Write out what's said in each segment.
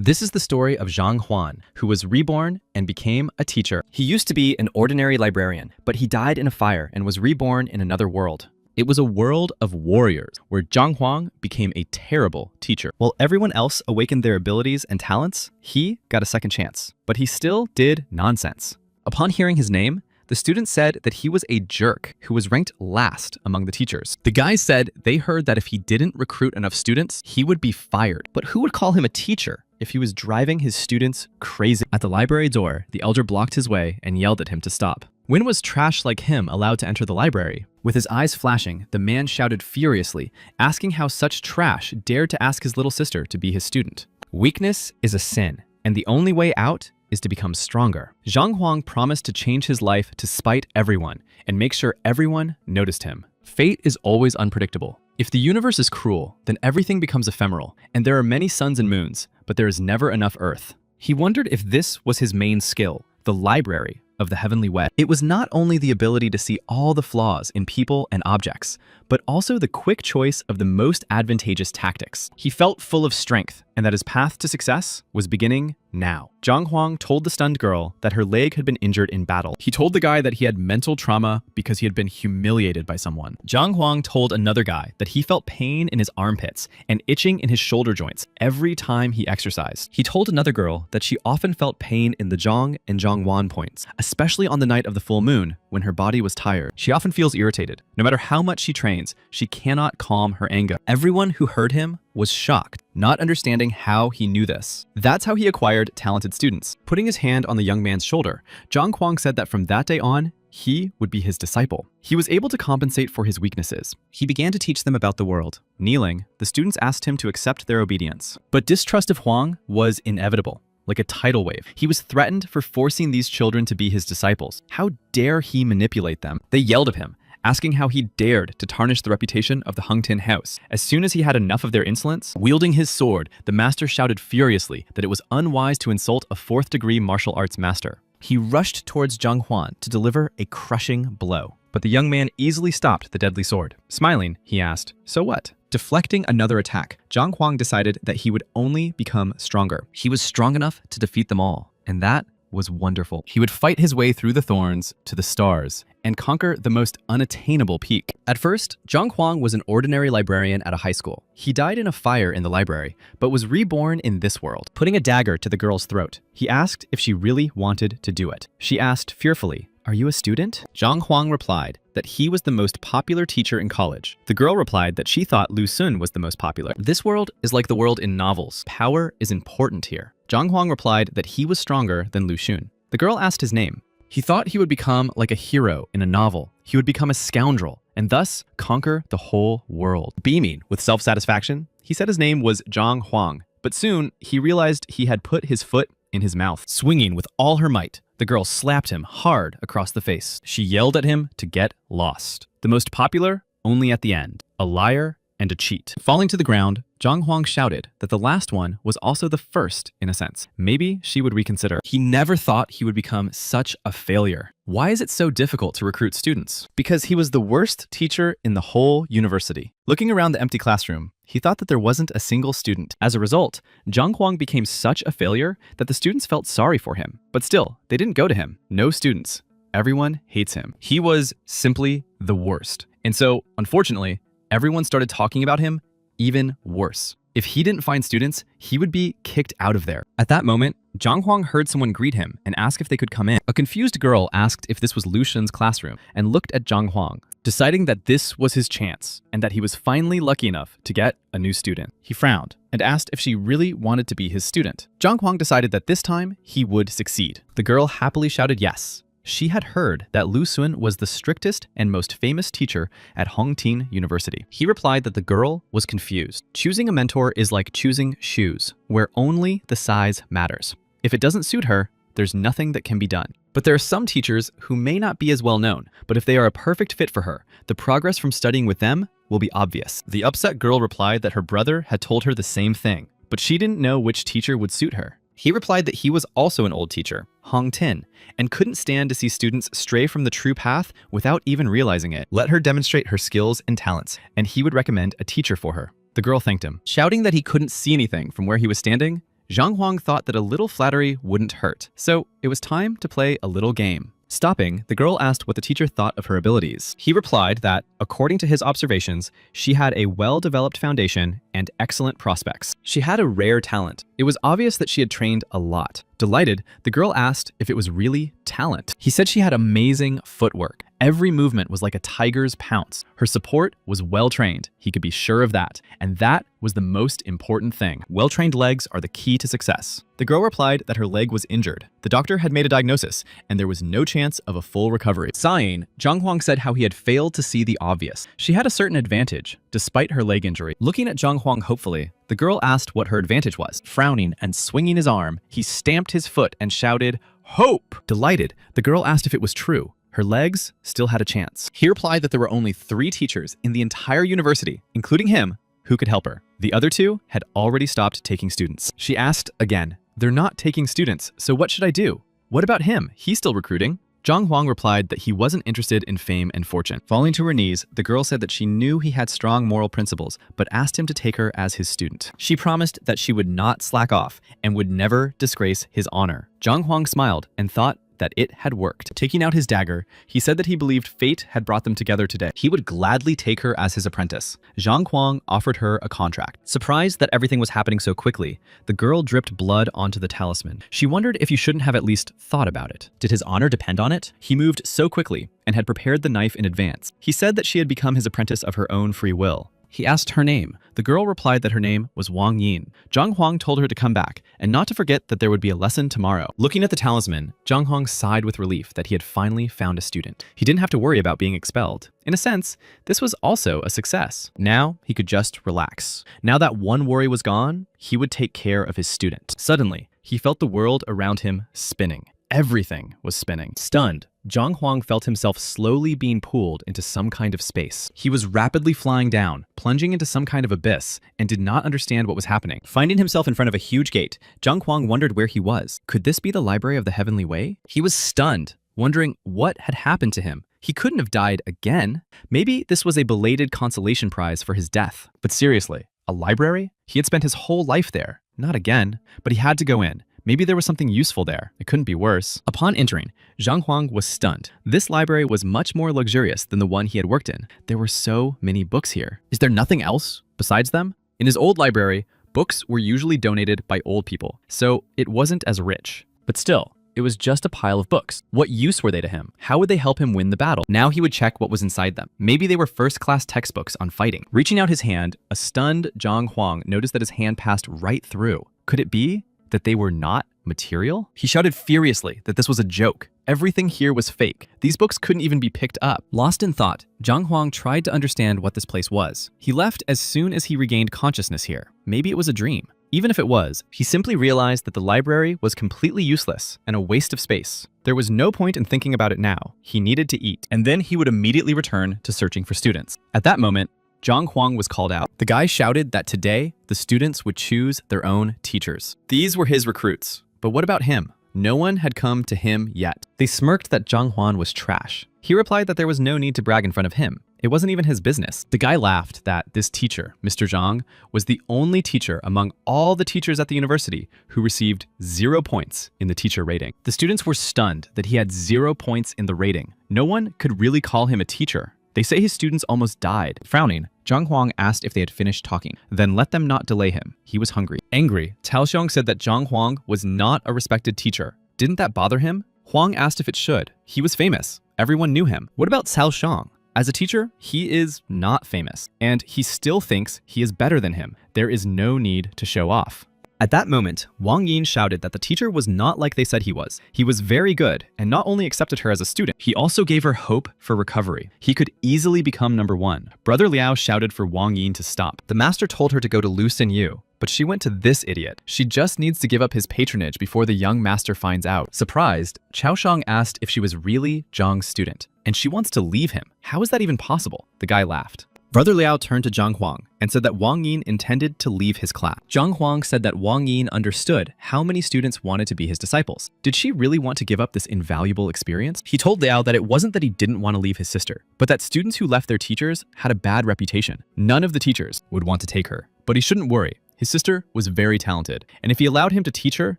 This is the story of Zhang Huan, who was reborn and became a teacher. He used to be an ordinary librarian, but he died in a fire and was reborn in another world. It was a world of warriors, where Zhang Huang became a terrible teacher. While everyone else awakened their abilities and talents, he got a second chance. But he still did nonsense. Upon hearing his name, the students said that he was a jerk who was ranked last among the teachers. The guys said they heard that if he didn't recruit enough students, he would be fired. But who would call him a teacher if he was driving his students crazy? At the library door, the elder blocked his way and yelled at him to stop. When was trash like him allowed to enter the library? With his eyes flashing, the man shouted furiously, asking how such trash dared to ask his little sister to be his student. Weakness is a sin, and the only way out is to become stronger. Zhang Huang promised to change his life to spite everyone and make sure everyone noticed him. Fate is always unpredictable. If the universe is cruel, then everything becomes ephemeral, and there are many suns and moons, but there is never enough earth. He wondered if this was his main skill, the library of the heavenly web. It was not only the ability to see all the flaws in people and objects, but also the quick choice of the most advantageous tactics. He felt full of strength and that his path to success was beginning now. Zhang Huang told the stunned girl that her leg had been injured in battle. He told the guy that he had mental trauma because he had been humiliated by someone. Zhang Huang told another guy that he felt pain in his armpits and itching in his shoulder joints every time he exercised. He told another girl that she often felt pain in the Zhang and Zhangwan points, especially on the night of the full moon when her body was tired. She often feels irritated. No matter how much she trains, she cannot calm her anger. Everyone who heard him was shocked, not understanding how he knew this. That's how he acquired talented students. Putting his hand on the young man's shoulder, Zhang Huang said that from that day on, he would be his disciple. He was able to compensate for his weaknesses. He began to teach them about the world. Kneeling, the students asked him to accept their obedience. But distrust of Huang was inevitable. Like a tidal wave. He was threatened for forcing these children to be his disciples. How dare he manipulate them? They yelled at him, asking how he dared to tarnish the reputation of the Hengtin house. As soon as he had enough of their insolence, wielding his sword, the master shouted furiously that it was unwise to insult a 4th-degree martial arts master. He rushed towards Zhang Huan to deliver a crushing blow. But the young man easily stopped the deadly sword. Smiling, he asked, "So what?" Deflecting another attack, Zhang Huang decided that he would only become stronger. He was strong enough to defeat them all, and that was wonderful. He would fight his way through the thorns to the stars and conquer the most unattainable peak. At first, Zhang Huang was an ordinary librarian at a high school. He died in a fire in the library, but was reborn in this world. Putting a dagger to the girl's throat, he asked if she really wanted to do it. She asked fearfully, "Are you a student?" Zhang Huang replied that he was the most popular teacher in college. The girl replied that she thought Lu Sun was the most popular. This world is like the world in novels. Power is important here. Zhang Huang replied that he was stronger than Lu Xun. The girl asked his name. He thought he would become like a hero in a novel. He would become a scoundrel and thus conquer the whole world. Beaming with self-satisfaction, he said his name was Zhang Huang, but soon he realized he had put his foot in his mouth. Swinging with all her might, the girl slapped him hard across the face. She yelled at him to get lost. The most popular, only at the end. A liar and a cheat. Falling to the ground, Zhang Huang shouted that the last one was also the first, in a sense. Maybe she would reconsider. He never thought he would become such a failure. Why is it so difficult to recruit students? Because he was the worst teacher in the whole university. Looking around the empty classroom, he thought that there wasn't a single student. As a result, Zhang Huang became such a failure that the students felt sorry for him. But still, they didn't go to him. No students. Everyone hates him. He was simply the worst. And so, unfortunately, everyone started talking about him even worse. If he didn't find students, he would be kicked out of there. At that moment, Zhang Huang heard someone greet him and ask if they could come in. A confused girl asked if this was Lu Shun's classroom and looked at Zhang Huang, deciding that this was his chance and that he was finally lucky enough to get a new student. He frowned and asked if she really wanted to be his student. Zhang Huang decided that this time he would succeed. The girl happily shouted yes. She had heard that Lu Xun was the strictest and most famous teacher at Hengtin University. He replied that the girl was confused. Choosing a mentor is like choosing shoes, where only the size matters. If it doesn't suit her, there's nothing that can be done. But there are some teachers who may not be as well known, but if they are a perfect fit for her, the progress from studying with them will be obvious. The upset girl replied that her brother had told her the same thing, but she didn't know which teacher would suit her. He replied that he was also an old teacher, Hengtin, and couldn't stand to see students stray from the true path without even realizing it. Let her demonstrate her skills and talents, and he would recommend a teacher for her. The girl thanked him. Shouting that he couldn't see anything from where he was standing, Zhang Huang thought that a little flattery wouldn't hurt, so it was time to play a little game. Stopping, the girl asked what the teacher thought of her abilities. He replied that, according to his observations, she had a well-developed foundation and excellent prospects. She had a rare talent. It was obvious that she had trained a lot. Delighted, the girl asked if it was really talent. He said she had amazing footwork. Every movement was like a tiger's pounce. Her support was well-trained. He could be sure of that. And that was the most important thing. Well-trained legs are the key to success. The girl replied that her leg was injured. The doctor had made a diagnosis, and there was no chance of a full recovery. Sighing, Zhang Huang said how he had failed to see the obvious. She had a certain advantage, despite her leg injury. Looking at Zhang Huang hopefully, the girl asked what her advantage was. Frowning and swinging his arm, he stamped his foot and shouted, "Hope!" Delighted, the girl asked if it was true. Her legs still had a chance. He replied that there were only 3 teachers in the entire university, including him, who could help her. The other 2 had already stopped taking students. She asked again, "They're not taking students, so what should I do? What about him? He's still recruiting." Zhang Huang replied that he wasn't interested in fame and fortune. Falling to her knees, the girl said that she knew he had strong moral principles, but asked him to take her as his student. She promised that she would not slack off and would never disgrace his honor. Zhang Huang smiled and thought that it had worked. Taking out his dagger, he said that he believed fate had brought them together today. He would gladly take her as his apprentice. Zhang Huang offered her a contract. Surprised that everything was happening so quickly, the girl dripped blood onto the talisman. She wondered if he shouldn't have at least thought about it. Did his honor depend on it? He moved so quickly and had prepared the knife in advance. He said that she had become his apprentice of her own free will. He asked her name. The girl replied that her name was Wang Yin. Zhang Huang told her to come back and not to forget that there would be a lesson tomorrow. Looking at the talisman, Zhang Huang sighed with relief that he had finally found a student. He didn't have to worry about being expelled. In a sense, this was also a success. Now he could just relax. Now that one worry was gone, he would take care of his student. Suddenly, he felt the world around him spinning. Everything was spinning. Stunned, Zhang Huang felt himself slowly being pulled into some kind of space. He was rapidly flying down, plunging into some kind of abyss, and did not understand what was happening. Finding himself in front of a huge gate, Zhang Huang wondered where he was. Could this be the Library of the Heavenly Way? He was stunned, wondering what had happened to him. He couldn't have died again. Maybe this was a belated consolation prize for his death. But seriously, a library? He had spent his whole life there. Not again, but he had to go in. Maybe there was something useful there. It couldn't be worse. Upon entering, Zhang Huang was stunned. This library was much more luxurious than the one he had worked in. There were so many books here. Is there nothing else besides them? In his old library, books were usually donated by old people, so it wasn't as rich. But still, it was just a pile of books. What use were they to him? How would they help him win the battle? Now he would check what was inside them. Maybe they were first-class textbooks on fighting. Reaching out his hand, a stunned Zhang Huang noticed that his hand passed right through. Could it be that they were not material? He shouted furiously that this was a joke. Everything here was fake. These books couldn't even be picked up. Lost in thought, Zhang Huang tried to understand what this place was. He left as soon as he regained consciousness here. Maybe it was a dream. Even if it was, he simply realized that the library was completely useless and a waste of space. There was no point in thinking about it now. He needed to eat, and then he would immediately return to searching for students. At that moment, Zhang Huang was called out. The guy shouted that today, the students would choose their own teachers. These were his recruits. But what about him? No one had come to him yet. They smirked that Zhang Huang was trash. He replied that there was no need to brag in front of him. It wasn't even his business. The guy laughed that this teacher, Mr. Zhang, was the only teacher among all the teachers at the university who received 0 points in the teacher rating. The students were stunned that he had 0 points in the rating. No one could really call him a teacher. They say his students almost died. Frowning, Zhang Huang asked if they had finished talking, then let them not delay him. He was hungry. Angry, Cao Xiong said that Zhang Huang was not a respected teacher. Didn't that bother him? Huang asked if it should. He was famous. Everyone knew him. What about Cao Xiong? As a teacher, he is not famous, and he still thinks he is better than him. There is no need to show off. At that moment, Wang Yin shouted that the teacher was not like they said he was. He was very good, and not only accepted her as a student, he also gave her hope for recovery. He could easily become #1. Brother Liao shouted for Wang Yin to stop. The master told her to go to Lu Xinyu, but she went to this idiot. She just needs to give up his patronage before the young master finds out. Surprised, Cao Xiong asked if she was really Zhang's student, and she wants to leave him. How is that even possible? The guy laughed. Brother Liao turned to Zhang Huang and said that Wang Yin intended to leave his class. Zhang Huang said that Wang Yin understood how many students wanted to be his disciples. Did she really want to give up this invaluable experience? He told Liao that it wasn't that he didn't want to leave his sister, but that students who left their teachers had a bad reputation. None of the teachers would want to take her. But he shouldn't worry. His sister was very talented, and if he allowed him to teach her,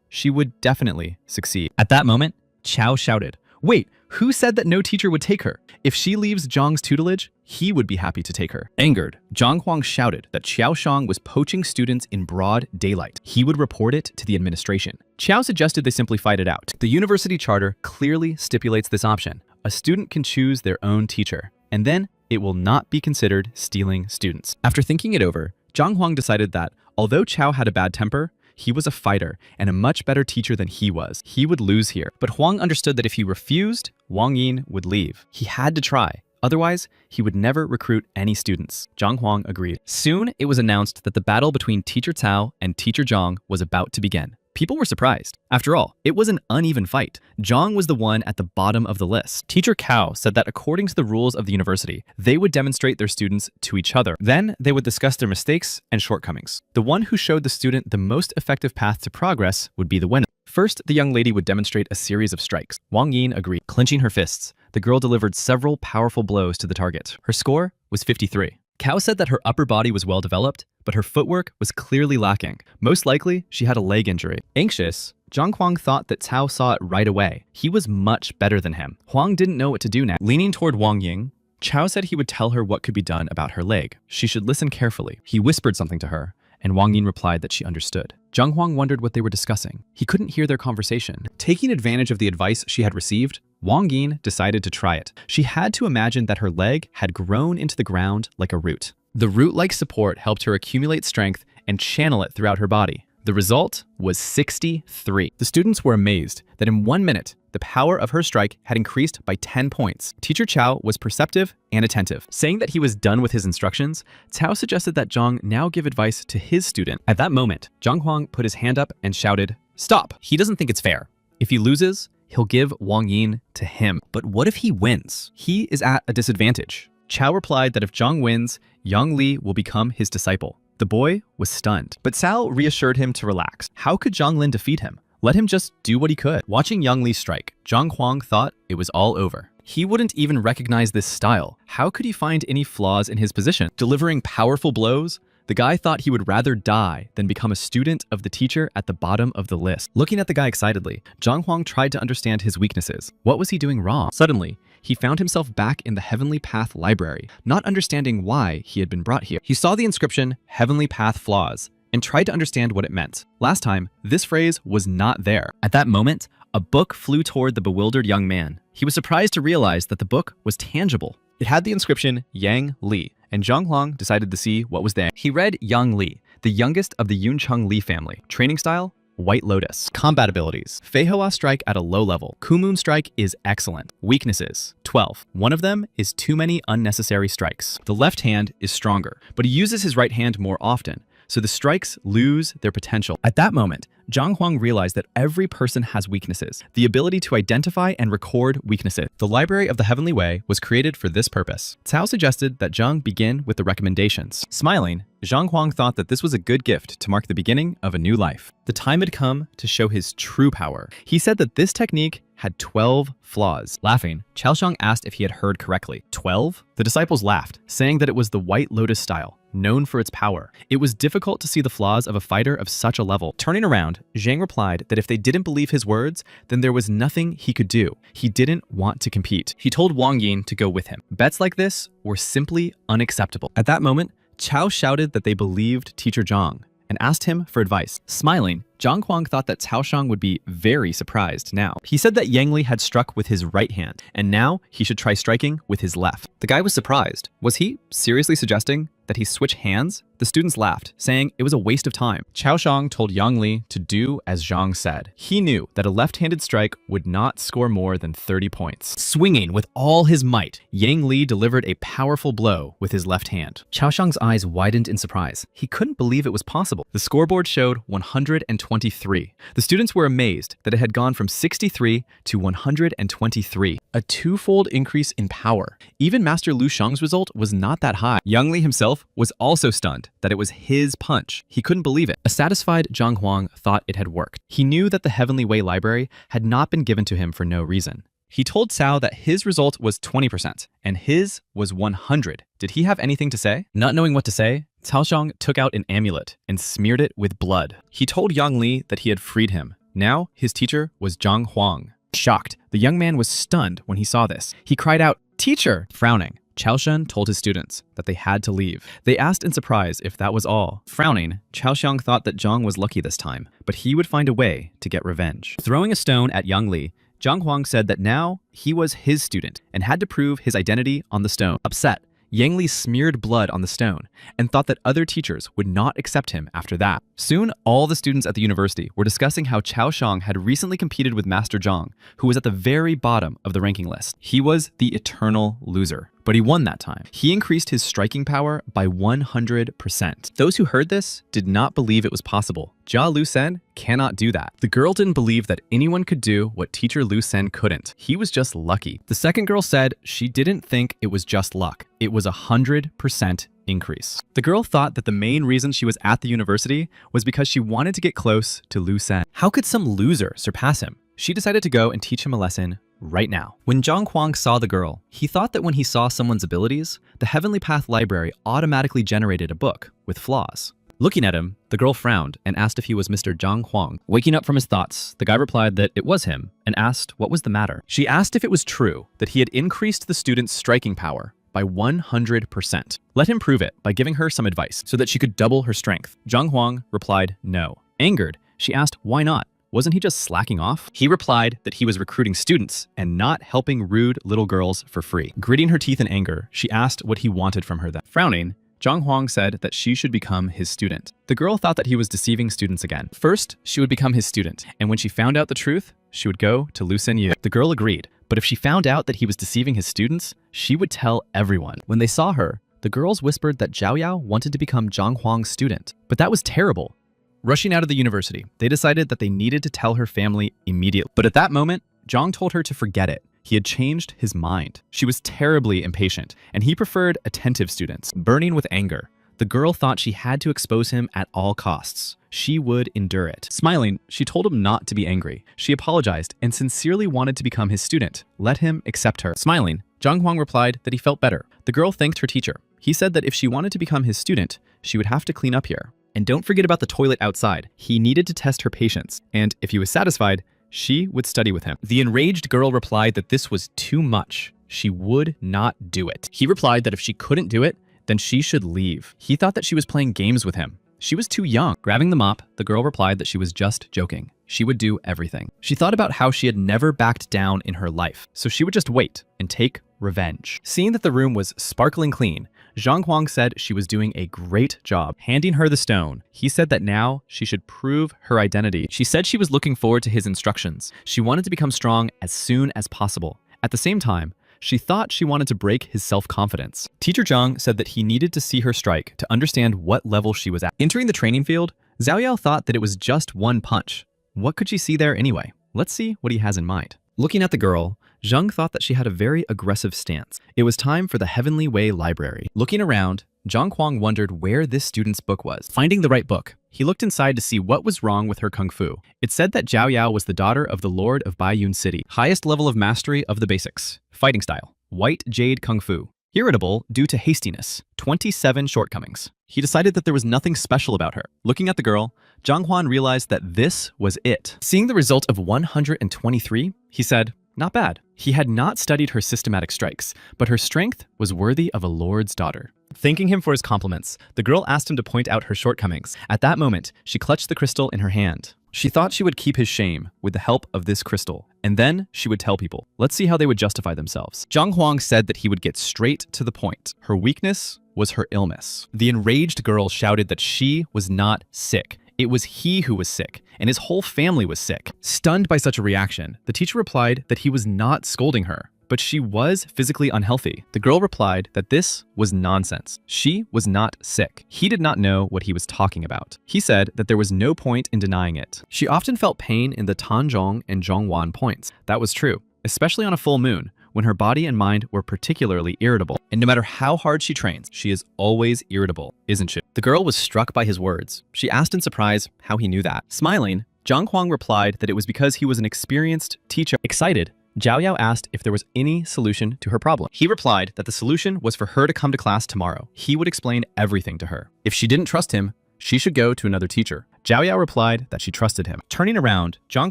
she would definitely succeed. At that moment, Chao shouted, "Wait, who said that no teacher would take her? If she leaves Zhang's tutelage, he would be happy to take her." Angered, Zhang Huang shouted that Qiao Shang was poaching students in broad daylight. He would report it to the administration. Qiao suggested they simply fight it out. The university charter clearly stipulates this option. A student can choose their own teacher, and then it will not be considered stealing students. After thinking it over, Zhang Huang decided that, although Qiao had a bad temper, he was a fighter and a much better teacher than he was. He would lose here. But Huang understood that if he refused, Wang Yin would leave. He had to try. Otherwise, he would never recruit any students. Zhang Huang agreed. Soon, it was announced that the battle between Teacher Cao and Teacher Zhang was about to begin. People were surprised. After all, it was an uneven fight. Zhang was the one at the bottom of the list. Teacher Cao said that according to the rules of the university, they would demonstrate their students to each other. Then they would discuss their mistakes and shortcomings. The one who showed the student the most effective path to progress would be the winner. First, the young lady would demonstrate a series of strikes. Wang Yin agreed. Clenching her fists, the girl delivered several powerful blows to the target. Her score was 53. Cao said that her upper body was well developed, but her footwork was clearly lacking. Most likely, she had a leg injury. Anxious, Zhang Huang thought that Cao saw it right away. He was much better than him. Huang didn't know what to do now. Leaning toward Wang Ying, Cao said he would tell her what could be done about her leg. She should listen carefully. He whispered something to her, and Wang Yin replied that she understood. Zhang Huang wondered what they were discussing. He couldn't hear their conversation. Taking advantage of the advice she had received, Wang Yin decided to try it. She had to imagine that her leg had grown into the ground like a root. The root-like support helped her accumulate strength and channel it throughout her body. The result was 63. The students were amazed that in 1 minute, the power of her strike had increased by 10 points. Teacher Cao was perceptive and attentive. Saying that he was done with his instructions, Cao suggested that Zhang now give advice to his student. At that moment, Zhang Huang put his hand up and shouted, "Stop! He doesn't think it's fair. If he loses, he'll give Wang Yin to him. But what if he wins? He is at a disadvantage." Cao replied that if Zhang wins, Yang Li will become his disciple. The boy was stunned, but Cao reassured him to relax. How could Zhang Lin defeat him? Let him just do what he could. Watching Yang Li strike, Zhang Huang thought it was all over. He wouldn't even recognize this style. How could he find any flaws in his position? Delivering powerful blows? The guy thought he would rather die than become a student of the teacher at the bottom of the list. Looking at the guy excitedly, Zhang Huang tried to understand his weaknesses. What was he doing wrong? Suddenly, he found himself back in the Heavenly Path library, not understanding why he had been brought here. He saw the inscription, "Heavenly Path Flaws," and tried to understand what it meant. Last time, this phrase was not there. At that moment, a book flew toward the bewildered young man. He was surprised to realize that the book was tangible. It had the inscription Yang Li, and Zhang Huang decided to see what was there. He read Yang Li, the youngest of the Yuncheng Li family. Training style, White Lotus. Combat abilities, Feihua strike at a low level. Kumun strike is excellent. Weaknesses, 12. One of them is too many unnecessary strikes. The left hand is stronger, but he uses his right hand more often, so the strikes lose their potential. At that moment, Zhang Huang realized that every person has weaknesses, the ability to identify and record weaknesses. The Library of the Heavenly Way was created for this purpose. Cao suggested that Zhang begin with the recommendations. Smiling, Zhang Huang thought that this was a good gift to mark the beginning of a new life. The time had come to show his true power. He said that this technique had 12 flaws. Laughing, Qiao Shang asked if he had heard correctly. 12? The disciples laughed, saying that it was the White Lotus style, known for its power. It was difficult to see the flaws of a fighter of such a level. Turning around, Zhang replied that if they didn't believe his words, then there was nothing he could do. He didn't want to compete. He told Wang Yin to go with him. Bets like this were simply unacceptable. At that moment, Cao shouted that they believed Teacher Zhang and asked him for advice. Smiling, Zhang Huang thought that Cao Shang would be very surprised now. He said that Yang Li had struck with his right hand, and now he should try striking with his left. The guy was surprised. Was he seriously suggesting that he switch hands? The students laughed, saying it was a waste of time. Cao Shang told Yang Li to do as Zhang said. He knew that a left-handed strike would not score more than 30 points. Swinging with all his might, Yang Li delivered a powerful blow with his left hand. Cao Shang's eyes widened in surprise. He couldn't believe it was possible. The scoreboard showed 123. The students were amazed that it had gone from 63 to 123, a twofold increase in power. Even Master Lu Sheng's result was not that high. Yang Li himself was also stunned that it was his punch. He couldn't believe it. A satisfied Zhang Huang thought it had worked. He knew that the Heavenly Way library had not been given to him for no reason. He told Cao that his result was 20% and his was 100. Did he have anything to say? Not knowing what to say, Cao Xiang took out an amulet and smeared it with blood. He told Yang Li that he had freed him. Now his teacher was Zhang Huang. Shocked, the young man was stunned when he saw this. He cried out, "Teacher!" Frowning, Cao Shen told his students that they had to leave. They asked in surprise if that was all. Frowning, Cao Xiang thought that Zhang was lucky this time, but he would find a way to get revenge. Throwing a stone at Yang Li, Zhang Huang said that now he was his student and had to prove his identity on the stone. Upset, Yang Li smeared blood on the stone and thought that other teachers would not accept him after that. Soon, all the students at the university were discussing how Cao Xiang had recently competed with Master Zhang, who was at the very bottom of the ranking list. He was the eternal loser, but he won that time. He increased his striking power by 100%. Those who heard this did not believe it was possible. Jia Lucen cannot do that. The girl didn't believe that anyone could do what teacher Lucen couldn't. He was just lucky. The second girl said she didn't think it was just luck. It was 100% increase. The girl thought that the main reason she was at the university was because she wanted to get close to Lucen. How could some loser surpass him? She decided to go and teach him a lesson right now. When Zhang Huang saw the girl, he thought that when he saw someone's abilities, the Heavenly Path Library automatically generated a book with flaws. Looking at him, the girl frowned and asked if he was Mr. Zhang Huang. Waking up from his thoughts, the guy replied that it was him and asked what was the matter. She asked if it was true that he had increased the student's striking power by 100%. Let him prove it by giving her some advice so that she could double her strength. Zhang Huang replied no. Angered, she asked why not? Wasn't he just slacking off? He replied that he was recruiting students and not helping rude little girls for free. Gritting her teeth in anger, she asked what he wanted from her then. Frowning, Zhang Huang said that she should become his student. The girl thought that he was deceiving students again. First, she would become his student, and when she found out the truth, she would go to Lu Senyu. The girl agreed, but if she found out that he was deceiving his students, she would tell everyone. When they saw her, the girls whispered that Zhao Yao wanted to become Zhang Huang's student, but that was terrible. Rushing out of the university, they decided that they needed to tell her family immediately. But at that moment, Zhang told her to forget it. He had changed his mind. She was terribly impatient, and he preferred attentive students. Burning with anger, the girl thought she had to expose him at all costs. She would endure it. Smiling, she told him not to be angry. She apologized and sincerely wanted to become his student. Let him accept her. Smiling, Zhang Huang replied that he felt better. The girl thanked her teacher. He said that if she wanted to become his student, she would have to clean up here. And don't forget about the toilet outside. He needed to test her patience, and if he was satisfied, she would study with him. The enraged girl replied that this was too much. She would not do it. He replied that if she couldn't do it, then she should leave. He thought that she was playing games with him. She was too young. Grabbing the mop, the girl replied that she was just joking. She would do everything. She thought about how she had never backed down in her life, so she would just wait and take revenge. Seeing that the room was sparkling clean, Zhang Huang said she was doing a great job. Handing her the stone, he said that now she should prove her identity. She said she was looking forward to his instructions. She wanted to become strong as soon as possible. At the same time, she thought she wanted to break his self-confidence. Teacher Zhang said that he needed to see her strike to understand what level she was at. Entering the training field, Zhao Yao thought that it was just one punch. What could she see there anyway? Let's see what he has in mind. Looking at the girl, Zhang thought that she had a very aggressive stance. It was time for the Heavenly Way Library. Looking around, Zhang Huang wondered where this student's book was. Finding the right book, he looked inside to see what was wrong with her kung fu. It said that Zhao Yao was the daughter of the Lord of Baiyun City. Highest level of mastery of the basics. Fighting style, White Jade Kung Fu. Irritable due to hastiness, 27 shortcomings. He decided that there was nothing special about her. Looking at the girl, Zhang Huan realized that this was it. Seeing the result of 123, he said, not bad. He had not studied her systematic strikes, but her strength was worthy of a lord's daughter. Thanking him for his compliments, the girl asked him to point out her shortcomings. At that moment, she clutched the crystal in her hand. She thought she would keep his shame with the help of this crystal, and then she would tell people. Let's see how they would justify themselves. Zhang Huang said that he would get straight to the point. Her weakness was her illness. The enraged girl shouted that she was not sick. It was he who was sick, and his whole family was sick. Stunned by such a reaction, the teacher replied that he was not scolding her, but she was physically unhealthy. The girl replied that this was nonsense. She was not sick. He did not know what he was talking about. He said that there was no point in denying it. She often felt pain in the Tanzhong and Zhongwan points. That was true, especially on a full moon, when her body and mind were particularly irritable. And no matter how hard she trains, she is always irritable, isn't she? The girl was struck by his words. She asked in surprise how he knew that. Smiling, Zhang Huang replied that it was because he was an experienced teacher. Excited, Zhao Yao asked if there was any solution to her problem. He replied that the solution was for her to come to class tomorrow. He would explain everything to her. If she didn't trust him, she should go to another teacher. Zhao Yao replied that she trusted him. Turning around, Zhang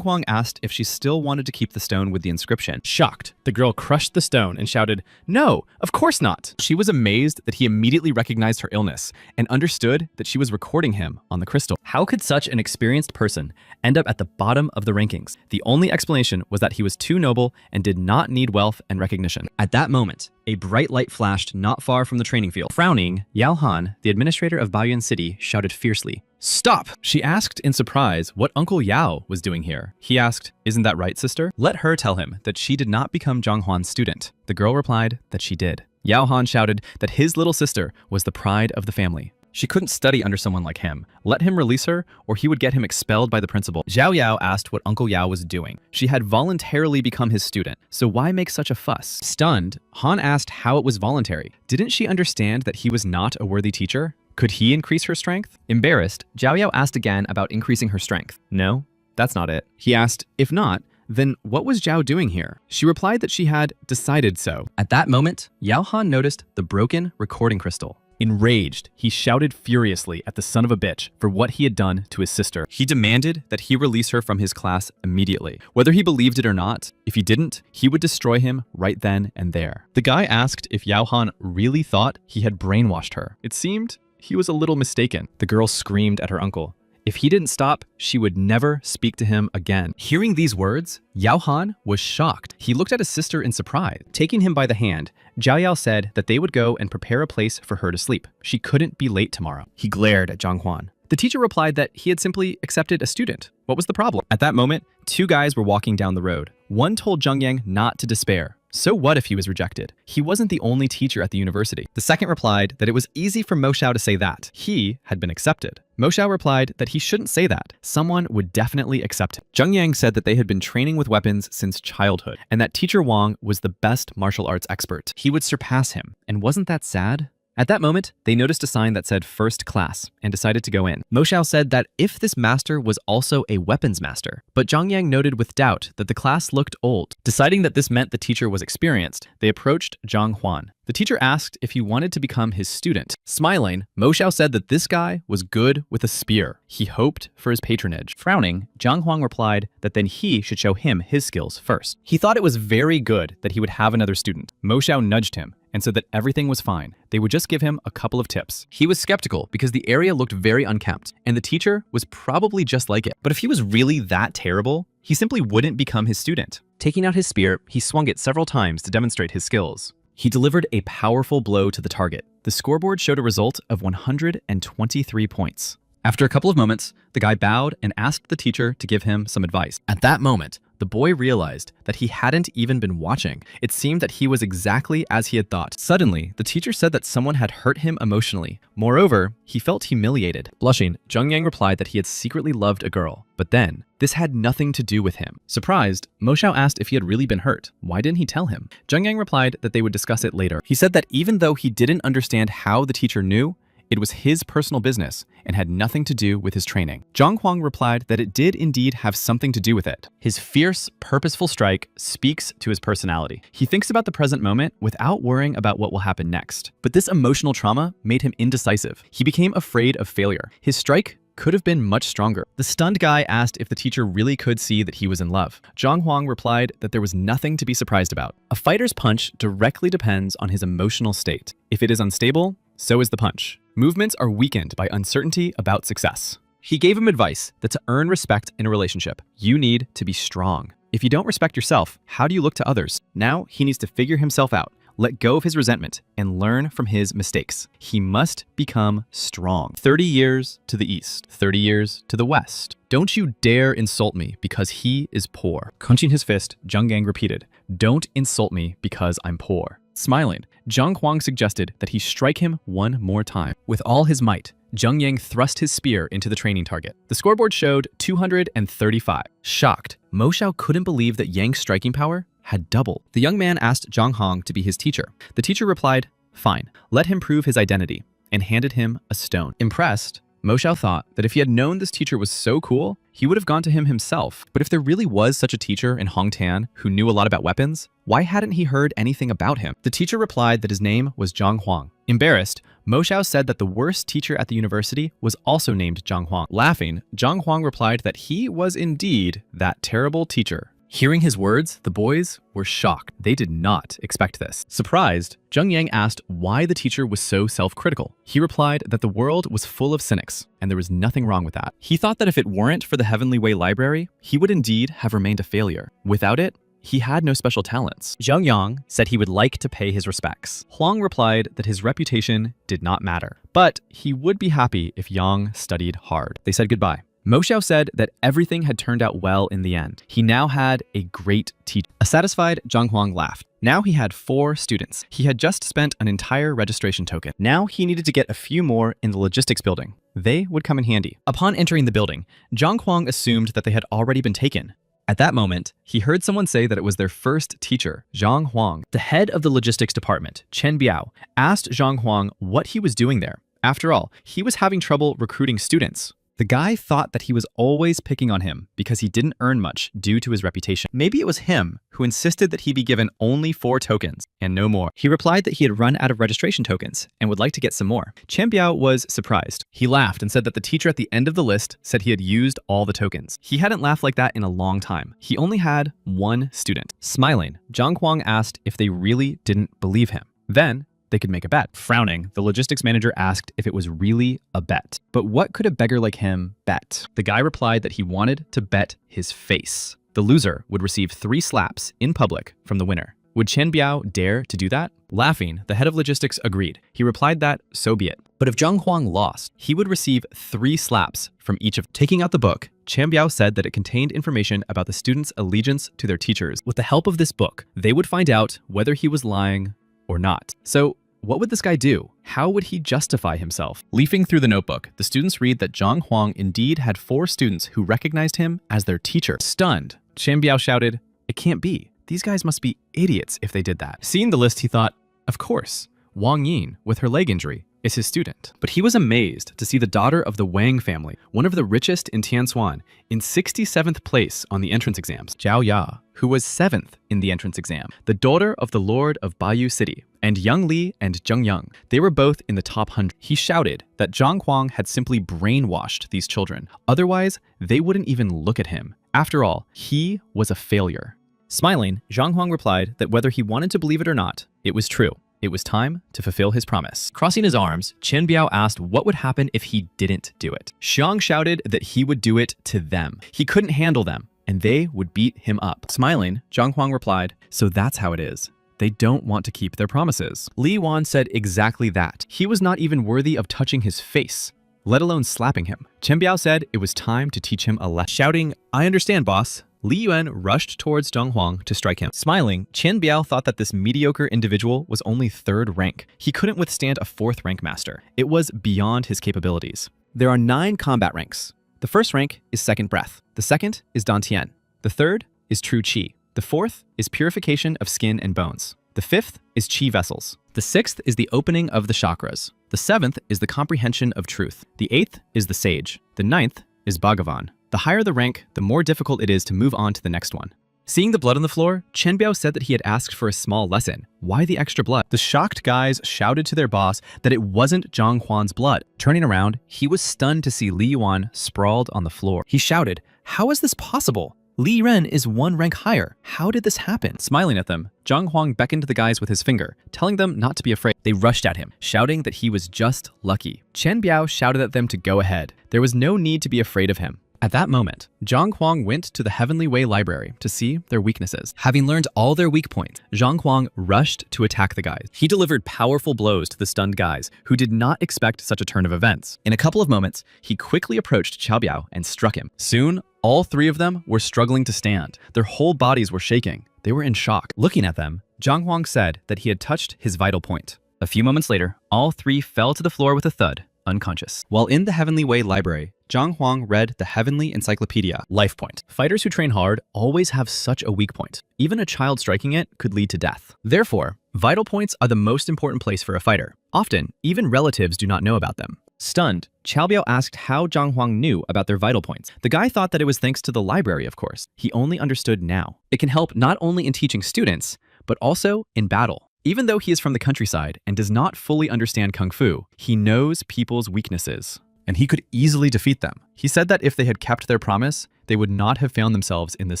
Huang asked if she still wanted to keep the stone with the inscription. Shocked, the girl crushed the stone and shouted, "No, of course not." She was amazed that he immediately recognized her illness and understood that she was recording him on the crystal. How could such an experienced person end up at the bottom of the rankings? The only explanation was that he was too noble and did not need wealth and recognition. At that moment, a bright light flashed not far from the training field. Frowning, Yao Han, the administrator of Baoyuan City, shouted fiercely, "Stop!" She asked in surprise what Uncle Yao was doing here. He asked, "Isn't that right, sister?" Let her tell him that she did not become Zhang Huan's student. The girl replied that she did. Yao Han shouted that his little sister was the pride of the family. She couldn't study under someone like him. Let him release her, or he would get him expelled by the principal. Zhao Yao asked what Uncle Yao was doing. She had voluntarily become his student, so why make such a fuss? Stunned, Han asked how it was voluntary. Didn't she understand that he was not a worthy teacher? Could he increase her strength? Embarrassed, Zhao Yao asked again about increasing her strength. No, that's not it. He asked, if not, then what was Zhao doing here? She replied that she had decided so. At that moment, Yao Han noticed the broken recording crystal. Enraged, he shouted furiously at the son of a bitch for what he had done to his sister. He demanded that he release her from his class immediately. Whether he believed it or not, if he didn't, he would destroy him right then and there. The guy asked if Yao Han really thought he had brainwashed her. It seemed he was a little mistaken. The girl screamed at her uncle. If he didn't stop, she would never speak to him again. Hearing these words, Yao Han was shocked. He looked at his sister in surprise. Taking him by the hand, Zhao Yao said that they would go and prepare a place for her to sleep. She couldn't be late tomorrow. He glared at Zhang Huan. The teacher replied that he had simply accepted a student. What was the problem? At that moment, two guys were walking down the road. One told Zheng Yang not to despair. So what if he was rejected? He wasn't the only teacher at the university. The second replied that it was easy for Mo Xiao to say that. He had been accepted. Mo Xiao replied that he shouldn't say that. Someone would definitely accept him. Zheng Yang said that they had been training with weapons since childhood, and that teacher Wang was the best martial arts expert. He would surpass him. And wasn't that sad? At that moment, they noticed a sign that said first class and decided to go in. Mo Xiao said that if this master was also a weapons master, but Zhang Yang noted with doubt that the class looked old. Deciding that this meant the teacher was experienced, they approached Zhang Huan. The teacher asked if he wanted to become his student. Smiling, Mo Xiao said that this guy was good with a spear. He hoped for his patronage. Frowning, Zhang Huang replied that then he should show him his skills first. He thought it was very good that he would have another student. Mo Xiao nudged him and said that everything was fine. They would just give him a couple of tips. He was skeptical because the area looked very unkempt, and the teacher was probably just like it. But if he was really that terrible, he simply wouldn't become his student. Taking out his spear, he swung it several times to demonstrate his skills. He delivered a powerful blow to the target. The scoreboard showed a result of 123 points. After a couple of moments, the guy bowed and asked the teacher to give him some advice. At that moment, the boy realized that he hadn't even been watching. It seemed that he was exactly as he had thought. Suddenly, the teacher said that someone had hurt him emotionally. Moreover, he felt humiliated. Blushing, Zheng Yang replied that he had secretly loved a girl. But then, this had nothing to do with him. Surprised, Mo Xiao asked if he had really been hurt. Why didn't he tell him? Zheng Yang replied that they would discuss it later. He said that even though he didn't understand how the teacher knew, it was his personal business and had nothing to do with his training. Zhang Huang replied that it did indeed have something to do with it. His fierce, purposeful strike speaks to his personality. He thinks about the present moment without worrying about what will happen next. But this emotional trauma made him indecisive. He became afraid of failure. His strike could have been much stronger. The stunned guy asked if the teacher really could see that he was in love. Zhang Huang replied that there was nothing to be surprised about. A fighter's punch directly depends on his emotional state. If it is unstable, so is the punch. Movements are weakened by uncertainty about success. He gave him advice that to earn respect in a relationship, you need to be strong. If you don't respect yourself, how do you look to others? Now he needs to figure himself out, let go of his resentment, and learn from his mistakes. He must become strong. 30 years to the east, 30 years to the west. Don't you dare insult me because he is poor. Clenching his fist, Zheng Yang repeated, don't insult me because I'm poor. Smiling, Zhang Huang suggested that he strike him one more time. With all his might, Zheng Yang thrust his spear into the training target. The scoreboard showed 235. Shocked, Mo Xiao couldn't believe that Yang's striking power had doubled. The young man asked Zhang Hong to be his teacher. The teacher replied, fine, let him prove his identity, and handed him a stone. Impressed, Mo Xiao thought that if he had known this teacher was so cool, he would have gone to him himself. But if there really was such a teacher in Hongtan who knew a lot about weapons, why hadn't he heard anything about him? The teacher replied that his name was Zhang Huang. Embarrassed, Mo Xiao said that the worst teacher at the university was also named Zhang Huang. Laughing, Zhang Huang replied that he was indeed that terrible teacher. Hearing his words, the boys were shocked. They did not expect this. Surprised, Zheng Yang asked why the teacher was so self-critical. He replied that the world was full of cynics, and there was nothing wrong with that. He thought that if it weren't for the Heavenly Way Library, he would indeed have remained a failure. Without it, he had no special talents. Zheng Yang said he would like to pay his respects. Huang replied that his reputation did not matter, but he would be happy if Yang studied hard. They said goodbye. Mo Xiao said that everything had turned out well in the end. He now had a great teacher. A satisfied Zhang Huang laughed. Now he had 4 students. He had just spent an entire registration token. Now he needed to get a few more in the logistics building. They would come in handy. Upon entering the building, Zhang Huang assumed that they had already been taken. At that moment, he heard someone say that it was their first teacher, Zhang Huang. The head of the logistics department, Chen Biao, asked Zhang Huang what he was doing there. After all, he was having trouble recruiting students. The guy thought that he was always picking on him because he didn't earn much due to his reputation. Maybe it was him who insisted that he be given only 4 tokens and no more. He replied that he had run out of registration tokens and would like to get some more. Chen Biao was surprised. He laughed and said that the teacher at the end of the list said he had used all the tokens. He hadn't laughed like that in a long time. He only had 1 student. Smiling, Zhang Huang asked if they really didn't believe him. Then, they could make a bet. Frowning, the logistics manager asked if it was really a bet. But what could a beggar like him bet? The guy replied that he wanted to bet his face. The loser would receive 3 slaps in public from the winner. Would Chen Biao dare to do that? Laughing, the head of logistics agreed. He replied that, so be it. But if Zhang Huang lost, he would receive 3 slaps from each of. Taking out the book, Chen Biao said that it contained information about the students' allegiance to their teachers. With the help of this book, they would find out whether he was lying or not. So what would this guy do? How would he justify himself? Leafing through the notebook, the students read that Zhang Huang indeed had 4 students who recognized him as their teacher. Stunned, Chen Biao shouted, "It can't be. These guys must be idiots if they did that." Seeing the list, he thought, of course, Wang Yin, with her leg injury, is his student. But he was amazed to see the daughter of the Wang family, one of the richest in Tianxuan, in 67th place on the entrance exams, Zhao Ya, who was 7th in the entrance exam, the daughter of the Lord of Bayou City, and Yang Li and Zheng Yang. They were both in the top 100. He shouted that Zhang Huang had simply brainwashed these children. Otherwise, they wouldn't even look at him. After all, he was a failure. Smiling, Zhang Huang replied that whether he wanted to believe it or not, it was true. It was time to fulfill his promise. Crossing his arms, Chen Biao asked what would happen if he didn't do it. Xiang shouted that he would do it to them. He couldn't handle them, and they would beat him up. Smiling, Zhang Huang replied, so that's how it is. They don't want to keep their promises. Li Wan said exactly that. He was not even worthy of touching his face, let alone slapping him. Chen Biao said it was time to teach him a lesson. Shouting, "I understand, boss," Li Yuan rushed towards Zhang Huang to strike him. Smiling, Chen Biao thought that this mediocre individual was only 3rd rank. He couldn't withstand a 4th rank master. It was beyond his capabilities. There are 9 combat ranks. The 1st rank is Second Breath. The 2nd is Dantian. The 3rd is True Qi. The 4th is Purification of Skin and Bones. The 5th is Qi Vessels. The 6th is the Opening of the Chakras. The 7th is the Comprehension of Truth. The 8th is the Sage. The 9th is Bhagavan. The higher the rank, the more difficult it is to move on to the next one. Seeing the blood on the floor, Chen Biao said that he had asked for a small lesson. Why the extra blood? The shocked guys shouted to their boss that it wasn't Zhang Huan's blood. Turning around, he was stunned to see Li Yuan sprawled on the floor. He shouted, "How is this possible? Li Ren is 1 rank higher. How did this happen?" Smiling at them, Zhang Huang beckoned to the guys with his finger, telling them not to be afraid. They rushed at him, shouting that he was just lucky. Chen Biao shouted at them to go ahead. There was no need to be afraid of him. At that moment, Zhang Huang went to the Heavenly Way Library to see their weaknesses. Having learned all their weak points, Zhang Huang rushed to attack the guys. He delivered powerful blows to the stunned guys, who did not expect such a turn of events. In a couple of moments, he quickly approached Qiao Biao and struck him. Soon, all 3 of them were struggling to stand. Their whole bodies were shaking. They were in shock. Looking at them, Zhang Huang said that he had touched his vital point. A few moments later, all 3 fell to the floor with a thud, unconscious. While in the Heavenly Way Library, Zhang Huang read the Heavenly Encyclopedia, Life Point. Fighters who train hard always have such a weak point. Even a child striking it could lead to death. Therefore, vital points are the most important place for a fighter. Often, even relatives do not know about them. Stunned, Qiao Biao asked how Zhang Huang knew about their vital points. The guy thought that it was thanks to the library, of course. He only understood now. It can help not only in teaching students, but also in battle. Even though he is from the countryside and does not fully understand Kung Fu, he knows people's weaknesses, and he could easily defeat them. He said that if they had kept their promise, they would not have found themselves in this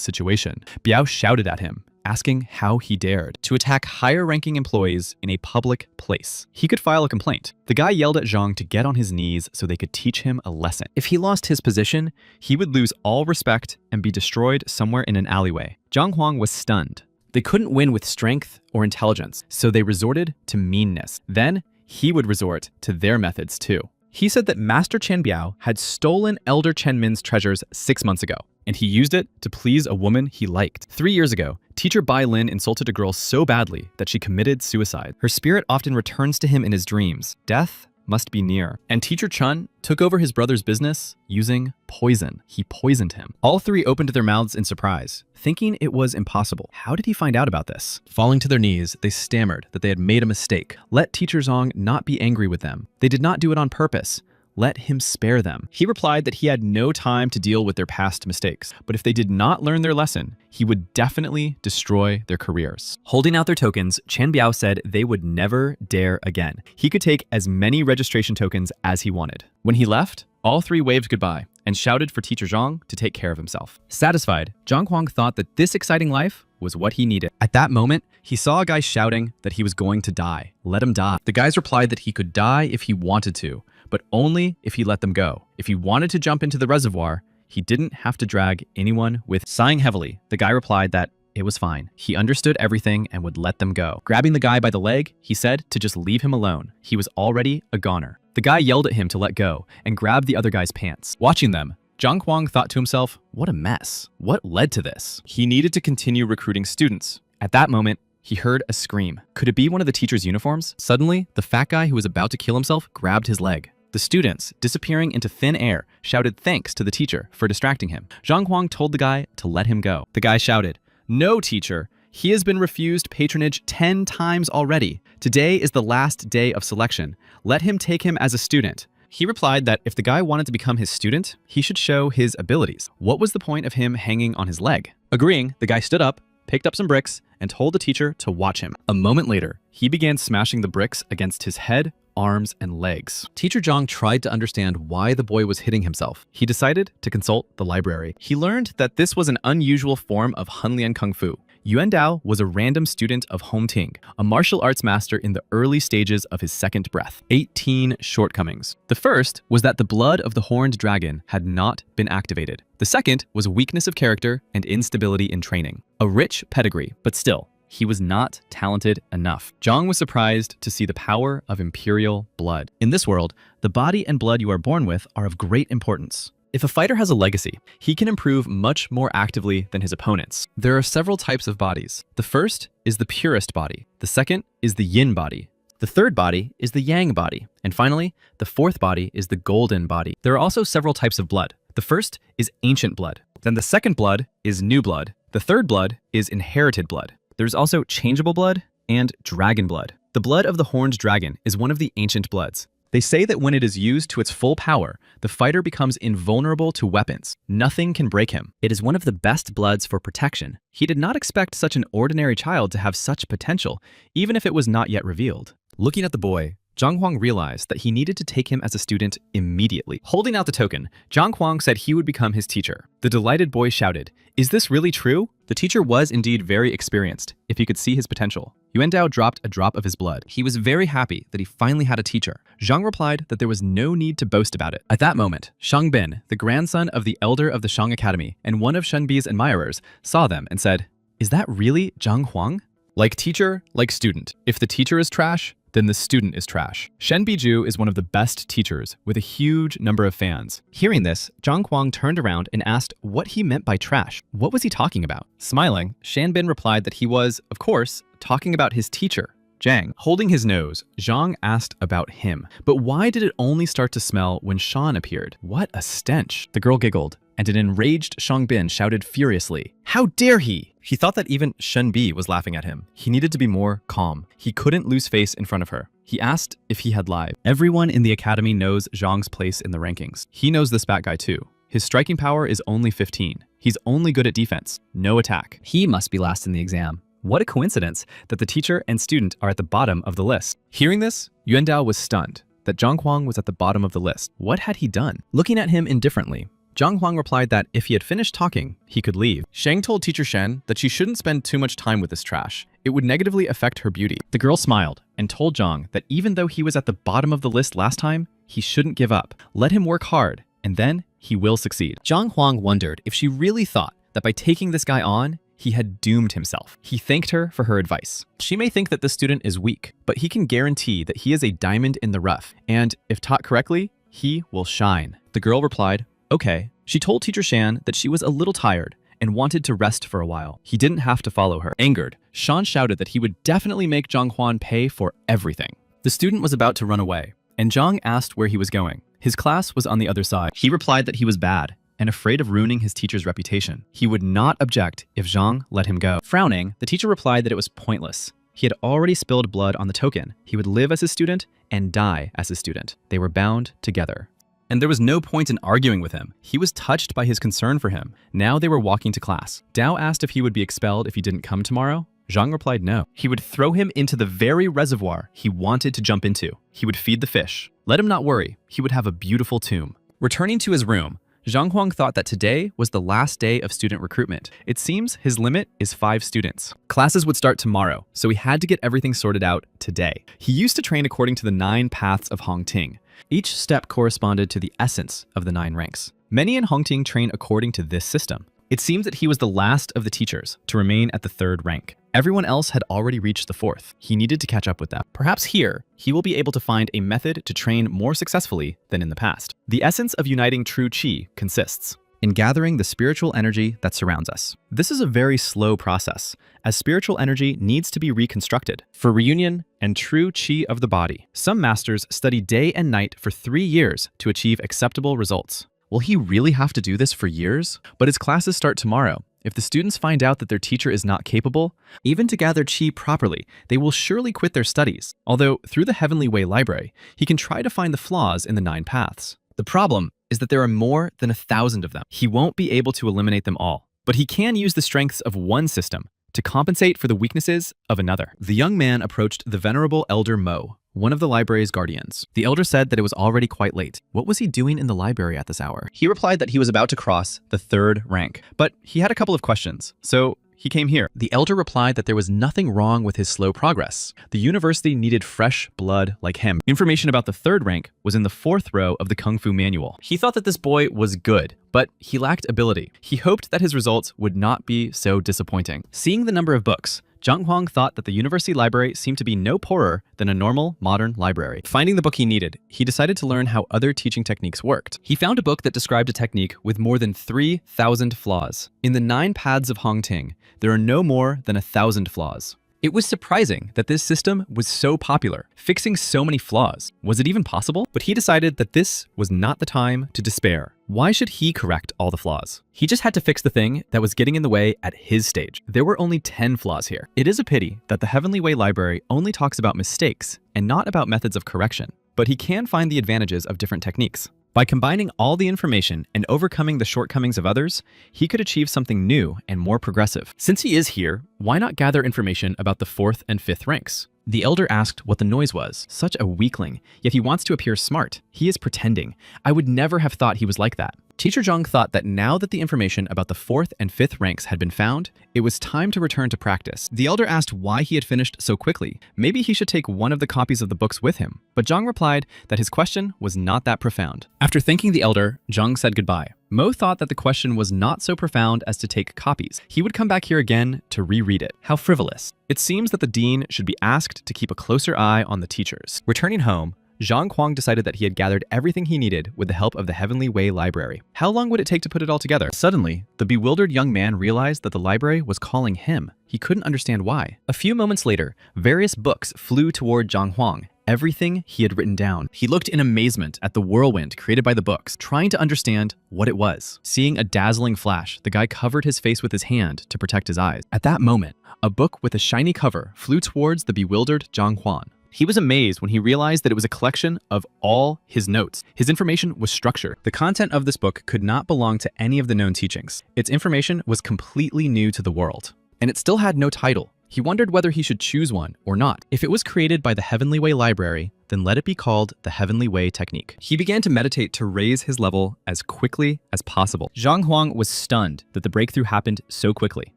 situation. Biao shouted at him, asking how he dared to attack higher-ranking employees in a public place. He could file a complaint. The guy yelled at Zhang to get on his knees so they could teach him a lesson. If he lost his position, he would lose all respect and be destroyed somewhere in an alleyway. Zhang Huang was stunned. They couldn't win with strength or intelligence, so they resorted to meanness. Then, he would resort to their methods too. He said that Master Chen Biao had stolen Elder Chen Min's treasures 6 months ago, and he used it to please a woman he liked. 3 years ago, teacher Bai Lin insulted a girl so badly that she committed suicide. Her spirit often returns to him in his dreams. Death must be near. And teacher Chun took over his brother's business using poison. He poisoned him. All three opened their mouths in surprise, thinking it was impossible. How did he find out about this? Falling to their knees, they stammered that they had made a mistake. Let teacher Zhang not be angry with them. They did not do it on purpose. Let him spare them. He replied that he had no time to deal with their past mistakes, but if they did not learn their lesson, he would definitely destroy their careers. Holding out their tokens, Chen Biao said they would never dare again. He could take as many registration tokens as he wanted. When he left, all three waved goodbye and shouted for teacher Zhang to take care of himself. Satisfied, Zhang Huang thought that this exciting life was what he needed. At that moment, he saw a guy shouting that he was going to die. Let him die. The guys replied that he could die if he wanted to, but only if he let them go. If he wanted to jump into the reservoir, he didn't have to drag anyone with. Sighing heavily, the guy replied that it was fine. He understood everything and would let them go. Grabbing the guy by the leg, he said to just leave him alone. He was already a goner. The guy yelled at him to let go and grabbed the other guy's pants. Watching them, Zhang Huang thought to himself, what a mess. What led to this? He needed to continue recruiting students. At that moment, he heard a scream. Could it be one of the teacher's uniforms? Suddenly, the fat guy who was about to kill himself grabbed his leg. The students, disappearing into thin air, shouted thanks to the teacher for distracting him. Zhang Huang told the guy to let him go. The guy shouted, "No, teacher. He has been refused patronage 10 times already. Today is the last day of selection. Let him take him as a student." He replied that if the guy wanted to become his student, he should show his abilities. What was the point of him hanging on his leg? Agreeing, the guy stood up, picked up some bricks, and told the teacher to watch him. A moment later, he began smashing the bricks against his head, arms, and legs. Teacher Zhang tried to understand why the boy was hitting himself. He decided to consult the library. He learned that this was an unusual form of Hunlian Kung Fu. Yuan Dao was a random student of Hong Ting, a martial arts master in the early stages of his second breath. 18 shortcomings. The first was that the blood of the horned dragon had not been activated. The second was weakness of character and instability in training. A rich pedigree, but still, he was not talented enough. Zhang was surprised to see the power of imperial blood. In this world, the body and blood you are born with are of great importance. If a fighter has a legacy, he can improve much more actively than his opponents. There are several types of bodies. The first is the purest body. The second is the yin body. The third body is the yang body. And finally, the fourth body is the golden body. There are also several types of blood. The first is ancient blood. Then the second blood is new blood. The third blood is inherited blood. There's also changeable blood and dragon blood. The blood of the horned dragon is one of the ancient bloods. They say that when it is used to its full power, the fighter becomes invulnerable to weapons. Nothing can break him. It is one of the best bloods for protection. He did not expect such an ordinary child to have such potential, even if it was not yet revealed. Looking at the boy, Zhang Huang realized that he needed to take him as a student immediately. Holding out the token, Zhang Huang said he would become his teacher. The delighted boy shouted, "Is this really true?" The teacher was indeed very experienced, if he could see his potential. Yuan Dao dropped a drop of his blood. He was very happy that he finally had a teacher. Zhang replied that there was no need to boast about it. At that moment, Shang Bin, the grandson of the elder of the Shang Academy and one of Shen Bi's admirers, saw them and said, "Is that really Zhang Huang?" Like teacher, like student. If the teacher is trash, then the student is trash. Shen Biju is one of the best teachers, with a huge number of fans. Hearing this, Zhang Huang turned around and asked what he meant by trash. What was he talking about? Smiling, Shan Bin replied that he was, of course, talking about his teacher, Zhang. Holding his nose, Zhang asked about him. But why did it only start to smell when Shan appeared? What a stench. The girl giggled. and an enraged Shangbin shouted furiously, "How dare he!" He thought that even Shenbi was laughing at him. He needed to be more calm. He couldn't lose face in front of her. He asked if he had lied. Everyone in the academy knows Zhang's place in the rankings. He knows this bat guy too. His striking power is only 15. He's only good at defense, no attack. He must be last in the exam. What a coincidence that the teacher and student are at the bottom of the list. Hearing this, Yuandao was stunned that Zhang Huang was at the bottom of the list. What had he done? Looking at him indifferently, Zhang Huang replied that if he had finished talking, he could leave. Shang told teacher Shen that she shouldn't spend too much time with this trash. It would negatively affect her beauty. The girl smiled and told Zhang that even though he was at the bottom of the list last time, he shouldn't give up. Let him work hard, and then he will succeed. Zhang Huang wondered if she really thought that by taking this guy on, he had doomed himself. He thanked her for her advice. She may think that this student is weak, but he can guarantee that he is a diamond in the rough, and if taught correctly, he will shine. The girl replied, "Okay." She told teacher Shan that she was a little tired and wanted to rest for a while. He didn't have to follow her. Angered, Shan shouted that he would definitely make Zhang Huan pay for everything. The student was about to run away, and Zhang asked where he was going. His class was on the other side. He replied that he was bad and afraid of ruining his teacher's reputation. He would not object if Zhang let him go. Frowning, the teacher replied that it was pointless. He had already spilled blood on the token. He would live as his student and die as his student. They were bound together. And there was no point in arguing with him. He was touched by his concern for him. Now they were walking to class. Dao asked if he would be expelled if he didn't come tomorrow. Zhang replied no. He would throw him into the very reservoir he wanted to jump into. He would feed the fish. Let him not worry. He would have a beautiful tomb. Returning to his room, Zhang Huang thought that today was the last day of student recruitment. It seems his limit is 5 students. Classes would start tomorrow, so he had to get everything sorted out today. He used to train according to the 9 paths of Hongting. Each step corresponded to the essence of the 9 ranks. Many in Hongting train according to this system. It seems that he was the last of the teachers to remain at the 3rd rank. Everyone else had already reached the 4th. He needed to catch up with them. Perhaps here, he will be able to find a method to train more successfully than in the past. The essence of uniting true qi consists in gathering the spiritual energy that surrounds us. This is a very slow process, as spiritual energy needs to be reconstructed for reunion and true qi of the body. Some masters study day and night for 3 years to achieve acceptable results. Will he really have to do this for years? But his classes start tomorrow. If the students find out that their teacher is not capable, even to gather qi properly, they will surely quit their studies. Although, through the Heavenly Way Library, he can try to find the flaws in the 9 paths. The problem is that there are more than 1,000 of them. He won't be able to eliminate them all, but he can use the strengths of one system to compensate for the weaknesses of another. The young man approached the venerable elder Mo, one of the library's guardians. The elder said that it was already quite late. What was he doing in the library at this hour? He replied that he was about to cross the 3rd rank, but he had a couple of questions, so he came here. The elder replied that there was nothing wrong with his slow progress. The university needed fresh blood like him. Information about the 3rd rank was in the 4th row of the Kung Fu manual. He thought that this boy was good, but he lacked ability. He hoped that his results would not be so disappointing. Seeing the number of books, Zhang Huang thought that the university library seemed to be no poorer than a normal, modern library. Finding the book he needed, he decided to learn how other teaching techniques worked. He found a book that described a technique with more than 3,000 flaws. In the 9 paths of Hongting, there are no more than 1,000 flaws. It was surprising that this system was so popular, fixing so many flaws. Was it even possible? But he decided that this was not the time to despair. Why should he correct all the flaws? He just had to fix the thing that was getting in the way at his stage. There were only 10 flaws here. It is a pity that the Heavenly Way Library only talks about mistakes and not about methods of correction, but he can find the advantages of different techniques. By combining all the information and overcoming the shortcomings of others, he could achieve something new and more progressive. Since he is here, why not gather information about the 4th and 5th ranks? The elder asked what the noise was. Such a weakling, yet he wants to appear smart. He is pretending. I would never have thought he was like that. Teacher Zhang thought that now that the information about the 4th and 5th ranks had been found, it was time to return to practice. The elder asked why he had finished so quickly. Maybe he should take one of the copies of the books with him. But Zhang replied that his question was not that profound. After thanking the elder, Zhang said goodbye. Mo thought that the question was not so profound as to take copies. He would come back here again to reread it. How frivolous. It seems that the dean should be asked to keep a closer eye on the teachers. Returning home, Zhang Huang decided that he had gathered everything he needed with the help of the Heavenly Way Library. How long would it take to put it all together? Suddenly, the bewildered young man realized that the library was calling him. He couldn't understand why. A few moments later, various books flew toward Zhang Huang, everything he had written down. He looked in amazement at the whirlwind created by the books, trying to understand what it was. Seeing a dazzling flash, the guy covered his face with his hand to protect his eyes. At that moment, a book with a shiny cover flew towards the bewildered Zhang Huan. He was amazed when he realized that it was a collection of all his notes. His information was structured. The content of this book could not belong to any of the known teachings. Its information was completely new to the world, and it still had no title. He wondered whether he should choose one or not. If it was created by the Heavenly Way Library, then let it be called the Heavenly Way Technique. He began to meditate to raise his level as quickly as possible. Zhang Huang was stunned that the breakthrough happened so quickly.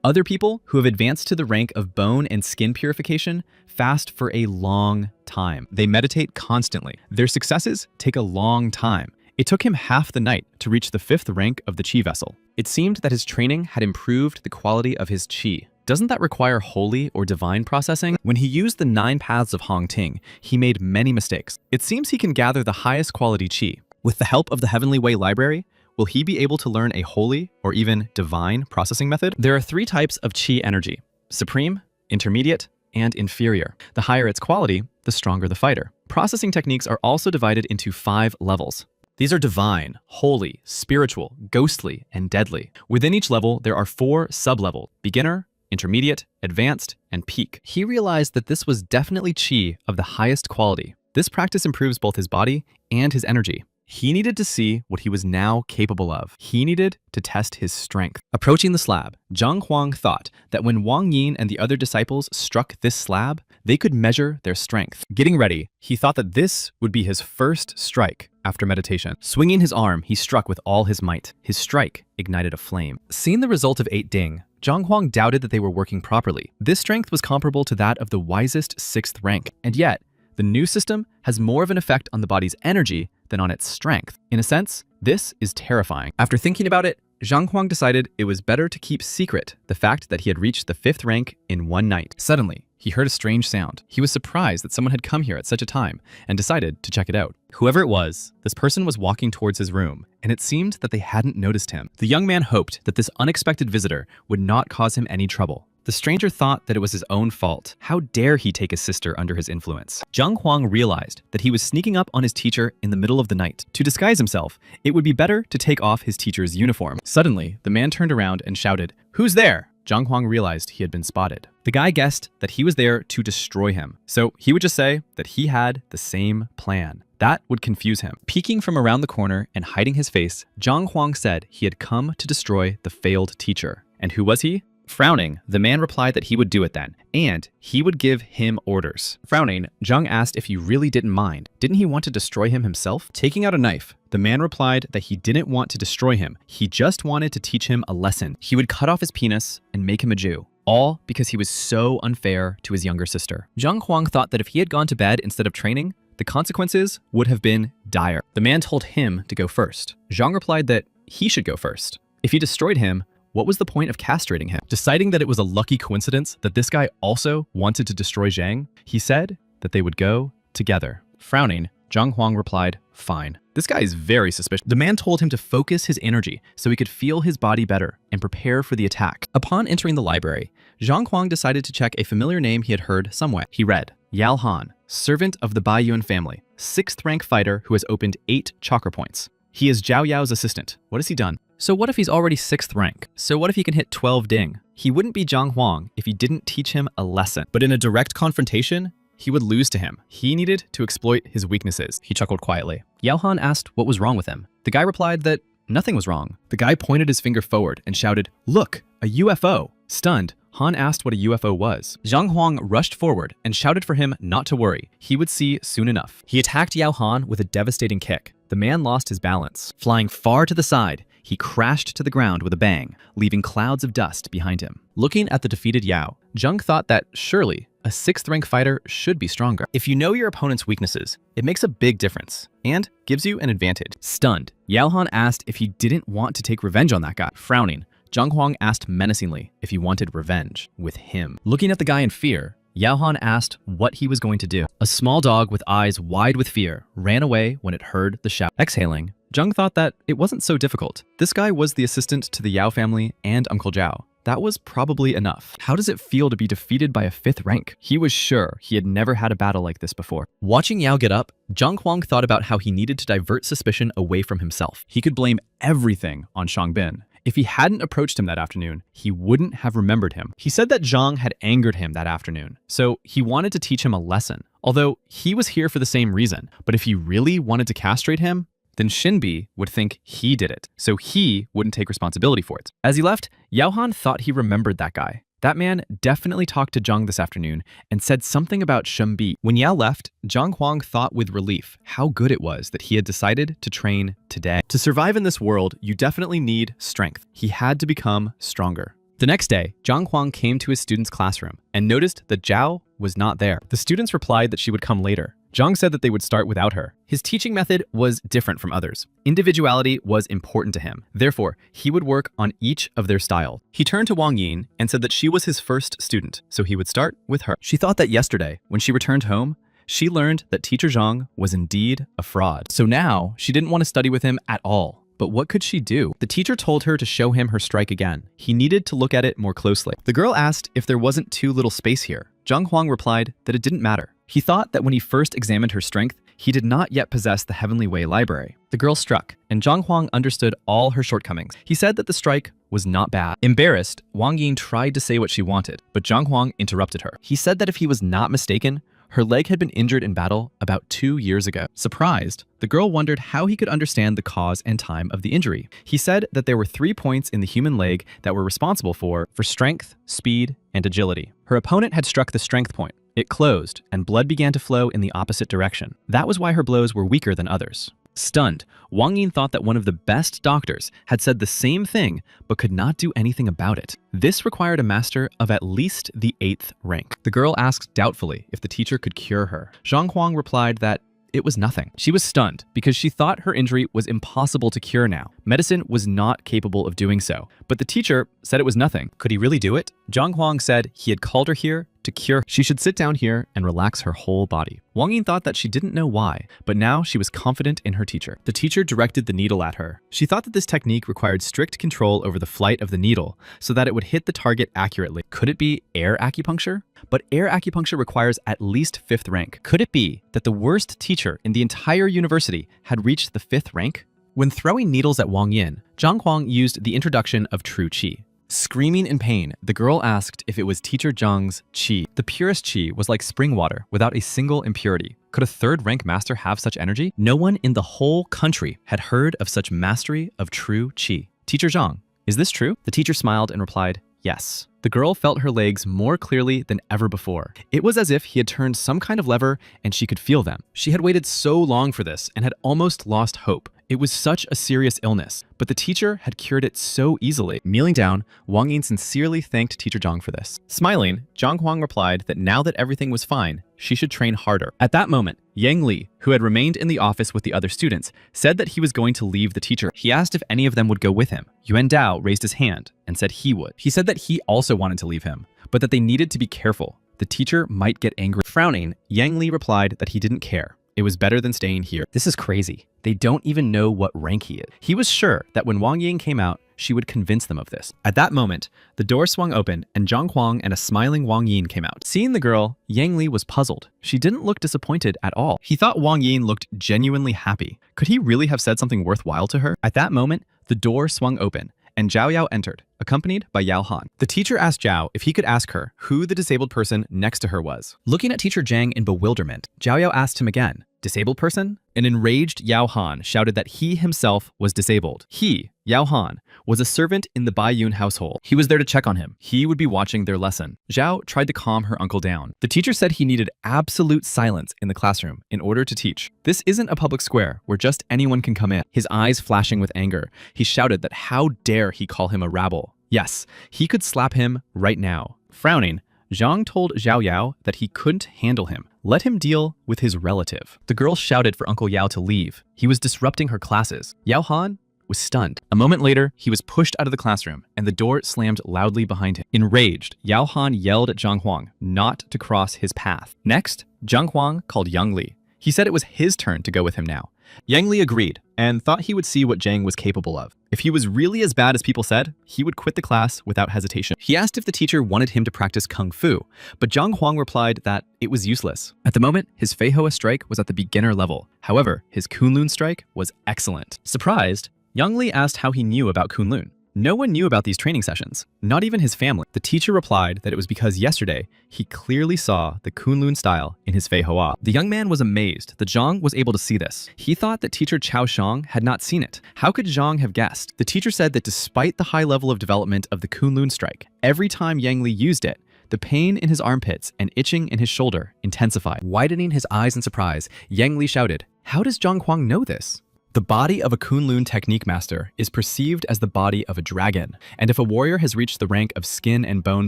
Other people who have advanced to the rank of bone and skin purification fast for a long time. They meditate constantly. Their successes take a long time. It took him half the night to reach the 5th rank of the Qi vessel. It seemed that his training had improved the quality of his Qi. Doesn't that require holy or divine processing? When he used the 9 paths of Hong Ting, he made many mistakes. It seems he can gather the highest quality Qi. With the help of the Heavenly Way Library, will he be able to learn a holy or even divine processing method? There are 3 types of Qi energy: supreme, intermediate, and inferior. The higher its quality, the stronger the fighter. Processing techniques are also divided into 5 levels. These are divine, holy, spiritual, ghostly, and deadly. Within each level, there are 4 sub-levels: beginner, intermediate, advanced, and peak. He realized that this was definitely Qi of the highest quality. This practice improves both his body and his energy. He needed to see what he was now capable of. He needed to test his strength. Approaching the slab, Zhang Huang thought that when Wang Yin and the other disciples struck this slab, they could measure their strength. Getting ready, he thought that this would be his first strike after meditation. Swinging his arm, he struck with all his might. His strike ignited a flame. Seeing the result of 8 ding, Zhang Huang doubted that they were working properly. This strength was comparable to that of the wisest 6th rank, and yet, the new system has more of an effect on the body's energy than on its strength. In a sense, this is terrifying. After thinking about it, Zhang Huang decided it was better to keep secret the fact that he had reached the 5th rank in one night. Suddenly, he heard a strange sound. He was surprised that someone had come here at such a time and decided to check it out. Whoever it was, this person was walking towards his room, and it seemed that they hadn't noticed him. The young man hoped that this unexpected visitor would not cause him any trouble. The stranger thought that it was his own fault. How dare he take his sister under his influence? Zhang Huang realized that he was sneaking up on his teacher in the middle of the night. To disguise himself, it would be better to take off his teacher's uniform. Suddenly, the man turned around and shouted, "Who's there?" Zhang Huang realized he had been spotted. The guy guessed that he was there to destroy him, so he would just say that he had the same plan. That would confuse him. Peeking from around the corner and hiding his face, Zhang Huang said he had come to destroy the failed teacher. And who was he? Frowning, the man replied that he would do it then, and he would give him orders. Frowning, Zhang asked if he really didn't mind. Didn't he want to destroy him himself? Taking out a knife, the man replied that he didn't want to destroy him. He just wanted to teach him a lesson. He would cut off his penis and make him a Jew. All because he was so unfair to his younger sister. Zhang Huang thought that if he had gone to bed instead of training, the consequences would have been dire. The man told him to go first. Zhang replied that he should go first. If he destroyed him, what was the point of castrating him? Deciding that it was a lucky coincidence that this guy also wanted to destroy Zhang, he said that they would go together. Frowning, Zhang Huang replied, "Fine." This guy is very suspicious. The man told him to focus his energy so he could feel his body better and prepare for the attack. Upon entering the library, Zhang Huang decided to check a familiar name he had heard somewhere. He read, Yao Han, servant of the Bai Yuan family, 6th rank fighter who has opened 8 chakra points. He is Zhao Yao's assistant. What has he done? So what if he's already 6th rank? So what if he can hit 12 ding? He wouldn't be Zhang Huang if he didn't teach him a lesson. But in a direct confrontation, he would lose to him. He needed to exploit his weaknesses. He chuckled quietly. Yao Han asked what was wrong with him. The guy replied that nothing was wrong. The guy pointed his finger forward and shouted, "Look, a UFO." Stunned, Han asked what a UFO was. Zhang Huang rushed forward and shouted for him not to worry. He would see soon enough. He attacked Yao Han with a devastating kick. The man lost his balance. Flying far to the side, he crashed to the ground with a bang, leaving clouds of dust behind him. Looking at the defeated Yao, Zhang thought that surely a 6th rank fighter should be stronger. If you know your opponent's weaknesses, it makes a big difference and gives you an advantage. Stunned, Yao Han asked if he didn't want to take revenge on that guy. Frowning, Zhang Huang asked menacingly if he wanted revenge with him. Looking at the guy in fear, Yao Han asked what he was going to do. A small dog with eyes wide with fear ran away when it heard the shout. Exhaling, Zhang thought that it wasn't so difficult. This guy was the assistant to the Yao family and Uncle Zhao. that was probably enough. How does it feel to be defeated by a 5th rank? He was sure he had never had a battle like this before. Watching Yao get up, Zhang Huang thought about how he needed to divert suspicion away from himself. He could blame everything on Shangbin. If he hadn't approached him that afternoon, he wouldn't have remembered him. He said that Zhang had angered him that afternoon, so he wanted to teach him a lesson. Although he was here for the same reason, but if he really wanted to castrate him, then Shinbi would think he did it, so he wouldn't take responsibility for it. As he left, Yaohan thought he remembered that guy. That man definitely talked to Zhang this afternoon and said something about Shenbi. When Yao left, Zhang Huang thought with relief how good it was that he had decided to train today. To survive in this world, you definitely need strength. He had to become stronger. The next day, Zhang Huang came to his students' classroom and noticed that Zhao was not there. The students replied that she would come later. Zhang said that they would start without her. His teaching method was different from others. Individuality was important to him. Therefore, he would work on each of their styles. He turned to Wang Yin and said that she was his first student, so he would start with her. She thought that yesterday, when she returned home, she learned that Teacher Zhang was indeed a fraud. So now, she didn't want to study with him at all. But what could she do? The teacher told her to show him her strike again. He needed to look at it more closely. The girl asked if there wasn't too little space here. Zhang Huang replied that it didn't matter. He thought that when he first examined her strength, he did not yet possess the Heavenly Way library. The girl struck, and Zhang Huang understood all her shortcomings. He said that the strike was not bad. Embarrassed, Wang Yin tried to say what she wanted, but Zhang Huang interrupted her. He said that if he was not mistaken, her leg had been injured in battle about 2 years ago. Surprised, the girl wondered how he could understand the cause and time of the injury. He said that there were 3 points in the human leg that were responsible for strength, speed, and agility. Her opponent had struck the strength point. It closed, and blood began to flow in the opposite direction. That was why her blows were weaker than others. Stunned, Wang Yin thought that one of the best doctors had said the same thing, but could not do anything about it. This required a master of at least the 8th rank. The girl asked doubtfully if the teacher could cure her. Zhang Huang replied that it was nothing. She was stunned because she thought her injury was impossible to cure now. Medicine was not capable of doing so, but the teacher said it was nothing. Could he really do it? Zhang Huang said he had called her here to cure. She should sit down here and relax her whole body. Wang Yin thought that she didn't know why, but now she was confident in her teacher. The teacher directed the needle at her. She thought that this technique required strict control over the flight of the needle so that it would hit the target accurately. Could it be air acupuncture? But air acupuncture requires at least 5th rank. Could it be that the worst teacher in the entire university had reached the 5th rank? When throwing needles at Wang Yin, Zhang Huang used the introduction of true qi. Screaming in pain, the girl asked if it was Teacher Zhang's qi. The purest qi was like spring water without a single impurity. Could a 3rd rank master have such energy? No one in the whole country had heard of such mastery of true qi. Teacher Zhang, is this true? The teacher smiled and replied, yes. The girl felt her legs more clearly than ever before. It was as if he had turned some kind of lever and she could feel them. She had waited so long for this and had almost lost hope. It was such a serious illness, but the teacher had cured it so easily. Kneeling down, Wang Yin sincerely thanked Teacher Zhang for this. Smiling, Zhang Huang replied that now that everything was fine, she should train harder. At that moment, Yang Li, who had remained in the office with the other students, said that he was going to leave the teacher. He asked if any of them would go with him. Yuan Dao raised his hand and said he would. He said that he also wanted to leave him, but that they needed to be careful. The teacher might get angry. Frowning, Yang Li replied that he didn't care. It was better than staying here. This is crazy. They don't even know what rank he is. He was sure that when Wang Yin came out, she would convince them of this. At that moment, the door swung open and Zhang Huang and a smiling Wang Yin came out. Seeing the girl, Yang Li was puzzled. She didn't look disappointed at all. He thought Wang Yin looked genuinely happy. Could he really have said something worthwhile to her? At that moment, the door swung open and Zhao Yao entered, accompanied by Yao Han. The teacher asked Zhao if he could ask her who the disabled person next to her was. Looking at Teacher Zhang in bewilderment, Zhao Yao asked him again, disabled person? An enraged Yao Han shouted that he himself was disabled. He, Yao Han, was a servant in the Bai Yun household. He was there to check on him. He would be watching their lesson. Zhao tried to calm her uncle down. The teacher said he needed absolute silence in the classroom in order to teach. This isn't a public square where just anyone can come in. His eyes flashing with anger, he shouted that how dare he call him a rabble. Yes, he could slap him right now. Frowning, Zhang told Zhao Yao that he couldn't handle him. Let him deal with his relative. The girl shouted for Uncle Yao to leave. He was disrupting her classes. Yao Han was stunned. A moment later, he was pushed out of the classroom and the door slammed loudly behind him. Enraged, Yao Han yelled at Zhang Huang not to cross his path. Next, Zhang Huang called Yang Li. He said it was his turn to go with him now. Yang Li agreed and thought he would see what Zhang was capable of. If he was really as bad as people said, he would quit the class without hesitation. He asked if the teacher wanted him to practice kung fu, but Zhang Huang replied that it was useless. At the moment, his Fei Hoa strike was at the beginner level. However, his Kunlun strike was excellent. Surprised, Yang Li asked how he knew about Kunlun. No one knew about these training sessions, not even his family. The teacher replied that it was because yesterday, he clearly saw the Kunlun style in his Fei Hoa. The young man was amazed that Zhang was able to see this. He thought that teacher Chao Shang had not seen it. How could Zhang have guessed? The teacher said that despite the high level of development of the Kunlun strike, every time Yang Li used it, the pain in his armpits and itching in his shoulder intensified. Widening his eyes in surprise, Yang Li shouted, "How does Zhang Huang know this?" The body of a Kunlun technique master is perceived as the body of a dragon, and if a warrior has reached the rank of skin and bone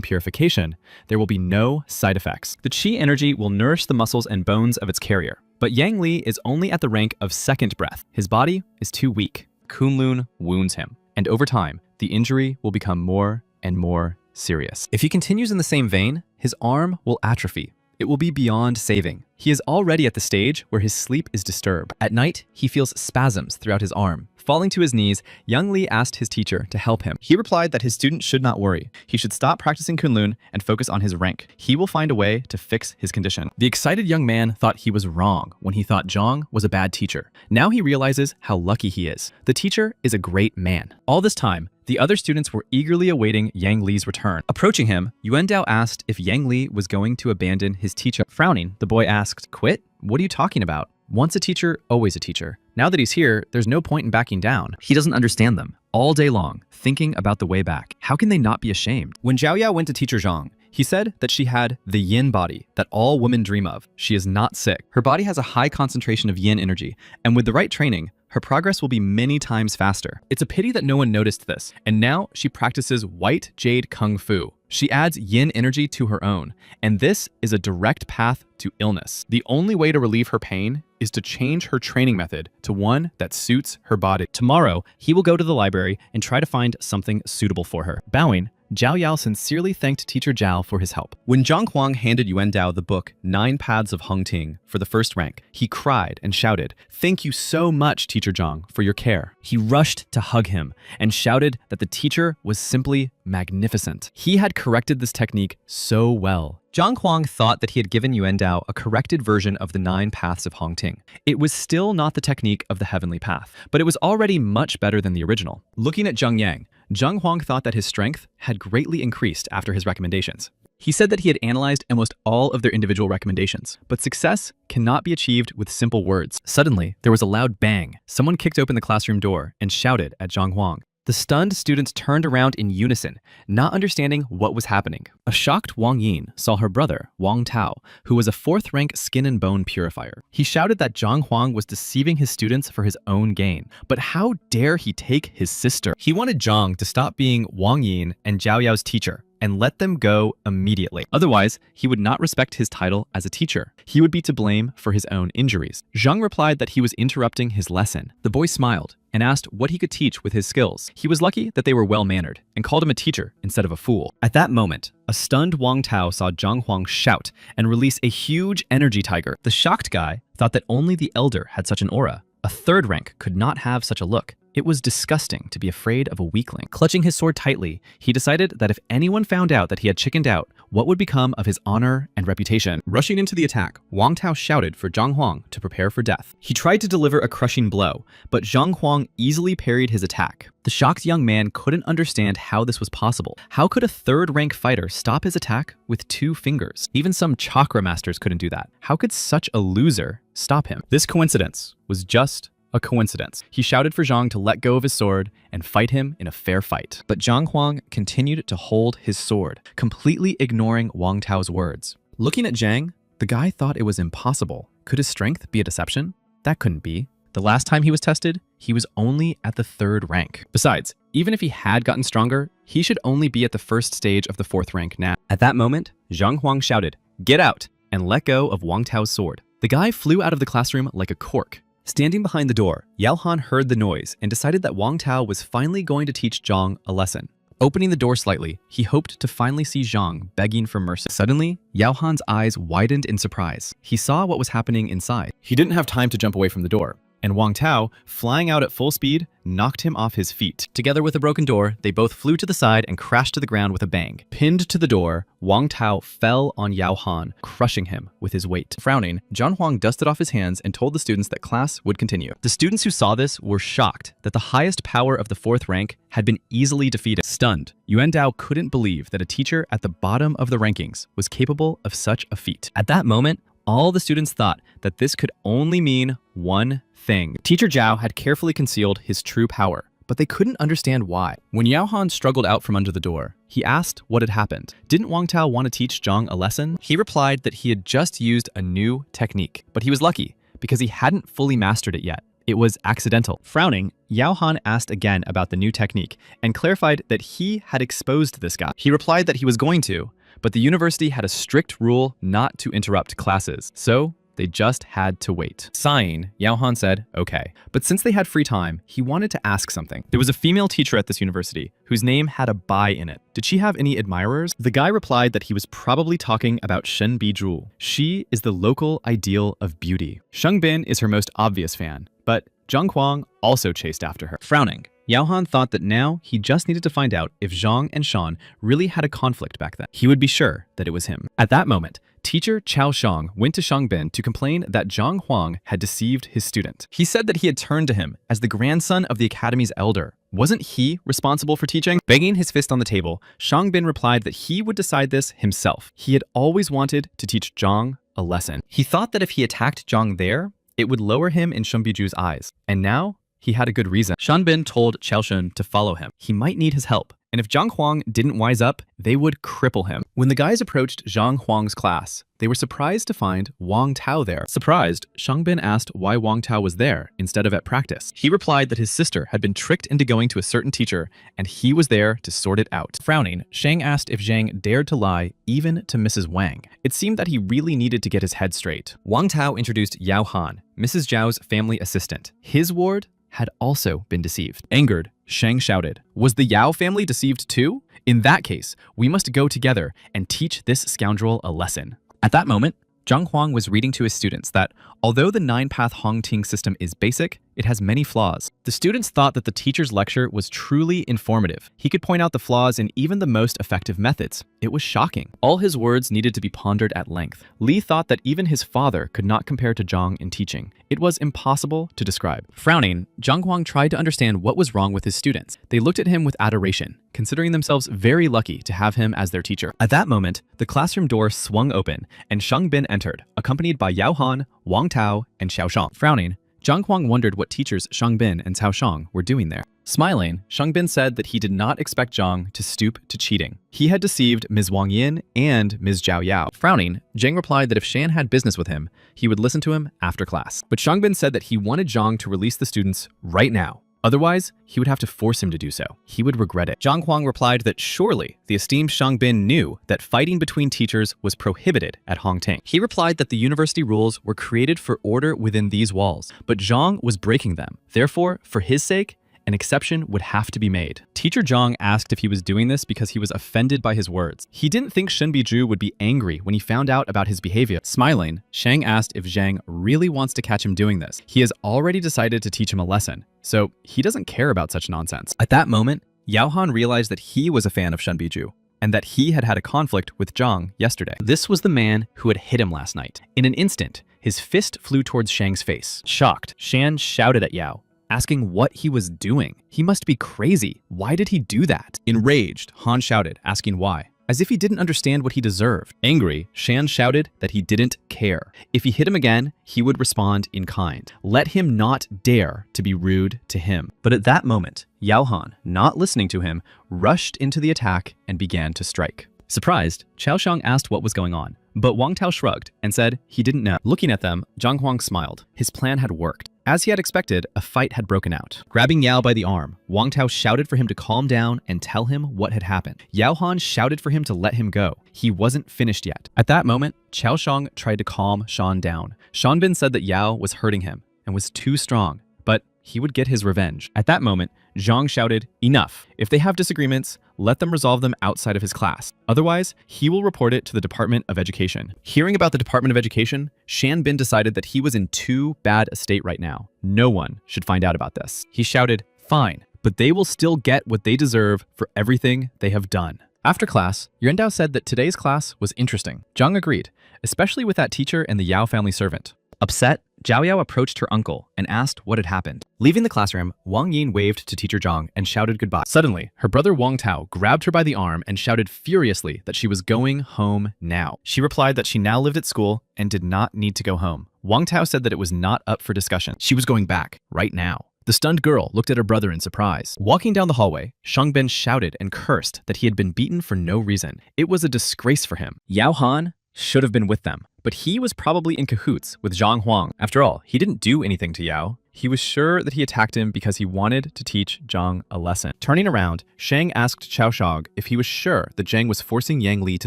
purification, there will be no side effects. The chi energy will nourish the muscles and bones of its carrier. But Yang Li is only at the rank of second breath. His body is too weak. Kunlun wounds him, and over time, the injury will become more and more serious. If he continues in the same vein, his arm will atrophy. It will be beyond saving. He is already at the stage where his sleep is disturbed. At night, he feels spasms throughout his arm. Falling to his knees, Yang Li asked his teacher to help him. He replied that his student should not worry. He should stop practicing Kunlun and focus on his rank. He will find a way to fix his condition. The excited young man thought he was wrong when he thought Zhang was a bad teacher. Now he realizes how lucky he is. The teacher is a great man. All this time, the other students were eagerly awaiting Yang Li's return. Approaching him, Yuan Dao asked if Yang Li was going to abandon his teacher. Frowning, the boy asked, "Quit? What are you talking about? Once a teacher, always a teacher. Now that he's here, there's no point in backing down." He doesn't understand them. All day long, thinking about the way back. How can they not be ashamed? When Zhao Yao went to teacher Zhang, he said that she had the yin body that all women dream of. She is not sick. Her body has a high concentration of yin energy, and with the right training, her progress will be many times faster. It's a pity that no one noticed this, and now she practices white jade kung fu. She adds yin energy to her own, and this is a direct path to illness. The only way to relieve her pain is to change her training method to one that suits her body. Tomorrow, he will go to the library and try to find something suitable for her. Bowing, Zhao Yao sincerely thanked teacher Zhao for his help. When Zhang Huang handed Yuan Dao the book 9 Paths of Hong Ting for the first rank, he cried and shouted, "Thank you so much, teacher Zhang, for your care." He rushed to hug him and shouted that the teacher was simply magnificent. He had corrected this technique so well. Zhang Huang thought that he had given Yuan Dao a corrected version of the 9 Paths of Hong Ting. It was still not the technique of the heavenly path, but it was already much better than the original. Looking at Zhang Yang, Zhang Huang thought that his strength had greatly increased after his recommendations. He said that he had analyzed almost all of their individual recommendations, but success cannot be achieved with simple words. Suddenly, there was a loud bang. Someone kicked open the classroom door and shouted at Zhang Huang. The stunned students turned around in unison, not understanding what was happening. A shocked Wang Yin saw her brother, Wang Tao, who was a 4th rank skin and bone purifier. He shouted that Zhang Huang was deceiving his students for his own gain. But how dare he take his sister? He wanted Zhang to stop being Wang Yin and Zhao Yao's teacher and let them go immediately. Otherwise, he would not respect his title as a teacher. He would be to blame for his own injuries. Zhang replied that he was interrupting his lesson. The boy smiled and asked what he could teach with his skills. He was lucky that they were well-mannered and called him a teacher instead of a fool. At that moment, a stunned Wang Tao saw Zhang Huang shout and release a huge energy tiger. The shocked guy thought that only the elder had such an aura. A 3rd rank could not have such a look. It was disgusting to be afraid of a weakling. Clutching his sword tightly, he decided that if anyone found out that he had chickened out, what would become of his honor and reputation? Rushing into the attack, Wang Tao shouted for Zhang Huang to prepare for death. He tried to deliver a crushing blow, but Zhang Huang easily parried his attack. The shocked young man couldn't understand how this was possible. How could a 3rd rank fighter stop his attack with 2 fingers? Even some chakra masters couldn't do that. How could such a loser stop him? This coincidence was just a coincidence. He shouted for Zhang to let go of his sword and fight him in a fair fight. But Zhang Huang continued to hold his sword, completely ignoring Wang Tao's words. Looking at Zhang, the guy thought it was impossible. Could his strength be a deception? That couldn't be. The last time he was tested, he was only at the 3rd rank. Besides, even if he had gotten stronger, he should only be at the 1st stage of the 4th rank now. At that moment, Zhang Huang shouted, "Get out!" and let go of Wang Tao's sword. The guy flew out of the classroom like a cork. Standing behind the door, Yao Han heard the noise and decided that Wang Tao was finally going to teach Zhang a lesson. Opening the door slightly, he hoped to finally see Zhang begging for mercy. Suddenly, Yao Han's eyes widened in surprise. He saw what was happening inside. He didn't have time to jump away from the door. and Wang Tao, flying out at full speed, knocked him off his feet. Together with a broken door, they both flew to the side and crashed to the ground with a bang. Pinned to the door, Wang Tao fell on Yao Han, crushing him with his weight. Frowning, Zhang Huang dusted off his hands and told the students that class would continue. The students who saw this were shocked that the highest power of the 4th rank had been easily defeated. Stunned, Yuan Dao couldn't believe that a teacher at the bottom of the rankings was capable of such a feat. At that moment, all the students thought that this could only mean one thing. Teacher Zhao had carefully concealed his true power, but they couldn't understand why. When Yao Han struggled out from under the door, he asked what had happened. Didn't Wang Tao want to teach Zhang a lesson? He replied that he had just used a new technique, but he was lucky because he hadn't fully mastered it yet. It was accidental. Frowning, Yao Han asked again about the new technique and clarified that he had exposed this guy. He replied that he was going to, but the university had a strict rule not to interrupt classes, so they just had to wait. Sighing, Yao Han said, okay. But since they had free time, he wanted to ask something. There was a female teacher at this university whose name had a bai in it. Did she have any admirers? The guy replied that he was probably talking about Shen Bijou. She is the local ideal of beauty. Sheng Bin is her most obvious fan, but Zhang Huang also chased after her. Frowning, Yao Han thought that now he just needed to find out if Zhang and Shan really had a conflict back then. He would be sure that it was him. At that moment, teacher Chao Shang went to Shang Bin to complain that Zhang Huang had deceived his student. He said that he had turned to him as the grandson of the academy's elder. Wasn't he responsible for teaching? Banging his fist on the table, Shang Bin replied that he would decide this himself. He had always wanted to teach Zhang a lesson. He thought that if he attacked Zhang there, it would lower him in Shen Biju's eyes. And now, he had a good reason. Shan Bin told Qiao Shun to follow him. He might need his help. And if Zhang Huang didn't wise up, they would cripple him. When the guys approached Zhang Huang's class, they were surprised to find Wang Tao there. Surprised, Shang Bin asked why Wang Tao was there instead of at practice. He replied that his sister had been tricked into going to a certain teacher, and he was there to sort it out. Frowning, Shang asked if Zhang dared to lie even to Mrs. Wang. It seemed that he really needed to get his head straight. Wang Tao introduced Yao Han, Mrs. Zhao's family assistant. His ward had also been deceived. Angered, Shang shouted, "Was the Yao family deceived too? In that case, we must go together and teach this scoundrel a lesson." At that moment, Zhang Huang was reading to his students that, although the 9-path Hongting system is basic, it has many flaws. The students thought that the teacher's lecture was truly informative. He could point out the flaws in even the most effective methods. It was shocking. All his words needed to be pondered at length. Li thought that even his father could not compare to Zhang in teaching. It was impossible to describe. Frowning, Zhang Huang tried to understand what was wrong with his students. They looked at him with adoration, considering themselves very lucky to have him as their teacher. At that moment, the classroom door swung open, and Shang Bin entered, accompanied by Yao Han, Wang Tao, and Xiao Shang. Frowning, Zhang Huang wondered what teachers Shang Bin and Cao Shang were doing there. Smiling, Shang Bin said that he did not expect Zhang to stoop to cheating. He had deceived Ms. Wang Yin and Ms. Zhao Yao. Frowning, Zhang replied that if Shan had business with him, he would listen to him after class. But Shang Bin said that he wanted Zhang to release the students right now. Otherwise, he would have to force him to do so. He would regret it. Zhang Huang replied that surely the esteemed Shang Bin knew that fighting between teachers was prohibited at Hongting. He replied that the university rules were created for order within these walls, but Zhang was breaking them. Therefore, for his sake, an exception would have to be made. Teacher Zhang asked if he was doing this because he was offended by his words. He didn't think Shen Biju would be angry when he found out about his behavior. Smiling, Shang asked if Zhang really wants to catch him doing this. He has already decided to teach him a lesson, so he doesn't care about such nonsense. At that moment, Yao Han realized that he was a fan of Shen Biju, and that he had had a conflict with Zhang yesterday. This was the man who had hit him last night. In an instant, his fist flew towards Shang's face. Shocked, Shan shouted at Yao, asking what he was doing. He must be crazy. Why did he do that? Enraged, Han shouted, asking why, as if he didn't understand what he deserved. Angry, Shan shouted that he didn't care. If he hit him again, he would respond in kind. Let him not dare to be rude to him. But at that moment, Yao Han, not listening to him, rushed into the attack and began to strike. Surprised, Qiao Shang asked what was going on, but Wang Tao shrugged and said he didn't know. Looking at them, Zhang Huang smiled. His plan had worked. As he had expected, a fight had broken out. Grabbing Yao by the arm, Wang Tao shouted for him to calm down and tell him what had happened. Yao Han shouted for him to let him go. He wasn't finished yet. At that moment, Qiao Shang tried to calm Shan down. Shan Bin said that Yao was hurting him and was too strong, but he would get his revenge. At that moment, Zhang shouted, "Enough! If they have disagreements, let them resolve them outside of his class. Otherwise, he will report it to the Department of Education." Hearing about the Department of Education, Shan Bin decided that he was in too bad a state right now. No one should find out about this. He shouted, "Fine, but they will still get what they deserve for everything they have done." After class, Yuandao said that today's class was interesting. Zhang agreed, especially with that teacher and the Yao family servant. Upset, Zhao Yao approached her uncle and asked what had happened. Leaving the classroom, Wang Yin waved to teacher Zhang and shouted goodbye. Suddenly, her brother Wang Tao grabbed her by the arm and shouted furiously that she was going home now. She replied that she now lived at school and did not need to go home. Wang Tao said that it was not up for discussion. She was going back, right now. The stunned girl looked at her brother in surprise. Walking down the hallway, Shang Bin shouted and cursed that he had been beaten for no reason. It was a disgrace for him. Yao Han should have been with them, but he was probably in cahoots with Zhang Huang. After all, he didn't do anything to Yao. He was sure that he attacked him because he wanted to teach Zhang a lesson. Turning around, Shang asked Chao Shog if he was sure that Zhang was forcing Yang Li to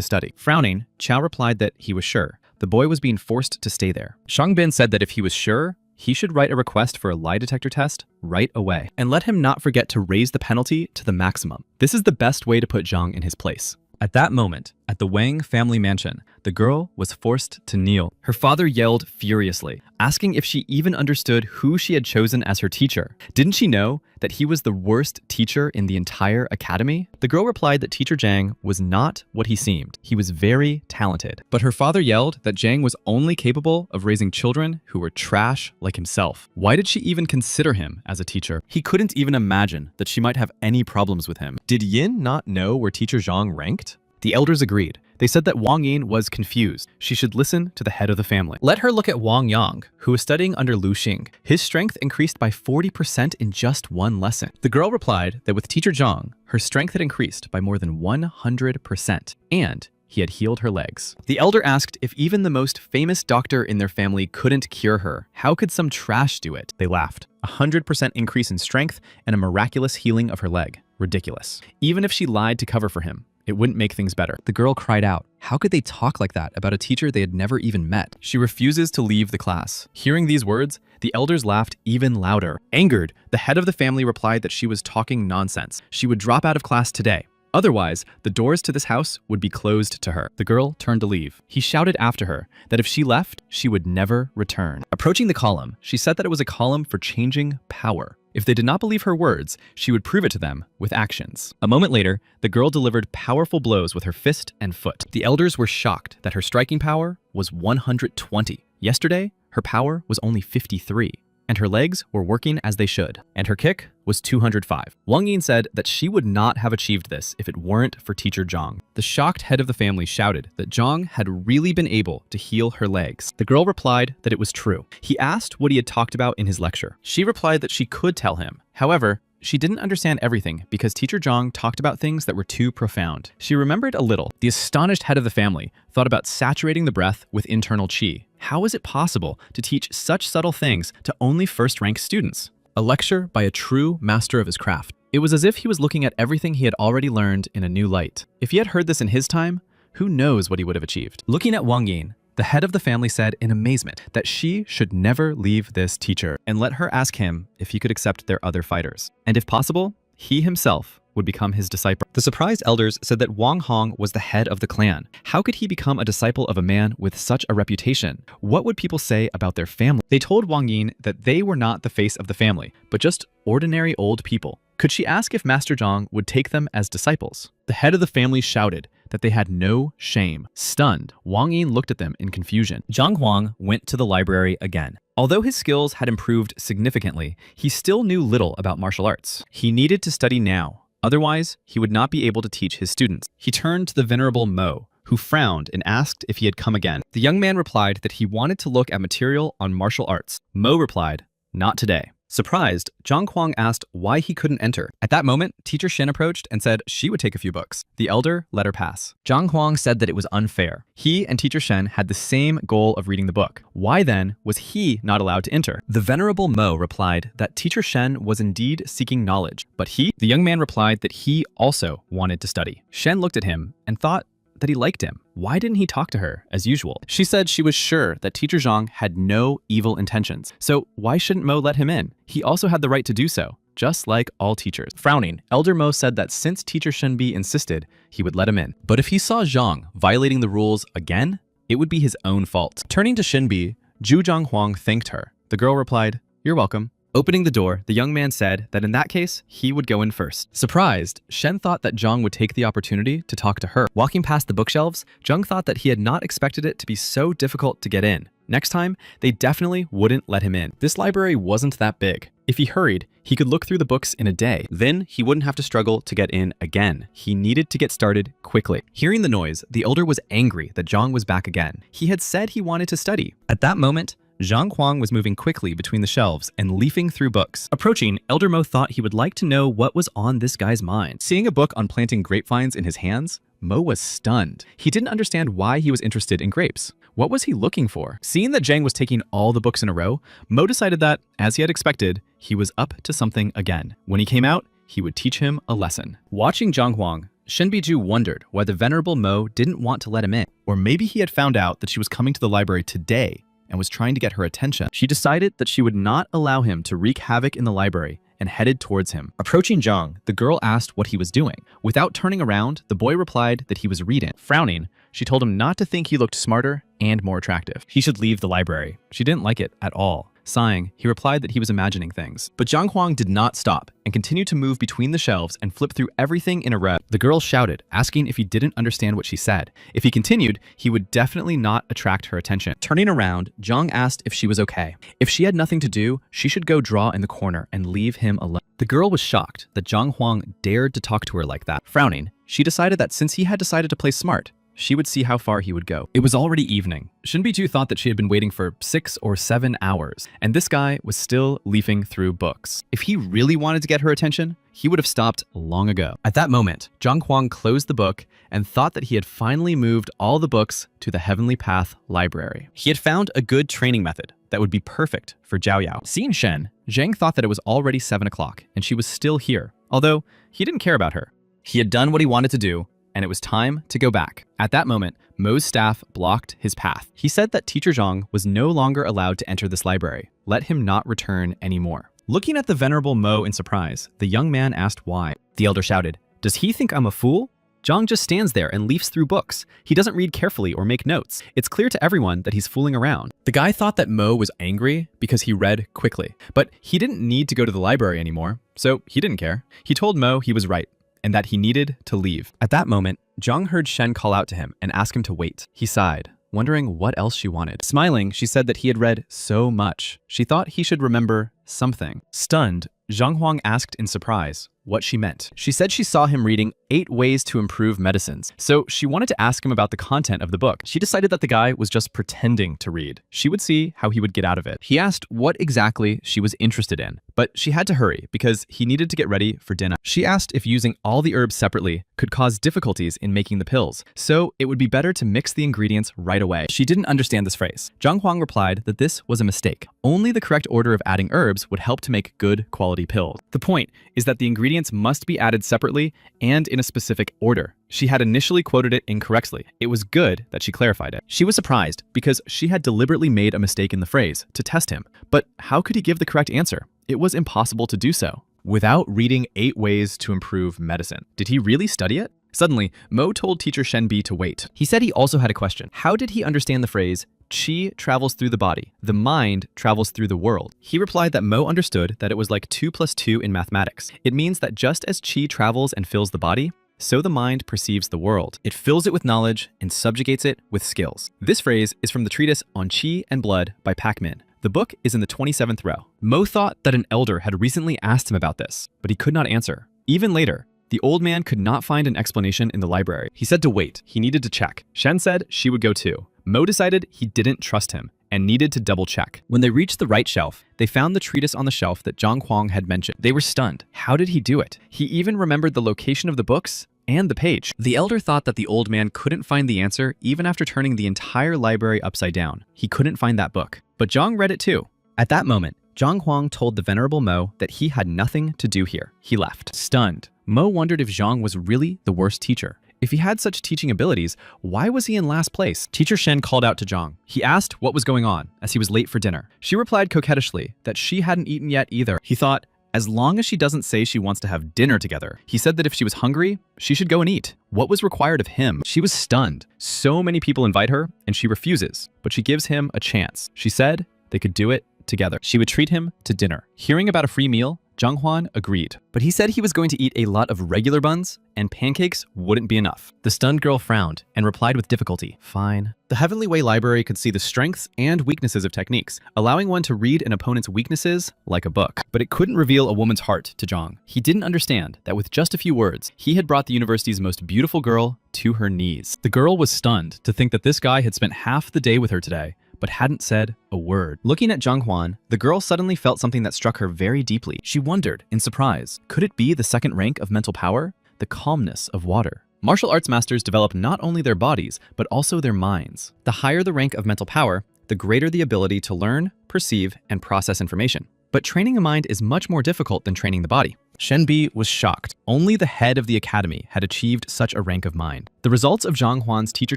study. Frowning, Chao replied that he was sure. The boy was being forced to stay there. Shang Bin said that if he was sure, he should write a request for a lie detector test right away, and let him not forget to raise the penalty to the maximum. This is the best way to put Zhang in his place. At that moment, at the Wang family mansion, the girl was forced to kneel. Her father yelled furiously, asking if she even understood who she had chosen as her teacher. Didn't she know that he was the worst teacher in the entire academy? The girl replied that teacher Zhang was not what he seemed. He was very talented. But her father yelled that Zhang was only capable of raising children who were trash like himself. Why did she even consider him as a teacher? He couldn't even imagine that she might have any problems with him. Did Yin not know where teacher Zhang ranked? The elders agreed. They said that Wang Yin was confused. She should listen to the head of the family. Let her look at Wang Yang, who was studying under Lu Xing. His strength increased by 40% in just one lesson. The girl replied that with teacher Zhang, her strength had increased by more than 100%, and he had healed her legs. The elder asked if even the most famous doctor in their family couldn't cure her. How could some trash do it? They laughed. 100% increase in strength and a miraculous healing of her leg. Ridiculous. Even if she lied to cover for him, it wouldn't make things better. The girl cried out. How could they talk like that about a teacher they had never even met? She refuses to leave the class. Hearing these words, the elders laughed even louder. Angered, the head of the family replied that she was talking nonsense. She would drop out of class today. Otherwise, the doors to this house would be closed to her. The girl turned to leave. He shouted after her that if she left, she would never return. Approaching the column, she said that it was a column for changing power. If they did not believe her words, she would prove it to them with actions. A moment later, the girl delivered powerful blows with her fist and foot. The elders were shocked that her striking power was 120. Yesterday, her power was only 53. And her legs were working as they should, and her kick was 205. Wang Yin said that she would not have achieved this if it weren't for teacher Zhang. The shocked head of the family shouted that Zhang had really been able to heal her legs. The girl replied that it was true. He asked what he had talked about in his lecture. She replied that she could tell him. However, she didn't understand everything because teacher Zhang talked about things that were too profound. She remembered a little. The astonished head of the family thought about saturating the breath with internal qi. How is it possible to teach such subtle things to only first-rank students? A lecture by a true master of his craft. It was as if he was looking at everything he had already learned in a new light. If he had heard this in his time, who knows what he would have achieved? Looking at Wang Yin, the head of the family said in amazement that she should never leave this teacher and let her ask him if he could accept their other fighters. And if possible, he himself would become his disciple. The surprised elders said that Wang Hong was the head of the clan. How could he become a disciple of a man with such a reputation? What would people say about their family? They told Wang Yin that they were not the face of the family, but just ordinary old people. Could she ask if Master Zhang would take them as disciples? The head of the family shouted that they had no shame. Stunned, Wang Yin looked at them in confusion. Zhang Huang went to the library again. Although his skills had improved significantly, he still knew little about martial arts. He needed to study now. Otherwise, he would not be able to teach his students. He turned to the venerable Mo, who frowned and asked if he had come again. The young man replied that he wanted to look at material on martial arts. Mo replied, "Not today." Surprised, Zhang Huang asked why he couldn't enter. At that moment, teacher Shen approached and said she would take a few books. The elder let her pass. Zhang Huang said that it was unfair. He and teacher Shen had the same goal of reading the book. Why then was he not allowed to enter? The venerable Mo replied that teacher Shen was indeed seeking knowledge, but the young man replied that he also wanted to study. Shen looked at him and thought that he liked him. Why didn't he talk to her as usual? She said she was sure that teacher Zhang had no evil intentions. So why shouldn't Mo let him in? He also had the right to do so. just like all teachers. Frowning, Elder Mo said that since teacher Shenbi insisted, he would let him in. But if he saw Zhang violating the rules again, it would be his own fault. Turning to Shenbi, Zhu Zhanghuang thanked her. The girl replied, "You're welcome." Opening the door, the young man said that in that case, he would go in first. Surprised, Shen thought that Zhang would take the opportunity to talk to her. Walking past the bookshelves, Zhang thought that he had not expected it to be so difficult to get in. Next time, they definitely wouldn't let him in. This library wasn't that big. If he hurried, he could look through the books in a day. Then he wouldn't have to struggle to get in again. He needed to get started quickly. Hearing the noise, the elder was angry that Zhang was back again. He had said he wanted to study. At that moment, Zhang Huang was moving quickly between the shelves and leafing through books. Approaching, Elder Mo thought he would like to know what was on this guy's mind. Seeing a book on planting grapevines in his hands, Mo was stunned. He didn't understand why he was interested in grapes. What was he looking for? Seeing that Zhang was taking all the books in a row, Mo decided that, as he had expected, he was up to something again. When he came out, he would teach him a lesson. Watching Zhang Huang, Shen Biju wondered why the venerable Mo didn't want to let him in. Or maybe he had found out that she was coming to the library today and was trying to get her attention. She decided that she would not allow him to wreak havoc in the library and headed towards him. Approaching Zhang, the girl asked what he was doing. Without turning around, the boy replied that he was reading. Frowning, she told him not to think he looked smarter and more attractive. He should leave the library. She didn't like it at all. Sighing, he replied that he was imagining things. But Zhang Huang did not stop and continued to move between the shelves and flip through everything in a row. The girl shouted, asking if he didn't understand what she said. If he continued, he would definitely not attract her attention. Turning around, Zhang asked if she was okay. If she had nothing to do, she should go draw in the corner and leave him alone. The girl was shocked that Zhang Huang dared to talk to her like that. Frowning, she decided that since he had decided to play smart, she would see how far he would go. It was already evening. Shinbiju thought that she had been waiting for 6 or 7 hours, and this guy was still leafing through books. If he really wanted to get her attention, he would have stopped long ago. At that moment, Zhang Huang closed the book and thought that he had finally moved all the books to the Heavenly Path library. He had found a good training method that would be perfect for Zhao Yao. Seeing Shen, Zhang thought that it was already 7 o'clock and she was still here, although he didn't care about her. He had done what he wanted to do, and it was time to go back. At that moment, Mo's staff blocked his path. He said that Teacher Zhang was no longer allowed to enter this library. Let him not return anymore. Looking at the venerable Mo in surprise, the young man asked why. The elder shouted, "Does he think I'm a fool? Zhang just stands there and leafs through books. He doesn't read carefully or make notes. It's clear to everyone that he's fooling around." The guy thought that Mo was angry because he read quickly, but he didn't need to go to the library anymore, so he didn't care. He told Mo he was right, and that he needed to leave. At that moment, Zhang heard Shen call out to him and ask him to wait. He sighed, wondering what else she wanted. Smiling, she said that he had read so much. She thought he should remember something. Stunned, Zhang Huang asked in surprise what she meant. She said she saw him reading 8 Ways to Improve Medicines, so she wanted to ask him about the content of the book. She decided that the guy was just pretending to read. She would see how he would get out of it. He asked what exactly she was interested in, but she had to hurry because he needed to get ready for dinner. She asked if using all the herbs separately could cause difficulties in making the pills, so it would be better to mix the ingredients right away. She didn't understand this phrase. Zhang Huang replied that this was a mistake. Only the correct order of adding herbs would help to make good quality pills. The point is that the ingredients must be added separately and in a specific order. She had initially quoted it incorrectly. It was good that she clarified it. She was surprised because she had deliberately made a mistake in the phrase to test him. But how could he give the correct answer? It was impossible to do so without reading 8 Ways to Improve Medicine. Did he really study it? Suddenly, Mo told teacher Shenbi to wait. He said he also had a question. How did he understand the phrase, "Qi travels through the body, the mind travels through the world"? He replied that Mo understood that it was like 2 + 2 in mathematics. It means that just as Qi travels and fills the body, so the mind perceives the world. It fills it with knowledge and subjugates it with skills. This phrase is from the treatise on Qi and Blood by Pak-min. The book is in the 27th row. Mo thought that an elder had recently asked him about this, but he could not answer. Even later, the old man could not find an explanation in the library. He said to wait. He needed to check. Shen said she would go too. Mo decided he didn't trust him and needed to double check. When they reached the right shelf, they found the treatise on the shelf that Zhang Huang had mentioned. They were stunned. How did he do it? He even remembered the location of the books and the page. The elder thought that the old man couldn't find the answer even after turning the entire library upside down. He couldn't find that book. But Zhang read it too. At that moment, Zhang Huang told the venerable Mo that he had nothing to do here. He left. Stunned, Mo wondered if Zhang was really the worst teacher. If he had such teaching abilities, why was he in last place? Teacher Shen called out to Zhang. He asked what was going on, as he was late for dinner. She replied coquettishly that she hadn't eaten yet either. He thought, as long as she doesn't say she wants to have dinner together. He said that if she was hungry, she should go and eat. What was required of him? She was stunned. So many people invite her, and she refuses, but she gives him a chance. She said they could do it together. She would treat him to dinner. Hearing about a free meal, Jonghwan agreed, but he said he was going to eat a lot of regular buns and pancakes wouldn't be enough. The stunned girl frowned and replied with difficulty, "Fine." The Heavenly Way library could see the strengths and weaknesses of techniques, allowing one to read an opponent's weaknesses like a book. But it couldn't reveal a woman's heart to Zhang. He didn't understand that with just a few words, he had brought the university's most beautiful girl to her knees. The girl was stunned to think that this guy had spent half the day with her today, but hadn't said a word. Looking at Jonghwan, the girl suddenly felt something that struck her very deeply. She wondered, in surprise, could it be the second rank of mental power? The calmness of water. Martial arts masters develop not only their bodies, but also their minds. The higher the rank of mental power, the greater the ability to learn, perceive, and process information. But training a mind is much more difficult than training the body. Shenbi was shocked. Only the head of the academy had achieved such a rank of mind. The results of Zhang Huan's teacher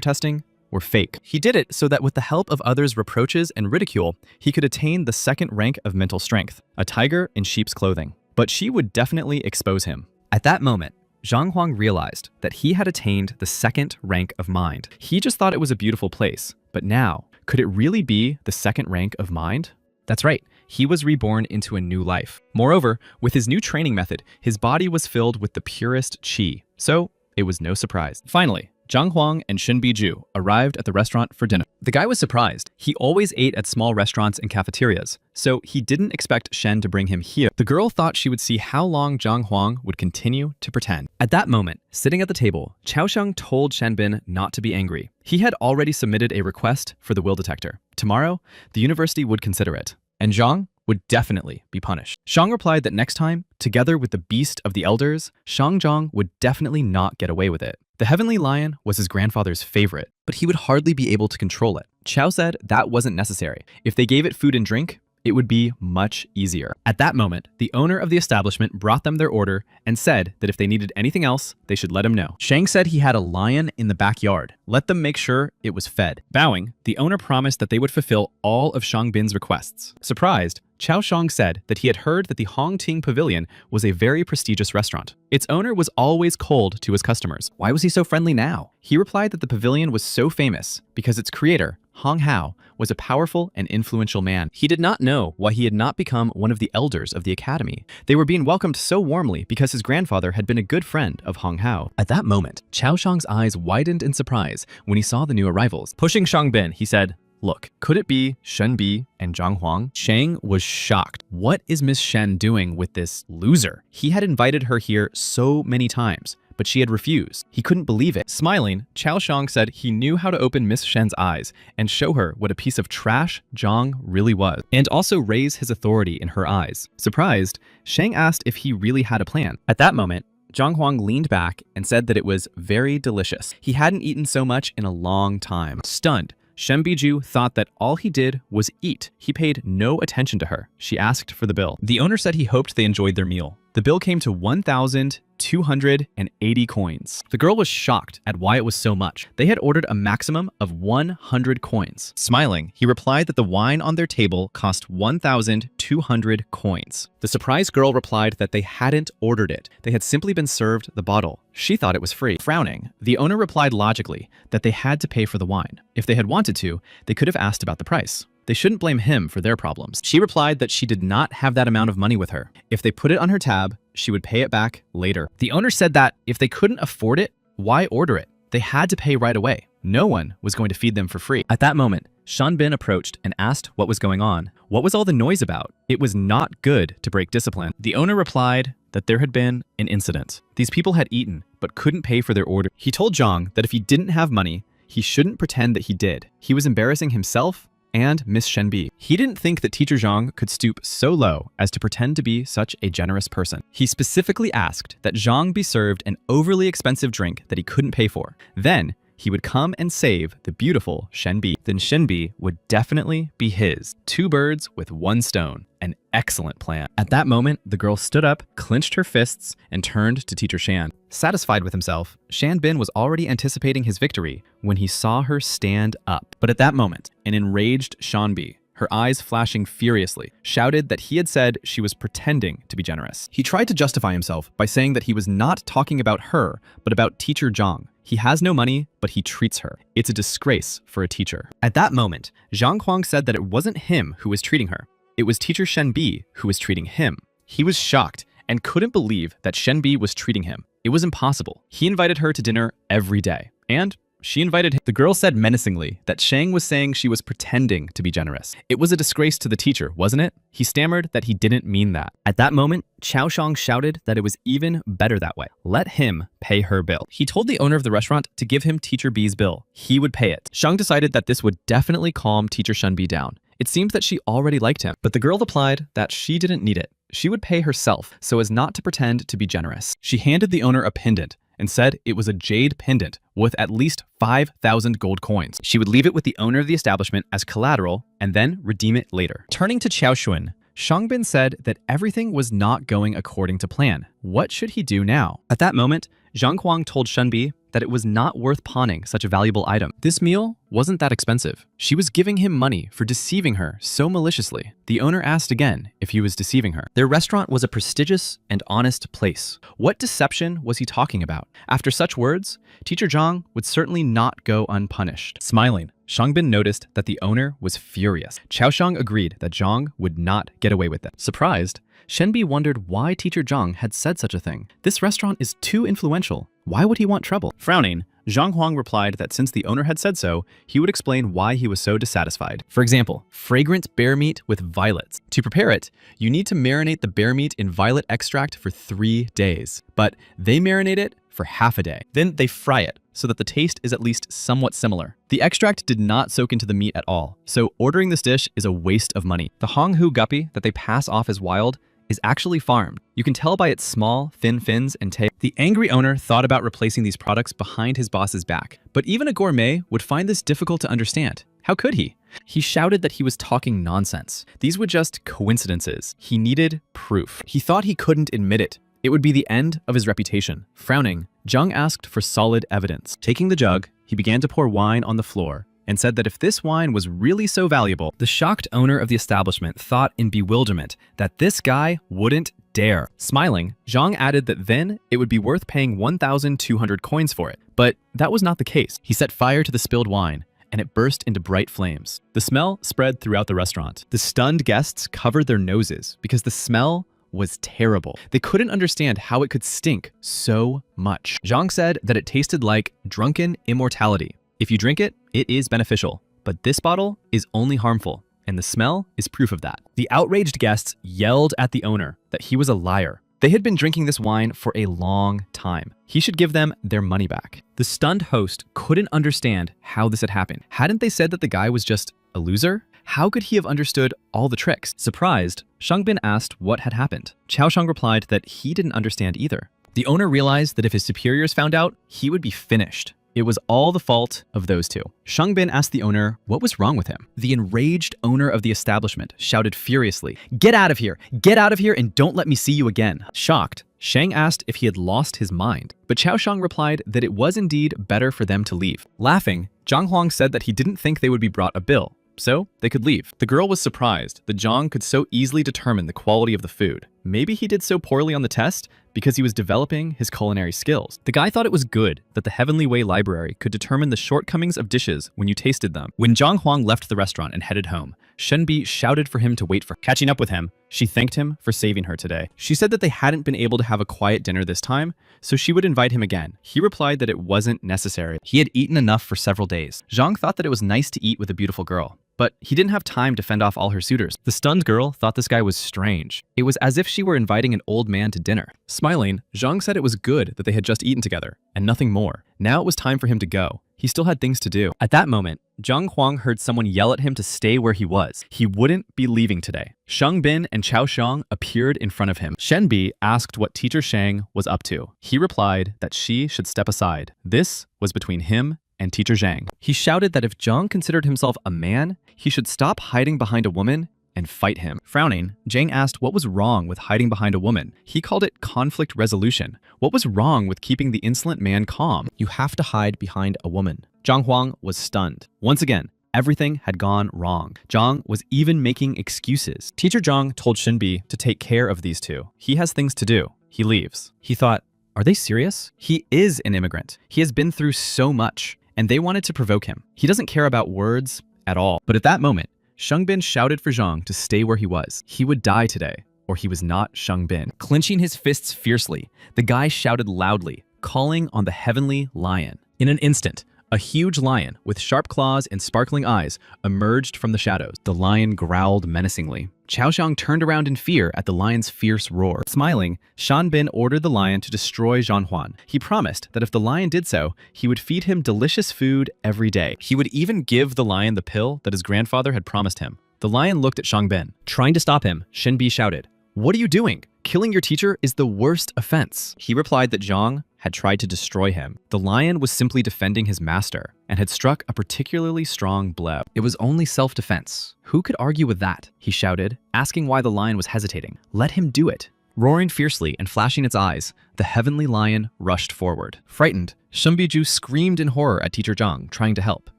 testing were fake. He did it so that with the help of others' reproaches and ridicule, he could attain the second rank of mental strength, a tiger in sheep's clothing. But she would definitely expose him. At that moment, Zhang Huang realized that he had attained the second rank of mind. He just thought it was a beautiful place, but now, could it really be the second rank of mind? That's right, he was reborn into a new life. Moreover, with his new training method, his body was filled with the purest qi, so it was no surprise. Finally, Zhang Huang and Shen Biju arrived at the restaurant for dinner. The guy was surprised. He always ate at small restaurants and cafeterias, so he didn't expect Shen to bring him here. The girl thought she would see how long Zhang Huang would continue to pretend. At that moment, sitting at the table, Chao Sheng told Shanbin not to be angry. He had already submitted a request for the will detector. Tomorrow, the university would consider it, and Zhang would definitely be punished. Shang replied that next time, together with the beast of the elders, Shang Zhang would definitely not get away with it. The heavenly lion was his grandfather's favorite, but he would hardly be able to control it. Chao said that wasn't necessary. If they gave it food and drink, it would be much easier. At that moment, the owner of the establishment brought them their order and said that if they needed anything else, they should let him know. Shang said he had a lion in the backyard. Let them make sure it was fed. Bowing, the owner promised that they would fulfill all of Shang Bin's requests. Surprised, Chao Shang said that he had heard that the Hongting Pavilion was a very prestigious restaurant. Its owner was always cold to his customers. Why was he so friendly now? He replied that the pavilion was so famous because its creator, Hong Hao, was a powerful and influential man. He did not know why he had not become one of the elders of the academy. They were being welcomed so warmly because his grandfather had been a good friend of Hong Hao. At that moment, Chao Shang's eyes widened in surprise when he saw the new arrivals. Pushing Shang Bin, he said, "Look, could it be Shen Bi and Zhang Huang?" Shang was shocked. What is Miss Shen doing with this loser? He had invited her here so many times, but she had refused. He couldn't believe it. Smiling, Chao Shang said he knew how to open Miss Shen's eyes and show her what a piece of trash Zhang really was, and also raise his authority in her eyes. Surprised, Shang asked if he really had a plan. At that moment, Zhang Huang leaned back and said that it was very delicious. He hadn't eaten so much in a long time. Stunned, Shen Biju thought that all he did was eat. He paid no attention to her. She asked for the bill. The owner said he hoped they enjoyed their meal. The bill came to 1,280 coins. The girl was shocked at why it was so much. They had ordered a maximum of 100 coins. Smiling, he replied that the wine on their table cost 1,200 coins. The surprised girl replied that they hadn't ordered it. They had simply been served the bottle. She thought it was free. Frowning, the owner replied logically that they had to pay for the wine. If they had wanted to, they could have asked about the price. They shouldn't blame him for their problems. She replied that she did not have that amount of money with her. If they put it on her tab, she would pay it back later. The owner said that if they couldn't afford it, why order it? They had to pay right away. No one was going to feed them for free. At that moment, Shan Bin approached and asked what was going on. What was all the noise about? It was not good to break discipline. The owner replied that there had been an incident. These people had eaten, but couldn't pay for their order. He told Zhang that if he didn't have money, he shouldn't pretend that he did. He was embarrassing himself and Miss Shenbi. He didn't think that Teacher Zhang could stoop so low as to pretend to be such a generous person. He specifically asked that Zhang be served an overly expensive drink that he couldn't pay for. Then, he would come and save the beautiful Shenbi. Then Shenbi would definitely be his. 2 birds with 1 stone. An excellent plan. At that moment, the girl stood up, clenched her fists, and turned to Teacher Shan. Satisfied with himself, Shan Bin was already anticipating his victory when he saw her stand up. But at that moment, an enraged Shanbi, her eyes flashing furiously, shouted that he had said she was pretending to be generous. He tried to justify himself by saying that he was not talking about her, but about teacher Zhang. He has no money, but he treats her. It's a disgrace for a teacher. At that moment, Zhang Huang said that it wasn't him who was treating her. It was teacher Shenbi who was treating him. He was shocked and couldn't believe that Shenbi was treating him. It was impossible. He invited her to dinner every day, and she invited him. The girl said menacingly that Shang was saying she was pretending to be generous. It was a disgrace to the teacher, wasn't it? He stammered that he didn't mean that. At that moment, Xiaoshang shouted that it was even better that way. Let him pay her bill. He told the owner of the restaurant to give him teacher B's bill. He would pay it. Shang decided that this would definitely calm teacher Shenbi down. It seemed that she already liked him, but the girl replied that she didn't need it. She would pay herself so as not to pretend to be generous. She handed the owner a pendant and said it was a jade pendant worth at least 5,000 gold coins. She would leave it with the owner of the establishment as collateral and then redeem it later. Turning to Xiaoxun, Shangbin said that everything was not going according to plan. What should he do now? At that moment, Zhang Huang told Shenbi that it was not worth pawning such a valuable item. This meal wasn't that expensive. She was giving him money for deceiving her so maliciously. The owner asked again if he was deceiving her. Their restaurant was a prestigious and honest place. What deception was he talking about? After such words, teacher Zhang would certainly not go unpunished. Smiling, Shangbin noticed that the owner was furious. Xiaoshang agreed that Zhang would not get away with it. Surprised, Shenbi wondered why teacher Zhang had said such a thing. This restaurant is too influential. Why would he want trouble? Frowning, Zhang Huang replied that since the owner had said so, he would explain why he was so dissatisfied. For example, fragrant bear meat with violets. To prepare it, you need to marinate the bear meat in violet extract for 3 days, but they marinate it for half a day. Then they fry it so that the taste is at least somewhat similar. The extract did not soak into the meat at all, so ordering this dish is a waste of money. The Honghu guppy that they pass off as wild is actually farmed. You can tell by its small, thin fins and tail. The angry owner thought about replacing these products behind his boss's back, but even a gourmet would find this difficult to understand. How could he? He shouted that he was talking nonsense. These were just coincidences. He needed proof. He thought he couldn't admit it. It would be the end of his reputation. Frowning, Zhang asked for solid evidence. Taking the jug, he began to pour wine on the floor and said that if this wine was really so valuable, the shocked owner of the establishment thought in bewilderment that this guy wouldn't dare. Smiling, Zhang added that then it would be worth paying 1,200 coins for it. But that was not the case. He set fire to the spilled wine, and it burst into bright flames. The smell spread throughout the restaurant. The stunned guests covered their noses because the smell was terrible. They couldn't understand how it could stink so much. Zhang said that it tasted like drunken immortality. If you drink it, it is beneficial, but this bottle is only harmful, and the smell is proof of that. The outraged guests yelled at the owner that he was a liar. They had been drinking this wine for a long time. He should give them their money back. The stunned host couldn't understand how this had happened. Hadn't they said that the guy was just a loser? How could he have understood all the tricks? Surprised, Shangbin asked what had happened. Xiaoshang replied that he didn't understand either. The owner realized that if his superiors found out, he would be finished. It was all the fault of those two. Shangbin asked the owner what was wrong with him. The enraged owner of the establishment shouted furiously, "Get out of here! Get out of here and don't let me see you again!" Shocked, Shang asked if he had lost his mind, but Xiaoshang replied that it was indeed better for them to leave. Laughing, Zhang Huang said that he didn't think they would be brought a bill, so they could leave. The girl was surprised that Zhang could so easily determine the quality of the food. Maybe he did so poorly on the test because he was developing his culinary skills. The guy thought it was good that the Heavenly Way library could determine the shortcomings of dishes when you tasted them. When Zhang Huang left the restaurant and headed home, Shenbi shouted for him to wait for her. Catching up with him, she thanked him for saving her today. She said that they hadn't been able to have a quiet dinner this time, so she would invite him again. He replied that it wasn't necessary. He had eaten enough for several days. Zhang thought that it was nice to eat with a beautiful girl, but he didn't have time to fend off all her suitors. The stunned girl thought this guy was strange. It was as if she were inviting an old man to dinner. Smiling, Zhang said it was good that they had just eaten together, and nothing more. Now it was time for him to go. He still had things to do. At that moment, Zhang Huang heard someone yell at him to stay where he was. He wouldn't be leaving today. Shang Bin and Chao Shang appeared in front of him. Shenbi asked what teacher Shang was up to. He replied that she should step aside. This was between him and teacher Zhang. He shouted that if Zhang considered himself a man, he should stop hiding behind a woman and fight him. Frowning, Zhang asked what was wrong with hiding behind a woman. He called it conflict resolution. What was wrong with keeping the insolent man calm? You have to hide behind a woman. Zhang Huang was stunned. Once again, Everything had gone wrong. Zhang was even making excuses. Teacher Zhang told Shinbi to take care of these two. He has things to do. He leaves. He thought, are they serious? He is an immigrant. He has been through so much, and they wanted to provoke him. He doesn't care about words at all. But at that moment, Shengbin shouted for Zhang to stay where he was. He would die today, or he was not Shengbin. Clenching his fists fiercely, the guy shouted loudly, calling on the heavenly lion. In an instant, a huge lion with sharp claws and sparkling eyes emerged from the shadows. The lion growled menacingly. Chaoxiang turned around in fear at the lion's fierce roar. Smiling, Shanbin ordered the lion to destroy Zhanhuan. He promised that if the lion did so, he would feed him delicious food every day. He would even give the lion the pill that his grandfather had promised him. The lion looked at Shangbin. Trying to stop him, Shinbi shouted, "What are you doing? Killing your teacher is the worst offense." He replied that Zhang had tried to destroy him. The lion was simply defending his master and had struck a particularly strong blow. It was only self-defense. Who could argue with that? He shouted, asking why the lion was hesitating. Let him do it. Roaring fiercely and flashing its eyes, the heavenly lion rushed forward. Frightened, Shenbiju screamed in horror at teacher Zhang, trying to help.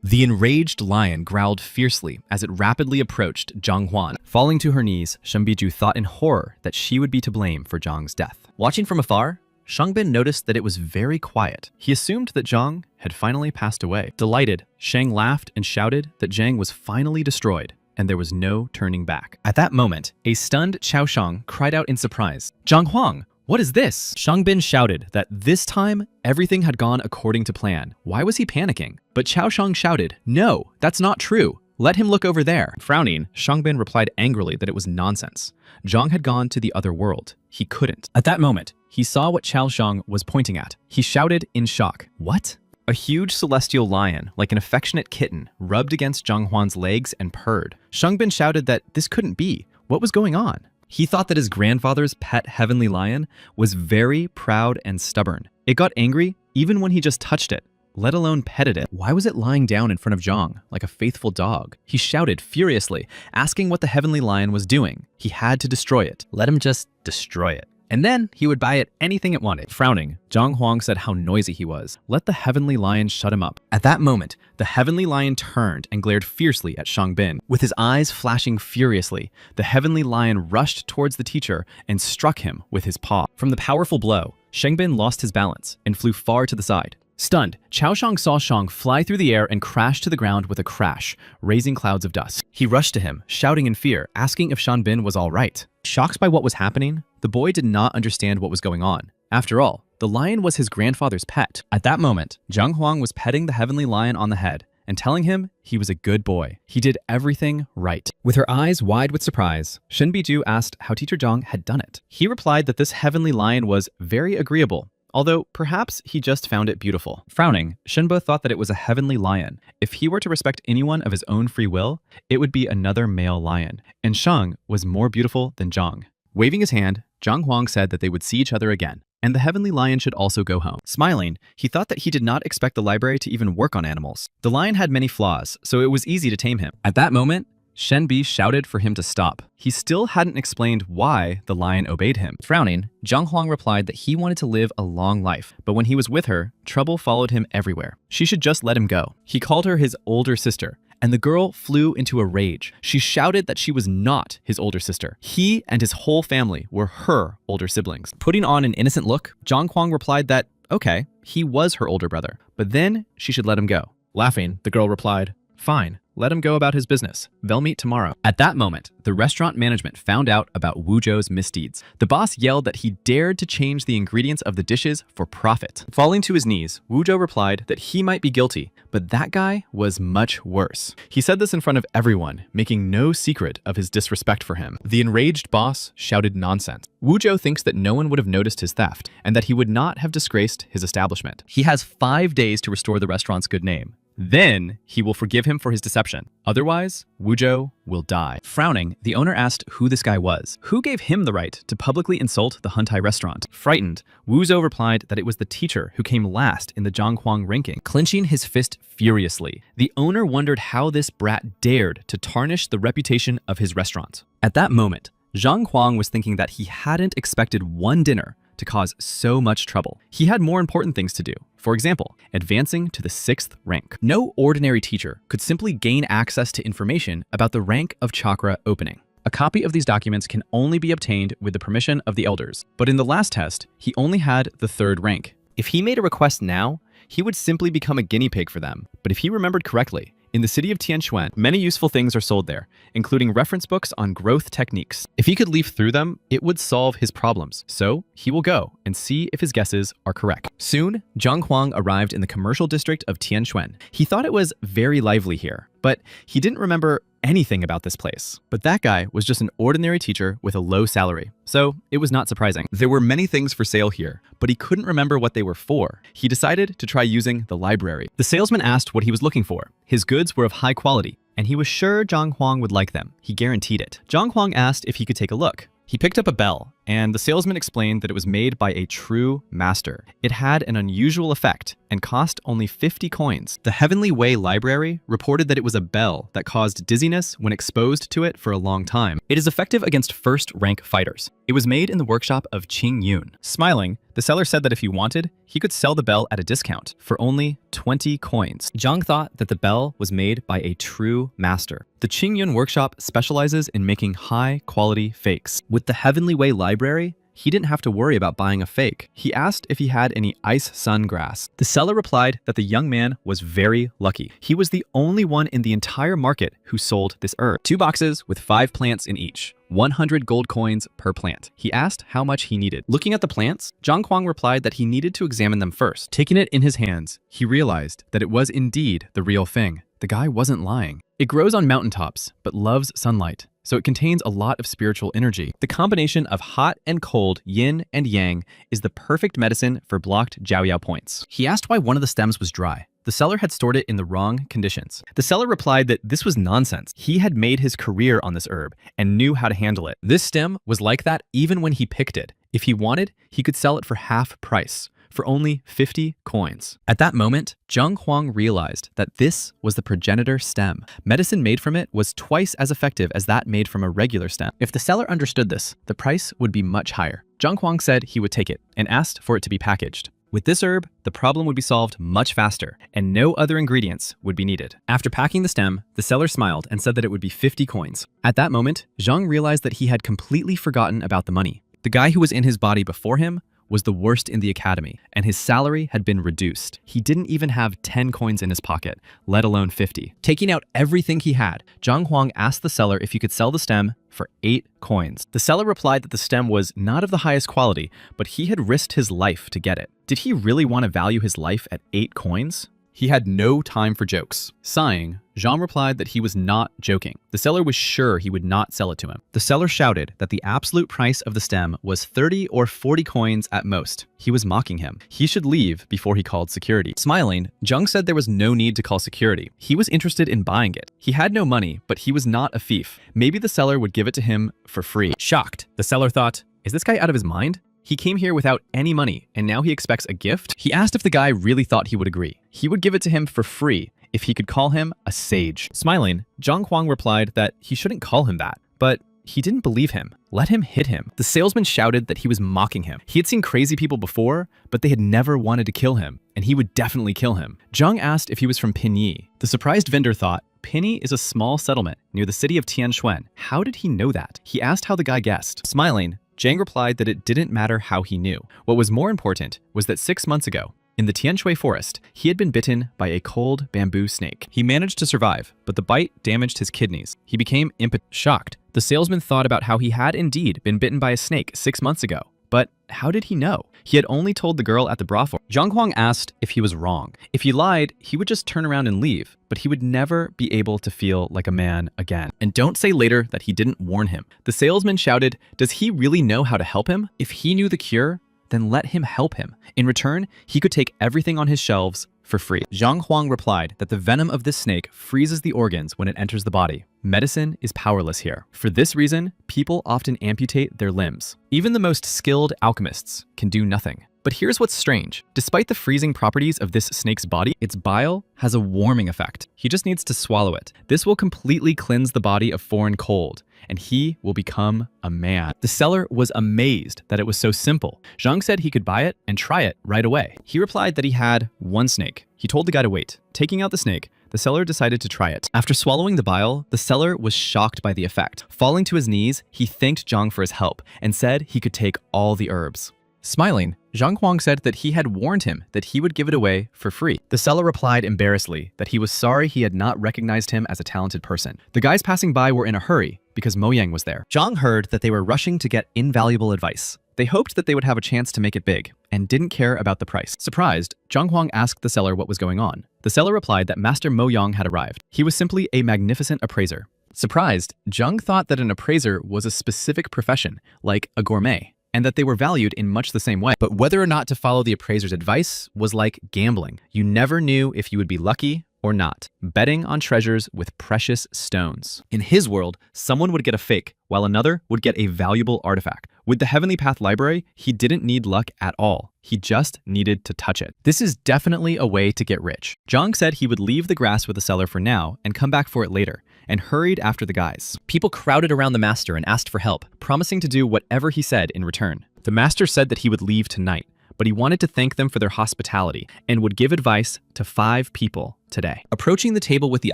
The enraged lion growled fiercely as it rapidly approached Zhang Huan. Falling to her knees, Shenbiju thought in horror that she would be to blame for Zhang's death. Watching from afar, Shangbin noticed that it was very quiet. He assumed that Zhang had finally passed away. Delighted, Shang laughed and shouted that Zhang was finally destroyed, and there was no turning back. At that moment, a stunned Chaoxiang cried out in surprise, "Zhang Huang, what is this?" Shangbin shouted that this time, everything had gone according to plan. Why was he panicking? But Chaoxiang shouted, "No, that's not true. Let him look over there." Frowning, Shangbin replied angrily that it was nonsense. Zhang had gone to the other world. He couldn't. At that moment, he saw what Chaoxiang was pointing at. He shouted in shock, "What?" A huge celestial lion, like an affectionate kitten, rubbed against Zhang Huan's legs and purred. Shangbin shouted that this couldn't be. What was going on? He thought that his grandfather's pet heavenly lion was very proud and stubborn. It got angry even when he just touched it, let alone petted it. Why was it lying down in front of Zhang, like a faithful dog? He shouted furiously, asking what the heavenly lion was doing. He had to destroy it. Let him just destroy it. And then he would buy it anything it wanted. Frowning, Zhang Huang said how noisy he was. Let the heavenly lion shut him up. At that moment, the heavenly lion turned and glared fiercely at Shangbin. With his eyes flashing furiously, the heavenly lion rushed towards the teacher and struck him with his paw. From the powerful blow, Shangbin lost his balance and flew far to the side. Stunned, Chaoxiang saw Shang fly through the air and crash to the ground with a crash, raising clouds of dust. He rushed to him, shouting in fear, asking if Shanbin was all right. Shocked by what was happening, the boy did not understand what was going on. After all, the lion was his grandfather's pet. At that moment, Zhang Huang was petting the heavenly lion on the head and telling him he was a good boy. He did everything right. With her eyes wide with surprise, Shenbiju asked how teacher Zhang had done it. He replied that this heavenly lion was very agreeable, although perhaps he just found it beautiful. Frowning, Shenbo thought that it was a heavenly lion. If he were to respect anyone of his own free will, it would be another male lion. And Shang was more beautiful than Zhang. Waving his hand, Zhang Huang said that they would see each other again, and the heavenly lion should also go home. Smiling, he thought that he did not expect the library to even work on animals. The lion had many flaws, so it was easy to tame him. At that moment, Shenbi shouted for him to stop. He still hadn't explained why the lion obeyed him. Frowning, Zhang Huang replied that he wanted to live a long life, but when he was with her, trouble followed him everywhere. She should just let him go. He called her his older sister, and the girl flew into a rage. She shouted that she was not his older sister. He and his whole family were her older siblings. Putting on an innocent look, Zhang Huang replied that, okay, he was her older brother, but then she should let him go. Laughing, the girl replied, fine. Let him go about his business. They'll meet tomorrow. At that moment, the restaurant management found out about Wuzhou's misdeeds. The boss yelled that he dared to change the ingredients of the dishes for profit. Falling to his knees, Wuzhou replied that he might be guilty, but that guy was much worse. He said this in front of everyone, making no secret of his disrespect for him. The enraged boss shouted nonsense. Wuzhou thinks that no one would have noticed his theft and that he would not have disgraced his establishment. He has 5 days to restore the restaurant's good name. Then he will forgive him for his deception. Otherwise, Wuzhou will die. Frowning, the owner asked who this guy was. Who gave him the right to publicly insult the Huntai restaurant? Frightened, Wuzhou replied that it was the teacher who came last in the Zhanghuang ranking, clenching his fist furiously. The owner wondered how this brat dared to tarnish the reputation of his restaurant. At that moment, Zhang Huang was thinking that he hadn't expected one dinner to cause so much trouble. He had more important things to do. For example, advancing to the 6th rank. No ordinary teacher could simply gain access to information about the rank of chakra opening. A copy of these documents can only be obtained with the permission of the elders. But in the last test, he only had the 3rd rank. If he made a request now, he would simply become a guinea pig for them. But if he remembered correctly, in the city of Tianquan, many useful things are sold there, including reference books on growth techniques. If he could leaf through them, it would solve his problems. So he will go and see if his guesses are correct. Soon, Zhang Huang arrived in the commercial district of Tianquan. He thought it was very lively here, but he didn't remember anything about this place. But that guy was just an ordinary teacher with a low salary, so it was not surprising. There were many things for sale here, but he couldn't remember what they were for. He decided to try using the library. The salesman asked what he was looking for. His goods were of high quality, and he was sure Zhang Huang would like them. He guaranteed it. Zhang Huang asked if he could take a look. He picked up a bell, and the salesman explained that it was made by a true master. It had an unusual effect and cost only 50 coins. The Heavenly Way Library reported that it was a bell that caused dizziness when exposed to it for a long time. It is effective against first-rank fighters. It was made in the workshop of Qing Yun. Smiling, the seller said that if he wanted, he could sell the bell at a discount for only 20 coins. Zhang thought that the bell was made by a true master. The Qing Yun workshop specializes in making high-quality fakes. With the Heavenly Way Library, he didn't have to worry about buying a fake. He asked if he had any ice sun grass. The seller replied that the young man was very lucky. He was the only one in the entire market who sold this herb. 2 boxes with 5 plants in each. 100 gold coins per plant. He asked how much he needed. Looking at the plants, Zhang Huang replied that he needed to examine them first. Taking it in his hands, he realized that it was indeed the real thing. The guy wasn't lying. It grows on mountaintops, but loves sunlight, so it contains a lot of spiritual energy. The combination of hot and cold, yin and yang, is the perfect medicine for blocked Jiaoyao points. He asked why one of the stems was dry. The seller had stored it in the wrong conditions. The seller replied that this was nonsense. He had made his career on this herb and knew how to handle it. This stem was like that even when he picked it. If he wanted, he could sell it for half price, for only 50 coins. At that moment, Zhang Huang realized that this was the progenitor stem. Medicine made from it was twice as effective as that made from a regular stem. If the seller understood this, the price would be much higher. Zhang Huang said he would take it and asked for it to be packaged. With this herb, the problem would be solved much faster, and no other ingredients would be needed. After packing the stem, the seller smiled and said that it would be 50 coins. At that moment, Zhang realized that he had completely forgotten about the money. The guy who was in his body before him was the worst in the academy, and his salary had been reduced. He didn't even have 10 coins in his pocket, let alone 50. Taking out everything he had, Zhang Huang asked the seller if he could sell the stem for 8 coins. The seller replied that the stem was not of the highest quality, but he had risked his life to get it. Did he really want to value his life at 8 coins? He had no time for jokes. Sighing, Zhang replied that he was not joking. The seller was sure he would not sell it to him. The seller shouted that the absolute price of the stem was 30 or 40 coins at most. He was mocking him. He should leave before he called security. Smiling, Zhang said there was no need to call security. He was interested in buying it. He had no money, but he was not a thief. Maybe the seller would give it to him for free. Shocked, the seller thought, is this guy out of his mind? He came here without any money, and now he expects a gift? He asked if the guy really thought he would agree. He would give it to him for free if he could call him a sage. Smiling, Zhang Huang replied that he shouldn't call him that, but he didn't believe him. Let him hit him. The salesman shouted that he was mocking him. He had seen crazy people before, but they had never wanted to kill him, and he would definitely kill him. Zhang asked if he was from Pinyi. The surprised vendor thought, Pinyi is a small settlement near the city of Tianquan. How did he know that? He asked how the guy guessed. Smiling, Zhang replied that it didn't matter how he knew. What was more important was that 6 months ago, in the Tianshui forest, he had been bitten by a cold bamboo snake. He managed to survive, but the bite damaged his kidneys. He became shocked. The salesman thought about how he had indeed been bitten by a snake 6 months ago. But how did he know? He had only told the girl at the brothel. Zhang Huang asked if he was wrong. If he lied, he would just turn around and leave, but he would never be able to feel like a man again. And don't say later that he didn't warn him. The salesman shouted, does he really know how to help him? If he knew the cure, then let him help him. In return, he could take everything on his shelves for free. Zhang Huang replied that the venom of this snake freezes the organs when it enters the body. Medicine is powerless here. For this reason, people often amputate their limbs. Even the most skilled alchemists can do nothing. But here's what's strange. Despite the freezing properties of this snake's body, its bile has a warming effect. He just needs to swallow it. This will completely cleanse the body of foreign cold, and he will become a man. The seller was amazed that it was so simple. Zhang said he could buy it and try it right away. He replied that he had one snake. He told the guy to wait. Taking out the snake, the seller decided to try it. After swallowing the bile, the seller was shocked by the effect. Falling to his knees, he thanked Zhang for his help and said he could take all the herbs. Smiling, Zhang Huang said that he had warned him that he would give it away for free. The seller replied embarrassedly that he was sorry he had not recognized him as a talented person. The guys passing by were in a hurry because Mo Yang was there. Zhang heard that they were rushing to get invaluable advice. They hoped that they would have a chance to make it big and didn't care about the price. Surprised, Zhang Huang asked the seller what was going on. The seller replied that Master Mo Yang had arrived. He was simply a magnificent appraiser. Surprised, Zhang thought that an appraiser was a specific profession, like a gourmet, and that they were valued in much the same way. But whether or not to follow the appraiser's advice was like gambling. You never knew if you would be lucky or not, betting on treasures with precious stones. In his world, someone would get a fake, while another would get a valuable artifact. With the Heavenly Path library, he didn't need luck at all. He just needed to touch it. This is definitely a way to get rich. Zhang said he would leave the grass with the seller for now and come back for it later, and hurried after the guys. People crowded around the master and asked for help, promising to do whatever he said in return. The master said that he would leave tonight, but he wanted to thank them for their hospitality and would give advice to 5 people today. Approaching the table with the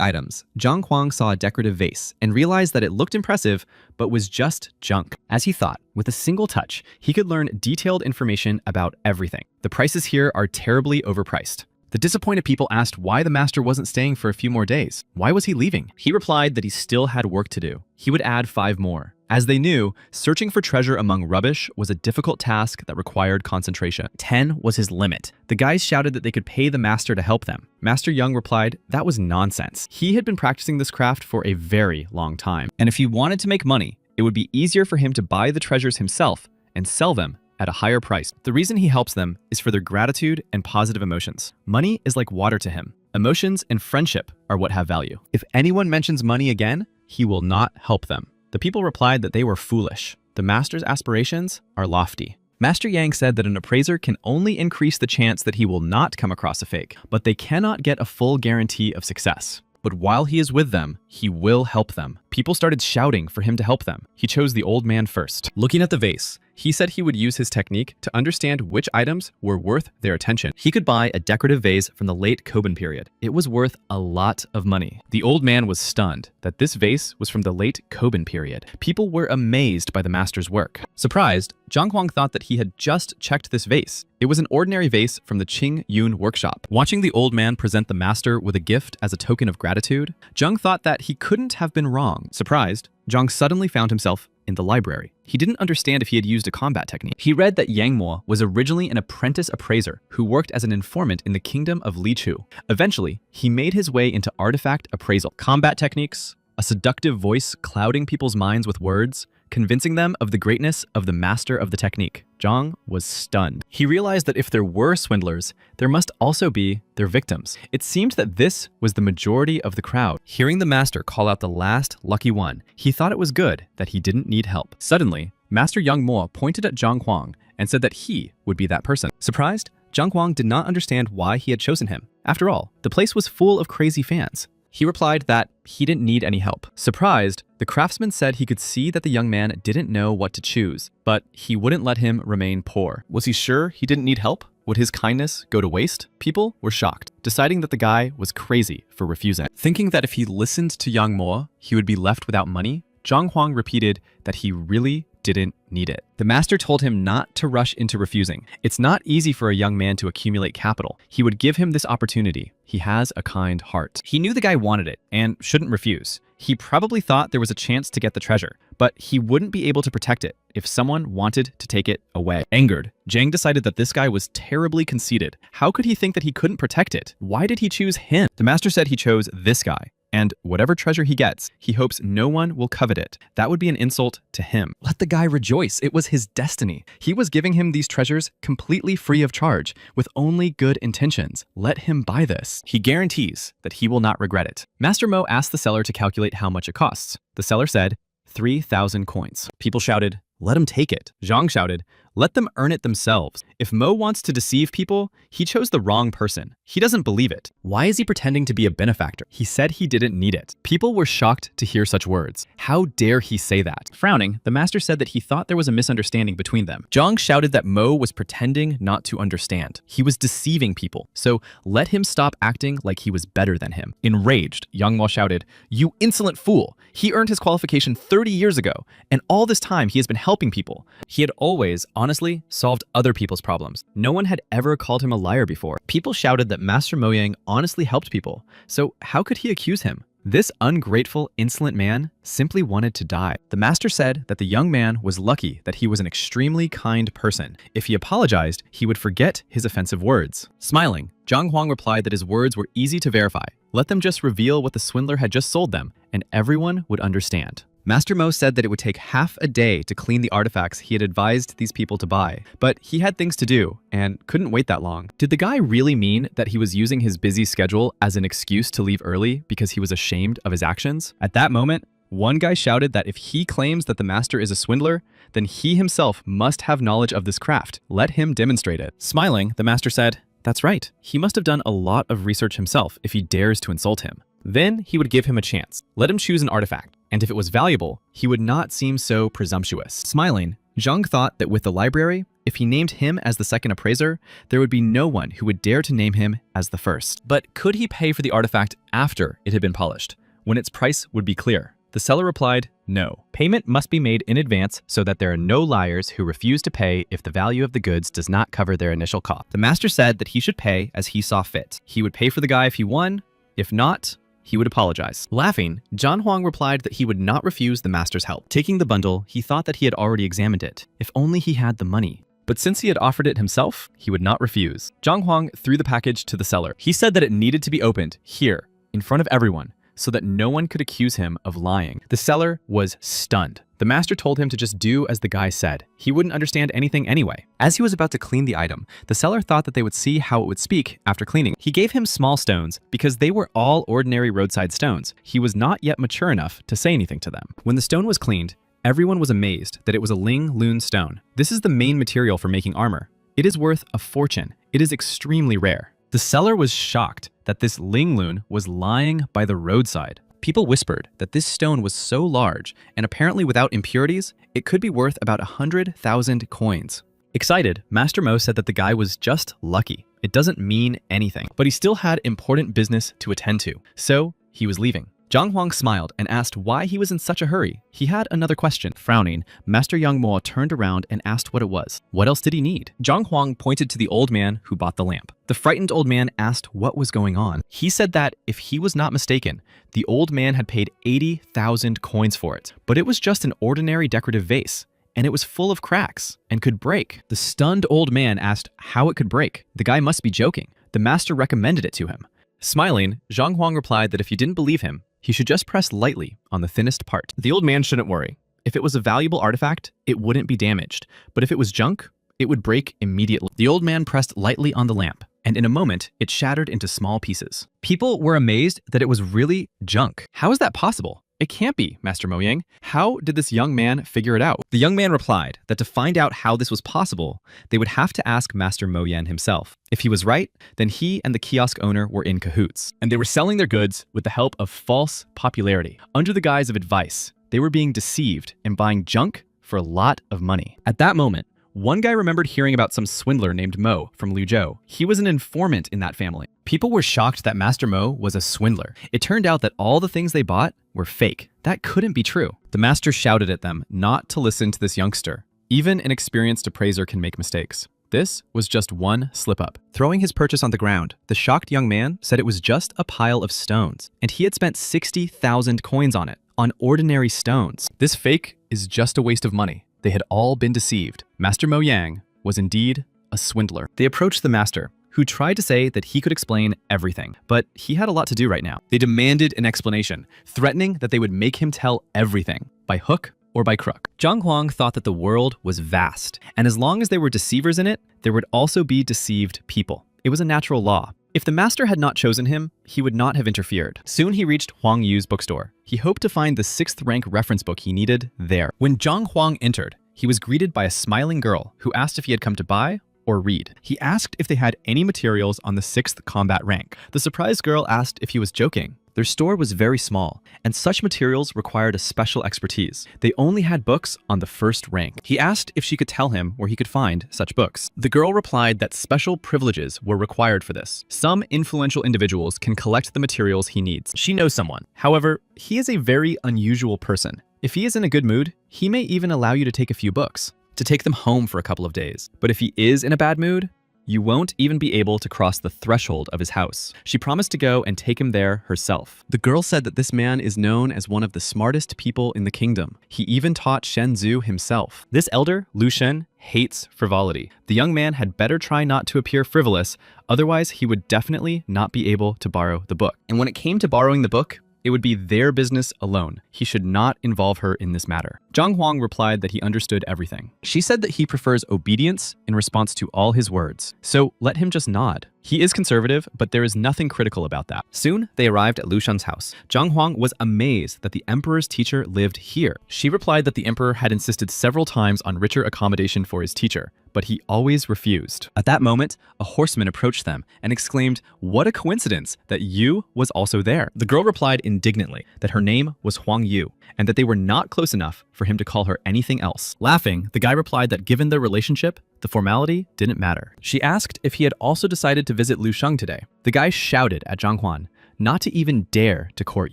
items, Zhang Huang saw a decorative vase and realized that it looked impressive, but was just junk. As he thought, with a single touch, he could learn detailed information about everything. The prices here are terribly overpriced. The disappointed people asked why the master wasn't staying for a few more days. Why was he leaving? He replied that he still had work to do. He would add 5 more. As they knew, searching for treasure among rubbish was a difficult task that required concentration. 10 was his limit. The guys shouted that they could pay the master to help them. Master Young replied that was nonsense. He had been practicing this craft for a very long time, and if he wanted to make money, it would be easier for him to buy the treasures himself and sell them at a higher price. The reason he helps them is for their gratitude and positive emotions. Money is like water to him. Emotions and friendship are what have value. If anyone mentions money again, he will not help them. The people replied that they were foolish. The master's aspirations are lofty. Master Yang said that an appraiser can only increase the chance that he will not come across a fake, but they cannot get a full guarantee of success. But while he is with them, he will help them. People started shouting for him to help them. He chose the old man first. Looking at the vase, he said he would use his technique to understand which items were worth their attention. He could buy a decorative vase from the late Koban period. It was worth a lot of money. The old man was stunned that this vase was from the late Koban period. People were amazed by the master's work. Surprised, Zhang Huang thought that he had just checked this vase. It was an ordinary vase from the Qing Yun workshop. Watching the old man present the master with a gift as a token of gratitude, Zhang thought that he couldn't have been wrong. Surprised, Zhang suddenly found himself in the library. He didn't understand if he had used a combat technique. He read that Yang Mo was originally an apprentice appraiser who worked as an informant in the kingdom of Li Chu. Eventually, he made his way into artifact appraisal. Combat techniques, a seductive voice clouding people's minds with words, convincing them of the greatness of the master of the technique. Zhang was stunned. He realized that if there were swindlers, there must also be their victims. It seemed that this was the majority of the crowd. Hearing the master call out the last lucky one, he thought it was good that he didn't need help. Suddenly, Master Yang Mo pointed at Zhang Huang and said that he would be that person. Surprised, Zhang Huang did not understand why he had chosen him. After all, the place was full of crazy fans. He replied that he didn't need any help. Surprised, the craftsman said he could see that the young man didn't know what to choose, but he wouldn't let him remain poor. Was he sure he didn't need help? Would his kindness go to waste? People were shocked, deciding that the guy was crazy for refusing. Thinking that if he listened to Yang Mo, he would be left without money, Zhang Huang repeated that he really didn't need it. The master told him not to rush into refusing. It's not easy for a young man to accumulate capital. He would give him this opportunity. He has a kind heart. He knew the guy wanted it and shouldn't refuse. He probably thought there was a chance to get the treasure, but he wouldn't be able to protect it if someone wanted to take it away. Angered, Zhang decided that this guy was terribly conceited. How could he think that he couldn't protect it? Why did he choose him? The master said he chose this guy. And whatever treasure he gets, he hopes no one will covet it. That would be an insult to him. Let the guy rejoice. It was his destiny. He was giving him these treasures completely free of charge, with only good intentions. Let him buy this. He guarantees that he will not regret it. Master Mo asked the seller to calculate how much it costs. The seller said, 3,000 coins. People shouted, let him take it. Zhang shouted, Let them earn it themselves. If Mo wants to deceive people, he chose the wrong person. He doesn't believe it. Why is he pretending to be a benefactor? He said he didn't need it. People were shocked to hear such words. How dare he say that? Frowning, the master said that he thought there was a misunderstanding between them. Zhang shouted that Mo was pretending not to understand. He was deceiving people, so let him stop acting like he was better than him. Enraged, Yang Mo shouted, "You insolent fool! He earned his qualification 30 years ago, and all this time he has been helping people. He had always, honestly, solved other people's problems. No one had ever called him a liar before. People shouted that Master Mo Yang honestly helped people, so how could he accuse him? This ungrateful, insolent man simply wanted to die. The master said that the young man was lucky that he was an extremely kind person. If he apologized, he would forget his offensive words. Smiling, Zhang Huang replied that his words were easy to verify. Let them just reveal what the swindler had just sold them, and everyone would understand. Master Mo said that it would take half a day to clean the artifacts he had advised these people to buy, but he had things to do and couldn't wait that long. Did the guy really mean that he was using his busy schedule as an excuse to leave early because he was ashamed of his actions? At that moment, one guy shouted that if he claims that the master is a swindler, then he himself must have knowledge of this craft. Let him demonstrate it. Smiling, the master said, "That's right. He must have done a lot of research himself if he dares to insult him." Then he would give him a chance. Let him choose an artifact, and if it was valuable, he would not seem so presumptuous. Smiling, Zhang thought that with the library, if he named him as the second appraiser, there would be no one who would dare to name him as the first. But could he pay for the artifact after it had been polished, when its price would be clear? The seller replied, no. Payment must be made in advance so that there are no liars who refuse to pay if the value of the goods does not cover their initial cost. The master said that he should pay as he saw fit. He would pay for the guy if he won. If not, he would apologize. Laughing, Zhan Huang replied that he would not refuse the master's help. Taking the bundle, he thought that he had already examined it. If only he had the money. But since he had offered it himself, he would not refuse. Zhang Huang threw the package to the seller. He said that it needed to be opened here, in front of everyone, so that no one could accuse him of lying. The seller was stunned. The master told him to just do as the guy said. He wouldn't understand anything anyway. As he was about to clean the item, the seller thought that they would see how it would speak after cleaning. He gave him small stones because they were all ordinary roadside stones. He was not yet mature enough to say anything to them. When the stone was cleaned, everyone was amazed that it was a Ling Lun stone. This is the main material for making armor. It is worth a fortune. It is extremely rare. The seller was shocked that this Ling Lun was lying by the roadside. People whispered that this stone was so large and apparently without impurities, it could be worth about 100,000 coins. Excited, Master Mo said that the guy was just lucky. It doesn't mean anything, but he still had important business to attend to, so he was leaving. Zhang Huang smiled and asked why he was in such a hurry. He had another question. Frowning, Master Yang Mo turned around and asked what it was. What else did he need? Zhang Huang pointed to the old man who bought the lamp. The frightened old man asked what was going on. He said that, if he was not mistaken, the old man had paid 80,000 coins for it, but it was just an ordinary decorative vase, and it was full of cracks and could break. The stunned old man asked how it could break. The guy must be joking. The master recommended it to him. Smiling, Zhang Huang replied that if you didn't believe him, he should just press lightly on the thinnest part. The old man shouldn't worry. If it was a valuable artifact, it wouldn't be damaged. But if it was junk, it would break immediately. The old man pressed lightly on the lamp, and in a moment, it shattered into small pieces. People were amazed that it was really junk. How is that possible? It can't be, Master Mo Yang. How did this young man figure it out? The young man replied that to find out how this was possible, they would have to ask Master Mo Yan himself. If he was right, then he and the kiosk owner were in cahoots, and they were selling their goods with the help of false popularity. Under the guise of advice, they were being deceived and buying junk for a lot of money. At that moment, one guy remembered hearing about some swindler named Mo from Luzhou. He was an informant in that family. People were shocked that Master Mo was a swindler. It turned out that all the things they bought were fake. That couldn't be true. The master shouted at them not to listen to this youngster. Even an experienced appraiser can make mistakes. This was just one slip-up. Throwing his purchase on the ground, the shocked young man said it was just a pile of stones, and he had spent 60,000 coins on it, on ordinary stones. This fake is just a waste of money. They had all been deceived. Master Mo Yang was indeed a swindler. They approached the master, who tried to say that he could explain everything, but he had a lot to do right now. They demanded an explanation, threatening that they would make him tell everything, by hook or by crook. Zhang Huang thought that the world was vast, and as long as there were deceivers in it, there would also be deceived people. It was a natural law. If the master had not chosen him, he would not have interfered. Soon he reached Huang Yu's bookstore. He hoped to find the 6th rank reference book he needed there. When Zhang Huang entered, he was greeted by a smiling girl who asked if he had come to buy or read. He asked if they had any materials on the 6th combat rank. The surprised girl asked if he was joking. Their store was very small, and such materials required a special expertise. They only had books on the 1st rank. He asked if she could tell him where he could find such books. The girl replied that special privileges were required for this. Some influential individuals can collect the materials he needs. She knows someone. However, he is a very unusual person. If he is in a good mood, he may even allow you to take a few books, to take them home for a couple of days. But if he is in a bad mood, you won't even be able to cross the threshold of his house. She promised to go and take him there herself. The girl said that this man is known as one of the smartest people in the kingdom. He even taught Shen Zhu himself. This elder, Lu Shen, hates frivolity. The young man had better try not to appear frivolous, otherwise he would definitely not be able to borrow the book. And when it came to borrowing the book, it would be their business alone. He should not involve her in this matter. Zhang Huang replied that he understood everything. She said that he prefers obedience in response to all his words, so let him just nod. He is conservative, but there is nothing critical about that. Soon, they arrived at Lu Shan's house. Zhang Huang was amazed that the emperor's teacher lived here. She replied that the emperor had insisted several times on richer accommodation for his teacher, but he always refused. At that moment, a horseman approached them and exclaimed, "What a coincidence that Yu was also there." The girl replied indignantly that her name was Huang Yu, and that they were not close enough for him to call her anything else. Laughing, the guy replied that given their relationship, the formality didn't matter. She asked if he had also decided to visit Lu Sheng today. The guy shouted at Zhang Huan not to even dare to court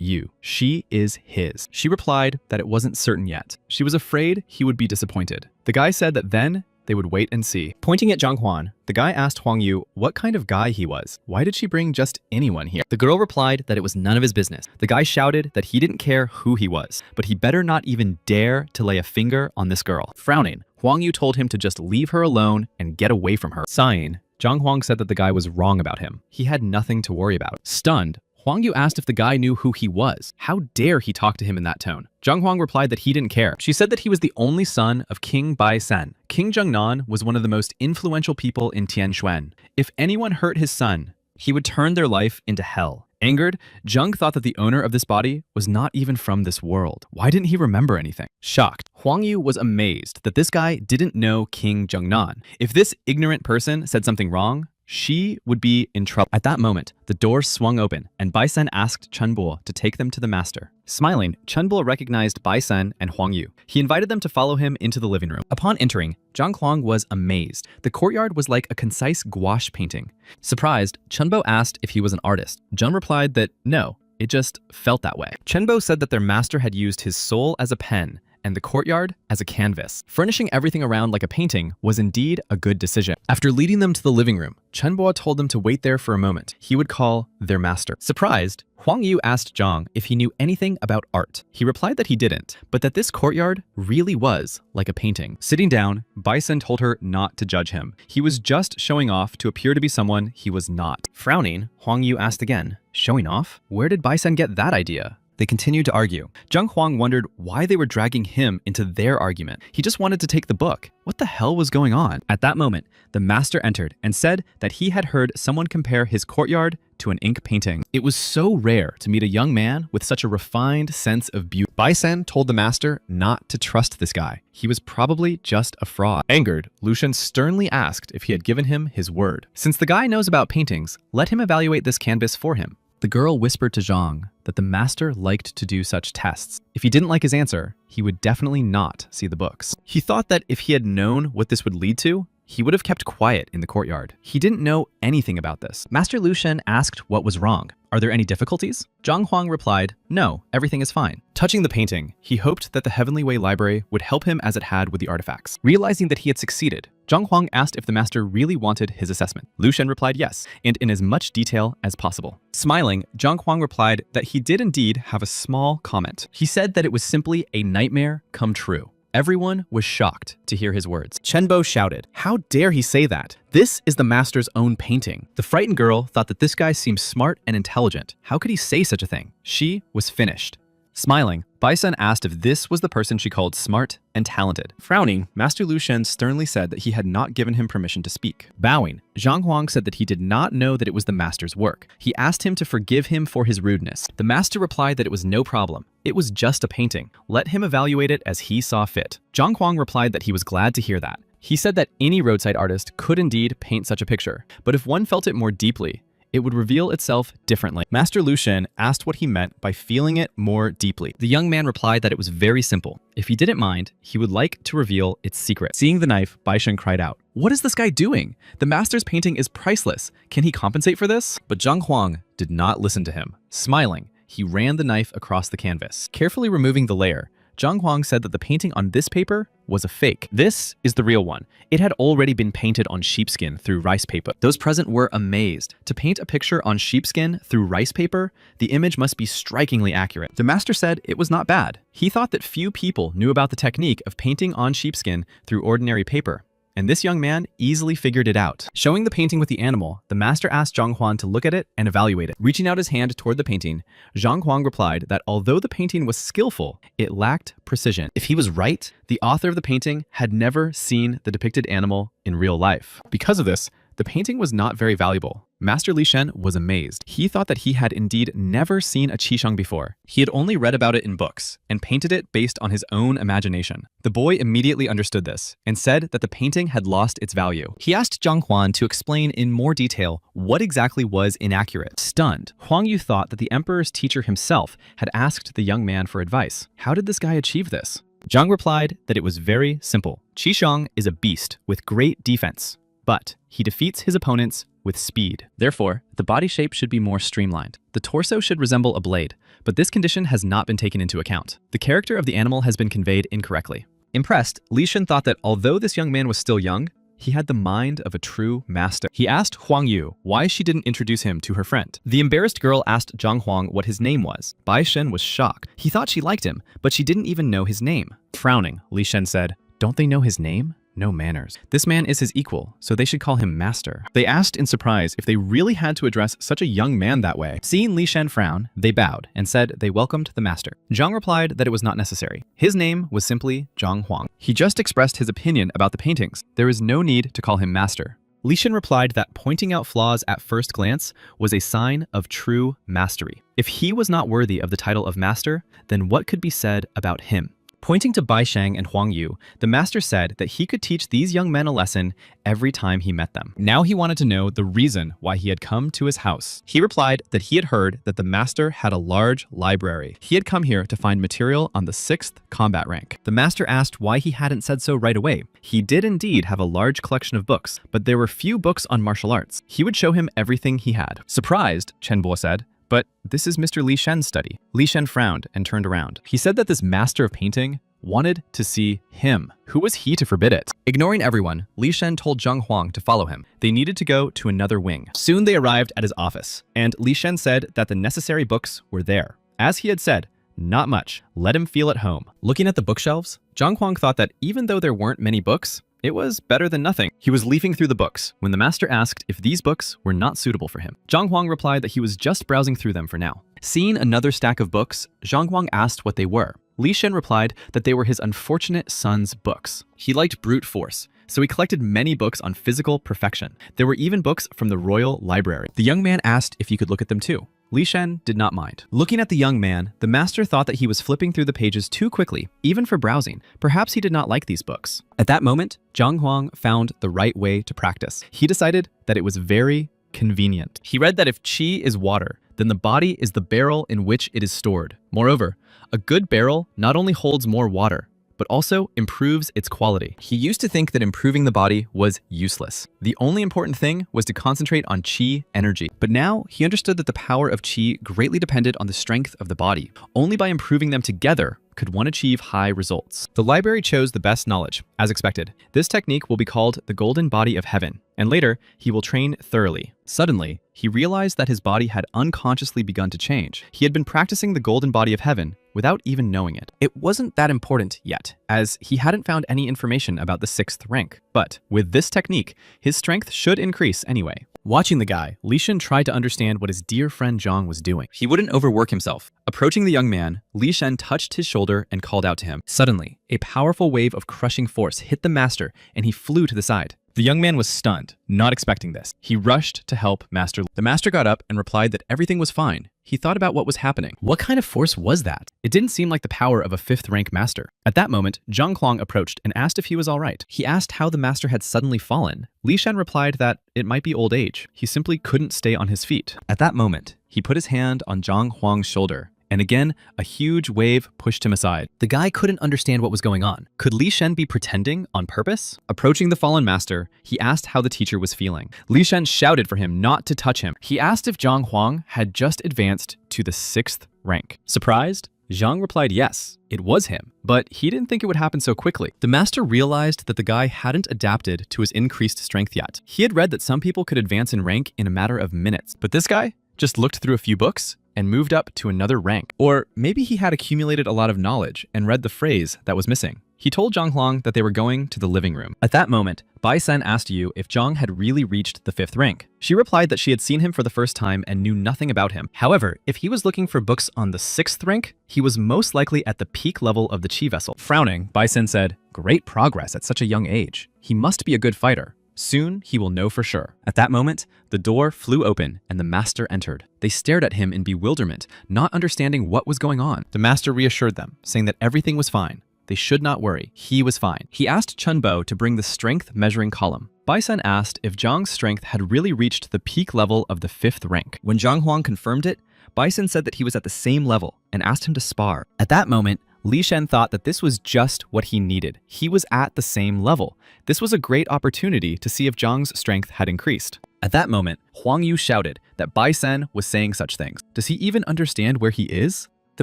Yu. She is his. She replied that it wasn't certain yet. She was afraid he would be disappointed. The guy said that then they would wait and see. Pointing at Zhang Huan, the guy asked Huang Yu what kind of guy he was. Why did she bring just anyone here? The girl replied that it was none of his business. The guy shouted that he didn't care who he was, but he better not even dare to lay a finger on this girl. Frowning, Huang Yu told him to just leave her alone and get away from her. Sighing, Zhang Huang said that the guy was wrong about him. He had nothing to worry about. Stunned, Huang Yu asked if the guy knew who he was. How dare he talk to him in that tone? Zhang Huang replied that he didn't care. She said that he was the only son of King Bai Sen. King Zhengnan was one of the most influential people in Tianxuan. If anyone hurt his son, he would turn their life into hell. Angered, Zheng thought that the owner of this body was not even from this world. Why didn't he remember anything? Shocked, Huang Yu was amazed that this guy didn't know King Zhengnan. If this ignorant person said something wrong, she would be in trouble. At that moment, the door swung open and Bai Sen asked Chen Bo to take them to the master. Smiling, Chen Bo recognized Bai Sen and Huang Yu. He invited them to follow him into the living room. Upon entering, Zhang Huang was amazed. The courtyard was like a concise gouache painting. Surprised, Chen Bo asked if he was an artist. Zheng replied that no, it just felt that way. Chen Bo said that their master had used his soul as a pen and the courtyard as a canvas. Furnishing everything around like a painting was indeed a good decision. After leading them to the living room, Chen Bo told them to wait there for a moment. He would call their master. Surprised, Huang Yu asked Zhang if he knew anything about art. He replied that he didn't, but that this courtyard really was like a painting. Sitting down, Bai Sen told her not to judge him. He was just showing off to appear to be someone he was not. Frowning, Huang Yu asked again, "Showing off? Where did Bai Sen get that idea?" They continued to argue. Zheng Huang wondered why they were dragging him into their argument. He just wanted to take the book. What the hell was going on? At that moment, the master entered and said that he had heard someone compare his courtyard to an ink painting. It was so rare to meet a young man with such a refined sense of beauty. Bai Sen told the master not to trust this guy. He was probably just a fraud. Angered, Lu Shen sternly asked if he had given him his word. Since the guy knows about paintings, let him evaluate this canvas for him. The girl whispered to Zhang that the master liked to do such tests. If he didn't like his answer, he would definitely not see the books. He thought that if he had known what this would lead to, he would have kept quiet in the courtyard. He didn't know anything about this. Master Lu Shen asked what was wrong. Are there any difficulties? Zhang Huang replied, no, everything is fine. Touching the painting, he hoped that the Heavenly Way Library would help him as it had with the artifacts. Realizing that he had succeeded, Zhang Huang asked if the master really wanted his assessment. Lu Shen replied yes, and in as much detail as possible. Smiling, Zhang Huang replied that he did indeed have a small comment. He said that it was simply a nightmare come true. Everyone was shocked to hear his words. Chen Bo shouted, "How dare he say that? This is the master's own painting." The frightened girl thought that this guy seemed smart and intelligent. How could he say such a thing? She was finished. Smiling, Bai-sun asked if this was the person she called smart and talented. Frowning, Master Lu Shen sternly said that he had not given him permission to speak. Bowing, Zhang Huang said that he did not know that it was the master's work. He asked him to forgive him for his rudeness. The master replied that it was no problem. It was just a painting. Let him evaluate it as he saw fit. Zhang Huang replied that he was glad to hear that. He said that any roadside artist could indeed paint such a picture, but if one felt it more deeply, it would reveal itself differently. Master Lu Shen asked what he meant by feeling it more deeply. The young man replied that it was very simple. If he didn't mind, he would like to reveal its secret. Seeing the knife, Bai-shen cried out, "What is this guy doing? The master's painting is priceless. Can he compensate for this?" But Zhang Huang did not listen to him. Smiling, he ran the knife across the canvas. Carefully removing the layer, Zhang Huang said that the painting on this paper was a fake. This is the real one. It had already been painted on sheepskin through rice paper. Those present were amazed. To paint a picture on sheepskin through rice paper, the image must be strikingly accurate. The master said it was not bad. He thought that few people knew about the technique of painting on sheepskin through ordinary paper. And this young man easily figured it out. Showing the painting with the animal, the master asked Zhang Huang to look at it and evaluate it. Reaching out his hand toward the painting, Zhang Huang replied that although the painting was skillful, it lacked precision. If he was right, the author of the painting had never seen the depicted animal in real life. Because of this, the painting was not very valuable. Master Li Shen was amazed. He thought that he had indeed never seen a qisheng before. He had only read about it in books and painted it based on his own imagination. The boy immediately understood this and said that the painting had lost its value. He asked Zhang Huan to explain in more detail what exactly was inaccurate. Stunned, Huang Yu thought that the emperor's teacher himself had asked the young man for advice. How did this guy achieve this? Zhang replied that it was very simple. Qisheng is a beast with great defense, but he defeats his opponents with speed. Therefore, the body shape should be more streamlined. The torso should resemble a blade, but this condition has not been taken into account. The character of the animal has been conveyed incorrectly. Impressed, Li Shen thought that although this young man was still young, he had the mind of a true master. He asked Huang Yu why she didn't introduce him to her friend. The embarrassed girl asked Zhang Huang what his name was. Bai Shen was shocked. He thought she liked him, but she didn't even know his name. Frowning, Li Shen said, "Don't they know his name? No manners. This man is his equal, so they should call him master." They asked in surprise if they really had to address such a young man that way. Seeing Li Shen frown, they bowed and said they welcomed the master. Zhang replied that it was not necessary. His name was simply Zhang Huang. He just expressed his opinion about the paintings. There is no need to call him master. Li Shen replied that pointing out flaws at first glance was a sign of true mastery. If he was not worthy of the title of master, then what could be said about him? Pointing to Bai Sheng and Huang Yu, the master said that he could teach these young men a lesson every time he met them. Now he wanted to know the reason why he had come to his house. He replied that he had heard that the master had a large library. He had come here to find material on the 6th combat rank. The master asked why he hadn't said so right away. He did indeed have a large collection of books, but there were few books on martial arts. He would show him everything he had. Surprised, Chen Bo said, "But this is Mr. Li Shen's study." Li Shen frowned and turned around. He said that this master of painting wanted to see him. Who was he to forbid it? Ignoring everyone, Li Shen told Zhang Huang to follow him. They needed to go to another wing. Soon they arrived at his office, and Li Shen said that the necessary books were there. As he had said, not much. Let him feel at home. Looking at the bookshelves, Zhang Huang thought that even though there weren't many books, it was better than nothing. He was leafing through the books when the master asked if these books were not suitable for him. Zhang Huang replied that he was just browsing through them for now. Seeing another stack of books, Zhang Huang asked what they were. Li Shen replied that they were his unfortunate son's books. He liked brute force, so he collected many books on physical perfection. There were even books from the royal library. The young man asked if he could look at them too. Li Shen did not mind. Looking at the young man, the master thought that he was flipping through the pages too quickly, even for browsing. Perhaps he did not like these books. At that moment, Zhang Huang found the right way to practice. He decided that it was very convenient. He read that if qi is water, then the body is the barrel in which it is stored. Moreover, a good barrel not only holds more water, but also improves its quality. He used to think that improving the body was useless. The only important thing was to concentrate on qi energy. But now he understood that the power of qi greatly depended on the strength of the body. Only by improving them together could one achieve high results. The library chose the best knowledge, as expected. This technique will be called the golden body of heaven, and later he will train thoroughly. Suddenly, he realized that his body had unconsciously begun to change. He had been practicing the golden body of heaven without even knowing it. It wasn't that important yet, as he hadn't found any information about the 6th rank. But with this technique, his strength should increase anyway. Watching the guy, Li Shen tried to understand what his dear friend Zhang was doing. He wouldn't overwork himself. Approaching the young man, Li Shen touched his shoulder and called out to him. Suddenly, a powerful wave of crushing force hit the master and he flew to the side. The young man was stunned, not expecting this. He rushed to help Master. The master got up and replied that everything was fine. He thought about what was happening. What kind of force was that? It didn't seem like the power of a 5th rank master. At that moment, Zhang Klong approached and asked if he was all right. He asked how the master had suddenly fallen. Li Shen replied that it might be old age. He simply couldn't stay on his feet. At that moment, he put his hand on Zhang Huang's shoulder. And again, a huge wave pushed him aside. The guy couldn't understand what was going on. Could Li Shen be pretending on purpose? Approaching the fallen master, he asked how the teacher was feeling. Li Shen shouted for him not to touch him. He asked if Zhang Huang had just advanced to the 6th rank. Surprised, Zhang replied yes, it was him, but he didn't think it would happen so quickly. The master realized that the guy hadn't adapted to his increased strength yet. He had read that some people could advance in rank in a matter of minutes, but this guy just looked through a few books and moved up to another rank. Or maybe he had accumulated a lot of knowledge and read the phrase that was missing. He told Zhang Huang that they were going to the living room. At that moment, Bai Sen asked Yu if Zhang had really reached the 5th rank. She replied that she had seen him for the first time and knew nothing about him. However, if he was looking for books on the 6th rank, he was most likely at the peak level of the chi vessel. Frowning, Bai Sen said, "Great progress at such a young age. He must be a good fighter. Soon, he will know for sure." At that moment, the door flew open and the master entered. They stared at him in bewilderment, not understanding what was going on. The master reassured them, saying that everything was fine. They should not worry. He was fine. He asked Chen Bo to bring the strength measuring column. Bai Sen asked if Zhang's strength had really reached the peak level of the 5th rank. When Zhang Huang confirmed it, Bai Sen said that he was at the same level and asked him to spar. At that moment, Li Shen thought that this was just what he needed. He was at the same level. This was a great opportunity to see if Zhang's strength had increased. At that moment, Huang Yu shouted that Bai Sen was saying such things. Does he even understand where he is? The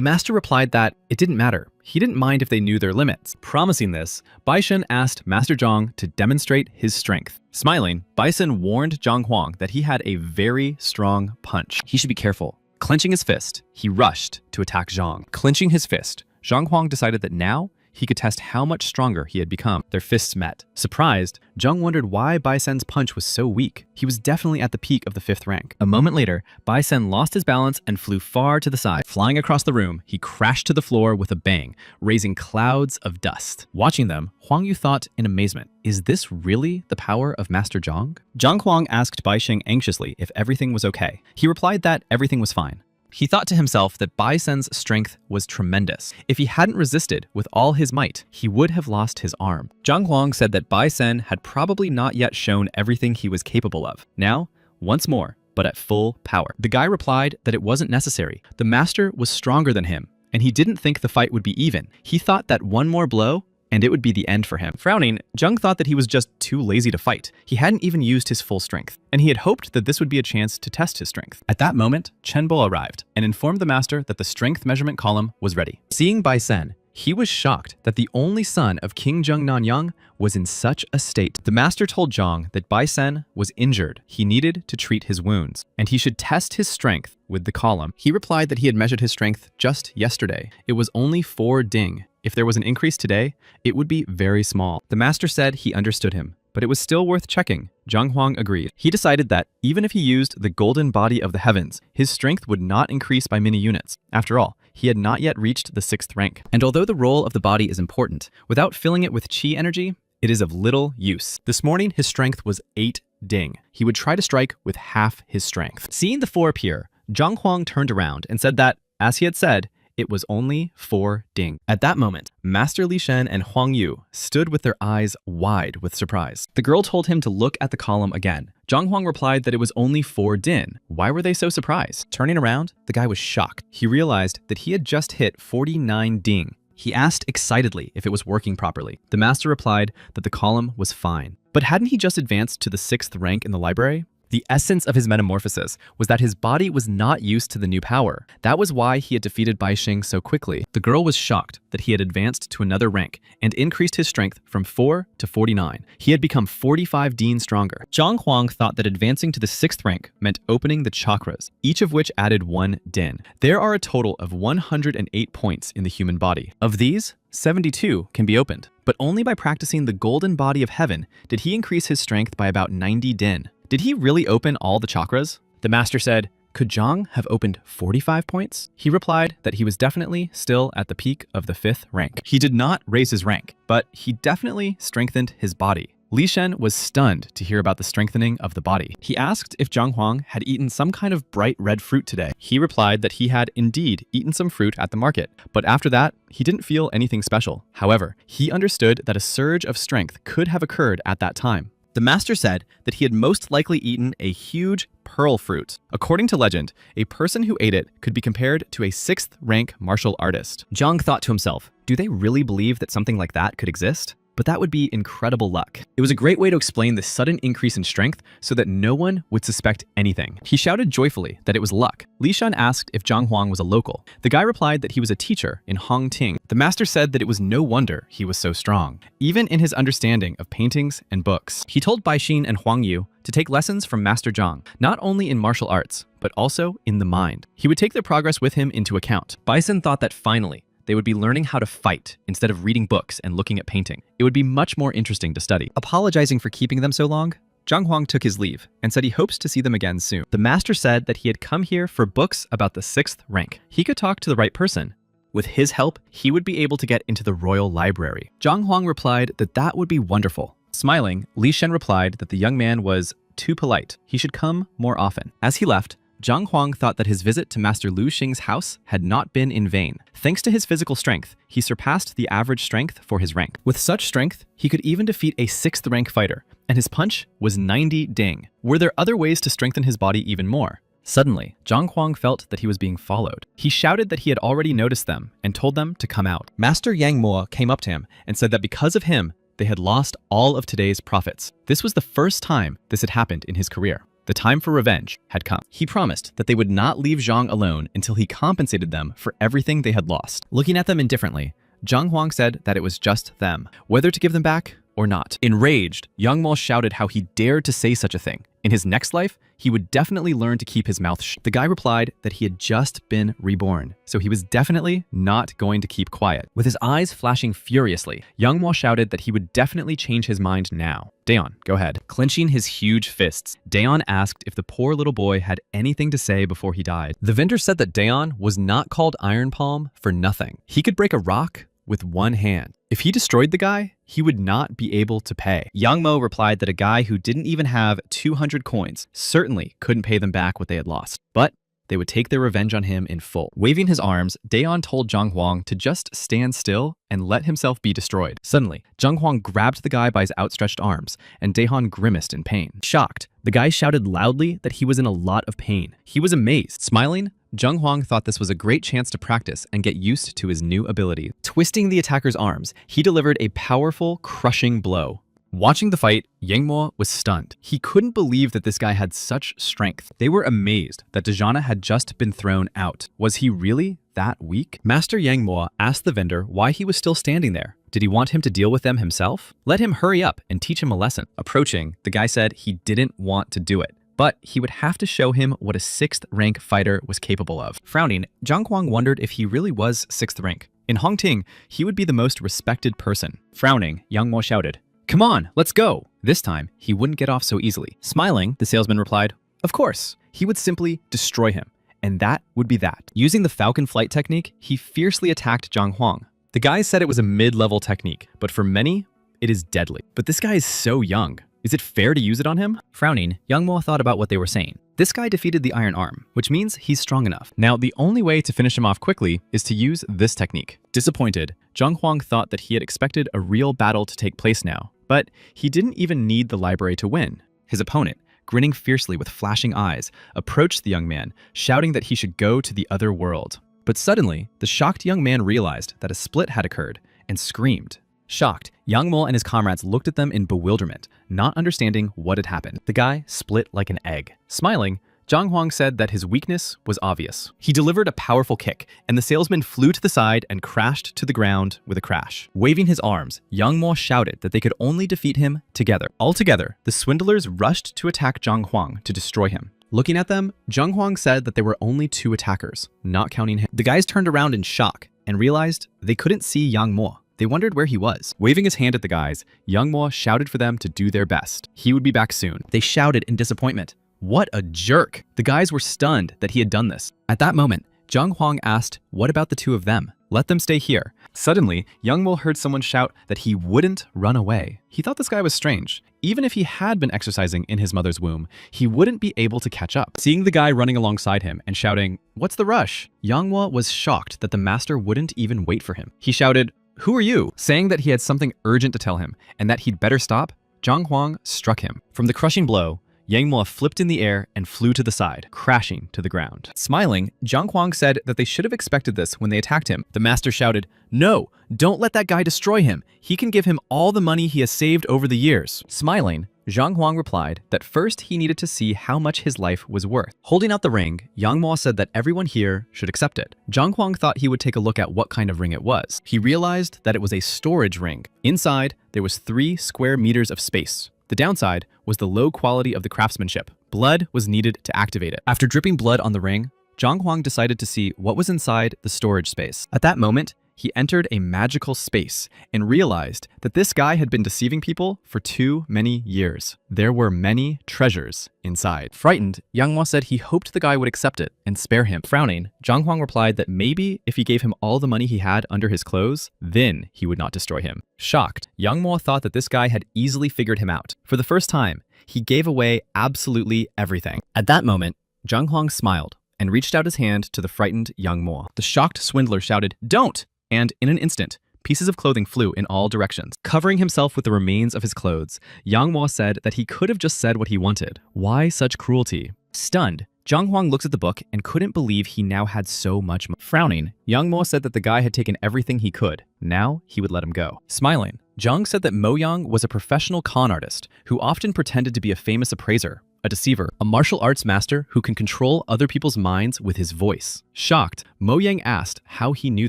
master replied that it didn't matter. He didn't mind if they knew their limits. Promising this, Bai Shen asked Master Zhang to demonstrate his strength. Smiling, Bai Sen warned Zhang Huang that he had a very strong punch. He should be careful. Clenching his fist, he rushed to attack Zhang. Clenching his fist, Zhang Huang decided that now he could test how much stronger he had become. Their fists met. Surprised, Zhang wondered why Bai Sen's punch was so weak. He was definitely at the peak of the 5th rank. A moment later, Bai Sen lost his balance and flew far to the side. Flying across the room, he crashed to the floor with a bang, raising clouds of dust. Watching them, Huang Yu thought in amazement, is this really the power of Master Zhang? Zhang Huang asked Bai Sheng anxiously if everything was okay. He replied that everything was fine. He thought to himself that Bai Sen's strength was tremendous. If he hadn't resisted with all his might, he would have lost his arm. Zhang Huang said that Bai Sen had probably not yet shown everything he was capable of. Now, once more, but at full power. The guy replied that it wasn't necessary. The master was stronger than him, and he didn't think the fight would be even. He thought that one more blow and it would be the end for him. Frowning, Zhang thought that he was just too lazy to fight. He hadn't even used his full strength, and he had hoped that this would be a chance to test his strength. At that moment, Chen Bo arrived and informed the master that the strength measurement column was ready. Seeing Bai Sen, he was shocked that the only son of King Zheng Nanyang was in such a state. The master told Zhang that Bai Sen was injured. He needed to treat his wounds, and he should test his strength with the column. He replied that he had measured his strength just yesterday. It was only 4 ding. If there was an increase today, it would be very small. The master said he understood him, but it was still worth checking. Zhang Huang agreed. He decided that even if he used the golden body of the heavens, his strength would not increase by many units. After all, he had not yet reached the 6th rank. And although the role of the body is important, without filling it with chi energy, it is of little use. This morning, his strength was 8 ding. He would try to strike with half his strength. Seeing the 4 appear, Zhang Huang turned around and said that, as he had said, it was only 4 ding. At that moment, Master Li Shen and Huang Yu stood with their eyes wide with surprise. The girl told him to look at the column again. Zhang Huang replied that it was only 4 din. Why were they so surprised? Turning around, the guy was shocked. He realized that he had just hit 49 ding. He asked excitedly if it was working properly. The master replied that the column was fine. But hadn't he just advanced to the 6th rank in the library? The essence of his metamorphosis was that his body was not used to the new power. That was why he had defeated Bai Sheng so quickly. The girl was shocked that he had advanced to another rank and increased his strength from 4 to 49. He had become 45 din stronger. Zhang Huang thought that advancing to the 6th rank meant opening the chakras, each of which added 1 din. There are a total of 108 points in the human body. Of these, 72 can be opened. But only by practicing the golden body of heaven did he increase his strength by about 90 din. Did he really open all the chakras? The master said, could Zhang have opened 45 points? He replied that he was definitely still at the peak of the 5th rank. He did not raise his rank, but he definitely strengthened his body. Li Shen was stunned to hear about the strengthening of the body. He asked if Zhang Huang had eaten some kind of bright red fruit today. He replied that he had indeed eaten some fruit at the market, but after that, he didn't feel anything special. However, he understood that a surge of strength could have occurred at that time. The master said that he had most likely eaten a huge pearl fruit. According to legend, a person who ate it could be compared to a 6th rank martial artist. Zhang thought to himself, do they really believe that something like that could exist? But that would be incredible luck. It was a great way to explain the sudden increase in strength so that no one would suspect anything. He shouted joyfully that it was luck. Li Shan asked if Zhang Huang was a local. The guy replied that he was a teacher in Hongting. The master said that it was no wonder he was so strong, even in his understanding of paintings and books. He told Bai Xin and Huang Yu to take lessons from Master Zhang, not only in martial arts, but also in the mind. He would take their progress with him into account. Bison thought that finally, they would be learning how to fight instead of reading books and looking at painting. It would be much more interesting to study. Apologizing for keeping them so long, Zhang Huang took his leave and said he hopes to see them again soon. The master said that he had come here for books about the 6th rank. He could talk to the right person. With his help, he would be able to get into the royal library. Zhang Huang replied that that would be wonderful. Smiling, Li Shen replied that the young man was too polite. He should come more often. As he left, Zhang Huang thought that his visit to Master Lu Xing's house had not been in vain. Thanks to his physical strength, he surpassed the average strength for his rank. With such strength, he could even defeat a 6th rank fighter, and his punch was 90 ding. Were there other ways to strengthen his body even more? Suddenly, Zhang Huang felt that he was being followed. He shouted that he had already noticed them and told them to come out. Master Yang Mo came up to him and said that because of him, they had lost all of today's profits. This was the first time this had happened in his career. The time for revenge had come. He promised that they would not leave Zhang alone until he compensated them for everything they had lost. Looking at them indifferently, Zhang Huang said that it was just them, whether to give them back or not. Enraged, Yang Mo shouted how he dared to say such a thing. In his next life, he would definitely learn to keep his mouth shut. The guy replied that he had just been reborn, so he was definitely not going to keep quiet. With his eyes flashing furiously, Yang Mo shouted that he would definitely change his mind now. Daeon, go ahead. Clenching his huge fists, Daeon asked if the poor little boy had anything to say before he died. The vendor said that Daeon was not called Iron Palm for nothing. He could break a rock with one hand. If he destroyed the guy, he would not be able to pay. Yang Mo replied that a guy who didn't even have 200 coins certainly couldn't pay them back what they had lost, but they would take their revenge on him in full. Waving his arms, Daeon told Zhang Huang to just stand still and let himself be destroyed. Suddenly, Zhang Huang grabbed the guy by his outstretched arms, and Daeon grimaced in pain. Shocked, the guy shouted loudly that he was in a lot of pain. He was amazed. Smiling, Zhang Huang thought this was a great chance to practice and get used to his new ability. Twisting the attacker's arms, he delivered a powerful, crushing blow. Watching the fight, Yang Mo was stunned. He couldn't believe that this guy had such strength. They were amazed that Dejana had just been thrown out. Was he really that weak? Master Yang Mo asked the vendor why he was still standing there. Did he want him to deal with them himself? Let him hurry up and teach him a lesson. Approaching, the guy said he didn't want to do it, but he would have to show him what a 6th rank fighter was capable of. Frowning, Zhang Huang wondered if he really was 6th rank. In Hongting, he would be the most respected person. Frowning, Yang Mo shouted, "Come on, let's go." This time, he wouldn't get off so easily. Smiling, the salesman replied, "Of course." He would simply destroy him, and that would be that. Using the falcon flight technique, he fiercely attacked Zhang Huang. The guys said it was a mid-level technique, but for many, it is deadly. But this guy is so young. Is it fair to use it on him? Frowning, Yang Mo thought about what they were saying. This guy defeated the Iron Arm, which means he's strong enough. Now, the only way to finish him off quickly is to use this technique. Disappointed, Zhang Huang thought that he had expected a real battle to take place now, but he didn't even need the library to win. His opponent, grinning fiercely with flashing eyes, approached the young man, shouting that he should go to the other world. But suddenly, the shocked young man realized that a split had occurred and screamed. Shocked, Yang Mo and his comrades looked at them in bewilderment, not understanding what had happened. The guy split like an egg. Smiling, Zhang Huang said that his weakness was obvious. He delivered a powerful kick, and the salesman flew to the side and crashed to the ground with a crash. Waving his arms, Yang Mo shouted that they could only defeat him together. Altogether, the swindlers rushed to attack Zhang Huang to destroy him. Looking at them, Zhang Huang said that there were only 2 attackers, not counting him. The guys turned around in shock and realized they couldn't see Yang Mo. They wondered where he was. Waving his hand at the guys, Mo shouted for them to do their best. He would be back soon. They shouted in disappointment. What a jerk! The guys were stunned that he had done this. At that moment, Zhang Huang asked, what about the two of them? Let them stay here. Suddenly, Mo heard someone shout that he wouldn't run away. He thought this guy was strange. Even if he had been exercising in his mother's womb, he wouldn't be able to catch up. Seeing the guy running alongside him and shouting, "What's the rush?" Mo was shocked that the master wouldn't even wait for him. He shouted, "Who are you?" saying that he had something urgent to tell him and that he'd better stop. Zhang Huang struck him. From the crushing blow, Mo flipped in the air and flew to the side, crashing to the ground. Smiling, Zhang Huang said that they should have expected this when they attacked him. The master shouted, "No, don't let that guy destroy him. He can give him all the money he has saved over the years." Smiling, Zhang Huang replied that first he needed to see how much his life was worth. Holding out the ring, Mo said that everyone here should accept it. Zhang Huang thought he would take a look at what kind of ring it was. He realized that it was a storage ring. Inside, there was 3 square meters of space. The downside was the low quality of the craftsmanship. Blood was needed to activate it. After dripping blood on the ring, Zhang Huang decided to see what was inside the storage space. At that moment, he entered a magical space and realized that this guy had been deceiving people for too many years. There were many treasures inside. Frightened, Mo said he hoped the guy would accept it and spare him. Frowning, Zhang Huang replied that maybe if he gave him all the money he had under his clothes, then he would not destroy him. Shocked, Mo thought that this guy had easily figured him out. For the first time, he gave away absolutely everything. At that moment, Zhang Huang smiled and reached out his hand to the frightened Mo. The shocked swindler shouted, "Don't!" And in an instant, pieces of clothing flew in all directions. Covering himself with the remains of his clothes, Mo said that he could have just said what he wanted. Why such cruelty? Stunned, Zhang Huang looked at the book and couldn't believe he now had so much money. Frowning, Mo said that the guy had taken everything he could. Now he would let him go. Smiling, Zhang said that Mo Yang was a professional con artist who often pretended to be a famous appraiser, a deceiver, a martial arts master who can control other people's minds with his voice. Shocked, Mo Yang asked how he knew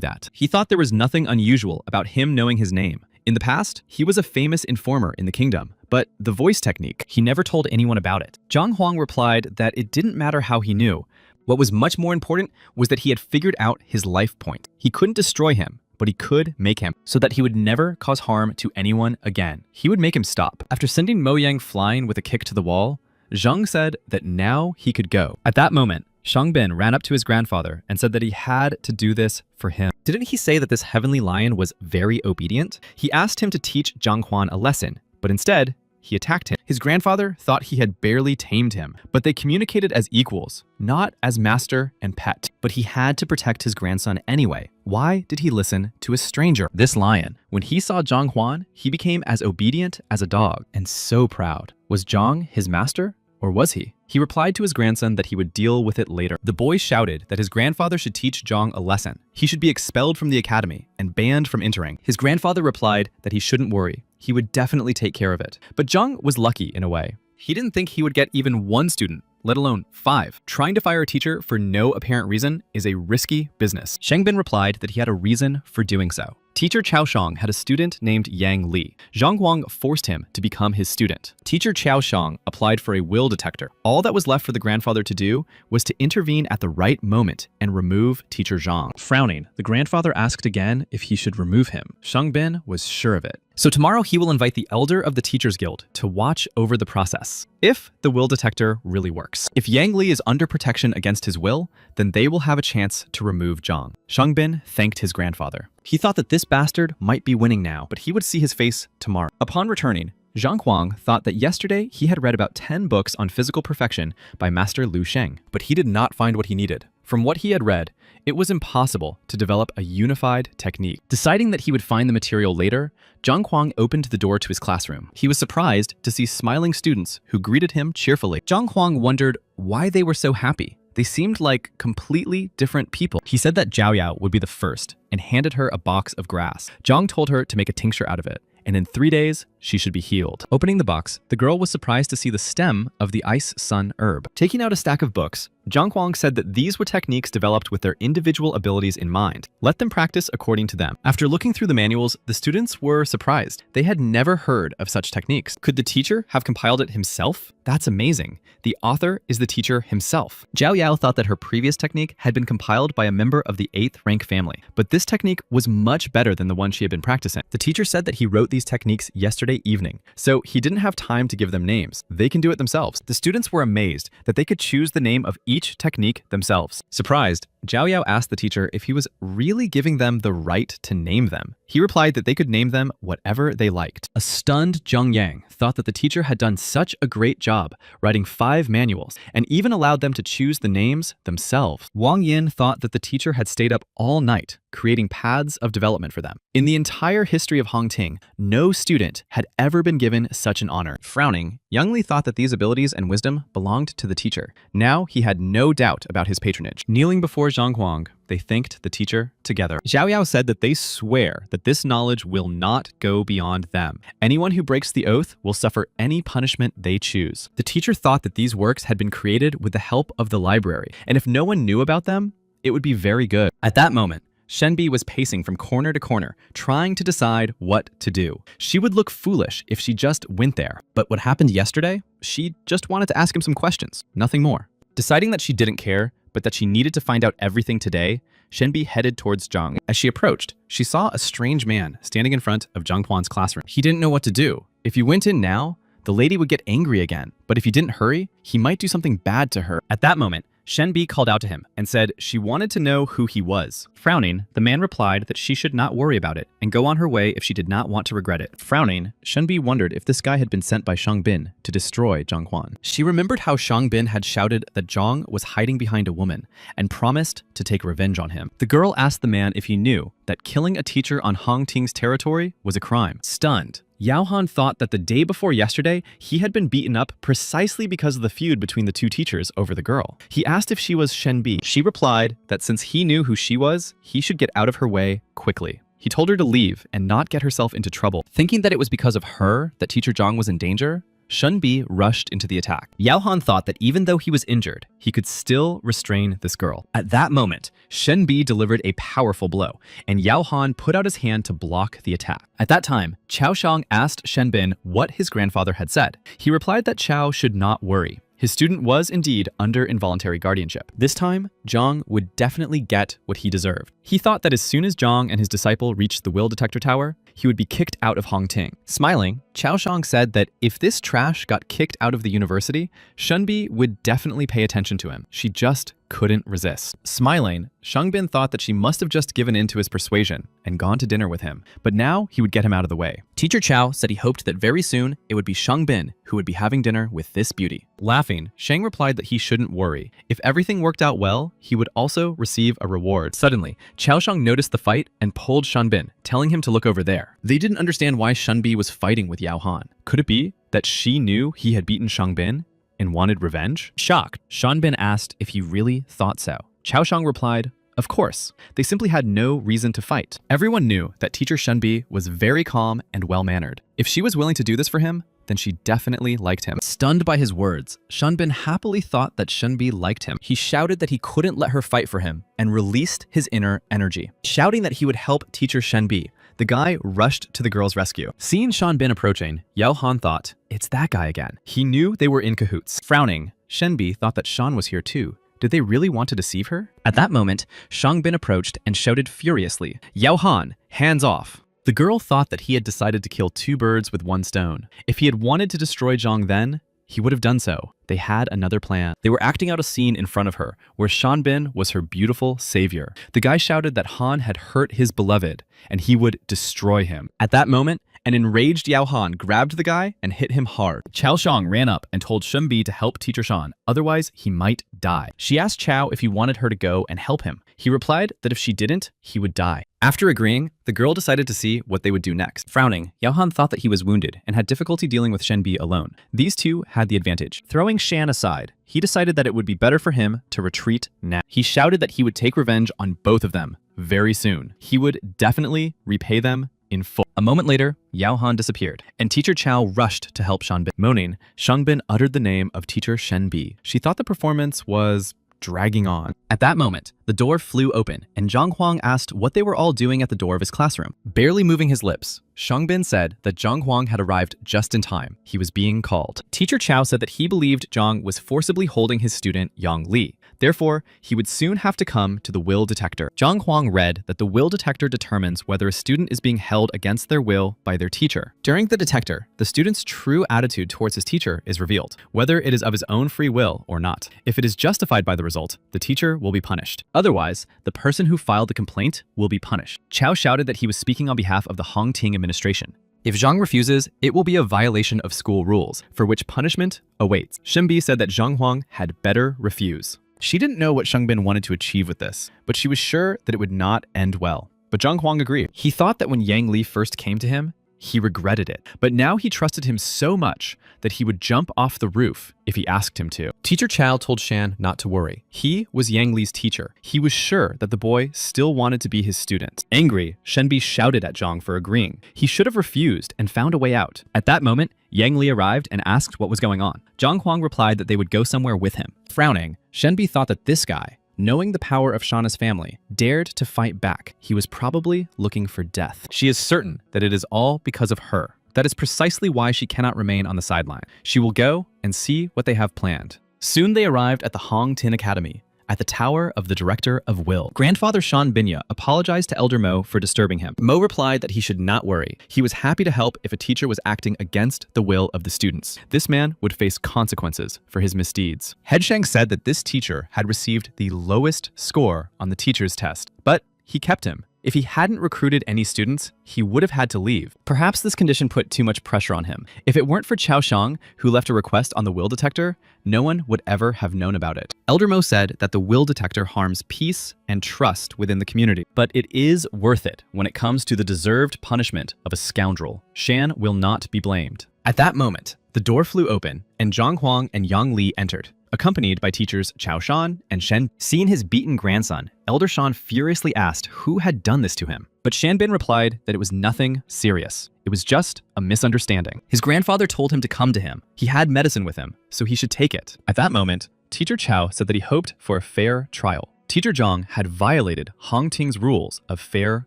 that. He thought there was nothing unusual about him knowing his name. In the past, he was a famous informer in the kingdom, but the voice technique, he never told anyone about it. Zhang Huang replied that it didn't matter how he knew. What was much more important was that he had figured out his life point. He couldn't destroy him, but he could make him so that he would never cause harm to anyone again. He would make him stop. After sending Mo Yang flying with a kick to the wall, Zhang said that now he could go. At that moment, Shangbin ran up to his grandfather and said that he had to do this for him. Didn't he say that this heavenly lion was very obedient? He asked him to teach Zhang Huan a lesson, but instead, he attacked him. His grandfather thought he had barely tamed him, but they communicated as equals, not as master and pet. But he had to protect his grandson anyway. Why did he listen to a stranger? This lion, when he saw Zhang Huan, he became as obedient as a dog and so proud. Was Zhang his master? Or was he? He replied to his grandson that he would deal with it later. The boy shouted that his grandfather should teach Zhang a lesson. He should be expelled from the academy and banned from entering. His grandfather replied that he shouldn't worry. He would definitely take care of it. But Zhang was lucky in a way. He didn't think he would get even 1 student, let alone 5. Trying to fire a teacher for no apparent reason is a risky business. Shangbin replied that he had a reason for doing so. Teacher Chao Shang had a student named Yang Li. Zhang Huang forced him to become his student. Teacher Chao Shang applied for a will detector. All that was left for the grandfather to do was to intervene at the right moment and remove Teacher Zhang. Frowning, the grandfather asked again if he should remove him. Shangbin was sure of it. So tomorrow he will invite the elder of the Teachers Guild to watch over the process, if the will detector really works. If Yang Li is under protection against his will, then they will have a chance to remove Zhang. Shangbin thanked his grandfather. He thought that this bastard might be winning now, but he would see his face tomorrow. Upon returning, Zhang Huang thought that yesterday he had read about 10 books on physical perfection by Master Lu Sheng, but he did not find what he needed. From what he had read, it was impossible to develop a unified technique. Deciding that he would find the material later, Zhang Huang opened the door to his classroom. He was surprised to see smiling students who greeted him cheerfully. Zhang Huang wondered why they were so happy. They seemed like completely different people. He said that Zhao Yao would be the first and handed her a box of grass. Zhang told her to make a tincture out of it. And in 3 days, she should be healed. Opening the box, the girl was surprised to see the stem of the Ice Sun herb. Taking out a stack of books, Zhang Huang said that these were techniques developed with their individual abilities in mind. Let them practice according to them. After looking through the manuals, the students were surprised. They had never heard of such techniques. Could the teacher have compiled it himself? That's amazing. The author is the teacher himself. Zhao Yao thought that her previous technique had been compiled by a member of the 8th rank family, but this technique was much better than the one she had been practicing. The teacher said that he wrote these techniques yesterday evening, so he didn't have time to give them names. They can do it themselves. The students were amazed that they could choose the name of each technique themselves. Surprised, Zhao Yao asked the teacher if he was really giving them the right to name them. He replied that they could name them whatever they liked. A stunned Zheng Yang thought that the teacher had done such a great job writing 5 manuals and even allowed them to choose the names themselves. Wang Yin thought that the teacher had stayed up all night creating paths of development for them. In the entire history of Hongting, no student had ever been given such an honor. Frowning, Young Li thought that these abilities and wisdom belonged to the teacher. Now he had no doubt about his patronage. Kneeling before Zhang Huang, they thanked the teacher together. Zhao Yao said that they swear that this knowledge will not go beyond them. Anyone who breaks the oath will suffer any punishment they choose. The teacher thought that these works had been created with the help of the library, and if no one knew about them, it would be very good. At that moment, Shenbi was pacing from corner to corner, trying to decide what to do. She would look foolish if she just went there. But what happened yesterday? She just wanted to ask him some questions, nothing more. Deciding that she didn't care, but that she needed to find out everything today, Shenbi headed towards Zhang. As she approached, she saw a strange man standing in front of Zhang Huan's classroom. He didn't know what to do. If you went in now, the lady would get angry again. But if you didn't hurry, he might do something bad to her. At that moment, Shenbi called out to him and said she wanted to know who he was. Frowning, the man replied that she should not worry about it and go on her way if she did not want to regret it. Frowning, Shenbi wondered if this guy had been sent by Shang Bin to destroy Zhang Huan. She remembered how Shang Bin had shouted that Zhang was hiding behind a woman and promised to take revenge on him. The girl asked the man if he knew that killing a teacher on Hongting's territory was a crime. Stunned, Yao Han thought that the day before yesterday, he had been beaten up precisely because of the feud between the two teachers over the girl. He asked if she was Shenbi. She replied that since he knew who she was, he should get out of her way quickly. He told her to leave and not get herself into trouble. Thinking that it was because of her that teacher Zhang was in danger, Shenbi rushed into the attack. Yao Han thought that even though he was injured, he could still restrain this girl. At that moment, Shenbi delivered a powerful blow, and Yao Han put out his hand to block the attack. At that time, Chao Shang asked Shenbin what his grandfather had said. He replied that Chao should not worry. His student was indeed under involuntary guardianship. This time, Zhang would definitely get what he deserved. He thought that as soon as Zhang and his disciple reached the will detector tower, he would be kicked out of Hongting. Smiling, Chao Shang said that if this trash got kicked out of the university, Shenbi would definitely pay attention to him. She just couldn't resist. Smiling, Shangbin thought that she must have just given in to his persuasion and gone to dinner with him, but now he would get him out of the way. Teacher Chao said he hoped that very soon it would be Shangbin who would be having dinner with this beauty. Laughing, Shang replied that he shouldn't worry. If everything worked out well, he would also receive a reward. Suddenly, Chao Shang noticed the fight and pulled Shanbin, telling him to look over there. They didn't understand why Shenbi was fighting with Yao Han. Could it be that she knew he had beaten Shangbin and wanted revenge? Shocked, Shanbin asked if he really thought so. Chao Shang replied, of course. They simply had no reason to fight. Everyone knew that teacher Shenbi was very calm and well-mannered. If she was willing to do this for him, then she definitely liked him. Stunned by his words, Shanbin happily thought that Shenbi liked him. He shouted that he couldn't let her fight for him and released his inner energy. Shouting that he would help teacher Shenbi, the guy rushed to the girl's rescue. Seeing Shanbin approaching, Yao Han thought, it's that guy again. He knew they were in cahoots. Frowning, Shenbi thought that Shan was here too. Did they really want to deceive her? At that moment, Shangbin approached and shouted furiously, Yao Han, hands off. The girl thought that he had decided to kill 2 birds with 1 stone. If he had wanted to destroy Zhang then, he would have done so. They had another plan. They were acting out a scene in front of her, where Shanbin was her beautiful savior. The guy shouted that Han had hurt his beloved, and he would destroy him. At that moment, an enraged Yao Han grabbed the guy and hit him hard. Chao Shang ran up and told Shenbi to help teacher Shan, otherwise he might die. She asked Chao if he wanted her to go and help him. He replied that if she didn't, he would die. After agreeing, the girl decided to see what they would do next. Frowning, Yao Han thought that he was wounded and had difficulty dealing with Shenbi alone. These two had the advantage. Throwing Shan aside, he decided that it would be better for him to retreat now. He shouted that he would take revenge on both of them very soon. He would definitely repay them in full. A moment later, Yao Han disappeared, and Teacher Chow rushed to help Shanbin. Moaning, Shangbin uttered the name of Teacher Shenbi. She thought the performance was dragging on. At that moment, the door flew open, and Zhang Huang asked what they were all doing at the door of his classroom. Barely moving his lips, Shangbin said that Zhang Huang had arrived just in time. He was being called. Teacher Chow said that he believed Zhang was forcibly holding his student Yang Li. Therefore, he would soon have to come to the will detector. Zhang Huang read that the will detector determines whether a student is being held against their will by their teacher. During the detector, the student's true attitude towards his teacher is revealed, whether it is of his own free will or not. If it is justified by the result, the teacher will be punished. Otherwise, the person who filed the complaint will be punished. Chow shouted that he was speaking on behalf of the Hongting administration. If Zhang refuses, it will be a violation of school rules, for which punishment awaits. Shenbi said that Zhang Huang had better refuse. She didn't know what Shangbin wanted to achieve with this, but she was sure that it would not end well. But Zhang Huang agreed. He thought that when Yang Li first came to him, he regretted it. But now he trusted him so much that he would jump off the roof if he asked him to. Teacher Chow told Shan not to worry. He was Yang Li's teacher. He was sure that the boy still wanted to be his student. Angry, Shenbi shouted at Zhang for agreeing. He should have refused and found a way out. At that moment, Yang Li arrived and asked what was going on. Zhang Huang replied that they would go somewhere with him. Frowning, Shenbi thought that this guy, knowing the power of Shauna's family, dared to fight back. He was probably looking for death. She is certain that it is all because of her. That is precisely why she cannot remain on the sideline. She will go and see what they have planned. Soon they arrived at the Hong Tin Academy, at the tower of the director of Will. Grandfather Shan Binya apologized to Elder Mo for disturbing him. Mo replied that he should not worry. He was happy to help if a teacher was acting against the will of the students. This man would face consequences for his misdeeds. Headshang said that this teacher had received the lowest score on the teacher's test, but he kept him. If he hadn't recruited any students, he would have had to leave. Perhaps this condition put too much pressure on him. If it weren't for Chao Shang, who left a request on the will detector, no one would ever have known about it. Elder Mo said that the will detector harms peace and trust within the community, but it is worth it when it comes to the deserved punishment of a scoundrel. Shan will not be blamed. At that moment, the door flew open, and Zhang Huang and Yang Li entered, accompanied by teachers Chao Shan and Shen. Seeing his beaten grandson, Elder Shan furiously asked who had done this to him. But Shanbin replied that it was nothing serious. It was just a misunderstanding. His grandfather told him to come to him. He had medicine with him, so he should take it. At that moment, Teacher Chao said that he hoped for a fair trial. Teacher Zhang had violated Hong Ting's rules of fair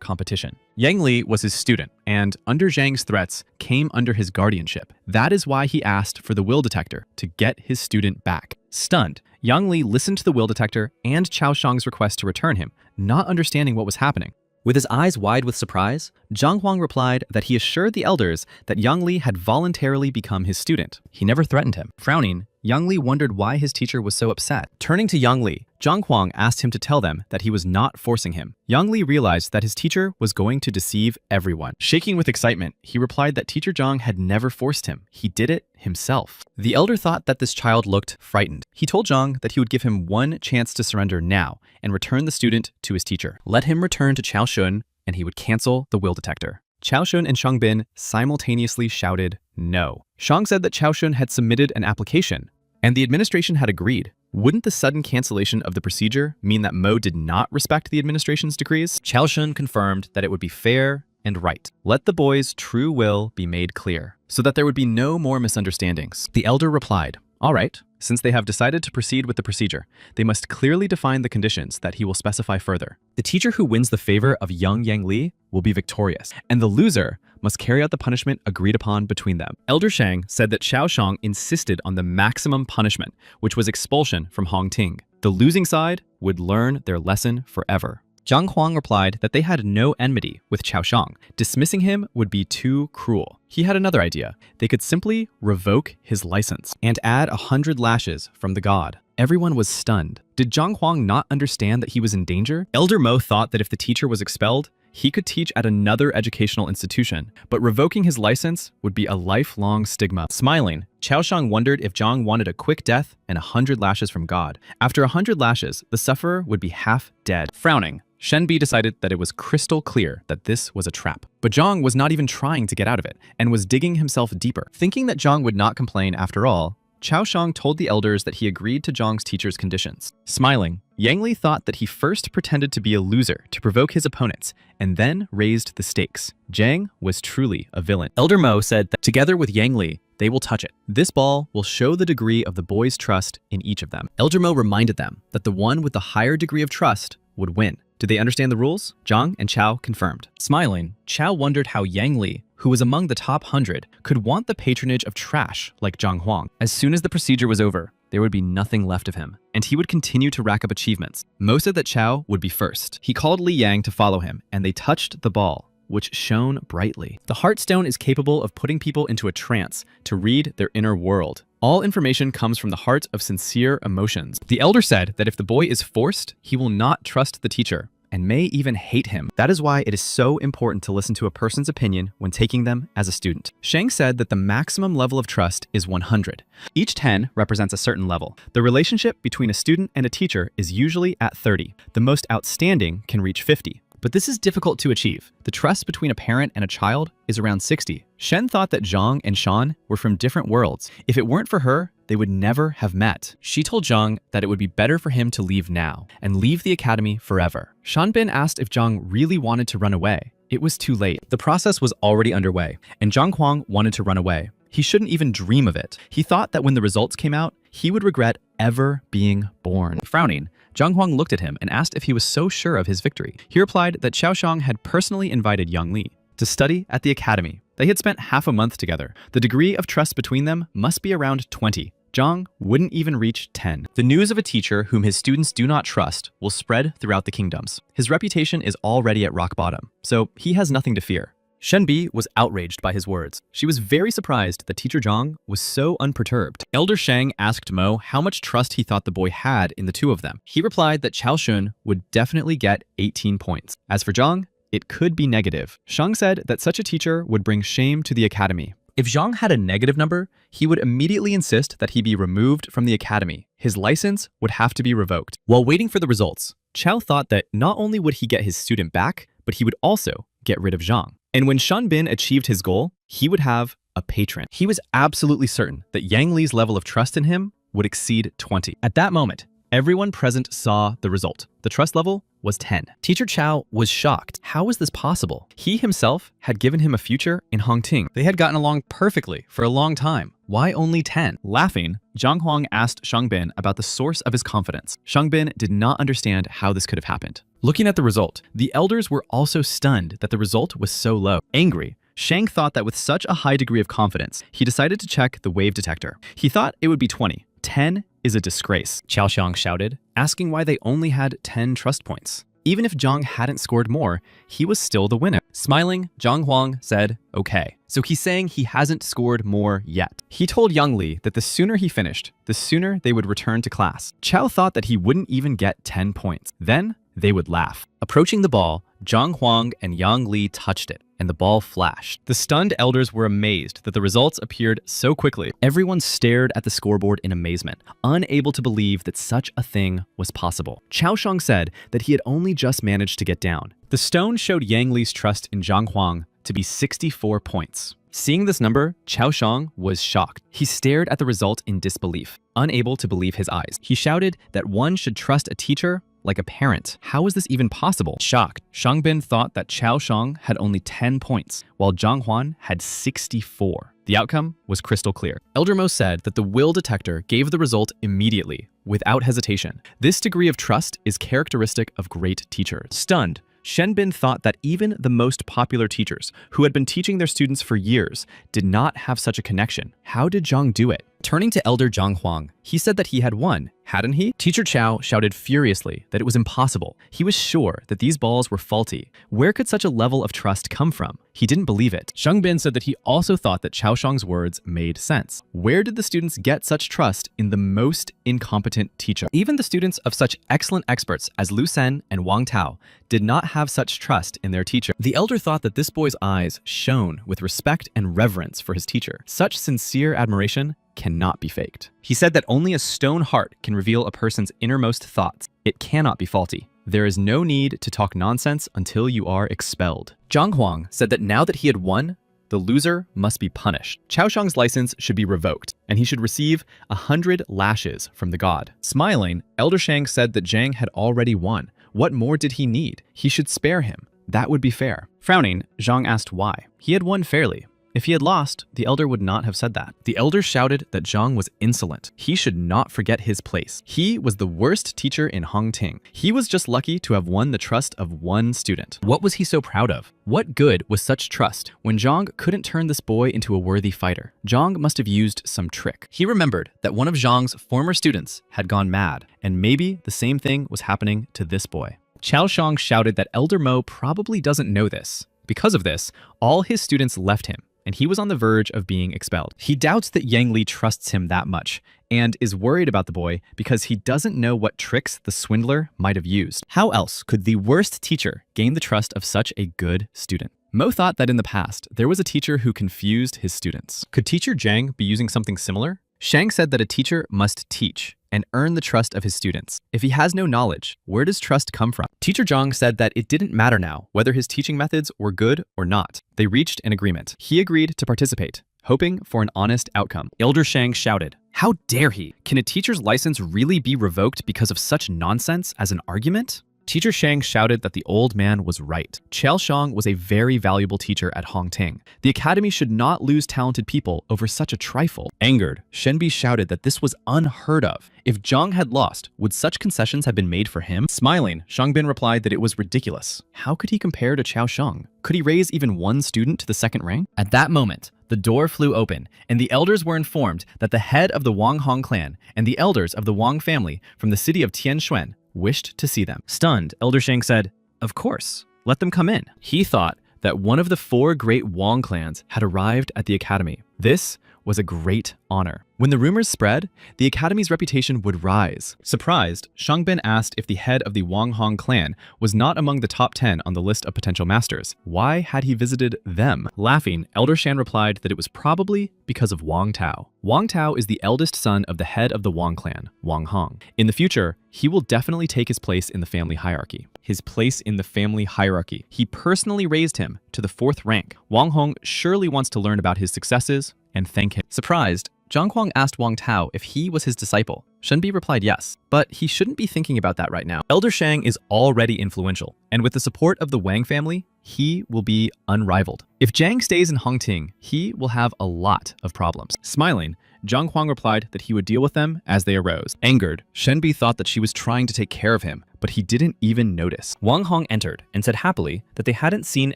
competition. Yang Li was his student, and under Zhang's threats, came under his guardianship. That is why he asked for the will detector, to get his student back. Stunned, Yang Li listened to the will detector and Chao Shang's request to return him, not understanding what was happening. With his eyes wide with surprise, Zhang Huang replied that he assured the elders that Yang Li had voluntarily become his student. He never threatened him. Frowning, Yang Li wondered why his teacher was so upset. Turning to Yang Li, Zhang Huang asked him to tell them that he was not forcing him. Yang Li realized that his teacher was going to deceive everyone. Shaking with excitement, he replied that Teacher Zhang had never forced him. He did it himself. The elder thought that this child looked frightened. He told Zhang that he would give him one chance to surrender now and return the student to his teacher. Let him return to Chao Shun, and he would cancel the will detector. Chao Shun and Shangbin simultaneously shouted no. Shang said that Chao Shun had submitted an application, and the administration had agreed. Wouldn't the sudden cancellation of the procedure mean that Mo did not respect the administration's decrees? Chao Shun confirmed that it would be fair and right. Let the boy's true will be made clear, so that there would be no more misunderstandings. The elder replied, all right, since they have decided to proceed with the procedure, they must clearly define the conditions that he will specify further. The teacher who wins the favor of young Yang Li will be victorious, and the loser must carry out the punishment agreed upon between them. Elder Shang said that Chao Shang insisted on the maximum punishment, which was expulsion from Hong Ting. The losing side would learn their lesson forever. Zhang Huang replied that they had no enmity with Chao Shang. Dismissing him would be too cruel. He had another idea. They could simply revoke his license and add 100 lashes from the god. Everyone was stunned. Did Zhang Huang not understand that he was in danger? Elder Mo thought that if the teacher was expelled, he could teach at another educational institution, but revoking his license would be a lifelong stigma. Smiling, Chao Shang wondered if Zhang wanted a quick death and 100 lashes from God. After 100 lashes, the sufferer would be half dead. Frowning, Shenbi decided that it was crystal clear that this was a trap. But Zhang was not even trying to get out of it, and was digging himself deeper. Thinking that Zhang would not complain after all, Chao Shang told the elders that he agreed to Zhang's teacher's conditions. Smiling, Yang Li thought that he first pretended to be a loser to provoke his opponents, and then raised the stakes. Zhang was truly a villain. Elder Mo said that together with Yang Li, they will touch it. This ball will show the degree of the boys' trust in each of them. Elder Mo reminded them that the one with the higher degree of trust would win. Did they understand the rules? Zhang and Chao confirmed. Smiling, Chao wondered how Yang Li, who was among the top 100, could want the patronage of trash like Zhang Huang. As soon as the procedure was over, there would be nothing left of him, and he would continue to rack up achievements. Mo said that Chao would be first. He called Li Yang to follow him, and they touched the ball, which shone brightly. The Heartstone is capable of putting people into a trance to read their inner world. All information comes from the heart of sincere emotions. The elder said that if the boy is forced, he will not trust the teacher and may even hate him. That is why it is so important to listen to a person's opinion when taking them as a student. Shang said that the maximum level of trust is 100. Each 10 represents a certain level. The relationship between a student and a teacher is usually at 30. The most outstanding can reach 50. But this is difficult to achieve. The trust between a parent and a child is around 60. Shen thought that Zhang and Shan were from different worlds. If it weren't for her, they would never have met. She told Zhang that it would be better for him to leave now and leave the academy forever. Shanbin asked if Zhang really wanted to run away. It was too late. The process was already underway, and Zhang Huang wanted to run away. He shouldn't even dream of it. He thought that when the results came out, he would regret ever being born. Frowning, Zhang Huang looked at him and asked if he was so sure of his victory. He replied that Chao Shang had personally invited Yang Li to study at the academy. They had spent half a month together. The degree of trust between them must be around 20. Zhang wouldn't even reach 10. The news of a teacher whom his students do not trust will spread throughout the kingdoms. His reputation is already at rock bottom, so he has nothing to fear. Shen Bi was outraged by his words. She was very surprised that teacher Zhang was so unperturbed. Elder Shang asked Mo how much trust he thought the boy had in the two of them. He replied that Chao Shun would definitely get 18 points. As for Zhang, it could be negative. Shang said that such a teacher would bring shame to the academy. If Zhang had a negative number, he would immediately insist that he be removed from the academy. His license would have to be revoked. While waiting for the results, Chao thought that not only would he get his student back, but he would also get rid of Zhang. And when Shan Bin achieved his goal, he would have a patron. He was absolutely certain that Yang Li's level of trust in him would exceed 20. At that moment, everyone present saw the result. The trust level was 10. Teacher Chao was shocked. How was this possible? He himself had given him a future in Hongting. They had gotten along perfectly for a long time. Why only 10? Laughing, Zhang Huang asked Shangbin about the source of his confidence. Shangbin did not understand how this could have happened. Looking at the result, the elders were also stunned that the result was so low. Angry, Shang thought that with such a high degree of confidence, he decided to check the wave detector. He thought it would be 20. 10 is a disgrace, Chao Xiang shouted, asking why they only had 10 trust points. Even if Zhang hadn't scored more, he was still the winner. Smiling, Zhang Huang said, okay. So he's saying he hasn't scored more yet. He told Yang Li that the sooner he finished, the sooner they would return to class. Chao thought that he wouldn't even get 10 points. Then they would laugh. Approaching the ball, Zhang Huang and Yang Li touched it, and the ball flashed. The stunned elders were amazed that the results appeared so quickly. Everyone stared at the scoreboard in amazement, unable to believe that such a thing was possible. Chao Shang said that he had only just managed to get down. The stone showed Yang Li's trust in Zhang Huang to be 64 points. Seeing this number, Chao Shang was shocked. He stared at the result in disbelief, unable to believe his eyes. He shouted that one should trust a teacher like a parent. How was this even possible? Shocked, Shangbin thought that Chao Shang had only 10 points, while Zhang Huan had 64. The outcome was crystal clear. Elder Mo said that the will detector gave the result immediately, without hesitation. This degree of trust is characteristic of great teachers. Stunned, Shenbin thought that even the most popular teachers, who had been teaching their students for years, did not have such a connection. How did Zhang do it? Turning to Elder Zhang Huang, he said that he had won, hadn't he? Teacher Chao shouted furiously that it was impossible. He was sure that these balls were faulty. Where could such a level of trust come from? He didn't believe it. Shangbin said that he also thought that Chao Shang's words made sense. Where did the students get such trust in the most incompetent teacher? Even the students of such excellent experts as Lu Sen and Wang Tao did not have such trust in their teacher. The elder thought that this boy's eyes shone with respect and reverence for his teacher. Such sincere admiration cannot be faked. He said that only a stone heart can reveal a person's innermost thoughts. It cannot be faulty. There is no need to talk nonsense until you are expelled. Zhang Huang said that now that he had won, the loser must be punished. Chao Shang's license should be revoked, and he should receive 100 lashes from the god. Smiling, Elder Shang said that Zhang had already won. What more did he need? He should spare him. That would be fair. Frowning, Zhang asked why. He had won fairly. If he had lost, the elder would not have said that. The elder shouted that Zhang was insolent. He should not forget his place. He was the worst teacher in Hongting. He was just lucky to have won the trust of one student. What was he so proud of? What good was such trust when Zhang couldn't turn this boy into a worthy fighter? Zhang must have used some trick. He remembered that one of Zhang's former students had gone mad, and maybe the same thing was happening to this boy. Chao Shang shouted that Elder Mo probably doesn't know this. Because of this, all his students left him, and he was on the verge of being expelled. He doubts that Yang Li trusts him that much, and is worried about the boy because he doesn't know what tricks the swindler might have used. How else could the worst teacher gain the trust of such a good student? Mo thought that in the past, there was a teacher who confused his students. Could teacher Zhang be using something similar? Shang said that a teacher must teach and earn the trust of his students. If he has no knowledge, where does trust come from? Teacher Zhang said that it didn't matter now whether his teaching methods were good or not. They reached an agreement. He agreed to participate, hoping for an honest outcome. Elder Shang shouted, "How dare he? Can a teacher's license really be revoked because of such nonsense as an argument?" Teacher Shang shouted that the old man was right. Chao Shang was a very valuable teacher at Hongting. The academy should not lose talented people over such a trifle. Angered, Shenbi shouted that this was unheard of. If Zhang had lost, would such concessions have been made for him? Smiling, Shangbin replied that it was ridiculous. How could he compare to Chao Shang? Could he raise even one student to the second rank? At that moment, the door flew open, and the elders were informed that the head of the Wang Hong clan and the elders of the Wang family from the city of Tianxuan wished to see them. Stunned, Elder Shang said, "Of course, let them come in." He thought that one of the 4 great Wang clans had arrived at the academy. This was a great honor. When the rumors spread, the academy's reputation would rise. Surprised, Shangbin asked if the head of the Wang Hong clan was not among the top 10 on the list of potential masters. Why had he visited them? Laughing, Elder Shan replied that it was probably because of Wang Tao. Wang Tao is the eldest son of the head of the Wang clan, Wang Hong. In the future, he will definitely take his place in the family hierarchy. His place in the family hierarchy. He personally raised him to the 4th rank. Wang Hong surely wants to learn about his successes and thank him. Surprised, Zhang Huang asked Wang Tao if he was his disciple. Shenbi replied yes, but he shouldn't be thinking about that right now. Elder Shang is already influential, and with the support of the Wang family, he will be unrivaled. If Zhang stays in Hongting, he will have a lot of problems. Smiling, Zhang Huang replied that he would deal with them as they arose. Angered, Shenbi thought that she was trying to take care of him, but he didn't even notice. Wang Hong entered and said happily that they hadn't seen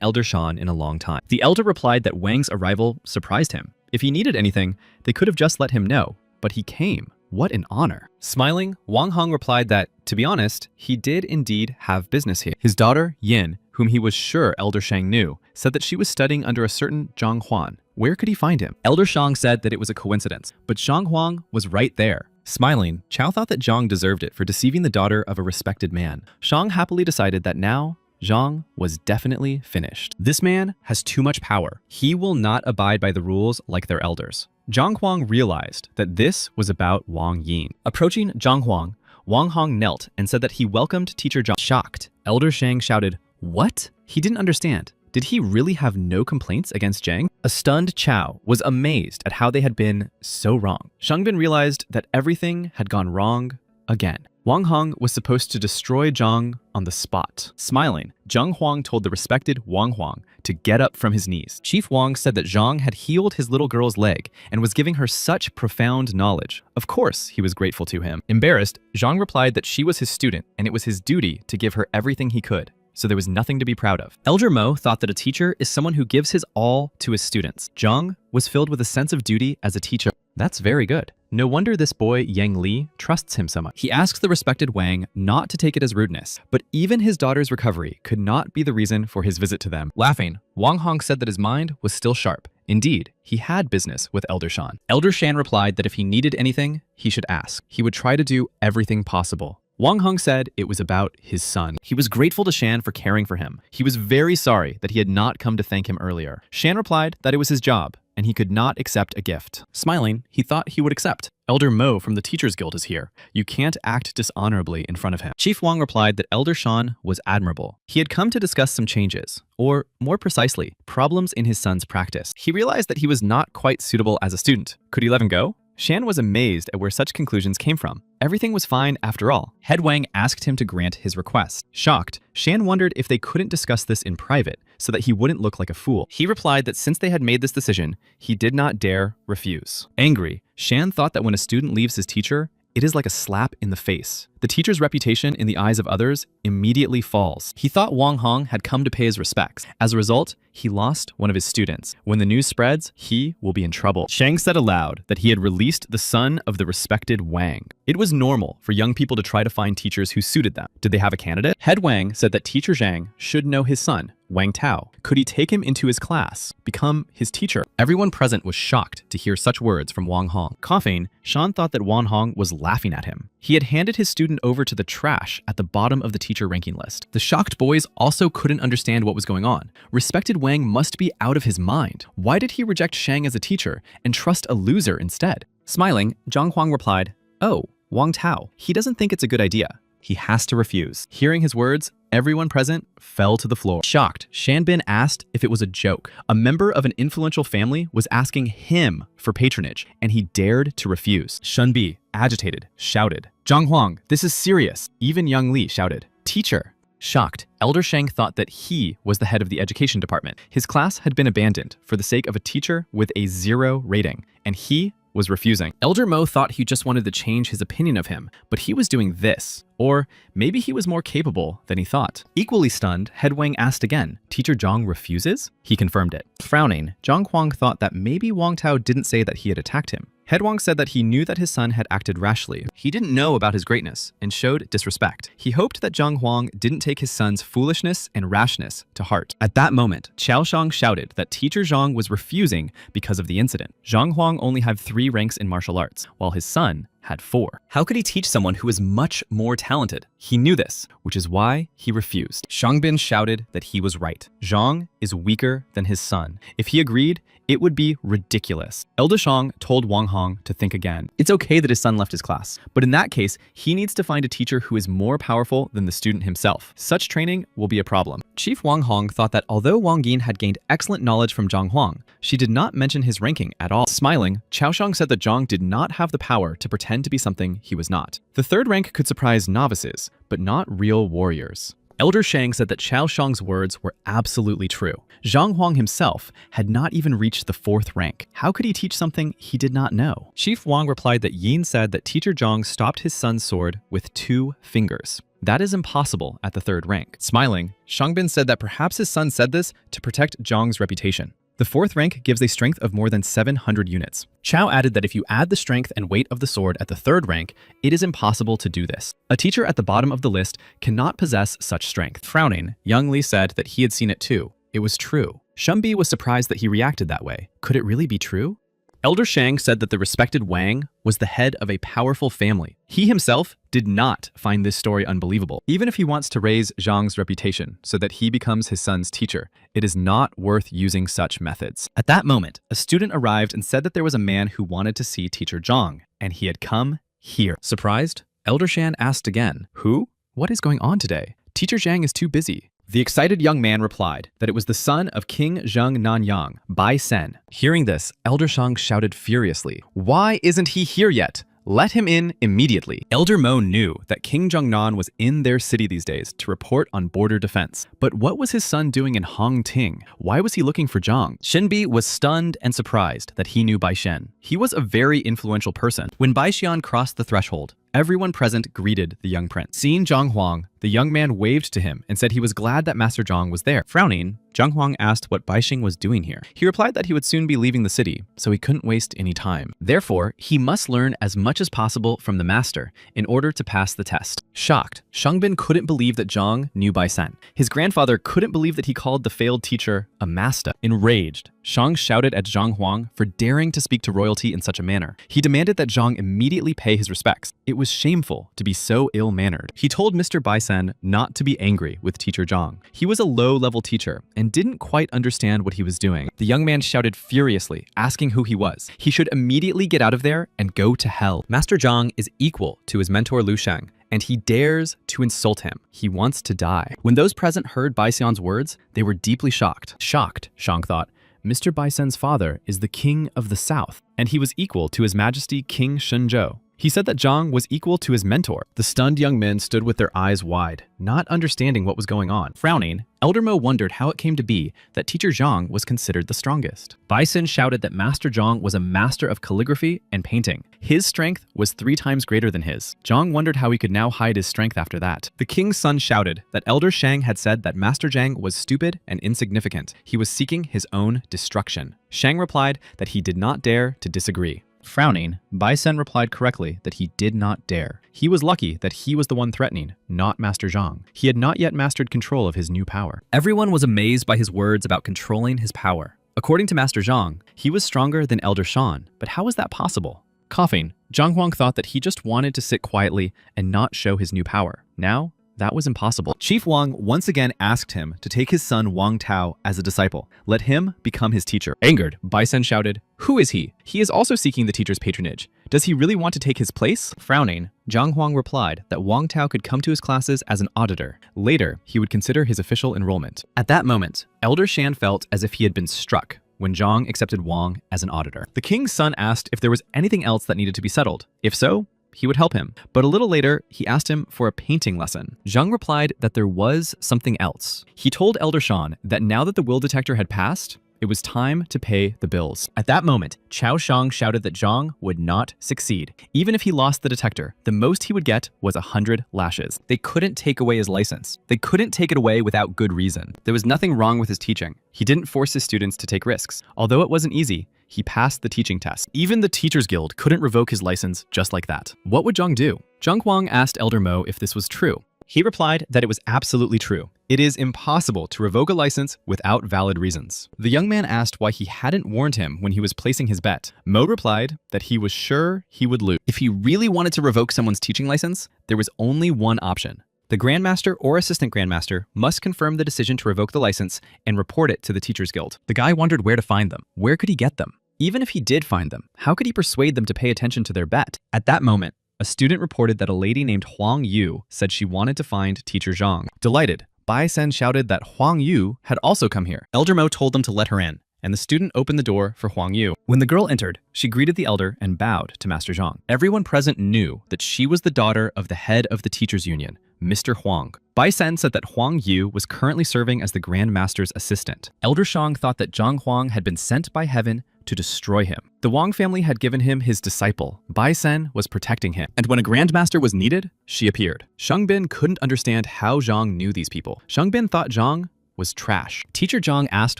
Elder Shan in a long time. The elder replied that Wang's arrival surprised him. If he needed anything, they could have just let him know, but he came. What an honor. Smiling, Wang Hong replied that, to be honest, he did indeed have business here. His daughter, Yin, whom he was sure Elder Shang knew, said that she was studying under a certain Zhang Huan. Where could he find him? Elder Shang said that it was a coincidence, but Zhang Huang was right there. Smiling, Chao thought that Zhang deserved it for deceiving the daughter of a respected man. Shang happily decided that now, Zhang was definitely finished. This man has too much power. He will not abide by the rules like their elders. Zhang Huang realized that this was about Wang Yin. Approaching Zhang Huang, Wang Hong knelt and said that he welcomed teacher Zhang. Shocked, Elder Shang shouted, "What?" He didn't understand. Did he really have no complaints against Zhang? A stunned Chao was amazed at how they had been so wrong. Shangbin realized that everything had gone wrong again. Wang Hong was supposed to destroy Zhang on the spot. Smiling, Zhang Huang told the respected Wang Huang to get up from his knees. Chief Wang said that Zhang had healed his little girl's leg and was giving her such profound knowledge. Of course, he was grateful to him. Embarrassed, Zhang replied that she was his student and it was his duty to give her everything he could. So there was nothing to be proud of. Elder Mo thought that a teacher is someone who gives his all to his students. Zhang was filled with a sense of duty as a teacher. That's very good. No wonder this boy, Yang Li, trusts him so much. He asked the respected Wang not to take it as rudeness, but even his daughter's recovery could not be the reason for his visit to them. Laughing, Wang Hong said that his mind was still sharp. Indeed, he had business with Elder Shan. Elder Shan replied that if he needed anything, he should ask. He would try to do everything possible. Wang Hong said it was about his son. He was grateful to Shan for caring for him. He was very sorry that he had not come to thank him earlier. Shan replied that it was his job, and he could not accept a gift. Smiling, he thought he would accept. Elder Mo from the Teachers Guild is here. You can't act dishonorably in front of him. Chief Wang replied that Elder Shan was admirable. He had come to discuss some changes, or more precisely, problems in his son's practice. He realized that he was not quite suitable as a student. Could he let him go? Shan was amazed at where such conclusions came from. Everything was fine after all. Head Wang asked him to grant his request. Shocked, Shan wondered if they couldn't discuss this in private so that he wouldn't look like a fool. He replied that since they had made this decision, he did not dare refuse. Angry, Shan thought that when a student leaves his teacher, it is like a slap in the face. The teacher's reputation in the eyes of others immediately falls. He thought Wang Hong had come to pay his respects. As a result, he lost one of his students. When the news spreads, he will be in trouble. Shang said aloud that he had released the son of the respected Wang. It was normal for young people to try to find teachers who suited them. Did they have a candidate? Head Wang said that Teacher Zhang should know his son, Wang Tao. Could he take him into his class, become his teacher? Everyone present was shocked to hear such words from Wang Hong. Coughing, Shan thought that Wang Hong was laughing at him. He had handed his student over to the trash at the bottom of the teacher ranking list. The shocked boys also couldn't understand what was going on. Respected Wang must be out of his mind. Why did he reject Shang as a teacher and trust a loser instead? Smiling, Zhang Huang replied, "Oh, Wang Tao. He doesn't think it's a good idea. He has to refuse." Hearing his words, everyone present fell to the floor. Shocked, Shanbin asked if it was a joke. A member of an influential family was asking him for patronage, and he dared to refuse. Shunbi, agitated, shouted, "Zhang Huang, this is serious." Even Yang Li shouted, "Teacher." Shocked, Elder Shang thought that he was the head of the education department. His class had been abandoned for the sake of a teacher with a 0 rating, and he was refusing. Elder Mo thought he just wanted to change his opinion of him, but he was doing this. Or maybe he was more capable than he thought. Equally stunned, Head Wang asked again, "Teacher Zhang refuses?" He confirmed it. Frowning, Zhang Huang thought that maybe Wang Tao didn't say that he had attacked him. Head Wang said that he knew that his son had acted rashly. He didn't know about his greatness and showed disrespect. He hoped that Zhang Huang didn't take his son's foolishness and rashness to heart. At that moment, Qiao Shang shouted that Teacher Zhang was refusing because of the incident. Zhang Huang only had 3 ranks in martial arts, while his son had 4. How could he teach someone who is much more talented? He knew this, which is why he refused. Shangbin shouted that he was right. Zhang is weaker than his son. If he agreed, it would be ridiculous. Elder Shang told Wang Hong to think again. It's okay that his son left his class, but in that case, he needs to find a teacher who is more powerful than the student himself. Such training will be a problem. Chief Wang Hong thought that although Wang Yin had gained excellent knowledge from Zhang Huang, she did not mention his ranking at all. Smiling, Qiao Shang said that Zhang did not have the power to pretend to be something he was not. The 3rd rank could surprise novices, but not real warriors. Elder Shang said that Qiao Shang's words were absolutely true. Zhang Huang himself had not even reached the 4th rank. How could he teach something he did not know? Chief Wang replied that Yin said that Teacher Zhang stopped his son's sword with 2 fingers. That is impossible at the 3rd rank. Smiling, Shangbin said that perhaps his son said this to protect Zhang's reputation. The 4th rank gives a strength of more than 700 units. Qiao added that if you add the strength and weight of the sword at the 3rd rank, it is impossible to do this. A teacher at the bottom of the list cannot possess such strength. Frowning, Yang Li said that he had seen it too. It was true. Shumbi was surprised that he reacted that way. Could it really be true? Elder Shang said that the respected Wang was the head of a powerful family. He himself did not find this story unbelievable. Even if he wants to raise Zhang's reputation so that he becomes his son's teacher, it is not worth using such methods. At that moment, a student arrived and said that there was a man who wanted to see Teacher Zhang, and he had come here. Surprised, Elder Shan asked again, "Who? What is going on today? Teacher Zhang is too busy." The excited young man replied that it was the son of King Zheng Nanyang, Bai Sen. Hearing this, Elder Shang shouted furiously, "Why isn't he here yet? Let him in immediately." Elder Mo knew that King Zhengnan was in their city these days to report on border defense. But what was his son doing in Hongting? Why was he looking for Zhang? Shenbi was stunned and surprised that he knew Bai Shen. He was a very influential person. When Bai Xian crossed the threshold, everyone present greeted the young prince. Seeing Zhang Huang, the young man waved to him and said he was glad that Master Zhang was there. Frowning, Zhang Huang asked what Bai Xing was doing here. He replied that he would soon be leaving the city, so he couldn't waste any time. Therefore, he must learn as much as possible from the master in order to pass the test. Shocked, Shangbin couldn't believe that Zhang knew Bai Sen. His grandfather couldn't believe that he called the failed teacher a master. Enraged, Shang shouted at Zhang Huang for daring to speak to royalty in such a manner. He demanded that Zhang immediately pay his respects. It was shameful to be so ill-mannered. He told Mr. Baisen not to be angry with teacher Zhang. He was a low-level teacher and didn't quite understand what he was doing. The young man shouted furiously, asking who he was. He should immediately get out of there and go to hell. Master Zhang is equal to his mentor Lu Sheng, and he dares to insult him. He wants to die. When those present heard Baixian's words, they were deeply shocked. Shocked, Shang thought. Mr. Baisen's father is the king of the south, and he was equal to His Majesty King Shenzhou. He said that Zhang was equal to his mentor. The stunned young men stood with their eyes wide, not understanding what was going on. Frowning, Elder Mo wondered how it came to be that teacher Zhang was considered the strongest. Baisun shouted that Master Zhang was a master of calligraphy and painting. His strength was 3 times greater than his. Zhang wondered how he could now hide his strength after that. The king's son shouted that Elder Shang had said that Master Zhang was stupid and insignificant. He was seeking his own destruction. Shang replied that he did not dare to disagree. Frowning, Baisen replied correctly that he did not dare. He was lucky that he was the one threatening, not Master Zhang. He had not yet mastered control of his new power. Everyone was amazed by his words about controlling his power. According to Master Zhang, he was stronger than Elder Shan, but how was that possible? Coughing, Zhang Huang thought that he just wanted to sit quietly and not show his new power. Now, that was impossible. Chief Wang once again asked him to take his son Wang Tao as a disciple. Let him become his teacher. Angered, Baisen shouted, "Who is he? He is also seeking the teacher's patronage. Does he really want to take his place?" Frowning, Zhang Huang replied that Wang Tao could come to his classes as an auditor. Later, he would consider his official enrollment. At that moment, Elder Shan felt as if he had been struck when Zhang accepted Wang as an auditor. The king's son asked if there was anything else that needed to be settled. If so, he would help him. But a little later, he asked him for a painting lesson. Zhang replied that there was something else. He told Elder Shan that now that the will detector had passed, it was time to pay the bills. At that moment, Chao Shang shouted that Zhang would not succeed. Even if he lost the detector, the most he would get was 100 lashes. They couldn't take away his license. They couldn't take it away without good reason. There was nothing wrong with his teaching. He didn't force his students to take risks. Although it wasn't easy, he passed the teaching test. Even the Teachers Guild couldn't revoke his license just like that. What would Zhang do? Zhang Huang asked Elder Mo if this was true. He replied that it was absolutely true. It is impossible to revoke a license without valid reasons. The young man asked why he hadn't warned him when he was placing his bet. Mo replied that he was sure he would lose. If he really wanted to revoke someone's teaching license, there was only one option. The Grandmaster or Assistant Grandmaster must confirm the decision to revoke the license and report it to the Teachers Guild. The guy wondered where to find them. Where could he get them? Even if he did find them, how could he persuade them to pay attention to their bet? At that moment, a student reported that a lady named Huang Yu said she wanted to find Teacher Zhang. Delighted, Bai Sen shouted that Huang Yu had also come here. Elder Mo told them to let her in, and the student opened the door for Huang Yu. When the girl entered, she greeted the elder and bowed to Master Zhang. Everyone present knew that she was the daughter of the head of the Teachers Union, Mr. Huang. Bai Sen said that Huang Yu was currently serving as the Grand Master's assistant. Elder Shang thought that Zhang Huang had been sent by heaven to destroy him. The Wang family had given him his disciple. Bai Sen was protecting him. And when a Grandmaster was needed, she appeared. Shang Bin couldn't understand how Zhang knew these people. Shang Bin thought Zhang was trash. Teacher Zhang asked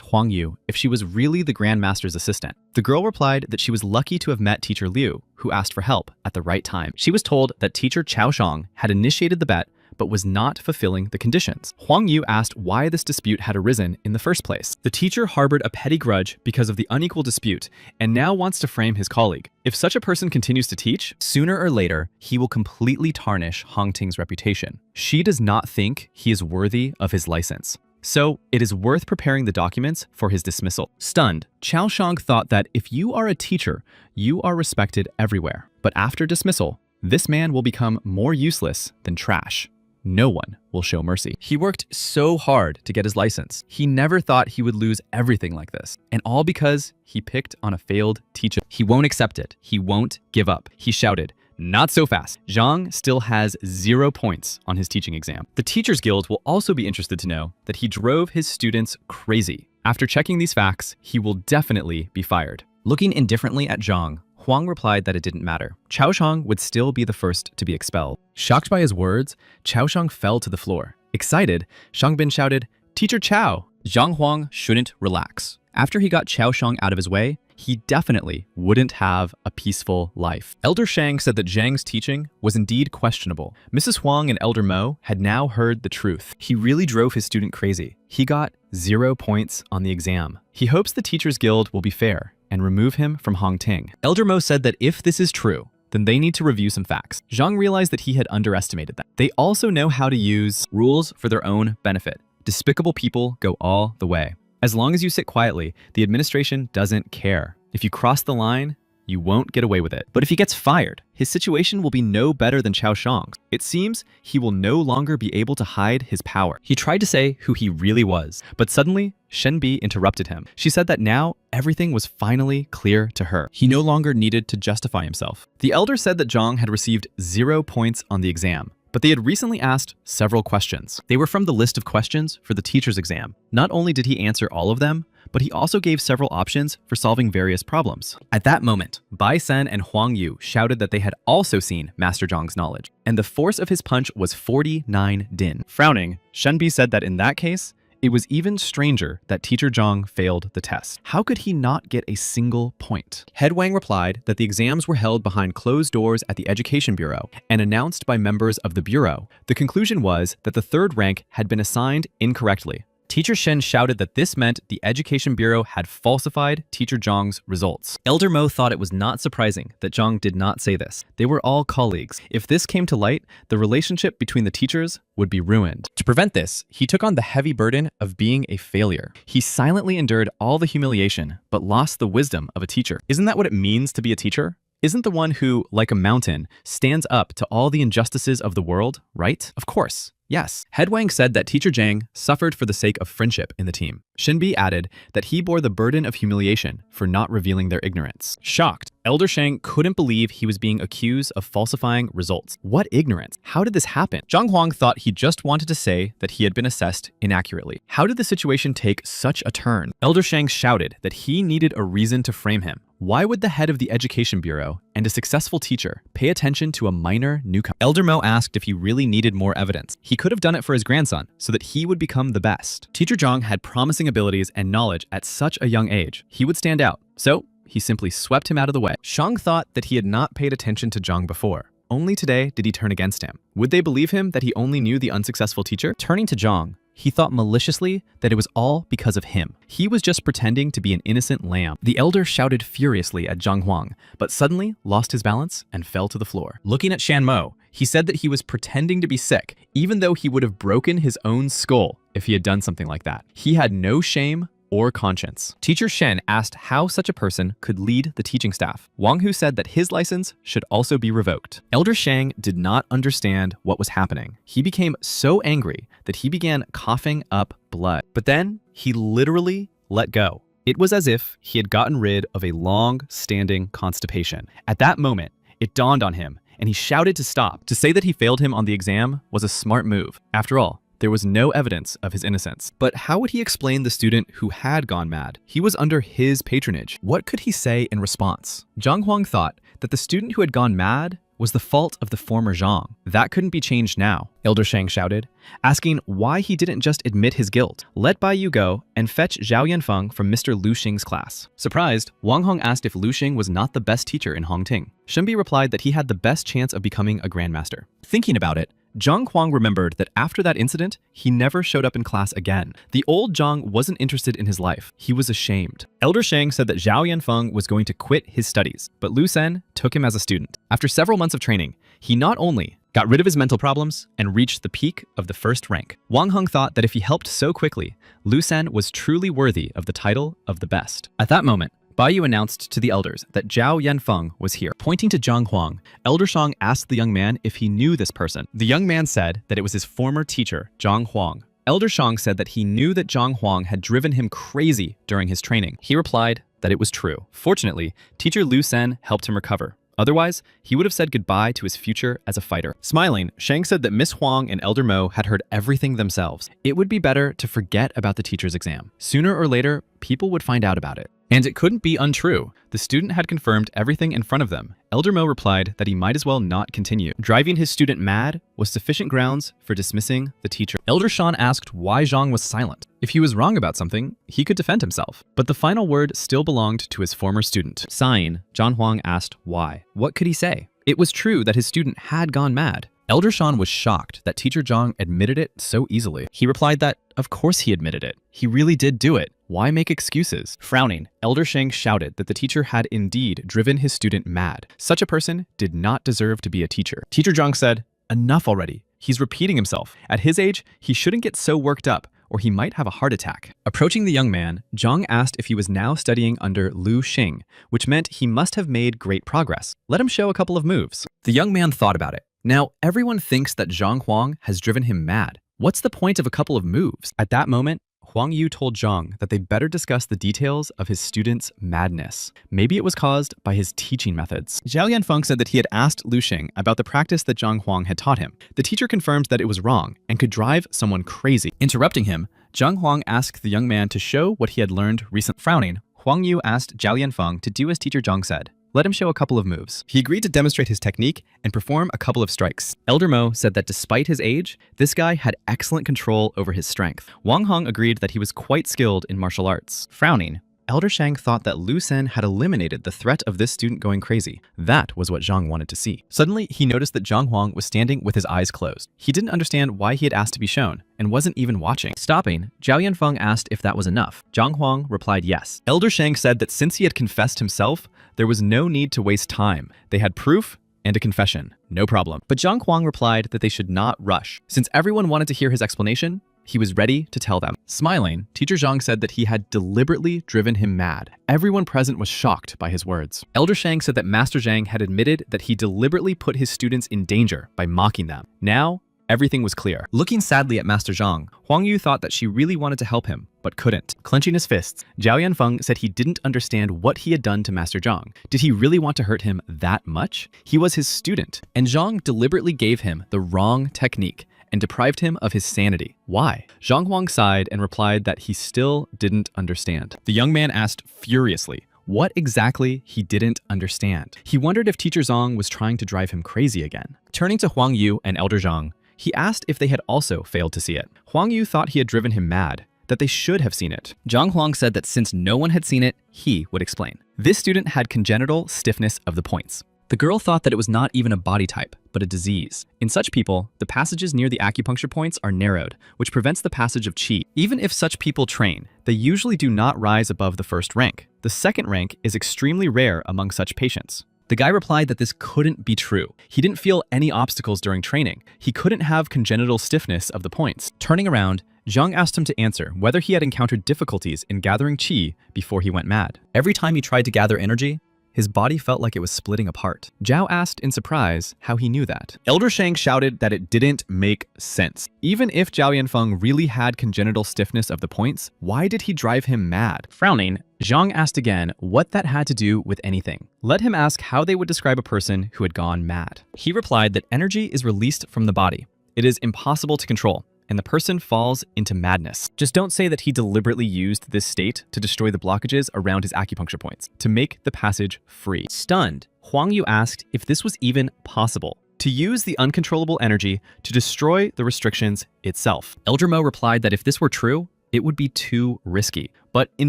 Huang Yu if she was really the Grandmaster's assistant. The girl replied that she was lucky to have met Teacher Liu, who asked for help at the right time. She was told that Teacher Chao Shang had initiated the bet but was not fulfilling the conditions. Huang Yu asked why this dispute had arisen in the first place. The teacher harbored a petty grudge because of the unequal dispute and now wants to frame his colleague. If such a person continues to teach, sooner or later, he will completely tarnish Hong Ting's reputation. She does not think he is worthy of his license. So, it is worth preparing the documents for his dismissal. Stunned, Chao Shang thought that if you are a teacher, you are respected everywhere. But after dismissal, this man will become more useless than trash. No one will show mercy. He worked so hard to get his license. He never thought he would lose everything like this. And all because he picked on a failed teacher. He won't accept it. He won't give up. He shouted, "Not so fast." Zhang still has 0 points on his teaching exam. The Teachers Guild will also be interested to know that he drove his students crazy. After checking these facts, he will definitely be fired. Looking indifferently at Zhang, Huang replied that it didn't matter. Chao Shang would still be the first to be expelled. Shocked by his words, Chao Shang fell to the floor. Excited, Shang Bin shouted, "Teacher Chao!" Zhang Huang shouldn't relax. After he got Chao Shang out of his way, he definitely wouldn't have a peaceful life. Elder Shang said that Zhang's teaching was indeed questionable. Mrs. Huang and Elder Mo had now heard the truth. He really drove his student crazy. He got 0 points on the exam. He hopes the Teachers Guild will be fair and remove him from Hongting. Elder Mo said that if this is true, then they need to review some facts. Zhang realized that he had underestimated them. They also know how to use rules for their own benefit. Despicable people go all the way. As long as you sit quietly, the administration doesn't care. If you cross the line, you won't get away with it. But if he gets fired, his situation will be no better than Chao Shang's. It seems he will no longer be able to hide his power. He tried to say who he really was, but suddenly Shen Bi interrupted him. She said that now everything was finally clear to her. He no longer needed to justify himself. The elder said that Zhang had received 0 points on the exam, but they had recently asked several questions. They were from the list of questions for the teacher's exam. Not only did he answer all of them, but he also gave several options for solving various problems. At that moment, Bai Sen and Huang Yu shouted that they had also seen Master Zhang's knowledge, and the force of his punch was 49 din. Frowning, Shen Bi said that in that case, it was even stranger that Teacher Zhang failed the test. How could he not get a single point? Head Wang replied that the exams were held behind closed doors at the Education Bureau and announced by members of the Bureau. The conclusion was that the 3rd rank had been assigned incorrectly. Teacher Shen shouted that this meant the Education Bureau had falsified Teacher Zhang's results. Elder Mo thought it was not surprising that Zhang did not say this. They were all colleagues. If this came to light, the relationship between the teachers would be ruined. To prevent this, he took on the heavy burden of being a failure. He silently endured all the humiliation, but lost the wisdom of a teacher. Isn't that what it means to be a teacher? Isn't the one who, like a mountain, stands up to all the injustices of the world, right? Of course. Yes. Head Wang said that Teacher Zhang suffered for the sake of friendship in the team. Shen Bi added that he bore the burden of humiliation for not revealing their ignorance. Shocked, Elder Shang couldn't believe he was being accused of falsifying results. What ignorance? How did this happen? Zhang Huang thought he just wanted to say that he had been assessed inaccurately. How did the situation take such a turn? Elder Shang shouted that he needed a reason to frame him. Why would the head of the Education Bureau and a successful teacher pay attention to a minor newcomer? Elder Mo asked if he really needed more evidence. He could have done it for his grandson so that he would become the best. Teacher Zhang had promising abilities and knowledge at such a young age. He would stand out. So he simply swept him out of the way. Shang thought that he had not paid attention to Zhang before. Only today did he turn against him. Would they believe him that he only knew the unsuccessful teacher? Turning to Zhang, he thought maliciously that it was all because of him. He was just pretending to be an innocent lamb. The elder shouted furiously at Zhang Huang, but suddenly lost his balance and fell to the floor. Looking at Shan Mo, he said that he was pretending to be sick, even though he would have broken his own skull if he had done something like that. He had no shame or conscience. Teacher Shen asked how such a person could lead the teaching staff. Wang Hu said that his license should also be revoked. Elder Shang did not understand what was happening. He became so angry that he began coughing up blood. But then he literally let go. It was as if he had gotten rid of a long-standing constipation. At that moment, it dawned on him, and he shouted to stop. To say that he failed him on the exam was a smart move. After all, there was no evidence of his innocence. But how would he explain the student who had gone mad? He was under his patronage. What could he say in response? Zhang Huang thought that the student who had gone mad was the fault of the former Zhang. That couldn't be changed now, Elder Shang shouted, asking why he didn't just admit his guilt. Let Bai Yu go and fetch Zhao Yanfeng from Mr. Lu Xing's class. Surprised, Wang Hong asked if Lu Xing was not the best teacher in Hongting. Shen Bi replied that he had the best chance of becoming a grandmaster. Thinking about it, Zhang Huang remembered that after that incident, he never showed up in class again. The old Zhang wasn't interested in his life. He was ashamed. Elder Shang said that Zhao Yanfeng was going to quit his studies, but Lu Sen took him as a student. After several months of training, he not only got rid of his mental problems and reached the peak of the 1st rank. Wang Heng thought that if he helped so quickly, Lu Sen was truly worthy of the title of the best. At that moment, Bai Yu announced to the elders that Zhao Yanfeng was here. Pointing to Zhang Huang, Elder Shang asked the young man if he knew this person. The young man said that it was his former teacher, Zhang Huang. Elder Shang said that he knew that Zhang Huang had driven him crazy during his training. He replied that it was true. Fortunately, teacher Lu Sen helped him recover. Otherwise, he would have said goodbye to his future as a fighter. Smiling, Shang said that Miss Huang and Elder Mo had heard everything themselves. It would be better to forget about the teacher's exam. Sooner or later, people would find out about it. And it couldn't be untrue. The student had confirmed everything in front of them. Elder Mo replied that he might as well not continue. Driving his student mad was sufficient grounds for dismissing the teacher. Elder Shan asked why Zhang was silent. If he was wrong about something, he could defend himself. But the final word still belonged to his former student. Sighing, Zhang Huang asked why. What could he say? It was true that his student had gone mad. Elder Shan was shocked that Teacher Zhang admitted it so easily. He replied that, of course he admitted it. He really did do it. Why make excuses? Frowning, Elder Sheng shouted that the teacher had indeed driven his student mad. Such a person did not deserve to be a teacher. Teacher Zhang said, enough already. He's repeating himself. At his age, he shouldn't get so worked up, or he might have a heart attack. Approaching the young man, Zhang asked if he was now studying under Lu Xing, which meant he must have made great progress. Let him show a couple of moves. The young man thought about it. Now, everyone thinks that Zhang Huang has driven him mad. What's the point of a couple of moves? At that moment, Huang Yu told Zhang that they better discuss the details of his student's madness. Maybe it was caused by his teaching methods. Zhao Yanfeng said that he had asked Lu Xing about the practice that Zhang Huang had taught him. The teacher confirmed that it was wrong and could drive someone crazy. Interrupting him, Zhang Huang asked the young man to show what he had learned recently. Frowning, Huang Yu asked Zhao Yanfeng to do as teacher Zhang said. Let him show a couple of moves. He agreed to demonstrate his technique and perform a couple of strikes. Elder Mo said that despite his age, this guy had excellent control over his strength. Wang Hong agreed that he was quite skilled in martial arts. Frowning, Elder Shang thought that Lu Sen had eliminated the threat of this student going crazy. That was what Zhang wanted to see. Suddenly, he noticed that Zhang Huang was standing with his eyes closed. He didn't understand why he had asked to be shown, and wasn't even watching. Stopping, Zhao Yanfeng asked if that was enough. Zhang Huang replied yes. Elder Shang said that since he had confessed himself, there was no need to waste time. They had proof and a confession. No problem. But Zhang Huang replied that they should not rush. Since everyone wanted to hear his explanation, he was ready to tell them. Smiling, Teacher Zhang said that he had deliberately driven him mad. Everyone present was shocked by his words. Elder Shang said that Master Zhang had admitted that he deliberately put his students in danger by mocking them. Now, everything was clear. Looking sadly at Master Zhang, Huang Yu thought that she really wanted to help him, but couldn't. Clenching his fists, Zhao Yanfeng said he didn't understand what he had done to Master Zhang. Did he really want to hurt him that much? He was his student, and Zhang deliberately gave him the wrong technique and deprived him of his sanity. Why? Zhang Huang sighed and replied that he still didn't understand. The young man asked furiously what exactly he didn't understand. He wondered if Teacher Zhang was trying to drive him crazy again. Turning to Huang Yu and Elder Zhang, he asked if they had also failed to see it. Huang Yu thought he had driven him mad, that they should have seen it. Zhang Huang said that since no one had seen it, he would explain. This student had congenital stiffness of the points. The girl thought that it was not even a body type, but a disease. In such people, the passages near the acupuncture points are narrowed, which prevents the passage of qi. Even if such people train, they usually do not rise above the first rank. The second rank is extremely rare among such patients. The guy replied that this couldn't be true. He didn't feel any obstacles during training. He couldn't have congenital stiffness of the points. Turning around, Zhang asked him to answer whether he had encountered difficulties in gathering qi before he went mad. Every time he tried to gather energy, his body felt like it was splitting apart. Zhao asked in surprise how he knew that. Elder Shang shouted that it didn't make sense. Even if Zhao Yanfeng really had congenital stiffness of the points, why did he drive him mad? Frowning, Zhang asked again what that had to do with anything. Let him ask how they would describe a person who had gone mad. He replied that energy is released from the body. It is impossible to control, and the person falls into madness. Just don't say that he deliberately used this state to destroy the blockages around his acupuncture points, to make the passage free. Stunned, Huang Yu asked if this was even possible, to use the uncontrollable energy to destroy the restrictions itself. Elder Mo replied that if this were true, it would be too risky. But in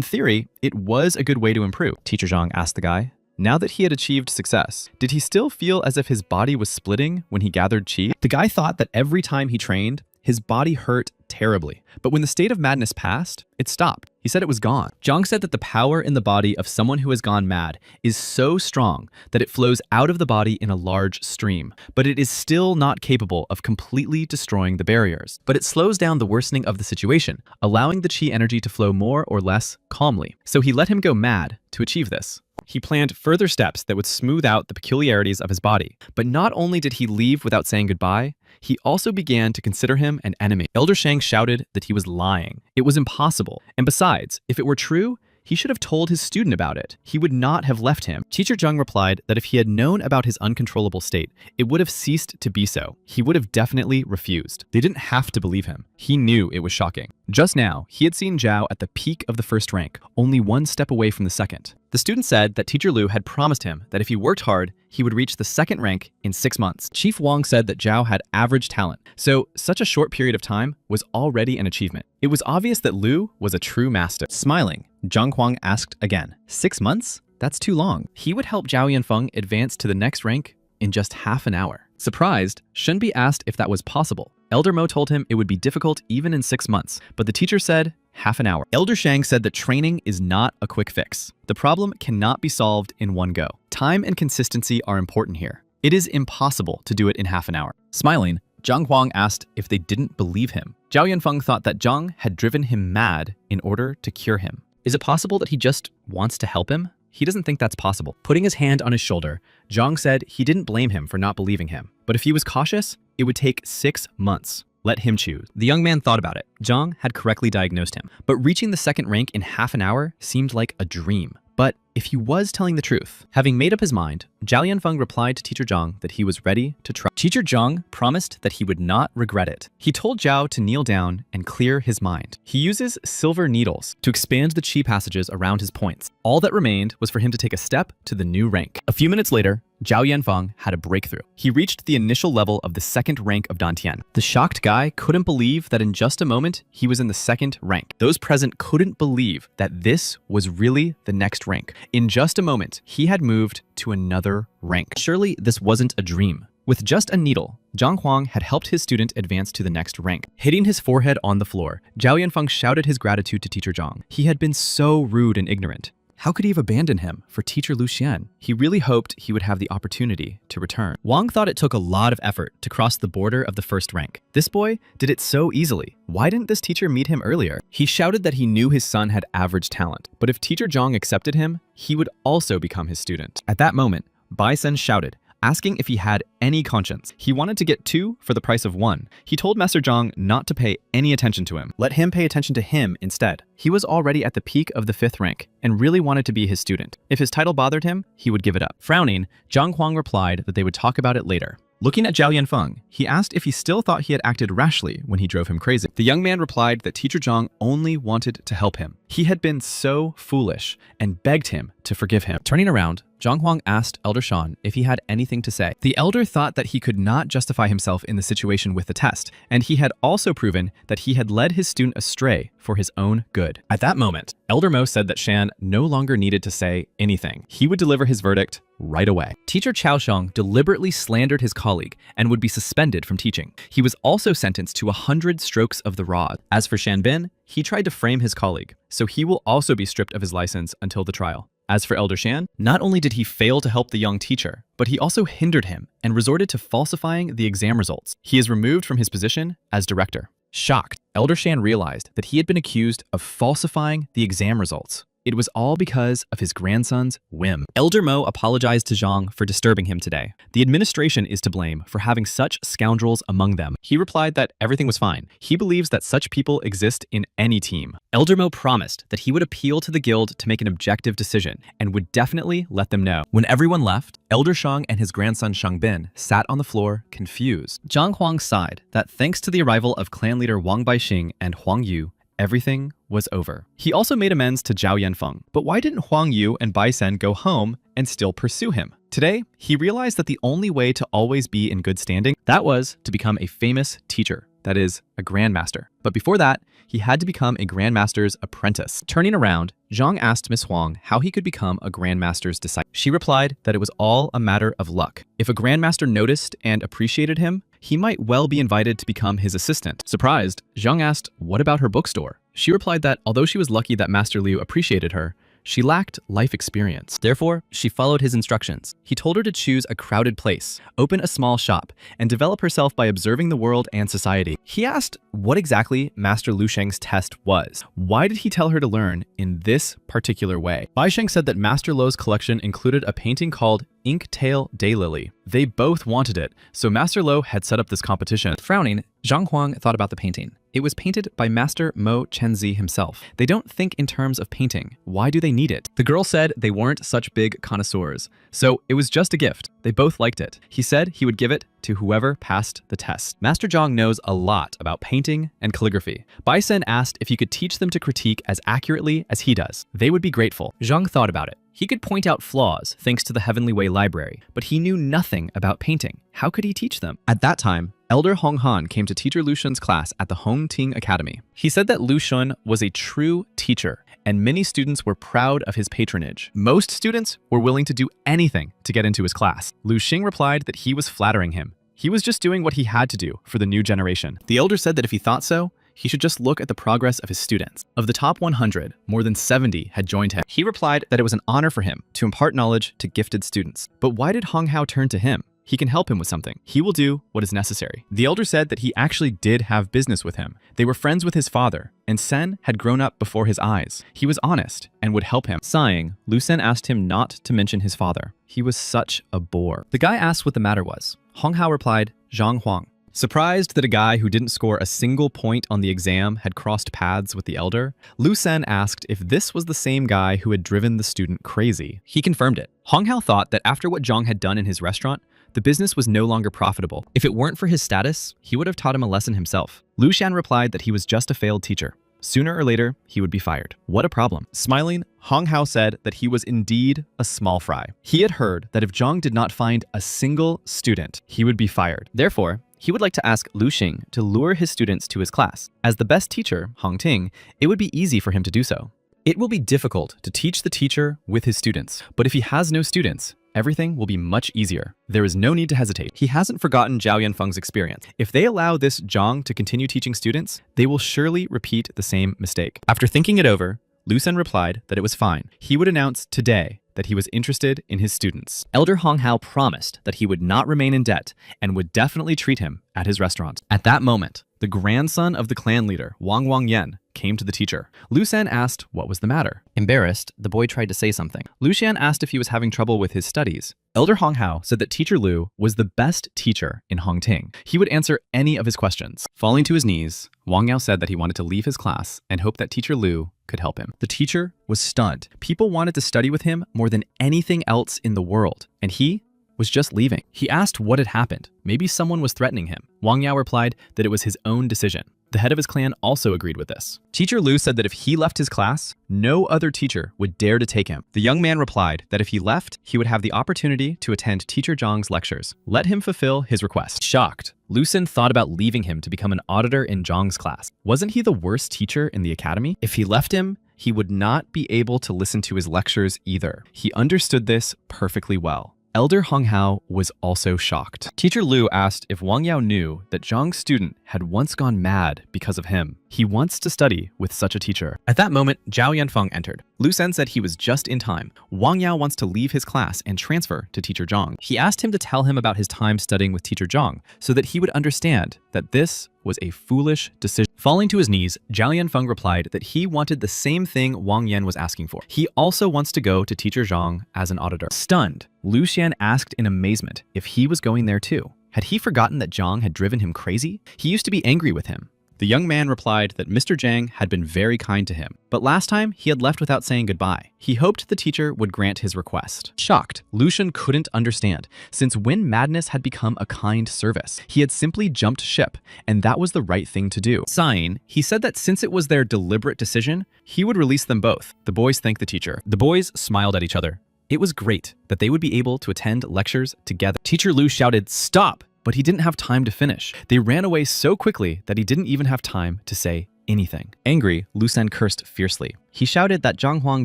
theory, it was a good way to improve. Teacher Zhang asked the guy. Now that he had achieved success, did he still feel as if his body was splitting when he gathered qi? The guy thought that every time he trained, his body hurt terribly. But when the state of madness passed, it stopped. He said it was gone. Zhang said that the power in the body of someone who has gone mad is so strong that it flows out of the body in a large stream, but it is still not capable of completely destroying the barriers. But it slows down the worsening of the situation, allowing the qi energy to flow more or less calmly. So he let him go mad to achieve this. He planned further steps that would smooth out the peculiarities of his body. But not only did he leave without saying goodbye, he also began to consider him an enemy. Elder Shang shouted that he was lying. It was impossible. And besides, if it were true, he should have told his student about it. He would not have left him. Teacher Zhang replied that if he had known about his uncontrollable state, it would have ceased to be so. He would have definitely refused. They didn't have to believe him. He knew it was shocking. Just now, he had seen Zhao at the peak of the first rank, only one step away from the second. The student said that Teacher Liu had promised him that if he worked hard, he would reach the second rank in 6 months. Chief Wang said that Zhao had average talent, so such a short period of time was already an achievement. It was obvious that Liu was a true master. Smiling, Zhang Huang asked again, 6 months? That's too long. He would help Zhao Yanfeng advance to the next rank in just half an hour. Surprised, Shenbi asked if that was possible. Elder Mo told him it would be difficult even in 6 months, but the teacher said half an hour. Elder Shang said that training is not a quick fix. The problem cannot be solved in one go. Time and consistency are important here. It is impossible to do it in half an hour. Smiling, Zhang Huang asked if they didn't believe him. Zhao Yanfeng thought that Zhang had driven him mad in order to cure him. Is it possible that he just wants to help him? He doesn't think that's possible. Putting his hand on his shoulder, Zhang said he didn't blame him for not believing him, but if he was cautious, it would take 6 months. Let him choose. The young man thought about it. Zhang had correctly diagnosed him, but reaching the second rank in half an hour seemed like a dream. But if he was telling the truth, having made up his mind, Zhao Yanfeng replied to Teacher Zhang that he was ready to try. Teacher Zhang promised that he would not regret it. He told Zhao to kneel down and clear his mind. He uses silver needles to expand the chi passages around his points. All that remained was for him to take a step to the new rank. A few minutes later, Zhao Yanfeng had a breakthrough. He reached the initial level of the second rank of Dantian. The shocked guy couldn't believe that in just a moment, he was in the second rank. Those present couldn't believe that this was really the next rank. In just a moment, he had moved to another rank. Surely this wasn't a dream. With just a needle, Zhang Huang had helped his student advance to the next rank. Hitting his forehead on the floor, Zhao Yanfeng shouted his gratitude to Teacher Zhang. He had been so rude and ignorant. How could he have abandoned him for Teacher Lu Xian? He really hoped he would have the opportunity to return. Wang thought it took a lot of effort to cross the border of the first rank. This boy did it so easily. Why didn't this teacher meet him earlier? He shouted that he knew his son had average talent, but if Teacher Zhang accepted him, he would also become his student. At that moment, Bai Sen shouted, asking if he had any conscience. He wanted to get 2 for the price of 1. He told Master Zhang not to pay any attention to him. Let him pay attention to him instead. He was already at the peak of the 5th rank and really wanted to be his student. If his title bothered him, he would give it up. Frowning, Zhang Huang replied that they would talk about it later. Looking at Zhao Yanfeng, he asked if he still thought he had acted rashly when he drove him crazy. The young man replied that Teacher Zhang only wanted to help him. He had been so foolish and begged him to forgive him. Turning around, Zhang Huang asked Elder Shan if he had anything to say. The elder thought that he could not justify himself in the situation with the test, and he had also proven that he had led his student astray for his own good. At that moment, Elder Mo said that Shan no longer needed to say anything. He would deliver his verdict right away. Teacher Chaosheng deliberately slandered his colleague and would be suspended from teaching. He was also sentenced to 100 strokes of the rod. As for Shan Bin, he tried to frame his colleague, so he will also be stripped of his license until the trial. As for Elder Shan, not only did he fail to help the young teacher, but he also hindered him and resorted to falsifying the exam results. He is removed from his position as director. Shocked, Elder Shan realized that he had been accused of falsifying the exam results. It was all because of his grandson's whim. Elder Mo apologized to Zhang for disturbing him today. The administration is to blame for having such scoundrels among them. He replied that everything was fine. He believes that such people exist in any team. Elder Mo promised that he would appeal to the guild to make an objective decision and would definitely let them know. When everyone left, Elder Shang and his grandson Shangbin sat on the floor, confused. Zhang Huang sighed that thanks to the arrival of clan leader Wang Baixing and Huang Yu, everything was over. He also made amends to Zhao Yanfeng. But why didn't Huang Yu and Bai Sen go home and still pursue him? Today, he realized that the only way to always be in good standing, that was to become a famous teacher, that is, a grandmaster. But before that, he had to become a grandmaster's apprentice. Turning around, Zhang asked Miss Huang how he could become a grandmaster's disciple. She replied that it was all a matter of luck. If a grandmaster noticed and appreciated him, he might well be invited to become his assistant. Surprised, Zhang asked, what about her bookstore? She replied that although she was lucky that Master Liu appreciated her, she lacked life experience. Therefore, she followed his instructions. He told her to choose a crowded place, open a small shop, and develop herself by observing the world and society. He asked what exactly Master Lu Sheng's test was. Why did he tell her to learn in this particular way? Bai Sheng said that Master Lo's collection included a painting called Inktail Daylily. They both wanted it, so Master Lo had set up this competition. Frowning, Zhang Huang thought about the painting. It was painted by Master Mo Chenzi himself. They don't think in terms of painting. Why do they need it? The girl said they weren't such big connoisseurs, so it was just a gift. They both liked it. He said he would give it to whoever passed the test. Master Zhang knows a lot about painting and calligraphy. Bai Sen asked if he could teach them to critique as accurately as he does. They would be grateful. Zhang thought about it. He could point out flaws thanks to the Heavenly Way library, but he knew nothing about painting. How could he teach them? At that time, Elder Hong Han came to teacher Lu Shun's class at the Hong Ting Academy. He said that Lu Shun was a true teacher, and many students were proud of his patronage. Most students were willing to do anything to get into his class. Lu Xing replied that he was flattering him. He was just doing what he had to do for the new generation. The elder said that if he thought so, he should just look at the progress of his students. Of the top 100, more than 70 had joined him. He replied that it was an honor for him to impart knowledge to gifted students. But why did Hong Hao turn to him? He can help him with something. He will do what is necessary. The elder said that he actually did have business with him. They were friends with his father, and Sen had grown up before his eyes. He was honest and would help him. Sighing, Lu Sen asked him not to mention his father. He was such a bore. The guy asked what the matter was. Hong Hao replied, Zhang Huang. Surprised that a guy who didn't score a single point on the exam had crossed paths with the elder, Lu Sen asked if this was the same guy who had driven the student crazy. He confirmed it. Hong Hao thought that after what Zhang had done in his restaurant, the business was no longer profitable. If it weren't for his status, he would have taught him a lesson himself. Lu Shan replied that he was just a failed teacher. Sooner or later, he would be fired. What a problem. Smiling, Hong Hao said that he was indeed a small fry. He had heard that if Zhang did not find a single student, he would be fired. Therefore, he would like to ask Lu Xing to lure his students to his class. As the best teacher, Hong Ting, it would be easy for him to do so. It will be difficult to teach the teacher with his students, but if he has no students, everything will be much easier. There is no need to hesitate. He hasn't forgotten Zhao Yanfeng's experience. If they allow this Zhang to continue teaching students, they will surely repeat the same mistake. After thinking it over, Lu Sen replied that it was fine. He would announce today that he was interested in his students. Elder Hong Hao promised that he would not remain in debt and would definitely treat him at his restaurant. At that moment, the grandson of the clan leader, Wang Yan, came to the teacher. Lu San asked what was the matter. Embarrassed, the boy tried to say something. Lu Xian asked if he was having trouble with his studies. Elder Hong Hao said that Teacher Lu was the best teacher in Hongting. He would answer any of his questions. Falling to his knees, Wang Yao said that he wanted to leave his class and hoped that Teacher Lu could help him. The teacher was stunned. People wanted to study with him more than anything else in the world, and he was just leaving. He asked what had happened. Maybe someone was threatening him. Wang Yao replied that it was his own decision. The head of his clan also agreed with this. Teacher Lu said that if he left his class, no other teacher would dare to take him. The young man replied that if he left, he would have the opportunity to attend Teacher Zhang's lectures. Let him fulfill his request. Shocked, Lu Sen thought about leaving him to become an auditor in Zhang's class. Wasn't he the worst teacher in the academy? If he left him, he would not be able to listen to his lectures either. He understood this perfectly well. Elder Hong Hao was also shocked. Teacher Lu asked if Wang Yao knew that Zhang's student had once gone mad because of him. He wants to study with such a teacher. At that moment, Zhao Yanfeng entered. Lu Sen said he was just in time. Wang Yao wants to leave his class and transfer to Teacher Zhang. He asked him to tell him about his time studying with Teacher Zhang so that he would understand that this was a foolish decision. Falling to his knees, Zhao Yanfeng replied that he wanted the same thing Wang Yan was asking for. He also wants to go to Teacher Zhang as an auditor. Stunned, Lu Xian asked in amazement if he was going there too. Had he forgotten that Zhang had driven him crazy? He used to be angry with him. The young man replied that Mr. Zhang had been very kind to him, but last time he had left without saying goodbye. He hoped the teacher would grant his request. Shocked, Lu Shen couldn't understand, since when madness had become a kind service, he had simply jumped ship, and that was the right thing to do. Sighing, he said that since it was their deliberate decision, he would release them both. The boys thanked the teacher. The boys smiled at each other. It was great that they would be able to attend lectures together. Teacher Lu shouted, "Stop!" But he didn't have time to finish. They ran away so quickly that he didn't even have time to say anything. Angry, Lu Sen cursed fiercely. He shouted that Zhang Huang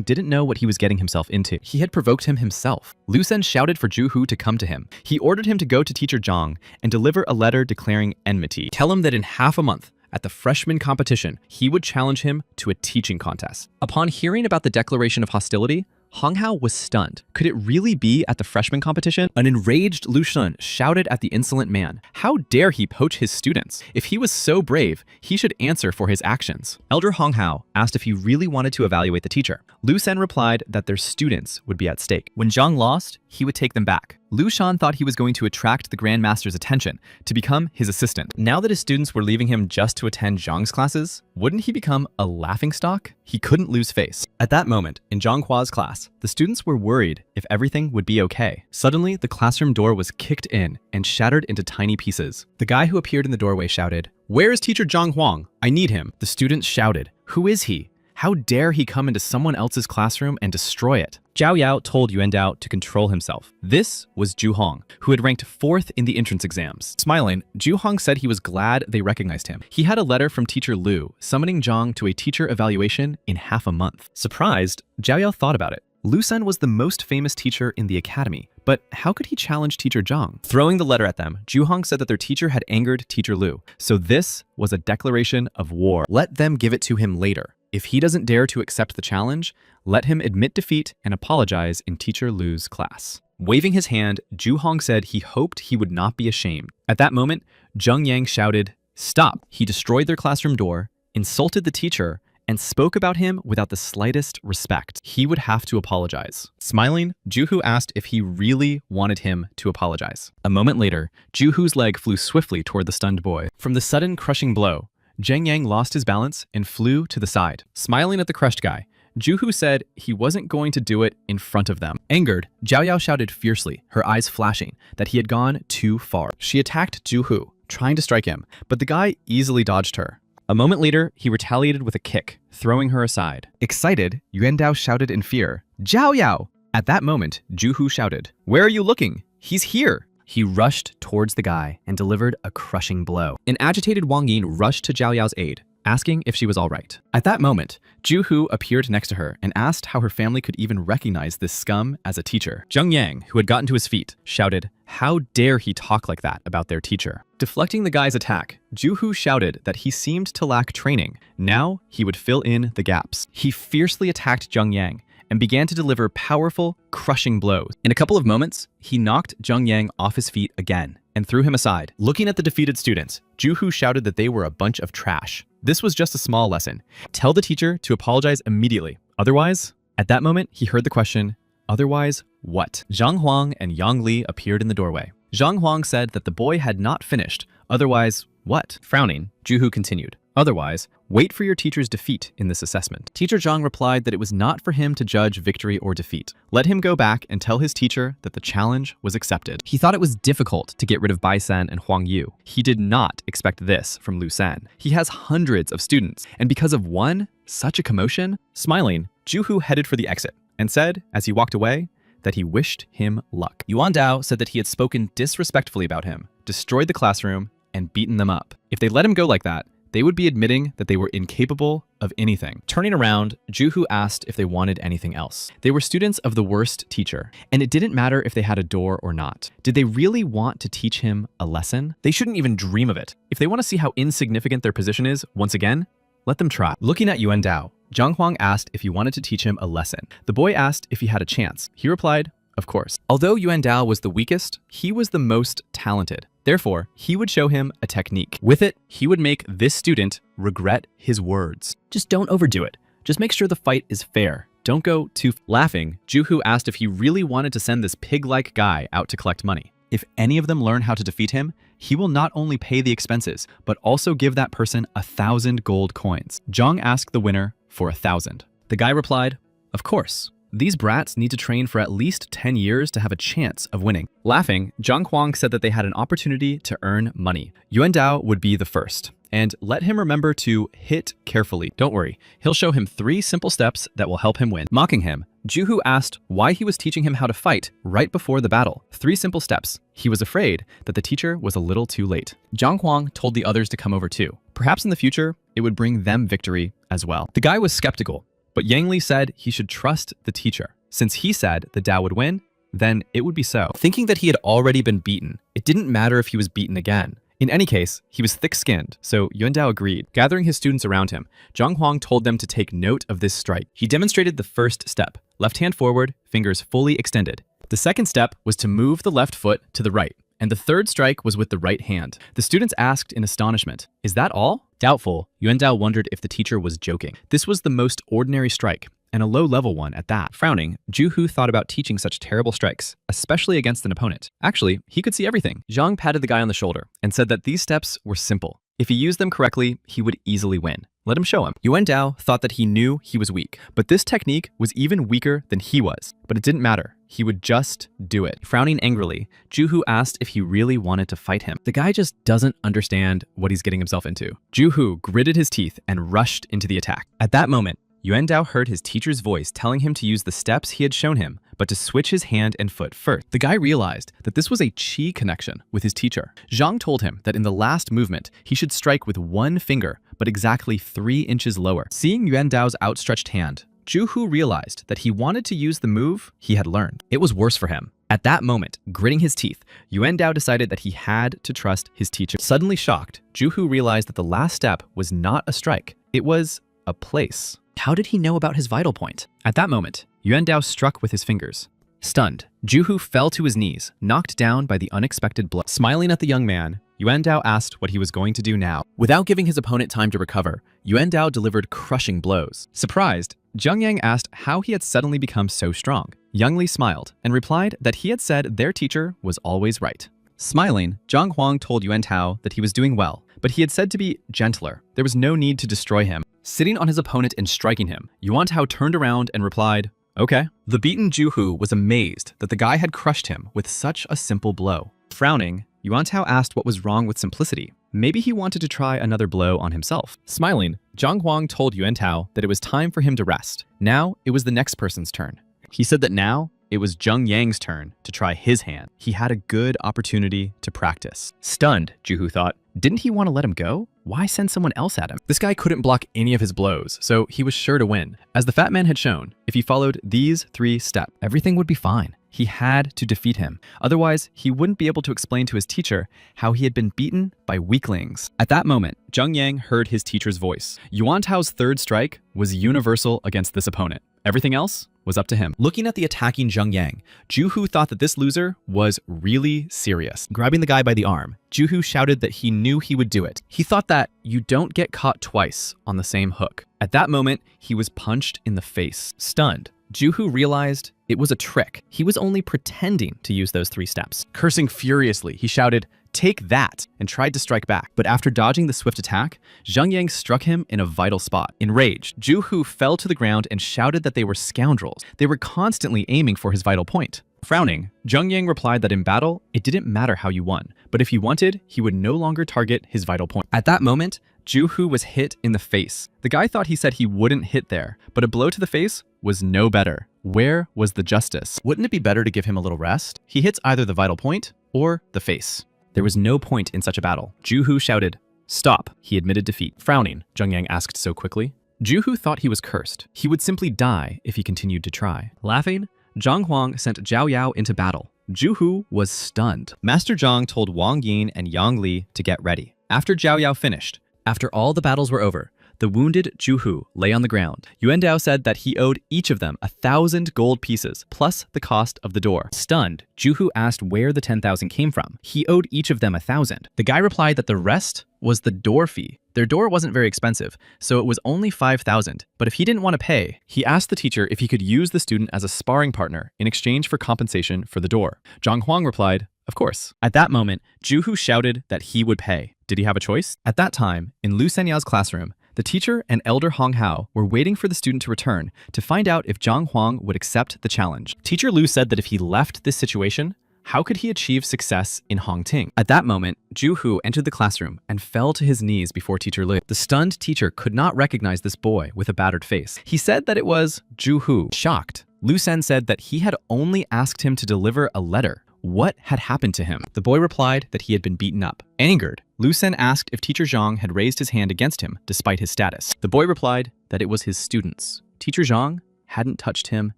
didn't know what he was getting himself into. He had provoked him himself. Lu Sen shouted for Zhu Hu to come to him. He ordered him to go to Teacher Zhang and deliver a letter declaring enmity. Tell him that in half a month, at the freshman competition, he would challenge him to a teaching contest. Upon hearing about the declaration of hostility, Hong Hao was stunned. Could it really be at the freshman competition? An enraged Lu Shun shouted at the insolent man. How dare he poach his students? If he was so brave, he should answer for his actions. Elder Hong Hao asked if he really wanted to evaluate the teacher. Lu Sen replied that their students would be at stake. When Zhang lost, he would take them back. Lu Shan thought he was going to attract the Grand Master's attention to become his assistant. Now that his students were leaving him just to attend Zhang's classes, wouldn't he become a laughingstock? He couldn't lose face. At that moment, in Zhang Hua's class, the students were worried if everything would be okay. Suddenly, the classroom door was kicked in and shattered into tiny pieces. The guy who appeared in the doorway shouted, "Where is Teacher Zhang Huang? I need him." The students shouted, "Who is he? How dare he come into someone else's classroom and destroy it?" Zhao Yao told Yuan Dao to control himself. This was Zhu Hong, who had ranked 4th in the entrance exams. Smiling, Zhu Hong said he was glad they recognized him. He had a letter from Teacher Lu summoning Zhang to a teacher evaluation in half a month. Surprised, Zhao Yao thought about it. Lu Sen was the most famous teacher in the academy, but how could he challenge Teacher Zhang? Throwing the letter at them, Zhu Hong said that their teacher had angered Teacher Lu, so this was a declaration of war. Let them give it to him later. If he doesn't dare to accept the challenge, let him admit defeat and apologize in Teacher Lu's class. Waving his hand, Zhu Hong said he hoped he would not be ashamed. At that moment, Zheng Yang shouted, "Stop!" He destroyed their classroom door, insulted the teacher, and spoke about him without the slightest respect. He would have to apologize. Smiling, Juhu asked if he really wanted him to apologize. A moment later, Juhu's leg flew swiftly toward the stunned boy. From the sudden crushing blow, Zheng Yang lost his balance and flew to the side. Smiling at the crushed guy, Juhu said he wasn't going to do it in front of them. Angered, Zhao Yao shouted fiercely, her eyes flashing, that he had gone too far. She attacked Juhu, trying to strike him, but the guy easily dodged her. A moment later, he retaliated with a kick, throwing her aside. Excited, Yuan Dao shouted in fear, "Zhao Yao!" At that moment, Juhu shouted, "Where are you looking? He's here!" He rushed towards the guy and delivered a crushing blow. An agitated Wang Yin rushed to Zhao Yao's aid, asking if she was all right. At that moment, Juhu appeared next to her and asked how her family could even recognize this scum as a teacher. Zheng Yang, who had gotten to his feet, shouted, "How dare he talk like that about their teacher?" Deflecting the guy's attack, Juhu shouted that he seemed to lack training. Now he would fill in the gaps. He fiercely attacked Zheng Yang and began to deliver powerful, crushing blows. In a couple of moments, he knocked Zheng Yang off his feet again and threw him aside. Looking at the defeated students, Juhu shouted that they were a bunch of trash. This was just a small lesson. Tell the teacher to apologize immediately. Otherwise, at that moment, he heard the question, "Otherwise, what?" Zhang Huang and Yang Li appeared in the doorway. Zhang Huang said that the boy had not finished. Otherwise, what? Frowning, Juhu continued. Otherwise, wait for your teacher's defeat in this assessment. Teacher Zhang replied that it was not for him to judge victory or defeat. Let him go back and tell his teacher that the challenge was accepted. He thought it was difficult to get rid of Bai San and Huang Yu. He did not expect this from Lu San. He has hundreds of students, and because of one, such a commotion? Smiling, Juhu headed for the exit and said, as he walked away, that he wished him luck. Yuan Dao said that he had spoken disrespectfully about him, destroyed the classroom, and beaten them up. If they let him go like that, they would be admitting that they were incapable of anything. Turning around, Juhu asked if they wanted anything else. They were students of the worst teacher, and it didn't matter if they had a door or not. Did they really want to teach him a lesson? They shouldn't even dream of it. If they want to see how insignificant their position is, once again, let them try. Looking at Yuan Dao, Zhang Huang asked if he wanted to teach him a lesson. The boy asked if he had a chance. He replied, of course. Although Yuan Dao was the weakest, he was the most talented. Therefore, he would show him a technique. With it, he would make this student regret his words. Just don't overdo it. Just make sure the fight is fair. Don't go too... Laughing, Juhu asked if he really wanted to send this pig-like guy out to collect money. If any of them learn how to defeat him, he will not only pay the expenses, but also give that person 1,000 gold coins. Zhang asked the winner for 1,000. The guy replied, of course. These brats need to train for at least 10 years to have a chance of winning. Laughing, Zhang Huang said that they had an opportunity to earn money. Yuan Dao would be the first. And let him remember to hit carefully. Don't worry, he'll show him 3 simple steps that will help him win. Mocking him, Juhu asked why he was teaching him how to fight right before the battle. 3 simple steps. He was afraid that the teacher was a little too late. Zhang Huang told the others to come over too. Perhaps in the future, it would bring them victory as well. The guy was skeptical, but Yang Li said he should trust the teacher. Since he said the Dao would win, then it would be so. Thinking that he had already been beaten, it didn't matter if he was beaten again. In any case, he was thick-skinned, so Yuandao agreed. Gathering his students around him, Zhang Huang told them to take note of this strike. He demonstrated the first step, left hand forward, fingers fully extended. The second step was to move the left foot to the right, and the third strike was with the right hand. The students asked in astonishment, "Is that all?" Doubtful, Yuandao wondered if the teacher was joking. This was the most ordinary strike, and a low-level one at that. Frowning, Juhu thought about teaching such terrible strikes, especially against an opponent. Actually, he could see everything. Zhang patted the guy on the shoulder and said that these steps were simple. If he used them correctly, he would easily win. Let him show him. Yuandao thought that he knew he was weak, but this technique was even weaker than he was. But it didn't matter. He would just do it. Frowning angrily, Juhu asked if he really wanted to fight him. The guy just doesn't understand what he's getting himself into. Juhu gritted his teeth and rushed into the attack. At that moment, Yuandao heard his teacher's voice telling him to use the steps he had shown him, but to switch his hand and foot first. The guy realized that this was a chi connection with his teacher. Zhang told him that in the last movement, he should strike with one finger, but exactly 3 inches lower. Seeing Yuandao's outstretched hand, Juhu realized that he wanted to use the move he had learned. It was worse for him. At that moment, gritting his teeth, Yuandao decided that he had to trust his teacher. Suddenly shocked, Juhu realized that the last step was not a strike. It was a place. How did he know about his vital point? At that moment, Yuandao struck with his fingers. Stunned, Juhu fell to his knees, knocked down by the unexpected blow. Smiling at the young man, Yuandao asked what he was going to do now. Without giving his opponent time to recover, Yuandao delivered crushing blows. Surprised, Zhang Yang asked how he had suddenly become so strong. Yang Li smiled and replied that he had said their teacher was always right. Smiling, Zhang Huang told Yuantao that he was doing well, but he had said to be gentler. There was no need to destroy him. Sitting on his opponent and striking him, Yuantao turned around and replied, "Okay." The beaten Juhu was amazed that the guy had crushed him with such a simple blow. Frowning, Yuantao asked what was wrong with simplicity. Maybe he wanted to try another blow on himself. Smiling, Zhang Huang told Yuantao that it was time for him to rest. Now it was the next person's turn. He said that now it was Zhang Yang's turn to try his hand. He had a good opportunity to practice. Stunned, Juhu thought, didn't he want to let him go? Why send someone else at him? This guy couldn't block any of his blows, so he was sure to win. As the fat man had shown, if he followed these 3 steps, everything would be fine. He had to defeat him. Otherwise, he wouldn't be able to explain to his teacher how he had been beaten by weaklings. At that moment, Zhang Yang heard his teacher's voice. Yuantao's third strike was universal against this opponent. Everything else was up to him. Looking at the attacking Zhang Yang, Juhu thought that this loser was really serious. Grabbing the guy by the arm, Juhu shouted that he knew he would do it. He thought that you don't get caught twice on the same hook. At that moment, he was punched in the face. Stunned, Juhu realized it was a trick. He was only pretending to use those 3 steps. Cursing furiously, he shouted, "Take that," and tried to strike back. But after dodging the swift attack, Zhang Yang struck him in a vital spot. Enraged, Juhu fell to the ground and shouted that they were scoundrels. They were constantly aiming for his vital point. Frowning, Zhang Yang replied that in battle, it didn't matter how you won, but if he wanted, he would no longer target his vital point. At that moment, Juhu was hit in the face. The guy thought he said he wouldn't hit there, but a blow to the face was no better. Where was the justice? Wouldn't it be better to give him a little rest? He hits either the vital point or the face. There was no point in such a battle. Juhu shouted, "Stop." He admitted defeat. Frowning, Zhang Yang asked so quickly. Juhu thought he was cursed. He would simply die if he continued to try. Laughing, Zhang Huang sent Zhao Yao into battle. Juhu was stunned. Master Zhang told Wang Yin and Yang Li to get ready. After Zhao Yao finished, after all the battles were over, the wounded Juhu lay on the ground. Yuandao said that he owed each of them 1,000 gold pieces, plus the cost of the door. Stunned, Juhu asked where the 10,000 came from. He owed each of them 1,000. The guy replied that the rest was the door fee. Their door wasn't very expensive, so it was only 5,000. But if he didn't want to pay, he asked the teacher if he could use the student as a sparring partner in exchange for compensation for the door. Zhang Huang replied, "Of course." At that moment, Juhu shouted that he would pay. Did he have a choice? At that time, in Lu Senyao's classroom, the teacher and Elder Hong Hao were waiting for the student to return to find out if Zhang Huang would accept the challenge. Teacher Lu said that if he left this situation, how could he achieve success in Hongting? At that moment, Juhu entered the classroom and fell to his knees before Teacher Lu. The stunned teacher could not recognize this boy with a battered face. He said that it was Juhu. Shocked, Lu Sen said that he had only asked him to deliver a letter. What had happened to him? The boy replied that he had been beaten up. Angered, Lu Sen asked if Teacher Zhang had raised his hand against him despite his status. The boy replied that it was his students. Teacher Zhang hadn't touched him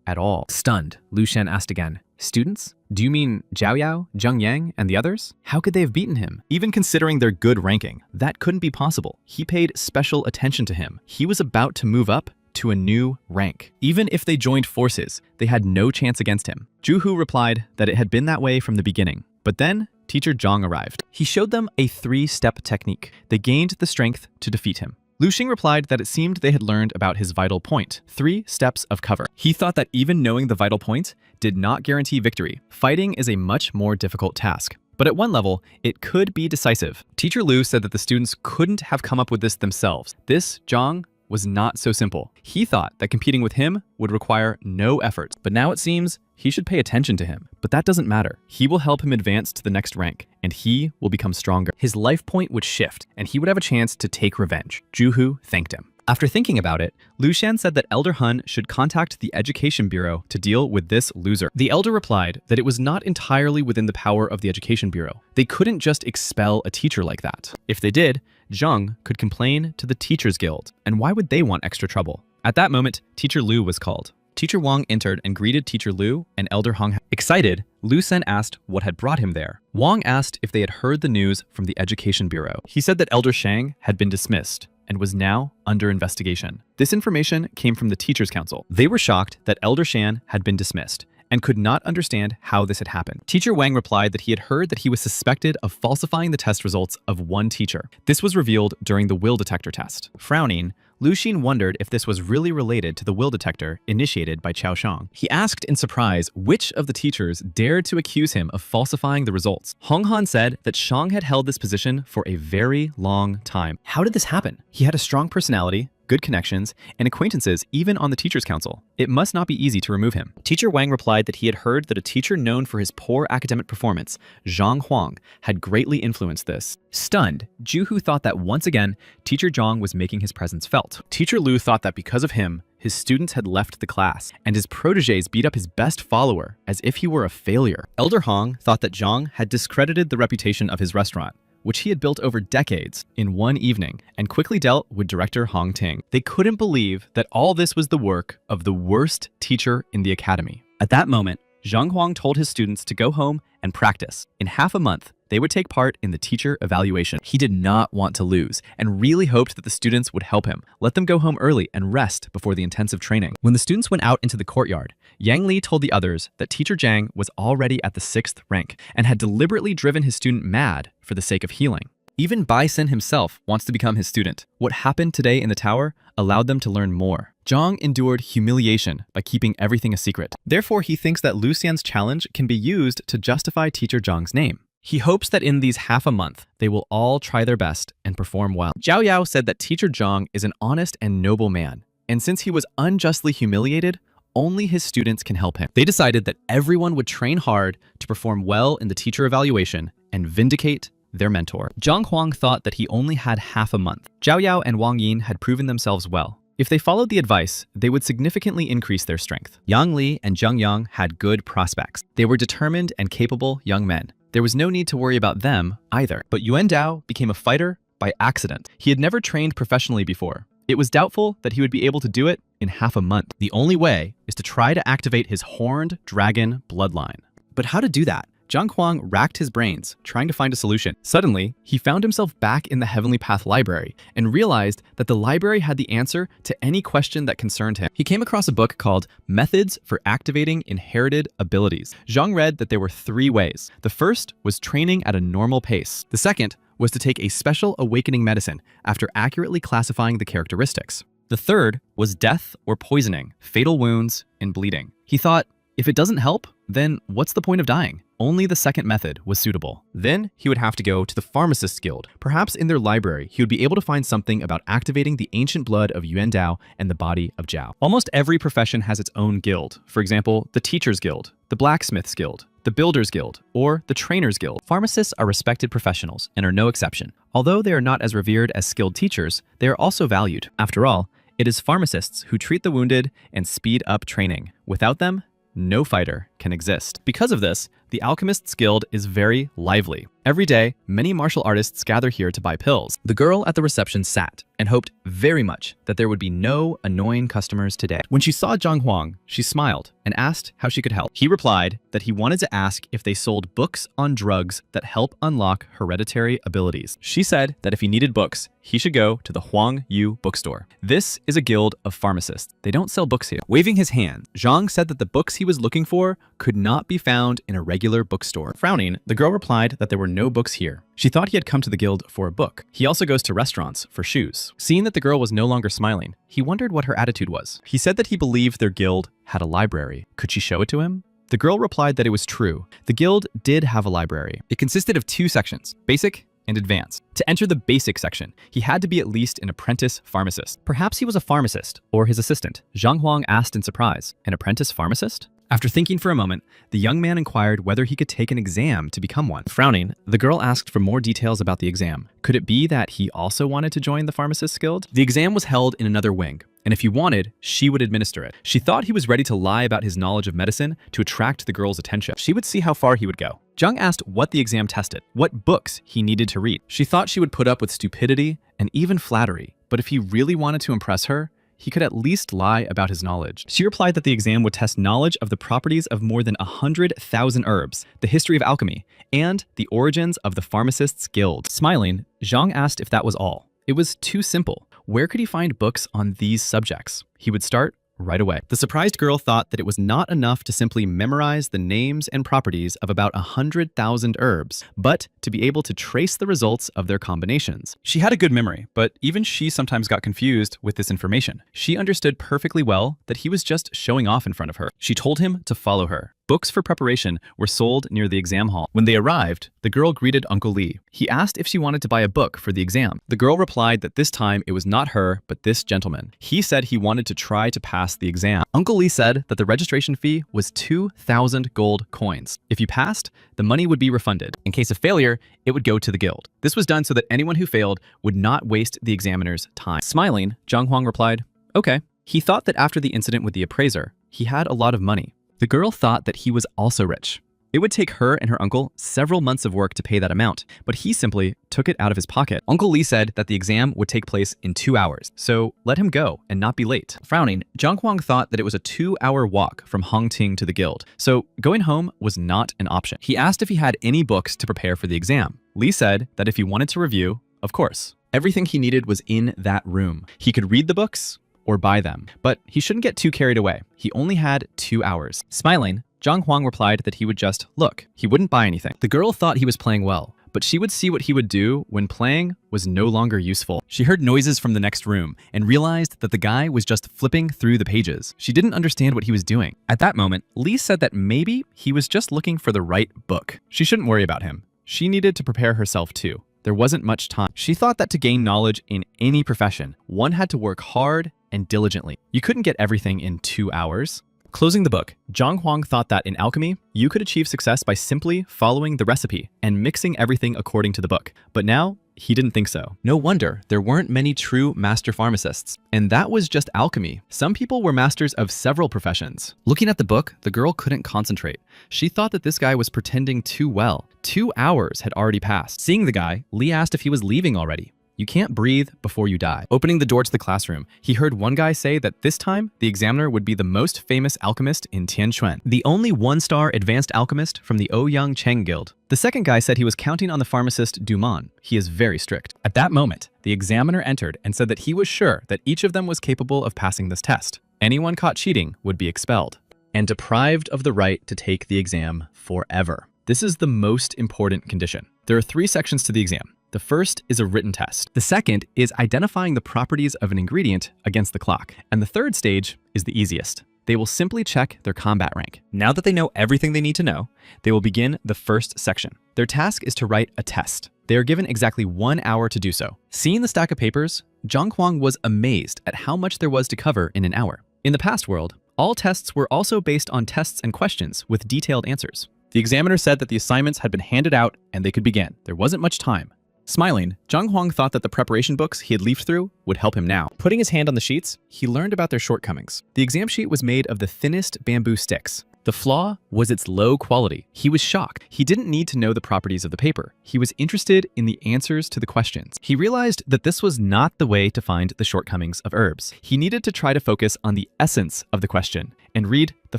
at all. Stunned, Lu Shen asked again, "Students? Do you mean Zhao Yao, Zheng Yang, and the others? How could they have beaten him? Even considering their good ranking, that couldn't be possible. He paid special attention to him. He was about to move up to a new rank. Even if they joined forces, they had no chance against him. Juhu replied that it had been that way from the beginning. But then, Teacher Zhang arrived. He showed them a 3-step technique. They gained the strength to defeat him. Lu Xing replied that it seemed they had learned about his vital point, 3 steps of cover. He thought that even knowing the vital point did not guarantee victory. Fighting is a much more difficult task. But at one level, it could be decisive. Teacher Lu said that the students couldn't have come up with this themselves. This, Zhang, was not so simple. He thought that competing with him would require no effort, but now it seems he should pay attention to him. But that doesn't matter. He will help him advance to the next rank, and he will become stronger. His life point would shift, and he would have a chance to take revenge. Juhu thanked him. After thinking about it, Lu Shan said that Elder Hun should contact the Education Bureau to deal with this loser. The elder replied that it was not entirely within the power of the Education Bureau. They couldn't just expel a teacher like that. If they did, Zhang could complain to the Teachers Guild, and why would they want extra trouble? At that moment, Teacher Lu was called. Teacher Wang entered and greeted Teacher Lu and Elder Hong. Excited, Lu Sen asked what had brought him there. Wang asked if they had heard the news from the Education Bureau. He said that Elder Shang had been dismissed and was now under investigation. This information came from the Teachers Council. They were shocked that Elder Shan had been dismissed and could not understand how this had happened. Teacher Wang replied that he had heard that he was suspected of falsifying the test results of one teacher. This was revealed during the will detector test. Frowning, Lu Xin wondered if this was really related to the will detector initiated by Chao Shang. He asked in surprise which of the teachers dared to accuse him of falsifying the results. Hong Han said that Shang had held this position for a very long time. How did this happen? He had a strong personality, good connections, and acquaintances even on the Teachers Council. It must not be easy to remove him. Teacher Wang replied that he had heard that a teacher known for his poor academic performance, Zhang Huang, had greatly influenced this. Stunned, Juhu thought that once again, Teacher Zhang was making his presence felt. Teacher Lu thought that because of him, his students had left the class, and his protégés beat up his best follower as if he were a failure. Elder Hong thought that Zhang had discredited the reputation of his restaurant, which he had built over decades, in one evening, and quickly dealt with director Hong Ting. They couldn't believe that all this was the work of the worst teacher in the academy. At that moment, Zhang Huang told his students to go home and practice. In half a month, they would take part in the teacher evaluation. He did not want to lose and really hoped that the students would help him, let them go home early and rest before the intensive training. When the students went out into the courtyard, Yang Li told the others that Teacher Zhang was already at the 6th rank and had deliberately driven his student mad for the sake of healing. Even Bai Sin himself wants to become his student. What happened today in the tower allowed them to learn more. Zhang endured humiliation by keeping everything a secret. Therefore, he thinks that Lu Xian's challenge can be used to justify Teacher Zhang's name. He hopes that in these half a month, they will all try their best and perform well. Zhao Yao said that Teacher Zhang is an honest and noble man, and since he was unjustly humiliated, only his students can help him. They decided that everyone would train hard to perform well in the teacher evaluation and vindicate their mentor. Zhang Huang thought that he only had half a month. Zhao Yao and Wang Yin had proven themselves well. If they followed the advice, they would significantly increase their strength. Yang Li and Zheng Yang had good prospects. They were determined and capable young men. There was no need to worry about them either. But Yuan Dao became a fighter by accident. He had never trained professionally before. It was doubtful that he would be able to do it in half a month. The only way is to try to activate his horned dragon bloodline. But how to do that? Zhang Huang racked his brains, trying to find a solution. Suddenly, he found himself back in the Heavenly Path Library and realized that the library had the answer to any question that concerned him. He came across a book called Methods for Activating Inherited Abilities. Zhang read that there were 3 ways. The first was training at a normal pace. The second was to take a special awakening medicine after accurately classifying the characteristics. The third was death or poisoning, fatal wounds, and bleeding. He thought, if it doesn't help, then what's the point of dying? Only the second method was suitable. Then he would have to go to the Pharmacist's Guild. Perhaps in their library, he would be able to find something about activating the ancient blood of Yuan Dao and the body of Zhao. Almost every profession has its own guild. For example, the Teacher's Guild, the Blacksmith's Guild, the Builder's Guild, or the Trainer's Guild. Pharmacists are respected professionals and are no exception. Although they are not as revered as skilled teachers, they are also valued. After all, it is pharmacists who treat the wounded and speed up training. Without them, no fighter can exist. Because of this, the Alchemist's Guild is very lively. Every day, many martial artists gather here to buy pills. The girl at the reception sat and hoped very much that there would be no annoying customers today. When she saw Zhang Huang, she smiled and asked how she could help. He replied that he wanted to ask if they sold books on drugs that help unlock hereditary abilities. She said that if he needed books, he should go to the Huang Yu bookstore. This is a guild of pharmacists. They don't sell books here. Waving his hand, Zhang said that the books he was looking for could not be found in a regular bookstore. Frowning, the girl replied that there were no books here. She thought he had come to the guild for a book. He also goes to restaurants for shoes. Seeing that the girl was no longer smiling, he wondered what her attitude was. He said that he believed their guild had a library. Could she show it to him? The girl replied that it was true. The guild did have a library. It consisted of 2 sections, basic and advanced. To enter the basic section, he had to be at least an apprentice pharmacist. Perhaps he was a pharmacist or his assistant. Zhang Huang asked in surprise, an apprentice pharmacist? After thinking for a moment, the young man inquired whether he could take an exam to become one. Frowning, the girl asked for more details about the exam. Could it be that he also wanted to join the Pharmacist's Guild? The exam was held in another wing, and if he wanted, she would administer it. She thought he was ready to lie about his knowledge of medicine to attract the girl's attention. She would see how far he would go. Zhang asked what the exam tested, what books he needed to read. She thought she would put up with stupidity and even flattery, but if he really wanted to impress her, he could at least lie about his knowledge. She replied that the exam would test knowledge of the properties of more than 100,000 herbs, the history of alchemy, and the origins of the Pharmacists' Guild. Smiling, Zhang asked if that was all. It was too simple. Where could he find books on these subjects? He would start right away. The surprised girl thought that it was not enough to simply memorize the names and properties of about 100,000 herbs, but to be able to trace the results of their combinations. She had a good memory, but even she sometimes got confused with this information. She understood perfectly well that he was just showing off in front of her. She told him to follow her. Books for preparation were sold near the exam hall. When they arrived, the girl greeted Uncle Lee. He asked if she wanted to buy a book for the exam. The girl replied that this time it was not her, but this gentleman. He said he wanted to try to pass the exam. Uncle Lee said that the registration fee was 2,000 gold coins. If you passed, the money would be refunded. In case of failure, it would go to the guild. This was done so that anyone who failed would not waste the examiner's time. Smiling, Zhang Huang replied, okay. He thought that after the incident with the appraiser, he had a lot of money. The girl thought that he was also rich. It would take her and her uncle several months of work to pay that amount, but he simply took it out of his pocket. Uncle Lee said that the exam would take place in 2 hours, so let him go and not be late. Frowning, Zhang Huang thought that it was a 2-hour walk from Hongting to the guild, so going home was not an option. He asked if he had any books to prepare for the exam. Lee said that if he wanted to review, of course. Everything he needed was in that room. He could read the books or buy them, but he shouldn't get too carried away. He only had 2 hours. Smiling, Zhang Huang replied that he would just look. He wouldn't buy anything. The girl thought he was playing well, but she would see what he would do when playing was no longer useful. She heard noises from the next room and realized that the guy was just flipping through the pages. She didn't understand what he was doing. At that moment, Lee said that maybe he was just looking for the right book. She shouldn't worry about him. She needed to prepare herself too. There wasn't much time. She thought that to gain knowledge in any profession, one had to work hard and diligently. You couldn't get everything in 2 hours. Closing the book, Zhang Huang thought that in alchemy, you could achieve success by simply following the recipe and mixing everything according to the book. But now, he didn't think so. No wonder there weren't many true master pharmacists. And that was just alchemy. Some people were masters of several professions. Looking at the book, the girl couldn't concentrate. She thought that this guy was pretending too well. 2 hours had already passed. Seeing the guy, Lee asked if he was leaving already. You can't breathe before you die. Opening the door to the classroom, he heard one guy say that this time, the examiner would be the most famous alchemist in Tianquan, the only 1-star advanced alchemist from the Ouyang Cheng Guild. The second guy said he was counting on the pharmacist Duman. He is very strict. At that moment, the examiner entered and said that he was sure that each of them was capable of passing this test. Anyone caught cheating would be expelled and deprived of the right to take the exam forever. This is the most important condition. There are 3 sections to the exam. The first is a written test. The second is identifying the properties of an ingredient against the clock. And the third stage is the easiest. They will simply check their combat rank. Now that they know everything they need to know, they will begin the first section. Their task is to write a test. They are given exactly 1 hour to do so. Seeing the stack of papers, Zhang Huang was amazed at how much there was to cover in an hour. In the past world, all tests were also based on tests and questions with detailed answers. The examiner said that the assignments had been handed out and they could begin. There wasn't much time. Smiling, Zhang Huang thought that the preparation books he had leafed through would help him now. Putting his hand on the sheets, he learned about their shortcomings. The exam sheet was made of the thinnest bamboo sticks. The flaw was its low quality. He was shocked. He didn't need to know the properties of the paper. He was interested in the answers to the questions. He realized that this was not the way to find the shortcomings of herbs. He needed to try to focus on the essence of the question and read the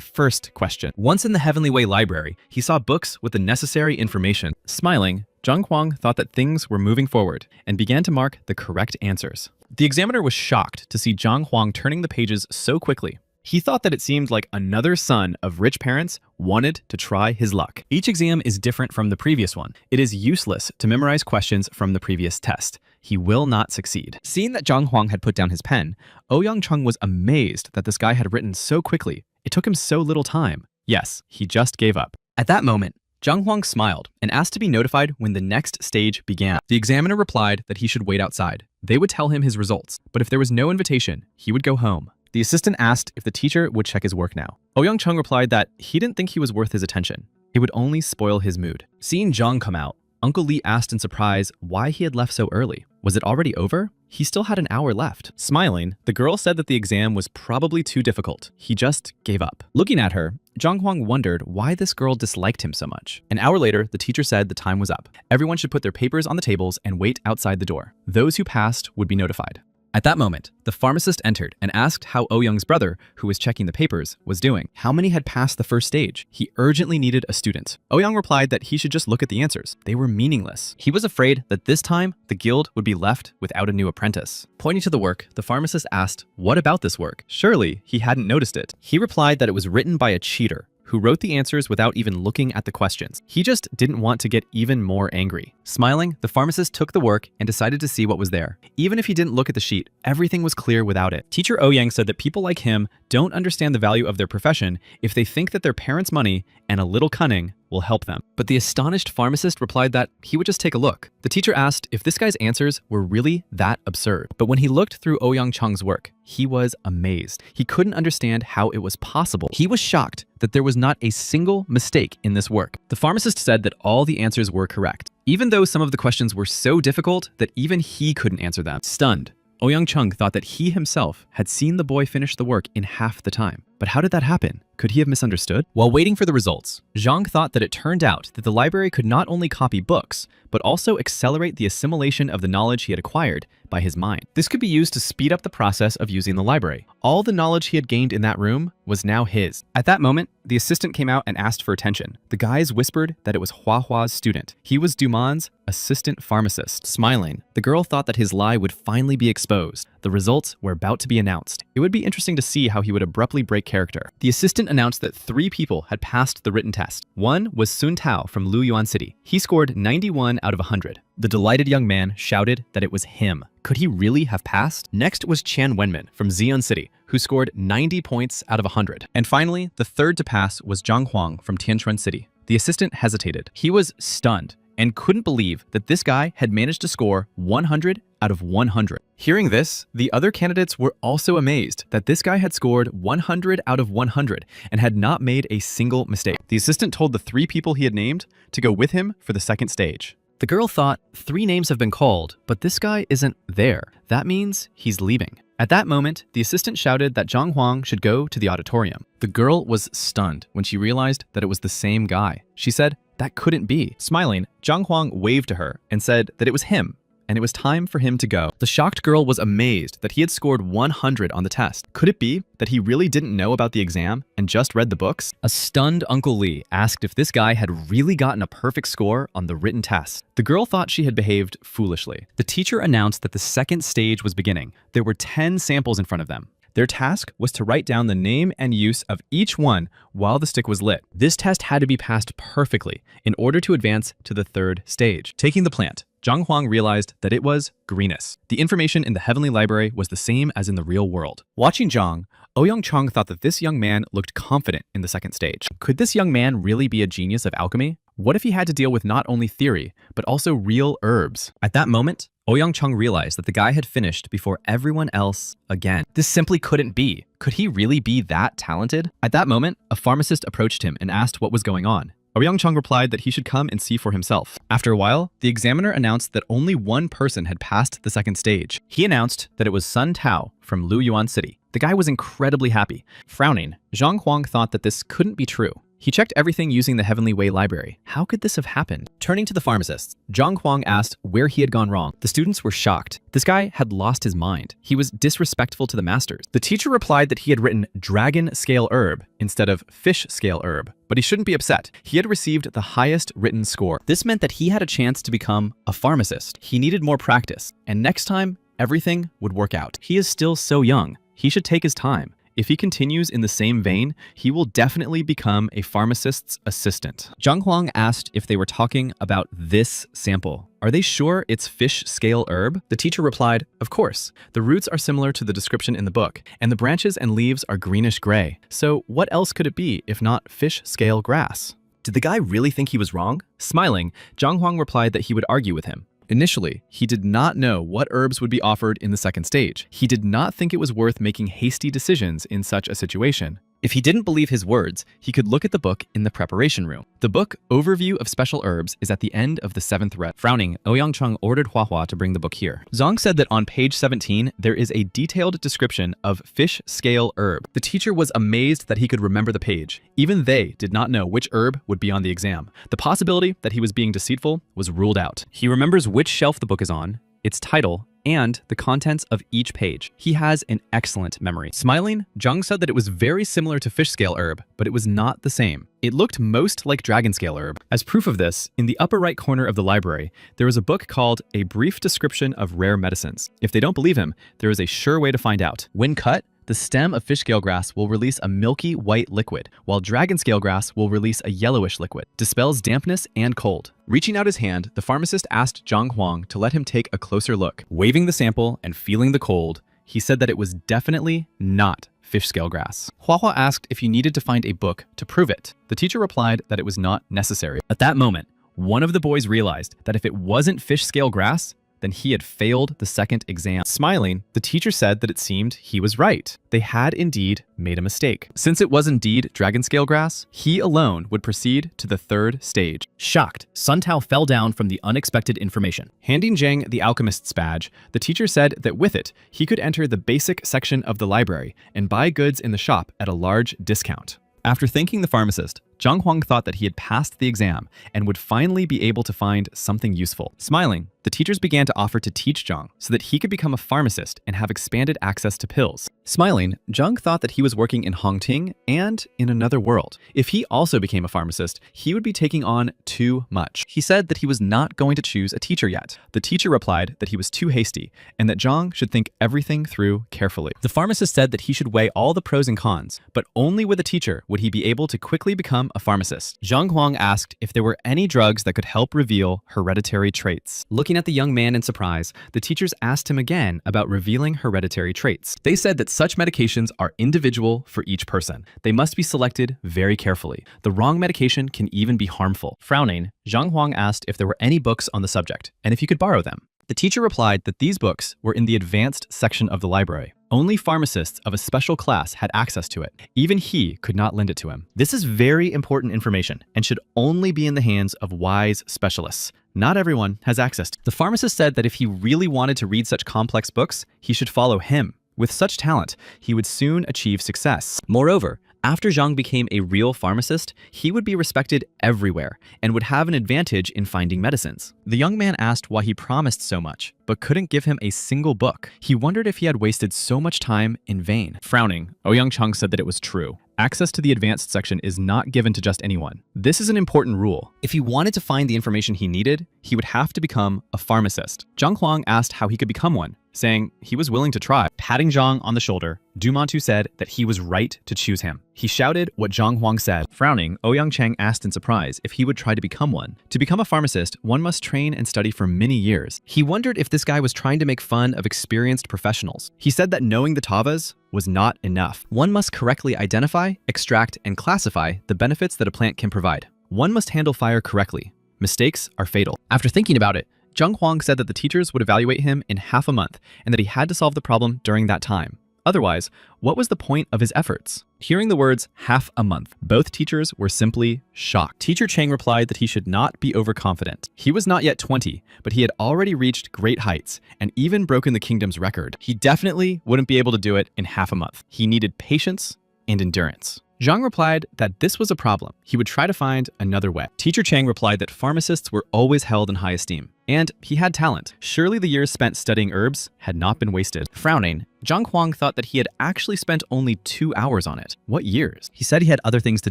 first question. Once in the Heavenly Way library, he saw books with the necessary information. Smiling, Zhang Huang thought that things were moving forward and began to mark the correct answers. The examiner was shocked to see Zhang Huang turning the pages so quickly. He thought that it seemed like another son of rich parents wanted to try his luck. Each exam is different from the previous one. It is useless to memorize questions from the previous test. He will not succeed. Seeing that Zhang Huang had put down his pen, Ouyang Chung was amazed that this guy had written so quickly. It took him so little time. Yes, he just gave up. At that moment, Zhang Huang smiled and asked to be notified when the next stage began. The examiner replied that he should wait outside. They would tell him his results, but if there was no invitation, he would go home. The assistant asked if the teacher would check his work now. Ouyang Chung replied that he didn't think he was worth his attention. It would only spoil his mood. Seeing Zhang come out, Uncle Lee asked in surprise why he had left so early. Was it already over? He still had an hour left. Smiling, the girl said that the exam was probably too difficult. He just gave up. Looking at her, Zhang Huang wondered why this girl disliked him so much. An hour later, the teacher said the time was up. Everyone should put their papers on the tables and wait outside the door. Those who passed would be notified. At that moment, the pharmacist entered and asked how Ouyang's brother, who was checking the papers, was doing. How many had passed the first stage? He urgently needed a student. Ouyang replied that he should just look at the answers. They were meaningless. He was afraid that this time, the guild would be left without a new apprentice. Pointing to the work, the pharmacist asked, "What about this work?" Surely, he hadn't noticed it. He replied that it was written by a cheater who wrote the answers without even looking at the questions. He just didn't want to get even more angry. Smiling, the pharmacist took the work and decided to see what was there. Even if he didn't look at the sheet, everything was clear without it. Teacher Ouyang said that people like him don't understand the value of their profession if they think that their parents' money and a little cunning will help them. But the astonished pharmacist replied that he would just take a look. The teacher asked if this guy's answers were really that absurd. But when he looked through Ouyang Chung's work, he was amazed. He couldn't understand how it was possible. He was shocked that there was not a single mistake in this work. The pharmacist said that all the answers were correct, even though some of the questions were so difficult that even he couldn't answer them. Stunned, Ouyang Chung thought that he himself had seen the boy finish the work in half the time. But how did that happen? Could he have misunderstood? While waiting for the results, Zhang thought that it turned out that the library could not only copy books, but also accelerate the assimilation of the knowledge he had acquired by his mind. This could be used to speed up the process of using the library. All the knowledge he had gained in that room was now his. At that moment, the assistant came out and asked for attention. The guys whispered that it was Hua Hua's student. He was Duman's assistant pharmacist. Smiling, the girl thought that his lie would finally be exposed. The results were about to be announced. It would be interesting to see how he would abruptly break character. The assistant announced that 3 people had passed the written test. One was Sun Tao from Luyuan City. He scored 91 out of 100. The delighted young man shouted that it was him. Could he really have passed? Next was Qian Wenmin from Xi'an City, who scored 90 points out of 100. And finally, the third to pass was Zhang Huang from Tianchuan City. The assistant hesitated. He was stunned and couldn't believe that this guy had managed to score 100 out of 100. Hearing this, the other candidates were also amazed that this guy had scored 100 out of 100 and had not made a single mistake. The assistant told the 3 people he had named to go with him for the second stage. The girl thought 3 names have been called, but this guy isn't there. That means he's leaving. At that moment, the assistant shouted that Zhang Huang should go to the auditorium. The girl was stunned when she realized that it was the same guy. She said, "That couldn't be." Smiling, Zhang Huang waved to her and said that it was him, and it was time for him to go. The shocked girl was amazed that he had scored 100 on the test. Could it be that he really didn't know about the exam and just read the books? A stunned Uncle Lee asked if this guy had really gotten a perfect score on the written test. The girl thought she had behaved foolishly. The teacher announced that the second stage was beginning. There were 10 samples in front of them. Their task was to write down the name and use of each one while the stick was lit. This test had to be passed perfectly in order to advance to the third stage. Taking the plant, Zhang Huang realized that it was greenus. The information in the Heavenly Library was the same as in the real world. Watching Zhang, Ouyang Chung thought that this young man looked confident in the second stage. Could this young man really be a genius of alchemy? What if he had to deal with not only theory, but also real herbs? At that moment, Ouyang Chung realized that the guy had finished before everyone else again. This simply couldn't be. Could he really be that talented? At that moment, a pharmacist approached him and asked what was going on. Ouyang Chung replied that he should come and see for himself. After a while, the examiner announced that only one person had passed the second stage. He announced that it was Sun Tao from Luyuan City. The guy was incredibly happy. Frowning, Zhang Huang thought that this couldn't be true. He checked everything using the Heavenly Way library. How could this have happened? Turning to the pharmacists, Zhang Huang asked where he had gone wrong. The students were shocked. This guy had lost his mind. He was disrespectful to the masters. The teacher replied that he had written dragon scale herb instead of fish scale herb, but he shouldn't be upset. He had received the highest written score. This meant that he had a chance to become a pharmacist. He needed more practice, and next time, everything would work out. He is still so young. He should take his time. If he continues in the same vein, he will definitely become a pharmacist's assistant. Zhang Huang asked if they were talking about this sample. Are they sure it's fish scale herb? The teacher replied, of course. The roots are similar to the description in the book, and the branches and leaves are greenish gray. So what else could it be if not fish scale grass? Did the guy really think he was wrong? Smiling, Zhang Huang replied that he would argue with him. Initially, he did not know what herbs would be offered in the second stage. He did not think it was worth making hasty decisions in such a situation. If he didn't believe his words, he could look at the book in the preparation room. The book, Overview of Special Herbs, is at the end of the 7th read. Frowning, Ouyang Cheng ordered Hua to bring the book here. Zhang said that on page 17, there is a detailed description of fish scale herb. The teacher was amazed that he could remember the page. Even they did not know which herb would be on the exam. The possibility that he was being deceitful was ruled out. He remembers which shelf the book is on, its title, and the contents of each page. He has an excellent memory. Smiling, Zhang said that it was very similar to fish scale herb, but it was not the same. It looked most like dragon scale herb. As proof of this, in the upper right corner of the library, there is a book called A Brief Description of Rare Medicines. If they don't believe him, there is a sure way to find out. When cut, the stem of fish scale grass will release a milky white liquid, while dragon scale grass will release a yellowish liquid. Dispels dampness and cold. Reaching out his hand, the pharmacist asked Zhang Huang to let him take a closer look. Waving the sample and feeling the cold, he said that it was definitely not fish scale grass. Hua asked if he needed to find a book to prove it. The teacher replied that it was not necessary. At that moment, one of the boys realized that if it wasn't fish scale grass, then he had failed the second exam. Smiling, the teacher said that it seemed he was right. They had indeed made a mistake. Since it was indeed dragon scale grass, he alone would proceed to the 3rd stage. Shocked, Sun Tao fell down from the unexpected information. Handing Zhang the alchemist's badge, the teacher said that with it, he could enter the basic section of the library and buy goods in the shop at a large discount. After thanking the pharmacist, Zhang Huang thought that he had passed the exam and would finally be able to find something useful. Smiling, the teachers began to offer to teach Zhang so that he could become a pharmacist and have expanded access to pills. Smiling, Zhang thought that he was working in Hongting and in another world. If he also became a pharmacist, he would be taking on too much. He said that he was not going to choose a teacher yet. The teacher replied that he was too hasty and that Zhang should think everything through carefully. The pharmacist said that he should weigh all the pros and cons, but only with a teacher would he be able to quickly become a pharmacist. Zhang Huang asked if there were any drugs that could help reveal hereditary traits. Looking at the young man in surprise, the teachers asked him again about revealing hereditary traits. They said that such medications are individual for each person. They must be selected very carefully. The wrong medication can even be harmful. Frowning, Zhang Huang asked if there were any books on the subject and if he could borrow them. The teacher replied that these books were in the advanced section of the library. Only pharmacists of a special class had access to it. Even he could not lend it to him. This is very important information and should only be in the hands of wise specialists. Not everyone has access to it. The pharmacist said that if he really wanted to read such complex books, he should follow him. With such talent, he would soon achieve success. Moreover, after Zhang became a real pharmacist, he would be respected everywhere and would have an advantage in finding medicines. The young man asked why he promised so much, but couldn't give him a single book. He wondered if he had wasted so much time in vain. Frowning, Ouyang Cheng said that it was true. Access to the advanced section is not given to just anyone. This is an important rule. If he wanted to find the information he needed, he would have to become a pharmacist. Zhang Huang asked how he could become one, saying he was willing to try. Patting Zhang on the shoulder, Du Mantu said that he was right to choose him. He shouted what Zhang Huang said. Frowning, Ouyang Cheng asked in surprise if he would try to become one. To become a pharmacist, one must train and study for many years. He wondered if this guy was trying to make fun of experienced professionals. He said that knowing the tavas was not enough. One must correctly identify, extract, and classify the benefits that a plant can provide. One must handle fire correctly. Mistakes are fatal. After thinking about it, Zhang Huang said that the teachers would evaluate him in half a month and that he had to solve the problem during that time. Otherwise, what was the point of his efforts? Hearing the words half a month, both teachers were simply shocked. Teacher Chang replied that he should not be overconfident. He was not yet 20, but he had already reached great heights and even broken the kingdom's record. He definitely wouldn't be able to do it in half a month. He needed patience and endurance. Zhang replied that this was a problem. He would try to find another way. Teacher Chang replied that pharmacists were always held in high esteem, and he had talent. Surely the years spent studying herbs had not been wasted. Frowning, Zhang Huang thought that he had actually spent only 2 hours on it. What years? He said he had other things to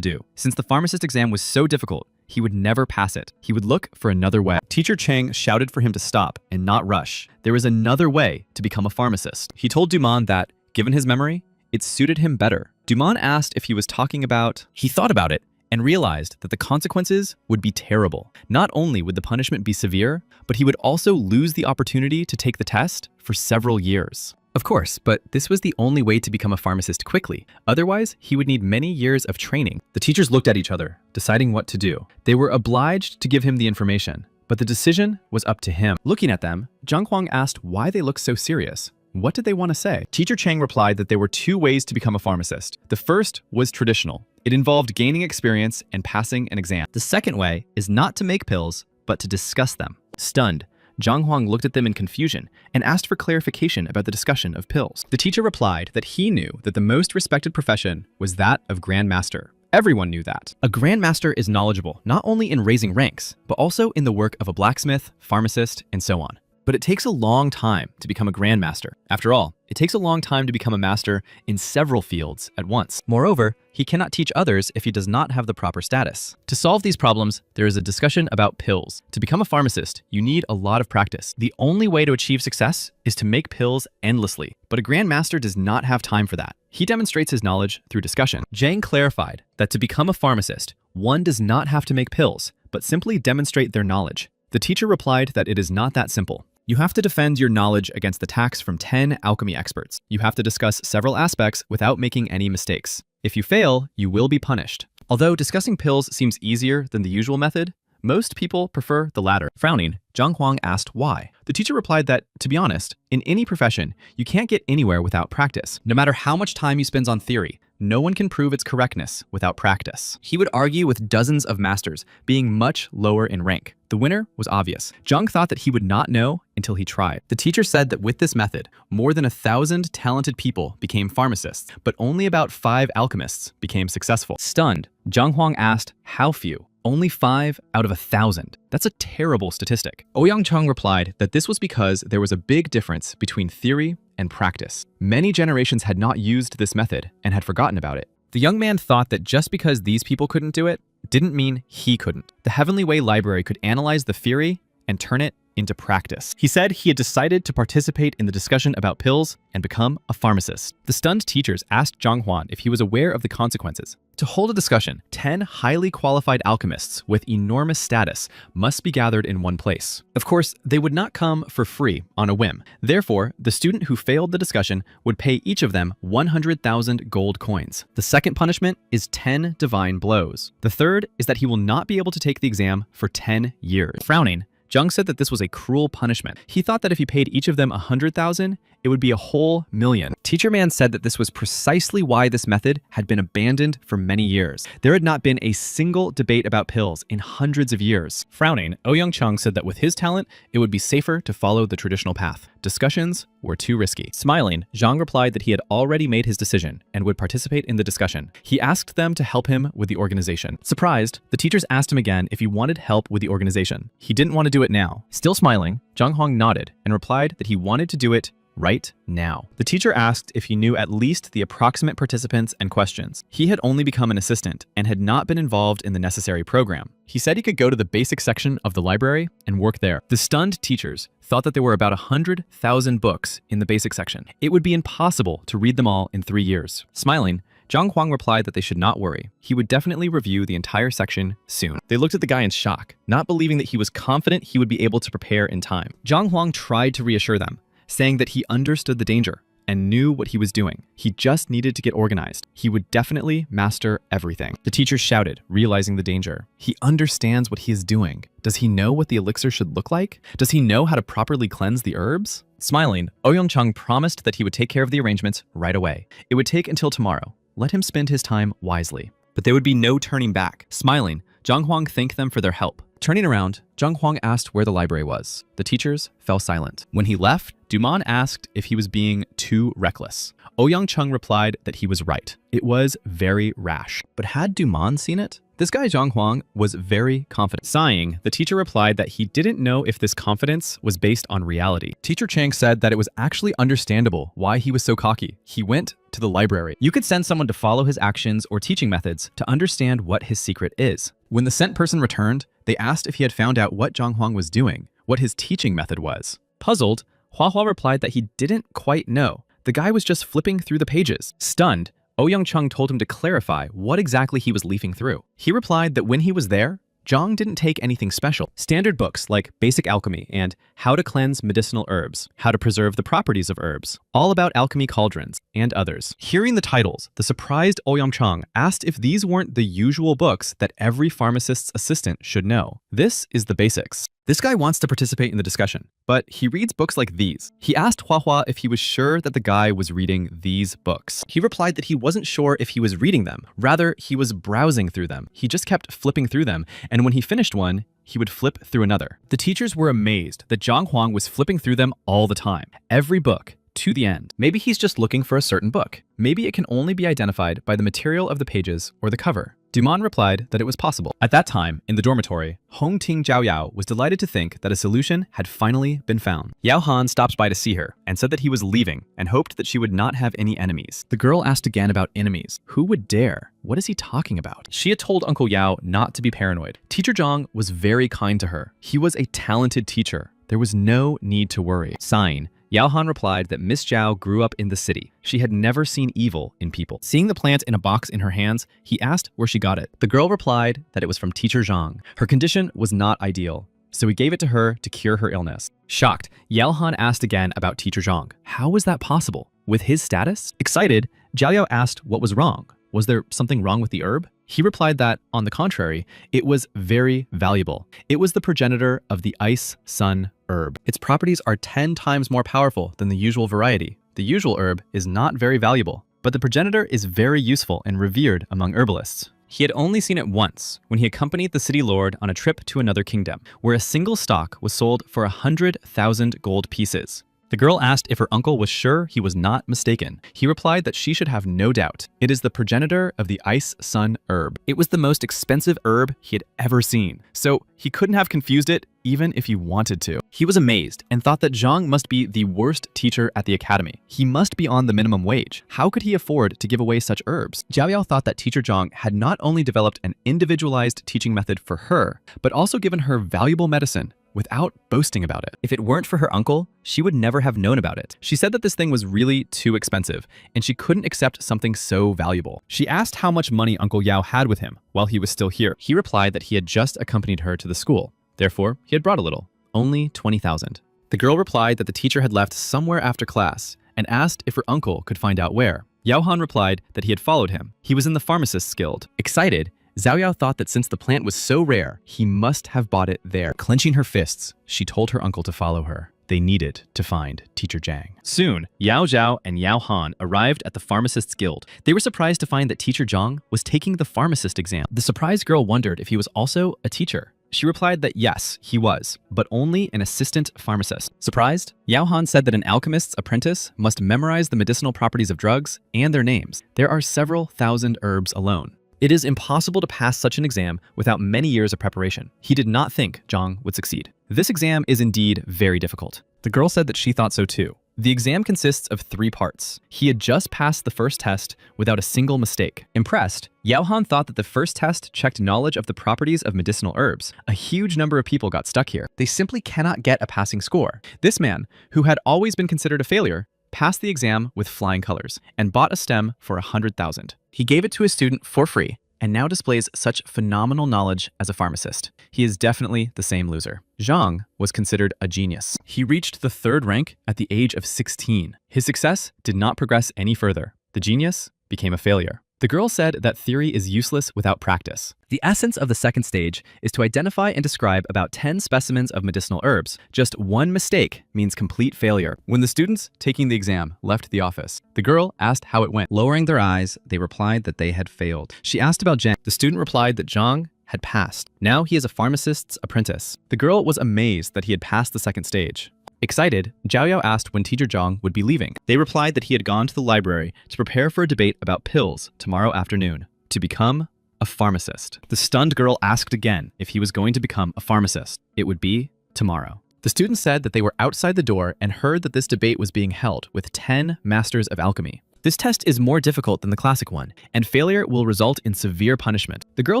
do. Since the pharmacist exam was so difficult, he would never pass it. He would look for another way. Teacher Chang shouted for him to stop and not rush. There was another way to become a pharmacist. He told Dumont that, given his memory, it suited him better. Dumont asked if he was talking about... He thought about it and realized that the consequences would be terrible. Not only would the punishment be severe, but he would also lose the opportunity to take the test for several years. Of course, but this was the only way to become a pharmacist quickly. Otherwise, he would need many years of training. The teachers looked at each other, deciding what to do. They were obliged to give him the information, but the decision was up to him. Looking at them, Zhang Huang asked why they looked so serious. What did they want to say? Teacher Chang replied that there were 2 ways to become a pharmacist. The first was traditional. It involved gaining experience and passing an exam. The second way is not to make pills, but to discuss them. Stunned, Zhang Huang looked at them in confusion and asked for clarification about the discussion of pills. The teacher replied that he knew that the most respected profession was that of Grandmaster. Everyone knew that. A Grandmaster is knowledgeable not only in raising ranks, but also in the work of a blacksmith, pharmacist, and so on. But it takes a long time to become a Grandmaster. After all, it takes a long time to become a master in several fields at once. Moreover, he cannot teach others if he does not have the proper status. To solve these problems, there is a discussion about pills. To become a pharmacist, you need a lot of practice. The only way to achieve success is to make pills endlessly, but a Grandmaster does not have time for that. He demonstrates his knowledge through discussion. Zhang clarified that to become a pharmacist, one does not have to make pills, but simply demonstrate their knowledge. The teacher replied that it is not that simple. You have to defend your knowledge against attacks from 10 alchemy experts. You have to discuss several aspects without making any mistakes. If you fail, you will be punished. Although discussing pills seems easier than the usual method, most people prefer the latter. Frowning, Zhang Huang asked why. The teacher replied that, to be honest, in any profession, you can't get anywhere without practice. No matter how much time you spend on theory, no one can prove its correctness without practice. He would argue with dozens of masters, being much lower in rank. The winner was obvious. Zhang thought that he would not know until he tried. The teacher said that with this method, more than 1,000 talented people became pharmacists, but only about 5 alchemists became successful. Stunned, Zhang Huang asked, how few? Only 5 out of 1,000. That's a terrible statistic. Ouyang Cheng replied that this was because there was a big difference between theory and practice. Many generations had not used this method and had forgotten about it. The young man thought that just because these people couldn't do it, didn't mean he couldn't. The Heavenly Way Library could analyze the theory and turn it into practice. He said he had decided to participate in the discussion about pills and become a pharmacist. The stunned teachers asked Zhang Huan if he was aware of the consequences. To hold a discussion, 10 highly qualified alchemists with enormous status must be gathered in one place. Of course, they would not come for free on a whim. Therefore, the student who failed the discussion would pay each of them 100,000 gold coins. The second punishment is 10 divine blows. The third is that he will not be able to take the exam for 10 years. Frowning, Zhang said that this was a cruel punishment. He thought that if he paid each of them 100,000, it would be a whole million. Teacher Man said that this was precisely why this method had been abandoned for many years. There had not been a single debate about pills in hundreds of years. Frowning, Ouyang Cheng said that with his talent, it would be safer to follow the traditional path. Discussions were too risky. Smiling, Zhang replied that he had already made his decision and would participate in the discussion. He asked them to help him with the organization. Surprised, the teachers asked him again if he wanted help with the organization. He didn't want to do it now. Still smiling, Zhang Huang nodded and replied that he wanted to do it right now. The teacher asked if he knew at least the approximate participants and questions. He had only become an assistant and had not been involved in the necessary program. He said he could go to the basic section of the library and work there. The stunned teachers thought that there were about 100,000 books in the basic section. It would be impossible to read them all in 3 years. Smiling, Zhang Huang replied that they should not worry. He would definitely review the entire section soon. They looked at the guy in shock, not believing that he was confident he would be able to prepare in time. Zhang Huang tried to reassure them, saying that he understood the danger. and knew what he was doing. He just needed to get organized. He would definitely master everything. The teacher shouted, realizing the danger. He understands what he is doing. Does he know what the elixir should look like? Does he know how to properly cleanse the herbs? Smiling, Ouyang-chung promised that he would take care of the arrangements right away. It would take until tomorrow. Let him spend his time wisely. But there would be no turning back. Smiling, Zhang Huang thanked them for their help. Turning around, Zhang Huang asked where the library was. The teachers fell silent. When he left, Dumon asked if he was being too reckless. Ouyang-chung replied that he was right. It was very rash. But had Dumon seen it? This guy Zhang Huang was very confident. Sighing, the teacher replied that he didn't know if this confidence was based on reality. Teacher Chang said that it was actually understandable why he was so cocky. He went to the library. You could send someone to follow his actions or teaching methods to understand what his secret is. When the sent person returned, they asked if he had found out what Zhang Huang was doing, what his teaching method was. Puzzled, Hua Hua replied that he didn't quite know. The guy was just flipping through the pages. Stunned, Ouyang-chung told him to clarify what exactly he was leafing through. He replied that when he was there, Zhang didn't take anything special. Standard books like Basic Alchemy and How to Cleanse Medicinal Herbs, How to Preserve the Properties of Herbs, All About Alchemy Cauldrons, and others. Hearing the titles, the surprised Ouyang-chung asked if these weren't the usual books that every pharmacist's assistant should know. This is the basics. This guy wants to participate in the discussion, but he reads books like these. He asked Hua Hua if he was sure that the guy was reading these books. He replied that he wasn't sure if he was reading them. Rather, he was browsing through them. He just kept flipping through them, and when he finished one, he would flip through another. The teachers were amazed that Zhang Huang was flipping through them all the time. Every book, to the end. Maybe he's just looking for a certain book. Maybe it can only be identified by the material of the pages or the cover. Dumon replied that it was possible. At that time, in the dormitory, Hong Ting Jiaoyao was delighted to think that a solution had finally been found. Yao Han stopped by to see her and said that he was leaving and hoped that she would not have any enemies. The girl asked again about enemies. Who would dare? What is he talking about? She had told Uncle Yao not to be paranoid. Teacher Zhang was very kind to her. He was a talented teacher. There was no need to worry. Sighing, Yao Han replied that Miss Zhao grew up in the city. She had never seen evil in people. Seeing the plant in a box in her hands, he asked where she got it. The girl replied that it was from Teacher Zhang. Her condition was not ideal, so he gave it to her to cure her illness. Shocked, Yao Han asked again about Teacher Zhang. How was that possible? With his status? Excited, Jiao Yao asked what was wrong. Was there something wrong with the herb? He replied that, on the contrary, it was very valuable. It was the progenitor of the Ice Sun herb. Its properties are 10 times more powerful than the usual variety. The usual herb is not very valuable, but the progenitor is very useful and revered among herbalists. He had only seen it once, when he accompanied the city lord on a trip to another kingdom, where a single stalk was sold for 100,000 gold pieces. The girl asked if her uncle was sure he was not mistaken. He replied that she should have no doubt. It is the progenitor of the Ice Sun herb. It was the most expensive herb he had ever seen, so he couldn't have confused it even if he wanted to. He was amazed and thought that Zhang must be the worst teacher at the academy. He must be on the minimum wage. How could he afford to give away such herbs? Jiao Yao thought that Teacher Zhang had not only developed an individualized teaching method for her, but also given her valuable medicine without boasting about it. If it weren't for her uncle, she would never have known about it. She said that this thing was really too expensive, and she couldn't accept something so valuable. She asked how much money Uncle Yao had with him while he was still here. He replied that he had just accompanied her to the school. Therefore, he had brought a little, only 20,000. The girl replied that the teacher had left somewhere after class and asked if her uncle could find out where. Yao Han replied that he had followed him. He was in the pharmacist's guild. Excited, Zhao Yao thought that since the plant was so rare, he must have bought it there. Clenching her fists, she told her uncle to follow her. They needed to find Teacher Zhang. Soon, Yao Zhao and Yao Han arrived at the pharmacist's guild. They were surprised to find that Teacher Zhang was taking the pharmacist exam. The surprised girl wondered if he was also a teacher. She replied that yes, he was, but only an assistant pharmacist. Surprised, Yao Han said that an alchemist's apprentice must memorize the medicinal properties of drugs and their names. There are several thousand herbs alone. It is impossible to pass such an exam without many years of preparation. He did not think Zhang would succeed. This exam is indeed very difficult. The girl said that she thought so too. The exam consists of 3 parts. He had just passed the first test without a single mistake. Impressed, Yao Han thought that the first test checked knowledge of the properties of medicinal herbs. A huge number of people got stuck here. They simply cannot get a passing score. This man, who had always been considered a failure, passed the exam with flying colors and bought a stem for 100,000. He gave it to his student for free and now displays such phenomenal knowledge as a pharmacist. He is definitely the same loser. Zhang was considered a genius. He reached the 3rd rank at the age of 16. His success did not progress any further. The genius became a failure. The girl said that theory is useless without practice. The essence of the 2nd stage is to identify and describe about 10 specimens of medicinal herbs. Just one mistake means complete failure. When the students taking the exam left the office, the girl asked how it went. Lowering their eyes, they replied that they had failed. She asked about Zhang. The student replied that Zhang had passed. Now he is a pharmacist's apprentice. The girl was amazed that he had passed the 2nd stage. Excited, Zhao Yao asked when teacher Zhang would be leaving. They replied that he had gone to the library to prepare for a debate about pills tomorrow afternoon to become a pharmacist. The stunned girl asked again if he was going to become a pharmacist. It would be tomorrow. The students said that they were outside the door and heard that this debate was being held with 10 masters of alchemy. This test is more difficult than the classic one, and failure will result in severe punishment. The girl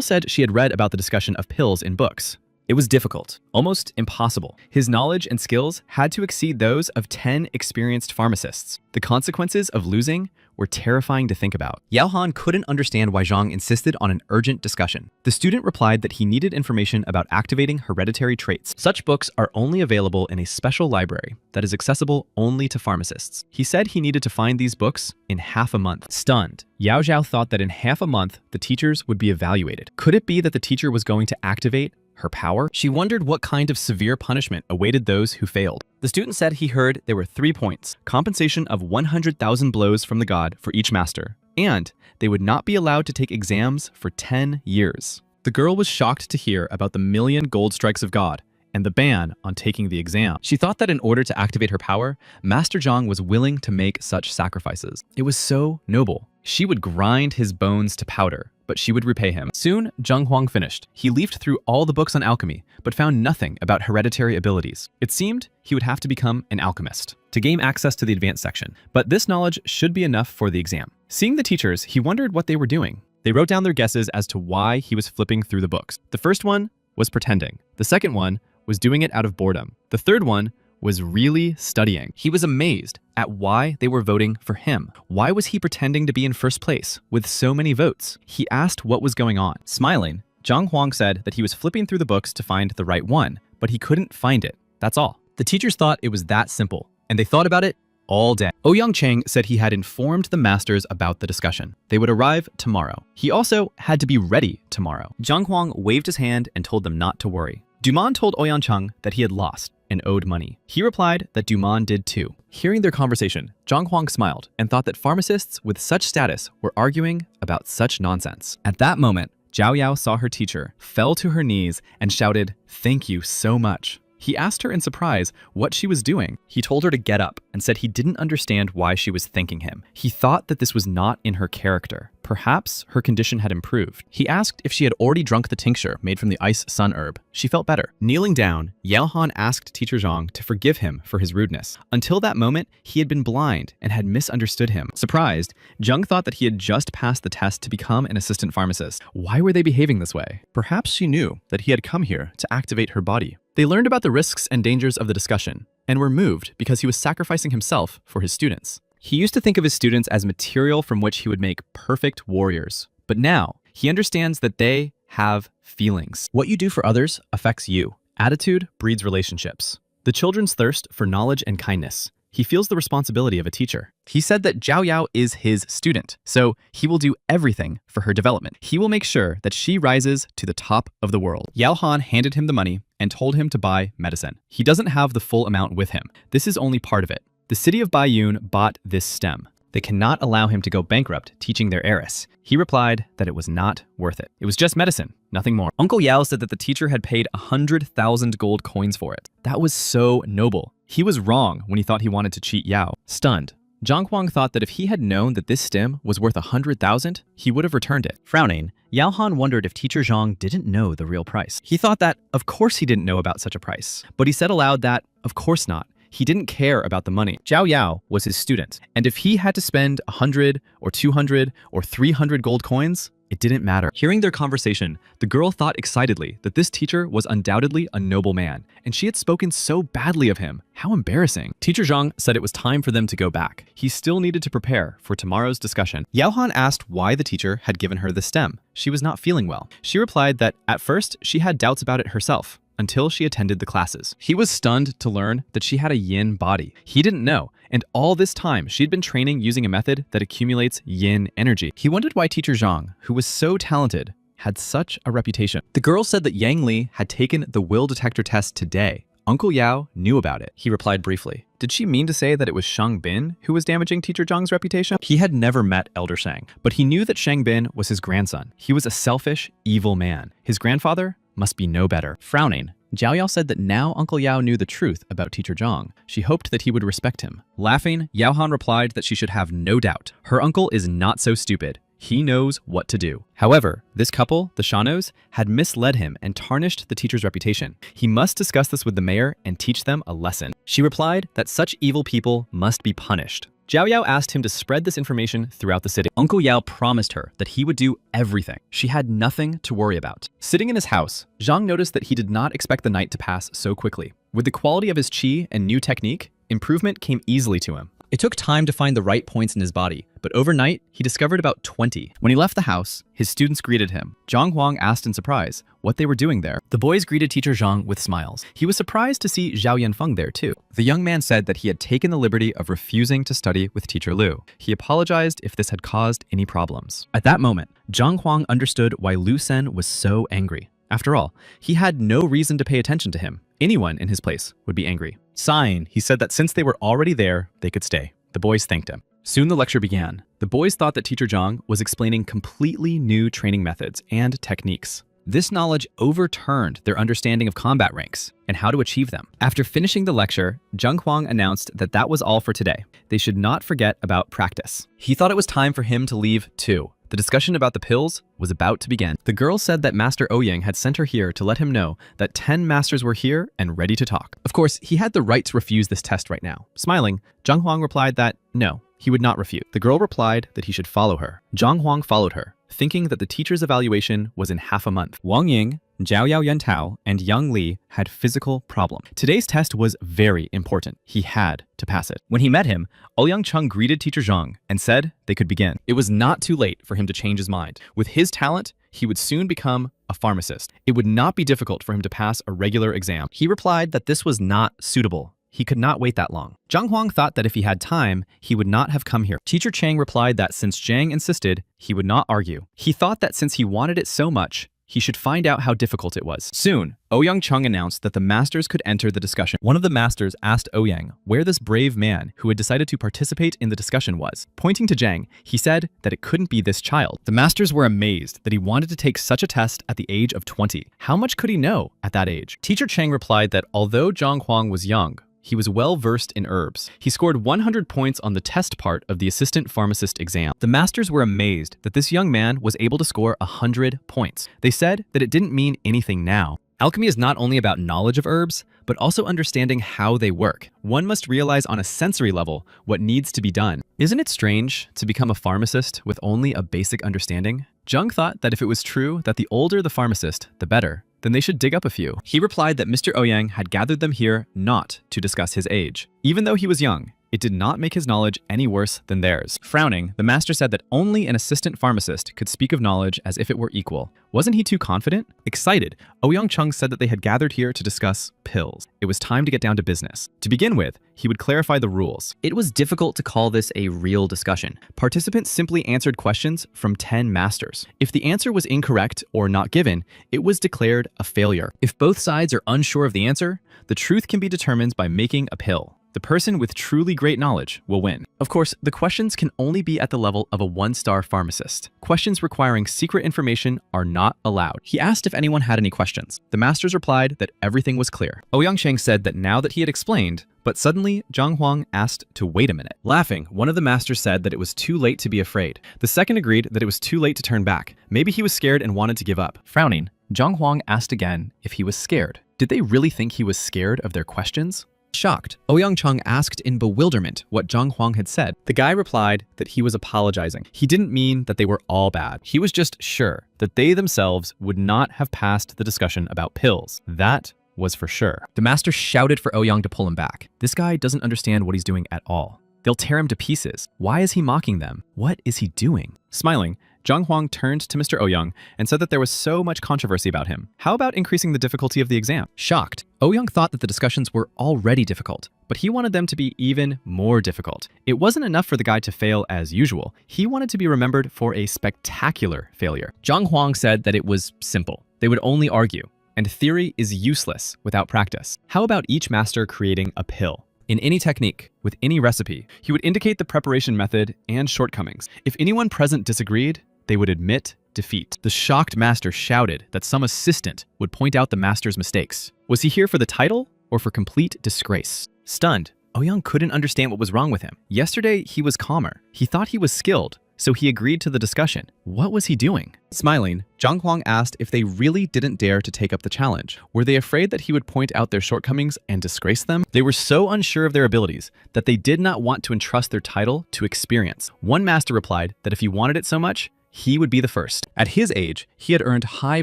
said she had read about the discussion of pills in books. It was difficult, almost impossible. His knowledge and skills had to exceed those of 10 experienced pharmacists. The consequences of losing were terrifying to think about. Yao Han couldn't understand why Zhang insisted on an urgent discussion. The student replied that he needed information about activating hereditary traits. Such books are only available in a special library that is accessible only to pharmacists. He said he needed to find these books in half a month. Stunned, Yao Zhao thought that in half a month, the teachers would be evaluated. Could it be that the teacher was going to activate her power? She wondered what kind of severe punishment awaited those who failed. The student said he heard there were 3 points: compensation of 100,000 blows from the god for each master, and they would not be allowed to take exams for 10 years. The girl was shocked to hear about the 1,000,000 gold strikes of God and the ban on taking the exam. She thought that in order to activate her power, Master Zhang was willing to make such sacrifices. It was so noble. She would grind his bones to powder, but she would repay him. Soon, Zhang Huang finished. He leafed through all the books on alchemy, but found nothing about hereditary abilities. It seemed he would have to become an alchemist to gain access to the advanced section, but this knowledge should be enough for the exam. Seeing the teachers, he wondered what they were doing. They wrote down their guesses as to why he was flipping through the books. The first one was pretending. The second one was doing it out of boredom. The third one was really studying. He was amazed at why they were voting for him. Why was he pretending to be in first place with so many votes? He asked what was going on. Smiling, Zhang Huang said that he was flipping through the books to find the right one, but he couldn't find it. That's all. The teachers thought it was that simple, and they thought about it all day. Ouyang Cheng said he had informed the masters about the discussion. They would arrive tomorrow. He also had to be ready tomorrow. Zhang Huang waved his hand and told them not to worry. Duman told Ouyang Cheng that he had lost and owed money. He replied that Duman did too. Hearing their conversation, Zhang Huang smiled and thought that pharmacists with such status were arguing about such nonsense. At that moment, Zhao Yao saw her teacher, fell to her knees, and shouted, "Thank you so much." He asked her in surprise what she was doing. He told her to get up and said he didn't understand why she was thanking him. He thought that this was not in her character. Perhaps her condition had improved. He asked if she had already drunk the tincture made from the ice sun herb. She felt better. Kneeling down, Yao Han asked teacher Zhang to forgive him for his rudeness. Until that moment, he had been blind and had misunderstood him. Surprised, Zhang thought that he had just passed the test to become an assistant pharmacist. Why were they behaving this way? Perhaps she knew that he had come here to activate her body. They learned about the risks and dangers of the discussion and were moved because he was sacrificing himself for his students. He used to think of his students as material from which he would make perfect warriors. But now, he understands that they have feelings. What you do for others affects you. Attitude breeds relationships. The children's thirst for knowledge and kindness. He feels the responsibility of a teacher. He said that Zhao Yao is his student, so he will do everything for her development. He will make sure that she rises to the top of the world. Yao Han handed him the money and told him to buy medicine. He doesn't have the full amount with him. This is only part of it. The city of Baiyun bought this stem. They cannot allow him to go bankrupt teaching their heiress. He replied that it was not worth it. It was just medicine, nothing more. Uncle Yao said that the teacher had paid 100,000 gold coins for it. That was so noble. He was wrong when he thought he wanted to cheat Yao. Stunned, Zhang Huang thought that if he had known that this stem was worth 100,000, he would have returned it. Frowning, Yao Han wondered if teacher Zhang didn't know the real price. He thought that, of course he didn't know about such a price. But he said aloud that, of course not. He didn't care about the money. Zhao Yao was his student, and if he had to spend 100 or 200 or 300 gold coins, It didn't matter. Hearing their conversation, the girl thought excitedly that this teacher was undoubtedly a noble man, and she had spoken so badly of him. How embarrassing. Teacher Zhang said it was time for them to go back. He still needed to prepare for tomorrow's discussion. Yaohan asked why the teacher had given her the stem. She was not feeling well. She replied that at first she had doubts about it herself, until she attended the classes. He was stunned to learn that she had a yin body. He didn't know, and all this time she'd been training using a method that accumulates yin energy. He wondered why teacher Zhang, who was so talented, had such a reputation. The girl said that Yang Li had taken the will detector test today. Uncle Yao knew about it. He replied briefly. Did she mean to say that it was Shang Bin who was damaging teacher Zhang's reputation? He had never met Elder Shang, but he knew that Shang Bin was his grandson. He was a selfish, evil man. His grandfather must be no better. Frowning, Jiao Yao said that now Uncle Yao knew the truth about teacher Zhang. She hoped that he would respect him. Laughing, Yao Han replied that she should have no doubt. Her uncle is not so stupid. He knows what to do. However, this couple, the Shanos, had misled him and tarnished the teacher's reputation. He must discuss this with the mayor and teach them a lesson. She replied that such evil people must be punished. Jiao Yao asked him to spread this information throughout the city. Uncle Yao promised her that he would do everything. She had nothing to worry about. Sitting in his house, Zhang noticed that he did not expect the night to pass so quickly. With the quality of his qi and new technique, improvement came easily to him. It took time to find the right points in his body, but overnight, he discovered about 20. When he left the house, his students greeted him. Zhang Huang asked in surprise what they were doing there. The boys greeted teacher Zhang with smiles. He was surprised to see Zhao Yanfeng there too. The young man said that he had taken the liberty of refusing to study with teacher Lu. He apologized if this had caused any problems. At that moment, Zhang Huang understood why Lu Sen was so angry. After all, he had no reason to pay attention to him. Anyone in his place would be angry. Sighing, he said that since they were already there, they could stay. The boys thanked him. Soon the lecture began. The boys thought that teacher Zhang was explaining completely new training methods and techniques. This knowledge overturned their understanding of combat ranks and how to achieve them. After finishing the lecture, Zheng Huang announced that that was all for today. They should not forget about practice. He thought it was time for him to leave too. The discussion about the pills was about to begin. The girl said that Master Ouyang had sent her here to let him know that 10 masters were here and ready to talk. Of course, he had the right to refuse this test right now. Smiling, Zheng Huang replied that no, he would not refute. The girl replied that he should follow her. Zhang Huang followed her, thinking that the teacher's evaluation was in half a month. Wang Ying, Zhao Yao Yantao, and Yang Li had physical problems. Today's test was very important. He had to pass it. When he met him, Ouyang Chung greeted teacher Zhang and said they could begin. It was not too late for him to change his mind. With his talent, he would soon become a pharmacist. It would not be difficult for him to pass a regular exam. He replied that this was not suitable. He could not wait that long. Zhang Huang thought that if he had time, he would not have come here. Teacher Chang replied that since Zhang insisted, he would not argue. He thought that since he wanted it so much, he should find out how difficult it was. Soon, Ouyang Chung announced that the masters could enter the discussion. One of the masters asked Ouyang where this brave man who had decided to participate in the discussion was. Pointing to Zhang, he said that it couldn't be this child. The masters were amazed that he wanted to take such a test at the age of 20. How much could he know at that age? Teacher Chang replied that although Zhang Huang was young, he was well versed in herbs. He scored 100 points on the test part of the assistant pharmacist exam. The masters were amazed that this young man was able to score 100 points. They said that it didn't mean anything now. Alchemy is not only about knowledge of herbs, but also understanding how they work. One must realize on a sensory level what needs to be done. Isn't it strange to become a pharmacist with only a basic understanding? Zheng thought that if it was true that the older the pharmacist, the better, then they should dig up a few. He replied that Mr. Ouyang had gathered them here not to discuss his age. Even though he was young, it did not make his knowledge any worse than theirs. Frowning, the master said that only an assistant pharmacist could speak of knowledge as if it were equal. Wasn't he too confident? Excited, Ouyang Chung said that they had gathered here to discuss pills. It was time to get down to business. To begin with, he would clarify the rules. It was difficult to call this a real discussion. Participants simply answered questions from 10 masters. If the answer was incorrect or not given, it was declared a failure. If both sides are unsure of the answer, the truth can be determined by making a pill. The person with truly great knowledge will win. Of course, the questions can only be at the level of a 1-star pharmacist. Questions requiring secret information are not allowed. He asked if anyone had any questions. The masters replied that everything was clear. Ouyang Sheng said that now that he had explained, but suddenly Zhang Huang asked to wait a minute. Laughing, one of the masters said that it was too late to be afraid. The second agreed that it was too late to turn back. Maybe he was scared and wanted to give up. Frowning, Zhang Huang asked again if he was scared. Did they really think he was scared of their questions? Shocked, Ouyang Chung asked in bewilderment what Zhang Huang had said. The guy replied that he was apologizing. He didn't mean that they were all bad. He was just sure that they themselves would not have passed the discussion about pills. That was for sure. The master shouted for Ouyang to pull him back. This guy doesn't understand what he's doing at all. They'll tear him to pieces. Why is he mocking them? What is he doing? Smiling, Zhang Huang turned to Mr. Ouyang and said that there was so much controversy about him. How about increasing the difficulty of the exam? Shocked, Ouyang thought that the discussions were already difficult, but he wanted them to be even more difficult. It wasn't enough for the guy to fail as usual. He wanted to be remembered for a spectacular failure. Zhang Huang said that it was simple. They would only argue, and theory is useless without practice. How about each master creating a pill? In any technique, with any recipe, he would indicate the preparation method and shortcomings. If anyone present disagreed, they would admit defeat. The shocked master shouted that some assistant would point out the master's mistakes. Was he here for the title or for complete disgrace? Stunned, Ouyang couldn't understand what was wrong with him. Yesterday, he was calmer. He thought he was skilled, so he agreed to the discussion. What was he doing? Smiling, Zhang Huang asked if they really didn't dare to take up the challenge. Were they afraid that he would point out their shortcomings and disgrace them? They were so unsure of their abilities that they did not want to entrust their title to experience. One master replied that if he wanted it so much, he would be the first. At his age, he had earned high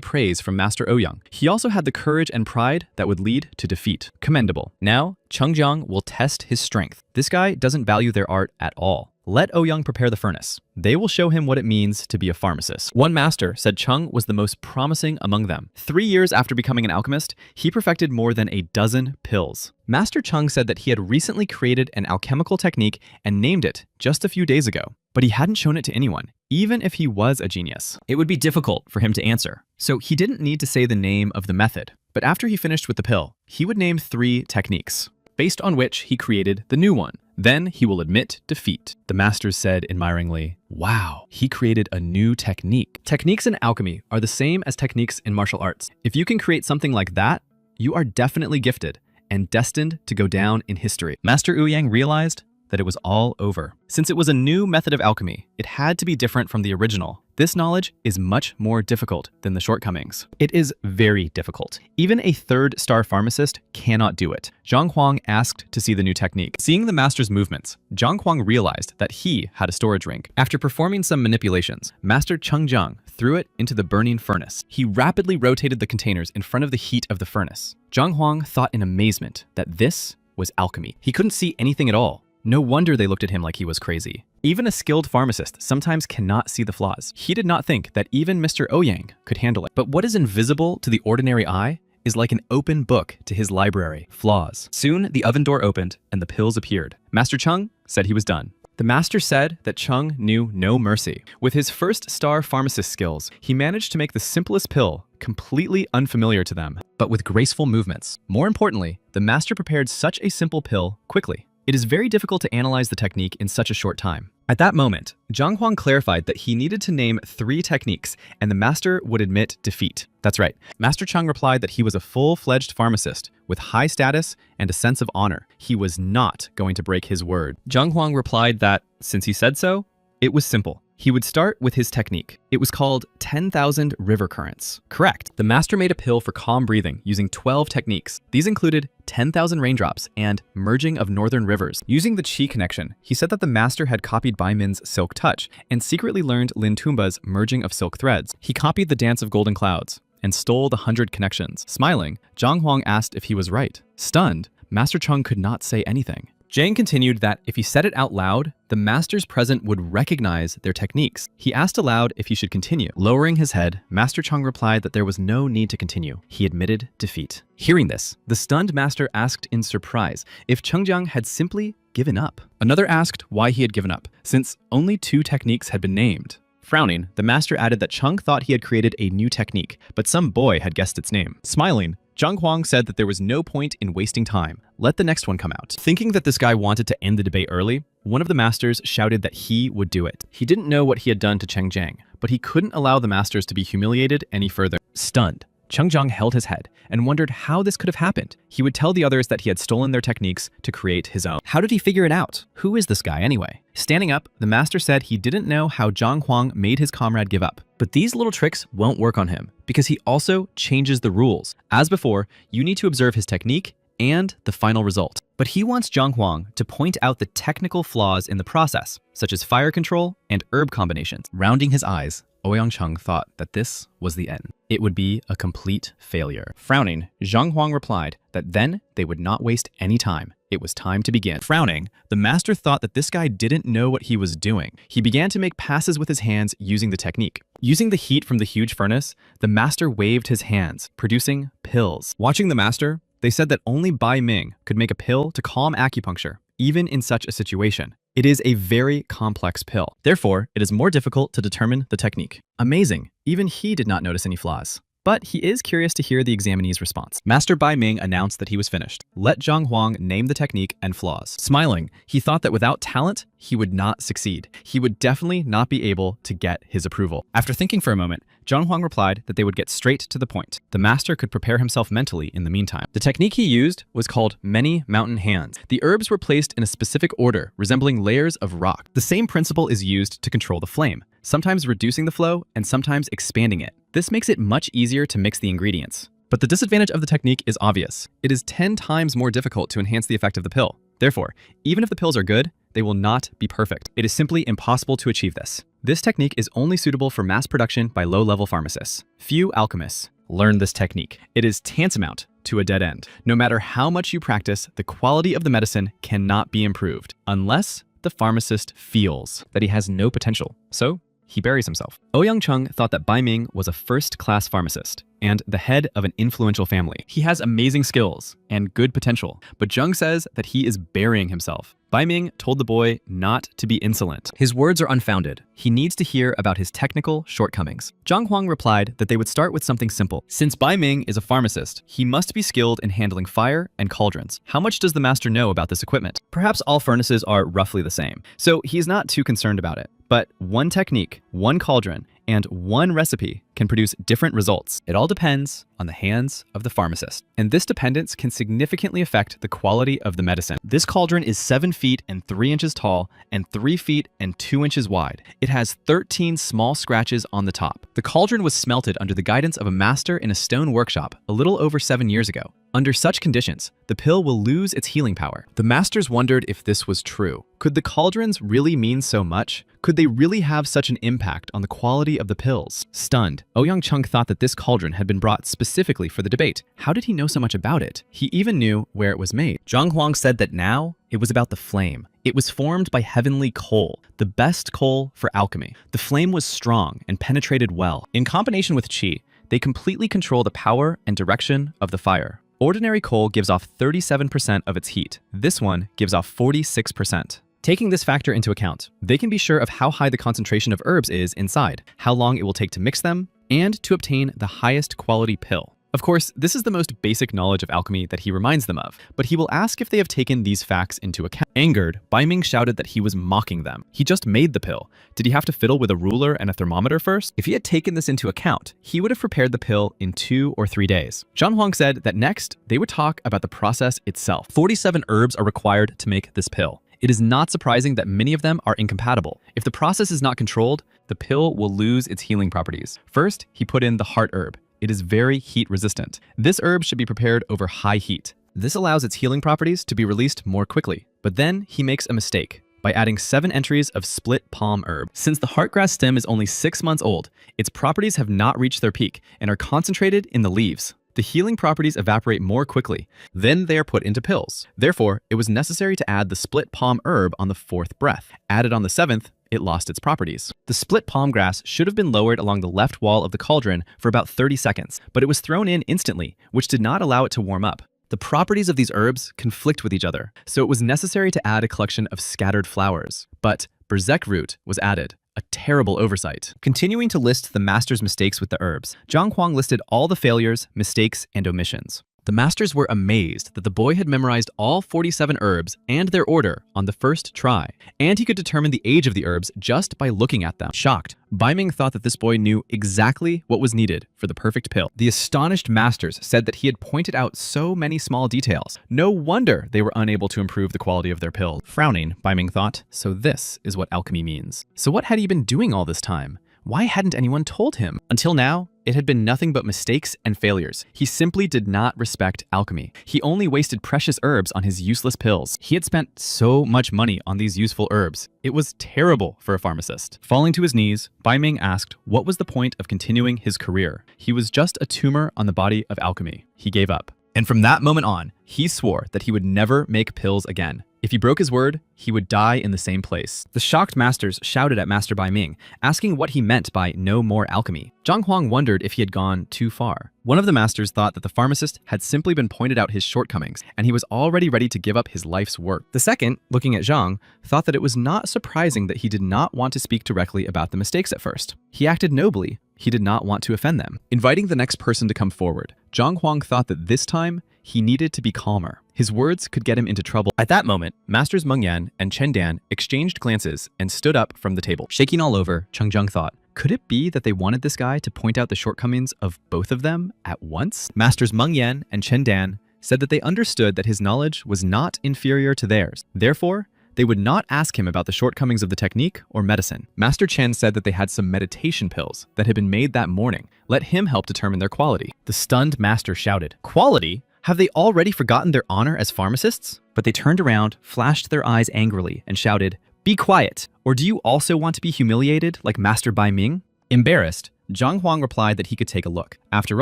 praise from Master Ouyang. He also had the courage and pride that would lead to defeat. Commendable. Now, Chengjiang will test his strength. This guy doesn't value their art at all. Let Ouyang prepare the furnace. They will show him what it means to be a pharmacist. One master said Chung was the most promising among them. 3 years after becoming an alchemist, he perfected more than a dozen pills. Master Chung said that he had recently created an alchemical technique and named it just a few days ago, but he hadn't shown it to anyone, even if he was a genius. It would be difficult for him to answer, so he didn't need to say the name of the method. But after he finished with the pill, he would name 3 techniques, based on which he created the new one. Then he will admit defeat. The masters said admiringly, wow, he created a new technique. Techniques in alchemy are the same as techniques in martial arts. If you can create something like that, you are definitely gifted and destined to go down in history. Master Ouyang realized that it was all over. Since it was a new method of alchemy, it had to be different from the original. This knowledge is much more difficult than the shortcomings. It is very difficult. Even a 3rd-star pharmacist cannot do it. Zhang Huang asked to see the new technique. Seeing the master's movements, Zhang Huang realized that he had a storage ring. After performing some manipulations, Master Chengjiang threw it into the burning furnace. He rapidly rotated the containers in front of the heat of the furnace. Zhang Huang thought in amazement that this was alchemy. He couldn't see anything at all. No wonder they looked at him like he was crazy. Even a skilled pharmacist sometimes cannot see the flaws. He did not think that even Mr. Ouyang could handle it. But what is invisible to the ordinary eye is like an open book to his library. Flaws. Soon, the oven door opened and the pills appeared. Master Chung said he was done. The master said that Chung knew no mercy. With his 1st-star pharmacist skills, he managed to make the simplest pill completely unfamiliar to them, but with graceful movements. More importantly, the master prepared such a simple pill quickly. It is very difficult to analyze the technique in such a short time. At that moment, Zhang Huang clarified that he needed to name 3 techniques and the master would admit defeat. That's right. Master Chung replied that he was a full-fledged pharmacist with high status and a sense of honor. He was not going to break his word. Zhang Huang replied that, since he said so, it was simple. He would start with his technique. It was called 10,000 river currents. Correct. The master made a pill for calm breathing using 12 techniques. These included 10,000 raindrops and merging of northern rivers. Using the chi connection, he said that the master had copied Bai Min's silk touch and secretly learned Lin Tumba's merging of silk threads. He copied the dance of golden clouds and stole the 100 connections. Smiling, Zhang Huang asked if he was right. Stunned, Master Chung could not say anything. Zhang continued that if he said it out loud, the masters present would recognize their techniques. He asked aloud if he should continue. Lowering his head, Master Chung replied that there was no need to continue. He admitted defeat. Hearing this, the stunned master asked in surprise if Chengjiang had simply given up. Another asked why he had given up, since only 2 techniques had been named. Frowning, the master added that Chung thought he had created a new technique, but some boy had guessed its name. Smiling, Zhang Huang said that there was no point in wasting time. Let the next one come out. Thinking that this guy wanted to end the debate early, one of the masters shouted that he would do it. He didn't know what he had done to Chengjiang, but he couldn't allow the masters to be humiliated any further. Stunned, Chengjiang held his head and wondered how this could have happened. He would tell the others that he had stolen their techniques to create his own. How did he figure it out? Who is this guy anyway? Standing up, the master said he didn't know how Zhang Huang made his comrade give up. But these little tricks won't work on him because he also changes the rules. As before, you need to observe his technique and the final result. But he wants Zhang Huang to point out the technical flaws in the process, such as fire control and herb combinations. Rounding his eyes, Ouyang thought that this was the end. It would be a complete failure. Frowning, Zhang Huang replied that then they would not waste any time. It was time to begin. Frowning, the master thought that this guy didn't know what he was doing. He began to make passes with his hands using the technique. Using the heat from the huge furnace, the master waved his hands, producing pills. Watching the master, they said that only Bai Ming could make a pill to calm acupuncture, even in such a situation. It is a very complex pill. Therefore, it is more difficult to determine the technique. Amazing. Even he did not notice any flaws. But he is curious to hear the examinee's response. Master Bai Ming announced that he was finished. Let Zhang Huang name the technique and flaws. Smiling, he thought that without talent, he would not succeed. He would definitely not be able to get his approval. After thinking for a moment, Zhang Huang replied that they would get straight to the point. The master could prepare himself mentally in the meantime. The technique he used was called many mountain hands. The herbs were placed in a specific order, resembling layers of rock. The same principle is used to control the flame, sometimes reducing the flow and sometimes expanding it. This makes it much easier to mix the ingredients. But the disadvantage of the technique is obvious. It is 10 times more difficult to enhance the effect of the pill. Therefore, even if the pills are good, they will not be perfect. It is simply impossible to achieve this. This technique is only suitable for mass production by low-level pharmacists. Few alchemists learn this technique. It is tantamount to a dead end. No matter how much you practice, the quality of the medicine cannot be improved unless the pharmacist feels that he has no potential. So, he buries himself. Ouyang thought that Bai Ming was a first-class pharmacist and the head of an influential family. He has amazing skills and good potential, but Zheng says that he is burying himself. Bai Ming told the boy not to be insolent. His words are unfounded. He needs to hear about his technical shortcomings. Zhang Huang replied that they would start with something simple. Since Bai Ming is a pharmacist, he must be skilled in handling fire and cauldrons. How much does the master know about this equipment? Perhaps all furnaces are roughly the same, so he's not too concerned about it. But one technique, one cauldron, and one recipe can produce different results. It all depends on the hands of the pharmacist. And this dependence can significantly affect the quality of the medicine. This cauldron is 7 feet and 3 inches tall and 3 feet and 2 inches wide. It has 13 small scratches on the top. The cauldron was smelted under the guidance of a master in a stone workshop a little over 7 years ago. Under such conditions, the pill will lose its healing power. The masters wondered if this was true. Could the cauldrons really mean so much? Could they really have such an impact on the quality of the pills? Stunned, Ouyang thought that this cauldron had been brought specifically for the debate. How did he know so much about it? He even knew where it was made. Zhang Huang said that now it was about the flame. It was formed by heavenly coal, the best coal for alchemy. The flame was strong and penetrated well. In combination with qi, they completely control the power and direction of the fire. Ordinary coal gives off 37% of its heat. This one gives off 46%. Taking this factor into account, they can be sure of how high the concentration of herbs is inside, how long it will take to mix them, and to obtain the highest quality pill. Of course, this is the most basic knowledge of alchemy that he reminds them of, but he will ask if they have taken these facts into account. Angered, Bai Ming shouted that he was mocking them. He just made the pill. Did he have to fiddle with a ruler and a thermometer first? If he had taken this into account, he would have prepared the pill in 2 or 3 days. Zhang Huang said that next, they would talk about the process itself. 47 herbs are required to make this pill. It is not surprising that many of them are incompatible. If the process is not controlled, the pill will lose its healing properties. First, he put in the heart herb. It is very heat resistant. This herb should be prepared over high heat. This allows its healing properties to be released more quickly. But then he makes a mistake by adding 7 entries of split palm herb. Since the heartgrass stem is only 6 months old, its properties have not reached their peak and are concentrated in the leaves. The healing properties evaporate more quickly. Then they are put into pills. Therefore, it was necessary to add the split palm herb on the 4th breath. Added on the 7th, it lost its properties. The split palm grass should have been lowered along the left wall of the cauldron for about 30 seconds, but it was thrown in instantly, which did not allow it to warm up. The properties of these herbs conflict with each other, so it was necessary to add a collection of scattered flowers. But berzek root was added. A terrible oversight. Continuing to list the master's mistakes with the herbs, Zhang Huang listed all the failures, mistakes, and omissions. The masters were amazed that the boy had memorized all 47 herbs and their order on the first try, and he could determine the age of the herbs just by looking at them. Shocked, Bai Ming thought that this boy knew exactly what was needed for the perfect pill. The astonished masters said that he had pointed out so many small details. No wonder they were unable to improve the quality of their pill. Frowning, Bai Ming thought, so this is what alchemy means. So what had he been doing all this time? Why hadn't anyone told him? Until now, It had been nothing but mistakes and failures. He simply did not respect alchemy. He only wasted precious herbs on his useless pills. He had spent so much money on these useful herbs. It was terrible for a pharmacist. Falling to his knees, Bai Ming asked what was the point of continuing his career. He was just a tumor on the body of alchemy. He gave up. And from that moment on, he swore that he would never make pills again. If he broke his word, he would die in the same place. The shocked masters shouted at Master Bai Ming, asking what he meant by no more alchemy. Zhang Huang wondered if he had gone too far. One of the masters thought that the pharmacist had simply been pointed out his shortcomings, and he was already ready to give up his life's work. The second, looking at Zhang, thought that it was not surprising that he did not want to speak directly about the mistakes at first. He acted nobly. He did not want to offend them. Inviting the next person to come forward, Zhang Huang thought that this time, he needed to be calmer. His words could get him into trouble. At that moment, Masters Meng Yan and Chen Dan exchanged glances and stood up from the table. Shaking all over, Cheng Zheng thought, could it be that they wanted this guy to point out the shortcomings of both of them at once? Masters Meng Yan and Chen Dan said that they understood that his knowledge was not inferior to theirs. Therefore, they would not ask him about the shortcomings of the technique or medicine. Master Chen said that they had some meditation pills that had been made that morning. Let him help determine their quality. The stunned master shouted, "Quality? Have they already forgotten their honor as pharmacists?" But they turned around, flashed their eyes angrily, and shouted, "Be quiet! Or do you also want to be humiliated like Master Bai Ming?" Embarrassed, Zhang Huang replied that he could take a look. After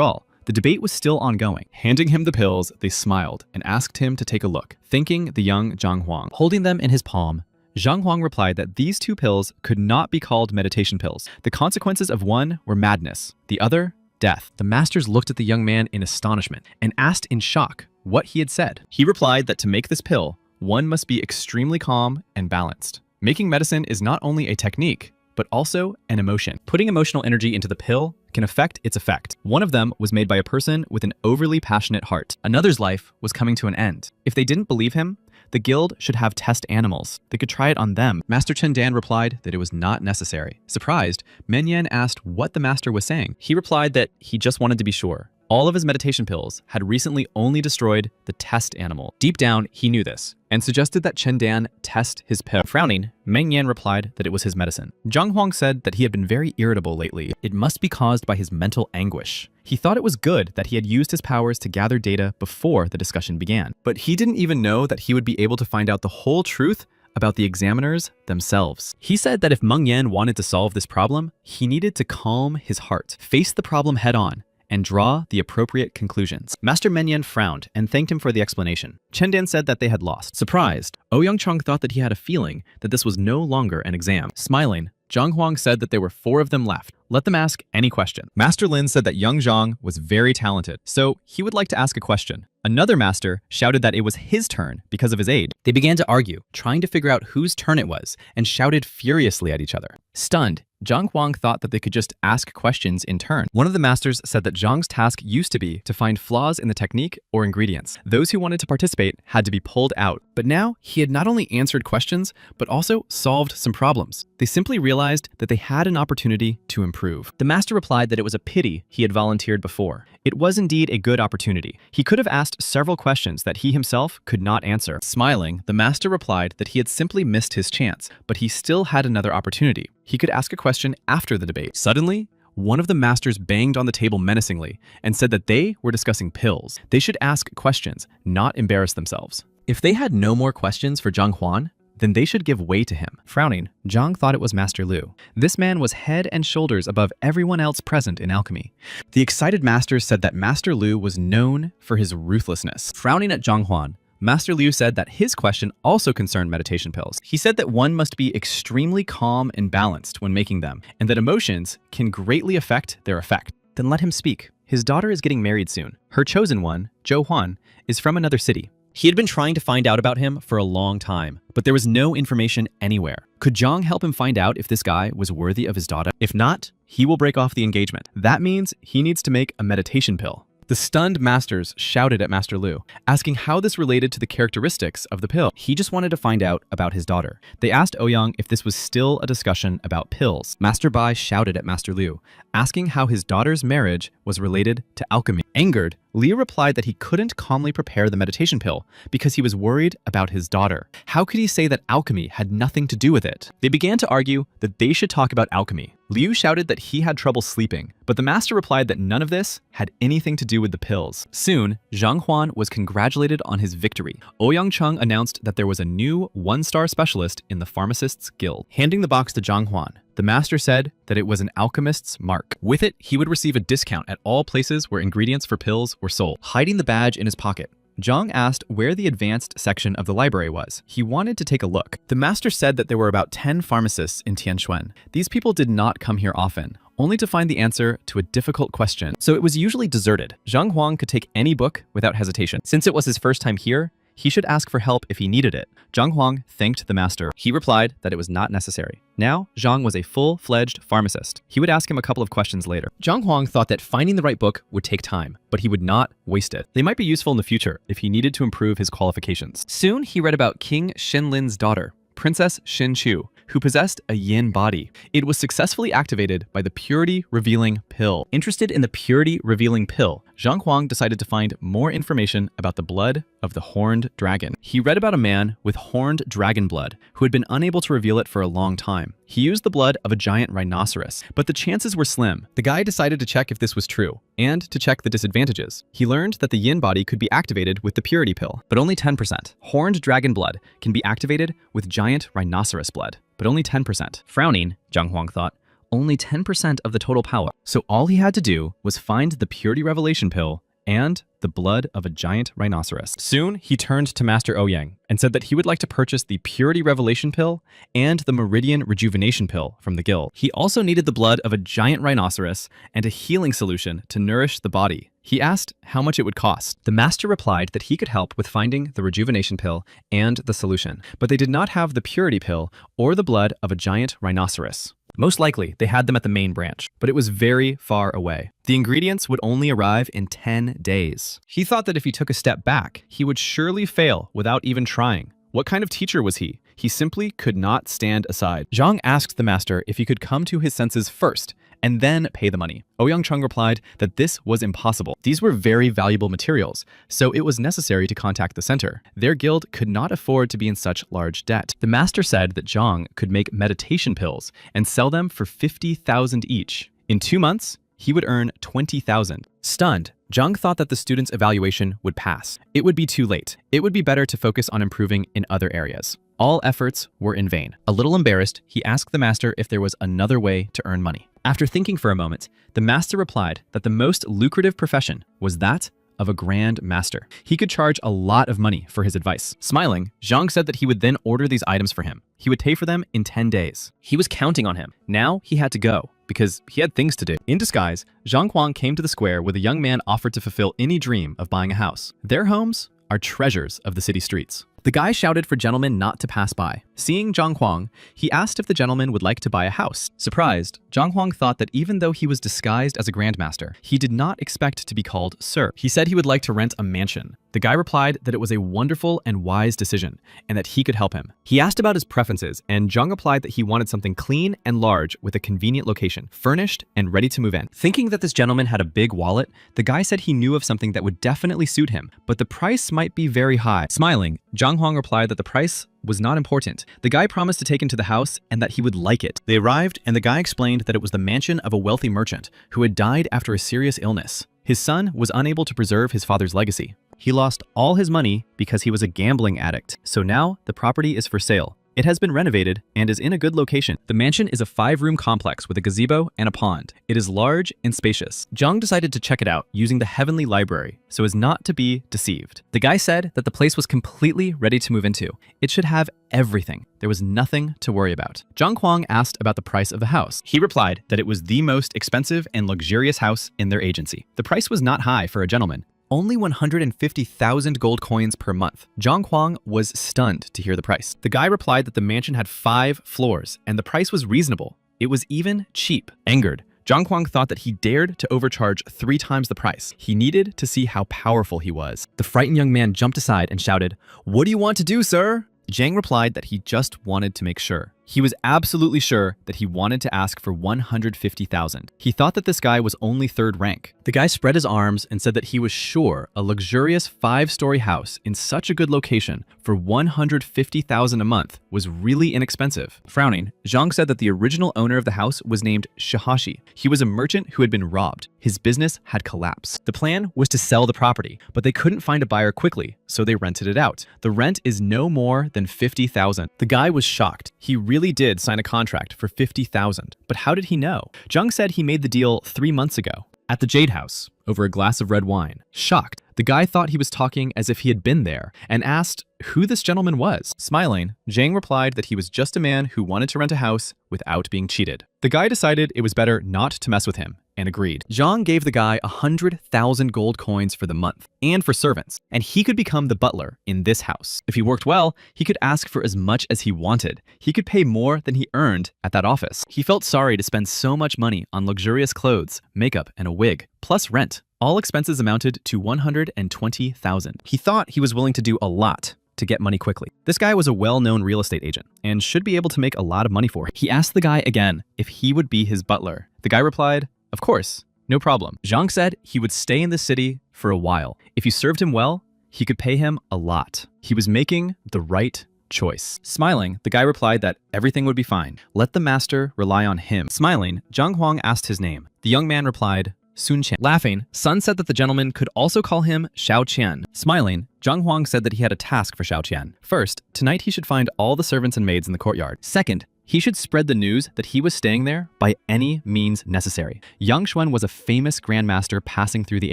all, the debate was still ongoing. Handing him the pills, they smiled and asked him to take a look, thanking the young Zhang Huang. Holding them in his palm, Zhang Huang replied that these two pills could not be called meditation pills. The consequences of one were madness, the other, death. The masters looked at the young man in astonishment and asked in shock what he had said. He replied that to make this pill, one must be extremely calm and balanced. Making medicine is not only a technique, but also an emotion. Putting emotional energy into the pill can affect its effect. One of them was made by a person with an overly passionate heart. Another's life was coming to an end. If they didn't believe him, the guild should have test animals. They could try it on them. Master Chen Dan replied that it was not necessary. Surprised, Men Yan asked what the master was saying. He replied that he just wanted to be sure. All of his meditation pills had recently only destroyed the test animal. Deep down, he knew this, and suggested that Chen Dan test his pill. Frowning, Meng Yan replied that it was his medicine. Zhang Huang said that he had been very irritable lately. It must be caused by his mental anguish. He thought it was good that he had used his powers to gather data before the discussion began. But he didn't even know that he would be able to find out the whole truth about the examiners themselves. He said that if Meng Yan wanted to solve this problem, he needed to calm his heart, face the problem head on, and draw the appropriate conclusions. Master Men Yan frowned and thanked him for the explanation. Chen Dan said that they had lost. Surprised, Ouyang Chong thought that he had a feeling that this was no longer an exam. Smiling, Zhang Huang said that there were 4 of them left. Let them ask any question. Master Lin said that young Zhang was very talented, so he would like to ask a question. Another master shouted that it was his turn because of his age. They began to argue, trying to figure out whose turn it was, and shouted furiously at each other. Stunned, Zhang Huang thought that they could just ask questions in turn. One of the masters said that Zhang's task used to be to find flaws in the technique or ingredients. Those who wanted to participate had to be pulled out. But now, he had not only answered questions, but also solved some problems. They simply realized that they had an opportunity to improve. The master replied that it was a pity he had volunteered before. It was indeed a good opportunity. He could have asked several questions that he himself could not answer. Smiling, the master replied that he had simply missed his chance, but he still had another opportunity. He could ask a question after the debate. Suddenly, one of the masters banged on the table menacingly and said that they were discussing pills. They should ask questions, not embarrass themselves. If they had no more questions for Zhang Huan, then they should give way to him. Frowning, Zhang thought it was Master Lu. This man was head and shoulders above everyone else present in alchemy. The excited masters said that Master Lu was known for his ruthlessness. Frowning at Zhang Huan, Master Liu said that his question also concerned meditation pills. He said that one must be extremely calm and balanced when making them, and that emotions can greatly affect their effect. Then let him speak. His daughter is getting married soon. Her chosen one, Zhou Huan, is from another city. He had been trying to find out about him for a long time, but there was no information anywhere. Could Zhang help him find out if this guy was worthy of his daughter? If not, he will break off the engagement. That means he needs to make a meditation pill. The stunned masters shouted at Master Lu, asking how this related to the characteristics of the pill. He just wanted to find out about his daughter. They asked Ouyang if this was still a discussion about pills. Master Bai shouted at Master Liu, asking how his daughter's marriage was related to alchemy. Angered, Liu replied that he couldn't calmly prepare the meditation pill because he was worried about his daughter. How could he say that alchemy had nothing to do with it? They began to argue that they should talk about alchemy. Liu shouted that he had trouble sleeping, but the master replied that none of this had anything to do with the pills. Soon, Zhang Huan was congratulated on his victory. Ouyang Cheng announced that there was a new one-star specialist in the Pharmacists Guild. Handing the box to Zhang Huan, the master said that it was an alchemist's mark. With it, he would receive a discount at all places where ingredients for pills were sold. Hiding the badge in his pocket, Zhang asked where the advanced section of the library was. He wanted to take a look. The master said that there were about 10 pharmacists in Tianquan. These people did not come here often, only to find the answer to a difficult question. So it was usually deserted. Zhang Huang could take any book without hesitation. Since it was his first time here, he should ask for help if he needed it. Zhang Huang thanked the master. He replied that it was not necessary. Now, Zhang was a full-fledged pharmacist. He would ask him a couple of questions later. Zhang Huang thought that finding the right book would take time, but he would not waste it. They might be useful in the future if he needed to improve his qualifications. Soon, he read about King Shenlin's daughter, Princess Shenchu, who possessed a yin body. It was successfully activated by the purity-revealing pill. Interested in the purity-revealing pill, Zhang Huang decided to find more information about the blood of the horned dragon. He read about a man with horned dragon blood who had been unable to reveal it for a long time. He used the blood of a giant rhinoceros, but the chances were slim. The guy decided to check if this was true, and to check the disadvantages. He learned that the yin body could be activated with the purity pill, but only 10%. Horned dragon blood can be activated with giant rhinoceros blood, but only 10%. Frowning, Zhang Huang thought, only 10% of the total power. So all he had to do was find the purity revelation pill and the blood of a giant rhinoceros. Soon, he turned to Master Ouyang and said that he would like to purchase the Purity Revelation Pill and the Meridian Rejuvenation Pill from the guild. He also needed the blood of a giant rhinoceros and a healing solution to nourish the body. He asked how much it would cost. The master replied that he could help with finding the rejuvenation pill and the solution, but they did not have the purity pill or the blood of a giant rhinoceros. Most likely, they had them at the main branch, but it was very far away. The ingredients would only arrive in 10 days. He thought that if he took a step back, he would surely fail without even trying. What kind of teacher was he? He simply could not stand aside. Zhang asked the master if he could come to his senses first and then pay the money. Ouyang Cheng replied that this was impossible. These were very valuable materials, so it was necessary to contact the center. Their guild could not afford to be in such large debt. The master said that Zhang could make meditation pills and sell them for 50,000 each. In 2 months, he would earn 20,000. Stunned, Zhang thought that the student's evaluation would pass. It would be too late. It would be better to focus on improving in other areas. All efforts were in vain. A little embarrassed, he asked the master if there was another way to earn money. After thinking for a moment, the master replied that the most lucrative profession was that of a grand master. He could charge a lot of money for his advice. Smiling, Zhang said that he would then order these items for him. He would pay for them in 10 days. He was counting on him. Now he had to go, because he had things to do. In disguise, Zhang Huang came to the square where the young man offered to fulfill any dream of buying a house. Their homes are treasures of the city streets. The guy shouted for gentlemen not to pass by. Seeing Zhang Huang, he asked if the gentleman would like to buy a house. Surprised, Zhang Huang thought that even though he was disguised as a grandmaster, he did not expect to be called sir. He said he would like to rent a mansion. The guy replied that it was a wonderful and wise decision, and that he could help him. He asked about his preferences, and Zhang replied that he wanted something clean and large with a convenient location, furnished and ready to move in. Thinking that this gentleman had a big wallet, the guy said he knew of something that would definitely suit him, but the price might be very high. Smiling, Zhang Huang replied that the price was not important. The guy promised to take him to the house and that he would like it. They arrived, and the guy explained that it was the mansion of a wealthy merchant who had died after a serious illness. His son was unable to preserve his father's legacy. He lost all his money because he was a gambling addict. So now the property is for sale. It has been renovated and is in a good location. The mansion is a 5-room complex with a gazebo and a pond. It is large and spacious. Zhang decided to check it out using the Heavenly Library so as not to be deceived. The guy said that the place was completely ready to move into. It should have everything. There was nothing to worry about. Zhang Huang asked about the price of the house. He replied that it was the most expensive and luxurious house in their agency. The price was not high for a gentleman. Only 150,000 gold coins per month. Zhang Huang was stunned to hear the price. The guy replied that the mansion had 5 floors and the price was reasonable. It was even cheap. Angered, Zhang Huang thought that he dared to overcharge 3 times the price. He needed to see how powerful he was. The frightened young man jumped aside and shouted, "What do you want to do, sir?" Zhang replied that he just wanted to make sure. He was absolutely sure that he wanted to ask for 150,000. He thought that this guy was only third rank. The guy spread his arms and said that he was sure a luxurious 5-story house in such a good location for 150,000 a month was really inexpensive. Frowning, Zhang said that the original owner of the house was named Shahashi. He was a merchant who had been robbed. His business had collapsed. The plan was to sell the property, but they couldn't find a buyer quickly, so they rented it out. The rent is no more than 50,000. The guy was shocked. He really did sign a contract for 50,000. But how did he know? Zhang said he made the deal 3 months ago at the Jade House over a glass of red wine. Shocked, the guy thought he was talking as if he had been there and asked who this gentleman was. Smiling, Zhang replied that he was just a man who wanted to rent a house without being cheated. The guy decided it was better not to mess with him and agreed. Zhang gave the guy 100,000 gold coins for the month and for servants, and he could become the butler in this house. If he worked well, he could ask for as much as he wanted. He could pay more than he earned at that office. He felt sorry to spend so much money on luxurious clothes, makeup, and a wig, plus rent. All expenses amounted to 120,000. He thought he was willing to do a lot to get money quickly. This guy was a well-known real estate agent and should be able to make a lot of money for him. He asked the guy again if he would be his butler. The guy replied, "Of course, no problem." Zhang said he would stay in the city for a while. If you served him well, he could pay him a lot. He was making the right choice. Smiling, the guy replied that everything would be fine. Let the master rely on him. Smiling, Zhang Huang asked his name. The young man replied, Sun Qian. Laughing, Sun said that the gentleman could also call him Xiao Qian. Smiling, Zhang Huang said that he had a task for Xiao Qian. First, tonight he should find all the servants and maids in the courtyard. Second, he should spread the news that he was staying there by any means necessary. Yang Xuan was a famous grandmaster passing through the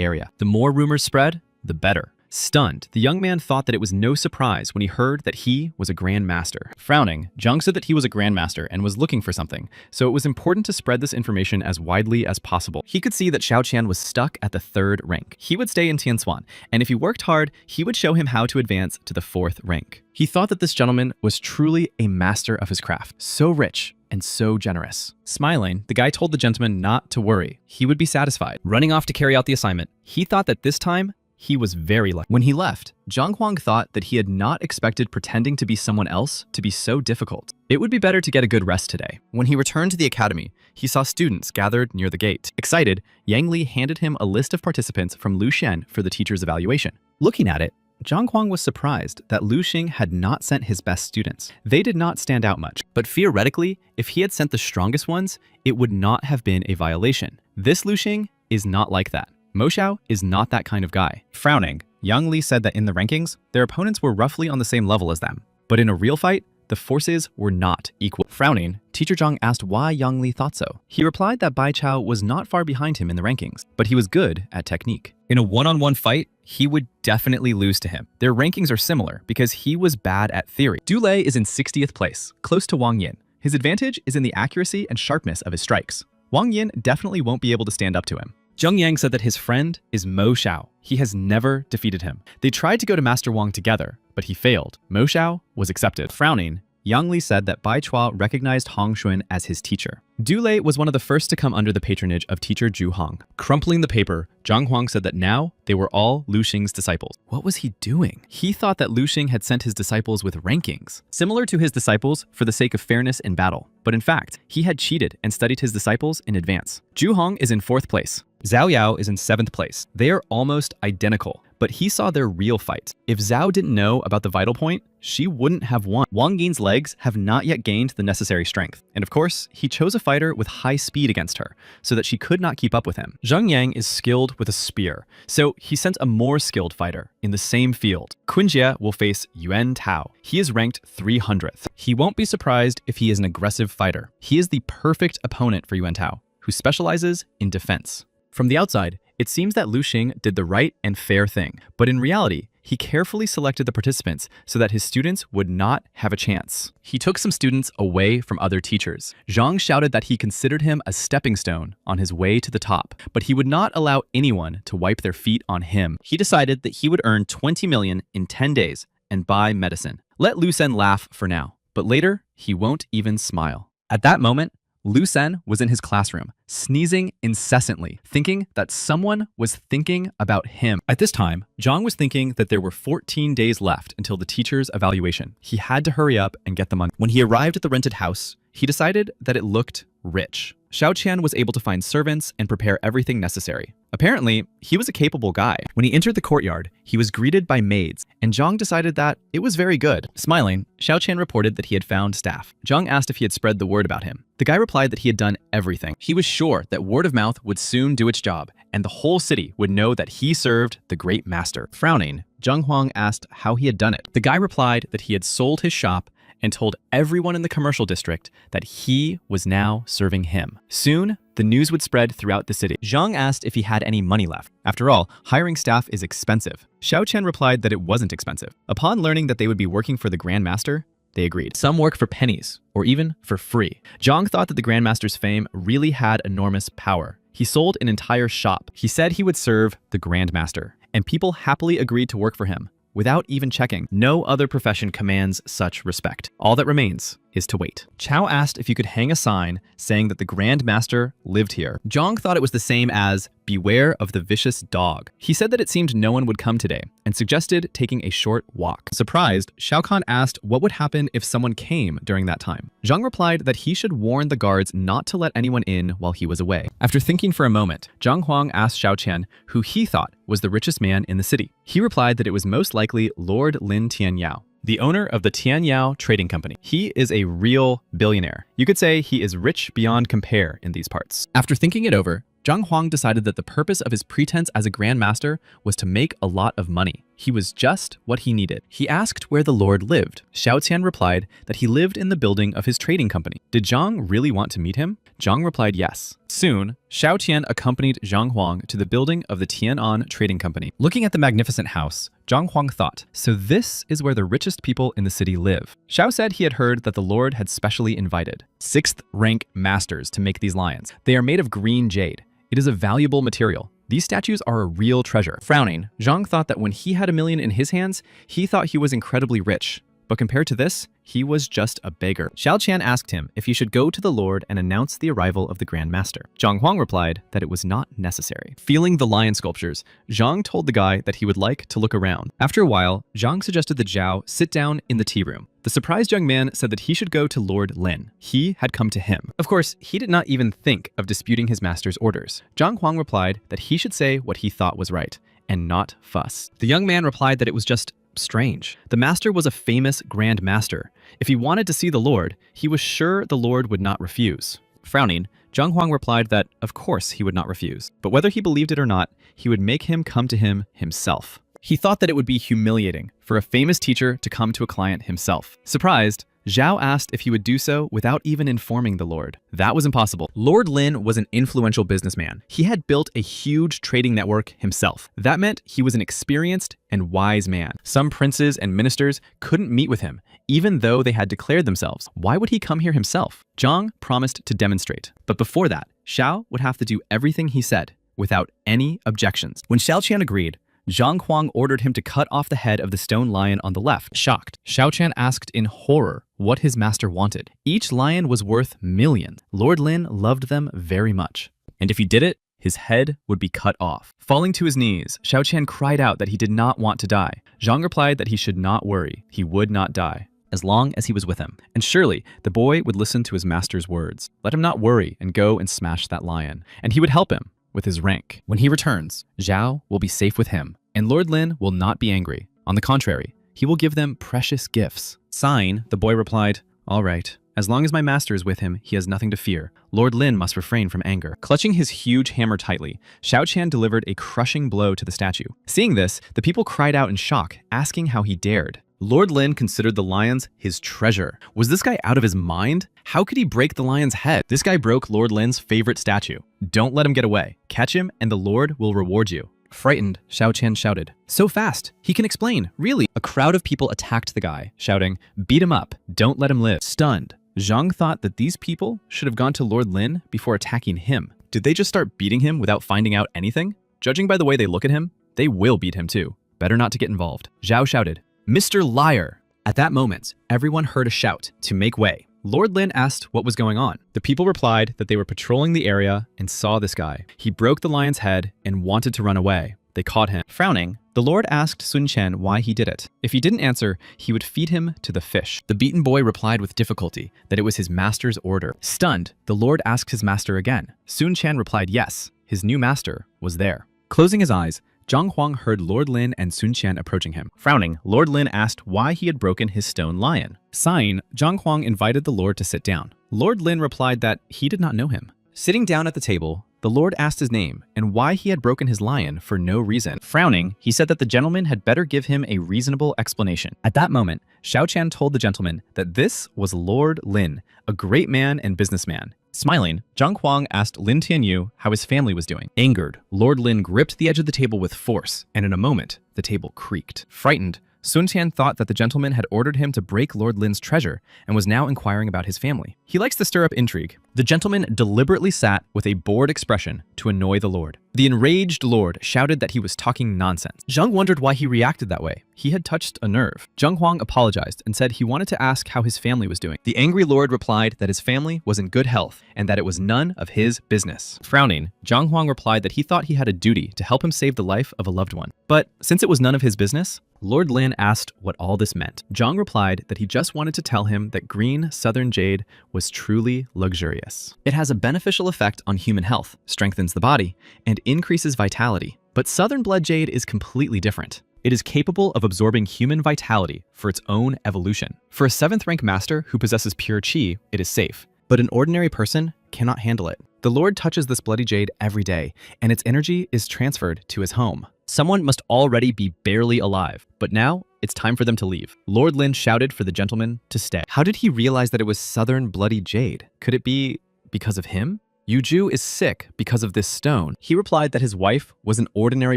area. The more rumors spread, the better. Stunned, the young man thought that it was no surprise when he heard that he was a grandmaster. Frowning, Zhang said that he was a grandmaster and was looking for something, so it was important to spread this information as widely as possible. He could see that Xiao Qian was stuck at the 3rd rank. He would stay in Tianshuan, and if he worked hard, he would show him how to advance to the 4th rank. He thought that this gentleman was truly a master of his craft, so rich and so generous. Smiling, the guy told the gentleman not to worry. He would be satisfied. Running off to carry out the assignment, he thought that this time, he was very lucky. When he left, Zhang Huang thought that he had not expected pretending to be someone else to be so difficult. It would be better to get a good rest today. When he returned to the academy, he saw students gathered near the gate. Excited, Yang Li handed him a list of participants from Lu Xian for the teacher's evaluation. Looking at it, Zhang Huang was surprised that Lu Xing had not sent his best students. They did not stand out much, but theoretically, if he had sent the strongest ones, it would not have been a violation. This Lu Xing is not like that. Mo Xiao is not that kind of guy. Frowning, Yang Li said that in the rankings, their opponents were roughly on the same level as them. But in a real fight, the forces were not equal. Frowning, Teacher Zhang asked why Yang Li thought so. He replied that Bai Chao was not far behind him in the rankings, but he was good at technique. In a one-on-one fight, he would definitely lose to him. Their rankings are similar because he was bad at theory. Du Lei is in 60th place, close to Wang Yin. His advantage is in the accuracy and sharpness of his strikes. Wang Yin definitely won't be able to stand up to him. Zheng Yang said that his friend is Mo Xiao. He has never defeated him. They tried to go to Master Wang together, but he failed. Mo Xiao was accepted. Frowning, Yang Li said that Bai Chua recognized Hong Xuan as his teacher. Du Lei was one of the first to come under the patronage of teacher Zhu Hong. Crumpling the paper, Zhang Huang said that now they were all Lu Xing's disciples. What was he doing? He thought that Lu Xing had sent his disciples with rankings, similar to his disciples for the sake of fairness in battle. But in fact, he had cheated and studied his disciples in advance. Zhu Hong is in 4th place. Zhao Yao is in 7th place. They are almost identical, but he saw their real fight. If Zhao didn't know about the vital point, she wouldn't have won. Wang Yin's legs have not yet gained the necessary strength. And of course, he chose a fighter with high speed against her, so that she could not keep up with him. Zheng Yang is skilled with a spear, so he sent a more skilled fighter in the same field. Kunjie will face Yuan Tao. He is ranked 300th. He won't be surprised if he is an aggressive fighter. He is the perfect opponent for Yuan Tao, who specializes in defense. From the outside, it seems that Lu Xing did the right and fair thing, but in reality, he carefully selected the participants so that his students would not have a chance. He took some students away from other teachers. Zhang shouted that he considered him a stepping stone on his way to the top, but he would not allow anyone to wipe their feet on him. He decided that he would earn 20 million in 10 days and buy medicine. Let Lu Sen laugh for now, but later, he won't even smile. At that moment, Lu Sen was in his classroom, sneezing incessantly, thinking that someone was thinking about him. At this time, Zhang was thinking that there were 14 days left until the teacher's evaluation. He had to hurry up and get the money. When he arrived at the rented house, he decided that it looked rich. Xiao Qian was able to find servants and prepare everything necessary. Apparently, he was a capable guy. When he entered the courtyard, he was greeted by maids, and Zhang decided that it was very good. Smiling, Xiao Qian reported that he had found staff. Zhang asked if he had spread the word about him. The guy replied that he had done everything. He was sure that word of mouth would soon do its job, and the whole city would know that he served the great master. Frowning, Zhang Huang asked how he had done it. The guy replied that he had sold his shop and told everyone in the commercial district that he was now serving him. Soon, the news would spread throughout the city. Zhang asked if he had any money left. After all, hiring staff is expensive. Xiao Qian replied that it wasn't expensive. Upon learning that they would be working for the Grand Master, they agreed. Some work for pennies, or even for free. Zhang thought that the Grand Master's fame really had enormous power. He sold an entire shop. He said he would serve the Grand Master, and people happily agreed to work for him without even checking. No other profession commands such respect. All that remains is to wait. Chao asked if you could hang a sign saying that the Grand Master lived here. Zhang thought it was the same as beware of the vicious dog. He said that it seemed no one would come today and suggested taking a short walk. Surprised, Shao Kahn asked what would happen if someone came during that time. Zhang replied that he should warn the guards not to let anyone in while he was away. After thinking for a moment, Zhang Huang asked Xiao Qian who he thought was the richest man in the city. He replied that it was most likely Lord Lin Tianyao, the owner of the Tianyao Trading Company. He is a real billionaire. You could say he is rich beyond compare in these parts. After thinking it over, Zhang Huang decided that the purpose of his pretense as a Grand Master was to make a lot of money. He was just what he needed. He asked where the Lord lived. Xiao Qian replied that he lived in the building of his trading company. Did Zhang really want to meet him? Zhang replied yes. Soon, Xiao Qian accompanied Zhang Huang to the building of the Tianan Trading Company. Looking at the magnificent house, Zhang Huang thought, so this is where the richest people in the city live. Xiao said he had heard that the Lord had specially invited 6th rank masters to make these lions. They are made of green jade. It is a valuable material. These statues are a real treasure. Frowning, Zhang thought that when he had $1 million in his hands, he thought he was incredibly rich. But compared to this, he was just a beggar. Xiao Qian asked him if he should go to the Lord and announce the arrival of the Grand Master. Zhang Huang replied that it was not necessary. Feeling the lion sculptures, Zhang told the guy that he would like to look around. After a while, Zhang suggested that Zhao sit down in the tea room. The surprised young man said that he should go to Lord Lin. He had come to him. Of course, he did not even think of disputing his master's orders. Zhang Huang replied that he should say what he thought was right and not fuss. The young man replied that it was just strange. The master was a famous Grand Master. If he wanted to see the Lord, he was sure the Lord would not refuse. Frowning, Zhang Huang replied that of course he would not refuse, but whether he believed it or not, he would make him come to him himself. He thought that it would be humiliating for a famous teacher to come to a client himself. Surprised, Zhao asked if he would do so without even informing the Lord. That was impossible. Lord Lin was an influential businessman. He had built a huge trading network himself. That meant he was an experienced and wise man. Some princes and ministers couldn't meet with him, even though they had declared themselves. Why would he come here himself? Zhang promised to demonstrate. But before that, Xiao would have to do everything he said without any objections. When Xiao Qian agreed, Zhang Huang ordered him to cut off the head of the stone lion on the left. Shocked, Xiao Qian asked in horror what his master wanted. Each lion was worth millions. Lord Lin loved them very much. And if he did it, his head would be cut off. Falling to his knees, Xiao Qian cried out that he did not want to die. Zhang replied that he should not worry. He would not die, as long as he was with him. And surely the boy would listen to his master's words. Let him not worry and go and smash that lion. And he would help him with his rank. When he returns, Zhao will be safe with him, and Lord Lin will not be angry. On the contrary, he will give them precious gifts. Sighing, the boy replied, all right. As long as my master is with him, he has nothing to fear. Lord Lin must refrain from anger. Clutching his huge hammer tightly, Xiao Qian delivered a crushing blow to the statue. Seeing this, the people cried out in shock, asking how he dared. Lord Lin considered the lions his treasure. Was this guy out of his mind? How could he break the lion's head? This guy broke Lord Lin's favorite statue. Don't let him get away. Catch him and the Lord will reward you. Frightened, Xiao Qian shouted, so fast, he can explain, really. A crowd of people attacked the guy, shouting, beat him up, don't let him live. Stunned, Zhang thought that these people should have gone to Lord Lin before attacking him. Did they just start beating him without finding out anything? Judging by the way they look at him, they will beat him too. Better not to get involved. Zhao shouted, Mr. Liar! At that moment, everyone heard a shout to make way. Lord Lin asked what was going on. The people replied that they were patrolling the area and saw this guy. He broke the lion's head and wanted to run away. They caught him. Frowning, the Lord asked Sun Chen why he did it. If he didn't answer, he would feed him to the fish. The beaten boy replied with difficulty that it was his master's order. Stunned, the Lord asked his master again. Sun Chen replied yes, his new master was there. Closing his eyes, Zhang Huang heard Lord Lin and Sun Chen approaching him. Frowning, Lord Lin asked why he had broken his stone lion. Sighing, Zhang Huang invited the Lord to sit down. Lord Lin replied that he did not know him. Sitting down at the table, the Lord asked his name and why he had broken his lion for no reason. Frowning, he said that the gentleman had better give him a reasonable explanation. At that moment, Xiao Qian told the gentleman that this was Lord Lin, a great man and businessman. Smiling, Zhang Huang asked Lin Tianyu how his family was doing. Angered, Lord Lin gripped the edge of the table with force, and in a moment, the table creaked. Frightened, Sun Tian thought that the gentleman had ordered him to break Lord Lin's treasure and was now inquiring about his family. He likes to stir up intrigue. The gentleman deliberately sat with a bored expression to annoy the Lord. The enraged Lord shouted that he was talking nonsense. Zhang wondered why he reacted that way. He had touched a nerve. Zhang Huang apologized and said he wanted to ask how his family was doing. The angry Lord replied that his family was in good health and that it was none of his business. Frowning, Zhang Huang replied that he thought he had a duty to help him save the life of a loved one. But since it was none of his business, Lord Lin asked what all this meant. Zhang replied that he just wanted to tell him that green southern jade was truly luxurious. It has a beneficial effect on human health, strengthens the body, and increases vitality. But southern blood jade is completely different. It is capable of absorbing human vitality for its own evolution. For a 7th rank master who possesses pure chi, it is safe, but an ordinary person cannot handle it. The Lord touches this bloody jade every day, and its energy is transferred to his home. Someone must already be barely alive, but now it's time for them to leave. Lord Lin shouted for the gentleman to stay. How did he realize that it was southern bloody jade? Could it be because of him? Yuju is sick because of this stone. He replied that his wife was an ordinary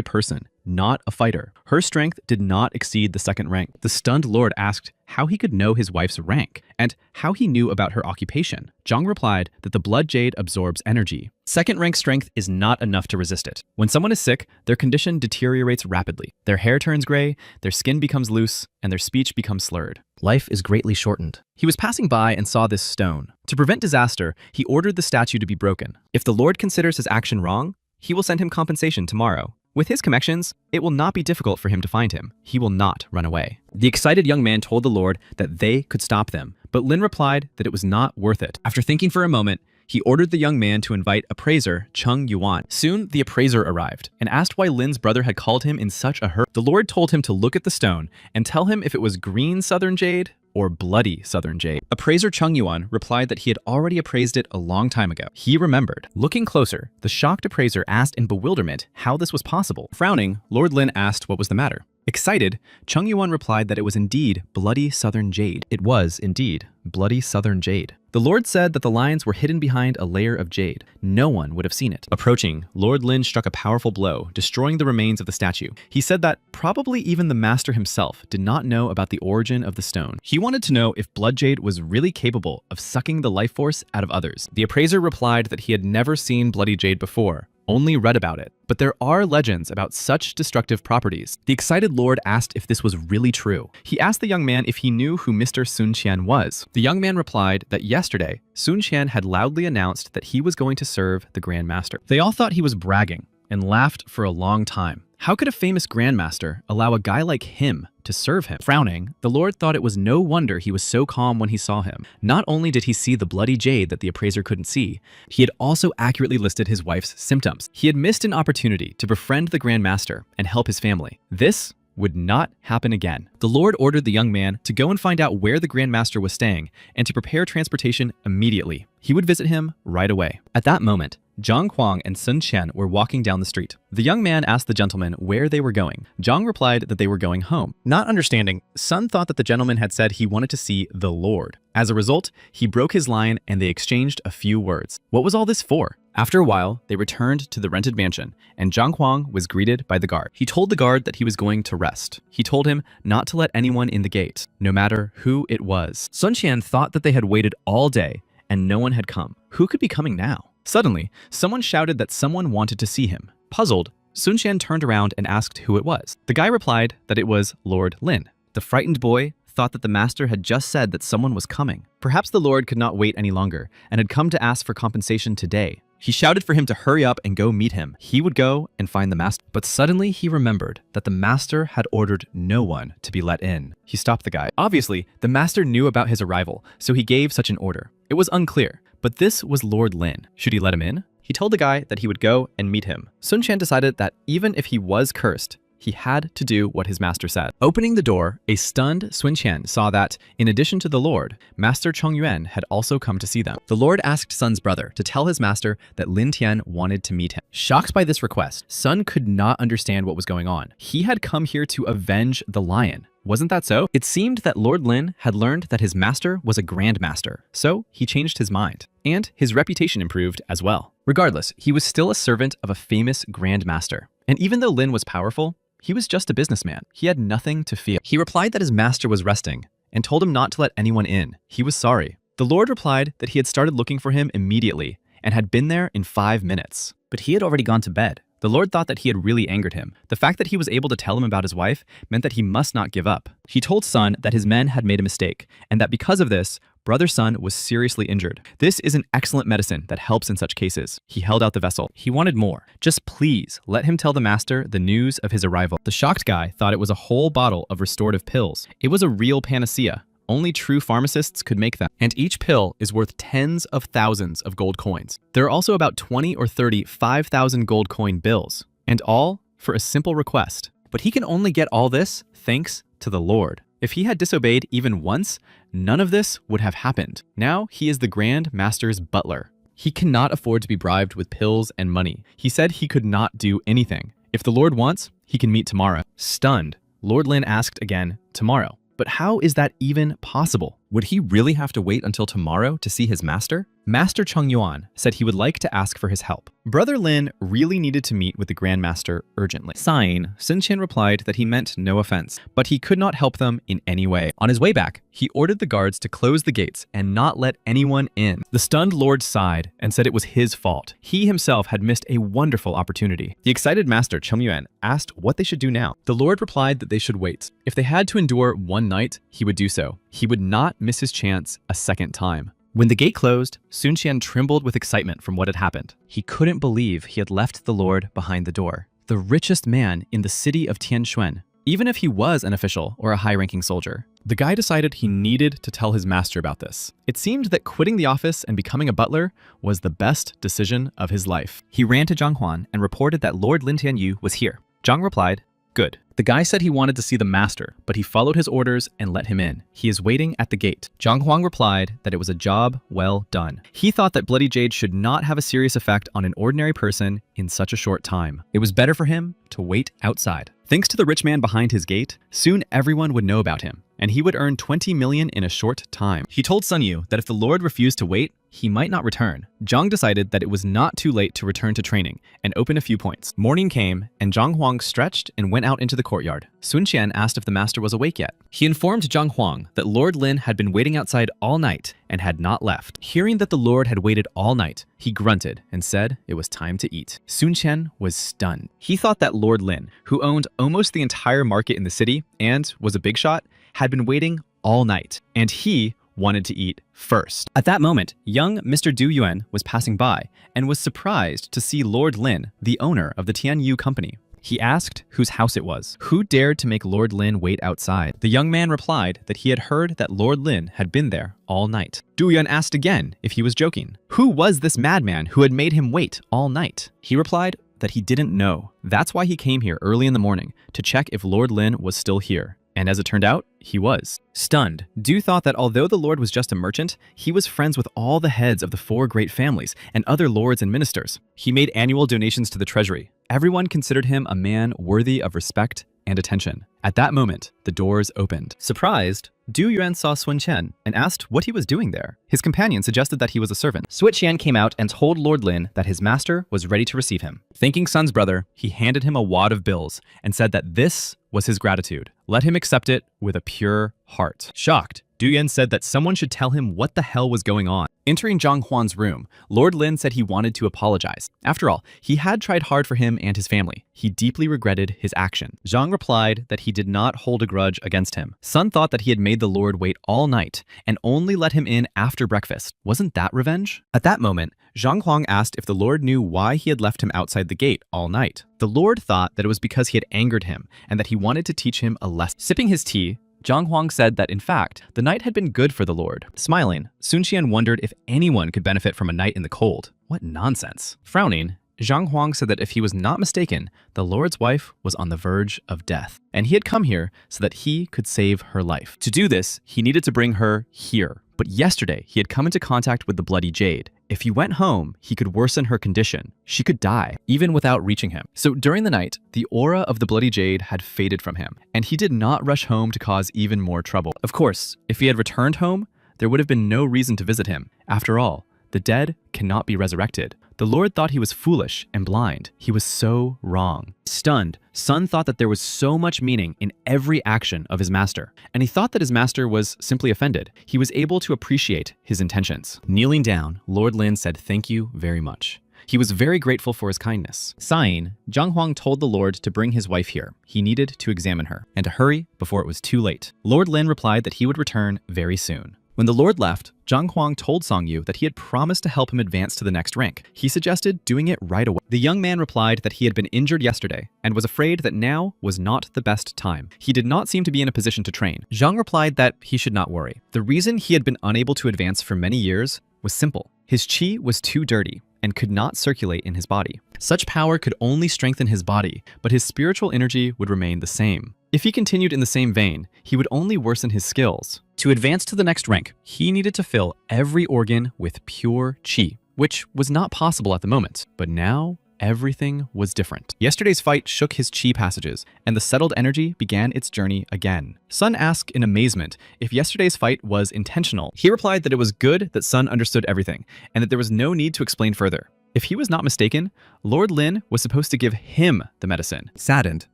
person, not a fighter. Her strength did not exceed the 2nd rank. The stunned Lord asked how he could know his wife's rank and how he knew about her occupation. Zhang replied that the blood jade absorbs energy. 2nd rank strength is not enough to resist it. When someone is sick, their condition deteriorates rapidly. Their hair turns gray, their skin becomes loose, and their speech becomes slurred. Life is greatly shortened. He was passing by and saw this stone. To prevent disaster, he ordered the statue to be broken. If the Lord considers his action wrong, he will send him compensation tomorrow. With his connections, it will not be difficult for him to find him. He will not run away. The excited young man told the Lord that they could stop them, but Lin replied that it was not worth it. After thinking for a moment, he ordered the young man to invite appraiser Cheng Yuan. Soon, the appraiser arrived and asked why Lin's brother had called him in such a hurry. The Lord told him to look at the stone and tell him if it was green southern jade or bloody southern jade. Appraiser Cheng Yuan replied that he had already appraised it a long time ago. He remembered. Looking closer, the shocked appraiser asked in bewilderment how this was possible. Frowning, Lord Lin asked what was the matter. Excited, Cheng Yuan replied that it was indeed bloody southern jade. It was indeed bloody southern jade. The Lord said that the lions were hidden behind a layer of jade. No one would have seen it. Approaching, Lord Lin struck a powerful blow, destroying the remains of the statue. He said that probably even the master himself did not know about the origin of the stone. He wanted to know if blood jade was really capable of sucking the life force out of others. The appraiser replied that he had never seen bloody jade before, only read about it. But there are legends about such destructive properties. The excited Lord asked if this was really true. He asked the young man if he knew who Mr. Sun Qian was. The young man replied that yesterday, Sun Qian had loudly announced that he was going to serve the Grand Master. They all thought he was bragging and laughed for a long time. How could a famous Grandmaster allow a guy like him to serve him? Frowning, the Lord thought it was no wonder he was so calm when he saw him. Not only did he see the bloody jade that the appraiser couldn't see, he had also accurately listed his wife's symptoms. He had missed an opportunity to befriend the Grandmaster and help his family. This would not happen again. The Lord ordered the young man to go and find out where the Grandmaster was staying and to prepare transportation immediately. He would visit him right away. At that moment, Zhang Huang and Sun Chen were walking down the street. The young man asked the gentleman where they were going. Zhang replied that they were going home. Not understanding, Sun thought that the gentleman had said he wanted to see the Lord. As a result, he broke his line and they exchanged a few words. What was all this for? After a while, they returned to the rented mansion, and Zhang Huang was greeted by the guard. He told the guard that he was going to rest. He told him not to let anyone in the gate, no matter who it was. Sun Qian thought that they had waited all day, and no one had come. Who could be coming now? Suddenly, someone shouted that someone wanted to see him. Puzzled, Sun Qian turned around and asked who it was. The guy replied that it was Lord Lin. The frightened boy thought that the master had just said that someone was coming. Perhaps the Lord could not wait any longer and had come to ask for compensation today. He shouted for him to hurry up and go meet him. He would go and find the master. But suddenly he remembered that the master had ordered no one to be let in. He stopped the guy. Obviously, the master knew about his arrival, so he gave such an order. It was unclear, but this was Lord Lin. Should he let him in? He told the guy that he would go and meet him. Sun Quan decided that even if he was cursed, he had to do what his master said. Opening the door, a stunned Sun Quan saw that, in addition to the Lord, Master Chong Yuan had also come to see them. The Lord asked Sun's brother to tell his master that Lin Tian wanted to meet him. Shocked by this request, Sun could not understand what was going on. He had come here to avenge the lion. Wasn't that so? It seemed that Lord Lin had learned that his master was a grandmaster, so he changed his mind. And his reputation improved as well. Regardless, he was still a servant of a famous grandmaster. And even though Lin was powerful, he was just a businessman. He had nothing to fear. He replied that his master was resting and told him not to let anyone in. He was sorry. The Lord replied that he had started looking for him immediately and had been there in 5 minutes. But he had already gone to bed. The Lord thought that he had really angered him. The fact that he was able to tell him about his wife meant that he must not give up. He told Sun that his men had made a mistake and that because of this, Brother Sun was seriously injured. This is an excellent medicine that helps in such cases. He held out the vessel. He wanted more. Just please let him tell the master the news of his arrival. The shocked guy thought it was a whole bottle of restorative pills. It was a real panacea. Only true pharmacists could make them, and each pill is worth tens of thousands of gold coins. There are also about 20 or 30 5,000 gold coin bills, and all for a simple request. But he can only get all this thanks to the Lord. If he had disobeyed even once, none of this would have happened. Now he is the Grand Master's butler. He cannot afford to be bribed with pills and money. He said he could not do anything. If the Lord wants, he can meet tomorrow. Stunned, Lord Lin asked again, tomorrow. But how is that even possible? Would he really have to wait until tomorrow to see his master? Master Chong Yuan said he would like to ask for his help. Brother Lin really needed to meet with the Grandmaster urgently. Sighing, Sun Quan replied that he meant no offense, but he could not help them in any way. On his way back, he ordered the guards to close the gates and not let anyone in. The stunned lord sighed and said it was his fault. He himself had missed a wonderful opportunity. The excited master Chong Yuan asked what they should do now. The lord replied that they should wait. If they had to endure one night, he would do so. He would not miss his chance a second time. When the gate closed, Sun Quan trembled with excitement from what had happened. He couldn't believe he had left the Lord behind the door. The richest man in the city of Tianxuan, even if he was an official or a high-ranking soldier. The guy decided he needed to tell his master about this. It seemed that quitting the office and becoming a butler was the best decision of his life. He ran to Zhang Huan and reported that Lord Lin Tianyu was here. Zhang replied, "Good." The guy said he wanted to see the master, but he followed his orders and let him in. He is waiting at the gate. Zhang Huang replied that it was a job well done. He thought that Bloody Jade should not have a serious effect on an ordinary person in such a short time. It was better for him to wait outside. Thanks to the rich man behind his gate, soon everyone would know about him, and he would earn 20 million in a short time. He told Sun Yu that if the Lord refused to wait, he might not return. Zhang decided that it was not too late to return to training and open a few points. Morning came, and Zhang Huang stretched and went out into the courtyard. Sun Quan asked if the master was awake yet. He informed Zhang Huang that Lord Lin had been waiting outside all night and had not left. Hearing that the Lord had waited all night, he grunted and said it was time to eat. Sun Quan was stunned. He thought that Lord Lin, who owned almost the entire market in the city and was a big shot, had been waiting all night, and he wanted to eat first. At that moment, young Mr. Du Yuan was passing by and was surprised to see Lord Lin, the owner of the Tianyu company. He asked whose house it was. Who dared to make Lord Lin wait outside? The young man replied that he had heard that Lord Lin had been there all night. Du Yuan asked again if he was joking. Who was this madman who had made him wait all night? He replied that he didn't know. That's why he came here early in the morning to check if Lord Lin was still here. And as it turned out, he was. Stunned, Du thought that although the Lord was just a merchant, he was friends with all the heads of the 4 great families and other lords and ministers. He made annual donations to the treasury. Everyone considered him a man worthy of respect and attention. At that moment, the doors opened. Surprised, Du Yuan saw Sun Quan and asked what he was doing there. His companion suggested that he was a servant. Sun Quan came out and told Lord Lin that his master was ready to receive him. Thanking Sun's brother, he handed him a wad of bills and said that this was his gratitude. Let him accept it with a pure heart. Shocked, Du Yuan said that someone should tell him what the hell was going on. Entering Zhang Huan's room, Lord Lin said he wanted to apologize. After all, he had tried hard for him and his family. He deeply regretted his action. Zhang replied that he did not hold a grudge against him. Sun thought that he had made the Lord wait all night and only let him in after breakfast. Wasn't that revenge? At that moment, Zhang Huang asked if the Lord knew why he had left him outside the gate all night. The Lord thought that it was because he had angered him and that he wanted to teach him a lesson. Sipping his tea, Zhang Huang said that, in fact, the night had been good for the Lord. Smiling, Sun Qian wondered if anyone could benefit from a night in the cold. What nonsense. Frowning, Zhang Huang said that if he was not mistaken, the Lord's wife was on the verge of death, and he had come here so that he could save her life. To do this, he needed to bring her here. But yesterday, he had come into contact with the Bloody Jade. If he went home, he could worsen her condition. She could die, even without reaching him. So during the night, the aura of the Bloody Jade had faded from him, and he did not rush home to cause even more trouble. Of course, if he had returned home, there would have been no reason to visit him. After all, the dead cannot be resurrected. The Lord thought he was foolish and blind. He was so wrong. Stunned, Sun thought that there was so much meaning in every action of his master, and he thought that his master was simply offended. He was able to appreciate his intentions. Kneeling down, Lord Lin said thank you very much. He was very grateful for his kindness. Sighing, Zhang Huang told the Lord to bring his wife here. He needed to examine her, and to hurry before it was too late. Lord Lin replied that he would return very soon. When the Lord left, Zhang Huang told Song Yu that he had promised to help him advance to the next rank. He suggested doing it right away. The young man replied that he had been injured yesterday and was afraid that now was not the best time. He did not seem to be in a position to train. Zhang replied that he should not worry. The reason he had been unable to advance for many years was simple. His qi was too dirty and could not circulate in his body. Such power could only strengthen his body, but his spiritual energy would remain the same. If he continued in the same vein, he would only worsen his skills. To advance to the next rank, he needed to fill every organ with pure qi, which was not possible at the moment. But now, everything was different. Yesterday's fight shook his qi passages, and the settled energy began its journey again. Sun asked in amazement if yesterday's fight was intentional. He replied that it was good that Sun understood everything, and that there was no need to explain further. If he was not mistaken, Lord Lin was supposed to give him the medicine. Saddened,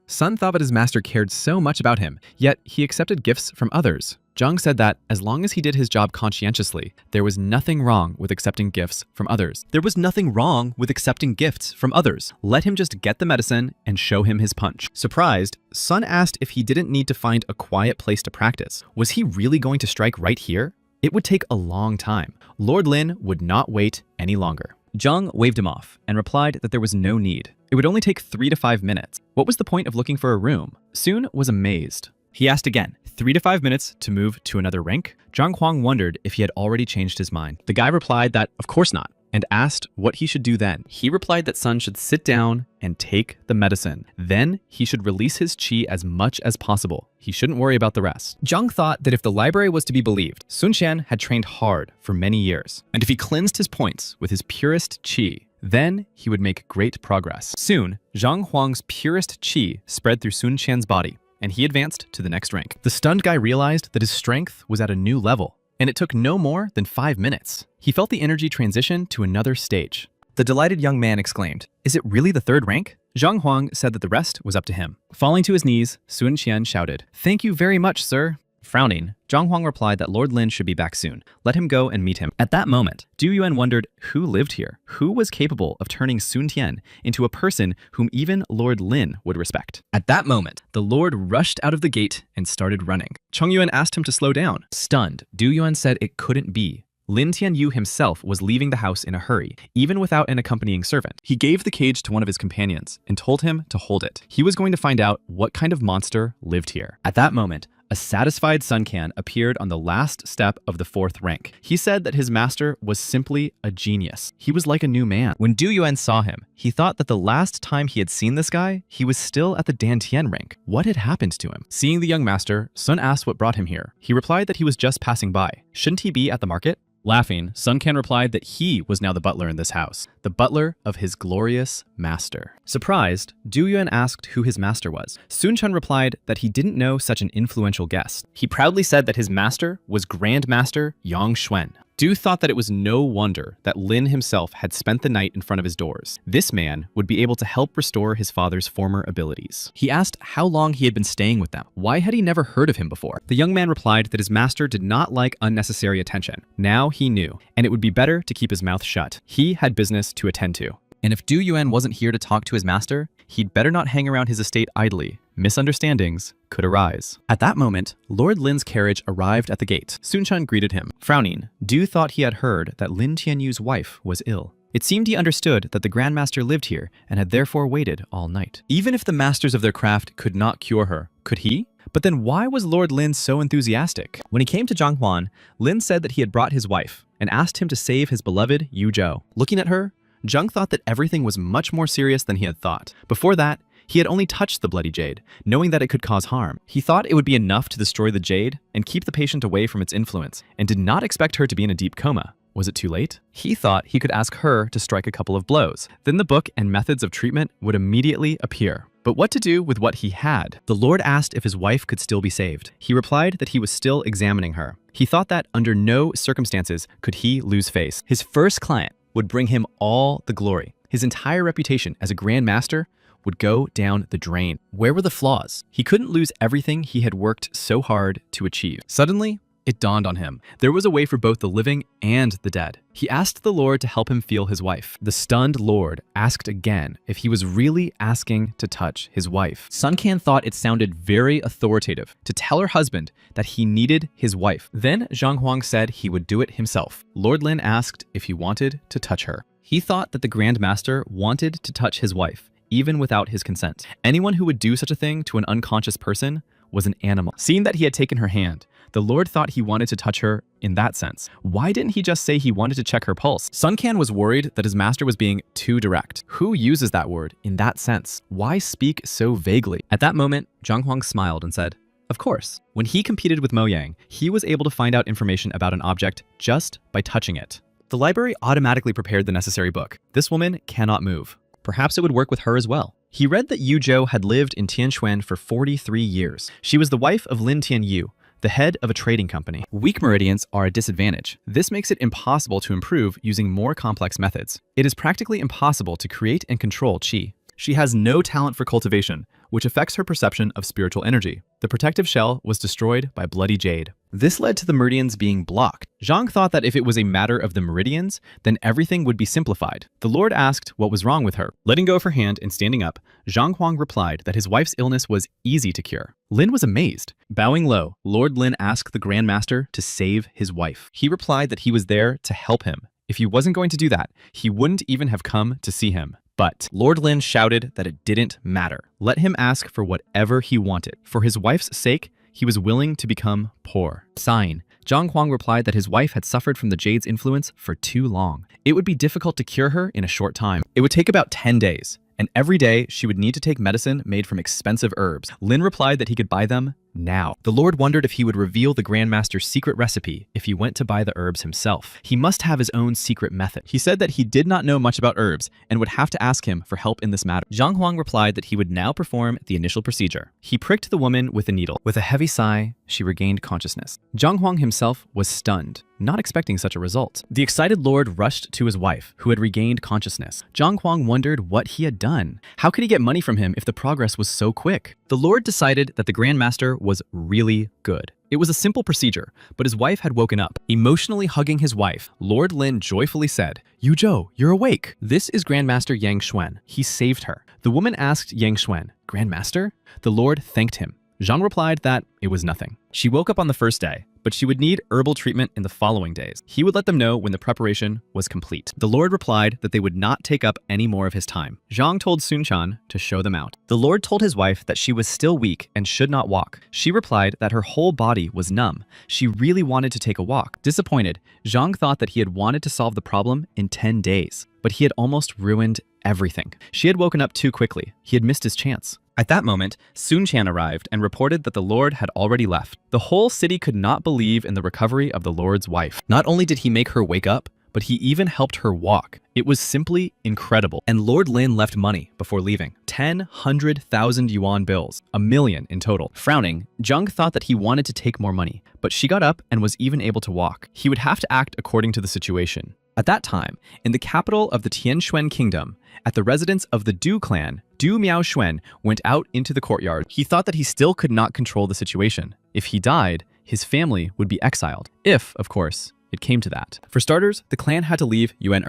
Sun thought that his master cared so much about him, yet he accepted gifts from others. Zhang said that as long as he did his job conscientiously, there was nothing wrong with accepting gifts from others. There was nothing wrong with accepting gifts from others. Let him just get the medicine and show him his punch. Surprised, Sun asked if he didn't need to find a quiet place to practice. Was he really going to strike right here? It would take a long time. Lord Lin would not wait any longer. Zhang waved him off and replied that there was no need. It would only take 3 to 5 minutes. What was the point of looking for a room? Sun was amazed. He asked again, 3 to 5 minutes to move to another rank? Zhang Huang wondered if he had already changed his mind. The guy replied that of course not, and asked what he should do then. He replied that Sun should sit down and take the medicine. Then he should release his qi as much as possible. He shouldn't worry about the rest. Zhang thought that if the library was to be believed, Sun Qian had trained hard for many years, and if he cleansed his points with his purest qi, then he would make great progress. Soon, Zhang Huang's purest qi spread through Sun Qian's body, and he advanced to the next rank. The stunned guy realized that his strength was at a new level, and it took no more than 5 minutes. He felt the energy transition to another stage. The delighted young man exclaimed, "Is it really the 3rd rank?" Zhang Huang said that the rest was up to him. Falling to his knees, Sun Qian shouted, "Thank you very much, sir." Frowning, Zhang Huang replied that Lord Lin should be back soon. Let him go and meet him. At that moment, Du Yuan wondered who lived here, who was capable of turning Sun Tian into a person whom even Lord Lin would respect. At that moment, the Lord rushed out of the gate and started running. Cheng Yuan asked him to slow down. Stunned, Du Yuan said it couldn't be. Lin Tianyu himself was leaving the house in a hurry, even without an accompanying servant. He gave the cage to one of his companions and told him to hold it. He was going to find out what kind of monster lived here. At that moment, a satisfied Sun Qian appeared on the last step of the 4th rank. He said that his master was simply a genius. He was like a new man. When Du Yuan saw him, he thought that the last time he had seen this guy, he was still at the Dantian rank. What had happened to him? Seeing the young master, Sun asked what brought him here. He replied that he was just passing by. Shouldn't he be at the market? Laughing, Sun Qian replied that he was now the butler in this house, the butler of his glorious master. Surprised, Du Yuan asked who his master was. Sun-chan replied that he didn't know such an influential guest. He proudly said that his master was Grandmaster Yang Xuan. Du thought that it was no wonder that Lin himself had spent the night in front of his doors. This man would be able to help restore his father's former abilities. He asked how long he had been staying with them. Why had he never heard of him before? The young man replied that his master did not like unnecessary attention. Now he knew, and it would be better to keep his mouth shut. He had business to attend to. And if Du Yuan wasn't here to talk to his master, he'd better not hang around his estate idly. Misunderstandings could arise. At that moment, Lord Lin's carriage arrived at the gate. Sun-chan greeted him. Frowning, Du thought he had heard that Lin Tianyu's wife was ill. It seemed he understood that the Grandmaster lived here and had therefore waited all night. Even if the masters of their craft could not cure her, could he? But then why was Lord Lin so enthusiastic? When he came to Zhang Huan, Lin said that he had brought his wife and asked him to save his beloved Yu Zhou. Looking at her, Zhang thought that everything was much more serious than he had thought. Before that, he had only touched the bloody jade, knowing that it could cause harm. He thought it would be enough to destroy the jade and keep the patient away from its influence, and did not expect her to be in a deep coma. Was it too late? He thought he could ask her to strike a couple of blows. Then the book and methods of treatment would immediately appear. But what to do with what he had? The Lord asked if his wife could still be saved. He replied that he was still examining her. He thought that under no circumstances could he lose face. His first client would bring him all the glory. His entire reputation as a Grand Master would go down the drain. Where were the flaws? He couldn't lose everything he had worked so hard to achieve. Suddenly, it dawned on him. There was a way for both the living and the dead. He asked the Lord to help him feel his wife. The stunned Lord asked again if he was really asking to touch his wife. Sun-can thought it sounded very authoritative to tell her husband that he needed his wife. Then Zhang Huang said he would do it himself. Lord Lin asked if he wanted to touch her. He thought that the Grand Master wanted to touch his wife, even without his consent. Anyone who would do such a thing to an unconscious person was an animal. Seeing that he had taken her hand, the Lord thought he wanted to touch her in that sense. Why didn't he just say he wanted to check her pulse? Sun-can was worried that his master was being too direct. Who uses that word in that sense? Why speak so vaguely? At that moment, Zhang Huang smiled and said, "Of course." When he competed with Mo Yang, he was able to find out information about an object just by touching it. The library automatically prepared the necessary book. This woman cannot move. Perhaps it would work with her as well. He read that Yu Zhou had lived in Tianquan for 43 years. She was the wife of Lin Tianyu, the head of a trading company. Weak meridians are a disadvantage. This makes it impossible to improve using more complex methods. It is practically impossible to create and control qi. She has no talent for cultivation, which affects her perception of spiritual energy. The protective shell was destroyed by bloody jade. This led to the meridians being blocked. Zhang thought that if it was a matter of the meridians, then everything would be simplified. The Lord asked what was wrong with her. Letting go of her hand and standing up, Zhang Huang replied that his wife's illness was easy to cure. Lin was amazed. Bowing low, Lord Lin asked the Grand Master to save his wife. He replied that he was there to help him. If he wasn't going to do that, he wouldn't even have come to see him. But Lord Lin shouted that it didn't matter. Let him ask for whatever he wanted. For his wife's sake, he was willing to become poor. Sighing, Zhang Huang replied that his wife had suffered from the jade's influence for too long. It would be difficult to cure her in a short time. It would take about 10 days. And every day, she would need to take medicine made from expensive herbs. Lin replied that he could buy them now. The Lord wondered if he would reveal the Grandmaster's secret recipe if he went to buy the herbs himself. He must have his own secret method. He said that he did not know much about herbs and would have to ask him for help in this matter. Zhang Huang replied that he would now perform the initial procedure. He pricked the woman with a needle. With a heavy sigh, she regained consciousness. Zhang Huang himself was stunned, not expecting such a result. The excited Lord rushed to his wife, who had regained consciousness. Zhang Huang wondered what he had done. How could he get money from him if the progress was so quick? The Lord decided that the Grandmaster was really good. It was a simple procedure, but his wife had woken up. Emotionally hugging his wife, Lord Lin joyfully said, "Yu Zhou, you're awake. This is Grandmaster Yang Xuan. He saved her." The woman asked Yang Xuan, "Grandmaster?" The Lord thanked him. Zhang replied that it was nothing. She woke up on the first day, but she would need herbal treatment in the following days. He would let them know when the preparation was complete. The Lord replied that they would not take up any more of his time. Zhang told Sun-chan to show them out. The Lord told his wife that she was still weak and should not walk. She replied that her whole body was numb. She really wanted to take a walk. Disappointed, Zhang thought that he had wanted to solve the problem in 10 days, but he had almost ruined everything. She had woken up too quickly. He had missed his chance. At that moment, Sun-chan arrived and reported that the Lord had already left. The whole city could not believe in the recovery of the Lord's wife. Not only did he make her wake up, but he even helped her walk. It was simply incredible. And Lord Lin left money before leaving. 100,000 yuan bills, $1 million in total. Frowning, Zhang thought that he wanted to take more money, but she got up and was even able to walk. He would have to act according to the situation. At that time, in the capital of the Tianxuan kingdom, at the residence of the Du clan, Du Miaoxuan went out into the courtyard. He thought that he still could not control the situation. If he died, his family would be exiled. If, of course, it came to that. For starters, the clan had to leave Yuan.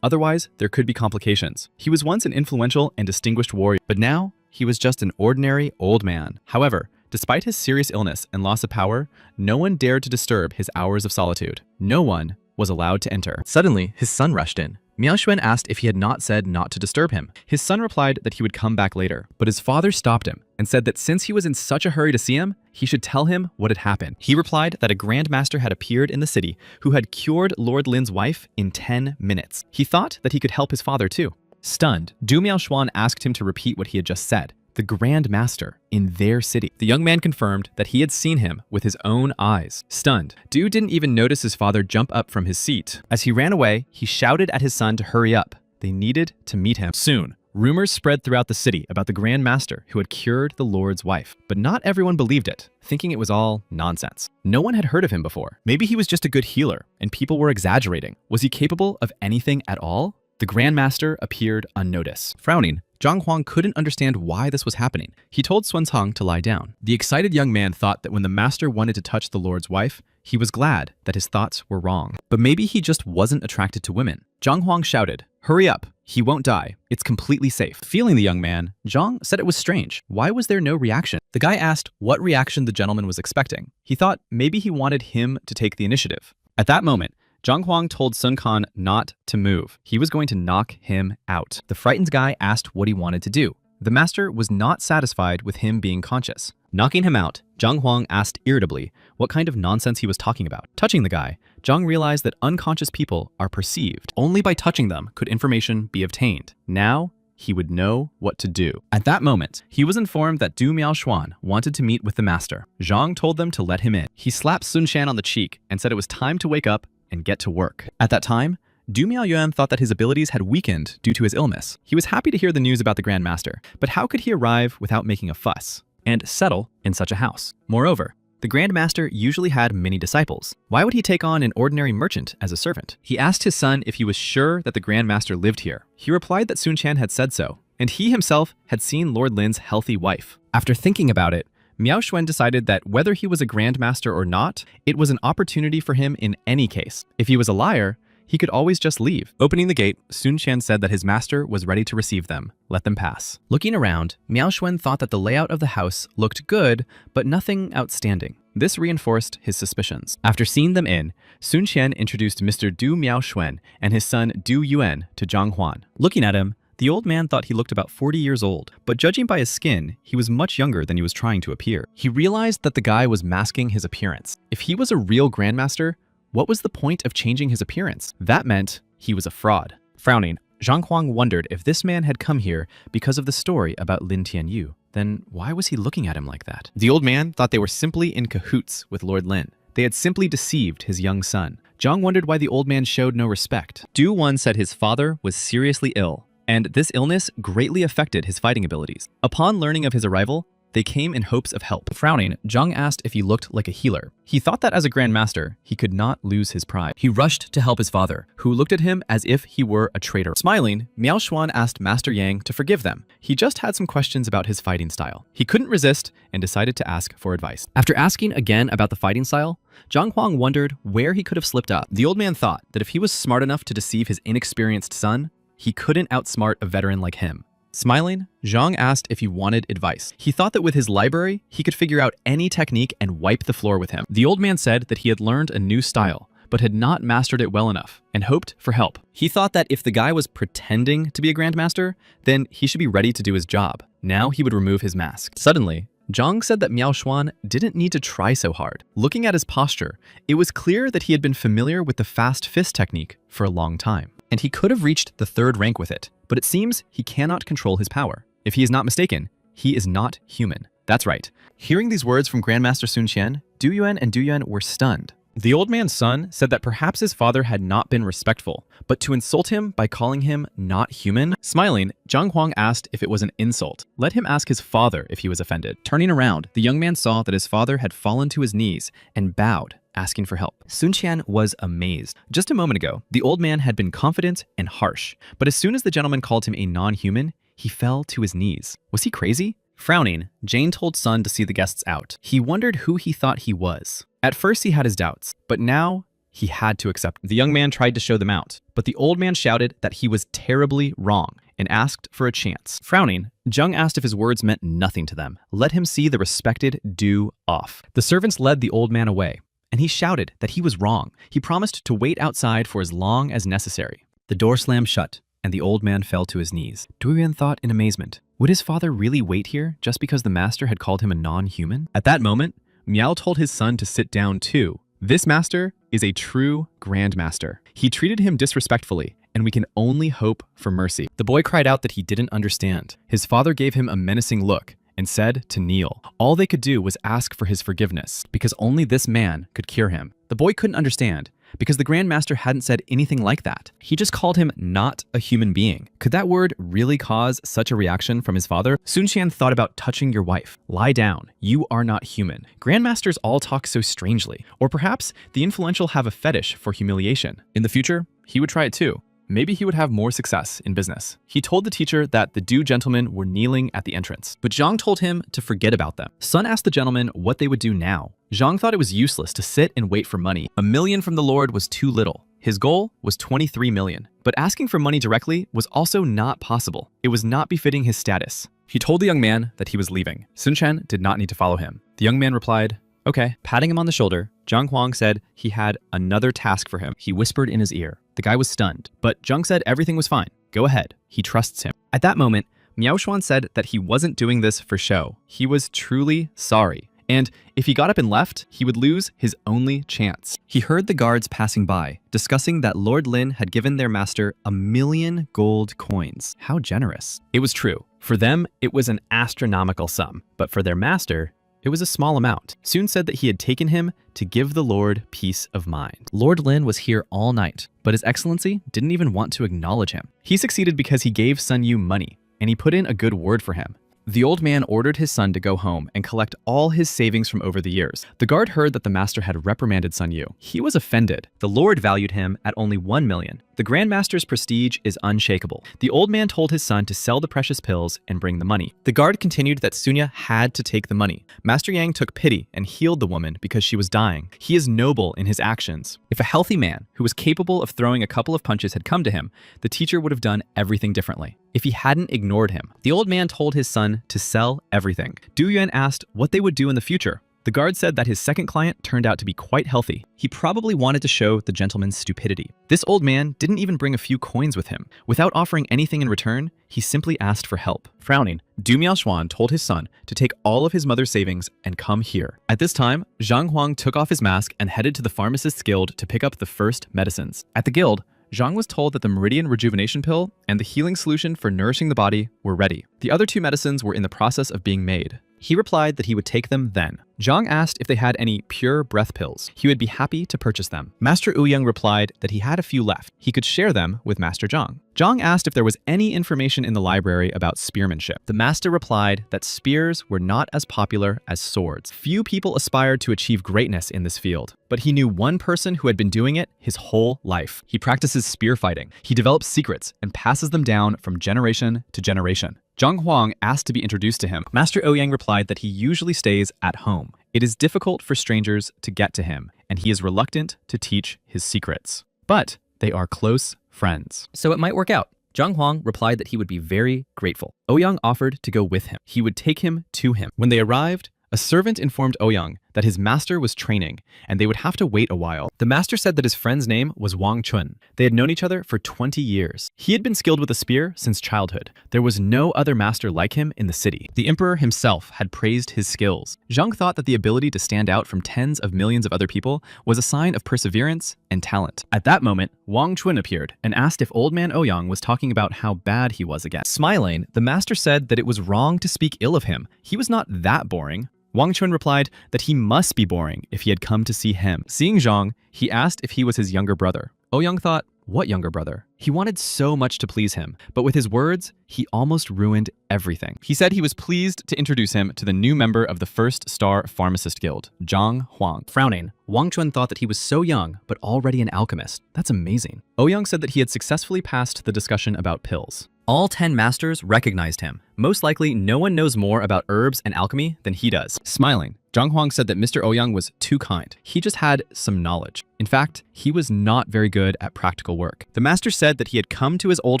Otherwise, there could be complications. He was once an influential and distinguished warrior, but now he was just an ordinary old man. However, despite his serious illness and loss of power, no one dared to disturb his hours of solitude. No one was allowed to enter. Suddenly, his son rushed in. Miaoxuan asked if he had not said not to disturb him. His son replied that he would come back later, but his father stopped him and said that since he was in such a hurry to see him, he should tell him what had happened. He replied that a grandmaster had appeared in the city who had cured Lord Lin's wife in 10 minutes. He thought that he could help his father too. Stunned, Du Miaoxuan asked him to repeat what he had just said. The Grand Master in their city. The young man confirmed that he had seen him with his own eyes. Stunned, Du didn't even notice his father jump up from his seat. As he ran away, he shouted at his son to hurry up. They needed to meet him soon. Rumors spread throughout the city about the Grand Master who had cured the Lord's wife, but not everyone believed it, thinking it was all nonsense. No one had heard of him before. Maybe he was just a good healer, and people were exaggerating. Was he capable of anything at all? The Grand Master appeared unnoticed. Frowning, Zhang Huang couldn't understand why this was happening. He told Xuanzang to lie down. The excited young man thought that when the master wanted to touch the Lord's wife, he was glad that his thoughts were wrong. But maybe he just wasn't attracted to women. Zhang Huang shouted, "Hurry up, he won't die. It's completely safe." Feeling the young man, Zhang said it was strange. Why was there no reaction? The guy asked what reaction the gentleman was expecting. He thought maybe he wanted him to take the initiative. At that moment, Zhang Huang told Sun Quan not to move. He was going to knock him out. The frightened guy asked what he wanted to do. The master was not satisfied with him being conscious. Knocking him out, Zhang Huang asked irritably what kind of nonsense he was talking about. Touching the guy, Zhang realized that unconscious people are perceived. Only by touching them could information be obtained. Now, he would know what to do. At that moment, he was informed that Du Miaoxuan wanted to meet with the master. Zhang told them to let him in. He slapped Sun Shan on the cheek and said it was time to wake up and get to work. At that time, Du Miaoyuan thought that his abilities had weakened due to his illness. He was happy to hear the news about the Grand Master, but how could he arrive without making a fuss and settle in such a house? Moreover, the Grand Master usually had many disciples. Why would he take on an ordinary merchant as a servant? He asked his son if he was sure that the Grand Master lived here. He replied that Sun Chan had said so, and he himself had seen Lord Lin's healthy wife. After thinking about it, Miaoxuan decided that whether he was a Grand Master or not, it was an opportunity for him in any case. If he was a liar, he could always just leave. Opening the gate, Sun Quan said that his master was ready to receive them. Let them pass. Looking around, Miaoxuan thought that the layout of the house looked good, but nothing outstanding. This reinforced his suspicions. After seeing them in, Sun Quan introduced Mr. Du Miaoxuan and his son Du Yuan to Zhang Huan. Looking at him, the old man thought he looked about 40 years old, but judging by his skin, he was much younger than he was trying to appear. He realized that the guy was masking his appearance. If he was a real Grandmaster, what was the point of changing his appearance? That meant he was a fraud. Frowning, Zhang Huang wondered if this man had come here because of the story about Lin Tianyu. Then why was he looking at him like that? The old man thought they were simply in cahoots with Lord Lin. They had simply deceived his young son. Zhang wondered why the old man showed no respect. Du Wan said his father was seriously ill, and this illness greatly affected his fighting abilities. Upon learning of his arrival, they came in hopes of help. Frowning, Zhang asked if he looked like a healer. He thought that as a Grand Master, he could not lose his pride. He rushed to help his father, who looked at him as if he were a traitor. Smiling, Miaoxuan asked Master Yang to forgive them. He just had some questions about his fighting style. He couldn't resist and decided to ask for advice. After asking again about the fighting style, Zhang Huang wondered where he could have slipped up. The old man thought that if he was smart enough to deceive his inexperienced son, he couldn't outsmart a veteran like him. Smiling, Zhang asked if he wanted advice. He thought that with his library, he could figure out any technique and wipe the floor with him. The old man said that he had learned a new style, but had not mastered it well enough, and hoped for help. He thought that if the guy was pretending to be a Grandmaster, then he should be ready to do his job. Now he would remove his mask. Suddenly, Zhang said that Miaoxuan didn't need to try so hard. Looking at his posture, it was clear that he had been familiar with the fast fist technique for a long time, and he could have reached the 3rd rank with it. But it seems he cannot control his power. If he is not mistaken, he is not human. That's right. Hearing these words from Grandmaster Sun Qian, Du Yuan and Du Yuan were stunned. The old man's son said that perhaps his father had not been respectful, but to insult him by calling him not human? Smiling, Zhang Huang asked if it was an insult. Let him ask his father if he was offended. Turning around, the young man saw that his father had fallen to his knees and bowed, asking for help. Sun Qian was amazed. Just a moment ago, the old man had been confident and harsh, but as soon as the gentleman called him a non-human, he fell to his knees. Was he crazy? Frowning, Jane told Sun to see the guests out. He wondered who he thought he was. At first he had his doubts, but now he had to accept. The young man tried to show them out, but the old man shouted that he was terribly wrong and asked for a chance. Frowning, Zheng asked if his words meant nothing to them. Let him see the respected do off. The servants led the old man away, and he shouted that he was wrong. He promised to wait outside for as long as necessary. The door slammed shut, and the old man fell to his knees. Duyan thought in amazement, would his father really wait here just because the master had called him a non-human? At that moment, Miao told his son to sit down too. This master is a true grandmaster. He treated him disrespectfully, and we can only hope for mercy. The boy cried out that he didn't understand. His father gave him a menacing look and said to kneel. All they could do was ask for his forgiveness, because only this man could cure him. The boy couldn't understand, because the Grandmaster hadn't said anything like that. He just called him not a human being. Could that word really cause such a reaction from his father? Sun Qian thought about touching your wife. Lie down. You are not human. Grandmasters all talk so strangely. Or perhaps the influential have a fetish for humiliation. In the future, he would try it too. Maybe he would have more success in business. He told the teacher that the two gentlemen were kneeling at the entrance, but Zhang told him to forget about them. Sun asked the gentlemen what they would do now. Zhang thought it was useless to sit and wait for money. 1 million from the Lord was too little. His goal was 23 million, but asking for money directly was also not possible. It was not befitting his status. He told the young man that he was leaving. Sun Chen did not need to follow him. The young man replied, okay. Patting him on the shoulder, Zhang Huang said he had another task for him. He whispered in his ear. The guy was stunned, but Zhang said everything was fine. Go ahead. He trusts him. At that moment, Miao Xuan said that he wasn't doing this for show. He was truly sorry. And if he got up and left, he would lose his only chance. He heard the guards passing by, discussing that Lord Lin had given their master 1 million gold coins. How generous. It was true. For them, it was an astronomical sum, but for their master, it was a small amount. Sun said that he had taken him to give the Lord peace of mind. Lord Lin was here all night, but His Excellency didn't even want to acknowledge him. He succeeded because he gave Sun Yu money, and he put in a good word for him. The old man ordered his son to go home and collect all his savings from over the years. The guard heard that the master had reprimanded Sun Yu. He was offended. The Lord valued him at only 1 million. The Grandmaster's prestige is unshakable. The old man told his son to sell the precious pills and bring the money. The guard continued that Sunya had to take the money. Master Yang took pity and healed the woman because she was dying. He is noble in his actions. If a healthy man who was capable of throwing a couple of punches had come to him, the teacher would have done everything differently. If he hadn't ignored him, the old man told his son to sell everything. Du Yuan asked what they would do in the future. The guard said that his second client turned out to be quite healthy. He probably wanted to show the gentleman's stupidity. This old man didn't even bring a few coins with him. Without offering anything in return, he simply asked for help. Frowning, Du Miaoshuan told his son to take all of his mother's savings and come here. At this time, Zhang Huang took off his mask and headed to the pharmacist's guild to pick up the first medicines. At the guild, Zhang was told that the Meridian Rejuvenation Pill and the healing solution for nourishing the body were ready. The other two medicines were in the process of being made. He replied that he would take them then. Zhang asked if they had any pure breath pills. He would be happy to purchase them. Master Ouyang replied that he had a few left. He could share them with Master Zhang. Zhang asked if there was any information in the library about spearmanship. The master replied that spears were not as popular as swords. Few people aspired to achieve greatness in this field, but he knew one person who had been doing it his whole life. He practices spear fighting. He develops secrets and passes them down from generation to generation. Zhang Huang asked to be introduced to him. Master Ouyang replied that he usually stays at home. It is difficult for strangers to get to him, and he is reluctant to teach his secrets. But they are close friends. So it might work out. Zhang Huang replied that he would be very grateful. Ouyang offered to go with him. He would take him to him. When they arrived, a servant informed Ouyang that his master was training, and they would have to wait a while. The master said that his friend's name was Wang Chun. They had known each other for 20 years. He had been skilled with a spear since childhood. There was no other master like him in the city. The emperor himself had praised his skills. Zhang thought that the ability to stand out from tens of millions of other people was a sign of perseverance and talent. At that moment, Wang Chun appeared and asked if old man Ouyang was talking about how bad he was again. Smiling, the master said that it was wrong to speak ill of him. He was not that boring. Wang Chun replied that he must be boring if he had come to see him. Seeing Zhang, he asked if he was his younger brother. Ouyang thought, what younger brother? He wanted so much to please him, but with his words, he almost ruined everything. He said he was pleased to introduce him to the new member of the First Star Pharmacist Guild, Zhang Huang. Frowning, Wang Chun thought that he was so young, but already an alchemist. That's amazing. Ouyang said that he had successfully passed the discussion about pills. All 10 masters recognized him. Most likely, no one knows more about herbs and alchemy than he does. Smiling, Zhang Huang said that Mr. Ouyang was too kind. He just had some knowledge. In fact, he was not very good at practical work. The master said that he had come to his old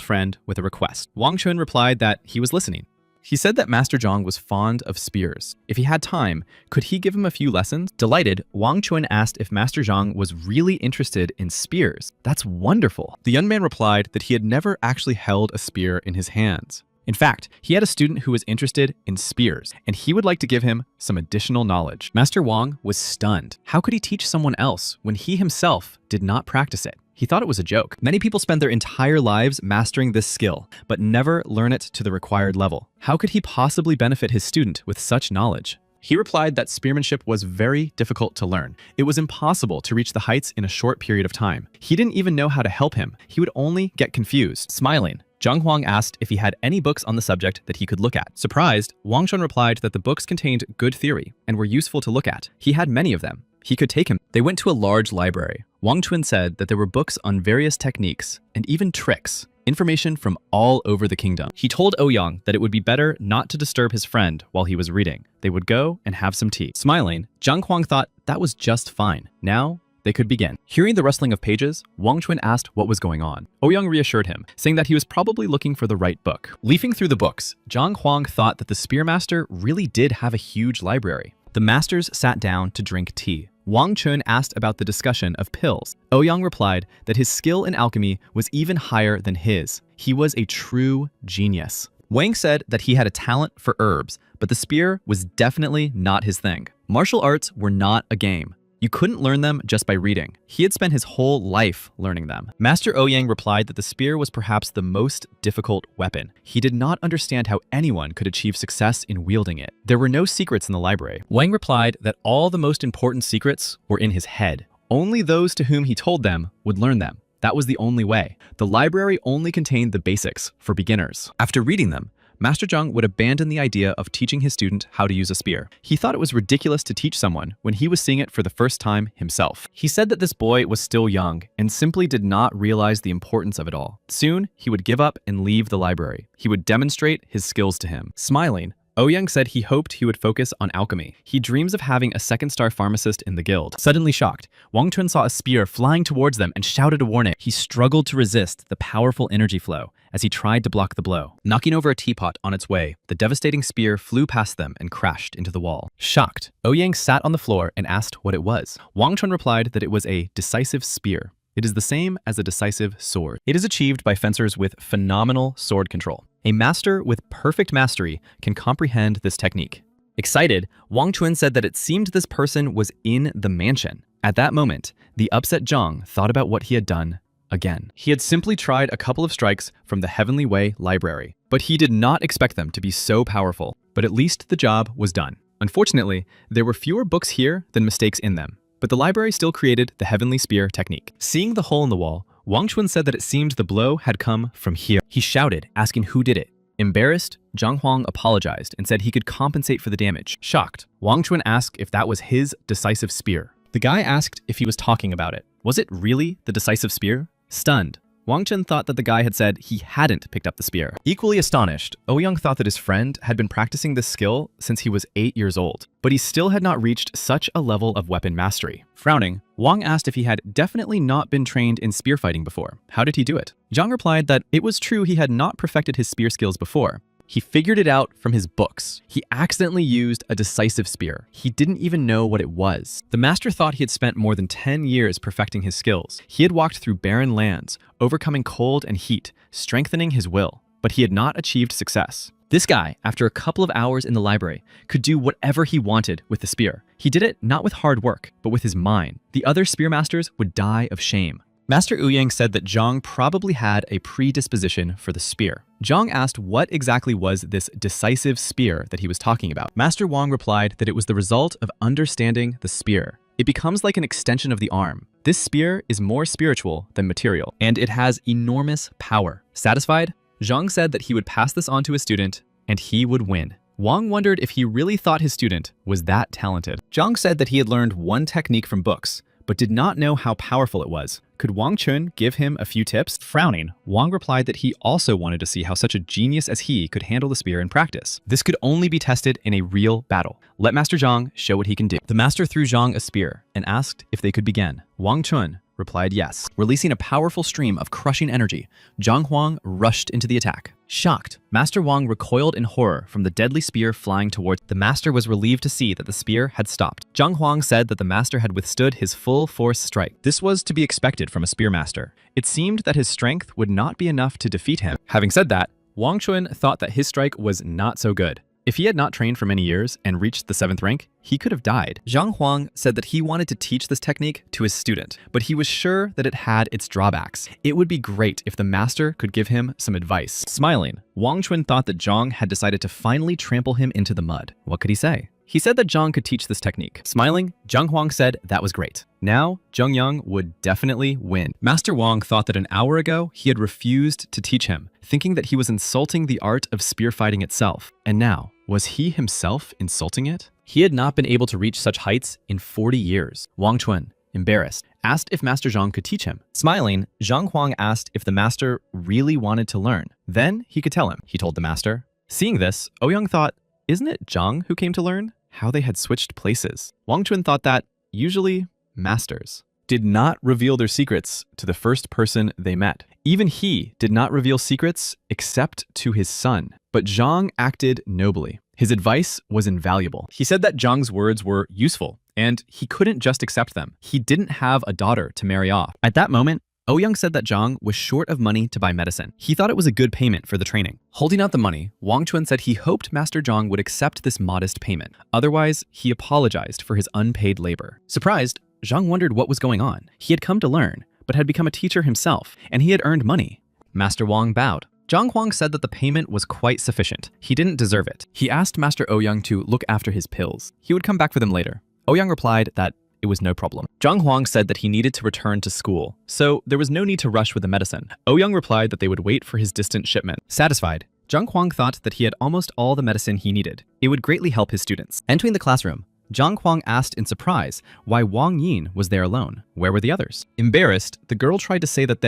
friend with a request. Wang Chun replied that he was listening. He said that Master Zhang was fond of spears. If he had time, could he give him a few lessons? Delighted, Wang Chun asked if Master Zhang was really interested in spears. That's wonderful. The young man replied that he had never actually held a spear in his hands. In fact, he had a student who was interested in spears, and he would like to give him some additional knowledge. Master Wang was stunned. How could he teach someone else when he himself did not practice it? He thought it was a joke. Many people spend their entire lives mastering this skill, but never learn it to the required level. How could he possibly benefit his student with such knowledge? He replied that spearmanship was very difficult to learn. It was impossible to reach the heights in a short period of time. He didn't even know how to help him. He would only get confused. Smiling, Zhang Huang asked if he had any books on the subject that he could look at. Surprised, Wang Chun replied that the books contained good theory and were useful to look at. He had many of them. He could take him. They went to a large library. Wang Chun said that there were books on various techniques and even tricks, information from all over the kingdom. He told Ouyang that it would be better not to disturb his friend while he was reading. They would go and have some tea. Smiling, Zhang Huang thought that was just fine. Now, they could begin. Hearing the rustling of pages, Wang Chun asked what was going on. Ouyang reassured him, saying that he was probably looking for the right book. Leafing through the books, Zhang Huang thought that the Spearmaster really did have a huge library. The masters sat down to drink tea. Wang Chun asked about the discussion of pills. Ouyang replied that his skill in alchemy was even higher than his. He was a true genius. Wang said that he had a talent for herbs, but the spear was definitely not his thing. Martial arts were not a game. You couldn't learn them just by reading. He had spent his whole life learning them. Master Ouyang replied that the spear was perhaps the most difficult weapon. He did not understand how anyone could achieve success in wielding it. There were no secrets in the library. Wang replied that all the most important secrets were in his head. Only those to whom he told them would learn them. That was the only way. The library only contained the basics for beginners. After reading them, Master Zhang would abandon the idea of teaching his student how to use a spear. He thought it was ridiculous to teach someone when he was seeing it for the first time himself. He said that this boy was still young and simply did not realize the importance of it all. Soon, he would give up and leave the library. He would demonstrate his skills to him. Smiling, Ouyang said he hoped he would focus on alchemy. He dreams of having a second-star pharmacist in the guild. Suddenly shocked, Wang Chun saw a spear flying towards them and shouted a warning. He struggled to resist the powerful energy flow as he tried to block the blow. Knocking over a teapot on its way, the devastating spear flew past them and crashed into the wall. Shocked, Ouyang sat on the floor and asked what it was. Wang Chun replied that it was a decisive spear. It is the same as a decisive sword. It is achieved by fencers with phenomenal sword control. A master with perfect mastery can comprehend this technique. Excited, Wang Chun said that it seemed this person was in the mansion. At that moment, the upset Zhang thought about what he had done again. He had simply tried a couple of strikes from the Heavenly Way library, but he did not expect them to be so powerful. But at least the job was done. Unfortunately, there were fewer books here than mistakes in them, but the library still created the Heavenly Spear technique. Seeing the hole in the wall, Wang Chun said that it seemed the blow had come from here. He shouted, asking who did it. Embarrassed, Zhang Huang apologized and said he could compensate for the damage. Shocked, Wang Chun asked if that was his decisive spear. The guy asked if he was talking about it. Was it really the decisive spear? Stunned, Wang Chun thought that the guy had said he hadn't picked up the spear. Equally astonished, Ouyang thought that his friend had been practicing this skill since he was 8 years old, but he still had not reached such a level of weapon mastery. Frowning, Wang asked if he had definitely not been trained in spear fighting before. How did he do it? Zhang replied that it was true he had not perfected his spear skills before. He figured it out from his books. He accidentally used a decisive spear. He didn't even know what it was. The master thought he had spent more than 10 years perfecting his skills. He had walked through barren lands, overcoming cold and heat, strengthening his will, but he had not achieved success. This guy, after a couple of hours in the library, could do whatever he wanted with the spear. He did it not with hard work, but with his mind. The other spear masters would die of shame. Master Ouyang said that Zhang probably had a predisposition for the spear. Zhang asked what exactly was this decisive spear that he was talking about. Master Wang replied that it was the result of understanding the spear. It becomes like an extension of the arm. This spear is more spiritual than material, and it has enormous power. Satisfied? Zhang said that he would pass this on to his student, and he would win. Wang wondered if he really thought his student was that talented. Zhang said that he had learned one technique from books, but did not know how powerful it was. Could Wang Chun give him a few tips? Frowning, Wang replied that he also wanted to see how such a genius as he could handle the spear in practice. This could only be tested in a real battle. Let Master Zhang show what he can do. The master threw Zhang a spear and asked if they could begin. Wang Chun replied yes. Releasing a powerful stream of crushing energy, Zhang Huang rushed into the attack. Shocked, Master Wang recoiled in horror from the deadly spear flying towards. The master was relieved to see that the spear had stopped. Zhang Huang said that the master had withstood his full force strike. This was to be expected from a spear master. It seemed that his strength would not be enough to defeat him. Having said that, Wang Chun thought that his strike was not so good. If he had not trained for many years and reached the 7th rank, he could have died. Zhang Huang said that he wanted to teach this technique to his student, but he was sure that it had its drawbacks. It would be great if the master could give him some advice. Smiling, Wang Chun thought that Zhang had decided to finally trample him into the mud. What could he say? He said that Zhang could teach this technique. Smiling, Zhang Huang said that was great. Now, Zheng Yang would definitely win. Master Wang thought that an hour ago, he had refused to teach him, thinking that he was insulting the art of spear fighting itself. And now, was he himself insulting it? He had not been able to reach such heights in 40 years. Wang Chun, embarrassed, asked if Master Zhang could teach him. Smiling, Zhang Huang asked if the master really wanted to learn. Then he could tell him, he told the master. Seeing this, Ouyang thought, isn't it Zhang who came to learn? How they had switched places. Wang Chun thought that, usually, masters did not reveal their secrets to the first person they met. Even he did not reveal secrets except to his son. But Zhang acted nobly. His advice was invaluable. He said that Zhang's words were useful, and he couldn't just accept them. He didn't have a daughter to marry off. At that moment, Ouyang said that Zhang was short of money to buy medicine. He thought it was a good payment for the training. Holding out the money, Wang Chun said he hoped Master Zhang would accept this modest payment. Otherwise, he apologized for his unpaid labor. Surprised, Zhang wondered what was going on. He had come to learn, but had become a teacher himself, and he had earned money. Master Wang bowed. Zhang Huang said that the payment was quite sufficient. He didn't deserve it. He asked Master Ouyang to look after his pills. He would come back for them later. Ouyang replied that it was no problem. Zhang Huang said that he needed to return to school, so there was no need to rush with the medicine. Ouyang replied that they would wait for his distant shipment. Satisfied, Zhang Huang thought that he had almost all the medicine he needed. It would greatly help his students. Entering the classroom, Zhang Huang asked in surprise why Wang Yin was there alone. Where were the others? Embarrassed, the girl tried to say that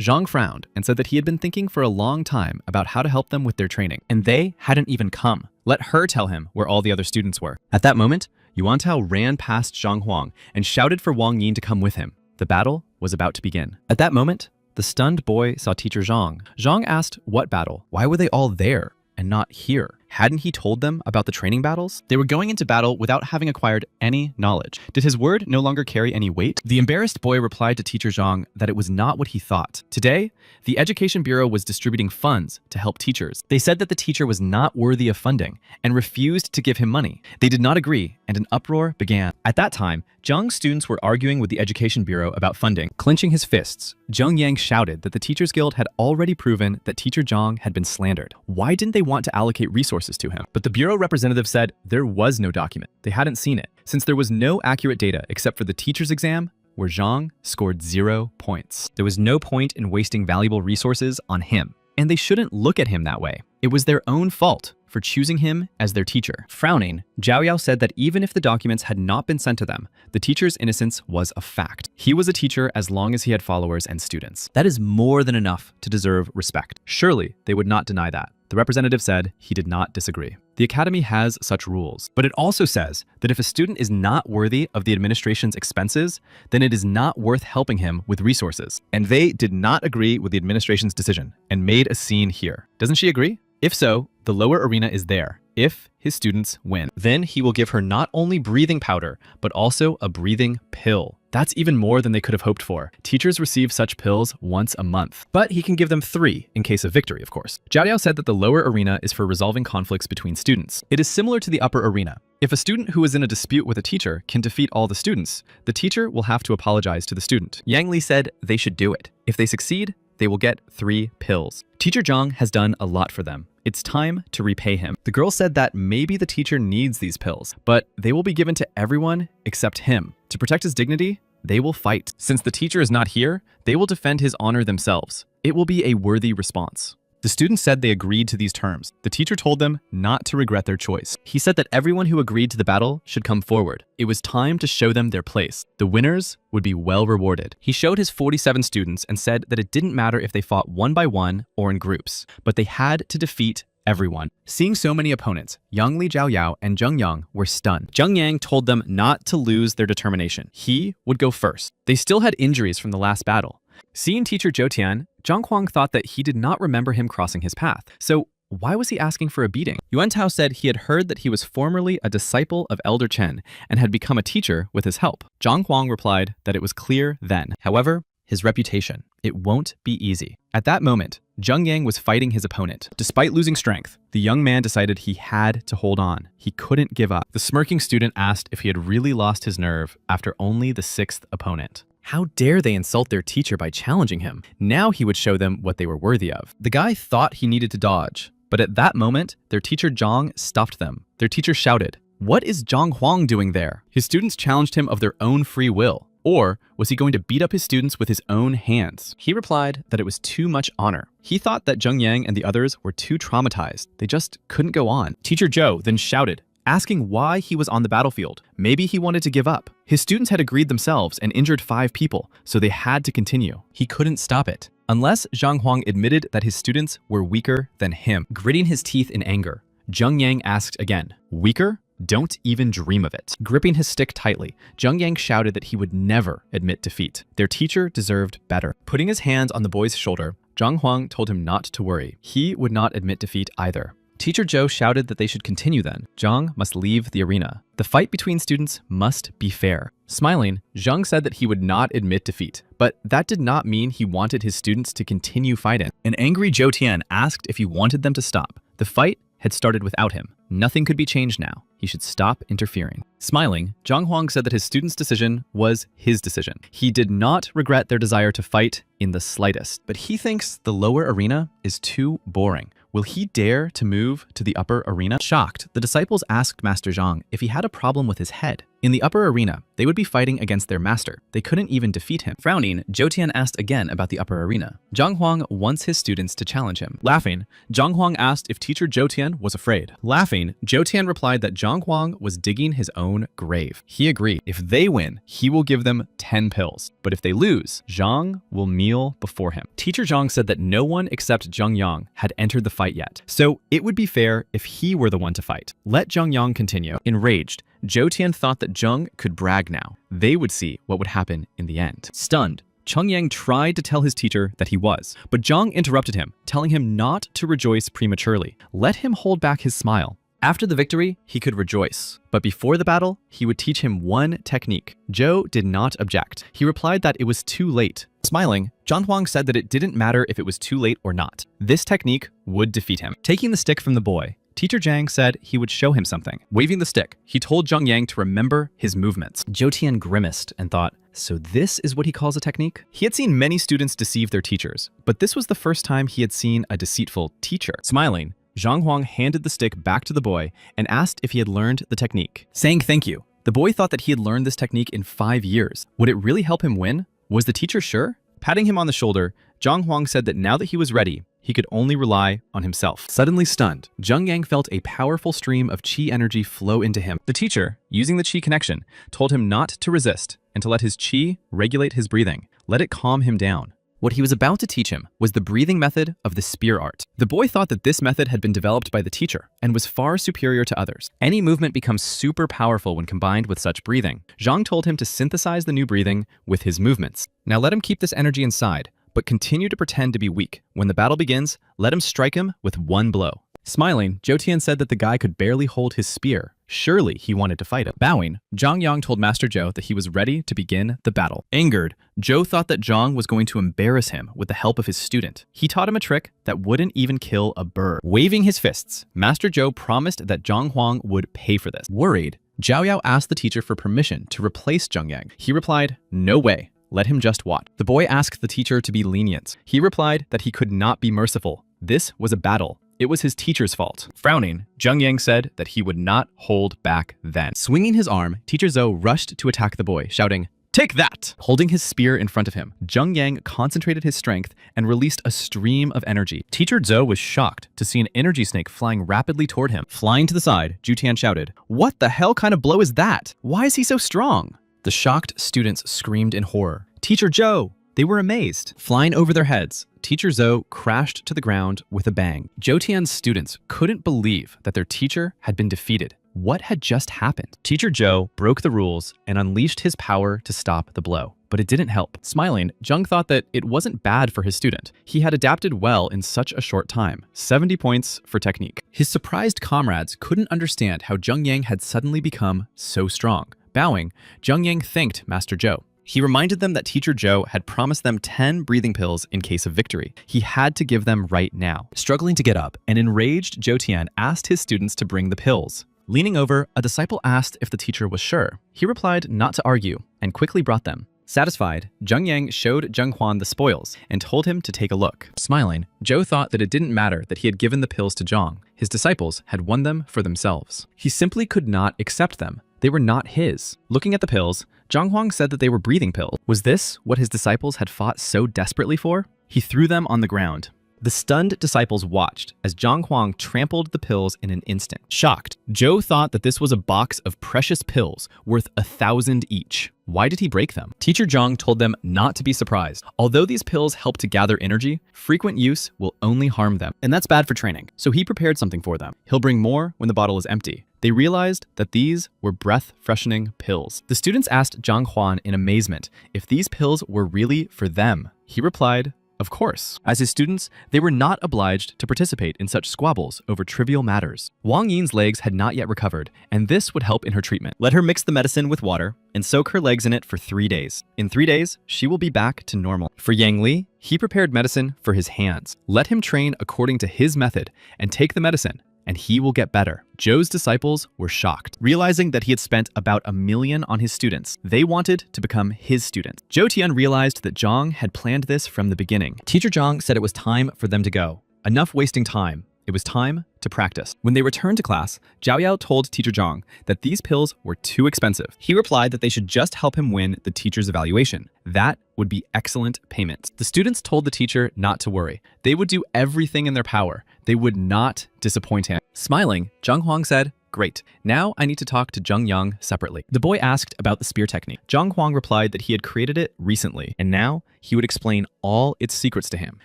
Zhang frowned and said that he had been thinking for a long time about how to help them with their training, and they hadn't even come. Let her tell him where all the other students were. At that moment, Yuantao ran past Zhang Huang and shouted for Wang Yin to come with him. The battle was about to begin. At that moment, the stunned boy saw teacher Zhang. Zhang asked, what battle? Why were they all there and not here? Hadn't he told them about the training battles? They were going into battle without having acquired any knowledge. Did his word no longer carry any weight? The embarrassed boy replied to teacher Zhang that it was not what he thought. Today, the Education Bureau was distributing funds to help teachers. They said that the teacher was not worthy of funding and refused to give him money. They did not agree, and an uproar began. At that time, Zhang's students were arguing with the Education Bureau about funding. Clenching his fists, Zheng Yang shouted that the Teachers Guild had already proven that teacher Zhang had been slandered. Why didn't they want to allocate resources to him? But the Bureau representative said there was no document. They hadn't seen it, since there was no accurate data except for the teacher's exam, where Zhang scored 0 points. There was no point in wasting valuable resources on him, and they shouldn't look at him that way. It was their own fault for choosing him as their teacher. Frowning, Zhao Yao said that even if the documents had not been sent to them, the teacher's innocence was a fact. He was a teacher as long as he had followers and students. That is more than enough to deserve respect. Surely they would not deny that. The representative said he did not disagree. The academy has such rules, but it also says that if a student is not worthy of the administration's expenses, then it is not worth helping him with resources. And they did not agree with the administration's decision and made a scene here. Doesn't she agree? If so, the lower arena is there. If his students win, then he will give her not only breathing powder, but also a breathing pill. That's even more than they could have hoped for. Teachers receive such pills once a month, but he can give them 3 in case of victory, of course. Zhao Liao said that the lower arena is for resolving conflicts between students. It is similar to the upper arena. If a student who is in a dispute with a teacher can defeat all the students, the teacher will have to apologize to the student. Yang Li said they should do it. If they succeed, they will get 3 pills. Teacher Zhang has done a lot for them. It's time to repay him. The girl said that maybe the teacher needs these pills, but they will be given to everyone except him. To protect his dignity, they will fight. Since the teacher is not here, they will defend his honor themselves. It will be a worthy response. The students said they agreed to these terms. The teacher told them not to regret their choice. He said that everyone who agreed to the battle should come forward. It was time to show them their place. The winners would be well rewarded. He showed his 47 students and said that it didn't matter if they fought one by one or in groups, but they had to defeat everyone. Seeing so many opponents, Yang Li Zhaoyao and Zheng Yang were stunned. Zheng Yang told them not to lose their determination. He would go first. They still had injuries from the last battle. Seeing teacher Zhou Tian, Zhang Huang thought that he did not remember him crossing his path. So why was he asking for a beating? Yuan Tao said he had heard that he was formerly a disciple of Elder Chen and had become a teacher with his help. Zhang Huang replied that it was clear then. However, his reputation, it won't be easy. At that moment, Zheng Yang was fighting his opponent. Despite losing strength, the young man decided he had to hold on. He couldn't give up. The smirking student asked if he had really lost his nerve after only the 6th opponent. How dare they insult their teacher by challenging him? Now he would show them what they were worthy of. The guy thought he needed to dodge, but at that moment, their teacher Zhang stopped them. Their teacher shouted, "What is Zhang Huang doing there?" His students challenged him of their own free will. Or was he going to beat up his students with his own hands? He replied that it was too much honor. He thought that Zheng Yang and the others were too traumatized. They just couldn't go on. Teacher Zhou then shouted, asking why he was on the battlefield. Maybe he wanted to give up. His students had agreed themselves and injured 5 people, so they had to continue. He couldn't stop it. Unless Zhang Huang admitted that his students were weaker than him. Gritting his teeth in anger, Zheng Yang asked again, "Weaker? Don't even dream of it." Gripping his stick tightly, Zheng Yang shouted that he would never admit defeat. Their teacher deserved better. Putting his hands on the boy's shoulder, Zhang Huang told him not to worry. He would not admit defeat either. Teacher Zhou shouted that they should continue then. Zhang must leave the arena. The fight between students must be fair. Smiling, Zhang said that he would not admit defeat, but that did not mean he wanted his students to continue fighting. An angry Zhou Tian asked if he wanted them to stop. The fight had started without him. Nothing could be changed now. He should stop interfering. Smiling, Zhang Huang said that his students' decision was his decision. He did not regret their desire to fight in the slightest, but he thinks the lower arena is too boring. Will he dare to move to the upper arena? Shocked, the disciples asked Master Zhang if he had a problem with his head. In the upper arena, they would be fighting against their master. They couldn't even defeat him. Frowning, Zhou Tian asked again about the upper arena. Zhang Huang wants his students to challenge him. Laughing, Zhang Huang asked if teacher Zhou Tian was afraid. Laughing, Zhou Tian replied that Zhang Huang was digging his own grave. He agreed. If they win, he will give them 10 pills. But if they lose, Zhang will kneel before him. Teacher Zhang said that no one except Zheng Yang had entered the fight yet. So it would be fair if he were the one to fight. Let Zheng Yang continue. Enraged, Zhou Tian thought that Zheng could brag now. They would see what would happen in the end. Stunned, Cheng Yang tried to tell his teacher that he was, but Zhang interrupted him, telling him not to rejoice prematurely. Let him hold back his smile. After the victory, he could rejoice. But before the battle, he would teach him one technique. Zhou did not object. He replied that it was too late. Smiling, Zhang Huang said that it didn't matter if it was too late or not. This technique would defeat him. Taking the stick from the boy, Teacher Zhang said he would show him something. Waving the stick, he told Zheng Yang to remember his movements. Zhou Tian grimaced and thought, so this is what he calls a technique? He had seen many students deceive their teachers, but this was the first time he had seen a deceitful teacher. Smiling, Zhang Huang handed the stick back to the boy and asked if he had learned the technique. Saying thank you, the boy thought that he had learned this technique in 5 years. Would it really help him win? Was the teacher sure? Patting him on the shoulder, Zhang Huang said that now that he was ready, he could only rely on himself. Suddenly stunned, Zheng Yang felt a powerful stream of qi energy flow into him. The teacher, using the qi connection, told him not to resist and to let his qi regulate his breathing. Let it calm him down. What he was about to teach him was the breathing method of the spear art. The boy thought that this method had been developed by the teacher and was far superior to others. Any movement becomes super powerful when combined with such breathing. Zhang told him to synthesize the new breathing with his movements. Now let him keep this energy inside, but continue to pretend to be weak. When the battle begins, let him strike him with one blow. Smiling, Zhou Tian said that the guy could barely hold his spear. Surely he wanted to fight him. Bowing, Zhang Yang told Master Zhou that he was ready to begin the battle. Angered, Zhou thought that Zhang was going to embarrass him with the help of his student. He taught him a trick that wouldn't even kill a bird. Waving his fists, Master Zhou promised that Zhang Huang would pay for this. Worried, Zhao Yao asked the teacher for permission to replace Zhang Yang. He replied, "No way. Let him just watch." The boy asked the teacher to be lenient. He replied that he could not be merciful. This was a battle. It was his teacher's fault. Frowning, Zhang Yang said that he would not hold back then. Swinging his arm, Teacher Zhou rushed to attack the boy, shouting, "Take that!" Holding his spear in front of him, Zhang Yang concentrated his strength and released a stream of energy. Teacher Zhou was shocked to see an energy snake flying rapidly toward him. Flying to the side, Zhu Tian shouted, "What the hell kind of blow is that? Why is he so strong?" The shocked students screamed in horror. "Teacher Zhou!" They were amazed. Flying over their heads, Teacher Zhou crashed to the ground with a bang. Zhou Tian's students couldn't believe that their teacher had been defeated. What had just happened? Teacher Zhou broke the rules and unleashed his power to stop the blow, but it didn't help. Smiling, Zheng thought that it wasn't bad for his student. He had adapted well in such a short time. 70 points for technique. His surprised comrades couldn't understand how Zheng Yang had suddenly become so strong. Bowing, Zheng Yang thanked Master Zhou. He reminded them that Teacher Zhou had promised them 10 breathing pills in case of victory. He had to give them right now. Struggling to get up, an enraged Zhou Tian asked his students to bring the pills. Leaning over, a disciple asked if the teacher was sure. He replied not to argue and quickly brought them. Satisfied, Zheng Yang showed Zheng Huan the spoils and told him to take a look. Smiling, Zhou thought that it didn't matter that he had given the pills to Zhang. His disciples had won them for themselves. He simply could not accept them. They were not his. Looking at the pills, Zhang Huang said that they were breathing pills. Was this what his disciples had fought so desperately for? He threw them on the ground. The stunned disciples watched as Zhang Huang trampled the pills in an instant. Shocked, Zhou thought that this was a box of precious pills worth 1,000 each. Why did he break them? Teacher Zhang told them not to be surprised. Although these pills help to gather energy, frequent use will only harm them, and that's bad for training. So he prepared something for them. He'll bring more when the bottle is empty. They realized that these were breath-freshening pills. The students asked Zhang Huan in amazement if these pills were really for them. He replied, "Of course." As his students, they were not obliged to participate in such squabbles over trivial matters. Wang Yin's legs had not yet recovered, and this would help in her treatment. Let her mix the medicine with water and soak her legs in it for 3 days. In 3 days, she will be back to normal. For Yang Li, he prepared medicine for his hands. Let him train according to his method and take the medicine, and he will get better. Zhou's disciples were shocked, realizing that he had spent about 1 million on his students. They wanted to become his students. Zhou Tian realized that Zhang had planned this from the beginning. Teacher Zhang said it was time for them to go. Enough wasting time. It was time to practice. When they returned to class, Zhao Yao told Teacher Zhang that these pills were too expensive. He replied that they should just help him win the teacher's evaluation. That would be excellent payment. The students told the teacher not to worry. They would do everything in their power. They would not disappoint him. Smiling, Zhang Huang said, "Great. Now I need to talk to Zheng Yang separately." The boy asked about the spear technique. Zhang Huang replied that he had created it recently, and now he would explain all its secrets to him.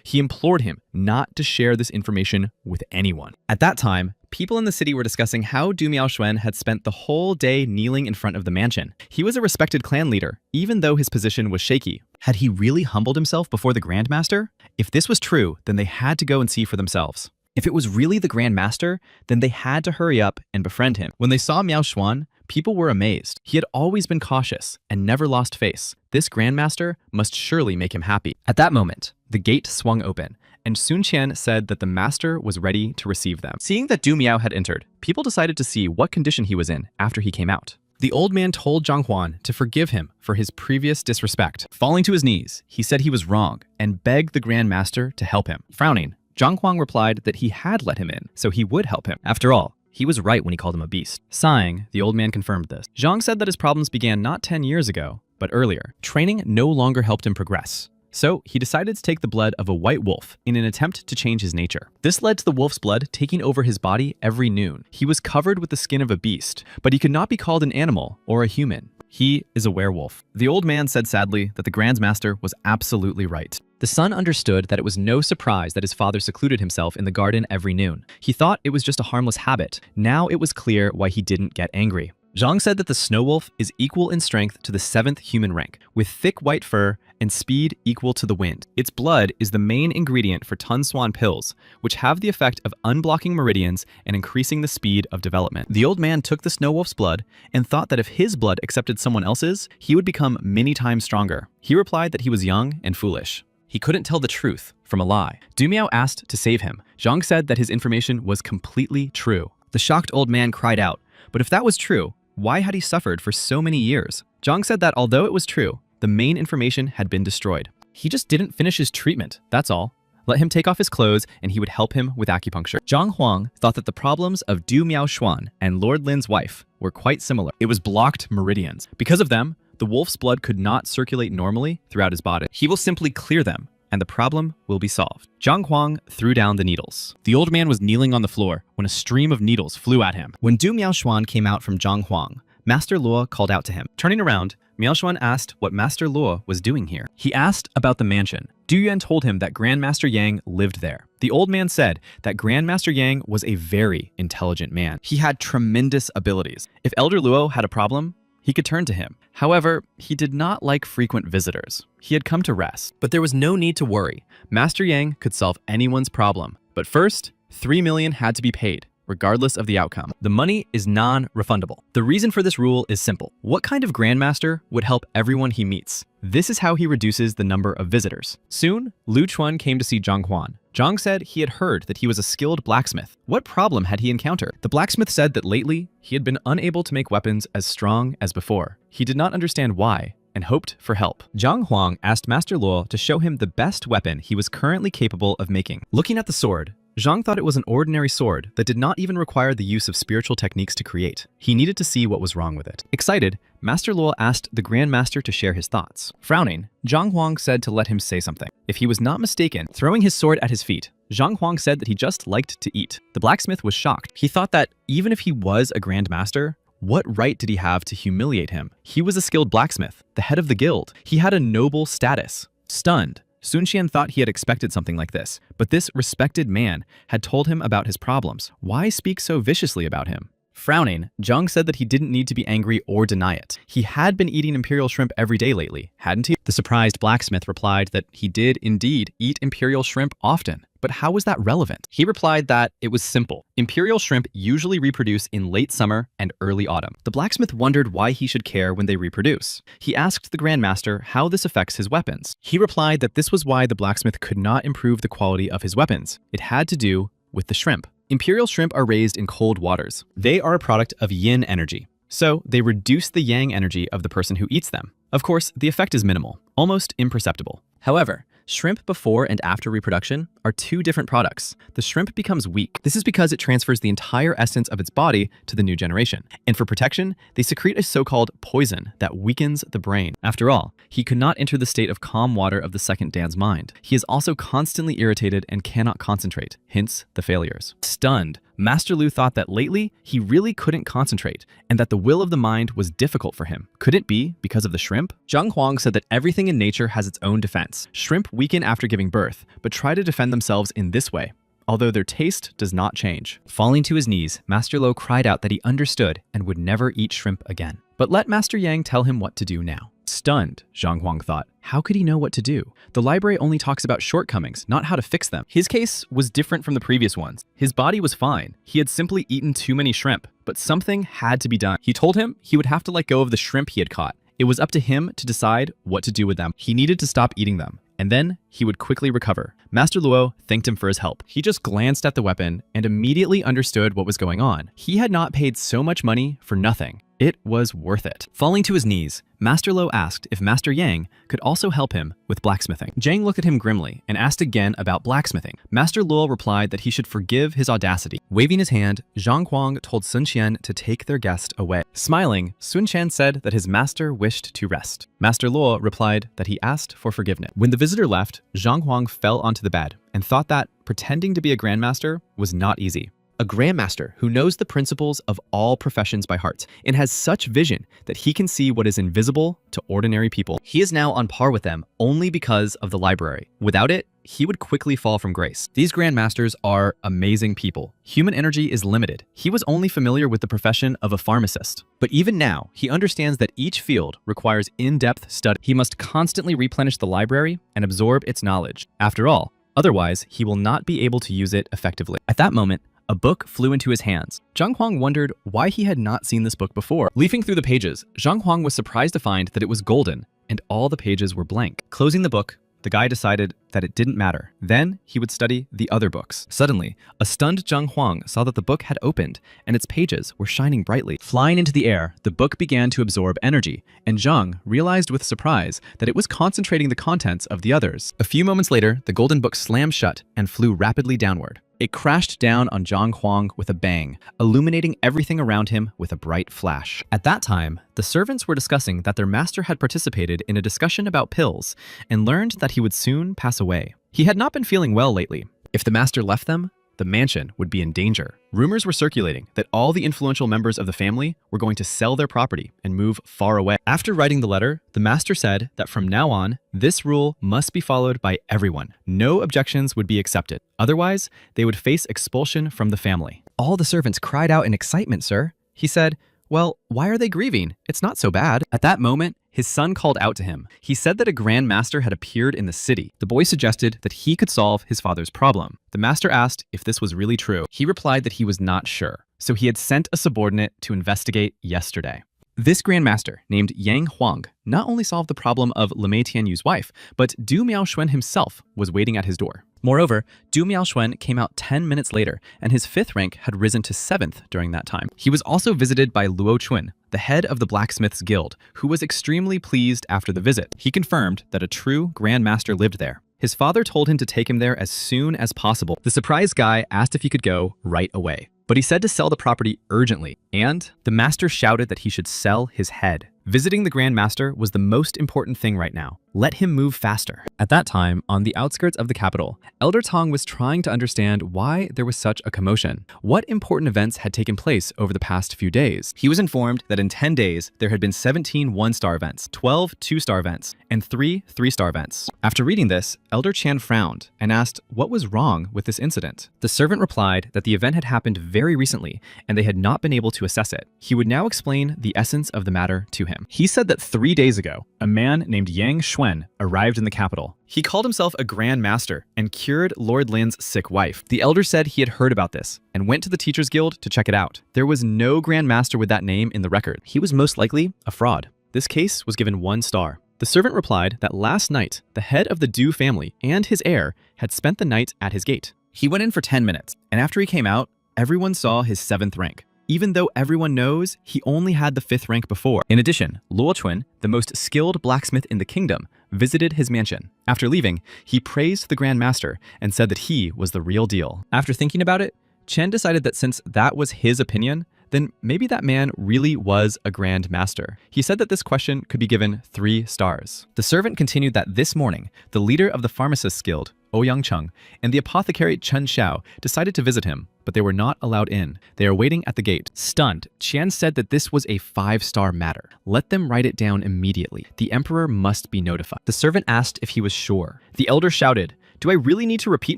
He implored him not to share this information with anyone. At that time, people in the city were discussing how Du Miaoxuan had spent the whole day kneeling in front of the mansion. He was a respected clan leader, even though his position was shaky. Had he really humbled himself before the Grand Master? If this was true, then they had to go and see for themselves. If it was really the Grand Master, then they had to hurry up and befriend him. When they saw Miao Xuan, people were amazed. He had always been cautious and never lost face. This Grand Master must surely make him happy. At that moment, the gate swung open, and Sun Qian said that the master was ready to receive them. Seeing that Du Miao had entered, people decided to see what condition he was in after he came out. The old man told Zhang Huan to forgive him for his previous disrespect. Falling to his knees, he said he was wrong and begged the Grand Master to help him. Frowning, Zhang Huang replied that he had let him in, so he would help him. After all, he was right when he called him a beast. Sighing, the old man confirmed this. Zhang said that his problems began not 10 years ago, but earlier. Training no longer helped him progress. So he decided to take the blood of a white wolf in an attempt to change his nature. This led to the wolf's blood taking over his body every noon. He was covered with the skin of a beast, but he could not be called an animal or a human. He is a werewolf. The old man said sadly that the Grand Master was absolutely right. The son understood that it was no surprise that his father secluded himself in the garden every noon. He thought it was just a harmless habit. Now it was clear why he didn't get angry. Zhang said that the snow wolf is equal in strength to the 7th human rank, with thick white fur and speed equal to the wind. Its blood is the main ingredient for Tun Swan pills, which have the effect of unblocking meridians and increasing the speed of development. The old man took the snow wolf's blood and thought that if his blood accepted someone else's, he would become many times stronger. He replied that he was young and foolish. He couldn't tell the truth from a lie. Du Miao asked to save him. Zhang said that his information was completely true. The shocked old man cried out, but if that was true, why had he suffered for so many years? Zhang said that although it was true, the main information had been destroyed. He just didn't finish his treatment, that's all. Let him take off his clothes and he would help him with acupuncture. Zhang Huang thought that the problems of Du Miao Xuan and Lord Lin's wife were quite similar. It was blocked meridians. Because of them, the wolf's blood could not circulate normally throughout his body. He will simply clear them, and the problem will be solved. Zhang Huang threw down the needles. The old man was kneeling on the floor when a stream of needles flew at him. When Du Miao Xuan came out from Zhang Huang, Master Luo called out to him. Turning around, Miao Xuan asked what Master Luo was doing here. He asked about the mansion. Du Yuan told him that Grandmaster Yang lived there. The old man said that Grandmaster Yang was a very intelligent man. He had tremendous abilities. If Elder Luo had a problem, he could turn to him. However, he did not like frequent visitors. He had come to rest. But there was no need to worry. Master Yang could solve anyone's problem. But first, 3 million had to be paid, regardless of the outcome. The money is non-refundable. The reason for this rule is simple. What kind of Grandmaster would help everyone he meets? This is how he reduces the number of visitors. Soon, Lu Chuan came to see Zhang Huan. Zhang said he had heard that he was a skilled blacksmith. What problem had he encountered? The blacksmith said that lately, he had been unable to make weapons as strong as before. He did not understand why and hoped for help. Zhang Huang asked Master Luo to show him the best weapon he was currently capable of making. Looking at the sword, Zhang thought it was an ordinary sword that did not even require the use of spiritual techniques to create. He needed to see what was wrong with it. Excited, Master Luo asked the Grandmaster to share his thoughts. Frowning, Zhang Huang said to let him say something. If he was not mistaken, throwing his sword at his feet, Zhang Huang said that he just liked to eat. The blacksmith was shocked. He thought that even if he was a Grandmaster, what right did he have to humiliate him? He was a skilled blacksmith, the head of the guild. He had a noble status. Stunned, Sun Xian thought he had expected something like this, but this respected man had told him about his problems. Why speak so viciously about him? Frowning, Zhang said that he didn't need to be angry or deny it. He had been eating imperial shrimp every day lately, hadn't he? The surprised blacksmith replied that he did indeed eat imperial shrimp often. But how was that relevant? He replied that it was simple. Imperial shrimp usually reproduce in late summer and early autumn. The blacksmith wondered why he should care when they reproduce. He asked the Grandmaster how this affects his weapons. He replied that this was why the blacksmith could not improve the quality of his weapons. It had to do with the shrimp. Imperial shrimp are raised in cold waters. They are a product of yin energy, so they reduce the yang energy of the person who eats them. Of course, the effect is minimal, almost imperceptible. However, shrimp before and after reproduction are two different products. The shrimp becomes weak. This is because it transfers the entire essence of its body to the new generation. And for protection, they secrete a so-called poison that weakens the brain. After all, he could not enter the state of calm water of the second Dan's mind. He is also constantly irritated and cannot concentrate, hence the failures. Stunned, Master Lu thought that lately, he really couldn't concentrate, and that the will of the mind was difficult for him. Could it be because of the shrimp? Zhang Huang said that everything in nature has its own defense. Shrimp weaken after giving birth, but try to defend themselves in this way, although their taste does not change. Falling to his knees, Master Lo cried out that he understood and would never eat shrimp again. But let Master Yang tell him what to do now. Stunned, Zhang Huang thought. How could he know what to do? The library only talks about shortcomings, not how to fix them. His case was different from the previous ones. His body was fine. He had simply eaten too many shrimp, but something had to be done. He told him he would have to let go of the shrimp he had caught. It was up to him to decide what to do with them. He needed to stop eating them, and then he would quickly recover. Master Luo thanked him for his help. He just glanced at the weapon and immediately understood what was going on. He had not paid so much money for nothing. It was worth it. Falling to his knees, Master Lo asked if Master Yang could also help him with blacksmithing. Zhang looked at him grimly and asked again about blacksmithing. Master Luo replied that he should forgive his audacity. Waving his hand, Zhang Huang told Sun Qian to take their guest away. Smiling, Sun Qian said that his master wished to rest. Master Luo replied that he asked for forgiveness. When the visitor left, Zhang Huang fell onto the bed and thought that pretending to be a grandmaster was not easy. a grandmaster who knows the principles of all professions by heart and has such vision that he can see what is invisible to ordinary people. He is now on par with them only because of the library. Without it, he would quickly fall from grace. These grandmasters are amazing people. Human energy is limited. He was only familiar with the profession of a pharmacist. But even now, he understands that each field requires in-depth study. He must constantly replenish the library and absorb its knowledge. After all, otherwise, he will not be able to use it effectively. At that moment, a book flew into his hands. Zhang Huang wondered why he had not seen this book before. Leafing through the pages, Zhang Huang was surprised to find that it was golden and all the pages were blank. Closing the book, the guy decided that it didn't matter. Then he would study the other books. Suddenly, a stunned Zhang Huang saw that the book had opened and its pages were shining brightly. Flying into the air, the book began to absorb energy, and Zhang realized with surprise that it was concentrating the contents of the others. A few moments later, the golden book slammed shut and flew rapidly downward. It crashed down on Zhang Huang with a bang, illuminating everything around him with a bright flash. At that time, the servants were discussing that their master had participated in a discussion about pills and learned that he would soon pass away. He had not been feeling well lately. If the master left them, the mansion would be in danger. Rumors were circulating that all the influential members of the family were going to sell their property and move far away. After writing the letter, the master said that from now on, this rule must be followed by everyone. No objections would be accepted. Otherwise, they would face expulsion from the family. All the servants cried out in excitement, sir. He said, "Well, why are they grieving? It's not so bad." At that moment, his son called out to him. He said that a grand master had appeared in the city. The boy suggested that he could solve his father's problem. The master asked if this was really true. He replied that he was not sure, so he had sent a subordinate to investigate yesterday. This Grand Master, named Yang Huang, not only solved the problem of Lemay Tianyu's wife, but Du Miaoxuan himself was waiting at his door. Moreover, Du Miaoxuan came out 10 minutes later, and his 5th rank had risen to 7th during that time. He was also visited by Luo Chun, the head of the Blacksmiths Guild, who was extremely pleased after the visit. He confirmed that a true Grand Master lived there. His father told him to take him there as soon as possible. The surprised guy asked if he could go right away, but he said to sell the property urgently, and the master shouted that he should sell his head. Visiting the Grand Master was the most important thing right now. Let him move faster. At that time, on the outskirts of the capital, Elder Tong was trying to understand why there was such a commotion. What important events had taken place over the past few days? He was informed that in 10 days, there had been 17 1-star events, 12 2-star events, and 3 3-star events. After reading this, Elder Chan frowned and asked what was wrong with this incident. The servant replied that the event had happened very recently and they had not been able to assess it. He would now explain the essence of the matter to him. He said that 3 days ago, a man named Yang Xuan arrived in the capital. He called himself a Grand Master and cured Lord Lin's sick wife. The elder said he had heard about this and went to the Teachers Guild to check it out. There was no Grand Master with that name in the record. He was most likely a fraud. This case was given 1 star. The servant replied that last night, the head of the Du family and his heir had spent the night at his gate. He went in for 10 minutes, and after he came out, everyone saw his 7th rank, even though everyone knows he only had the 5th rank before. In addition, Luo Chun, the most skilled blacksmith in the kingdom, visited his mansion. After leaving, he praised the Grand Master and said that he was the real deal. After thinking about it, Chen decided that since that was his opinion, then maybe that man really was a Grand Master. He said that this question could be given 3 stars. The servant continued that this morning, the leader of the Pharmacists Guild, Ouyang Cheng, and the apothecary Chen Xiao decided to visit him, but they were not allowed in. They are waiting at the gate. Stunned, Qian said that this was a 5-star matter. Let them write it down immediately. The emperor must be notified. The servant asked if he was sure. The elder shouted, "Do I really need to repeat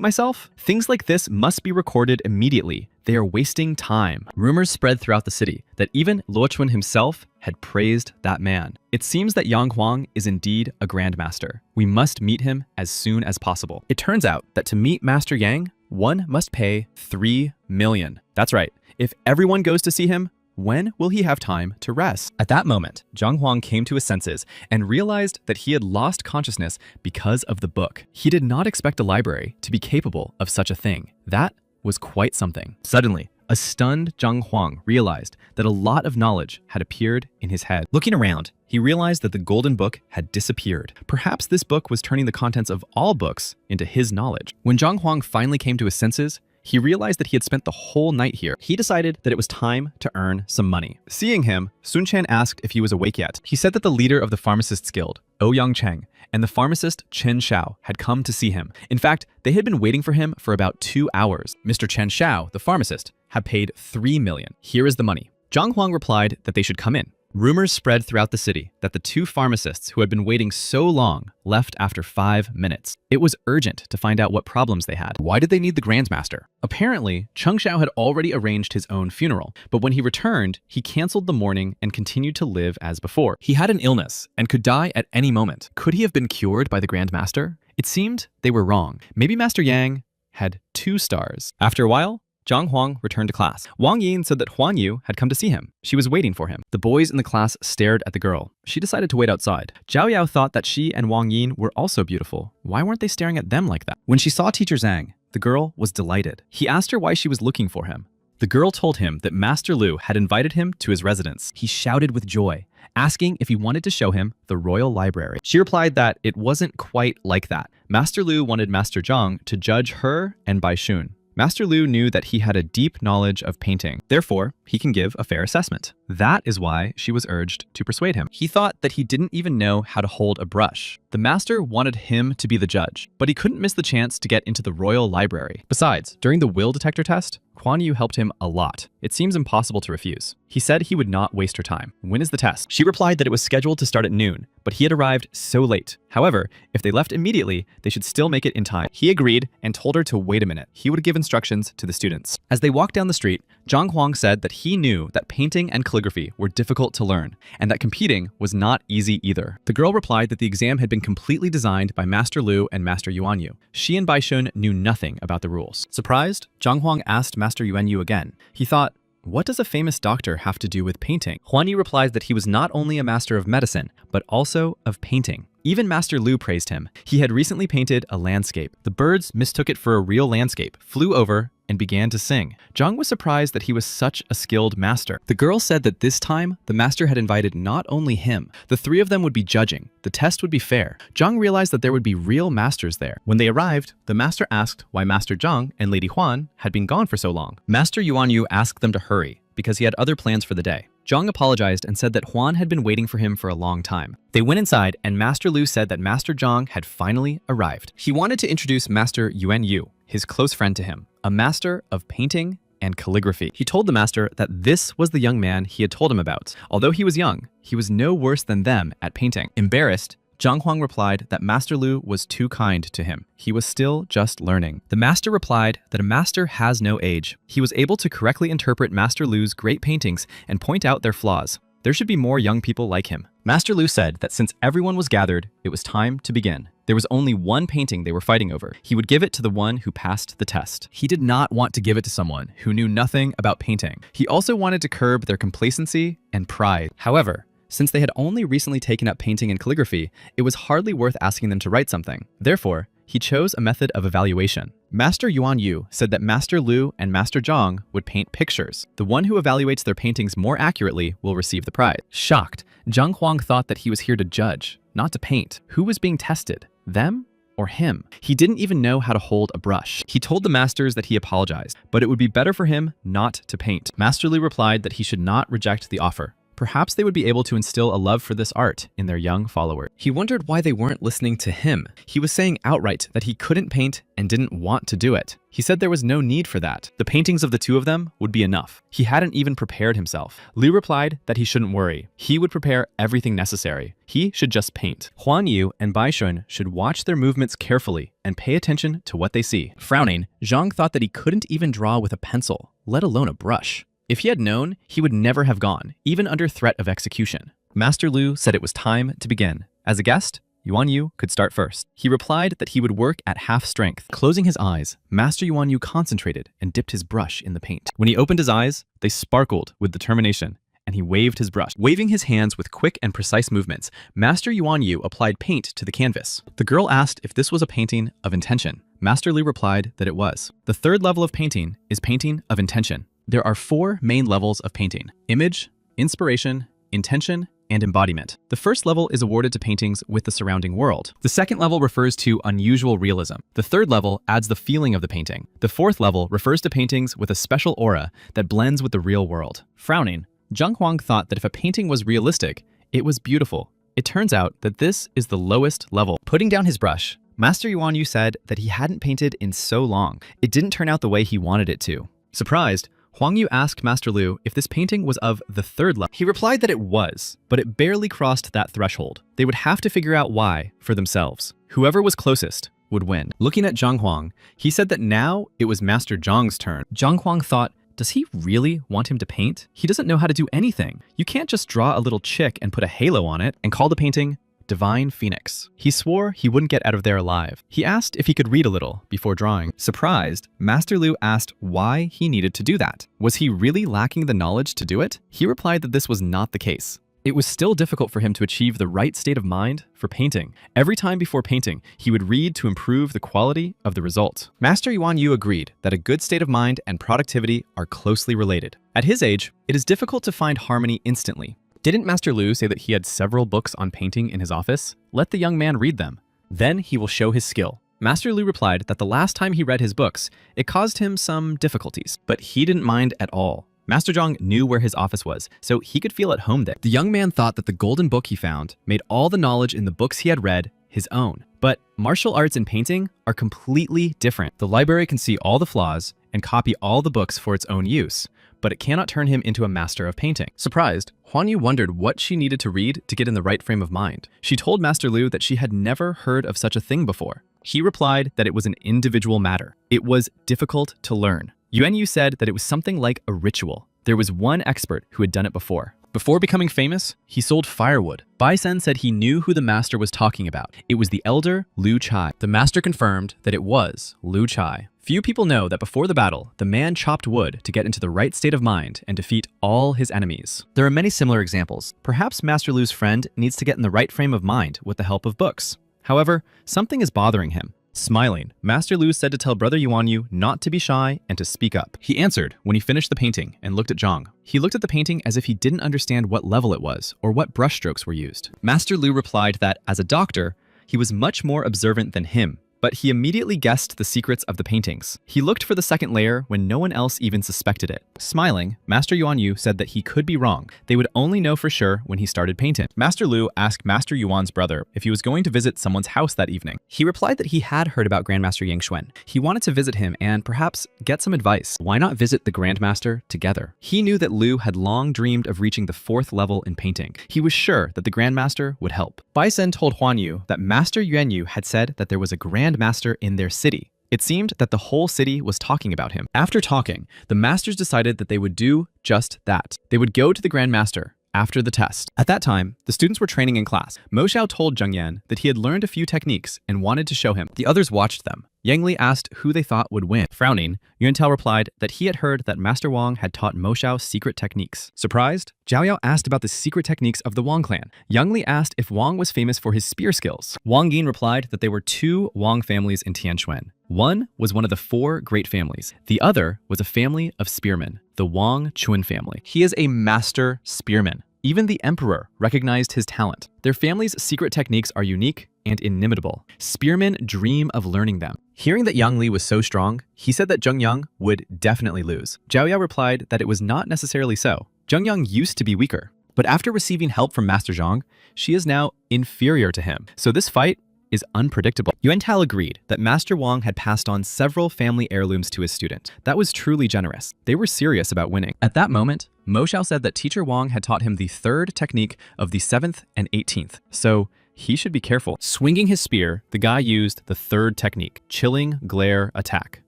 myself? Things like this must be recorded immediately. They are wasting time." Rumors spread throughout the city that even Luo Chun himself had praised that man. It seems that Yang Huang is indeed a Grand Master. We must meet him as soon as possible. It turns out that to meet Master Yang, one must pay 3 million. That's right. If everyone goes to see him, when will he have time to rest? At that moment, Zhang Huang came to his senses and realized that he had lost consciousness because of the book. He did not expect a library to be capable of such a thing. That was quite something. Suddenly, a stunned Zhang Huang realized that a lot of knowledge had appeared in his head. Looking around, he realized that the golden book had disappeared. Perhaps this book was turning the contents of all books into his knowledge. When Zhang Huang finally came to his senses, He realized that he had spent the whole night here. He decided that it was time to earn some money. Seeing him, Sun Chen asked if he was awake yet. He said that the leader of the pharmacists guild, Ouyang Cheng, and the pharmacist Chen Xiao had come to see him. In fact, they had been waiting for him for about 2 hours. Mr. Chen Xiao, the pharmacist, had paid 3 million. Here is the money. Zhang Huang replied that they should come in. Rumors spread throughout the city that the 2 pharmacists who had been waiting so long left after 5 minutes. It was urgent to find out what problems they had. Why did they need the Grandmaster? Apparently, Cheng Xiao had already arranged his own funeral, but when he returned, he canceled the mourning and continued to live as before. He had an illness and could die at any moment. Could he have been cured by the Grandmaster? It seemed they were wrong. Maybe Master Yang had 2 stars. After a while, Zhang Huang returned to class. Wang Yin said that Huan Yu had come to see him. She was waiting for him. The boys in the class stared at the girl. She decided to wait outside. Zhao Yao thought that she and Wang Yin were also beautiful. Why weren't they staring at them like that? When she saw Teacher Zhang, the girl was delighted. He asked her why she was looking for him. The girl told him that Master Lu had invited him to his residence. He shouted with joy, asking if he wanted to show him the royal library. She replied that it wasn't quite like that. Master Lu wanted Master Zhang to judge her and Bai Shun. Master Lu knew that he had a deep knowledge of painting. Therefore, he can give a fair assessment. That is why she was urged to persuade him. He thought that he didn't even know how to hold a brush. The master wanted him to be the judge, but he couldn't miss the chance to get into the royal library. Besides, during the will detector test, Kuan Yu helped him a lot. It seems impossible to refuse. He said he would not waste her time. When is the test? She replied that it was scheduled to start at noon, but he had arrived so late. However, if they left immediately, they should still make it in time. He agreed and told her to wait a minute. He would give instructions to the students. As they walked down the street, Zhang Huang said that he knew that painting and calligraphy were difficult to learn, and that competing was not easy either. The girl replied that the exam had been completely designed by Master Lu and Master Yuan Yu. She and Bai Shun knew nothing about the rules. Surprised, Zhang Huang asked Master Yuan Yu again. He thought, what does a famous doctor have to do with painting? Huan Yu replied that he was not only a master of medicine, but also of painting. Even Master Lu praised him. He had recently painted a landscape. The birds mistook it for a real landscape, flew over, and began to sing. Zhang was surprised that he was such a skilled master. The girl said that this time, the master had invited not only him. The 3 of them would be judging. The test would be fair. Zhang realized that there would be real masters there. When they arrived, the master asked why Master Zhang and Lady Huan had been gone for so long. Master Yuan Yu asked them to hurry, because he had other plans for the day. Zhang apologized and said that Huan had been waiting for him for a long time. They went inside, and Master Lu said that Master Zhang had finally arrived. He wanted to introduce Master Yuan Yu, his close friend, to him, a master of painting and calligraphy. He told the master that this was the young man he had told him about. Although he was young, he was no worse than them at painting. Embarrassed, Zhang Huang replied that Master Lu was too kind to him. He was still just learning. The master replied that a master has no age. He was able to correctly interpret Master Lu's great paintings and point out their flaws. There should be more young people like him. Master Lu said that since everyone was gathered, it was time to begin. There was only one painting they were fighting over. He would give it to the one who passed the test. He did not want to give it to someone who knew nothing about painting. He also wanted to curb their complacency and pride. However, since they had only recently taken up painting and calligraphy, it was hardly worth asking them to write something. Therefore, he chose a method of evaluation. Master Yuan Yu said that Master Lu and Master Zhang would paint pictures. The one who evaluates their paintings more accurately will receive the prize. Shocked, Zhang Huang thought that he was here to judge, not to paint. Who was being tested? Them or him? He didn't even know how to hold a brush. He told the masters that he apologized, but it would be better for him not to paint. Master Lu replied that he should not reject the offer. Perhaps they would be able to instill a love for this art in their young followers. He wondered why they weren't listening to him. He was saying outright that he couldn't paint and didn't want to do it. He said there was no need for that. The paintings of the 2 of them would be enough. He hadn't even prepared himself. Liu replied that he shouldn't worry. He would prepare everything necessary. He should just paint. Huan Yu and Bai Shun should watch their movements carefully and pay attention to what they see. Frowning, Zhang thought that he couldn't even draw with a pencil, let alone a brush. If he had known, he would never have gone, even under threat of execution. Master Lu said it was time to begin. As a guest, Yuan Yu could start first. He replied that he would work at half strength. Closing his eyes, Master Yuan Yu concentrated and dipped his brush in the paint. When he opened his eyes, they sparkled with determination, and he waved his brush. Waving his hands with quick and precise movements, Master Yuan Yu applied paint to the canvas. The girl asked if this was a painting of intention. Master Lu replied that it was. The 3rd level of painting is painting of intention. There are 4 main levels of painting: image, inspiration, intention, and embodiment. The first level is awarded to paintings with the surrounding world. The second level refers to unusual realism. The third level adds the feeling of the painting. The fourth level refers to paintings with a special aura that blends with the real world. Frowning, Zhang Huang thought that if a painting was realistic, it was beautiful. It turns out that this is the lowest level. Putting down his brush, Master Yuan Yu said that he hadn't painted in so long. It didn't turn out the way he wanted it to. Surprised, Huang Yu asked Master Lu if this painting was of the third level. He replied that it was, but it barely crossed that threshold. They would have to figure out why for themselves. Whoever was closest would win. Looking at Zhang Huang, he said that now it was Master Zhang's turn. Zhang Huang thought, does he really want him to paint? He doesn't know how to do anything. You can't just draw a little chick and put a halo on it and call the painting Divine Phoenix. He swore he wouldn't get out of there alive. He asked if he could read a little before drawing. Surprised, Master Lu asked why he needed to do that. Was he really lacking the knowledge to do it? He replied that this was not the case. It was still difficult for him to achieve the right state of mind for painting. Every time before painting, he would read to improve the quality of the result. Master Yuan Yu agreed that a good state of mind and productivity are closely related. At his age, it is difficult to find harmony instantly. Didn't Master Lu say that he had several books on painting in his office? Let the young man read them. Then he will show his skill. Master Lu replied that the last time he read his books, it caused him some difficulties, but he didn't mind at all. Master Zhang knew where his office was, so he could feel at home there. The young man thought that the golden book he found made all the knowledge in the books he had read his own. But martial arts and painting are completely different. The library can see all the flaws and copy all the books for its own use, but it cannot turn him into a master of painting. Surprised, Huan Yu wondered what she needed to read to get in the right frame of mind. She told Master Lu that she had never heard of such a thing before. He replied that it was an individual matter. It was difficult to learn. Yuan Yu said that it was something like a ritual. There was one expert who had done it before. Before becoming famous, he sold firewood. Bai Sen said he knew who the master was talking about. It was the elder Lu Chai. The master confirmed that it was Lu Chai. Few people know that before the battle, the man chopped wood to get into the right state of mind and defeat all his enemies. There are many similar examples. Perhaps Master Lu's friend needs to get in the right frame of mind with the help of books. However, something is bothering him. Smiling, Master Lu said to tell Brother Yuan Yu not to be shy and to speak up. He answered when he finished the painting and looked at Zhang. He looked at the painting as if he didn't understand what level it was or what brushstrokes were used. Master Lu replied that, as a doctor, he was much more observant than him, but he immediately guessed the secrets of the paintings. He looked for the second layer when no one else even suspected it. Smiling, Master Yuan Yu said that he could be wrong. They would only know for sure when he started painting. Master Lu asked Master Yuan's brother if he was going to visit someone's house that evening. He replied that he had heard about Grandmaster Yang Xuan. He wanted to visit him and perhaps get some advice. Why not visit the Grandmaster together? He knew that Lu had long dreamed of reaching the 4th level in painting. He was sure that the Grandmaster would help. Bai Sen told Huan Yu that Master Yuan Yu had said that there was a Grandmaster in their city. It seemed that the whole city was talking about him. After talking, the masters decided that they would do just that. They would go to the Grandmaster after the test. At that time, the students were training in class. Mo Xiao told Zheng Yan that he had learned a few techniques and wanted to show him. The others watched them. Yang Li asked who they thought would win. Frowning, Yuan Tao replied that he had heard that Master Wang had taught Mo Xiao secret techniques. Surprised, Zhao Yao asked about the secret techniques of the Wang clan. Yang Li asked if Wang was famous for his spear skills. Wang Yin replied that there were 2 Wang families in Tianquan. One was one of the 4 great families. The other was a family of spearmen, the Wang Chun family. He is a master spearman. Even the emperor recognized his talent. Their family's secret techniques are unique and inimitable. Spearmen dream of learning them. Hearing that Yang Li was so strong, he said that Zheng Yang would definitely lose. Zhao Yao replied that it was not necessarily so. Zheng Yang used to be weaker, but after receiving help from Master Zhang, she is now inferior to him. So this fight is unpredictable. Yuan Tao agreed that Master Wang had passed on several family heirlooms to his student. That was truly generous. They were serious about winning. At that moment, Mo Xiao said that Teacher Wang had taught him the 3rd technique of the 7th and 18th. So he should be careful. Swinging his spear, the guy used the 3rd technique, chilling glare attack.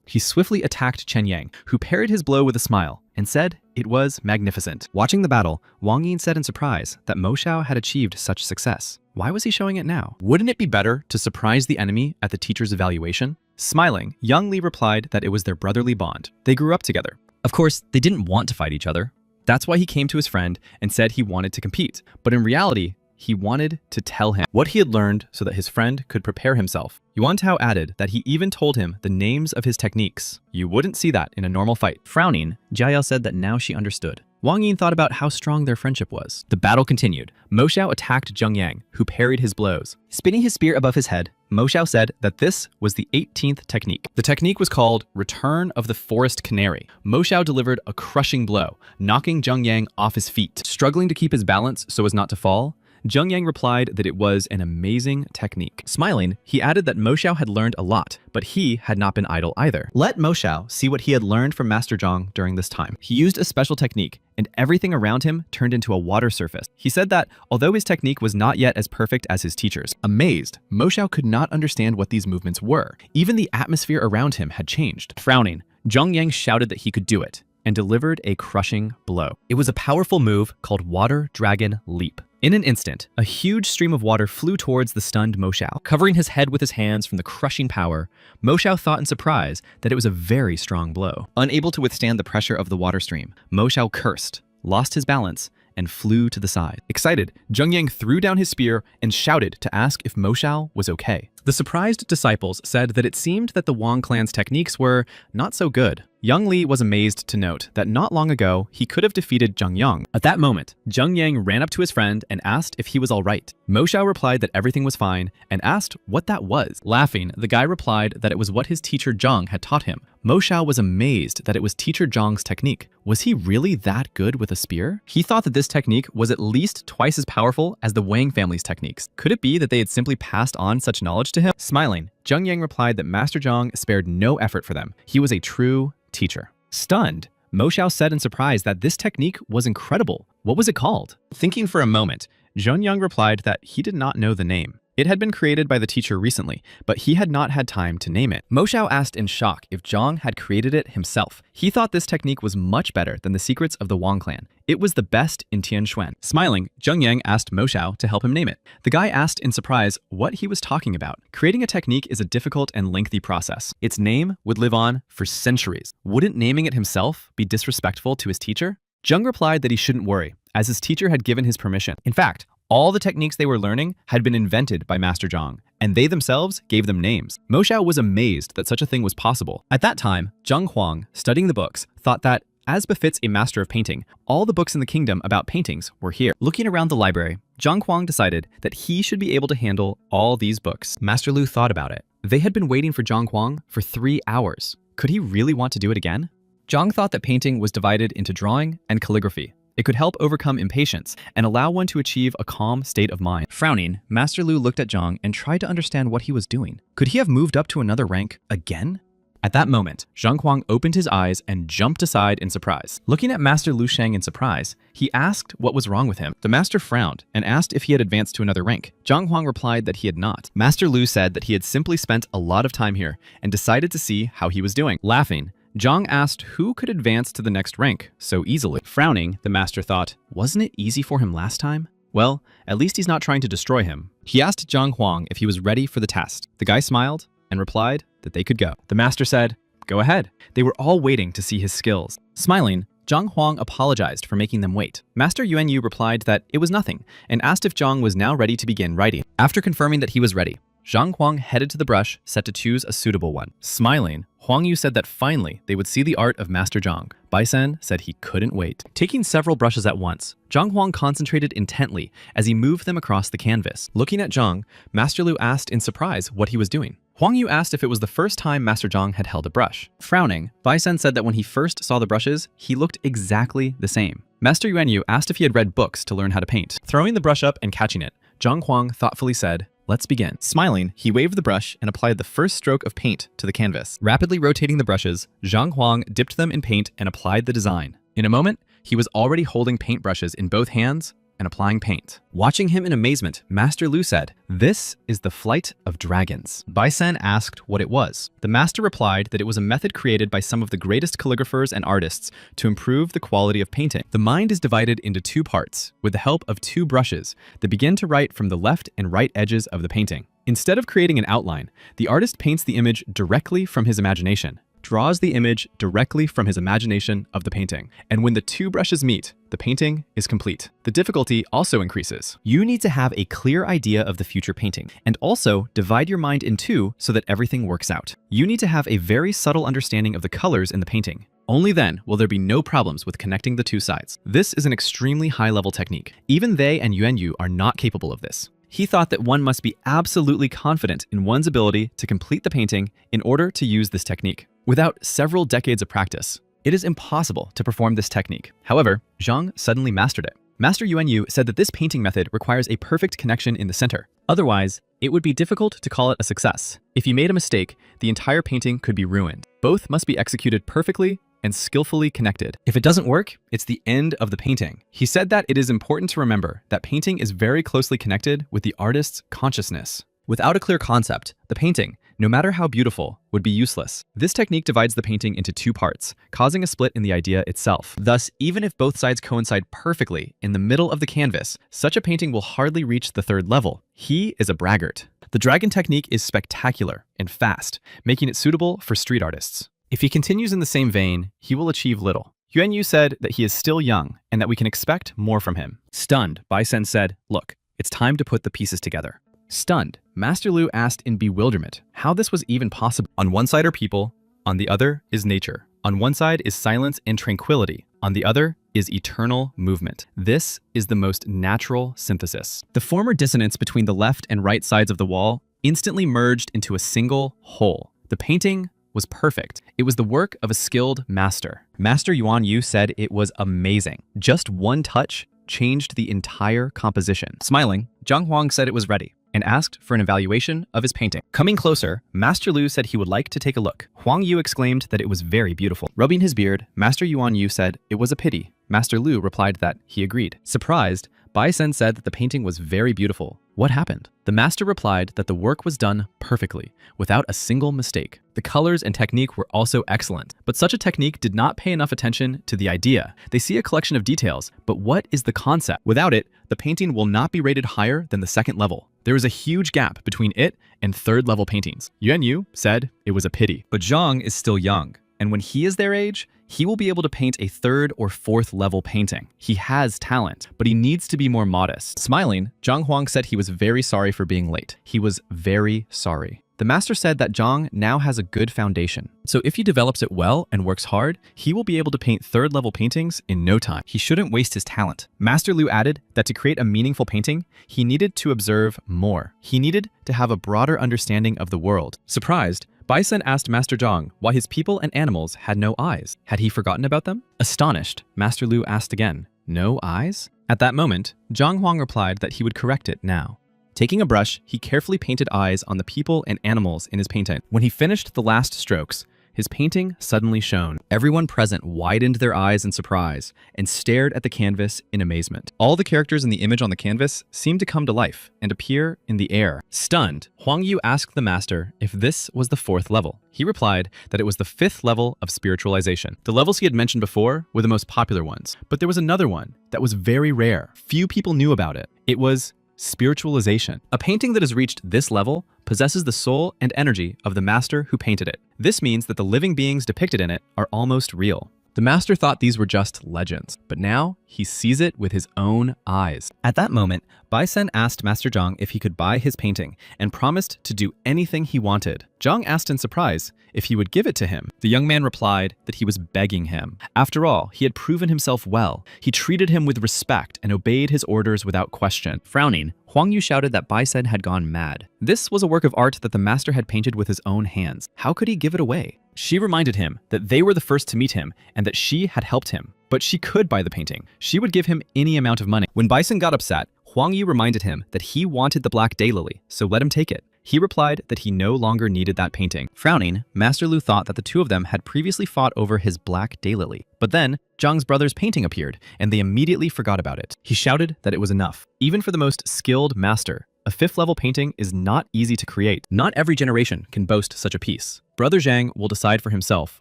He swiftly attacked Chen Yang, who parried his blow with a smile and said it was magnificent. Watching the battle, Wang Yin said in surprise that Mo Xiao had achieved such success. Why was he showing it now? Wouldn't it be better to surprise the enemy at the teacher's evaluation? Smiling, Yang Li replied that it was their brotherly bond. They grew up together. Of course, they didn't want to fight each other. That's why he came to his friend and said he wanted to compete. But in reality, he wanted to tell him what he had learned so that his friend could prepare himself. Yuan Tao added that he even told him the names of his techniques. You wouldn't see that in a normal fight. Frowning, Jiayao said that now she understood. Wang Yin thought about how strong their friendship was. The battle continued. Mo Xiao attacked Zheng Yang, who parried his blows. Spinning his spear above his head, Mo Xiao said that this was the 18th technique. The technique was called Return of the Forest Canary. Mo Xiao delivered a crushing blow, knocking Zheng Yang off his feet. Struggling to keep his balance so as not to fall, Zheng Yang replied that it was an amazing technique. Smiling, he added that Mo Xiao had learned a lot, but he had not been idle either. Let Mo Xiao see what he had learned from Master Zhang during this time. He used a special technique, and everything around him turned into a water surface. He said that, although his technique was not yet as perfect as his teacher's, amazed, Mo Xiao could not understand what these movements were. Even the atmosphere around him had changed. Frowning, Zheng Yang shouted that he could do it, and delivered a crushing blow. It was a powerful move called Water Dragon Leap. In an instant, a huge stream of water flew towards the stunned Mo Xiao. Covering his head with his hands from the crushing power, Mo Xiao thought in surprise that it was a very strong blow. Unable to withstand the pressure of the water stream, Mo Xiao cursed, lost his balance, and flew to the side. Excited, Zheng Yang threw down his spear and shouted to ask if Mo Xiao was okay. The surprised disciples said that it seemed that the Wang clan's techniques were not so good. Yang Li was amazed to note that not long ago, he could have defeated Zheng Yang. At that moment, Zheng Yang ran up to his friend and asked if he was all right. Mo Xiao replied that everything was fine and asked what that was. Laughing, the guy replied that it was what his teacher Zhang had taught him. Mo Xiao was amazed that it was teacher Zhang's technique. Was he really that good with a spear? He thought that this technique was at least twice as powerful as the Wang family's techniques. Could it be that they had simply passed on such knowledge to him? Smiling, Zheng Yang replied that Master Zhang spared no effort for them. He was a true teacher. Stunned, Mo Xiao said in surprise that this technique was incredible. What was it called? Thinking for a moment, Zheng Yang replied that he did not know the name. It had been created by the teacher recently, but he had not had time to name it. Mo Xiao asked in shock if Zhang had created it himself. He thought this technique was much better than the secrets of the Wang clan. It was the best in Tianxuan. Smiling, Zheng Yang asked Mo Xiao to help him name it. The guy asked in surprise what he was talking about. Creating a technique is a difficult and lengthy process. Its name would live on for centuries. Wouldn't naming it himself be disrespectful to his teacher? Zheng replied that he shouldn't worry, as his teacher had given his permission. In fact, all the techniques they were learning had been invented by Master Zhang, and they themselves gave them names. Mo Xiao was amazed that such a thing was possible. At that time, Zheng Huang, studying the books, thought that, as befits a master of painting, all the books in the kingdom about paintings were here. Looking around the library, Zheng Huang decided that he should be able to handle all these books. Master Lu thought about it. They had been waiting for Zheng Huang for 3 hours. Could he really want to do it again? Zhang thought that painting was divided into drawing and calligraphy. It could help overcome impatience and allow one to achieve a calm state of mind. Frowning, Master Lu looked at Zhang and tried to understand what he was doing. Could he have moved up to another rank again? At that moment, Zheng Huang opened his eyes and jumped aside in surprise. Looking at Master Lu Sheng in surprise, he asked what was wrong with him. The master frowned and asked if he had advanced to another rank. Zheng Huang replied that he had not. Master Lu said that he had simply spent a lot of time here and decided to see how he was doing. Laughing, Zhang asked who could advance to the next rank so easily. Frowning, the master thought, wasn't it easy for him last time? Well, at least he's not trying to destroy him. He asked Zheng Huang if he was ready for the test. The guy smiled and replied that they could go. The master said, go ahead. They were all waiting to see his skills. Smiling, Zheng Huang apologized for making them wait. Master Yuan Yu replied that it was nothing and asked if Zhang was now ready to begin writing. After confirming that he was ready, Zheng Huang headed to the brush, set to choose a suitable one. Smiling, Huang Yu said that finally they would see the art of Master Zhang. Bai Sen said he couldn't wait. Taking several brushes at once, Zheng Huang concentrated intently as he moved them across the canvas. Looking at Zhang, Master Lu asked in surprise what he was doing. Huang Yu asked if it was the first time Master Zhang had held a brush. Frowning, Bai Sen said that when he first saw the brushes, he looked exactly the same. Master Yuan Yu asked if he had read books to learn how to paint. Throwing the brush up and catching it, Zheng Huang thoughtfully said, let's begin. Smiling, he waved the brush and applied the first stroke of paint to the canvas. Rapidly rotating the brushes, Zheng Huang dipped them in paint and applied the design. In a moment, he was already holding paint brushes in both hands and applying paint. Watching him in amazement, Master Lu said, this is the flight of dragons. Bai Sen asked what it was. The master replied that it was a method created by some of the greatest calligraphers and artists to improve the quality of painting. The mind is divided into 2 parts, with the help of 2 brushes that begin to write from the left and right edges of the painting. Instead of creating an outline, the artist paints the image directly from his imagination, draws the image directly from his imagination of the painting. And when the 2 brushes meet, the painting is complete. The difficulty also increases. You need to have a clear idea of the future painting, and also divide your mind in 2 so that everything works out. You need to have a very subtle understanding of the colors in the painting. Only then will there be no problems with connecting the two sides. This is an extremely high-level technique. Even they and Yuanyu are not capable of this. He thought that one must be absolutely confident in one's ability to complete the painting in order to use this technique. Without several decades of practice, it is impossible to perform this technique. However, Zhang suddenly mastered it. Master Yuanyu said that this painting method requires a perfect connection in the center. Otherwise, it would be difficult to call it a success. If you made a mistake, the entire painting could be ruined. Both must be executed perfectly and skillfully connected. If it doesn't work, it's the end of the painting. He said that it is important to remember that painting is very closely connected with the artist's consciousness. Without a clear concept, the painting, no matter how beautiful, would be useless. This technique divides the painting into two parts, causing a split in the idea itself. Thus, even if both sides coincide perfectly in the middle of the canvas, such a painting will hardly reach the third level. He is a braggart. The dragon technique is spectacular and fast, making it suitable for street artists. If he continues in the same vein, he will achieve little. Yuanyu said that he is still young and that we can expect more from him. Stunned, Bai Sen said, "Look, it's time to put the pieces together." Stunned, Master Lu asked in bewilderment how this was even possible. On one side are people, on the other is nature. On one side is silence and tranquility, on the other is eternal movement. This is the most natural synthesis. The former dissonance between the left and right sides of the wall instantly merged into a single whole. The painting was perfect. It was the work of a skilled master. Master Yuanyu said it was amazing. Just one touch changed the entire composition. Smiling, Zhang Huang said it was ready and asked for an evaluation of his painting. Coming closer, Master Lu said he would like to take a look. Huang Yu exclaimed that it was very beautiful. Rubbing his beard, Master Yuanyu said it was a pity. Master Lu replied that he agreed. Surprised, Bai Sen said that the painting was very beautiful. What happened? The master replied that the work was done perfectly, without a single mistake. The colors and technique were also excellent, but such a technique did not pay enough attention to the idea. They see a collection of details, but what is the concept? Without it, the painting will not be rated higher than the second level. There is a huge gap between it and third level paintings. Yuanyu said it was a pity. But Zhang is still young, and when he is their age, he will be able to paint a third or fourth level painting. He has talent, but he needs to be more modest. Smiling, Zhang Huang said he was very sorry for being late. He was very sorry. The master said that Zhang now has a good foundation. So if he develops it well and works hard, he will be able to paint third level paintings in no time. He shouldn't waste his talent. Master Lu added that to create a meaningful painting, he needed to observe more. He needed to have a broader understanding of the world. Surprised, Bai Sen asked Master Zhang why his people and animals had no eyes. Had he forgotten about them? Astonished, Master Lu asked again, "No eyes?" At that moment, Zhang Huang replied that he would correct it now. Taking a brush, he carefully painted eyes on the people and animals in his painting. When he finished the last strokes, his painting suddenly shone. Everyone present widened their eyes in surprise and stared at the canvas in amazement. All the characters in the image on the canvas seemed to come to life and appear in the air. Stunned, Huang Yu asked the master if this was the fourth level. He replied that it was the fifth level of spiritualization. The levels he had mentioned before were the most popular ones, but there was another one that was very rare. Few people knew about it. It was spiritualization. A painting that has reached this level possesses the soul and energy of the master who painted it. This means that the living beings depicted in it are almost real. The master thought these were just legends, but now he sees it with his own eyes. At that moment, Bai Sen asked Master Zhang if he could buy his painting and promised to do anything he wanted. Zhang asked in surprise if he would give it to him. The young man replied that he was begging him. After all, he had proven himself well. He treated him with respect and obeyed his orders without question. Frowning, Huang Yu shouted that Bai Sen had gone mad. This was a work of art that the master had painted with his own hands. How could he give it away? She reminded him that they were the first to meet him and that she had helped him. But she could buy the painting. She would give him any amount of money. When Bai Sen got upset, Huang Yu reminded him that he wanted the black daylily, so let him take it. He replied that he no longer needed that painting. Frowning, Master Lu thought that the two of them had previously fought over his black daylily. But then, Zhang's brother's painting appeared, and they immediately forgot about it. He shouted that it was enough. Even for the most skilled master, a fifth level painting is not easy to create. Not every generation can boast such a piece. Brother Zhang will decide for himself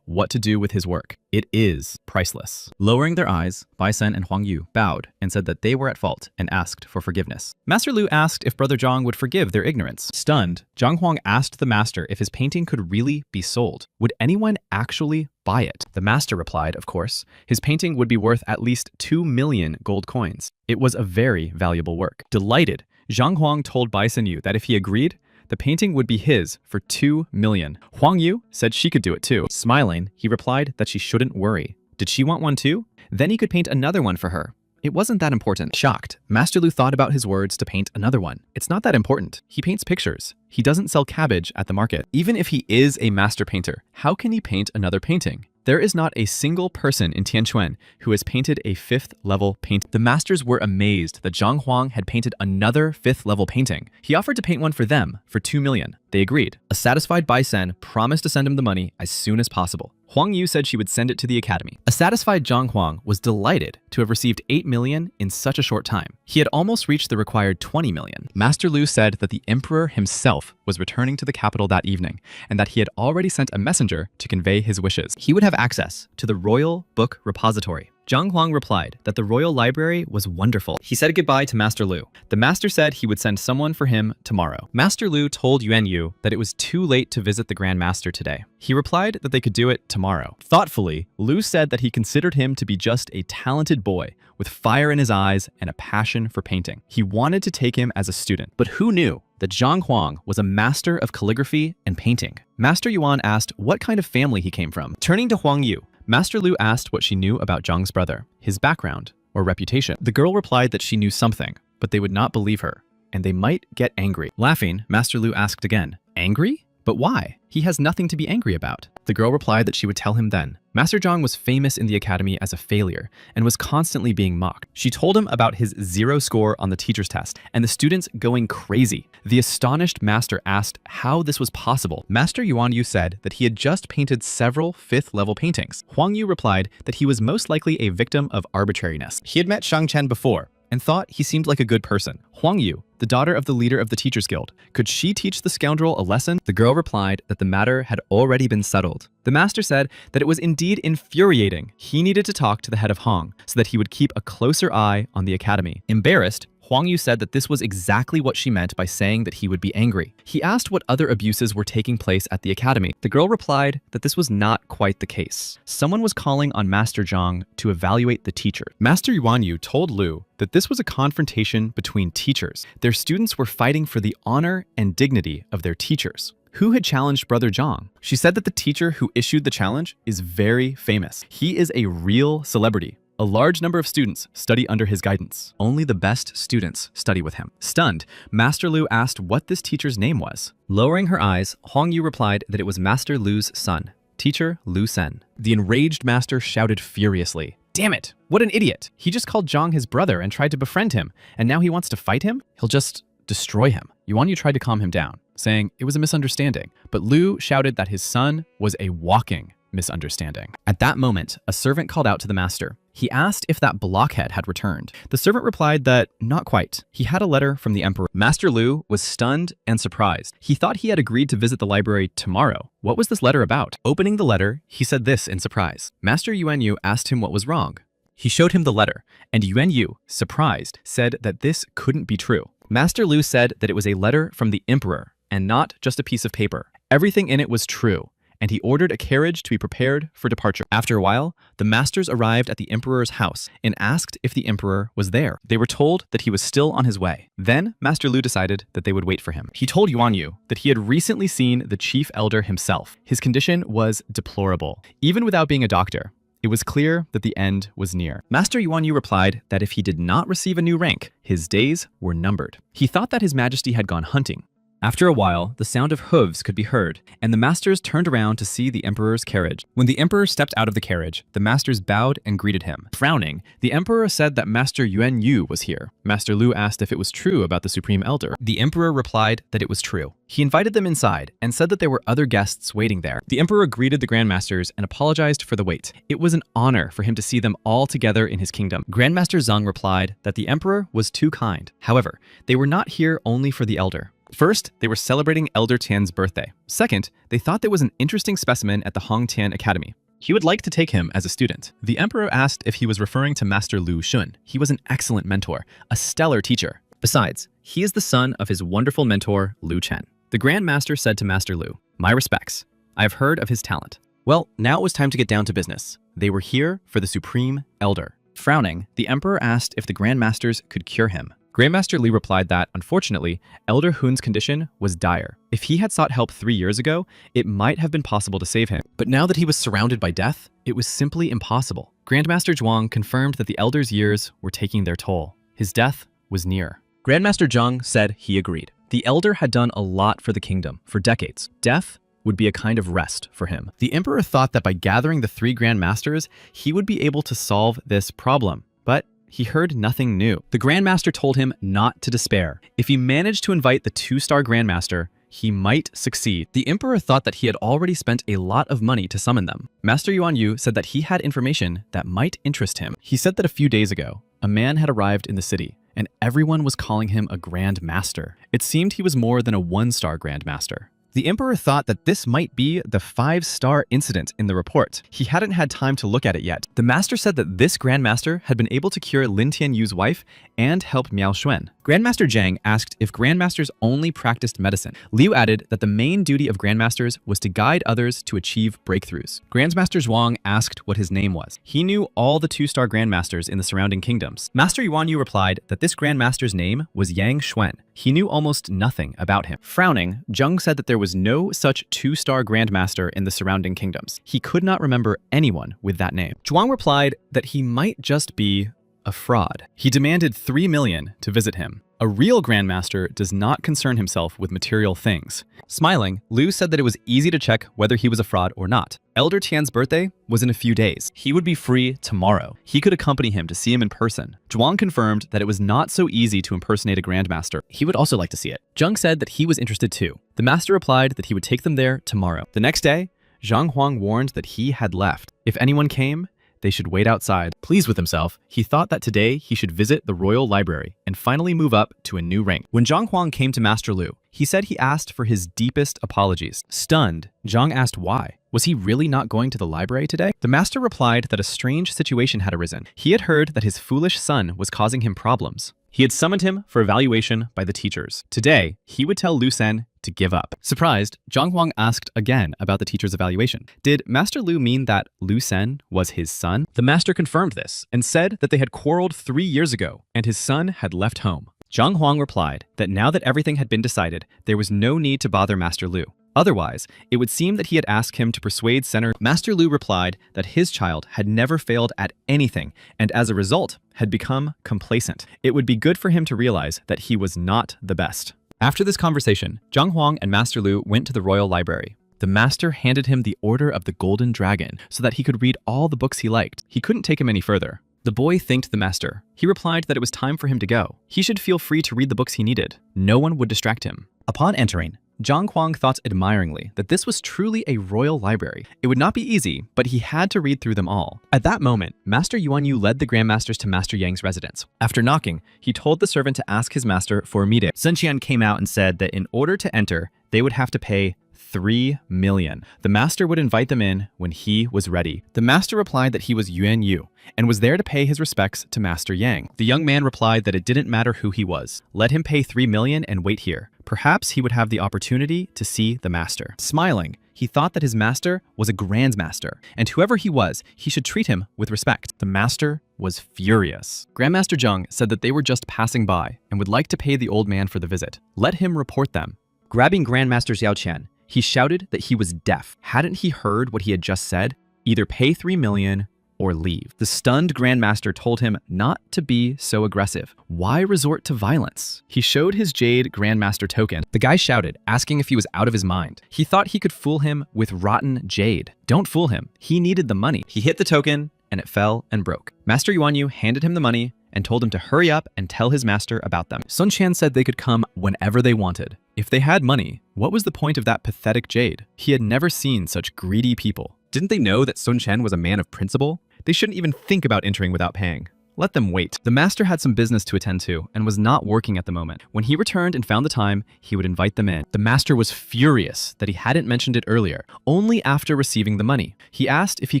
what to do with his work. It is priceless. Lowering their eyes, Bai Sen and Huang Yu bowed and said that they were at fault and asked for forgiveness. Master Lu asked if Brother Zhang would forgive their ignorance. Stunned, Zhang Huang asked the master if his painting could really be sold. Would anyone actually buy it? The master replied, of course, his painting would be worth at least 2 million gold coins. It was a very valuable work. Delighted, Zhang Huang told Bai Sen Yu that if he agreed, the painting would be his for 2 million. Huang Yu said she could do it too. Smiling, he replied that she shouldn't worry. Did she want one too? Then he could paint another one for her. It wasn't that important. Shocked, Master Lu thought about his words to paint another one. It's not that important. He paints pictures. He doesn't sell cabbage at the market. Even if he is a master painter, how can he paint another painting? There is not a single person in Tianquan who has painted a 5th level painting. The masters were amazed that Zhang Huang had painted another 5th level painting. He offered to paint one for them for 2 million. They agreed. A satisfied Bai Sen promised to send him the money as soon as possible. Huang Yu said she would send it to the academy. A satisfied Zhang Huang was delighted to have received 8 million in such a short time. He had almost reached the required 20 million. Master Lu said that the emperor himself was returning to the capital that evening, and that he had already sent a messenger to convey his wishes. He would have access to the royal book repository. Zhang Huang replied that the royal library was wonderful. He said goodbye to Master Lu. The master said he would send someone for him tomorrow. Master Lu told Yuan Yu that it was too late to visit the Grand Master today. He replied that they could do it tomorrow. Thoughtfully, Lu said that he considered him to be just a talented boy with fire in his eyes and a passion for painting. He wanted to take him as a student, but who knew that Zhang Huang was a master of calligraphy and painting? Master Yuan asked what kind of family he came from. Turning to Huang Yu, Master Lu asked what she knew about Zhang's brother, his background or reputation. The girl replied that she knew something, but they would not believe her, and they might get angry. Laughing, Master Lu asked again, "Angry? But why? He has nothing to be angry about." The girl replied that she would tell him then. Master Zhang was famous in the academy as a failure and was constantly being mocked. She told him about his 0 score on the teacher's test and the students going crazy. The astonished master asked how this was possible. Master Yuan Yu said that he had just painted several 5th level paintings. Huang Yu replied that he was most likely a victim of arbitrariness. He had met Shang Chen before and thought he seemed like a good person. Huang Yu, the daughter of the leader of the Teachers Guild, could she teach the scoundrel a lesson? The girl replied that the matter had already been settled. The master said that it was indeed infuriating. He needed to talk to the head of Hong so that he would keep a closer eye on the academy. Embarrassed, Huang Yu said that this was exactly what she meant by saying that he would be angry. He asked what other abuses were taking place at the academy. The girl replied that this was not quite the case. Someone was calling on Master Zhang to evaluate the teacher. Master Yuan Yu told Lu that this was a confrontation between teachers. Their students were fighting for the honor and dignity of their teachers. Who had challenged Brother Zhang? She said that the teacher who issued the challenge is very famous. He is a real celebrity. A large number of students study under his guidance. Only the best students study with him. Stunned, Master Lu asked what this teacher's name was. Lowering her eyes, Huang Yu replied that it was Master Lu's son, Teacher Lu Sen. The enraged master shouted furiously, "Damn it! What an idiot! He just called Zhang his brother and tried to befriend him, and now he wants to fight him? He'll just destroy him." Yuan Yu tried to calm him down, saying it was a misunderstanding, but Lu shouted that his son was a walking misunderstanding. At that moment, a servant called out to the master. He asked if that blockhead had returned. The servant replied that not quite. He had a letter from the emperor. Master Lu was stunned and surprised. He thought he had agreed to visit the library tomorrow. What was this letter about? Opening the letter, he said this in surprise. Master Yuan Yu asked him what was wrong. He showed him the letter, and Yuan Yu, surprised, said that this couldn't be true. Master Lu said that it was a letter from the emperor and not just a piece of paper. Everything in it was true, and he ordered a carriage to be prepared for departure. After a while, the masters arrived at the emperor's house and asked if the emperor was there. They were told that he was still on his way. Then, Master Lu decided that they would wait for him. He told Yuan Yu that he had recently seen the chief elder himself. His condition was deplorable. Even without being a doctor, it was clear that the end was near. Master Yuan Yu replied that if he did not receive a new rank, his days were numbered. He thought that His Majesty had gone hunting. After a while, the sound of hooves could be heard, and the masters turned around to see the emperor's carriage. When the emperor stepped out of the carriage, the masters bowed and greeted him. Frowning, the emperor said that Master Yuan Yu was here. Master Lu asked if it was true about the supreme elder. The emperor replied that it was true. He invited them inside and said that there were other guests waiting there. The emperor greeted the grandmasters and apologized for the wait. It was an honor for him to see them all together in his kingdom. Grandmaster Zhang replied that the emperor was too kind. However, they were not here only for the elder. First, they were celebrating Elder Tian's birthday. Second, they thought there was an interesting specimen at the Hong Tian Academy. He would like to take him as a student. The emperor asked if he was referring to Master Lu Shun. He was an excellent mentor, a stellar teacher. Besides, he is the son of his wonderful mentor, Lu Chen. The Grand Master said to Master Lu, "My respects. I have heard of his talent." Well, now it was time to get down to business. They were here for the Supreme Elder. Frowning, the emperor asked if the Grand Masters could cure him. Grandmaster Li replied that, unfortunately, Elder Hun's condition was dire. If he had sought help 3 years ago, it might have been possible to save him. But now that he was surrounded by death, it was simply impossible. Grandmaster Zhuang confirmed that the Elder's years were taking their toll. His death was near. Grandmaster Zhang said he agreed. The Elder had done a lot for the kingdom for decades. Death would be a kind of rest for him. The Emperor thought that by gathering the 3 Grandmasters, he would be able to solve this problem. But he heard nothing new. The Grandmaster told him not to despair. If he managed to invite the 2-star Grandmaster, he might succeed. The Emperor thought that he had already spent a lot of money to summon them. Master Yuan Yu said that he had information that might interest him. He said that a few days ago, a man had arrived in the city, and everyone was calling him a Grand Master. It seemed he was more than a 1-star Grand Master. The Emperor thought that this might be the 5-star incident in the report. He hadn't had time to look at it yet. The master said that this Grandmaster had been able to cure Lin Tianyu's wife and help Miao Xuan. Grandmaster Zhang asked if Grandmasters only practiced medicine. Liu added that the main duty of Grandmasters was to guide others to achieve breakthroughs. Grandmaster Zhuang asked what his name was. He knew all the 2-star Grandmasters in the surrounding kingdoms. Master Yuan Yu replied that this Grandmaster's name was Yang Xuan. He knew almost nothing about him. Frowning, Zheng said that there was no such 2-star Grandmaster in the surrounding kingdoms. He could not remember anyone with that name. Zhuang replied that he might just be a fraud. He demanded 3 million to visit him. A real Grandmaster does not concern himself with material things. Smiling, Liu said that it was easy to check whether he was a fraud or not. Elder Tian's birthday was in a few days. He would be free tomorrow. He could accompany him to see him in person. Zhuang confirmed that it was not so easy to impersonate a Grandmaster. He would also like to see it. Zheng said that he was interested too. The master replied that he would take them there tomorrow. The next day, Zhang Huang warned that he had left. If anyone came, they should wait outside. Pleased with himself, he thought that today he should visit the royal library and finally move up to a new rank. When Zhang Huang came to Master Liu, he said he asked for his deepest apologies. Stunned, Zhang asked why. Was he really not going to the library today? The master replied that a strange situation had arisen. He had heard that his foolish son was causing him problems. He had summoned him for evaluation by the teachers. Today, he would tell Lu Sen to give up. Surprised, Zhang Huang asked again about the teacher's evaluation. Did Master Lu mean that Lu Sen was his son? The master confirmed this and said that they had quarreled 3 years ago and his son had left home. Zhang Huang replied that now that everything had been decided, there was no need to bother Master Lu. Otherwise, it would seem that he had asked him to persuade Senator. Master Lu replied that his child had never failed at anything and as a result had become complacent. It would be good for him to realize that he was not the best. After this conversation, Zhang Huang and Master Lu went to the royal library. The master handed him the Order of the Golden Dragon so that he could read all the books he liked. He couldn't take him any further. The boy thanked the master. He replied that it was time for him to go. He should feel free to read the books he needed. No one would distract him. Upon entering, Zhang Huang thought admiringly that this was truly a royal library. It would not be easy, but he had to read through them all. At that moment, Master Yuan Yu led the Grandmasters to Master Yang's residence. After knocking, he told the servant to ask his master for a meeting. Sun Qian came out and said that in order to enter, they would have to pay 3 million. The master would invite them in when he was ready. The master replied that he was Yuan Yu and was there to pay his respects to Master Yang. The young man replied that it didn't matter who he was. Let him pay 3 million and wait here. Perhaps he would have the opportunity to see the master. Smiling, he thought that his master was a Grandmaster, and whoever he was, he should treat him with respect. The master was furious. Grandmaster Zheng said that they were just passing by and would like to pay the old man for the visit. Let him report them. Grabbing Grandmaster Xiao Qian, he shouted that he was deaf. Hadn't he heard what he had just said? Either pay 3 million or leave. The stunned Grandmaster told him not to be so aggressive. Why resort to violence? He showed his Jade Grandmaster token. The guy shouted, asking if he was out of his mind. He thought he could fool him with rotten Jade. Don't fool him. He needed the money. He hit the token and it fell and broke. Master Yuan Yu handed him the money and told him to hurry up and tell his master about them. Sun Qian said they could come whenever they wanted. If they had money, what was the point of that pathetic Jade? He had never seen such greedy people. Didn't they know that Sun Qian was a man of principle? They shouldn't even think about entering without paying. Let them wait. The master had some business to attend to and was not working at the moment. When he returned and found the time, he would invite them in. The master was furious that he hadn't mentioned it earlier, only after receiving the money. He asked if he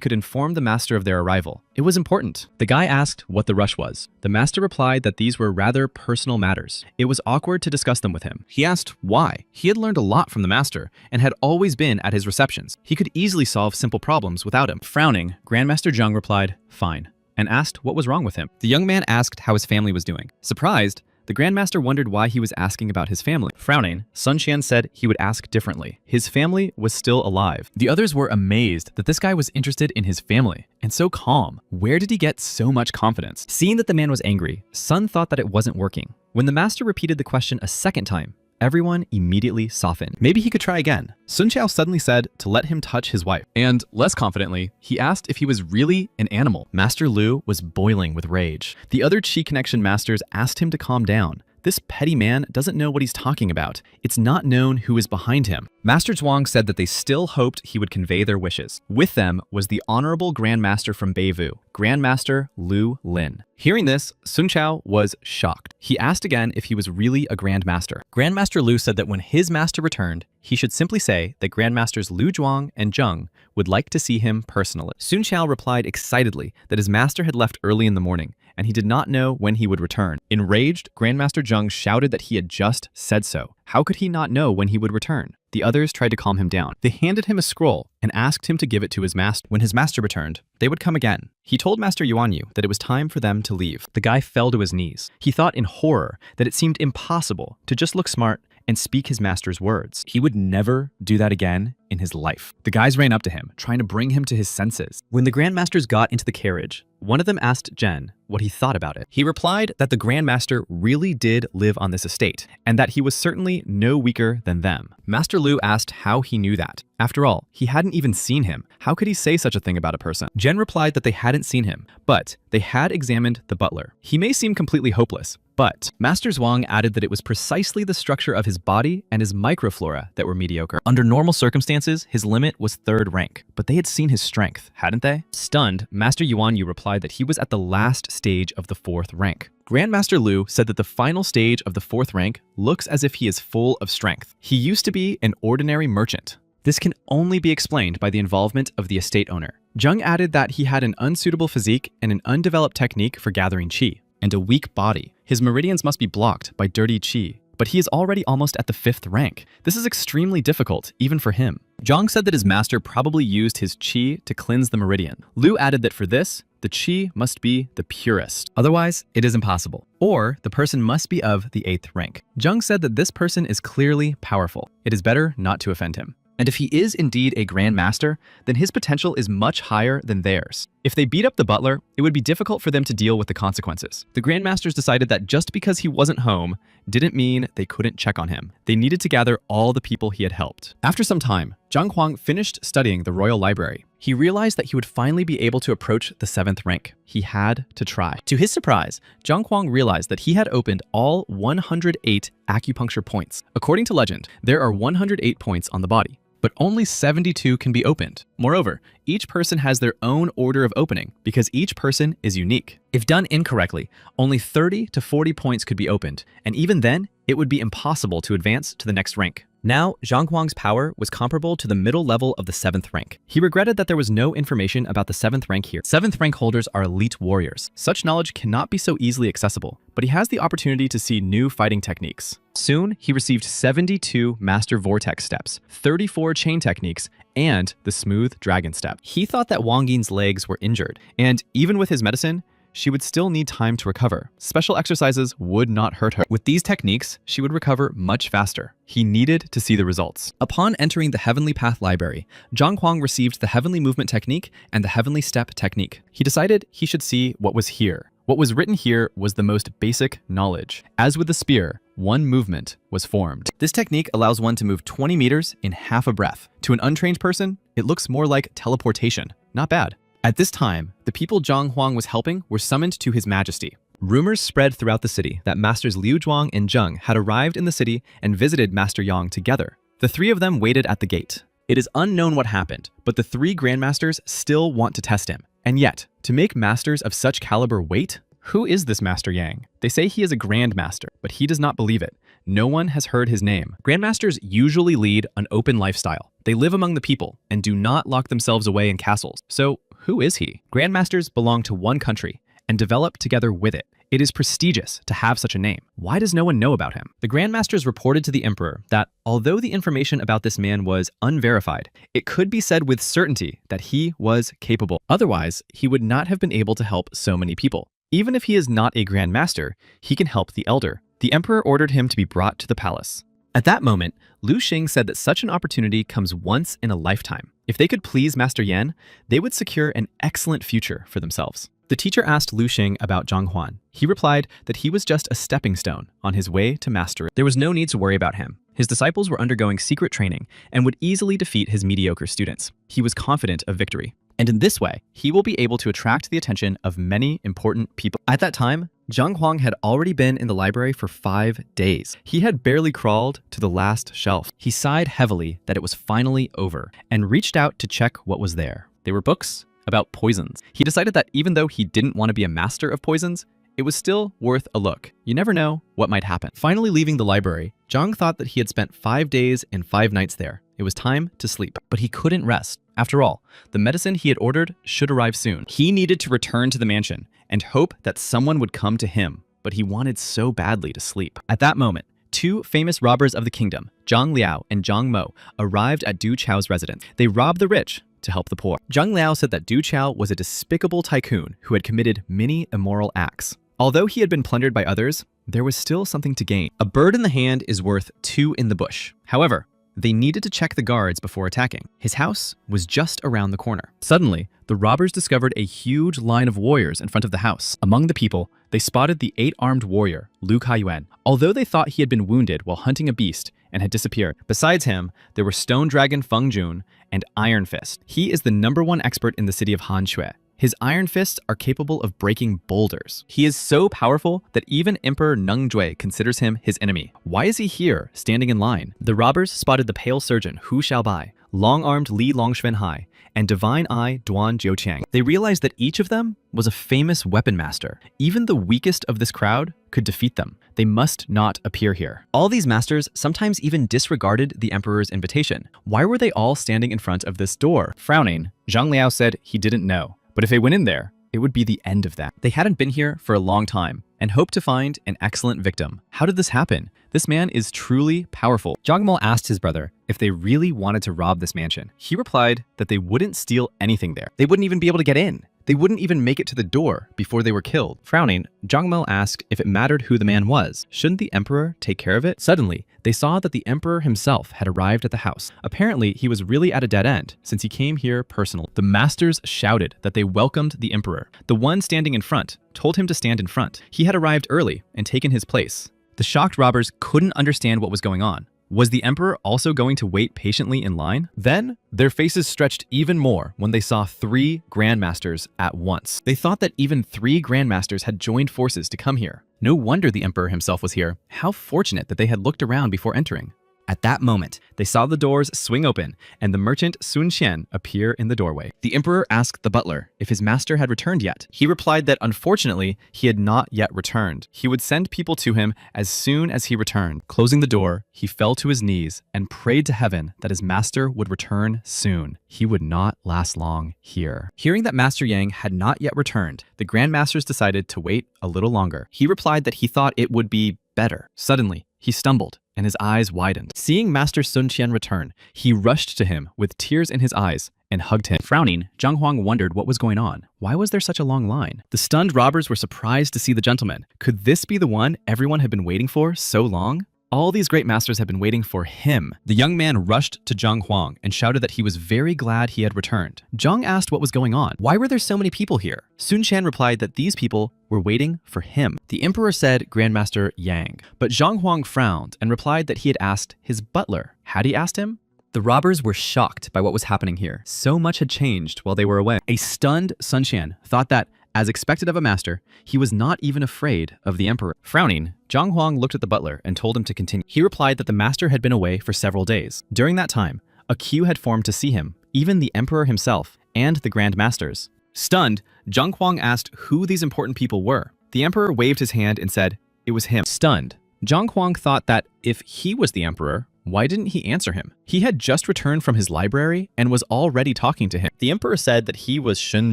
could inform the master of their arrival. It was important. The guy asked what the rush was. The master replied that these were rather personal matters. It was awkward to discuss them with him. He asked why. He had learned a lot from the master and had always been at his receptions. He could easily solve simple problems without him. Frowning, Grandmaster Zheng replied, "Fine," and asked what was wrong with him. The young man asked how his family was doing. Surprised, The Grandmaster wondered why he was asking about his family. Frowning, Sun Qian said he would ask differently. His family was still alive. The others were amazed that this guy was interested in his family, and so calm. Where did he get so much confidence? Seeing that the man was angry, Sun thought that it wasn't working. When the master repeated the question a second time, everyone immediately softened. Maybe he could try again. Sun Qiao suddenly said to let him touch his wife. And less confidently, he asked if he was really an animal. Master Lu was boiling with rage. The other Qi Connection masters asked him to calm down. This petty man doesn't know what he's talking about. It's not known who is behind him. Master Zhuang said that they still hoped he would convey their wishes. With them was the Honorable Grandmaster from Beivu, Grandmaster Lu Lin. Hearing this, Sun Qiao was shocked. He asked again if he was really a Grandmaster. Grandmaster Lu said that when his master returned, he should simply say that Grandmasters Lu Zhuang and Zheng would like to see him personally. Sun Qiao replied excitedly that his master had left early in the morning, and he did not know when he would return. Enraged, Grandmaster Zheng shouted that he had just said so. How could he not know when he would return? The others tried to calm him down. They handed him a scroll and asked him to give it to his master. When his master returned, they would come again. He told Master Yuanyu that it was time for them to leave. The guy fell to his knees. He thought in horror that it seemed impossible to just look smart and speak his master's words. He would never do that again in his life. The guys ran up to him, trying to bring him to his senses. When the Grandmasters got into the carriage, one of them asked Zhen what he thought about it. He replied that the Grandmaster really did live on this estate, and that he was certainly no weaker than them. Master Lu asked how he knew that. After all, he hadn't even seen him. How could he say such a thing about a person? Zhen replied that they hadn't seen him, but they had examined the butler. He may seem completely hopeless, but Master Zhuang added that it was precisely the structure of his body and his microflora that were mediocre. Under normal circumstances, his limit was 3rd rank, but they had seen his strength, hadn't they? Stunned, Master Yuanyu replied that he was at the last stage of the 4th rank. Grandmaster Lu said that the final stage of the 4th rank looks as if he is full of strength. He used to be an ordinary merchant. This can only be explained by the involvement of the estate owner. Zheng added that he had an unsuitable physique and an undeveloped technique for gathering qi, and a weak body. His meridians must be blocked by dirty qi, but he is already almost at the 5th rank. This is extremely difficult, even for him. Zhang said that his master probably used his qi to cleanse the meridian. Lu added that for this, the qi must be the purest. Otherwise, it is impossible. Or the person must be of the 8th rank. Zheng said that this person is clearly powerful. It is better not to offend him. And if he is indeed a Grand Master, then his potential is much higher than theirs. If they beat up the butler, it would be difficult for them to deal with the consequences. The Grandmasters decided that just because he wasn't home didn't mean they couldn't check on him. They needed to gather all the people he had helped. After some time, Zhang Huang finished studying the Royal Library. He realized that he would finally be able to approach the 7th rank. He had to try. To his surprise, Zhang Huang realized that he had opened all 108 acupuncture points. According to legend, there are 108 points on the body, but only 72 can be opened. Moreover, each person has their own order of opening because each person is unique. If done incorrectly, only 30 to 40 points could be opened, and even then, it would be impossible to advance to the next rank. Now, Zhang Huang's power was comparable to the middle level of the 7th rank. He regretted that there was no information about the 7th rank here. 7th rank holders are elite warriors. Such knowledge cannot be so easily accessible, but he has the opportunity to see new fighting techniques. Soon, he received 72 Master Vortex steps, 34 chain techniques, and the Smooth Dragon step. He thought that Wang Yin's legs were injured, and even with his medicine, she would still need time to recover. Special exercises would not hurt her. With these techniques, she would recover much faster. He needed to see the results. Upon entering the Heavenly Path Library, Zhang Huang received the Heavenly Movement Technique and the Heavenly Step Technique. He decided he should see what was here. What was written here was the most basic knowledge. As with the spear, one movement was formed. This technique allows one to move 20 meters in half a breath. To an untrained person, it looks more like teleportation. Not bad. At this time, the people Zhang Huang was helping were summoned to His Majesty. Rumors spread throughout the city that Masters Liu Zhuang and Zheng had arrived in the city and visited Master Yang together. The 3 of them waited at the gate. It is unknown what happened, but the 3 Grandmasters still want to test him. And yet, to make masters of such caliber wait? Who is this Master Yang? They say he is a Grandmaster, but he does not believe it. No one has heard his name. Grandmasters usually lead an open lifestyle. They live among the people and do not lock themselves away in castles. So, who is he? Grandmasters belong to one country and develop together with it. It is prestigious to have such a name. Why does no one know about him? The Grandmasters reported to the Emperor that although the information about this man was unverified, it could be said with certainty that he was capable. Otherwise, he would not have been able to help so many people. Even if he is not a Grandmaster, he can help the elder. The emperor ordered him to be brought to the palace. At that moment, Lu Xing said that such an opportunity comes once in a lifetime. If they could please Master Yan, they would secure an excellent future for themselves. The teacher asked Lu Xing about Zhang Huan. He replied that he was just a stepping stone on his way to mastery. There was no need to worry about him. His disciples were undergoing secret training and would easily defeat his mediocre students. He was confident of victory. And in this way, he will be able to attract the attention of many important people. At that time, Zhang Huang had already been in the library for 5 days. He had barely crawled to the last shelf. He sighed heavily that it was finally over and reached out to check what was there. They were books about poisons. He decided that even though he didn't want to be a master of poisons, it was still worth a look. You never know what might happen. Finally leaving the library, Zhang thought that he had spent 5 days and 5 nights there. It was time to sleep, but he couldn't rest. After all, the medicine he had ordered should arrive soon. He needed to return to the mansion and hope that someone would come to him, but he wanted so badly to sleep. At that moment, 2 famous robbers of the kingdom, Zhang Liao and Zhang Mo, arrived at Du Chao's residence. They robbed the rich to help the poor. Zhang Liao said that Du Chao was a despicable tycoon who had committed many immoral acts. Although he had been plundered by others, there was still something to gain. A bird in the hand is worth 2 in the bush. However, they needed to check the guards before attacking. His house was just around the corner. Suddenly, the robbers discovered a huge line of warriors in front of the house. Among the people, they spotted the 8-armed warrior, Lu Kaiyuan. Although they thought he had been wounded while hunting a beast and had disappeared. Besides him, there were Stone Dragon Feng Jun and Iron Fist. He is the #1 expert in the city of Hanxue. His iron fists are capable of breaking boulders. He is so powerful that even Emperor Nungjue considers him his enemy. Why is he here, standing in line? The robbers spotted the pale surgeon Hu Xiaobai, long-armed Li Longxuanhai, and Divine Eye Duan Jiuqiang. They realized that each of them was a famous weapon master. Even the weakest of this crowd could defeat them. They must not appear here. All these masters sometimes even disregarded the emperor's invitation. Why were they all standing in front of this door? Frowning, Zhang Liao said he didn't know. But if they went in there, it would be the end of that. They hadn't been here for a long time and hoped to find an excellent victim. How did this happen? This man is truly powerful. Zhang Mo asked his brother if they really wanted to rob this mansion. He replied that they wouldn't steal anything there. They wouldn't even be able to get in. They wouldn't even make it to the door before they were killed. Frowning, Zhang Mo asked if it mattered who the man was. Shouldn't the emperor take care of it? Suddenly, they saw that the emperor himself had arrived at the house. Apparently, he was really at a dead end since he came here personally. The masters shouted that they welcomed the emperor. The one standing in front told him to stand in front. He had arrived early and taken his place. The shocked robbers couldn't understand what was going on. Was the emperor also going to wait patiently in line? Then, their faces stretched even more when they saw 3 grandmasters at once. They thought that even 3 grandmasters had joined forces to come here. No wonder the emperor himself was here. How fortunate that they had looked around before entering. At that moment, they saw the doors swing open and the merchant Sun Qian appear in the doorway. The emperor asked the butler if his master had returned yet. He replied that unfortunately, he had not yet returned. He would send people to him as soon as he returned. Closing the door, he fell to his knees and prayed to heaven that his master would return soon. He would not last long here. Hearing that Master Yang had not yet returned, the grandmasters decided to wait a little longer. He replied that he thought it would be better. Suddenly, he stumbled and his eyes widened. Seeing Master Sun Qian return, he rushed to him with tears in his eyes and hugged him. Frowning, Zhang Huang wondered what was going on. Why was there such a long line? The stunned robbers were surprised to see the gentleman. Could this be the one everyone had been waiting for so long? All these great masters had been waiting for him. The young man rushed to Zhang Huang and shouted that he was very glad he had returned. Zhang asked what was going on. Why were there so many people here? Sun Qian replied that these people were waiting for him. The emperor said Grandmaster Yang, but Zhang Huang frowned and replied that he had asked his butler. Had he asked him? The robbers were shocked by what was happening here. So much had changed while they were away. A stunned Sun Qian thought that, as expected of a master, he was not even afraid of the emperor. Frowning, Zhang Huang looked at the butler and told him to continue. He replied that the master had been away for several days. During that time, a queue had formed to see him, even the emperor himself and the grand masters. Stunned, Zhang Huang asked who these important people were. The emperor waved his hand and said it was him. Stunned, Zhang Huang thought that if he was the emperor, why didn't he answer him? He had just returned from his library and was already talking to him. The emperor said that he was Shen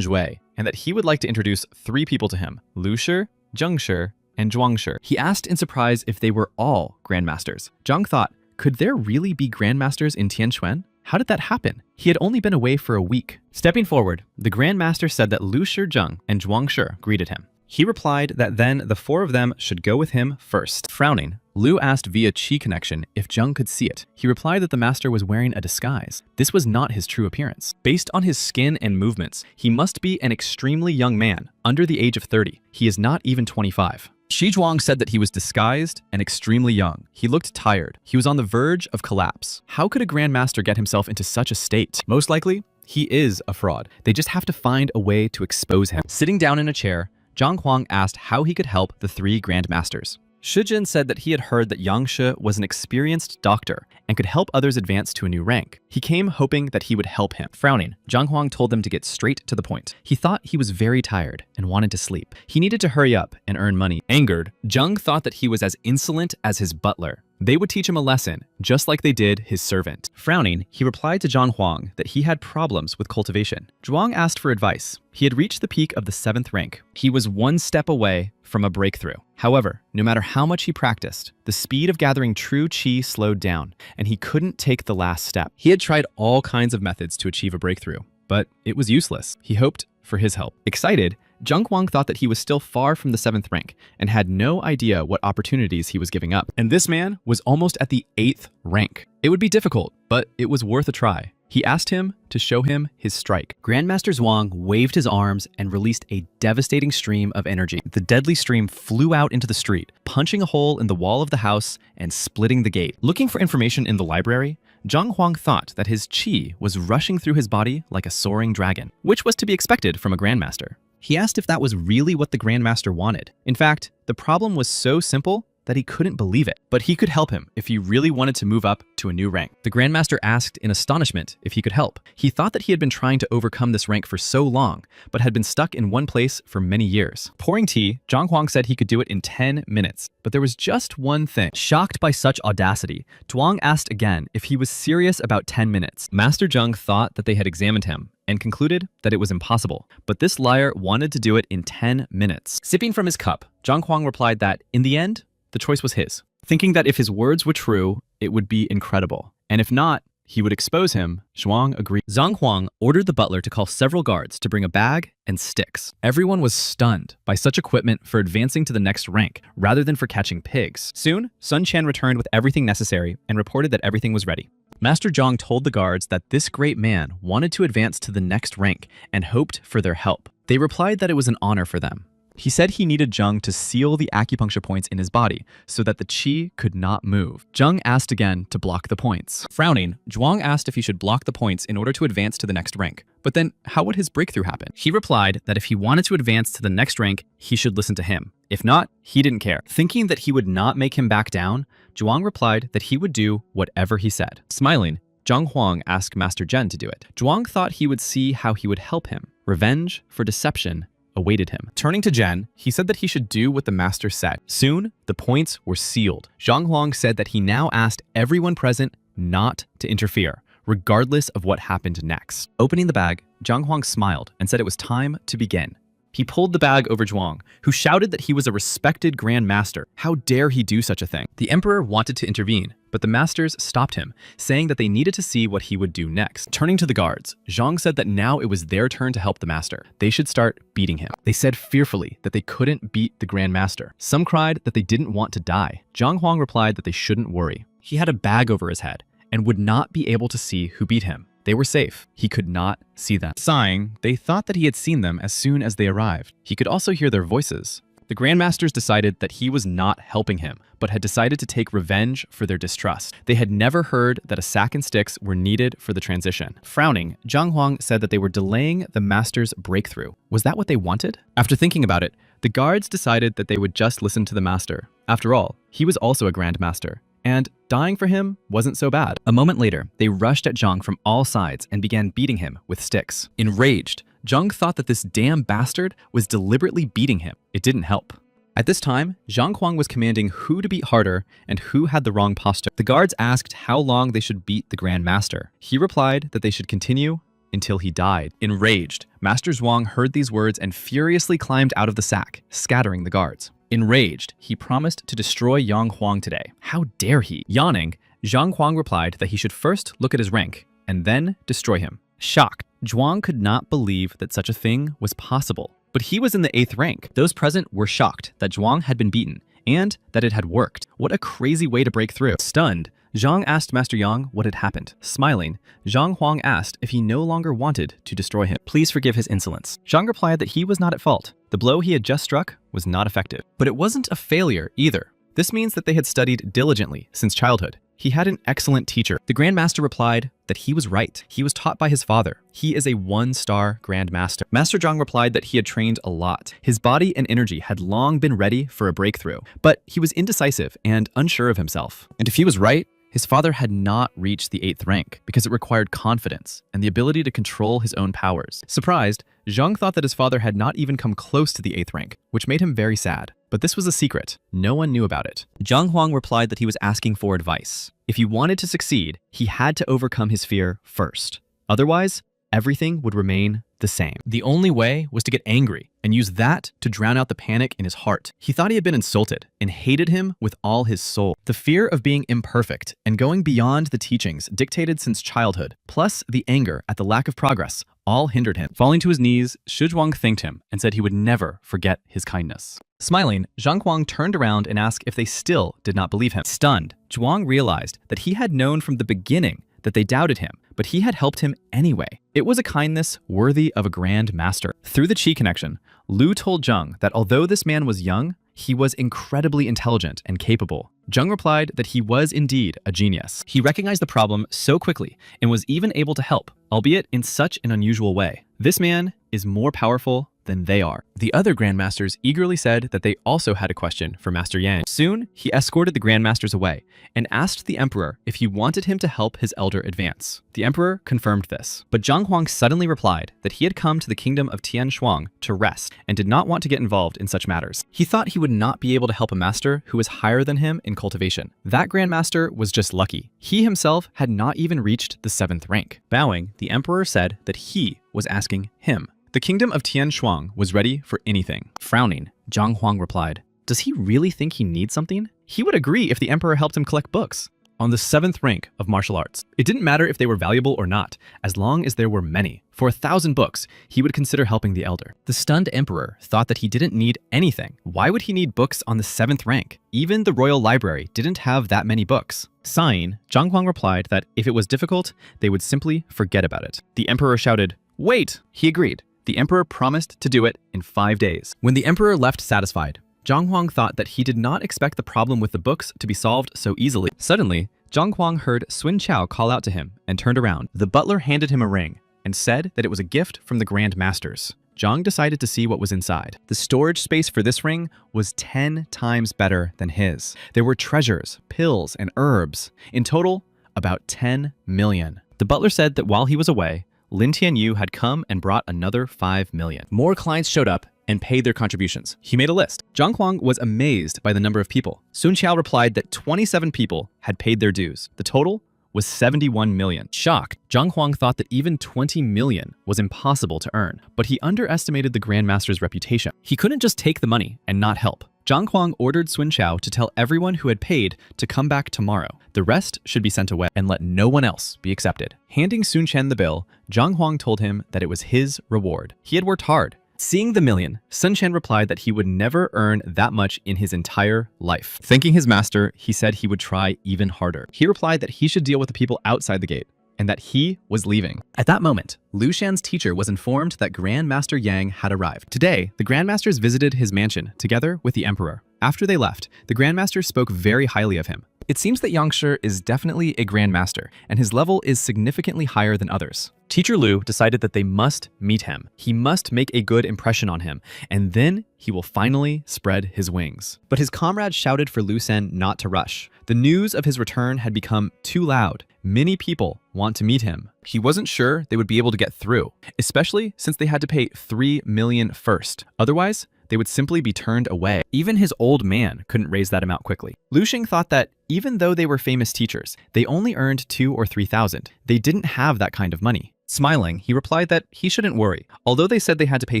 Jue and that he would like to introduce 3 people to him, Lu Shi, Zheng Shi, and Zhuang Shi. He asked in surprise if they were all grandmasters. Zhang thought, could there really be grandmasters in Tianquan? How did that happen? He had only been away for a week. Stepping forward, the grandmaster said that Lu Shi Zheng and Zhuang Shi greeted him. He replied that then the four of them should go with him first. Frowning, Liu asked via Qi connection if Zheng could see it. He replied that the master was wearing a disguise. This was not his true appearance. Based on his skin and movements, he must be an extremely young man, under the age of 30. He is not even 25. Shi Zhuang said that he was disguised and extremely young. He looked tired. He was on the verge of collapse. How could a grandmaster get himself into such a state? Most likely, he is a fraud. They just have to find a way to expose him. Sitting down in a chair, Zhang Huang asked how he could help the three grandmasters. Shijin said that he had heard that Yang Shi was an experienced doctor and could help others advance to a new rank. He came hoping that he would help him. Frowning, Zhang Huang told them to get straight to the point. He thought he was very tired and wanted to sleep. He needed to hurry up and earn money. Angered, Zheng thought that he was as insolent as his butler. They would teach him a lesson, just like they did his servant. Frowning, he replied to Zhang Huang that he had problems with cultivation. Zhuang asked for advice. He had reached the peak of the 7th rank. He was one step away from a breakthrough. However, no matter how much he practiced, the speed of gathering true qi slowed down, and he couldn't take the last step. He had tried all kinds of methods to achieve a breakthrough, but it was useless. He hoped for his help. Excited, Zheng Huang thought that he was still far from the 7th rank and had no idea what opportunities he was giving up. And this man was almost at the 8th rank. It would be difficult, but it was worth a try. He asked him to show him his strike. Grandmaster Zhuang waved his arms and released a devastating stream of energy. The deadly stream flew out into the street, punching a hole in the wall of the house and splitting the gate. Looking for information in the library, Zhang Huang thought that his qi was rushing through his body like a soaring dragon, which was to be expected from a grandmaster. He asked if that was really what the grandmaster wanted. In fact, the problem was so simple that he couldn't believe it, but he could help him if he really wanted to move up to a new rank. The grandmaster asked in astonishment if he could help. He thought that he had been trying to overcome this rank for so long, but had been stuck in one place for many years. Pouring tea, Zhang Huang said he could do it in 10 minutes, but there was just one thing. Shocked by such audacity, Zhuang asked again if he was serious about 10 minutes. Master Zheng thought that they had examined him and concluded that it was impossible, but this liar wanted to do it in 10 minutes. Sipping from his cup, Zhang Huang replied that, in the end, the choice was his, thinking that if his words were true, it would be incredible, and if not, he would expose him. Zhuang agreed. Zhang Huang ordered the butler to call several guards to bring a bag and sticks. Everyone was stunned by such equipment for advancing to the next rank, rather than for catching pigs. Soon, Sun Qian returned with everything necessary and reported that everything was ready. Master Zhang told the guards that this great man wanted to advance to the next rank and hoped for their help. They replied that it was an honor for them. He said he needed Zheng to seal the acupuncture points in his body so that the qi could not move. Zheng asked again to block the points. Frowning, Zhuang asked if he should block the points in order to advance to the next rank. But then, how would his breakthrough happen? He replied that if he wanted to advance to the next rank, he should listen to him. If not, he didn't care. Thinking that he would not make him back down, Zhuang replied that he would do whatever he said. Smiling, Zhang Huang asked Master Zhen to do it. Zhuang thought he would see how he would help him. Revenge for deception awaited him. Turning to Zhen, he said that he should do what the master said. Soon, the points were sealed. Zhang Huang said that he now asked everyone present not to interfere, regardless of what happened next. Opening the bag, Zhang Huang smiled and said it was time to begin. He pulled the bag over Zhuang, who shouted that he was a respected Grand Master. How dare he do such a thing? The emperor wanted to intervene, but the masters stopped him, saying that they needed to see what he would do next. Turning to the guards, Zhang said that now it was their turn to help the master. They should start beating him. They said fearfully that they couldn't beat the Grand Master. Some cried that they didn't want to die. Zhang Huang replied that they shouldn't worry. He had a bag over his head and would not be able to see who beat him. They were safe. He could not see them. Sighing, they thought that he had seen them as soon as they arrived. He could also hear their voices. The Grandmasters decided that he was not helping him, but had decided to take revenge for their distrust. They had never heard that a sack and sticks were needed for the transition. Frowning, Zhang Huang said that they were delaying the master's breakthrough. Was that what they wanted? After thinking about it, the guards decided that they would just listen to the master. After all, he was also a Grandmaster, and dying for him wasn't so bad. A moment later, they rushed at Zhang from all sides and began beating him with sticks. Enraged, Zhang thought that this damn bastard was deliberately beating him. It didn't help. At this time, Zhang Huang was commanding who to beat harder and who had the wrong posture. The guards asked how long they should beat the Grand Master. He replied that they should continue until he died. Enraged, Master Zhuang heard these words and furiously climbed out of the sack, scattering the guards. Enraged, he promised to destroy Yang Huang today. How dare he? Yawning, Zhang Huang replied that he should first look at his rank and then destroy him. Shocked, Zhuang could not believe that such a thing was possible. but he was in the 8th rank. Those present were shocked that Zhuang had been beaten and that it had worked. What a crazy way to break through. Stunned, Zhang asked Master Yang what had happened. Smiling, Zhang Huang asked if he no longer wanted to destroy him. Please forgive his insolence. Zhang replied that he was not at fault. The blow he had just struck was not effective. But it wasn't a failure either. This means that they had studied diligently since childhood. He had an excellent teacher. The Grand Master replied that he was right. He was taught by his father. He is a 1-star Grand Master. Master Zhang replied that he had trained a lot. His body and energy had long been ready for a breakthrough, but he was indecisive and unsure of himself. And if he was right, his father had not reached the 8th rank because it required confidence and the ability to control his own powers. Surprised, Zhang thought that his father had not even come close to the 8th rank, which made him very sad. But this was a secret. No one knew about it. Zhang Huang replied that he was asking for advice. If he wanted to succeed, he had to overcome his fear first. Otherwise, everything would remain the same. The only way was to get angry and use that to drown out the panic in his heart. He thought he had been insulted and hated him with all his soul. The fear of being imperfect and going beyond the teachings dictated since childhood, plus the anger at the lack of progress, all hindered him. Falling to his knees, Zhuang thanked him and said he would never forget his kindness. Smiling, Zhang Huang turned around and asked if they still did not believe him. Stunned, Zhuang realized that he had known from the beginning that they doubted him, but he had helped him anyway. It was a kindness worthy of a Grand Master. Through the Qi connection, Lu told Zhang that although this man was young, he was incredibly intelligent and capable. Zhang replied that he was indeed a genius. He recognized the problem so quickly and was even able to help, albeit in such an unusual way. This man is more powerful than they are. The other Grandmasters eagerly said that they also had a question for Master Yang. Soon, he escorted the Grandmasters away and asked the Emperor if he wanted him to help his elder advance. The Emperor confirmed this, but Zhang Huang suddenly replied that he had come to the kingdom of Tian Shuang to rest and did not want to get involved in such matters. He thought he would not be able to help a master who was higher than him in cultivation. That Grandmaster was just lucky. He himself had not even reached the 7th rank. Bowing, the Emperor said that he was asking him. The kingdom of Tian Shuang was ready for anything. Frowning, Zhang Huang replied, "Does he really think he needs something? He would agree if the emperor helped him collect books on the 7th rank of martial arts. It didn't matter if they were valuable or not, as long as there were many. For 1,000 books, he would consider helping the elder." The stunned emperor thought that he didn't need anything. Why would he need books on the 7th rank? Even the royal library didn't have that many books. Sighing, Zhang Huang replied that if it was difficult, they would simply forget about it. The emperor shouted, "Wait!" He agreed. The emperor promised to do it in 5 days. When the emperor left satisfied, Zhang Huang thought that he did not expect the problem with the books to be solved so easily. Suddenly, Zhang Huang heard Sun Chao call out to him and turned around. The butler handed him a ring and said that it was a gift from the Grand Masters. Zhang decided to see what was inside. The storage space for this ring was 10 times better than his. There were treasures, pills, and herbs. In total, about 10 million. The butler said that while he was away, Lin Tianyu had come and brought another 5 million. More clients showed up and paid their contributions. He made a list. Zhang Huang was amazed by the number of people. Sun Qiao replied that 27 people had paid their dues. The total was 71 million. Shocked, Zhang Huang thought that even 20 million was impossible to earn, but he underestimated the Grandmaster's reputation. He couldn't just take the money and not help. Zhang Huang ordered Sun Qiao to tell everyone who had paid to come back tomorrow. The rest should be sent away and let no one else be accepted. Handing Sun Chen the bill, Zhang Huang told him that it was his reward. He had worked hard. Seeing the million, Sun Chen replied that he would never earn that much in his entire life. Thanking his master, he said he would try even harder. He replied that he should deal with the people outside the gate and that he was leaving. At that moment, Lu Shan's teacher was informed that Grandmaster Yang had arrived. Today, the Grandmasters visited his mansion together with the Emperor. After they left, the Grandmaster spoke very highly of him. It seems that Yang Shi is definitely a Grandmaster, and his level is significantly higher than others. Teacher Lu decided that they must meet him. He must make a good impression on him, and then he will finally spread his wings. But his comrades shouted for Lu Sen not to rush. The news of his return had become too loud. Many people want to meet him. He wasn't sure they would be able to get through, especially since they had to pay 3 million first. Otherwise, they would simply be turned away. Even his old man couldn't raise that amount quickly. Lu Xing thought that even though they were famous teachers, they only earned 2,000 or 3,000. They didn't have that kind of money. Smiling, he replied that he shouldn't worry. Although they said they had to pay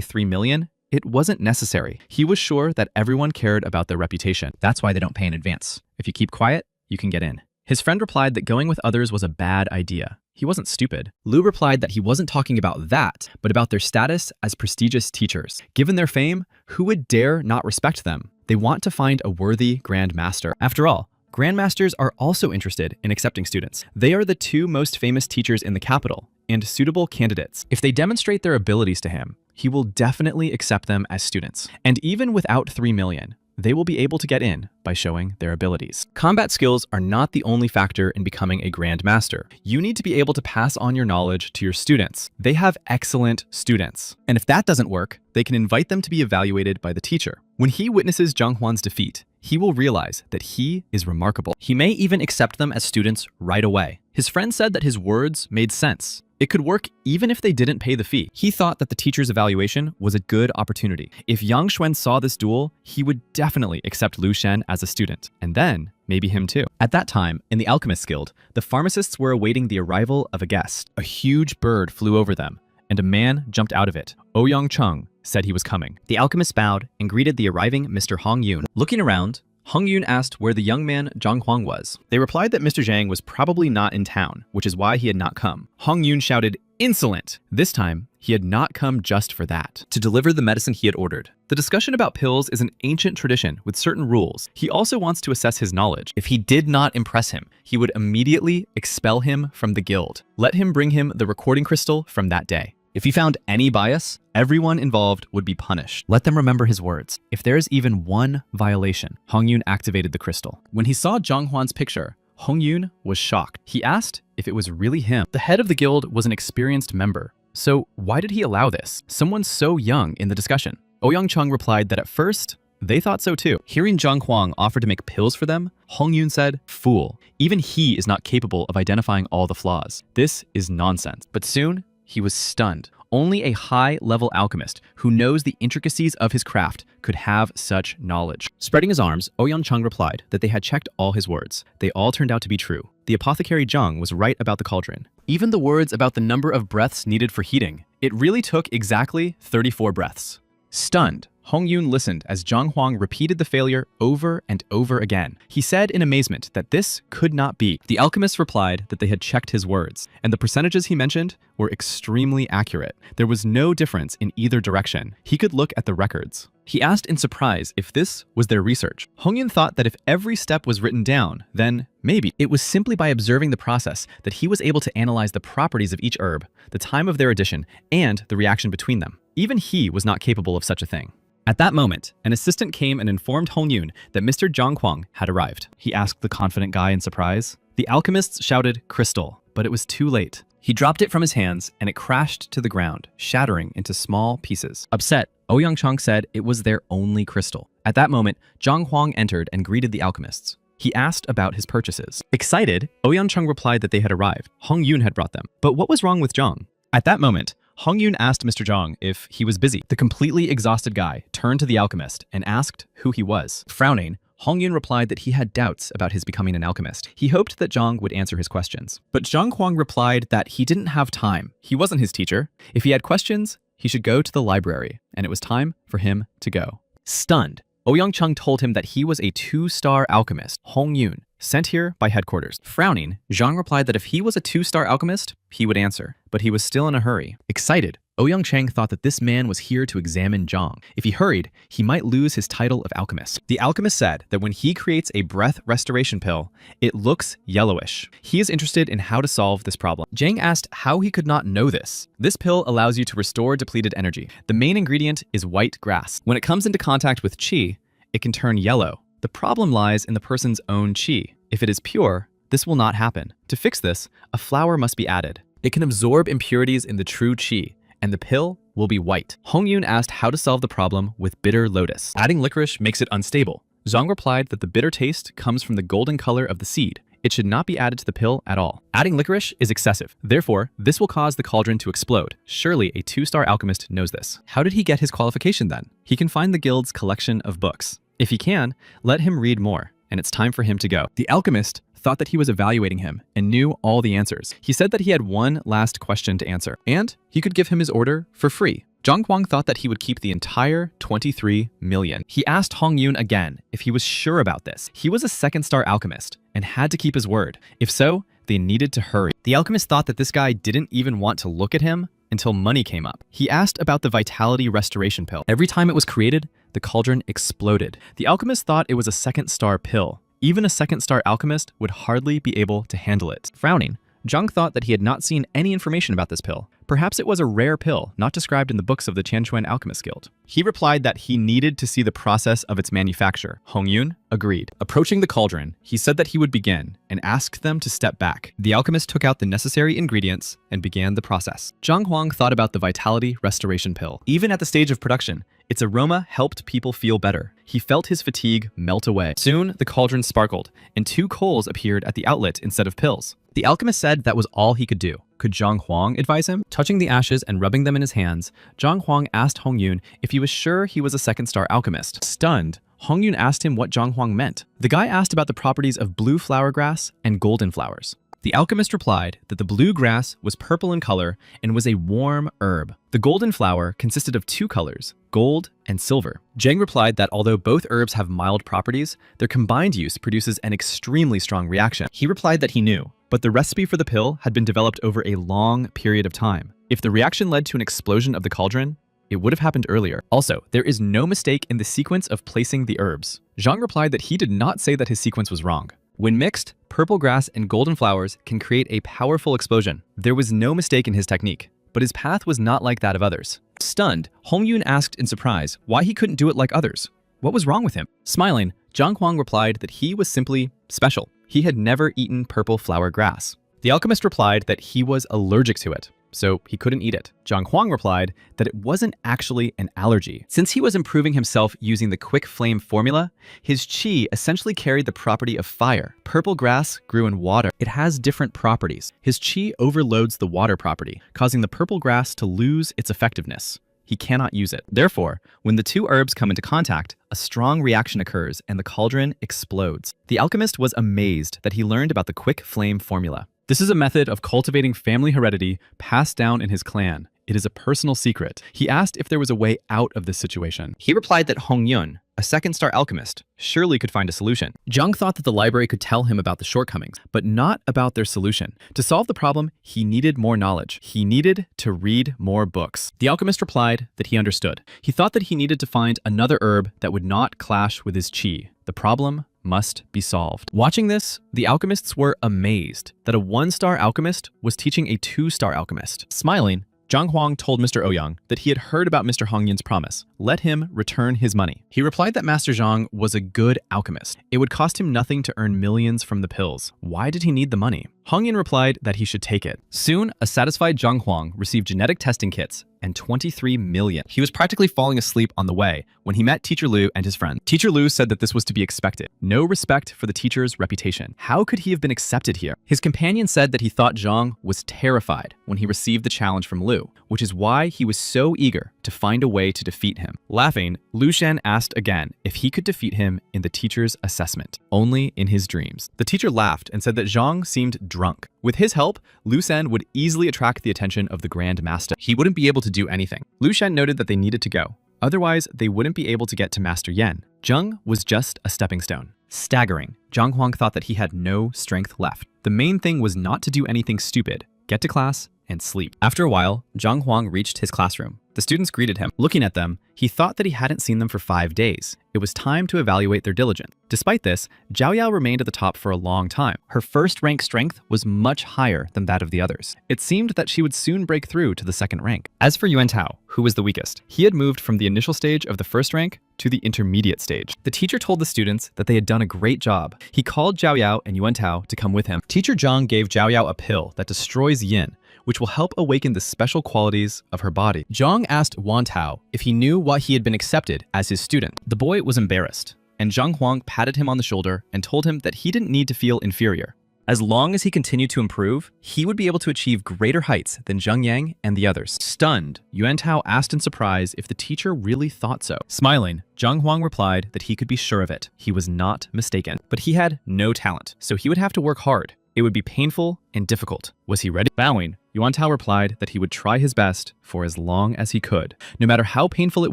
3 million, it wasn't necessary. He was sure that everyone cared about their reputation. That's why they don't pay in advance. If you keep quiet, you can get in. His friend replied that going with others was a bad idea. he wasn't stupid. Lu replied that he wasn't talking about that, but about their status as prestigious teachers. Given their fame, who would dare not respect them? They want to find a worthy Grand Master. After all, Grandmasters are also interested in accepting students. They are the two most famous teachers in the capital and suitable candidates. If they demonstrate their abilities to him, he will definitely accept them as students. And even without 3 million, they will be able to get in by showing their abilities. Combat skills are not the only factor in becoming a Grand Master. You need to be able to pass on your knowledge to your students. They have excellent students. And if that doesn't work, they can invite them to be evaluated by the teacher. When he witnesses Zhonghwan's defeat, he will realize that he is remarkable. He may even accept them as students right away. His friend said that his words made sense. It could work even if they didn't pay the fee. He thought that the teacher's evaluation was a good opportunity. If Yang Xuan saw this duel, he would definitely accept Lu Shen as a student, and then maybe him too. At that time, in the Alchemist Guild, the pharmacists were awaiting the arrival of a guest. A huge bird flew over them, and a man jumped out of it. Ouyang Cheng said he was coming. The alchemist bowed and greeted the arriving Mr. Hong Yun. Looking around, Hong Yun asked where the young man Zhang Huang was. They replied that Mr. Zhang was probably not in town, which is why he had not come. Hong Yun shouted, "Insolent!" This time, he had not come just for that, to deliver the medicine he had ordered. The discussion about pills is an ancient tradition with certain rules. He also wants to assess his knowledge. If he did not impress him, he would immediately expel him from the guild. Let him bring him the recording crystal from that day. If he found any bias, everyone involved would be punished. Let them remember his words. If there is even one violation, Hong Yun activated the crystal. When he saw Zhang Huan's picture, Hong Yun was shocked. He asked if it was really him. The head of the guild was an experienced member. So why did he allow this? Someone so young in the discussion. Ouyang Cheng replied that at first, they thought so too. Hearing Zhang Huang offer to make pills for them, Hong Yun said, "Fool. Even he is not capable of identifying all the flaws. This is nonsense." But soon, he was stunned. Only a high-level alchemist who knows the intricacies of his craft could have such knowledge. Spreading his arms, Ouyang Cheng replied that they had checked all his words. They all turned out to be true. The apothecary Zhang was right about the cauldron. Even the words about the number of breaths needed for heating. It really took exactly 34 breaths. Stunned, Hong Yun listened as Zhang Huang repeated the failure over and over again. He said in amazement that this could not be. The alchemist replied that they had checked his words, and the percentages he mentioned were extremely accurate. There was no difference in either direction. He could look at the records. He asked in surprise if this was their research. Hong Yun thought that if every step was written down, then maybe. It was simply by observing the process that he was able to analyze the properties of each herb, the time of their addition, and the reaction between them. Even he was not capable of such a thing. At that moment, an assistant came and informed Hong Yun that Mr. Zhang Huang had arrived. He asked the confident guy in surprise. The alchemists shouted, "Crystal," but it was too late. He dropped it from his hands and it crashed to the ground, shattering into small pieces. Upset, Ouyang Cheng said it was their only crystal. At that moment, Zhang Huang entered and greeted the alchemists. He asked about his purchases. Excited, Ouyang Cheng replied that they had arrived. Hong Yun had brought them. But what was wrong with Zhang? At that moment, Hong Yun asked Mr. Zhang if he was busy. The completely exhausted guy turned to the alchemist and asked who he was. Frowning, Hong Yun replied that he had doubts about his becoming an alchemist. He hoped that Zhang would answer his questions. But Zhang Huang replied that he didn't have time. He wasn't his teacher. If he had questions, he should go to the library, and it was time for him to go. Stunned, Ouyang Cheng told him that he was a 2-star alchemist, Hong Yun, sent here by headquarters. Frowning, Zhang replied that if he was a 2-star alchemist, he would answer, but he was still in a hurry. Excited, Ouyang Cheng thought that this man was here to examine Zhang. If he hurried, he might lose his title of alchemist. The alchemist said that when he creates a breath restoration pill, it looks yellowish. He is interested in how to solve this problem. Zhang asked how he could not know this. This pill allows you to restore depleted energy. The main ingredient is white grass. When it comes into contact with qi, it can turn yellow. The problem lies in the person's own qi. If it is pure, this will not happen. To fix this, a flower must be added. It can absorb impurities in the true qi, and the pill will be white. Hong Yun asked how to solve the problem with bitter lotus. Adding licorice makes it unstable. Zhang replied that the bitter taste comes from the golden color of the seed. It should not be added to the pill at all. Adding licorice is excessive. Therefore, this will cause the cauldron to explode. Surely a 2-star alchemist knows this. How did he get his qualification then? He can find the guild's collection of books. If he can, let him read more, and it's time for him to go. The alchemist thought that he was evaluating him and knew all the answers. He said that he had one last question to answer, and he could give him his order for free. Zhang Huang thought that he would keep the entire 23 million. He asked Hong Yun again if he was sure about this. He was a 2-star alchemist and had to keep his word. If so, they needed to hurry. The alchemist thought that this guy didn't even want to look at him until money came up. He asked about the vitality restoration pill. Every time it was created, the cauldron exploded. The alchemist thought it was a second-star pill. Even a second-star alchemist would hardly be able to handle it. Frowning, Zhang thought that he had not seen any information about this pill. Perhaps it was a rare pill, not described in the books of the Tianquan Alchemist Guild. He replied that he needed to see the process of its manufacture. Hongyun agreed. Approaching the cauldron, he said that he would begin and asked them to step back. The alchemist took out the necessary ingredients and began the process. Zhang Huang thought about the vitality restoration pill. Even at the stage of production, its aroma helped people feel better. He felt his fatigue melt away. Soon, the cauldron sparkled, and 2 coals appeared at the outlet instead of pills. The alchemist said that was all he could do. Could Zhang Huang advise him? Touching the ashes and rubbing them in his hands, Zhang Huang asked Hongyun if he was sure he was a second-star alchemist. Stunned, Hongyun asked him what Zhang Huang meant. The guy asked about the properties of blue flower grass and golden flowers. The alchemist replied that the blue grass was purple in color and was a warm herb. The golden flower consisted of 2 colors, gold and silver. Zhang replied that although both herbs have mild properties, their combined use produces an extremely strong reaction. He replied that he knew, but the recipe for the pill had been developed over a long period of time. If the reaction led to an explosion of the cauldron, it would have happened earlier. Also, there is no mistake in the sequence of placing the herbs. Zhang replied that he did not say that his sequence was wrong. When mixed, purple grass and golden flowers can create a powerful explosion. There was no mistake in his technique, but his path was not like that of others. Stunned, Hongyun asked in surprise why he couldn't do it like others. What was wrong with him? Smiling, Zhang Huang replied that he was simply special. He had never eaten purple flower grass. The alchemist replied that he was allergic to it, so he couldn't eat it. Zhang Huang replied that it wasn't actually an allergy. Since he was improving himself using the quick flame formula, his qi essentially carried the property of fire. Purple grass grew in water. It has different properties. His qi overloads the water property, causing the purple grass to lose its effectiveness. He cannot use it. Therefore, when the 2 herbs come into contact, a strong reaction occurs and the cauldron explodes. The alchemist was amazed that he learned about the quick flame formula. This is a method of cultivating family heredity passed down in his clan. It is a personal secret. He asked if there was a way out of this situation. He replied that Hongyun, a second-star alchemist, surely could find a solution. Zhang thought that the library could tell him about the shortcomings, but not about their solution. To solve the problem, he needed more knowledge. He needed to read more books. The alchemist replied that he understood. He thought that he needed to find another herb that would not clash with his qi. The problem must be solved. Watching this, the alchemists were amazed that a 1-star alchemist was teaching a 2-star alchemist. Smiling, Zhang Huang told Mr. Ouyang that he had heard about Mr. Hongyun's promise. Let him return his money. He replied that Master Zhang was a good alchemist. It would cost him nothing to earn millions from the pills. Why did he need the money? Hongyun replied that he should take it. Soon, a satisfied Zhang Huang received genetic testing kits and 23 million. He was practically falling asleep on the way when he met Teacher Liu and his friend. Teacher Liu said that this was to be expected. No respect for the teacher's reputation. How could he have been accepted here? His companion said that he thought Zhang was terrified when he received the challenge from Liu, which is why he was so eager to find a way to defeat him. Laughing, Lu Shen asked again if he could defeat him in the teacher's assessment, only in his dreams. The teacher laughed and said that Zhang seemed drunk. With his help, Lu Shen would easily attract the attention of the Grand Master. He wouldn't be able to do anything. Lu Shen noted that they needed to go. Otherwise, they wouldn't be able to get to Master Yen. Zheng was just a stepping stone. Staggering, Zhang Huang thought that he had no strength left. The main thing was not to do anything stupid, get to class, and sleep. After a while, Zhang Huang reached his classroom. The students greeted him. Looking at them, he thought that he hadn't seen them for 5 days. It was time to evaluate their diligence. Despite this, Zhao Yao remained at the top for a long time. Her first rank strength was much higher than that of the others. It seemed that she would soon break through to the second rank. As for Yuan Tao, who was the weakest, he had moved from the initial stage of the first rank to the intermediate stage. The teacher told the students that they had done a great job. He called Zhao Yao and Yuan Tao to come with him. Teacher Zhang gave Zhao Yao a pill that destroys yin, which will help awaken the special qualities of her body. Zhang asked Wan Tao if he knew why he had been accepted as his student. The boy was embarrassed, and Zhang Huang patted him on the shoulder and told him that he didn't need to feel inferior. As long as he continued to improve, he would be able to achieve greater heights than Zheng Yang and the others. Stunned, Yuan Tao asked in surprise if the teacher really thought so. Smiling, Zhang Huang replied that he could be sure of it. He was not mistaken. But he had no talent, so he would have to work hard. It would be painful and difficult. Was he ready? Bowing, Yuan Tao replied that he would try his best for as long as he could. No matter how painful it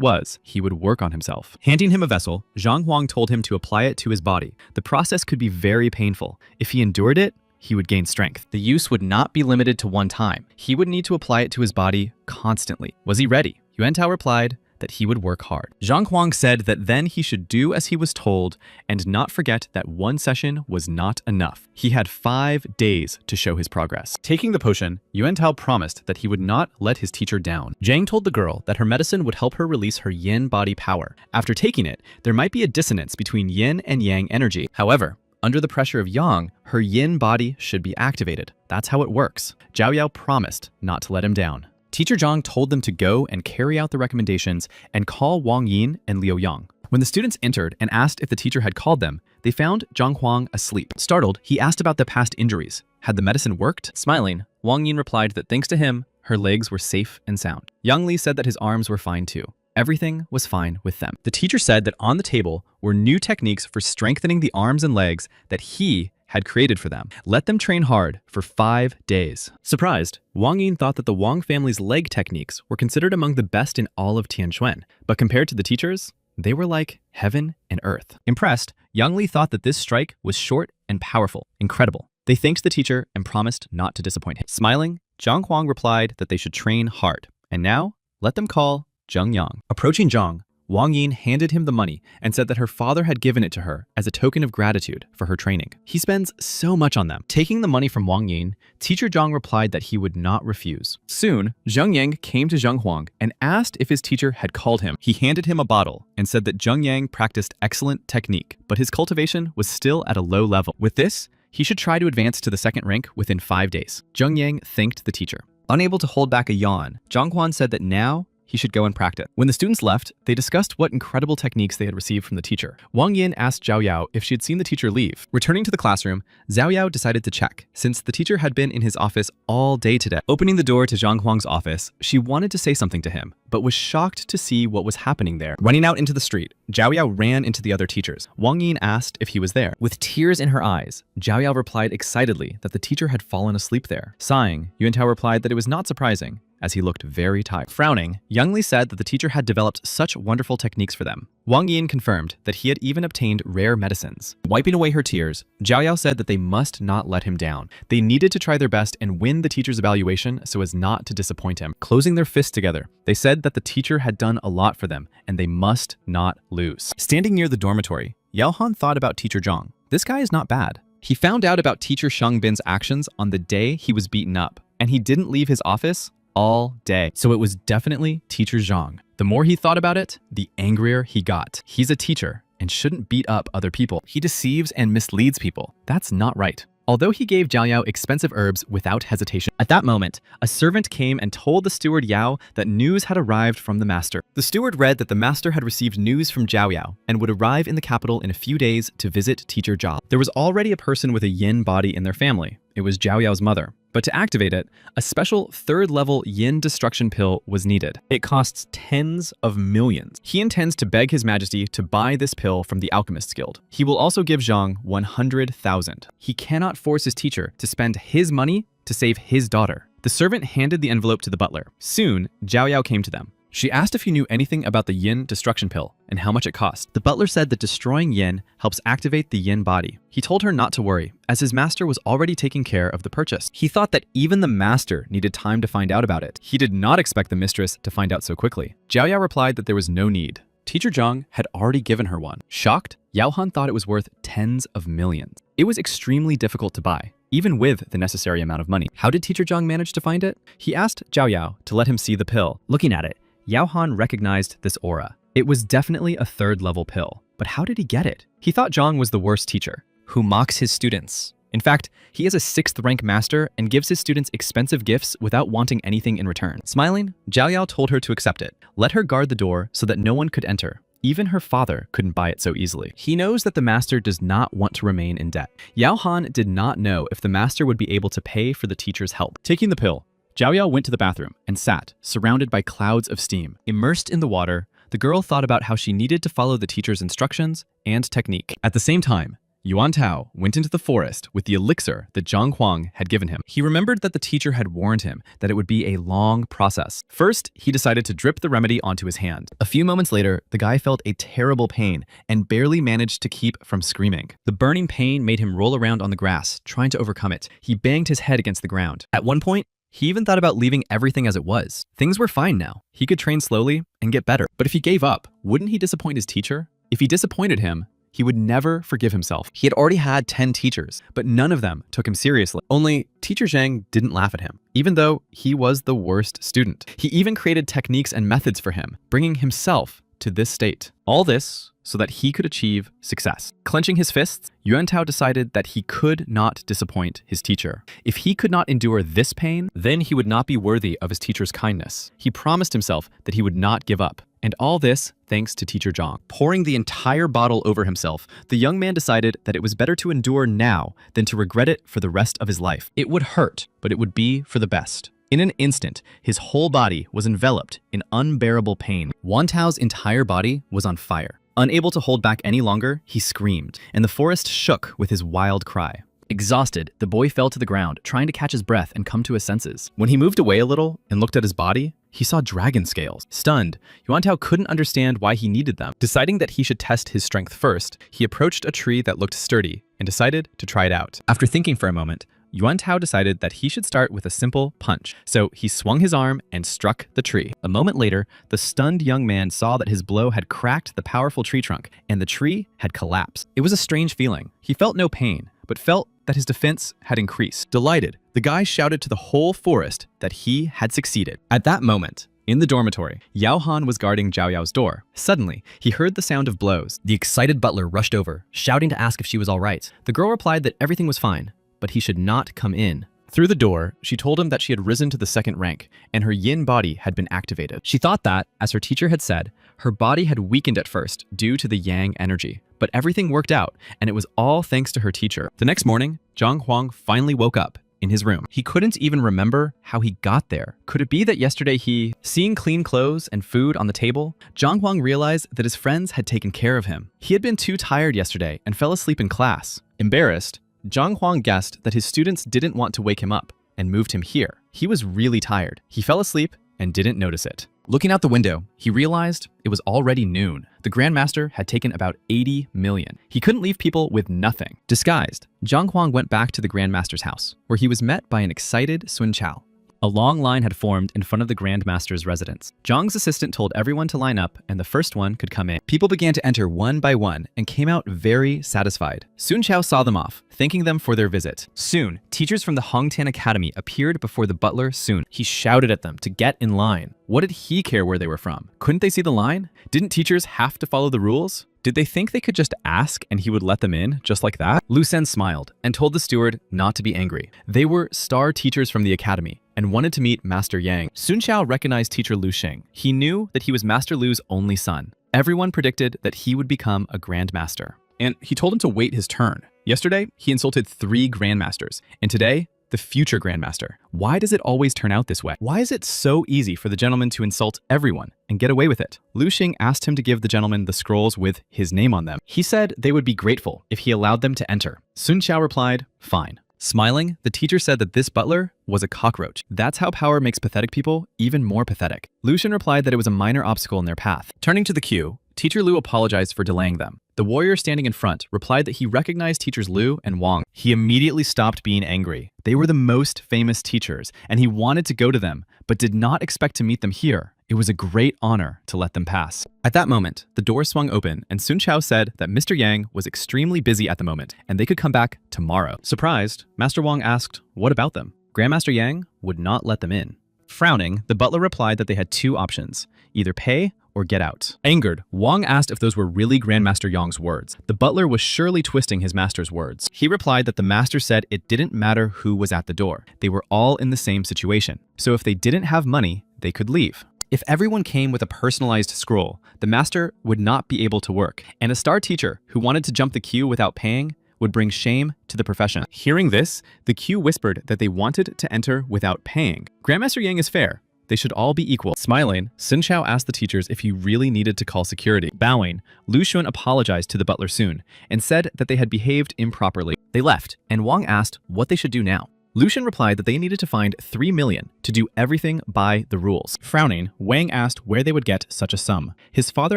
was, he would work on himself. Handing him a vessel, Zhang Huang told him to apply it to his body. The process could be very painful. If he endured it, he would gain strength. The use would not be limited to one time. He would need to apply it to his body constantly. Was he ready? Yuantao replied that he would work hard. Zhang Huang said that then he should do as he was told and not forget that one session was not enough. He had 5 days to show his progress. Taking the potion, Yuantao promised that he would not let his teacher down. Zhang told the girl that her medicine would help her release her yin body power. After taking it, there might be a dissonance between yin and yang energy. However, under the pressure of yang, her yin body should be activated. That's how it works. Zhao Yao promised not to let him down. Teacher Zhang told them to go and carry out the recommendations and call Wang Yin and Liu Yang. When the students entered and asked if the teacher had called them, they found Zhang Huang asleep. Startled, he asked about the past injuries. Had the medicine worked? Smiling, Wang Yin replied that thanks to him, her legs were safe and sound. Yang Li said that his arms were fine too. Everything was fine with them. The teacher said that on the table were new techniques for strengthening the arms and legs that he had created for them. Let them train hard for 5 days. Surprised, Wang Yin thought that the Wang family's leg techniques were considered among the best in all of Tianquan, but compared to the teachers, they were like heaven and earth. Impressed, Yang Li thought that this strike was short and powerful, incredible. They thanked the teacher and promised not to disappoint him. Smiling, Zhang Huang replied that they should train hard. And now, let them call Zheng Yang. Approaching Zhang, Wang Yin handed him the money and said that her father had given it to her as a token of gratitude for her training. He spends so much on them. Taking the money from Wang Yin, Teacher Zhang replied that he would not refuse. Soon, Zheng Yang came to Zheng Huang and asked if his teacher had called him. He handed him a bottle and said that Zheng Yang practiced excellent technique, but his cultivation was still at a low level. With this, he should try to advance to the second rank within 5 days. Zheng Yang thanked the teacher. Unable to hold back a yawn, Zhang Huan said that now he should go and practice. When the students left, they discussed what incredible techniques they had received from the teacher. Wang Yin asked Zhao Yao if she had seen the teacher leave. Returning to the classroom, Zhao Yao decided to check, since the teacher had been in his office all day today. Opening the door to Zhang Huang's office, she wanted to say something to him, but was shocked to see what was happening there. Running out into the street, Zhao Yao ran into the other teachers. Wang Yin asked if he was there. With tears in her eyes, Zhao Yao replied excitedly that the teacher had fallen asleep there. Sighing, Yuantao replied that it was not surprising, as he looked very tired. Frowning, Yang Li said that the teacher had developed such wonderful techniques for them. Wang Yin confirmed that he had even obtained rare medicines. Wiping away her tears, Zhao Yao said that they must not let him down. They needed to try their best and win the teacher's evaluation so as not to disappoint him. Closing their fists together, they said that the teacher had done a lot for them and they must not lose. Standing near the dormitory, Yao Han thought about Teacher Zhang. This guy is not bad. He found out about Teacher Sheng Bin's actions on the day he was beaten up, and he didn't leave his office all day. So it was definitely Teacher Zhang. The more he thought about it, the angrier he got. He's a teacher and shouldn't beat up other people. He deceives and misleads people. That's not right. Although he gave Zhao Yao expensive herbs without hesitation. At that moment, a servant came and told the steward Yao that news had arrived from the master. The steward read that the master had received news from Zhao Yao and would arrive in the capital in a few days to visit Teacher Zhao. There was already a person with a yin body in their family. It was Zhao Yao's mother. But to activate it, a special third-level yin destruction pill was needed. It costs tens of millions. He intends to beg His Majesty to buy this pill from the Alchemist's Guild. He will also give Zhang 100,000. He cannot force his teacher to spend his money to save his daughter. The servant handed the envelope to the butler. Soon, Zhao Yao came to them. She asked if he knew anything about the yin destruction pill and how much it cost. The butler said that destroying yin helps activate the yin body. He told her not to worry, as his master was already taking care of the purchase. He thought that even the master needed time to find out about it. He did not expect the mistress to find out so quickly. Zhao Yao replied that there was no need. Teacher Zhang had already given her one. Shocked, Yao Han thought it was worth tens of millions. It was extremely difficult to buy, even with the necessary amount of money. How did Teacher Zhang manage to find it? He asked Zhao Yao to let him see the pill. Looking at it, Yao Han recognized this aura. It was definitely a third-level pill, but how did he get it? He thought Zhang was the worst teacher, who mocks his students. In fact, he is a 6th rank master and gives his students expensive gifts without wanting anything in return. Smiling, Zhao Yao told her to accept it. Let her guard the door so that no one could enter. Even her father couldn't buy it so easily. He knows that the master does not want to remain in debt. Yao Han did not know if the master would be able to pay for the teacher's help. Taking the pill, Zhao Yao went to the bathroom and sat, surrounded by clouds of steam. Immersed in the water, the girl thought about how she needed to follow the teacher's instructions and technique. At the same time, Yuan Tao went into the forest with the elixir that Zhang Huang had given him. He remembered that the teacher had warned him that it would be a long process. First, he decided to drip the remedy onto his hand. A few moments later, the guy felt a terrible pain and barely managed to keep from screaming. The burning pain made him roll around on the grass, trying to overcome it. He banged his head against the ground. At one point, he even thought about leaving everything as it was. Things were fine now. He could train slowly and get better. But if he gave up, wouldn't he disappoint his teacher? If he disappointed him, he would never forgive himself. He had already had 10 teachers, but none of them took him seriously. Only Teacher Zhang didn't laugh at him, even though he was the worst student. He even created techniques and methods for him, bringing himself to this state. All this so that he could achieve success. Clenching his fists, Yuan Tao decided that he could not disappoint his teacher. If he could not endure this pain, then he would not be worthy of his teacher's kindness. He promised himself that he would not give up. And all this thanks to Teacher Zhang. Pouring the entire bottle over himself, the young man decided that it was better to endure now than to regret it for the rest of his life. It would hurt, but it would be for the best. In an instant, his whole body was enveloped in unbearable pain. Yuan Tao's entire body was on fire. Unable to hold back any longer, he screamed, and the forest shook with his wild cry. Exhausted, the boy fell to the ground, trying to catch his breath and come to his senses. When he moved away a little and looked at his body, he saw dragon scales. Stunned, Yuan Tao couldn't understand why he needed them. Deciding that he should test his strength first, he approached a tree that looked sturdy and decided to try it out. After thinking for a moment, Yuan Tao decided that he should start with a simple punch. So he swung his arm and struck the tree. A moment later, the stunned young man saw that his blow had cracked the powerful tree trunk and the tree had collapsed. It was a strange feeling. He felt no pain, but felt that his defense had increased. Delighted, the guy shouted to the whole forest that he had succeeded. At that moment, in the dormitory, Yao Han was guarding Zhao Yao's door. Suddenly, he heard the sound of blows. The excited butler rushed over, shouting to ask if she was all right. The girl replied that everything was fine, but he should not come in. Through the door, she told him that she had risen to the second rank, and her yin body had been activated. She thought that, as her teacher had said, her body had weakened at first due to the yang energy. But everything worked out, and it was all thanks to her teacher. The next morning, Zhang Huang finally woke up in his room. He couldn't even remember how he got there. Could it be that yesterday seeing clean clothes and food on the table, Zhang Huang realized that his friends had taken care of him. He had been too tired yesterday and fell asleep in class. Embarrassed, Zhang Huang guessed that his students didn't want to wake him up and moved him here. He was really tired. He fell asleep and didn't notice it. Looking out the window, he realized it was already noon. The Grandmaster had taken about 80 million. He couldn't leave people with nothing. Disguised, Zhang Huang went back to the Grandmaster's house, where he was met by an excited Sun Chao. A long line had formed in front of the Grandmaster's residence. Zhang's assistant told everyone to line up, and the first one could come in. People began to enter one by one and came out very satisfied. Sun Chao saw them off, thanking them for their visit. Soon, teachers from the Hongtan Academy appeared before the butler Sun. He shouted at them to get in line. What did he care where they were from? Couldn't they see the line? Didn't teachers have to follow the rules? Did they think they could just ask and he would let them in just like that? Lu Sen smiled and told the steward not to be angry. They were star teachers from the academy and wanted to meet Master Yang. Sun Chao recognized teacher Lu Sheng. He knew that he was Master Lu's only son. Everyone predicted that he would become a Grandmaster. And he told him to wait his turn. Yesterday, he insulted 3 Grandmasters, and today, the future Grandmaster. Why does it always turn out this way? Why is it so easy for the gentleman to insult everyone and get away with it? Lu Xing asked him to give the gentleman the scrolls with his name on them. He said they would be grateful if he allowed them to enter. Sun Chao replied, fine. Smiling, the teacher said that this butler was a cockroach. That's how power makes pathetic people even more pathetic. Lu Xing replied that it was a minor obstacle in their path. Turning to the queue, Teacher Lu apologized for delaying them. The warrior standing in front replied that he recognized teachers Lu and Wang. He immediately stopped being angry. They were the most famous teachers, and he wanted to go to them, but did not expect to meet them here. It was a great honor to let them pass. At that moment, the door swung open, and Sun Chao said that Mr. Yang was extremely busy at the moment, and they could come back tomorrow. Surprised, Master Wang asked, what about them? Grandmaster Yang would not let them in. Frowning, the butler replied that they had 2 options, either pay or get out. Angered, Wang asked if those were really Grandmaster Yang's words. The butler was surely twisting his master's words. He replied that the master said it didn't matter who was at the door. They were all in the same situation. So if they didn't have money, they could leave. If everyone came with a personalized scroll, the master would not be able to work. And a star teacher who wanted to jump the queue without paying would bring shame to the profession. Hearing this, the queue whispered that they wanted to enter without paying. Grandmaster Yang is fair. they should all be equal. Smiling, Sun Chao asked the teachers if he really needed to call security. Bowing, Lu Xun apologized to the butler soon and said that they had behaved improperly. They left, and Wang asked what they should do now. Lu Xun replied that they needed to find 3 million to do everything by the rules. Frowning, Wang asked where they would get such a sum. His father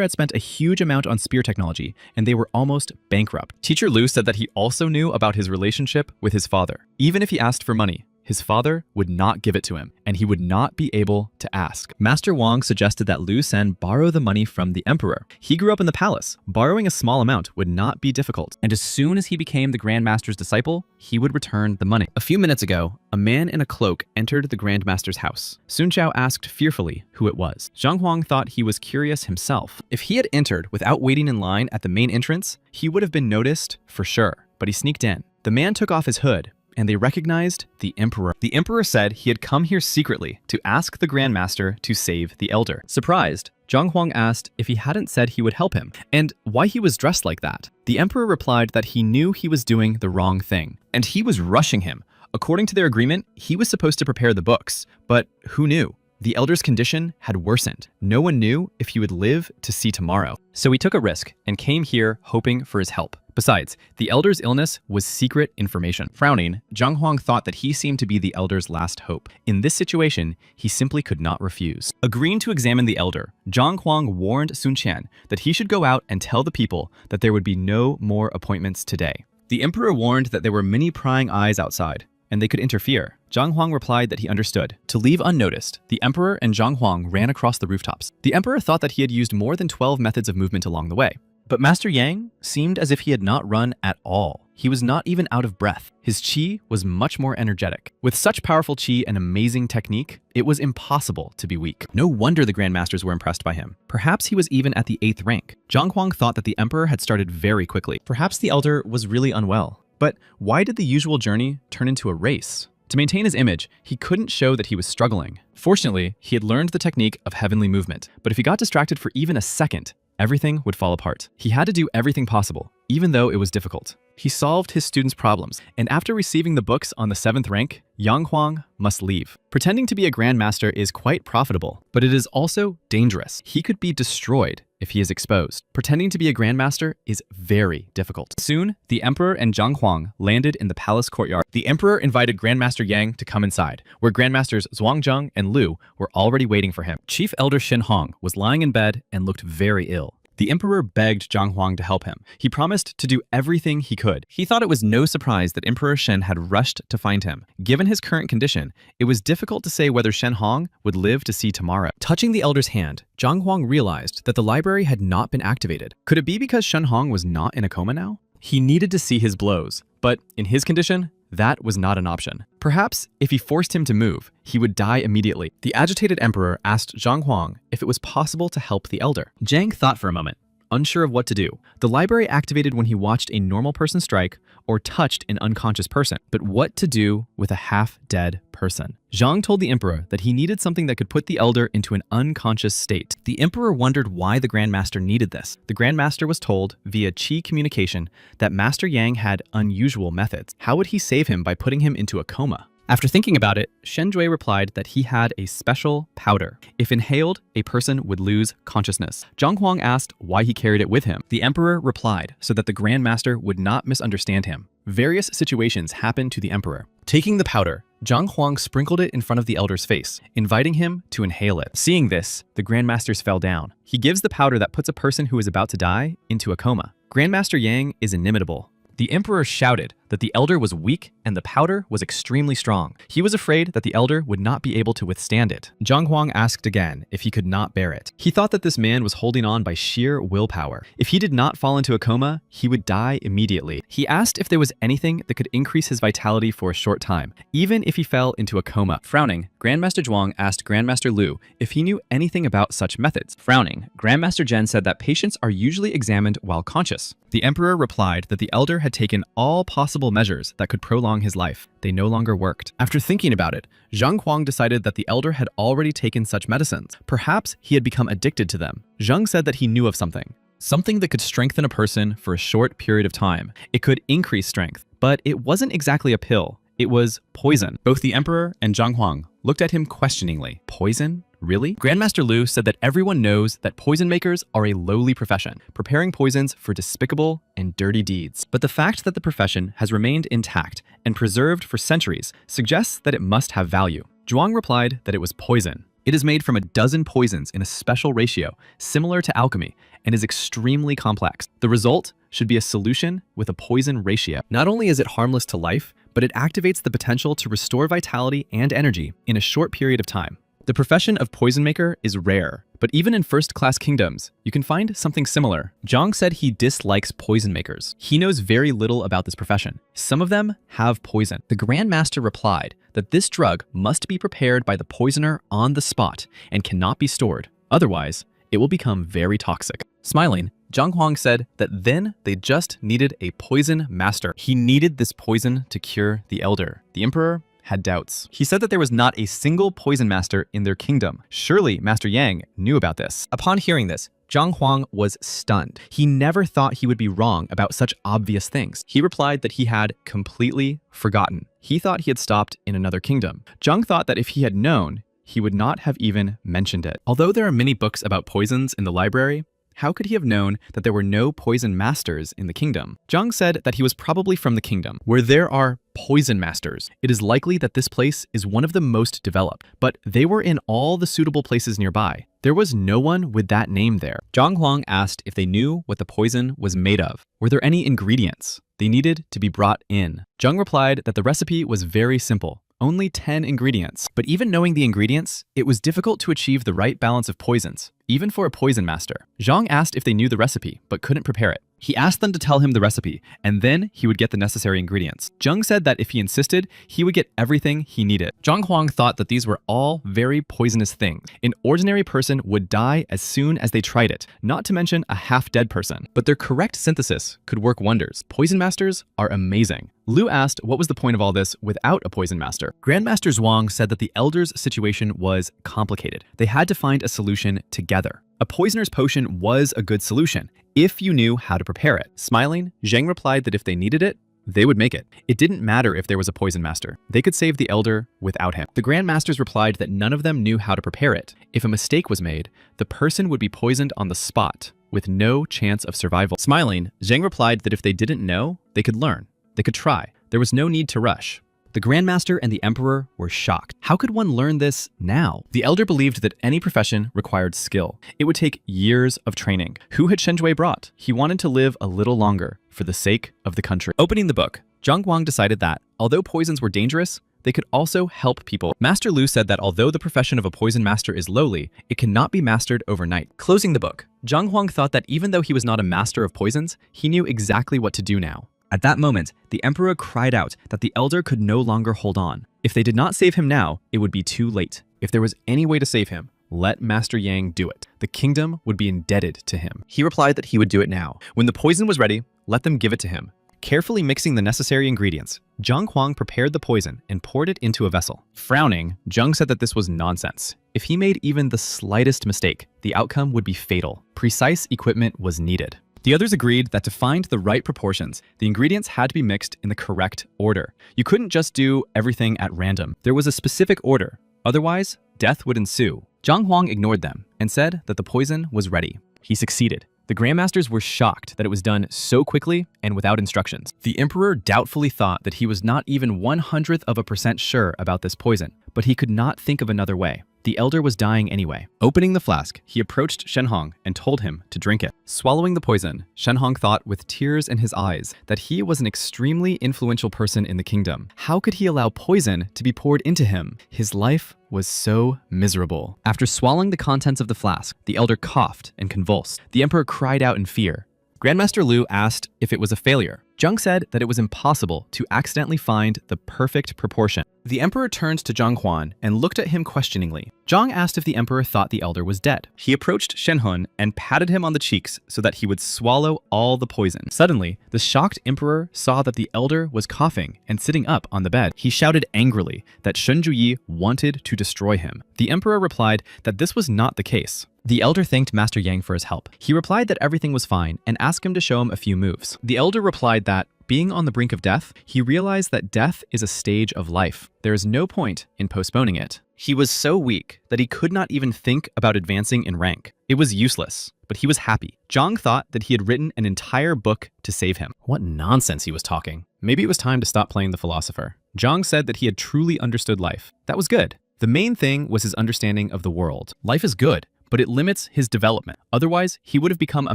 had spent a huge amount on spear technology, and they were almost bankrupt. Teacher Lu said that he also knew about his relationship with his father. Even if he asked for money, his father would not give it to him, and he would not be able to ask. Master Wang suggested that Lu Sen borrow the money from the emperor. He grew up in the palace. Borrowing a small amount would not be difficult, and as soon as he became the Grand Master's disciple, he would return the money. A few minutes ago, a man in a cloak entered the Grand Master's house. Sun Chao asked fearfully who it was. Zhang Huang thought he was curious himself. If he had entered without waiting in line at the main entrance, he would have been noticed for sure, but he sneaked in. The man took off his hood, and they recognized the emperor. The emperor said he had come here secretly to ask the Grand Master to save the elder. Surprised, Zhang Huang asked if he hadn't said he would help him, and why he was dressed like that. The emperor replied that he knew he was doing the wrong thing, and he was rushing him. According to their agreement, he was supposed to prepare the books, but who knew? The elder's condition had worsened. No one knew if he would live to see tomorrow. So he took a risk and came here hoping for his help. Besides, the elder's illness was secret information. Frowning, Zhang Huang thought that he seemed to be the elder's last hope. In this situation, he simply could not refuse. Agreeing to examine the elder, Zhang Huang warned Sun Qian that he should go out and tell the people that there would be no more appointments today. The emperor warned that there were many prying eyes outside, and they could interfere. Zhang Huang replied that he understood. To leave unnoticed, the emperor and Zhang Huang ran across the rooftops. The emperor thought that he had used more than 12 methods of movement along the way. But Master Yang seemed as if he had not run at all. He was not even out of breath. His qi was much more energetic. With such powerful qi and amazing technique, it was impossible to be weak. No wonder the Grandmasters were impressed by him. Perhaps he was even at the 8th rank. Zhang Huang thought that the emperor had started very quickly. Perhaps the elder was really unwell. But why did the usual journey turn into a race? To maintain his image, he couldn't show that he was struggling. Fortunately, he had learned the technique of heavenly movement. But if he got distracted for even a second, everything would fall apart. He had to do everything possible, even though it was difficult. He solved his students' problems, and after receiving the books on the 7th rank, Yang Huang must leave. Pretending to be a grandmaster is quite profitable, but it is also dangerous. He could be destroyed if he is exposed. Pretending to be a grandmaster is very difficult. Soon, the emperor and Zhang Huang landed in the palace courtyard. The emperor invited Grandmaster Yang to come inside, where Grandmasters Zhuangzheng and Lu were already waiting for him. Chief Elder Shen Hong was lying in bed and looked very ill. The emperor begged Zhang Huang to help him. He promised to do everything he could. He thought it was no surprise that Emperor Shen had rushed to find him. Given his current condition, it was difficult to say whether Shen Hong would live to see tomorrow. Touching the elder's hand, Zhang Huang realized that the library had not been activated. Could it be because Shen Hong was not in a coma now? He needed to see his blows, but in his condition, that was not an option. Perhaps if he forced him to move, he would die immediately. The agitated emperor asked Zhang Huang if it was possible to help the elder. Zhang thought for a moment, unsure of what to do. The library activated when he watched a normal person strike or touched an unconscious person. But what to do with a half-dead person? Zhang told the emperor that he needed something that could put the elder into an unconscious state. The emperor wondered why the Grandmaster needed this. The Grandmaster was told via qi communication that Master Yang had unusual methods. How would he save him by putting him into a coma? After thinking about it, Shen Jue replied that he had a special powder. If inhaled, a person would lose consciousness. Zhang Huang asked why he carried it with him. The emperor replied so that the Grandmaster would not misunderstand him. Various situations happened to the emperor. Taking the powder, Zhang Huang sprinkled it in front of the elder's face, inviting him to inhale it. Seeing this, the Grandmasters fell down. He gives the powder that puts a person who is about to die into a coma. Grandmaster Yang is inimitable. The emperor shouted that the elder was weak and the powder was extremely strong. He was afraid that the elder would not be able to withstand it. Zhang Huang asked again if he could not bear it. He thought that this man was holding on by sheer willpower. If he did not fall into a coma, he would die immediately. He asked if there was anything that could increase his vitality for a short time, even if he fell into a coma. Frowning, Grandmaster Zhuang asked Grandmaster Lu if he knew anything about such methods. Frowning, Grandmaster Zhen said that patients are usually examined while conscious. The emperor replied that the elder had taken all possible measures that could prolong his life. They no longer worked. After thinking about it, Zhang Huang decided that the elder had already taken such medicines. Perhaps he had become addicted to them. Zhang said that he knew of something that could strengthen a person for a short period of time. It could increase strength, but it wasn't exactly a pill. It was poison. Both the emperor and Zhang Huang looked at him questioningly. Poison? Really? Grandmaster Lu said that everyone knows that poison makers are a lowly profession, preparing poisons for despicable and dirty deeds. But the fact that the profession has remained intact and preserved for centuries suggests that it must have value. Zhuang replied that it was poison. It is made from a dozen poisons in a special ratio, similar to alchemy, and is extremely complex. The result should be a solution with a poison ratio. Not only is it harmless to life, but it activates the potential to restore vitality and energy in a short period of time. The profession of poison maker is rare, but even in first-class kingdoms, you can find something similar. Zhang said he dislikes poison makers. He knows very little about this profession. Some of them have poison. The Grandmaster replied that this drug must be prepared by the poisoner on the spot and cannot be stored. Otherwise, it will become very toxic. Smiling, Zhang Huang said that then they just needed a poison master. He needed this poison to cure the elder. The emperor had doubts. He said that there was not a single poison master in their kingdom. Surely Master Yang knew about this. Upon hearing this, Zhang Huang was stunned. He never thought he would be wrong about such obvious things. He replied that he had completely forgotten. He thought he had stopped in another kingdom. Zhang thought that if he had known, he would not have even mentioned it. Although there are many books about poisons in the library, how could he have known that there were no poison masters in the kingdom? Zhang said that he was probably from the kingdom, where there are poison masters. It is likely that this place is one of the most developed, but they were in all the suitable places nearby. There was no one with that name there. Zhang Huang asked if they knew what the poison was made of. Were there any ingredients they needed to be brought in? Zhang replied that the recipe was very simple. Only 10 ingredients. But even knowing the ingredients, it was difficult to achieve the right balance of poisons, even for a poison master. Zhang asked if they knew the recipe, but couldn't prepare it. He asked them to tell him the recipe, and then he would get the necessary ingredients. Zhang said that if he insisted, he would get everything he needed. Zhang Huang thought that these were all very poisonous things. An ordinary person would die as soon as they tried it, not to mention a half-dead person. But their correct synthesis could work wonders. Poison masters are amazing. Lu asked what was the point of all this without a poison master. Grandmaster Zhuang said that the elders' situation was complicated. They had to find a solution together. A poisoner's potion was a good solution, if you knew how to prepare it. Smiling, Zheng replied that if they needed it, they would make it. It didn't matter if there was a poison master. They could save the elder without him. The Grandmasters replied that none of them knew how to prepare it. If a mistake was made, the person would be poisoned on the spot, with no chance of survival. Smiling, Zheng replied that if they didn't know, they could learn. They could try. There was no need to rush. The Grandmaster and the Emperor were shocked. How could one learn this now? The Elder believed that any profession required skill. It would take years of training. Who had Shenjue brought? He wanted to live a little longer for the sake of the country. Opening the book, Zhang Guang decided that, although poisons were dangerous, they could also help people. Master Lu said that although the profession of a poison master is lowly, it cannot be mastered overnight. Closing the book, Zhang Huang thought that even though he was not a master of poisons, he knew exactly what to do now. At that moment, the Emperor cried out that the Elder could no longer hold on. If they did not save him now, it would be too late. If there was any way to save him, let Master Yang do it. The kingdom would be indebted to him. He replied that he would do it now. When the poison was ready, let them give it to him. Carefully mixing the necessary ingredients, Zhang Huang prepared the poison and poured it into a vessel. Frowning, Zheng said that this was nonsense. If he made even the slightest mistake, the outcome would be fatal. Precise equipment was needed. The others agreed that to find the right proportions, the ingredients had to be mixed in the correct order. You couldn't just do everything at random. There was a specific order. Otherwise, death would ensue. Zhang Huang ignored them and said that the poison was ready. He succeeded. The Grandmasters were shocked that it was done so quickly and without instructions. The Emperor doubtfully thought that he was not even 1/100% sure about this poison, but he could not think of another way. The Elder was dying anyway. Opening the flask, he approached Shenhong and told him to drink it. Swallowing the poison, Shenhong thought with tears in his eyes that he was an extremely influential person in the kingdom. How could he allow poison to be poured into him? His life was so miserable. After swallowing the contents of the flask, the Elder coughed and convulsed. The Emperor cried out in fear. Grandmaster Lu asked if it was a failure. Zheng said that it was impossible to accidentally find the perfect proportion. The Emperor turned to Zhang Huan and looked at him questioningly. Zhang asked if the Emperor thought the Elder was dead. He approached Shenhun and patted him on the cheeks so that he would swallow all the poison. Suddenly, the shocked Emperor saw that the Elder was coughing and sitting up on the bed. He shouted angrily that Shen Juyi wanted to destroy him. The Emperor replied that this was not the case. The Elder thanked Master Yang for his help. He replied that everything was fine and asked him to show him a few moves. The Elder replied that, being on the brink of death, he realized that death is a stage of life. There is no point in postponing it. He was so weak that he could not even think about advancing in rank. It was useless, but he was happy. Zhang thought that he had written an entire book to save him. What nonsense he was talking. Maybe it was time to stop playing the philosopher. Zhang said that he had truly understood life. That was good. The main thing was his understanding of the world. Life is good, but it limits his development. Otherwise, he would have become a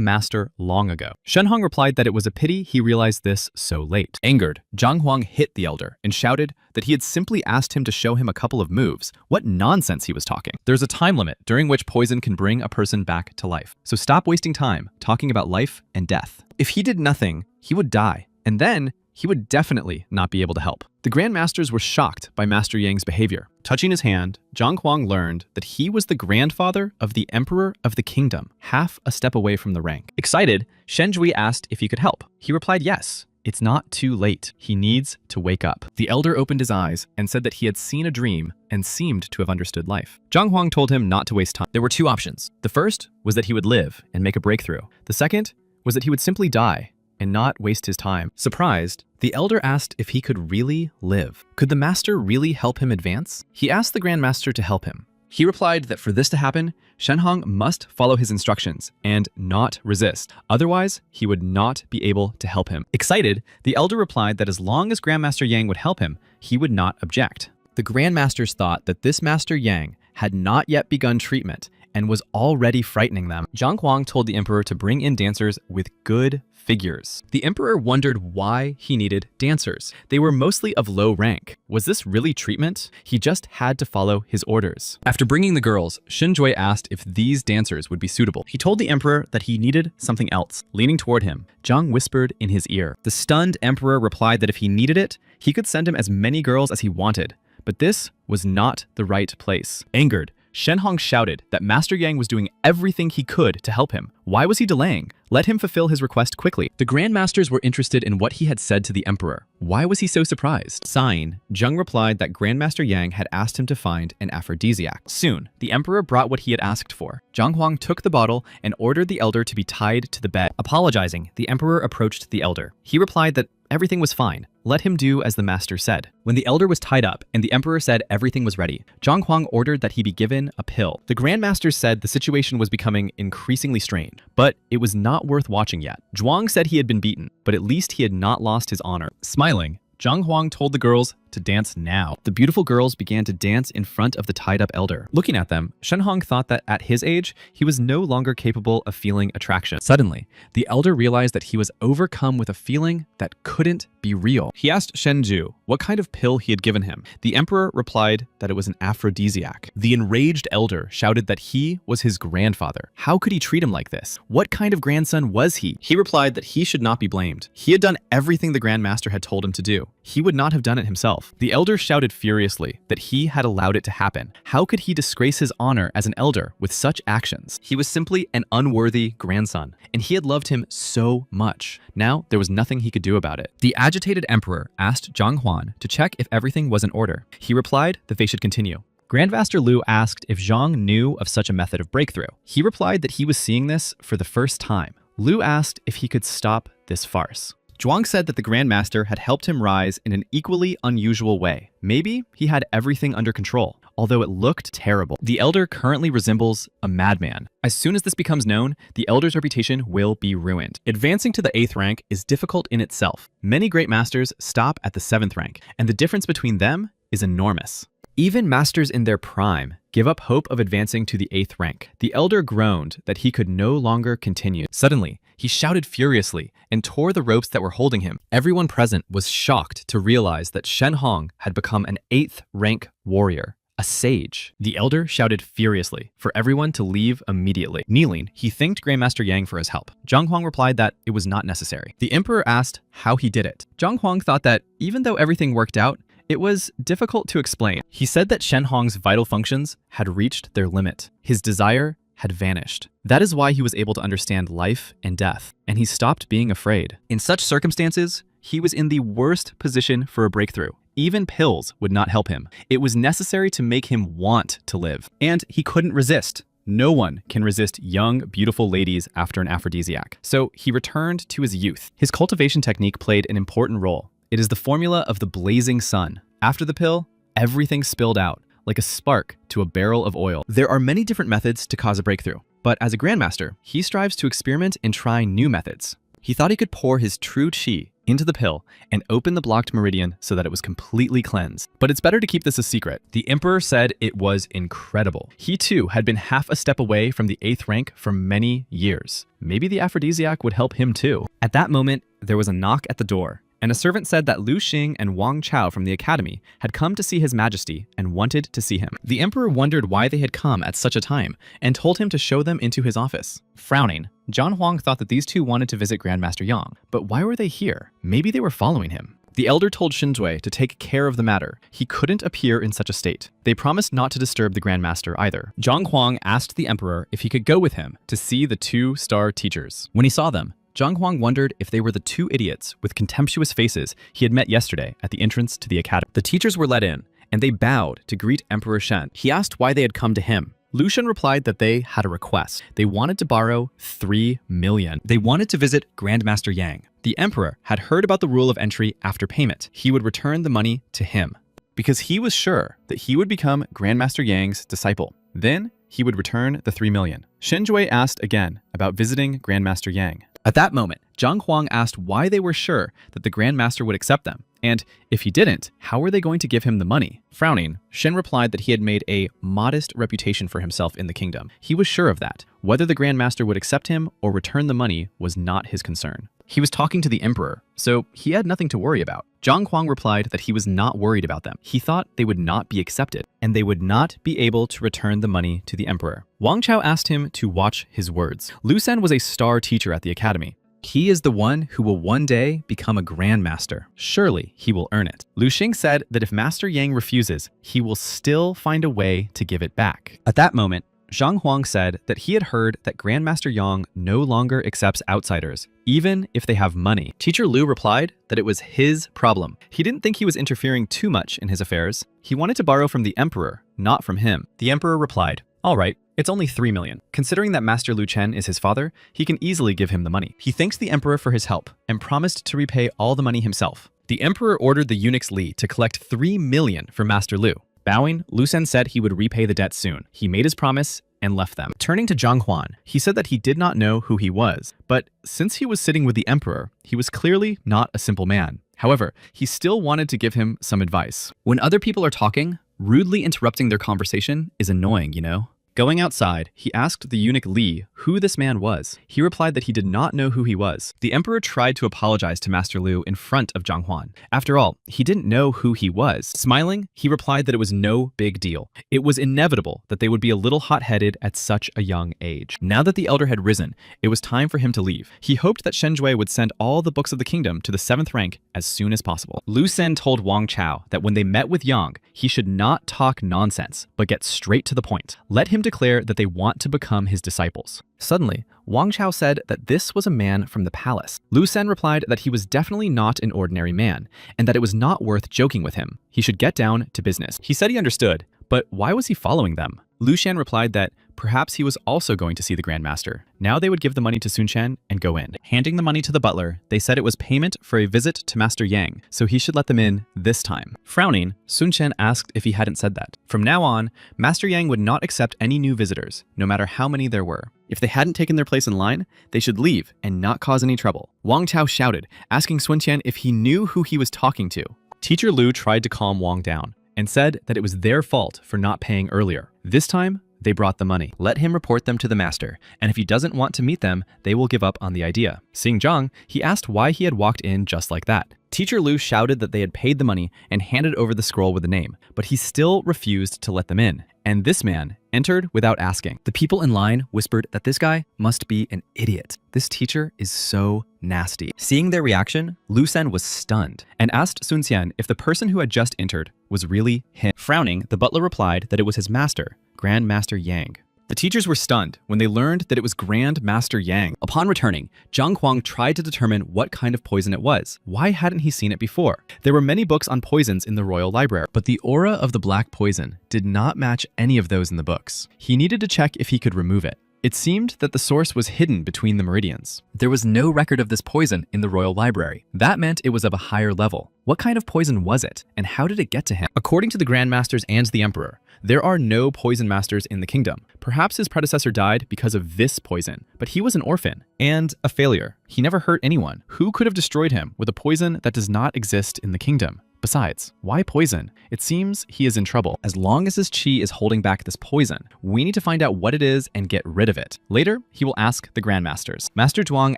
master long ago. Shenhong replied that it was a pity he realized this so late. Angered, Zhang Huang hit the elder and shouted that he had simply asked him to show him a couple of moves. What nonsense he was talking. There's a time limit during which poison can bring a person back to life. So stop wasting time talking about life and death. If he did nothing, he would die. And then he would definitely not be able to help. The Grandmasters were shocked by Master Yang's behavior. Touching his hand, Zhang Huang learned that he was the grandfather of the Emperor of the Kingdom, half a step away from the rank. Excited, Shen Zhui asked if he could help. He replied yes. It's not too late. He needs to wake up. The elder opened his eyes and said that he had seen a dream and seemed to have understood life. Zhang Huang told him not to waste time. There were two options. The first was that he would live and make a breakthrough. The second was that he would simply die and not waste his time. Surprised, the elder asked if he could really live. Could the master really help him advance? He asked the Grandmaster to help him. He replied that for this to happen, Shenhong must follow his instructions and not resist. Otherwise, he would not be able to help him. Excited, the elder replied that as long as Grandmaster Yang would help him, he would not object. The Grandmasters thought that this Master Yang had not yet begun treatment and was already frightening them. Zhang Huang told the emperor to bring in dancers with good figures. The emperor wondered why he needed dancers. They were mostly of low rank. Was this really treatment? He just had to follow his orders. After bringing the girls, Shinjui asked if these dancers would be suitable. He told the emperor that he needed something else. Leaning toward him, Zhang whispered in his ear. The stunned emperor replied that if he needed it, he could send him as many girls as he wanted. But this was not the right place. Angered, Shenhong shouted that Master Yang was doing everything he could to help him. Why was he delaying? Let him fulfill his request quickly. The Grandmasters were interested in what he had said to the Emperor. Why was he so surprised? Sighing, Zheng replied that Grandmaster Yang had asked him to find an aphrodisiac. Soon, the Emperor brought what he had asked for. Zhang Huang took the bottle and ordered the elder to be tied to the bed. Apologizing, the Emperor approached the elder. He replied that everything was fine. Let him do as the master said. When the elder was tied up and the emperor said everything was ready, Zhang Huang ordered that he be given a pill. The Grandmasters said the situation was becoming increasingly strained, but it was not worth watching yet. Zhuang said he had been beaten, but at least he had not lost his honor. Smiling, Zhang Huang told the girls to dance now. The beautiful girls began to dance in front of the tied-up elder. Looking at them, Shenhong thought that at his age, he was no longer capable of feeling attraction. Suddenly, the elder realized that he was overcome with a feeling that couldn't be real. He asked Shenju what kind of pill he had given him. The emperor replied that it was an aphrodisiac. The enraged elder shouted that he was his grandfather. How could he treat him like this? What kind of grandson was he? He replied that he should not be blamed. He had done everything the Grandmaster had told him to do. He would not have done it himself. The elder shouted furiously that he had allowed it to happen. How could he disgrace his honor as an elder with such actions? He was simply an unworthy grandson, and he had loved him so much. Now, there was nothing he could do about it. The agitated emperor asked Zhang Huan to check if everything was in order. He replied that they should continue. Grandmaster Lu asked if Zhang knew of such a method of breakthrough. He replied that he was seeing this for the first time. Lu asked if he could stop this farce. Zhuang said that the Grandmaster had helped him rise in an equally unusual way. Maybe he had everything under control, although it looked terrible. The elder currently resembles a madman. As soon as this becomes known, the elder's reputation will be ruined. Advancing to the 8th rank is difficult in itself. Many great masters stop at the 7th rank, and the difference between them is enormous. Even masters in their prime give up hope of advancing to the 8th rank. The elder groaned that he could no longer continue. Suddenly, he shouted furiously and tore the ropes that were holding him. Everyone present was shocked to realize that Shenhong had become an 8th rank warrior, a sage. The elder shouted furiously for everyone to leave immediately. Kneeling, he thanked Grandmaster Yang for his help. Zhang Huang replied that it was not necessary. The emperor asked how he did it. Zhang Huang thought that even though everything worked out, it was difficult to explain. He said that Shenhong's vital functions had reached their limit. His desire had vanished. That is why he was able to understand life and death, and he stopped being afraid. In such circumstances, he was in the worst position for a breakthrough. Even pills would not help him. It was necessary to make him want to live, and he couldn't resist. No one can resist young, beautiful ladies after an aphrodisiac. So he returned to his youth. His cultivation technique played an important role. It is the formula of the blazing sun. After the pill, everything spilled out. like a spark to a barrel of oil. There are many different methods to cause a breakthrough, but as a grandmaster, he strives to experiment and try new methods. He thought he could pour his true chi into the pill and open the blocked meridian so that it was completely cleansed. But it's better to keep this a secret. The emperor said it was incredible. He too had been half a step away from the 8th rank for many years. Maybe the aphrodisiac would help him too. At that moment, there was a knock at the door, and a servant said that Lu Xing and Wang Chao from the academy had come to see His Majesty and wanted to see him. The emperor wondered why they had come at such a time and told him to show them into his office. Frowning, Zhang Huang thought that these two wanted to visit Grandmaster Yang, but why were they here? Maybe they were following him. The elder told Shinzui to take care of the matter. He couldn't appear in such a state. They promised not to disturb the Grandmaster either. Zhang Huang asked the emperor if he could go with him to see the 2-star teachers. When he saw them, Zhang Huang wondered if they were the 2 idiots with contemptuous faces he had met yesterday at the entrance to the academy. The teachers were let in, and they bowed to greet Emperor Shen. He asked why they had come to him. Lu Shen replied that they had a request. They wanted to borrow 3 million. They wanted to visit Grandmaster Yang. The emperor had heard about the rule of entry after payment. He would return the money to him because he was sure that he would become Grandmaster Yang's disciple. Then he would return the 3 million. Shinzui asked again about visiting Grandmaster Yang. At that moment, Zhang Huang asked why they were sure that the Grandmaster would accept them, and if he didn't, how were they going to give him the money? Frowning, Shen replied that he had made a modest reputation for himself in the kingdom. He was sure of that. Whether the Grandmaster would accept him or return the money was not his concern. He was talking to the emperor, so he had nothing to worry about. Zhang Huang replied that he was not worried about them. He thought they would not be accepted, and they would not be able to return the money to the emperor. Wang Chao asked him to watch his words. Lu Sen was a star teacher at the academy. He is the one who will one day become a grandmaster. Surely he will earn it. Lu Xing said that if Master Yang refuses, he will still find a way to give it back. At that moment, Zhang Huang said that he had heard that Grandmaster Yang no longer accepts outsiders, even if they have money. Teacher Lu replied that it was his problem. He didn't think he was interfering too much in his affairs. He wanted to borrow from the emperor, not from him. The emperor replied, "All right, it's only 3 million. Considering that Master Lu Chen is his father, he can easily give him the money." He thanked the emperor for his help and promised to repay all the money himself. The emperor ordered the eunuchs Li to collect 3 million for Master Lu. Bowing, Lu Sen said he would repay the debt soon. He made his promise and left them. Turning to Zhang Huan, he said that he did not know who he was, but since he was sitting with the emperor, he was clearly not a simple man. However, he still wanted to give him some advice. When other people are talking, rudely interrupting their conversation is annoying, you know? Going outside, he asked the eunuch Li who this man was. He replied that he did not know who he was. The emperor tried to apologize to Master Lu in front of Zhang Huan. After all, he didn't know who he was. Smiling, he replied that it was no big deal. It was inevitable that they would be a little hot-headed at such a young age. Now that the elder had risen, it was time for him to leave. He hoped that Shenjue would send all the books of the kingdom to the 7th rank as soon as possible. Lu Sen told Wang Chao that when they met with Yang, he should not talk nonsense, but get straight to the point. Let him declare that they want to become his disciples. Suddenly, Wang Chao said that this was a man from the palace. Lu Sen replied that he was definitely not an ordinary man, and that it was not worth joking with him. He should get down to business. He said he understood, but why was he following them? Lu Shan replied that perhaps he was also going to see the Grandmaster. Now they would give the money to Sun Chen and go in. Handing the money to the butler, they said it was payment for a visit to Master Yang, so he should let them in this time. Frowning, Sun Chen asked if he hadn't said that. From now on, Master Yang would not accept any new visitors, no matter how many there were. If they hadn't taken their place in line, they should leave and not cause any trouble. Wang Chao shouted, asking Sun Chen if he knew who he was talking to. Teacher Lu tried to calm Wang down and said that it was their fault for not paying earlier. This time, they brought the money. Let him report them to the master, and if he doesn't want to meet them, they will give up on the idea. Seeing Zhang, he asked why he had walked in just like that. Teacher Lu shouted that they had paid the money and handed over the scroll with the name, but he still refused to let them in. And this man entered without asking. The people in line whispered that this guy must be an idiot. This teacher is so nasty. Seeing their reaction, Lu Sen was stunned and asked Sun Xian if the person who had just entered was really him. Frowning, the butler replied that it was his master, Grandmaster Yang. The teachers were stunned when they learned that it was Grandmaster Yang. Upon returning, Zhang Huang tried to determine what kind of poison it was. Why hadn't he seen it before? There were many books on poisons in the royal library, but the aura of the black poison did not match any of those in the books. He needed to check if he could remove it. It seemed that the source was hidden between the meridians. There was no record of this poison in the royal library. That meant it was of a higher level. What kind of poison was it, and how did it get to him? According to the Grandmasters and the Emperor, there are no poison masters in the kingdom. Perhaps his predecessor died because of this poison, but he was an orphan and a failure. He never hurt anyone. Who could have destroyed him with a poison that does not exist in the kingdom? Besides, why poison? It seems he is in trouble. As long as his chi is holding back this poison, we need to find out what it is and get rid of it. Later, he will ask the Grandmasters. Master Zhuang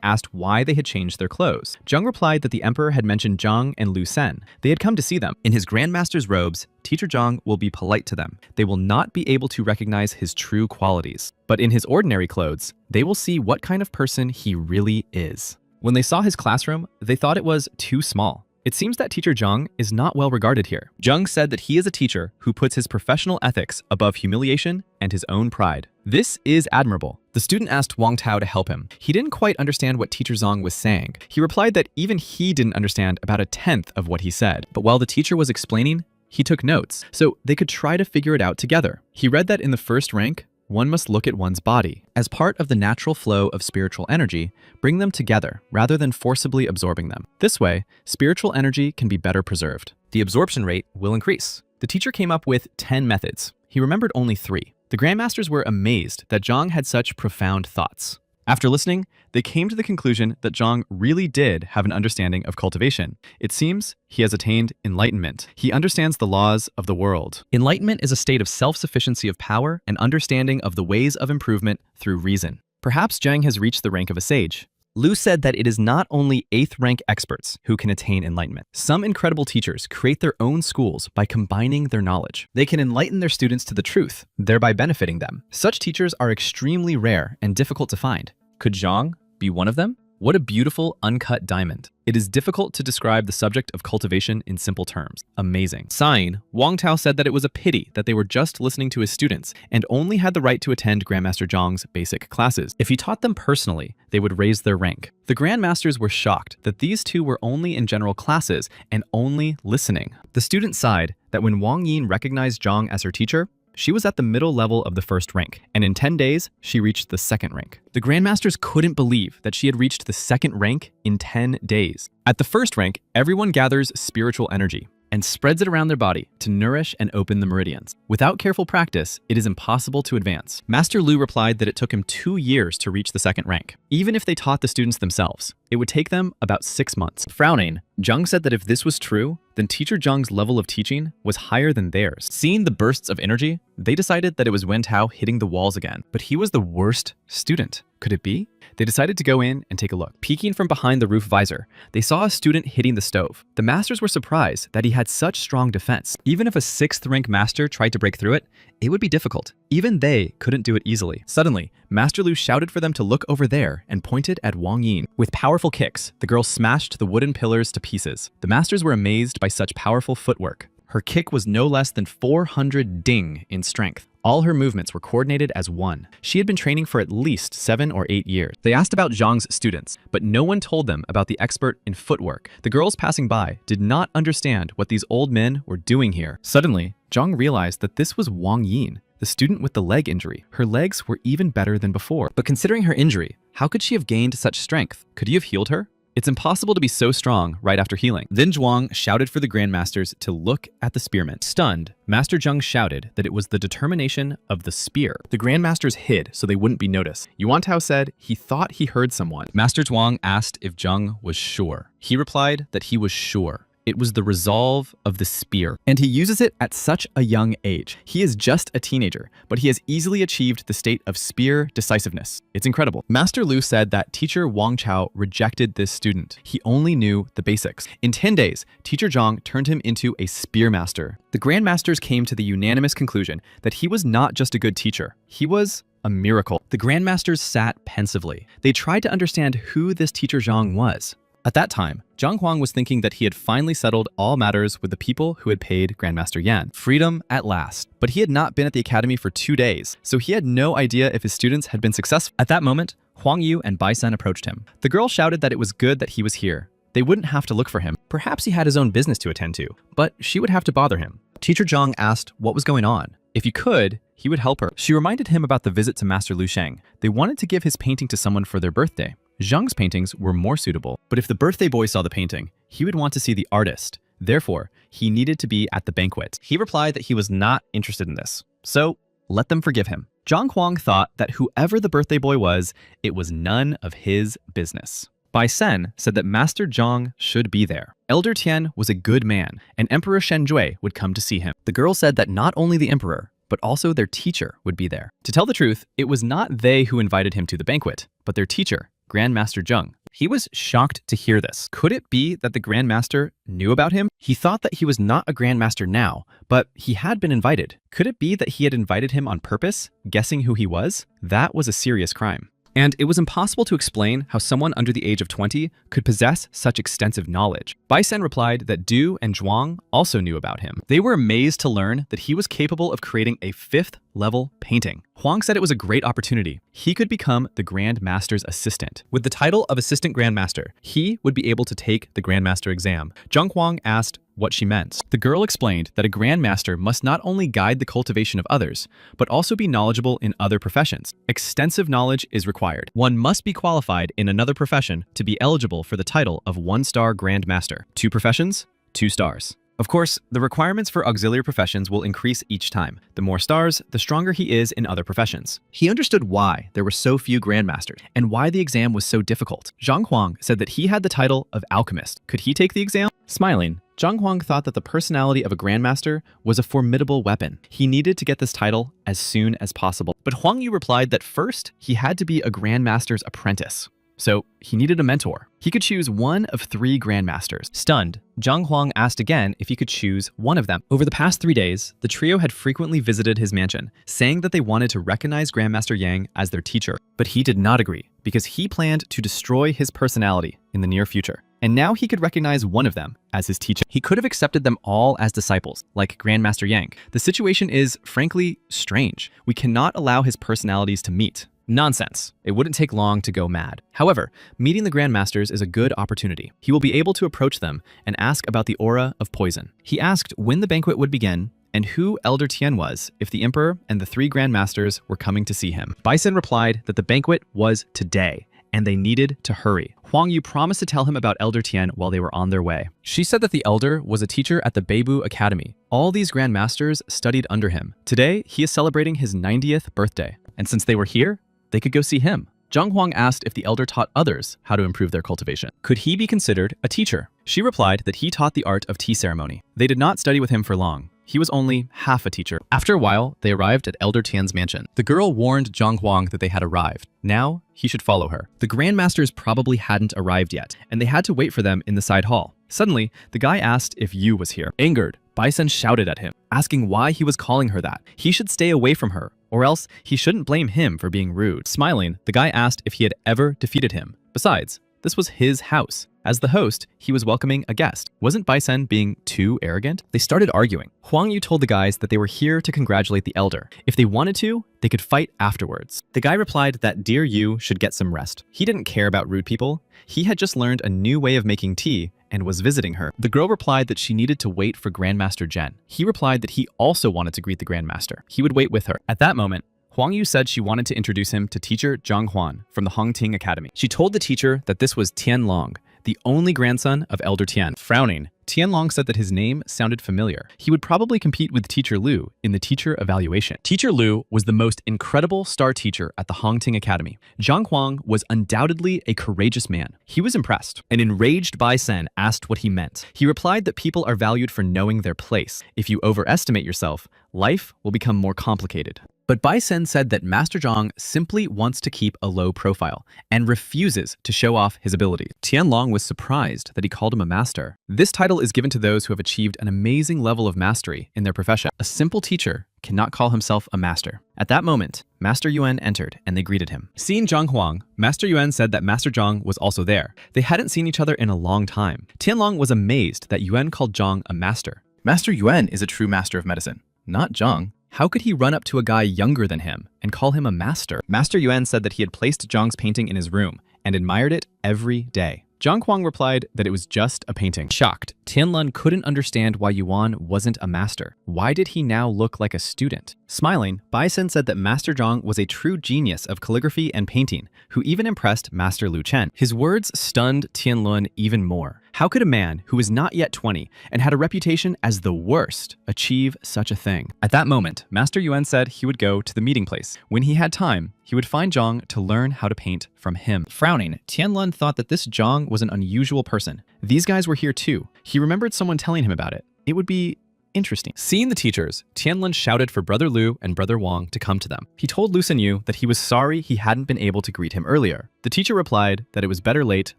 asked why they had changed their clothes. Zheng replied that the Emperor had mentioned Zhang and Lu Sen. They had come to see them. In his Grandmaster's robes, Teacher Zhang will be polite to them. They will not be able to recognize his true qualities. But in his ordinary clothes, they will see what kind of person he really is. When they saw his classroom, they thought it was too small. It seems that Teacher Zhang is not well regarded here. Zheng said that he is a teacher who puts his professional ethics above humiliation and his own pride. This is admirable. The student asked Wang Tao to help him. He didn't quite understand what Teacher Zhang was saying. He replied that even he didn't understand about 1/10 of what he said. But while the teacher was explaining, he took notes, so they could try to figure it out together. He read that in the first rank, one must look at one's body. As part of the natural flow of spiritual energy, bring them together rather than forcibly absorbing them. This way, spiritual energy can be better preserved. The absorption rate will increase. The teacher came up with 10 methods. He remembered only 3. The Grandmasters were amazed that Zhang had such profound thoughts. After listening, they came to the conclusion that Zhang really did have an understanding of cultivation. It seems he has attained enlightenment. He understands the laws of the world. Enlightenment is a state of self-sufficiency of power and understanding of the ways of improvement through reason. Perhaps Zhang has reached the rank of a sage. Lu said that it is not only 8th rank experts who can attain enlightenment. Some incredible teachers create their own schools by combining their knowledge. They can enlighten their students to the truth, thereby benefiting them. Such teachers are extremely rare and difficult to find. Could Zhang be one of them? What a beautiful uncut diamond. It is difficult to describe the subject of cultivation in simple terms. Amazing. Sighing, Wang Tao said that it was a pity that they were just listening to his students and only had the right to attend Grandmaster Zhang's basic classes. If he taught them personally, they would raise their rank. The Grandmasters were shocked that these two were only in general classes and only listening. The students sighed that when Wang Yin recognized Zhang as her teacher, she was at the middle level of the 1st rank, and in 10 days, she reached the 2nd rank. The Grandmasters couldn't believe that she had reached the 2nd rank in 10 days. At the 1st rank, everyone gathers spiritual energy and spreads it around their body to nourish and open the meridians. Without careful practice, it is impossible to advance. Master Lu replied that it took him 2 years to reach the 2nd rank. Even if they taught the students themselves, it would take them about 6 months. Frowning, Zhang said that if this was true, then Teacher Zhang's level of teaching was higher than theirs. Seeing the bursts of energy, they decided that it was Wen Tao hitting the walls again. But he was the worst student. Could it be? They decided to go in and take a look. Peeking from behind the roof visor, they saw a student hitting the stove. The masters were surprised that he had such strong defense. Even if a 6th rank master tried to break through it, it would be difficult. Even they couldn't do it easily. Suddenly, Master Lu shouted for them to look over there and pointed at Wang Yin. With powerful kicks, the girl smashed the wooden pillars to pieces. The masters were amazed by such powerful footwork. Her kick was no less than 400 ding in strength. All her movements were coordinated as one. She had been training for at least 7 or 8 years. They asked about Zhang's students, but no one told them about the expert in footwork. The girls passing by did not understand what these old men were doing here. Suddenly, Zhang realized that this was Wang Yin, the student with the leg injury. Her legs were even better than before. But considering her injury, how could she have gained such strength? Could he have healed her? It's impossible to be so strong right after healing. Then Zhuang shouted for the Grandmasters to look at the spearmen. Stunned, Master Zheng shouted that it was the determination of the spear. The Grandmasters hid so they wouldn't be noticed. Yuan Tao said he thought he heard someone. Master Zhuang asked if Zheng was sure. He replied that he was sure. It was the resolve of the spear, and he uses it at such a young age. He is just a teenager, but he has easily achieved the state of spear decisiveness. It's incredible. Master Lu said that teacher Wang Chao rejected this student. He only knew the basics. In 10 days, teacher Zhang turned him into a spear master. The Grandmasters came to the unanimous conclusion that he was not just a good teacher, he was a miracle. The Grandmasters sat pensively. They tried to understand who this teacher Zhang was. At that time, Zhang Huang was thinking that he had finally settled all matters with the people who had paid Grandmaster Yan. Freedom at last. But he had not been at the academy for 2 days, so he had no idea if his students had been successful. At that moment, Huang Yu and Bai Sen approached him. The girl shouted that it was good that he was here. They wouldn't have to look for him. Perhaps he had his own business to attend to, but she would have to bother him. Teacher Zhang asked what was going on. If he could, he would help her. She reminded him about the visit to Master Lu Sheng. They wanted to give his painting to someone for their birthday. Zhang's paintings were more suitable, but if the birthday boy saw the painting, he would want to see the artist. Therefore, he needed to be at the banquet. He replied that he was not interested in this, so let them forgive him. Zhang Huang thought that whoever the birthday boy was, it was none of his business. Bai Sen said that Master Zhang should be there. Elder Tian was a good man, and Emperor Shen Jue would come to see him. The girl said that not only the emperor, but also their teacher would be there. To tell the truth, it was not they who invited him to the banquet, but their teacher, Grandmaster Zheng. He was shocked to hear this. Could it be that the Grandmaster knew about him? He thought that he was not a Grandmaster now, but he had been invited. Could it be that he had invited him on purpose, guessing who he was? That was a serious crime. And it was impossible to explain how someone under the age of 20 could possess such extensive knowledge. Bai Sen replied that Du and Zhuang also knew about him. They were amazed to learn that he was capable of creating a 5th-level painting. Huang said it was a great opportunity. He could become the Grand Master's assistant. With the title of Assistant Grand Master, he would be able to take the Grand Master exam. Zhang Huang asked what she meant. The girl explained that a Grand Master must not only guide the cultivation of others, but also be knowledgeable in other professions. Extensive knowledge is required. One must be qualified in another profession to be eligible for the title of 1-star Grand Master. 2 professions, 2 stars. Of course, the requirements for auxiliary professions will increase each time. The more stars, the stronger he is in other professions. He understood why there were so few grandmasters and why the exam was so difficult. Zhang Huang said that he had the title of alchemist. Could he take the exam? Smiling, Zhang Huang thought that the personality of a grandmaster was a formidable weapon. He needed to get this title as soon as possible. But Huang Yu replied that first, he had to be a grandmaster's apprentice. So he needed a mentor. He could choose one of 3 grandmasters. Stunned, Zhang Huang asked again if he could choose one of them. Over the past 3 days, the trio had frequently visited his mansion, saying that they wanted to recognize Grandmaster Yang as their teacher. But he did not agree, because he planned to destroy his personality in the near future. And now he could recognize one of them as his teacher. He could have accepted them all as disciples, like Grandmaster Yang. The situation is, frankly, strange. We cannot allow his personalities to meet. Nonsense. It wouldn't take long to go mad. However, meeting the Grandmasters is a good opportunity. He will be able to approach them and ask about the aura of poison. He asked when the banquet would begin and who Elder Tian was if the Emperor and the 3 Grandmasters were coming to see him. Bai Sen replied that the banquet was today, and they needed to hurry. Huang Yu promised to tell him about Elder Tian while they were on their way. She said that the Elder was a teacher at the Beibu Academy. All these Grandmasters studied under him. Today, he is celebrating his 90th birthday, and since they were here, they could go see him. Zhang Huang asked if the elder taught others how to improve their cultivation. Could he be considered a teacher? She replied that he taught the art of tea ceremony. They did not study with him for long. He was only half a teacher. After a while, they arrived at Elder Tian's mansion. The girl warned Zhang Huang that they had arrived. Now, he should follow her. The Grandmasters probably hadn't arrived yet, and they had to wait for them in the side hall. Suddenly, the guy asked if Yu was here. Angered, Bai Sen shouted at him, asking why he was calling her that. He should stay away from her, or else he shouldn't blame him for being rude. Smiling, the guy asked if he had ever defeated him. Besides, this was his house. As the host, he was welcoming a guest. Wasn't Bai Sen being too arrogant? They started arguing. Huang Yu told the guys that they were here to congratulate the elder. If they wanted to, they could fight afterwards. The guy replied that dear Yu should get some rest. He didn't care about rude people. He had just learned a new way of making tea and was visiting her. The girl replied that she needed to wait for Grandmaster Zhen. He replied that he also wanted to greet the Grandmaster. He would wait with her. At that moment, Huang Yu said she wanted to introduce him to teacher Zhang Huan from the Hongting Academy. She told the teacher that this was Tian Long, the only grandson of Elder Tian. Frowning, Tian Long said that his name sounded familiar. He would probably compete with Teacher Lu in the teacher evaluation. Teacher Lu was the most incredible star teacher at the Hongting Academy. Zhang Huang was undoubtedly a courageous man. He was impressed. An enraged Bai Sen asked what he meant. He replied that people are valued for knowing their place. If you overestimate yourself, life will become more complicated. But Bai Sen said that Master Zhang simply wants to keep a low profile and refuses to show off his abilities. Tian Long was surprised that he called him a master. This title is given to those who have achieved an amazing level of mastery in their profession. A simple teacher cannot call himself a master. At that moment, Master Yuan entered and they greeted him. Seeing Zhang Huang, Master Yuan said that Master Zhang was also there. They hadn't seen each other in a long time. Tian Long was amazed that Yuan called Zhang a master. Master Yuan is a true master of medicine, not Zhang. How could he run up to a guy younger than him and call him a master? Master Yuan said that he had placed Zhang's painting in his room and admired it every day. Zhang Huang replied that it was just a painting. Shocked, Tianlun couldn't understand why Yuan wasn't a master. Why did he now look like a student? Smiling, Baisun said that Master Zhang was a true genius of calligraphy and painting, who even impressed Master Lu Chen. His words stunned Tianlun even more. How could a man who was not yet 20 and had a reputation as the worst achieve such a thing? At that moment, Master Yuan said he would go to the meeting place. When he had time, he would find Zhang to learn how to paint from him. Frowning, Tianlun thought that this Zhang was an unusual person. These guys were here too. He remembered someone telling him about it. It would be interesting. Seeing the teachers, Tianlun shouted for Brother Lu and Brother Wang to come to them. He told Lu Senyu that he was sorry he hadn't been able to greet him earlier. The teacher replied that it was better late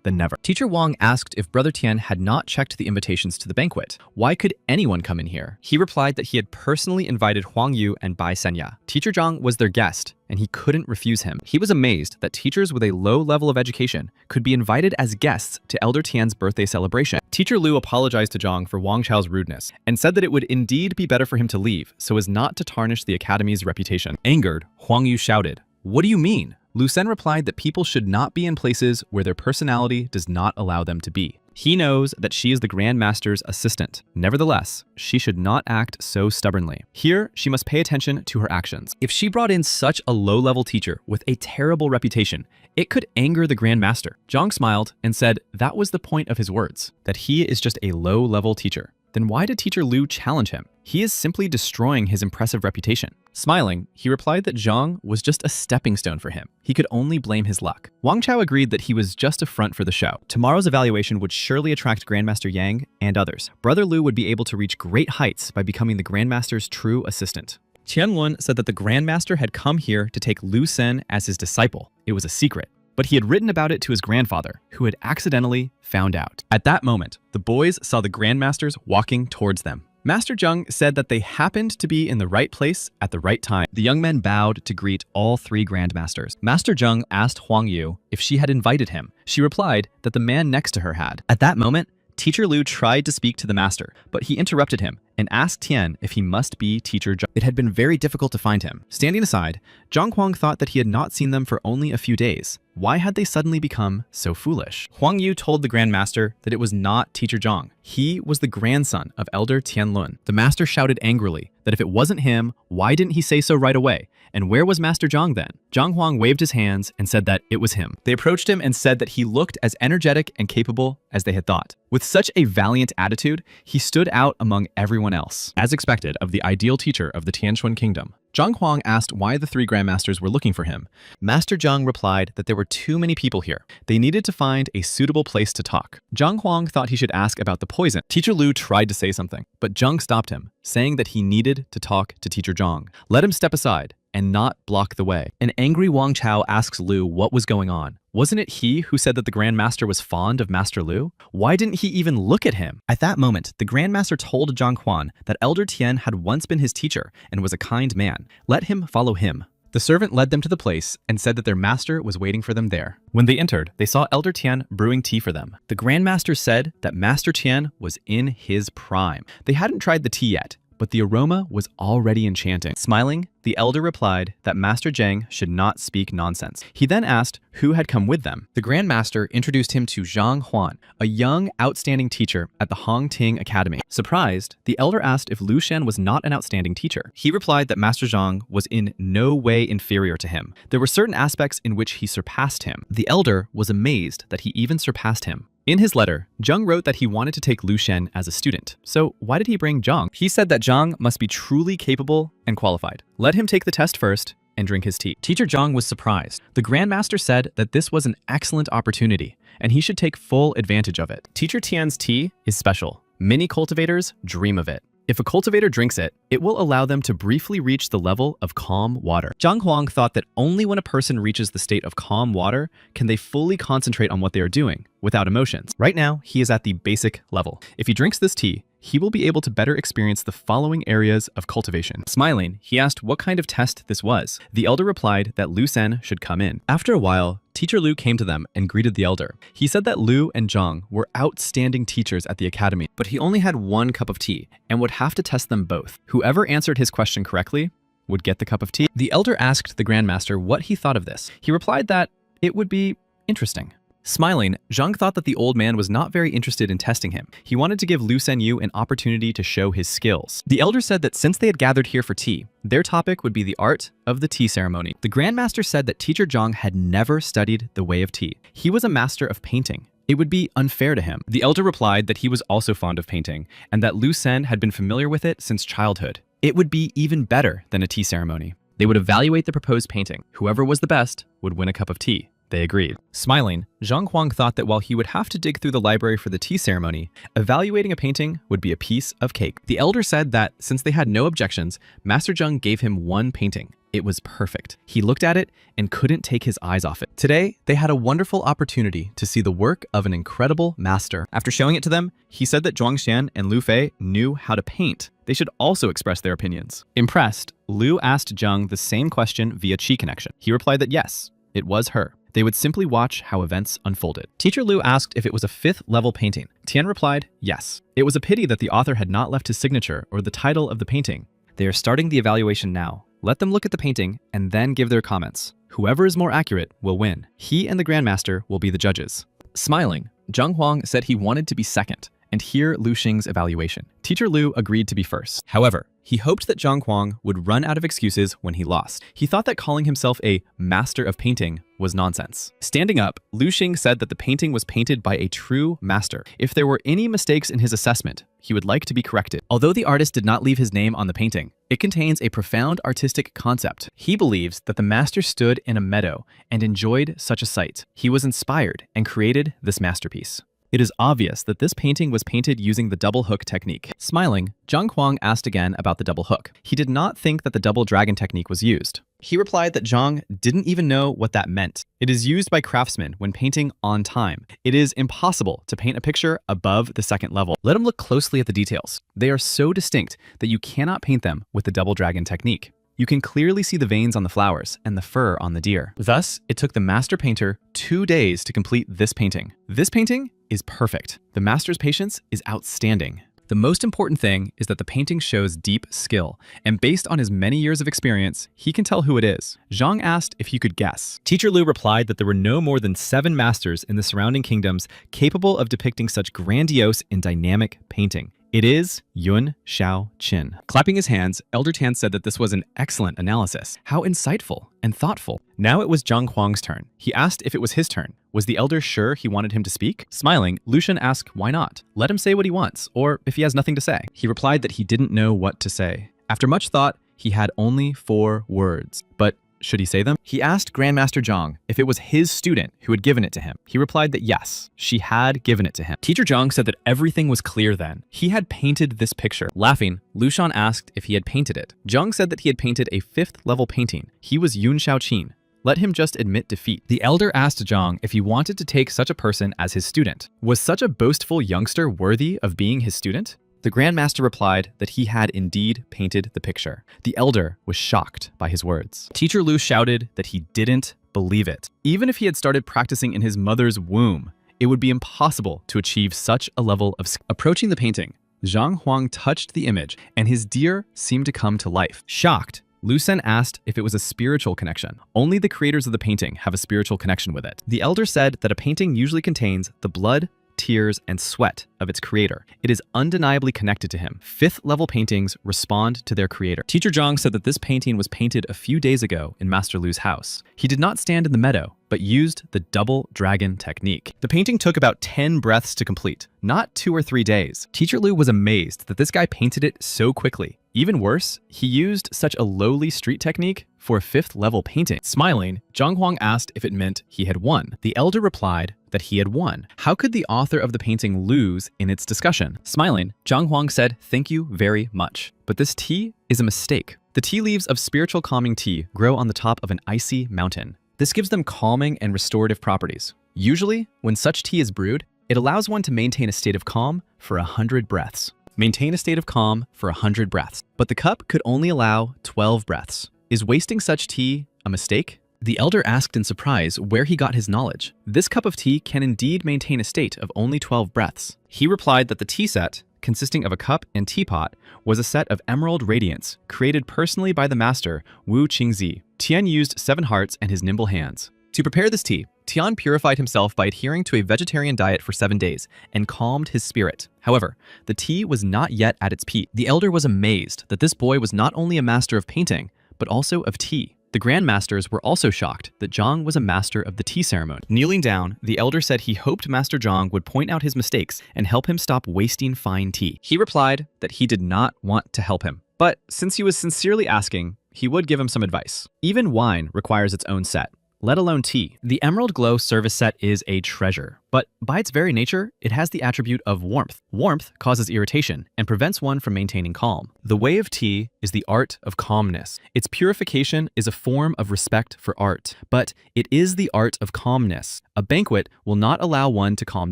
than never. Teacher Wang asked if Brother Tian had not checked the invitations to the banquet. Why could anyone come in here? He replied that he had personally invited Huang Yu and Bai Senya. Teacher Zhang was their guest, and he couldn't refuse him. He was amazed that teachers with a low level of education could be invited as guests to Elder Tian's birthday celebration. Teacher Lu apologized to Zhang for Wang Chao's rudeness and said that it would indeed be better for him to leave so as not to tarnish the academy's reputation. Angered, Huang Yu shouted, "What do you mean?" Lu Sen replied that people should not be in places where their personality does not allow them to be. He knows that she is the Grand Master's assistant. Nevertheless, she should not act so stubbornly. Here, she must pay attention to her actions. If she brought in such a low-level teacher with a terrible reputation, it could anger the Grand Master. Zhang smiled and said that was the point of his words, that he is just a low-level teacher. Then why did Teacher Lu challenge him? He is simply destroying his impressive reputation. Smiling, he replied that Zhang was just a stepping stone for him. He could only blame his luck. Wang Chao agreed that he was just a front for the show. Tomorrow's evaluation would surely attract Grandmaster Yang and others. Brother Lu would be able to reach great heights by becoming the Grandmaster's true assistant. Tianlun said that the Grandmaster had come here to take Lu Sen as his disciple. It was a secret, but he had written about it to his grandfather, who had accidentally found out. At that moment, the boys saw the Grandmasters walking towards them. Master Zheng said that they happened to be in the right place at the right time. The young men bowed to greet all three Grandmasters. Master Zheng asked Huang Yu if she had invited him. She replied that the man next to her had. At that moment, Teacher Lu tried to speak to the master, but he interrupted him and asked Tian if he must be Teacher Zhang. It had been very difficult to find him. Standing aside, Zhang Huang thought that he had not seen them for only a few days. Why had they suddenly become so foolish? Huang Yu told the Grand Master that it was not Teacher Zhang. He was the grandson of Elder Tianlun. The master shouted angrily that if it wasn't him, why didn't he say so right away? And where was Master Zhang then? Zhang Huang waved his hands and said that it was him. They approached him and said that he looked as energetic and capable as they had thought. With such a valiant attitude, he stood out among everyone else. As expected of the ideal teacher of the Tianquan kingdom, Zhang Huang asked why the three Grandmasters were looking for him. Master Zhang replied that there were too many people here. They needed to find a suitable place to talk. Zhang Huang thought he should ask about the poison. Teacher Lu tried to say something, but Zhang stopped him, saying that he needed to talk to Teacher Zhang. Let him step aside and not block the way. An angry Wang Chao asks Lu what was going on. Wasn't it he who said that the Grand Master was fond of Master Lu? Why didn't he even look at him? At that moment, the Grand Master told Zhang Huan that Elder Tian had once been his teacher and was a kind man. Let him follow him. The servant led them to the place and said that their master was waiting for them there. When they entered, they saw Elder Tian brewing tea for them. The Grand Master said that Master Tian was in his prime. They hadn't tried the tea yet, but the aroma was already enchanting. Smiling, the elder replied that Master Zheng should not speak nonsense. He then asked who had come with them. The Grand Master introduced him to Zhang Huan, a young, outstanding teacher at the Hongting Academy. Surprised, the elder asked if Lu Shen was not an outstanding teacher. He replied that Master Zhang was in no way inferior to him. There were certain aspects in which he surpassed him. The elder was amazed that he even surpassed him. In his letter, Zheng wrote that he wanted to take Lu Shen as a student. So why did he bring Zhang? He said that Zhang must be truly capable and qualified. Let him take the test first and drink his tea. Teacher Zhang was surprised. The Grand Master said that this was an excellent opportunity and he should take full advantage of it. Teacher Tian's tea is special. Many cultivators dream of it. If a cultivator drinks it, it will allow them to briefly reach the level of calm water. Zhang Huang thought that only when a person reaches the state of calm water can they fully concentrate on what they are doing, without emotions. Right now, he is at the basic level. If he drinks this tea, he will be able to better experience the following areas of cultivation. Smiling, he asked what kind of test this was. The elder replied that Lu Sen should come in. After a while, Teacher Lu came to them and greeted the elder. He said that Lu and Zhang were outstanding teachers at the academy, but he only had one cup of tea and would have to test them both. Whoever answered his question correctly would get the cup of tea. The elder asked the Grand Master what he thought of this. He replied that it would be interesting. Smiling, Zhang thought that the old man was not very interested in testing him. He wanted to give Lu Senyu an opportunity to show his skills. The elder said that since they had gathered here for tea, their topic would be the art of the tea ceremony. The Grandmaster said that teacher Zhang had never studied the way of tea. He was a master of painting. It would be unfair to him. The elder replied that he was also fond of painting, and that Lu Sen had been familiar with it since childhood. It would be even better than a tea ceremony. They would evaluate the proposed painting. Whoever was the best would win a cup of tea. They agreed. Smiling, Zhang Huang thought that while he would have to dig through the library for the tea ceremony, evaluating a painting would be a piece of cake. The elder said that since they had no objections, Master Zheng gave him one painting. It was perfect. He looked at it and couldn't take his eyes off it. Today, they had a wonderful opportunity to see the work of an incredible master. After showing it to them, he said that Zhuangxian and Lu Fei knew how to paint. They should also express their opinions. Impressed, Lu asked Zheng the same question via Qi connection. He replied that yes, it was her. They would simply watch how events unfolded. Teacher Lu asked if it was a 5th level painting. Tian replied, yes. It was a pity that the author had not left his signature or the title of the painting. They are starting the evaluation now. Let them look at the painting and then give their comments. Whoever is more accurate will win. He and the Grandmaster will be the judges. Smiling, Zheng Huang said he wanted to be second and hear Lu Xing's evaluation. Teacher Lu agreed to be first. However, he hoped that Zhang Huang would run out of excuses when he lost. He thought that calling himself a master of painting was nonsense. Standing up, Lu Xing said that the painting was painted by a true master. If there were any mistakes in his assessment, he would like to be corrected. Although the artist did not leave his name on the painting, it contains a profound artistic concept. He believes that the master stood in a meadow and enjoyed such a sight. He was inspired and created this masterpiece. It is obvious that this painting was painted using the double hook technique. Smiling, Zhang Huang asked again about the double hook. He did not think that the double dragon technique was used. He replied that Zhang didn't even know what that meant. It is used by craftsmen when painting on time. It is impossible to paint a picture above the 2nd level. Let him look closely at the details. They are so distinct that you cannot paint them with the double dragon technique. You can clearly see the veins on the flowers and the fur on the deer. Thus, it took the master painter 2 days to complete this painting. This painting is perfect. The master's patience is outstanding. The most important thing is that the painting shows deep skill, and based on his many years of experience, he can tell who it is. Zhang asked if he could guess. Teacher Lu replied that there were no more than 7 masters in the surrounding kingdoms capable of depicting such grandiose and dynamic painting. It is Yun Xiao Qin. Clapping his hands, Elder Tan said that this was an excellent analysis. How insightful and thoughtful. Now it was Zhang Huang's turn. He asked if it was his turn. Was the elder sure he wanted him to speak? Smiling, Lu Shen asked why not. Let him say what he wants, or if he has nothing to say. He replied that he didn't know what to say. After much thought, he had only 4 words. But should he say them? He asked Grandmaster Zhang if it was his student who had given it to him. He replied that yes, she had given it to him. Teacher Zhang said that everything was clear then. He had painted this picture. Laughing, Lu Shan asked if he had painted it. Zhang said that he had painted a 5th level painting. He was Yun Xiaoqin. Let him just admit defeat. The elder asked Zhang if he wanted to take such a person as his student. Was such a boastful youngster worthy of being his student? The Grandmaster replied that he had indeed painted the picture. The elder was shocked by his words. Teacher Lu shouted that he didn't believe it. Even if he had started practicing in his mother's womb, it would be impossible to achieve such a level of skill. Approaching the painting, Zhang Huang touched the image and his deer seemed to come to life. Shocked, Lu Sen asked if it was a spiritual connection. Only the creators of the painting have a spiritual connection with it. The elder said that a painting usually contains the blood, tears, and sweat of its creator. It is undeniably connected to him. 5th level paintings respond to their creator. Teacher Zhang said that this painting was painted a few days ago in Master Lu's house. He did not stand in the meadow, but used the double dragon technique. The painting took about 10 breaths to complete, not 2 or 3 days. Teacher Lu was amazed that this guy painted it so quickly. Even worse, he used such a lowly street technique for a 5th level painting. Smiling, Zhang Huang asked if it meant he had won. The elder replied that he had won. How could the author of the painting lose in its discussion? Smiling, Zhang Huang said, "Thank you very much. But this tea is a mistake. The tea leaves of spiritual calming tea grow on the top of an icy mountain. This gives them calming and restorative properties. Usually, when such tea is brewed, it allows one to maintain a state of calm for 100 breaths. Maintain a state of calm for 100 breaths. But the cup could only allow 12 breaths. Is wasting such tea a mistake?" The elder asked in surprise where he got his knowledge. This cup of tea can indeed maintain a state of only 12 breaths. He replied that the tea set, consisting of a cup and teapot, was a set of emerald radiance, created personally by the master Wu Qingzi. Tian used 7 hearts and his nimble hands. To prepare this tea, Tian purified himself by adhering to a vegetarian diet for 7 days and calmed his spirit. However, the tea was not yet at its peak. The elder was amazed that this boy was not only a master of painting, but also of tea. The Grand Masters were also shocked that Zhang was a master of the tea ceremony. Kneeling down, the elder said he hoped Master Zhang would point out his mistakes and help him stop wasting fine tea. He replied that he did not want to help him, but since he was sincerely asking, he would give him some advice. Even wine requires its own set, let alone tea. The Emerald Glow service set is a treasure, but by its very nature, it has the attribute of warmth. Warmth causes irritation and prevents one from maintaining calm. The way of tea is the art of calmness. Its purification is a form of respect for art, but it is the art of calmness. A banquet will not allow one to calm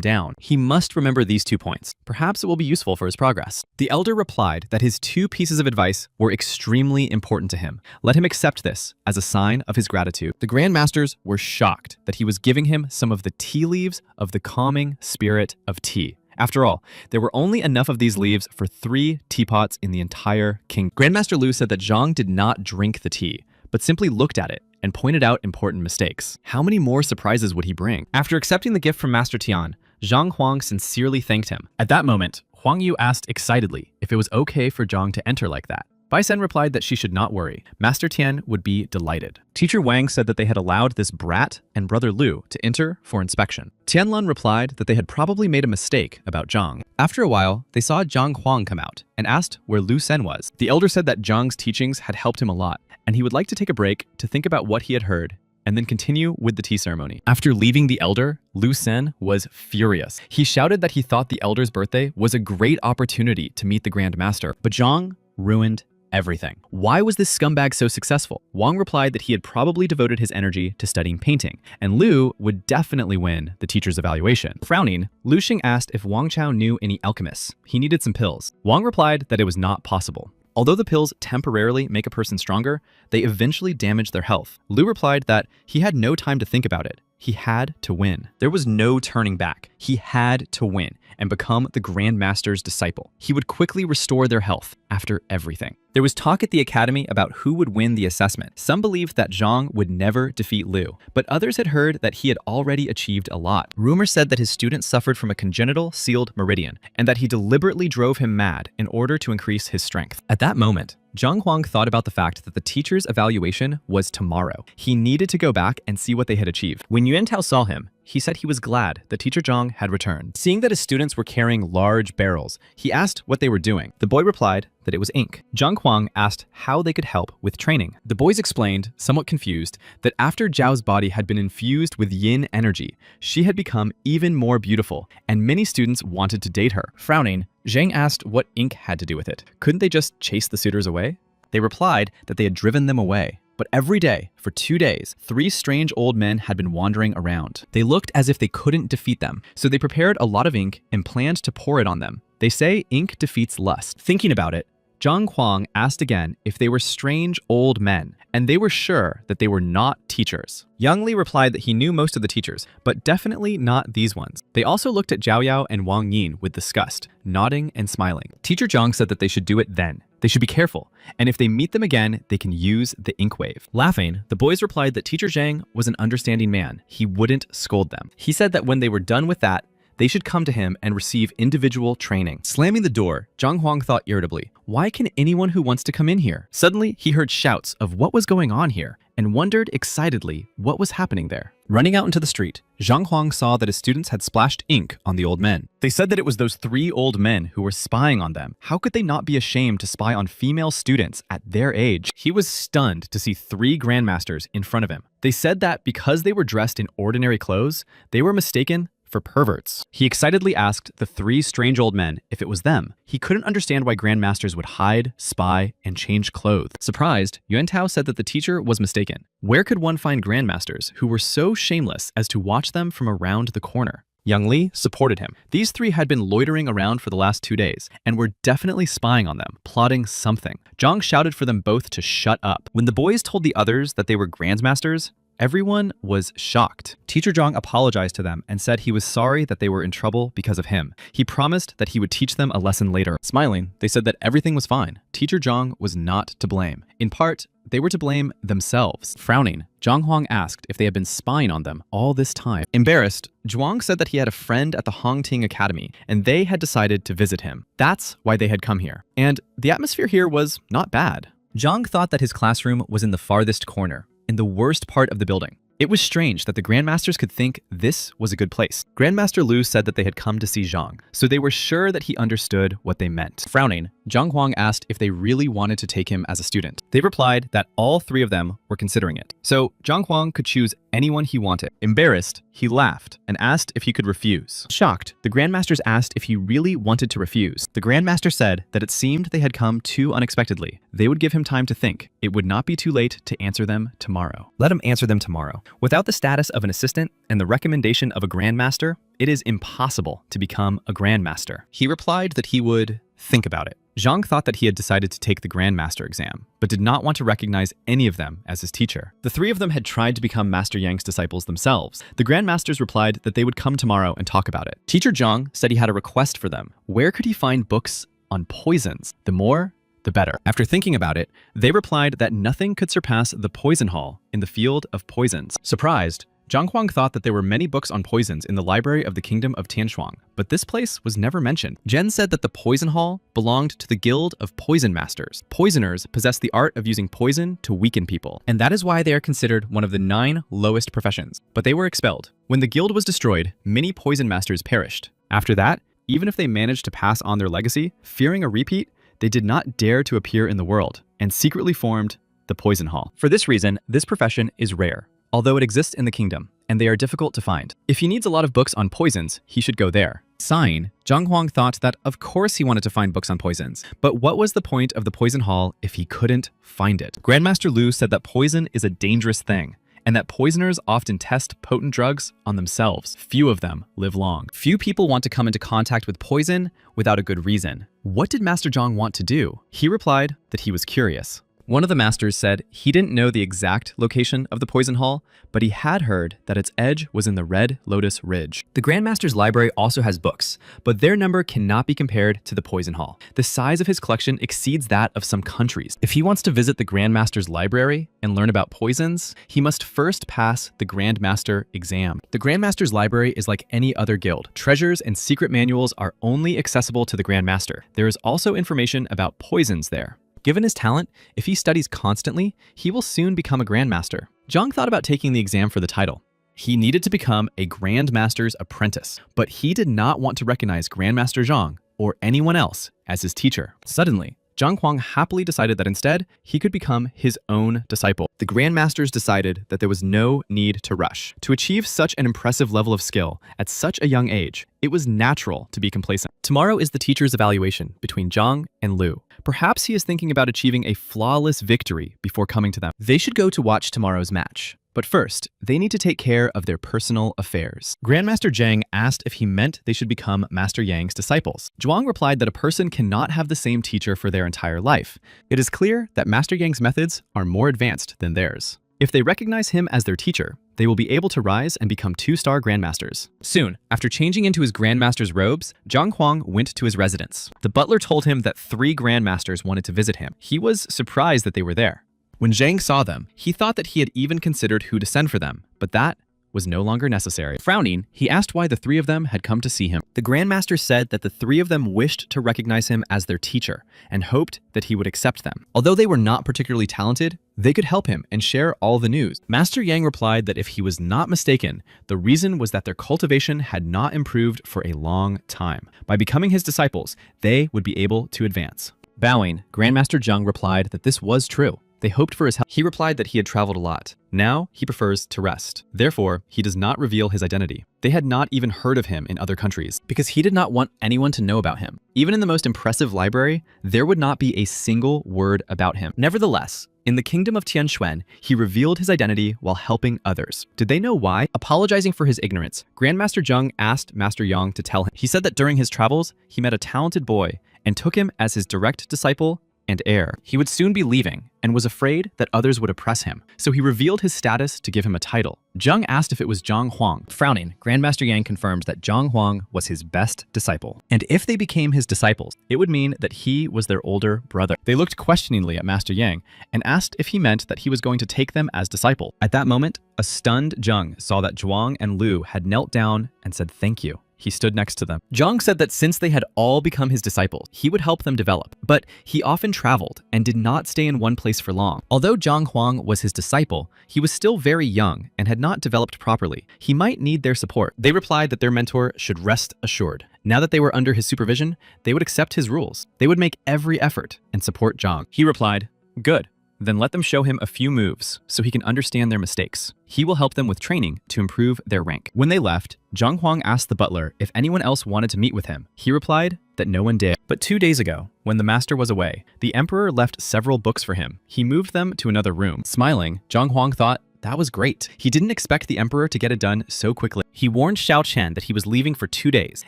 down. He must remember these 2 points. Perhaps it will be useful for his progress. The elder replied that his 2 pieces of advice were extremely important to him. Let him accept this as a sign of his gratitude. The Grand Masters were shocked that he was giving him some of the tea leaves of the calming spirit of tea. After all, there were only enough of these leaves for 3 teapots in the entire kingdom. Grandmaster Lu said that Zhang did not drink the tea, but simply looked at it and pointed out important mistakes. How many more surprises would he bring? After accepting the gift from Master Tian, Zhang Huang sincerely thanked him. At that moment, Huang Yu asked excitedly if it was okay for Zhang to enter like that. Bai Sen replied that she should not worry. Master Tian would be delighted. Teacher Wang said that they had allowed this brat and brother Lu to enter for inspection. Tianlun replied that they had probably made a mistake about Zhang. After a while, they saw Zhang Huang come out and asked where Lu Sen was. The elder said that Zhang's teachings had helped him a lot, and he would like to take a break to think about what he had heard and then continue with the tea ceremony. After leaving the elder, Lu Sen was furious. He shouted that he thought the elder's birthday was a great opportunity to meet the Grand Master, but Zhang ruined everything. Why was this scumbag so successful? Wang replied that he had probably devoted his energy to studying painting, and Lu would definitely win the teacher's evaluation. Frowning, Lu Xing asked if Wang Chao knew any alchemists. He needed some pills. Wang replied that it was not possible. Although the pills temporarily make a person stronger, they eventually damage their health. Lu replied that he had no time to think about it. He had to win. There was no turning back. He had to win and become the Grand Master's disciple. He would quickly restore their health after everything. There was talk at the academy about who would win the assessment. Some believed that Zhang would never defeat Lu, but others had heard that he had already achieved a lot. Rumors said that his student suffered from a congenital sealed meridian and that he deliberately drove him mad in order to increase his strength. At that moment, Zhang Huang thought about the fact that the teacher's evaluation was tomorrow. He needed to go back and see what they had achieved. When Yuan Tao saw him, he said he was glad that Teacher Zhang had returned. Seeing that his students were carrying large barrels, he asked what they were doing. The boy replied that it was ink. Zhang Huang asked how they could help with training. The boys explained, somewhat confused, that after Zhao's body had been infused with yin energy, she had become even more beautiful, and many students wanted to date her. Frowning, Zhang asked what ink had to do with it. Couldn't they just chase the suitors away? They replied that they had driven them away. But every day, for 2 days, 3 strange old men had been wandering around. They looked as if they couldn't defeat them, so they prepared a lot of ink and planned to pour it on them. They say ink defeats lust. Thinking about it, Zhang Huang asked again if they were strange old men, and they were sure that they were not teachers. Yang Li replied that he knew most of the teachers, but definitely not these ones. They also looked at Zhao Yao and Wang Yin with disgust, nodding and smiling. Teacher Zhang said that they should do it then. They should be careful, and if they meet them again, they can use the ink wave. Laughing, the boys replied that Teacher Zhang was an understanding man. He wouldn't scold them. He said that when they were done with that, they should come to him and receive individual training. Slamming the door, Zhang Huang thought irritably, why can anyone who wants to come in here? Suddenly, he heard shouts of what was going on here and wondered excitedly what was happening there. Running out into the street, Zhang Huang saw that his students had splashed ink on the old men. They said that it was those 3 old men who were spying on them. How could they not be ashamed to spy on female students at their age? He was stunned to see 3 grandmasters in front of him. They said that because they were dressed in ordinary clothes, they were mistaken for perverts. He excitedly asked the 3 strange old men if it was them. He couldn't understand why grandmasters would hide, spy, and change clothes. Surprised, Yuan Tao said that the teacher was mistaken. Where could one find grandmasters who were so shameless as to watch them from around the corner? Yang Li supported him. These 3 had been loitering around for the last 2 days and were definitely spying on them, plotting something. Zhang shouted for them both to shut up. When the boys told the others that they were grandmasters, everyone was shocked. Teacher Zhang apologized to them and said he was sorry that they were in trouble because of him. He promised that he would teach them a lesson later. Smiling, they said that everything was fine. Teacher Zhang was not to blame. In part, they were to blame themselves. Frowning, Zhang Huang asked if they had been spying on them all this time. Embarrassed, Zhuang said that he had a friend at the Hongting Academy, and they had decided to visit him. That's why they had come here. And the atmosphere here was not bad. Zhang thought that his classroom was in the farthest corner, in the worst part of the building. It was strange that the Grandmasters could think this was a good place. Grandmaster Lu said that they had come to see Zhang, so they were sure that he understood what they meant. Frowning, Zhang Huang asked if they really wanted to take him as a student. They replied that all three of them were considering it. So Zhang Huang could choose anyone he wanted. Embarrassed, he laughed and asked if he could refuse. Shocked, the Grandmasters asked if he really wanted to refuse. The Grandmaster said that it seemed they had come too unexpectedly. They would give him time to think. It would not be too late to answer them tomorrow. Let him answer them tomorrow. Without the status of an assistant and the recommendation of a Grandmaster, it is impossible to become a Grandmaster. He replied that he would think about it. Zhang thought that he had decided to take the Grandmaster exam, but did not want to recognize any of them as his teacher. The three of them had tried to become Master Yang's disciples themselves. The Grandmasters replied that they would come tomorrow and talk about it. Teacher Zhang said he had a request for them. Where could he find books on poisons? The more, the better. After thinking about it, they replied that nothing could surpass the Poison Hall in the field of poisons. Surprised, Zhang Huang thought that there were many books on poisons in the library of the kingdom of Tianshuang, but this place was never mentioned. Zhen said that the Poison Hall belonged to the Guild of Poison Masters. Poisoners possess the art of using poison to weaken people, and that is why they are considered one of the 9 lowest professions, but they were expelled. When the guild was destroyed, many poison masters perished. After that, even if they managed to pass on their legacy, fearing a repeat, they did not dare to appear in the world, and secretly formed the Poison Hall. For this reason, this profession is rare, although it exists in the kingdom, and they are difficult to find. If he needs a lot of books on poisons, he should go there. Sighing, Zhang Huang thought that of course he wanted to find books on poisons, but what was the point of the Poison Hall if he couldn't find it? Grandmaster Lu said that poison is a dangerous thing, and that poisoners often test potent drugs on themselves. Few of them live long. Few people want to come into contact with poison without a good reason. What did Master Zhang want to do? He replied that he was curious. One of the masters said he didn't know the exact location of the Poison Hall, but he had heard that its edge was in the Red Lotus Ridge. The Grandmaster's library also has books, but their number cannot be compared to the Poison Hall. The size of his collection exceeds that of some countries. If he wants to visit the Grandmaster's library and learn about poisons, he must first pass the Grandmaster exam. The Grandmaster's library is like any other guild. Treasures and secret manuals are only accessible to the Grandmaster. There is also information about poisons there. Given his talent, if he studies constantly, he will soon become a Grandmaster. Zhang thought about taking the exam for the title. He needed to become a Grandmaster's apprentice, but he did not want to recognize Grandmaster Zhang or anyone else as his teacher. Suddenly, Zhang Huang happily decided that instead, he could become his own disciple. The Grandmasters decided that there was no need to rush. To achieve such an impressive level of skill at such a young age, it was natural to be complacent. Tomorrow is the teacher's evaluation between Zhang and Lu. Perhaps he is thinking about achieving a flawless victory before coming to them. They should go to watch tomorrow's match. But first, they need to take care of their personal affairs. Grandmaster Zhang asked if he meant they should become Master Yang's disciples. Zhuang replied that a person cannot have the same teacher for their entire life. It is clear that Master Yang's methods are more advanced than theirs. If they recognize him as their teacher, they will be able to rise and become 2-star Grandmasters. Soon, after changing into his Grandmaster's robes, Zhang Huang went to his residence. The butler told him that 3 Grandmasters wanted to visit him. He was surprised that they were there. When Zhang saw them, he thought that he had even considered who to send for them, but that was no longer necessary. Frowning, he asked why the 3 of them had come to see him. The Grandmaster said that the 3 of them wished to recognize him as their teacher and hoped that he would accept them. Although they were not particularly talented, they could help him and share all the news. Master Yang replied that if he was not mistaken, the reason was that their cultivation had not improved for a long time. By becoming his disciples, they would be able to advance. Bowing, Grandmaster Zhang replied that this was true. They hoped for his help. He replied that he had traveled a lot. Now, he prefers to rest. Therefore, he does not reveal his identity. They had not even heard of him in other countries because he did not want anyone to know about him. Even in the most impressive library, there would not be a single word about him. Nevertheless, in the kingdom of Tianxuan, he revealed his identity while helping others. Did they know why? Apologizing for his ignorance, Grandmaster Zhang asked Master Yang to tell him. He said that during his travels, he met a talented boy and took him as his direct disciple and heir. He would soon be leaving and was afraid that others would oppress him, so he revealed his status to give him a title. Zheng asked if it was Zhang Huang. Frowning, Grandmaster Yang confirmed that Zhang Huang was his best disciple. And if they became his disciples, it would mean that he was their older brother. They looked questioningly at Master Yang and asked if he meant that he was going to take them as disciples. At that moment, a stunned Zheng saw that Zhuang and Lu had knelt down and said thank you. He stood next to them. Zhang said that since they had all become his disciples, he would help them develop, but he often traveled and did not stay in one place for long. Although Zhang Huang was his disciple, he was still very young and had not developed properly. He might need their support. They replied that their mentor should rest assured. Now that they were under his supervision, they would accept his rules. They would make every effort and support Zhang. He replied, "Good. Then let them show him a few moves so he can understand their mistakes. He will help them with training to improve their rank." When they left, Zhang Huang asked the butler if anyone else wanted to meet with him. He replied that no one did. But 2 days ago, when the master was away, the emperor left several books for him. He moved them to another room. Smiling, Zhang Huang thought that was great. He didn't expect the emperor to get it done so quickly. He warned Xiao Chen that he was leaving for 2 days,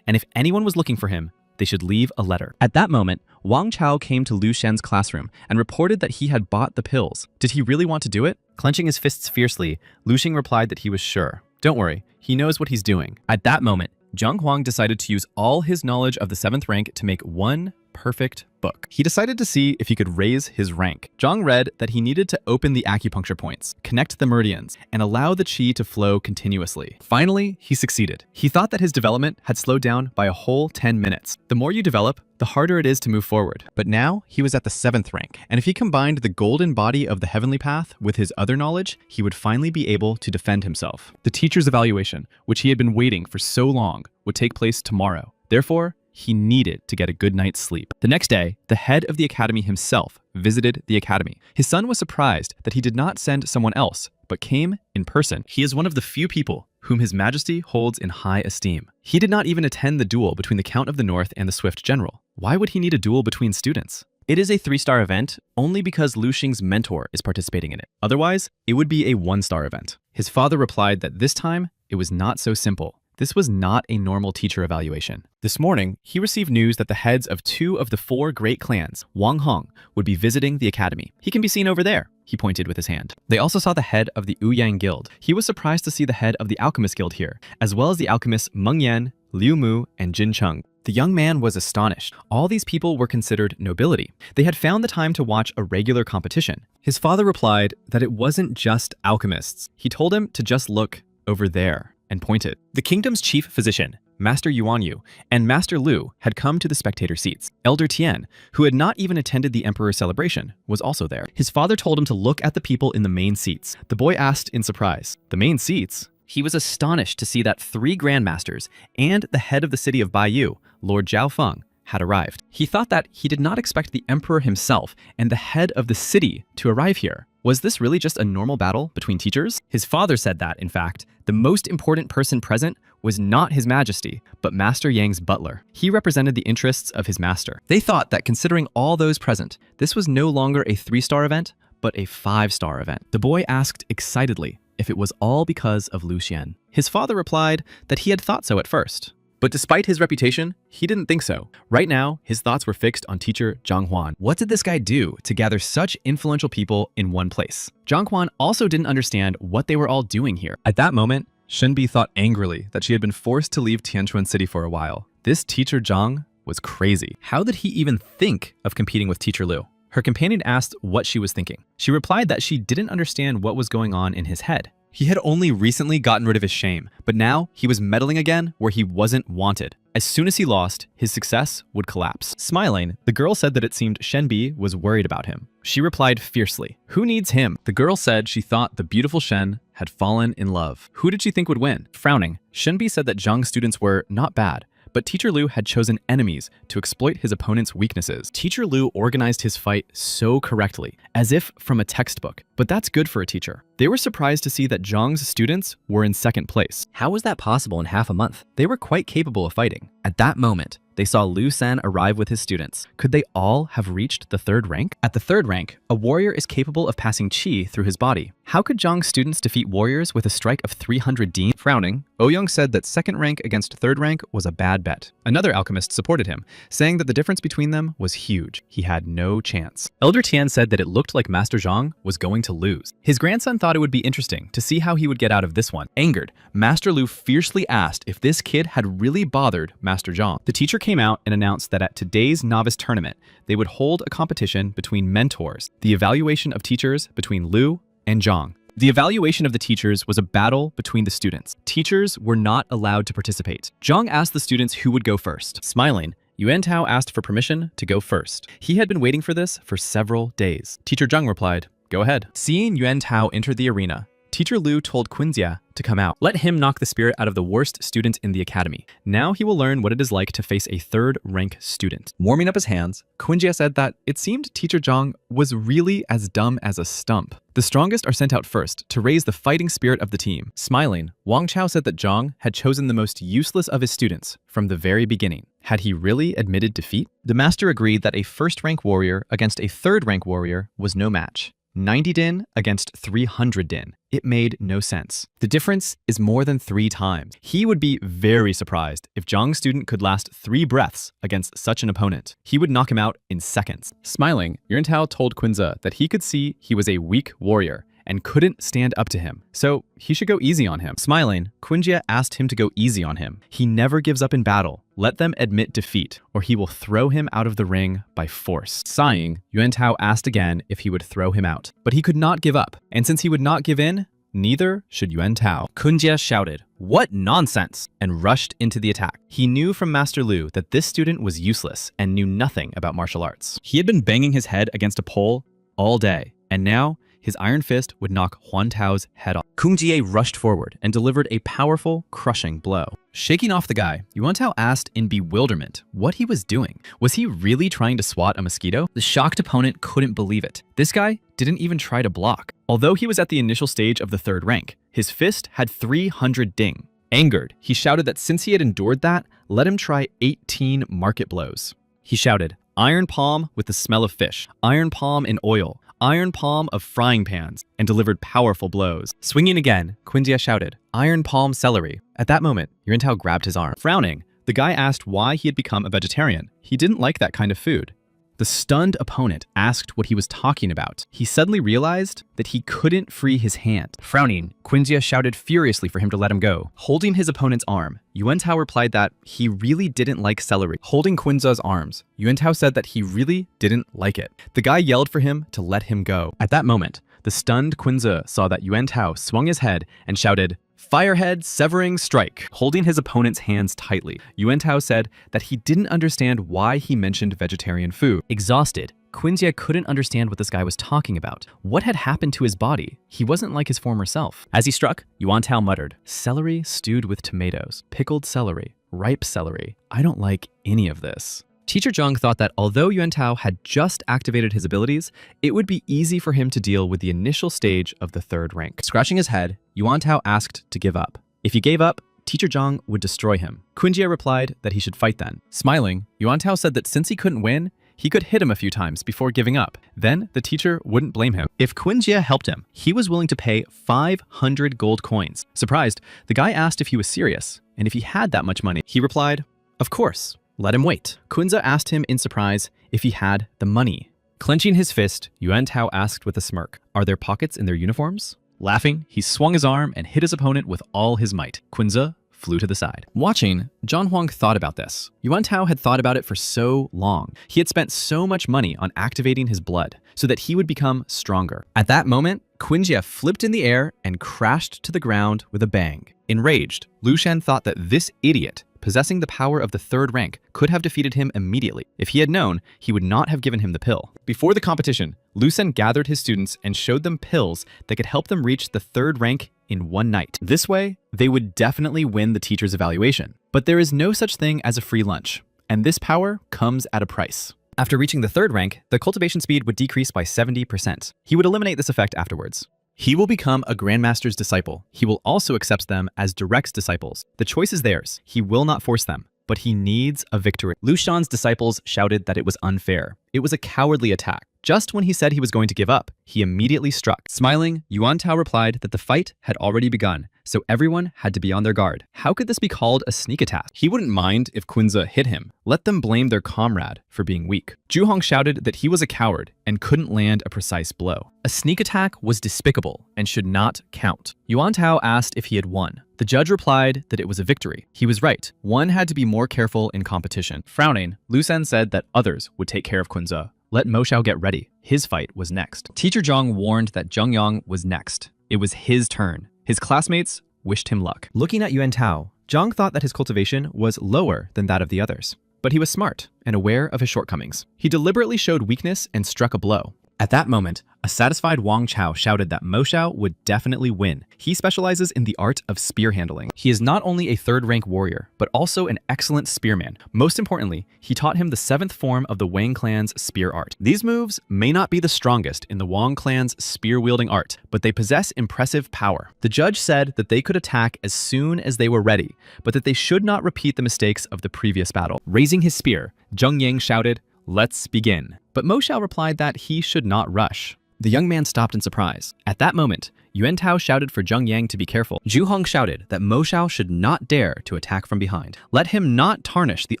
and if anyone was looking for him, they should leave a letter. At that moment, Wang Chao came to Lu Shen's classroom and reported that he had bought the pills. Did he really want to do it? Clenching his fists fiercely, Lu Xing replied that he was sure. Don't worry, he knows what he's doing. At that moment, Zhang Huang decided to use all his knowledge of the 7th rank to make one perfect book. He decided to see if he could raise his rank. Zhang read that he needed to open the acupuncture points, connect the meridians, and allow the qi to flow continuously. Finally, he succeeded. He thought that his development had slowed down by a whole 10 minutes. The more you develop, the harder it is to move forward. But now he was at the 7th rank, and if he combined the golden body of the heavenly path with his other knowledge, he would finally be able to defend himself. The teacher's evaluation, which he had been waiting for so long, would take place tomorrow. Therefore, he needed to get a good night's sleep. The next day, the head of the academy himself visited the academy. His son was surprised that he did not send someone else, but came in person. He is one of the few people whom His Majesty holds in high esteem. He did not even attend the duel between the Count of the North and the Swift General. Why would he need a duel between students? It is a 3-star event only because Lu Xing's mentor is participating in it. Otherwise, it would be a 1-star event. His father replied that this time, it was not so simple. This was not a normal teacher evaluation. This morning, he received news that the heads of 2 of the 4 great clans, Wang Hong, would be visiting the academy. He can be seen over there, he pointed with his hand. They also saw the head of the Ouyang Guild. He was surprised to see the head of the Alchemist Guild here, as well as the alchemists Meng Yan, Liu Mu, and Jin Cheng. The young man was astonished. All these people were considered nobility. They had found the time to watch a regular competition. His father replied that it wasn't just alchemists. He told him to just look over there and pointed. The kingdom's chief physician, Master Yuan Yu, and Master Lu had come to the spectator seats. Elder Tian, who had not even attended the emperor's celebration, was also there. His father told him to look at the people in the main seats. The boy asked in surprise, "The main seats?" He was astonished to see that 3 grandmasters and the head of the city of Baiyu, Lord Zhao Feng, had arrived. He thought that he did not expect the emperor himself and the head of the city to arrive here. Was this really just a normal battle between teachers? His father said that, in fact, the most important person present was not His Majesty, but Master Yang's butler. He represented the interests of his master. They thought that considering all those present, this was no longer a 3-star event, but a 5-star event. The boy asked excitedly if it was all because of Lu Xian. His father replied that he had thought so at first. But despite his reputation, he didn't think so. Right now, his thoughts were fixed on teacher Zhang Huan. What did this guy do to gather such influential people in one place? Zhang Huan also didn't understand what they were all doing here. At that moment, Shenbi thought angrily that she had been forced to leave Tianquan City for a while. This teacher Zhang was crazy. How did he even think of competing with teacher Liu? Her companion asked what she was thinking. She replied that she didn't understand what was going on in his head. He had only recently gotten rid of his shame, but now he was meddling again where he wasn't wanted. As soon as he lost, his success would collapse. Smiling, the girl said that it seemed Shenbi was worried about him. She replied fiercely, "Who needs him?" The girl said she thought the beautiful Shen had fallen in love. Who did she think would win? Frowning, Shenbi said that Zhang's students were not bad, but Teacher Liu had chosen enemies to exploit his opponent's weaknesses. Teacher Liu organized his fight so correctly, as if from a textbook. but that's good for a teacher. They were surprised to see that Zhang's students were in second place. How was that possible in half a month? They were quite capable of fighting. At that moment, they saw Lu Sen arrive with his students. Could they all have reached the third rank? At the third rank, a warrior is capable of passing qi through his body. How could Zhang's students defeat warriors with a strike of 300 Deen? Frowning, Ouyang said that second rank against third rank was a bad bet. Another alchemist supported him, saying that the difference between them was huge. He had no chance. Elder Tian said that it looked like Master Zhang was going to lose. His grandson thought it would be interesting to see how he would get out of this one. Angered, Master Lu fiercely asked if this kid had really bothered Master Zhang. The teacher came out and announced that at today's novice tournament, they would hold a competition between mentors, the evaluation of teachers between Lu and Zhang. The evaluation of the teachers was a battle between the students. Teachers were not allowed to participate. Zhang asked the students who would go first. Smiling, Yuan Tao asked for permission to go first. He had been waiting for this for several days. Teacher Zhang replied, "Go ahead." Seeing Yuan Tao enter the arena, Teacher Lu told Quinzia to come out. Let him knock the spirit out of the worst student in the academy. Now he will learn what it is like to face a third rank student. Warming up his hands, Quinzia said that it seemed Teacher Zhang was really as dumb as a stump. The strongest are sent out first to raise the fighting spirit of the team. Smiling, Wang Chao said that Zhang had chosen the most useless of his students from the very beginning. Had he really admitted defeat? The master agreed that a first rank warrior against a third rank warrior was no match. 90 Din against 300 Din. It made no sense. The difference is more than 3 times. He would be very surprised if Zhang's student could last 3 breaths against such an opponent. He would knock him out in seconds. Smiling, Yuan Tao told Quinza that he could see he was a weak warrior and couldn't stand up to him, so he should go easy on him. Smiling, Quinjia asked him to go easy on him. He never gives up in battle. Let them admit defeat, or he will throw him out of the ring by force. Sighing, Yuan Tao asked again if he would throw him out, but he could not give up, and since he would not give in, neither should Yuan Tao. Kunjia shouted, "What nonsense!" and rushed into the attack. He knew from Master Lu that this student was useless and knew nothing about martial arts. He had been banging his head against a pole all day, and now his iron fist would knock Huan Tao's head off. Kung Jie rushed forward and delivered a powerful, crushing blow. Shaking off the guy, Yuan Tao asked in bewilderment what he was doing. Was he really trying to swat a mosquito? The shocked opponent couldn't believe it. This guy didn't even try to block. Although he was at the initial stage of the third rank, his fist had 300 ding. Angered, he shouted that since he had endured that, let him try 18 market blows. He shouted, "Iron palm with the smell of fish, iron palm in oil, iron palm of frying pans," and delivered powerful blows. Swinging again, Quinzia shouted, "Iron palm celery." At that moment, Yuan Tao grabbed his arm. Frowning, the guy asked why he had become a vegetarian. He didn't like that kind of food. The stunned opponent asked what he was talking about. He suddenly realized that he couldn't free his hand. Frowning, Quinzia shouted furiously for him to let him go. Holding his opponent's arm, Yuan Tao replied that he really didn't like celery. Holding Quinzia's arms, Yuan Tao said that he really didn't like it. The guy yelled for him to let him go. At that moment, the stunned Quinzia saw that Yuan Tao swung his head and shouted, "Firehead severing strike." Holding his opponent's hands tightly, Yuan Tao said that he didn't understand why he mentioned vegetarian food. Exhausted, Quinzia couldn't understand what this guy was talking about. What had happened to his body? He wasn't like his former self. As he struck, Yuan Tao muttered, "Celery stewed with tomatoes, pickled celery, ripe celery. I don't like any of this." Teacher Zhang thought that although Yuan Tao had just activated his abilities, it would be easy for him to deal with the initial stage of the third rank. Scratching his head, Yuan Tao asked to give up. If he gave up, Teacher Zhang would destroy him. Quinjia replied that he should fight then. Smiling, Yuan Tao said that since he couldn't win, he could hit him a few times before giving up. Then the teacher wouldn't blame him. If Quinjia helped him, he was willing to pay 500 gold coins. Surprised, the guy asked if he was serious, and if he had that much money. He replied, "Of course. Let him wait." Quinza asked him in surprise if he had the money. Clenching his fist, Yuan Tao asked with a smirk, "Are there pockets in their uniforms?" Laughing, he swung his arm and hit his opponent with all his might. Quinza flew to the side. Watching, Zhang Huang thought about this. Yuan Tao had thought about it for so long. He had spent so much money on activating his blood so that he would become stronger. At that moment, Quinjia flipped in the air and crashed to the ground with a bang. Enraged, Lu Shen thought that this idiot, possessing the power of the third rank, could have defeated him immediately. If he had known, he would not have given him the pill. Before the competition, Lu Sen gathered his students and showed them pills that could help them reach the third rank in one night. This way, they would definitely win the teacher's evaluation. But there is no such thing as a free lunch, and this power comes at a price. After reaching the third rank, the cultivation speed would decrease by 70%. He would eliminate this effect afterwards. He will become a Grandmaster's disciple. He will also accept them as direct disciples. The choice is theirs. He will not force them, but he needs a victory. Lu Shan's disciples shouted that it was unfair. It was a cowardly attack. Just when he said he was going to give up, he immediately struck. Smiling, Yuan Tao replied that the fight had already begun, so everyone had to be on their guard. How could this be called a sneak attack? He wouldn't mind if Quinza hit him. Let them blame their comrade for being weak. Zhu Hong shouted that he was a coward and couldn't land a precise blow. A sneak attack was despicable and should not count. Yuan Tao asked if he had won. The judge replied that it was a victory. He was right. One had to be more careful in competition. Frowning, Lu Sen said that others would take care of Quinza. Let Mo Xiao get ready. His fight was next. Teacher Zhang warned that Zheng Yang was next. It was his turn. His classmates wished him luck. Looking at Yuan Tao, Zhang thought that his cultivation was lower than that of the others. But he was smart and aware of his shortcomings. He deliberately showed weakness and struck a blow. At that moment, a satisfied Wang Chao shouted that Mo Xiao would definitely win. He specializes in the art of spear handling. He is not only a third-rank warrior, but also an excellent spearman. Most importantly, he taught him the 7th form of the Wang clan's spear art. These moves may not be the strongest in the Wang clan's spear-wielding art, but they possess impressive power. The judge said that they could attack as soon as they were ready, but that they should not repeat the mistakes of the previous battle. Raising his spear, Zheng Yang shouted, "Let's begin." But Mo Xiao replied that he should not rush. The young man stopped in surprise. At that moment, Yuan Tao shouted for Zheng Yang to be careful. Zhu Hong shouted that Mo Xiao should not dare to attack from behind. Let him not tarnish the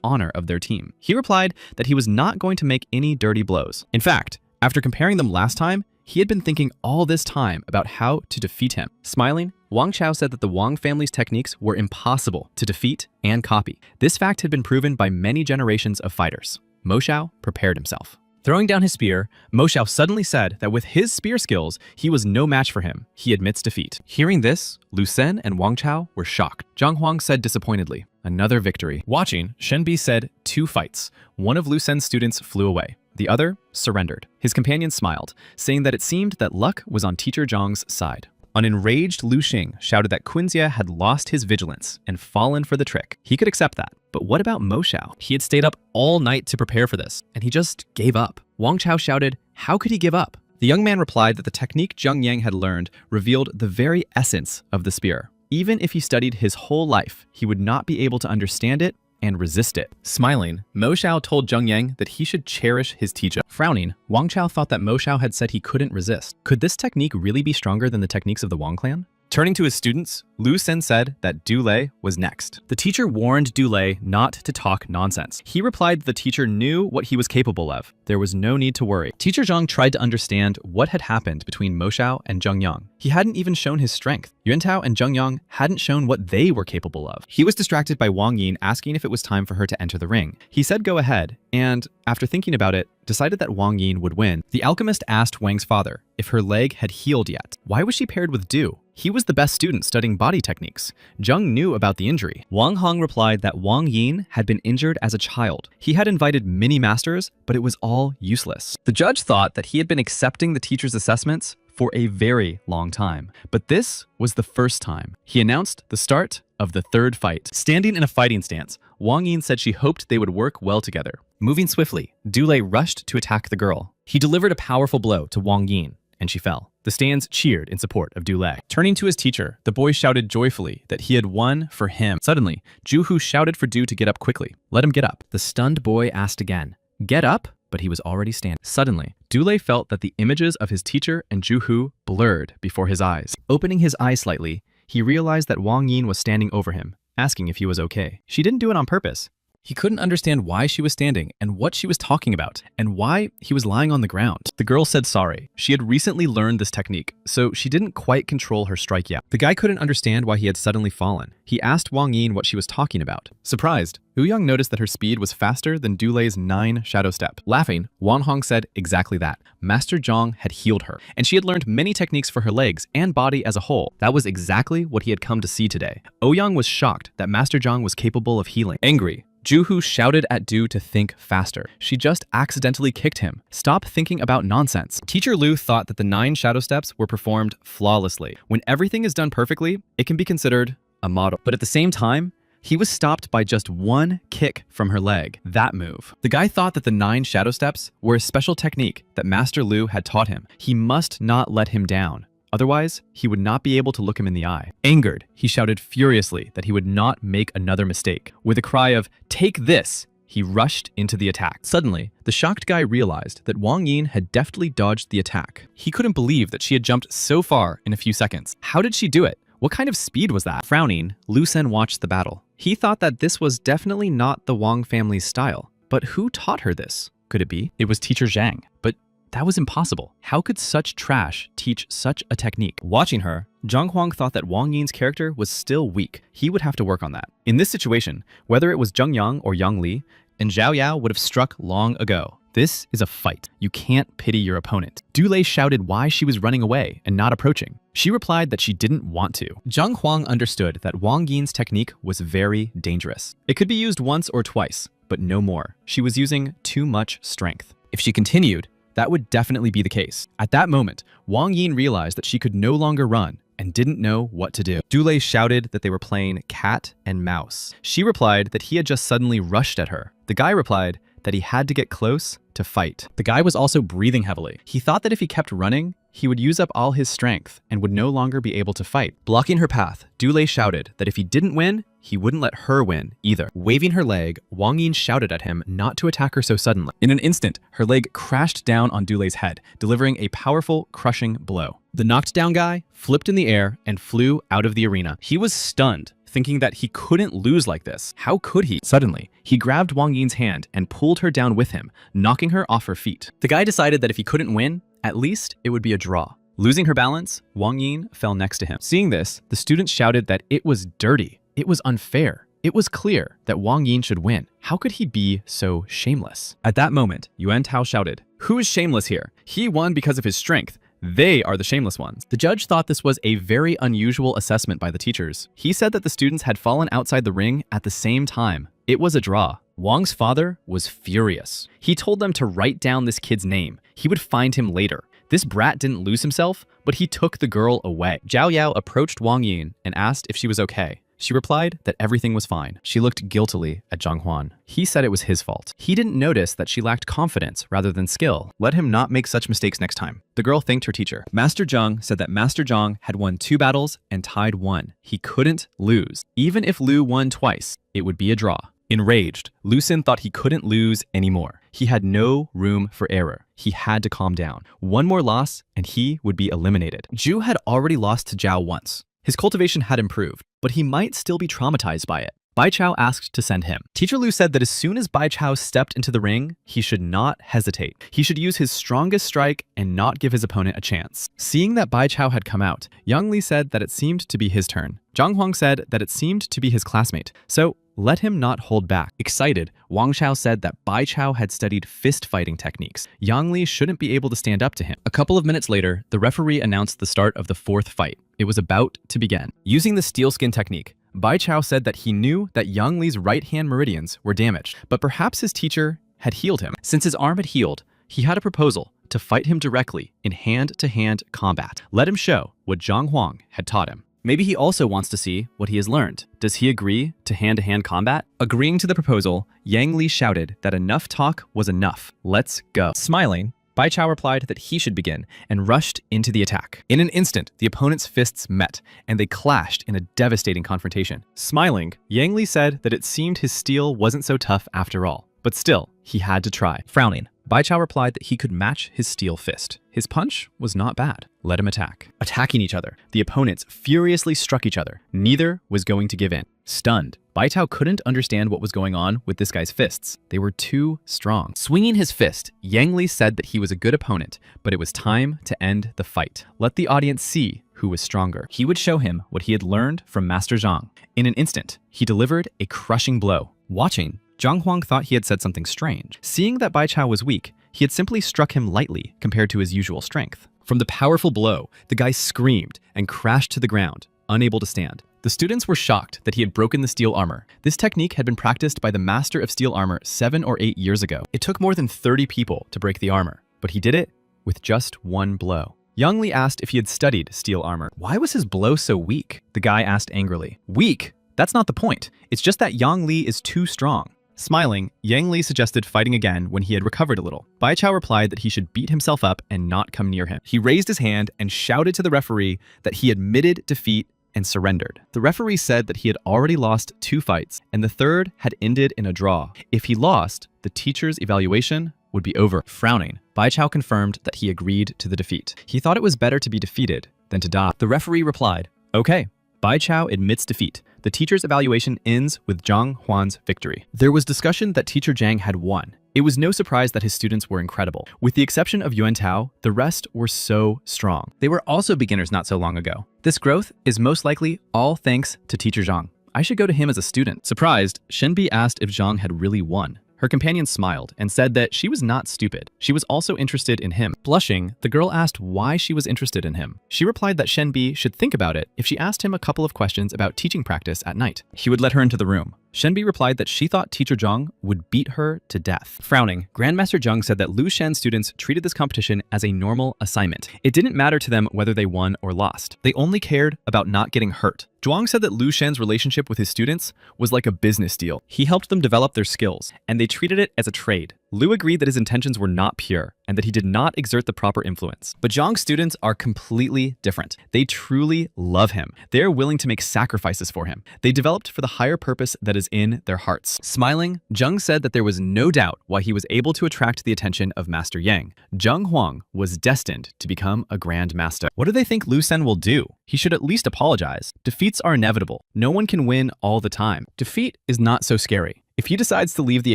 honor of their team. He replied that he was not going to make any dirty blows. In fact, after comparing them last time, he had been thinking all this time about how to defeat him. Smiling, Wang Chao said that the Wang family's techniques were impossible to defeat and copy. This fact had been proven by many generations of fighters. Mo Xiao prepared himself. Throwing down his spear, Mo Xiao suddenly said that with his spear skills, he was no match for him. He admits defeat. Hearing this, Lu Sen and Wang Chao were shocked. Zhang Huang said disappointedly, "Another victory." Watching, Shen Bi said, "2 fights. One of Lu Sen's students flew away. The other surrendered." His companion smiled, saying that it seemed that luck was on Teacher Zhang's side. An enraged Lu Xing shouted that Quinzia had lost his vigilance and fallen for the trick. He could accept that. But what about Mo Xiao? He had stayed up all night to prepare for this, and he just gave up. Wang Chao shouted, how could he give up? The young man replied that the technique Zheng Yang had learned revealed the very essence of the spear. Even if he studied his whole life, he would not be able to understand it and resist it. Smiling, Mo Xiao told Zheng Yang that he should cherish his teacher. Frowning, Wang Chao thought that Mo Xiao had said he couldn't resist. Could this technique really be stronger than the techniques of the Wang clan? Turning to his students, Lu Sen said that Du Lei was next. The teacher warned Du Lei not to talk nonsense. He replied that the teacher knew what he was capable of. There was no need to worry. Teacher Zhang tried to understand what had happened between Mo Xiao and Zheng Yang. He hadn't even shown his strength. Yuan Tao and Zheng Yang hadn't shown what they were capable of. He was distracted by Wang Yin asking if it was time for her to enter the ring. He said go ahead, and after thinking about it, decided that Wang Yin would win. The alchemist asked Wang's father if her leg had healed yet. Why was she paired with Du? He was the best student studying body techniques. Zheng knew about the injury. Wang Hong replied that Wang Yin had been injured as a child. He had invited many masters, but it was all useless. The judge thought that he had been accepting the teacher's assessments for a very long time. But this was the first time. He announced the start of the third fight. Standing in a fighting stance, Wang Yin said she hoped they would work well together. Moving swiftly, Du Lei rushed to attack the girl. He delivered a powerful blow to Wang Yin, and she fell. The stands cheered in support of Du Lei. Turning to his teacher, the boy shouted joyfully that he had won for him. Suddenly, Zhu Hu shouted for Du to get up quickly. Let him get up. The stunned boy asked again, "Get up?" But he was already standing. Suddenly, Du Lei felt that the images of his teacher and Zhu Hu blurred before his eyes. Opening his eyes slightly, he realized that Wang Yin was standing over him, asking if he was okay. She didn't do it on purpose. He couldn't understand why she was standing and what she was talking about and why he was lying on the ground. The girl said sorry. She had recently learned this technique, so she didn't quite control her strike yet. The guy couldn't understand why he had suddenly fallen. He asked Wang Yin what she was talking about. Surprised, Ouyang noticed that her speed was faster than Du Lei's 9 shadow step. Laughing, Wang Hong said exactly that. Master Zhang had healed her, and she had learned many techniques for her legs and body as a whole. That was exactly what he had come to see today. Ouyang was shocked that Master Zhang was capable of healing. Angry, Zhu Hu shouted at Du to think faster. She just accidentally kicked him. Stop thinking about nonsense. Teacher Lu thought that the 9 shadow steps were performed flawlessly. When everything is done perfectly, it can be considered a model. But at the same time, He was stopped by just one kick from her leg. That move. The guy thought that the 9 shadow steps were a special technique that Master Lu had taught him. He must not let him down. Otherwise, he would not be able to look him in the eye. Angered, he shouted furiously that he would not make another mistake. With a cry of, "Take this!" he rushed into the attack. Suddenly, the shocked guy realized that Wang Yin had deftly dodged the attack. He couldn't believe that she had jumped so far in a few seconds. How did she do it? What kind of speed was that? Frowning, Lu Sen watched the battle. He thought that this was definitely not the Wang family's style. But who taught her this? Could it be? It was teacher Zhang. But that was impossible. How could such trash teach such a technique? Watching her, Zhang Huang thought that Wang Yin's character was still weak. He would have to work on that. In this situation, whether it was Zheng Yang or Yang Li, and Zhao Yao would have struck long ago. This is a fight. You can't pity your opponent. Dulei shouted why she was running away and not approaching. She replied that she didn't want to. Zhang Huang understood that Wang Yin's technique was very dangerous. It could be used once or twice, but no more. She was using too much strength. If she continued, that would definitely be the case. At that moment, Wang Yin realized that she could no longer run and didn't know what to do. Dulei shouted that they were playing cat and mouse. She replied that he had just suddenly rushed at her. The guy replied that he had to get close to fight. The guy was also breathing heavily. He thought that if he kept running, he would use up all his strength and would no longer be able to fight. Blocking her path, Dulei shouted that if he didn't win, he wouldn't let her win either. Waving her leg, Wang Yin shouted at him not to attack her so suddenly. In an instant, her leg crashed down on Dulei's head, delivering a powerful, crushing blow. The knocked down guy flipped in the air and flew out of the arena. He was stunned, thinking that he couldn't lose like this. How could he? Suddenly, he grabbed Wang Yin's hand and pulled her down with him, knocking her off her feet. The guy decided that if he couldn't win, at least it would be a draw. Losing her balance, Wang Yin fell next to him. Seeing this, the students shouted that it was dirty. It was unfair. It was clear that Wang Yin should win. How could he be so shameless? At that moment, Yuan Tao shouted, "Who is shameless here? He won because of his strength. They are the shameless ones." The judge thought this was a very unusual assessment by the teachers. He said that the students had fallen outside the ring at the same time. It was a draw. Wang's father was furious. He told them to write down this kid's name. He would find him later. This brat didn't lose himself, but he took the girl away. Zhao Yao approached Wang Yin and asked if she was okay. She replied that everything was fine. She looked guiltily at Zhang Huan. He said it was his fault. He didn't notice that she lacked confidence rather than skill. Let him not make such mistakes next time. The girl thanked her teacher. Master Zheng said that Master Zhang had won 2 battles and tied 1. He couldn't lose. Even if Lu won twice, it would be a draw. Enraged, Lu Sen thought he couldn't lose anymore. He had no room for error. He had to calm down. One more loss and he would be eliminated. Zhu had already lost to Zhao once. His cultivation had improved, but he might still be traumatized by it. Bai Chao asked to send him. Teacher Lu said that as soon as Bai Chao stepped into the ring, he should not hesitate. He should use his strongest strike and not give his opponent a chance. Seeing that Bai Chao had come out, Yang Li said that it seemed to be his turn. Zhang Huang said that it seemed to be his classmate. So let him not hold back. Excited, Wang Chao said that Bai Chao had studied fist-fighting techniques. Yang Li shouldn't be able to stand up to him. A couple of minutes later, the referee announced the start of the 4th fight. It was about to begin. Using the steel skin technique, Bai Chao said that he knew that Yang Li's right-hand meridians were damaged, but perhaps his teacher had healed him. Since his arm had healed, he had a proposal to fight him directly in hand-to-hand combat. Let him show what Zhang Huang had taught him. Maybe he also wants to see what he has learned. Does he agree to hand-to-hand combat? Agreeing to the proposal, Yang Li shouted that enough talk was enough. Let's go. Smiling, Bai Chao replied that he should begin and rushed into the attack. In an instant, the opponent's fists met and they clashed in a devastating confrontation. Smiling, Yang Li said that it seemed his steel wasn't so tough after all, but still, he had to try. Frowning, Bai Chao replied that he could match his steel fist. His punch was not bad. Let him attack. Attacking each other, the opponents furiously struck each other. Neither was going to give in. Stunned, Bai Chao couldn't understand what was going on with this guy's fists. They were too strong. Swinging his fist, Yang Li said that he was a good opponent, but it was time to end the fight. Let the audience see who was stronger. He would show him what he had learned from Master Zhang. In an instant, he delivered a crushing blow. Watching, Zhang Huang thought he had said something strange. Seeing that Bai Chao was weak, he had simply struck him lightly compared to his usual strength. From the powerful blow, the guy screamed and crashed to the ground, unable to stand. The students were shocked that he had broken the steel armor. This technique had been practiced by the master of steel armor 7 or 8 years ago. It took more than 30 people to break the armor, but he did it with just one blow. Yang Li asked if he had studied steel armor. Why was his blow so weak? The guy asked angrily. Weak? That's not the point. It's just that Yang Li is too strong. Smiling, Yang Li suggested fighting again when he had recovered a little. Bai Chao replied that he should beat himself up and not come near him. He raised his hand and shouted to the referee that he admitted defeat and surrendered. The referee said that he had already lost 2 fights, and the third had ended in a draw. If he lost, the teacher's evaluation would be over. Frowning, Bai Chao confirmed that he agreed to the defeat. He thought it was better to be defeated than to die. The referee replied, "Okay." Bai Chao admits defeat. The teacher's evaluation ends with Zhang Huan's victory. There was discussion that Teacher Zhang had won. It was no surprise that his students were incredible. With the exception of Yuan Tao, the rest were so strong. They were also beginners not so long ago. This growth is most likely all thanks to Teacher Zhang. I should go to him as a student. Surprised, Shenbi asked if Zhang had really won. Her companion smiled and said that she was not stupid. She was also interested in him. Blushing, the girl asked why she was interested in him. She replied that Shenbi should think about it if she asked him a couple of questions about teaching practice at night. He would let her into the room. Shenbi replied that she thought Teacher Zhang would beat her to death. Frowning, Grandmaster Zhang said that Lu Shan's students treated this competition as a normal assignment. It didn't matter to them whether they won or lost. They only cared about not getting hurt. Zhuang said that Lu Shan's relationship with his students was like a business deal. He helped them develop their skills, and they treated it as a trade. Lu agreed that his intentions were not pure and that he did not exert the proper influence. But Zhang's students are completely different. They truly love him. They are willing to make sacrifices for him. They developed for the higher purpose that is in their hearts. Smiling, Zhang said that there was no doubt why he was able to attract the attention of Master Yang. Zhang Huang was destined to become a Grand Master. What do they think Lu Sen will do? He should at least apologize. Defeats are inevitable. No one can win all the time. Defeat is not so scary. If he decides to leave the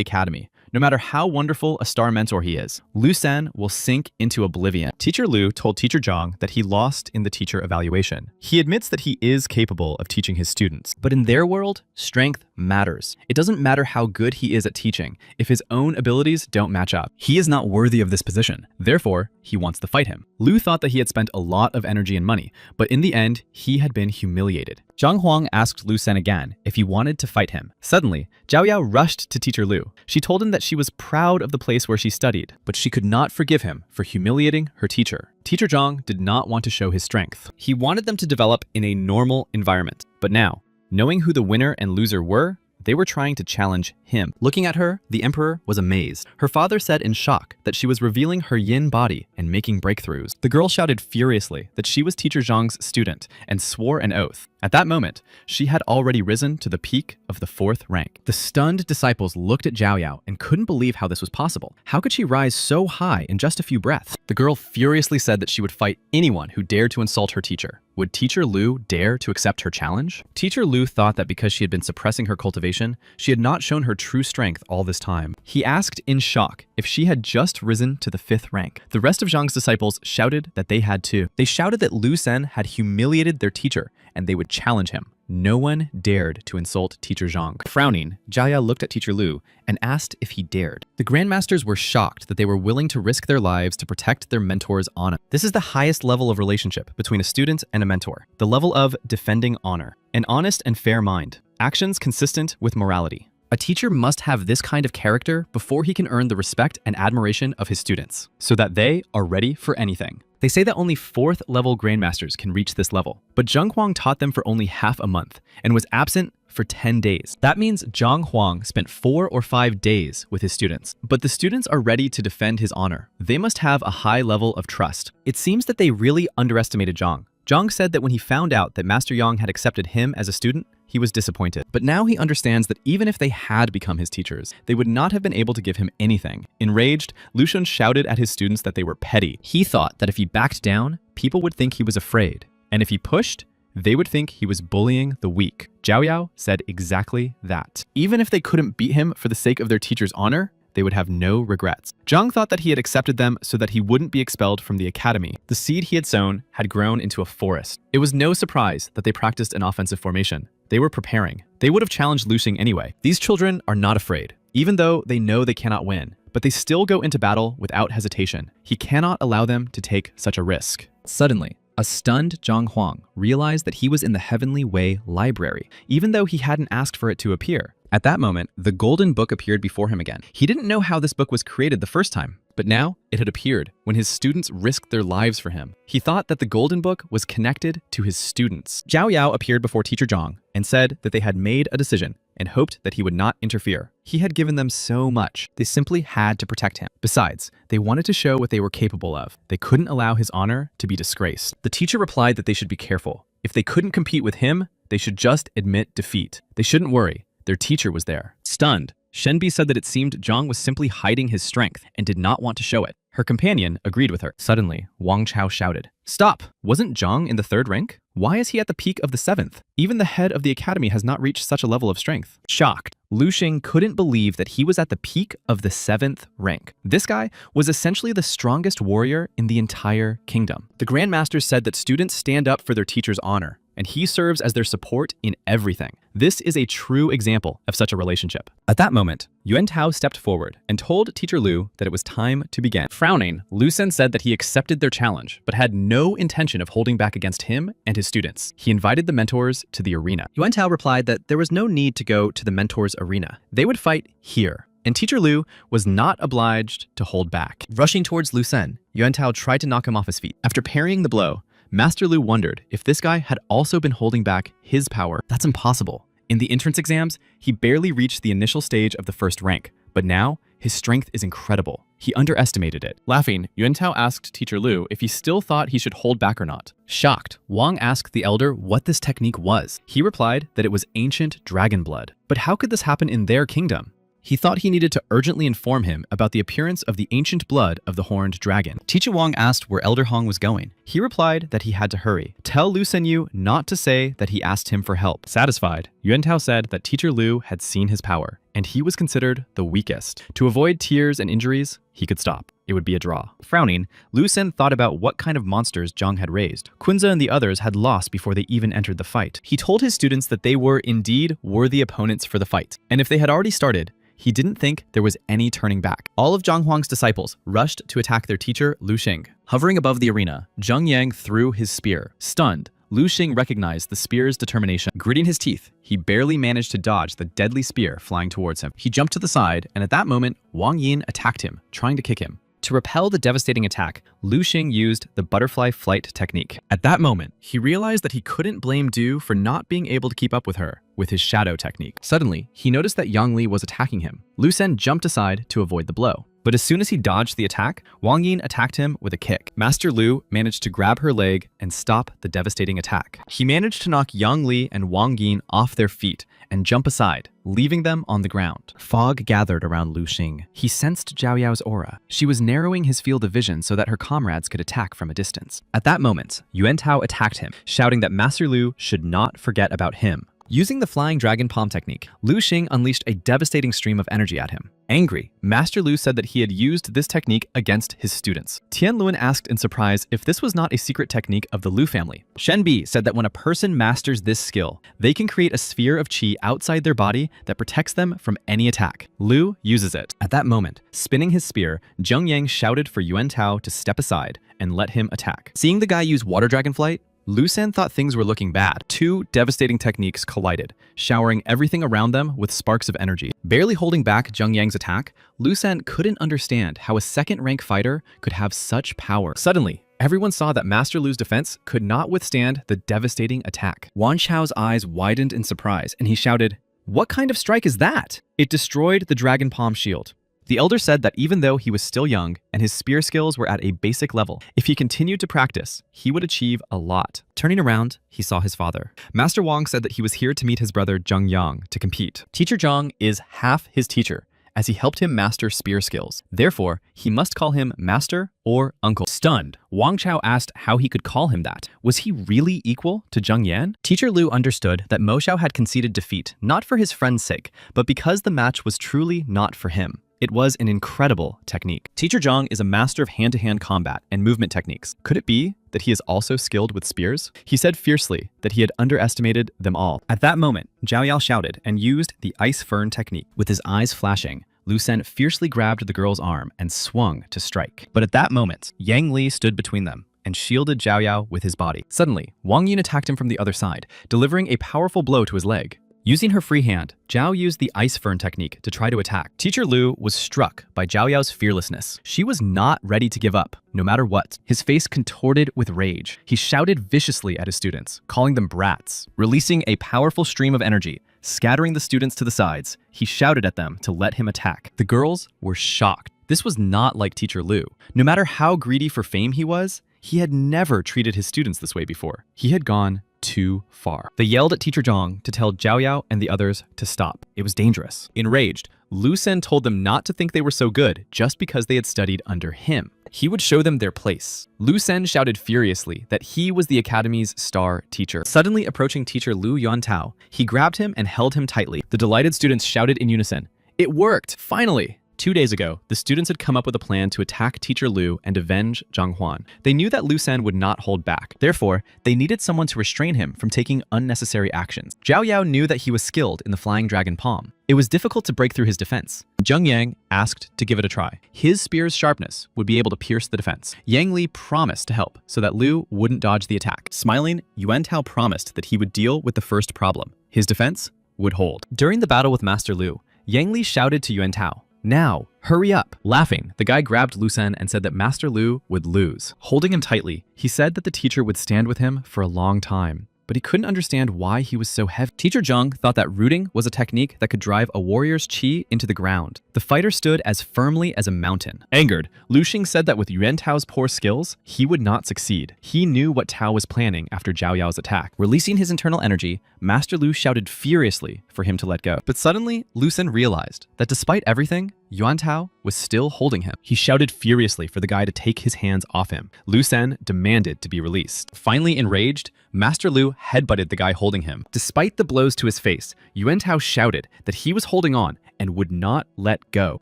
academy, no matter how wonderful a star mentor he is, Lu Sen will sink into oblivion. Teacher Lu told Teacher Zhang that he lost in the teacher evaluation. He admits that he is capable of teaching his students, but in their world, strength matters. It doesn't matter how good he is at teaching if his own abilities don't match up. He is not worthy of this position. Therefore, he wants to fight him. Lu thought that he had spent a lot of energy and money, but in the end, he had been humiliated. Zhang Huang asked Lu Sen again if he wanted to fight him. Suddenly, Zhao Yao rushed to Teacher Lu. She told him that she was proud of the place where she studied, but she could not forgive him for humiliating her teacher. Teacher Zhang did not want to show his strength. He wanted them to develop in a normal environment. But now, knowing who the winner and loser were, they were trying to challenge him. Looking at her, the emperor was amazed. Her father said in shock that she was revealing her yin body and making breakthroughs. The girl shouted furiously that she was Teacher Zhang's student and swore an oath. At that moment, she had already risen to the peak of the 4th rank. The stunned disciples looked at Zhao Yao and couldn't believe how this was possible. How could she rise so high in just a few breaths? The girl furiously said that she would fight anyone who dared to insult her teacher. Would Teacher Lu dare to accept her challenge? Teacher Lu thought that because she had been suppressing her cultivation, she had not shown her true strength all this time. He asked in shock if she had just risen to the 5th rank. The rest of Zhang's disciples shouted that they had too. They shouted that Lu Sen had humiliated their teacher and they would challenge him. No one dared to insult Teacher Zhang. Frowning, Zhao Yao looked at Teacher Lu and asked if he dared. The Grandmasters were shocked that they were willing to risk their lives to protect their mentor's honor. This is the highest level of relationship between a student and a mentor, the level of defending honor, an honest and fair mind, actions consistent with morality. A teacher must have this kind of character before he can earn the respect and admiration of his students, so that they are ready for anything. They say that only 4th level Grandmasters can reach this level, but Zhang Huang taught them for only half a month and was absent for 10 days. That means Zhang Huang spent 4 or 5 days with his students. But the students are ready to defend his honor. They must have a high level of trust. It seems that they really underestimated Zhang. Zhang said that when he found out that Master Yang had accepted him as a student, he was disappointed. But now he understands that even if they had become his teachers, they would not have been able to give him anything. Enraged, Lu Shun shouted at his students that they were petty. He thought that if he backed down, people would think he was afraid. And if he pushed, they would think he was bullying the weak. Zhao Yao said exactly that. Even if they couldn't beat him for the sake of their teacher's honor, they would have no regrets. Zhang thought that he had accepted them so that he wouldn't be expelled from the academy. The seed he had sown had grown into a forest. It was no surprise that they practiced an offensive formation. They were preparing. They would have challenged Lu Xing anyway. These children are not afraid, even though they know they cannot win, but they still go into battle without hesitation. He cannot allow them to take such a risk. Suddenly, a stunned Zhang Huang realized that he was in the Heavenly Way library, even though he hadn't asked for it to appear. At that moment, the golden book appeared before him again. He didn't know how this book was created the first time, but now it had appeared when his students risked their lives for him. He thought that the golden book was connected to his students. Zhao Yao appeared before Teacher Zhang and said that they had made a decision and hoped that he would not interfere. He had given them so much, they simply had to protect him. Besides, they wanted to show what they were capable of. They couldn't allow his honor to be disgraced. The teacher replied that they should be careful. If they couldn't compete with him, they should just admit defeat. They shouldn't worry. Their teacher was there. Stunned, Shenbi said that it seemed Zhang was simply hiding his strength and did not want to show it. Her companion agreed with her. Suddenly, Wang Chao shouted, "Stop! Wasn't Zhang in the 3rd rank? Why is he at the peak of the 7th? Even the head of the academy has not reached such a level of strength." Shocked, Lu Xing couldn't believe that he was at the peak of the 7th rank. This guy was essentially the strongest warrior in the entire kingdom. The Grandmaster said that students stand up for their teacher's honor, and he serves as their support in everything. This is a true example of such a relationship. At that moment, Yuan Tao stepped forward and told Teacher Lu that it was time to begin. Frowning, Lu Sen said that he accepted their challenge, but had no intention of holding back against him and his students. He invited the mentors to the arena. Yuan Tao replied that there was no need to go to the mentors' arena. They would fight here. And Teacher Lu was not obliged to hold back. Rushing towards Lu Sen, Yuan Tao tried to knock him off his feet. After parrying the blow, Master Lu wondered if this guy had also been holding back his power. That's impossible. In the entrance exams, he barely reached the initial stage of the 1st rank, but now his strength is incredible. He underestimated it. Laughing, Yuan Tao asked Teacher Lu if he still thought he should hold back or not. Shocked, Wang asked the elder what this technique was. He replied that it was ancient dragon blood. But how could this happen in their kingdom? He thought he needed to urgently inform him about the appearance of the ancient blood of the horned dragon. Teacher Wang asked where Elder Hong was going. He replied that he had to hurry. Tell Lu Senyu not to say that he asked him for help. Satisfied, Yuan Tao said that Teacher Lu had seen his power, and he was considered the weakest. To avoid tears and injuries, he could stop. It would be a draw. Frowning, Lu Sen thought about what kind of monsters Zhang had raised. Kunze and the others had lost before they even entered the fight. He told his students that they were indeed worthy opponents for the fight, and if they had already started, he didn't think there was any turning back. All of Zhang Huang's disciples rushed to attack their teacher, Lu Xing. Hovering above the arena, Zheng Yang threw his spear. Stunned, Lu Xing recognized the spear's determination. Gritting his teeth, he barely managed to dodge the deadly spear flying towards him. He jumped to the side, and at that moment, Wang Yin attacked him, trying to kick him. To repel the devastating attack, Lu Xing used the butterfly flight technique. At that moment, he realized that he couldn't blame Du for not being able to keep up with her with his shadow technique. Suddenly, he noticed that Yang Li was attacking him. Lu Sen jumped aside to avoid the blow. But as soon as he dodged the attack, Wang Yin attacked him with a kick. Master Lu managed to grab her leg and stop the devastating attack. He managed to knock Yang Li and Wang Yin off their feet and jump aside, leaving them on the ground. Fog gathered around Lu Xing. He sensed Zhao Yao's aura. She was narrowing his field of vision so that her comrades could attack from a distance. At that moment, Yuan Tao attacked him, shouting that Master Lu should not forget about him. Using the flying dragon palm technique, Lu Xing unleashed a devastating stream of energy at him. Angry, Master Lu said that he had used this technique against his students. Tian Luan asked in surprise if this was not a secret technique of the Lu family. Shen Bi said that when a person masters this skill, they can create a sphere of qi outside their body that protects them from any attack. Lu uses it. At that moment, spinning his spear, Zheng Yang shouted for Yuan Tao to step aside and let him attack. Seeing the guy use water dragon flight, Lu Sen thought things were looking bad. Two devastating techniques collided, showering everything around them with sparks of energy. Barely holding back Zheng Yang's attack, Lu Sen couldn't understand how a second-rank fighter could have such power. Suddenly, everyone saw that Master Lu's defense could not withstand the devastating attack. Wan Chao's eyes widened in surprise, and he shouted, "What kind of strike is that?" It destroyed the dragon palm shield. The elder said that even though he was still young and his spear skills were at a basic level, if he continued to practice, he would achieve a lot. Turning around, he saw his father. Master Wang said that he was here to meet his brother Zheng Yang to compete. Teacher Zhang is half his teacher, as he helped him master spear skills. Therefore, he must call him master or uncle. Stunned, Wang Chao asked how he could call him that. Was he really equal to Zheng Yan? Teacher Lu understood that Mo Xiao had conceded defeat, not for his friend's sake, but because the match was truly not for him. It was an incredible technique. Teacher Zhang is a master of hand-to-hand combat and movement techniques. Could it be that he is also skilled with spears? He said fiercely that he had underestimated them all. At that moment, Zhao Yao shouted and used the ice fern technique. With his eyes flashing, Lu Sen fiercely grabbed the girl's arm and swung to strike. But at that moment, Yang Li stood between them and shielded Zhao Yao with his body. Suddenly, Wang Yin attacked him from the other side, delivering a powerful blow to his leg. Using her free hand, Zhao used the ice fern technique to try to attack. Teacher Lu was struck by Zhao Yao's fearlessness. She was not ready to give up, no matter what. His face contorted with rage. He shouted viciously at his students, calling them brats. Releasing a powerful stream of energy, scattering the students to the sides, he shouted at them to let him attack. The girls were shocked. This was not like Teacher Lu. No matter how greedy for fame he was, he had never treated his students this way before. He had gone too far. They yelled at Teacher Zhang to tell Zhao Yao and the others to stop. It was dangerous. Enraged, Lu Sen told them not to think they were so good just because they had studied under him. He would show them their place. Lu Sen shouted furiously that he was the academy's star teacher. Suddenly approaching teacher Lu Yuantao, he grabbed him and held him tightly. The delighted students shouted in unison, "It worked! Finally!" 2 days ago, the students had come up with a plan to attack teacher Lu and avenge Zhang Huan. They knew that Lu Sen would not hold back. Therefore, they needed someone to restrain him from taking unnecessary actions. Zhao Yao knew that he was skilled in the flying dragon palm. It was difficult to break through his defense. Zheng Yang asked to give it a try. His spear's sharpness would be able to pierce the defense. Yang Li promised to help so that Lu wouldn't dodge the attack. Smiling, Yuan Tao promised that he would deal with the first problem. His defense would hold. During the battle with Master Lu, Yang Li shouted to Yuan Tao, "Now, hurry up." Laughing, the guy grabbed Lu Sen and said that Master Lu would lose. Holding him tightly, he said that the teacher would stand with him for a long time, but he couldn't understand why he was so heavy. Teacher Zhang thought that rooting was a technique that could drive a warrior's chi into the ground. The fighter stood as firmly as a mountain. Angered, Lu Xing said that with Yuan Tao's poor skills, he would not succeed. He knew what Tao was planning after Zhao Yao's attack. Releasing his internal energy, Master Lu shouted furiously for him to let go. But suddenly, Lu Sen realized that despite everything, Yuan Tao was still holding him. He shouted furiously for the guy to take his hands off him. Lu Sen demanded to be released. Finally enraged, Master Lu headbutted the guy holding him. Despite the blows to his face, Yuan Tao shouted that he was holding on and would not let go.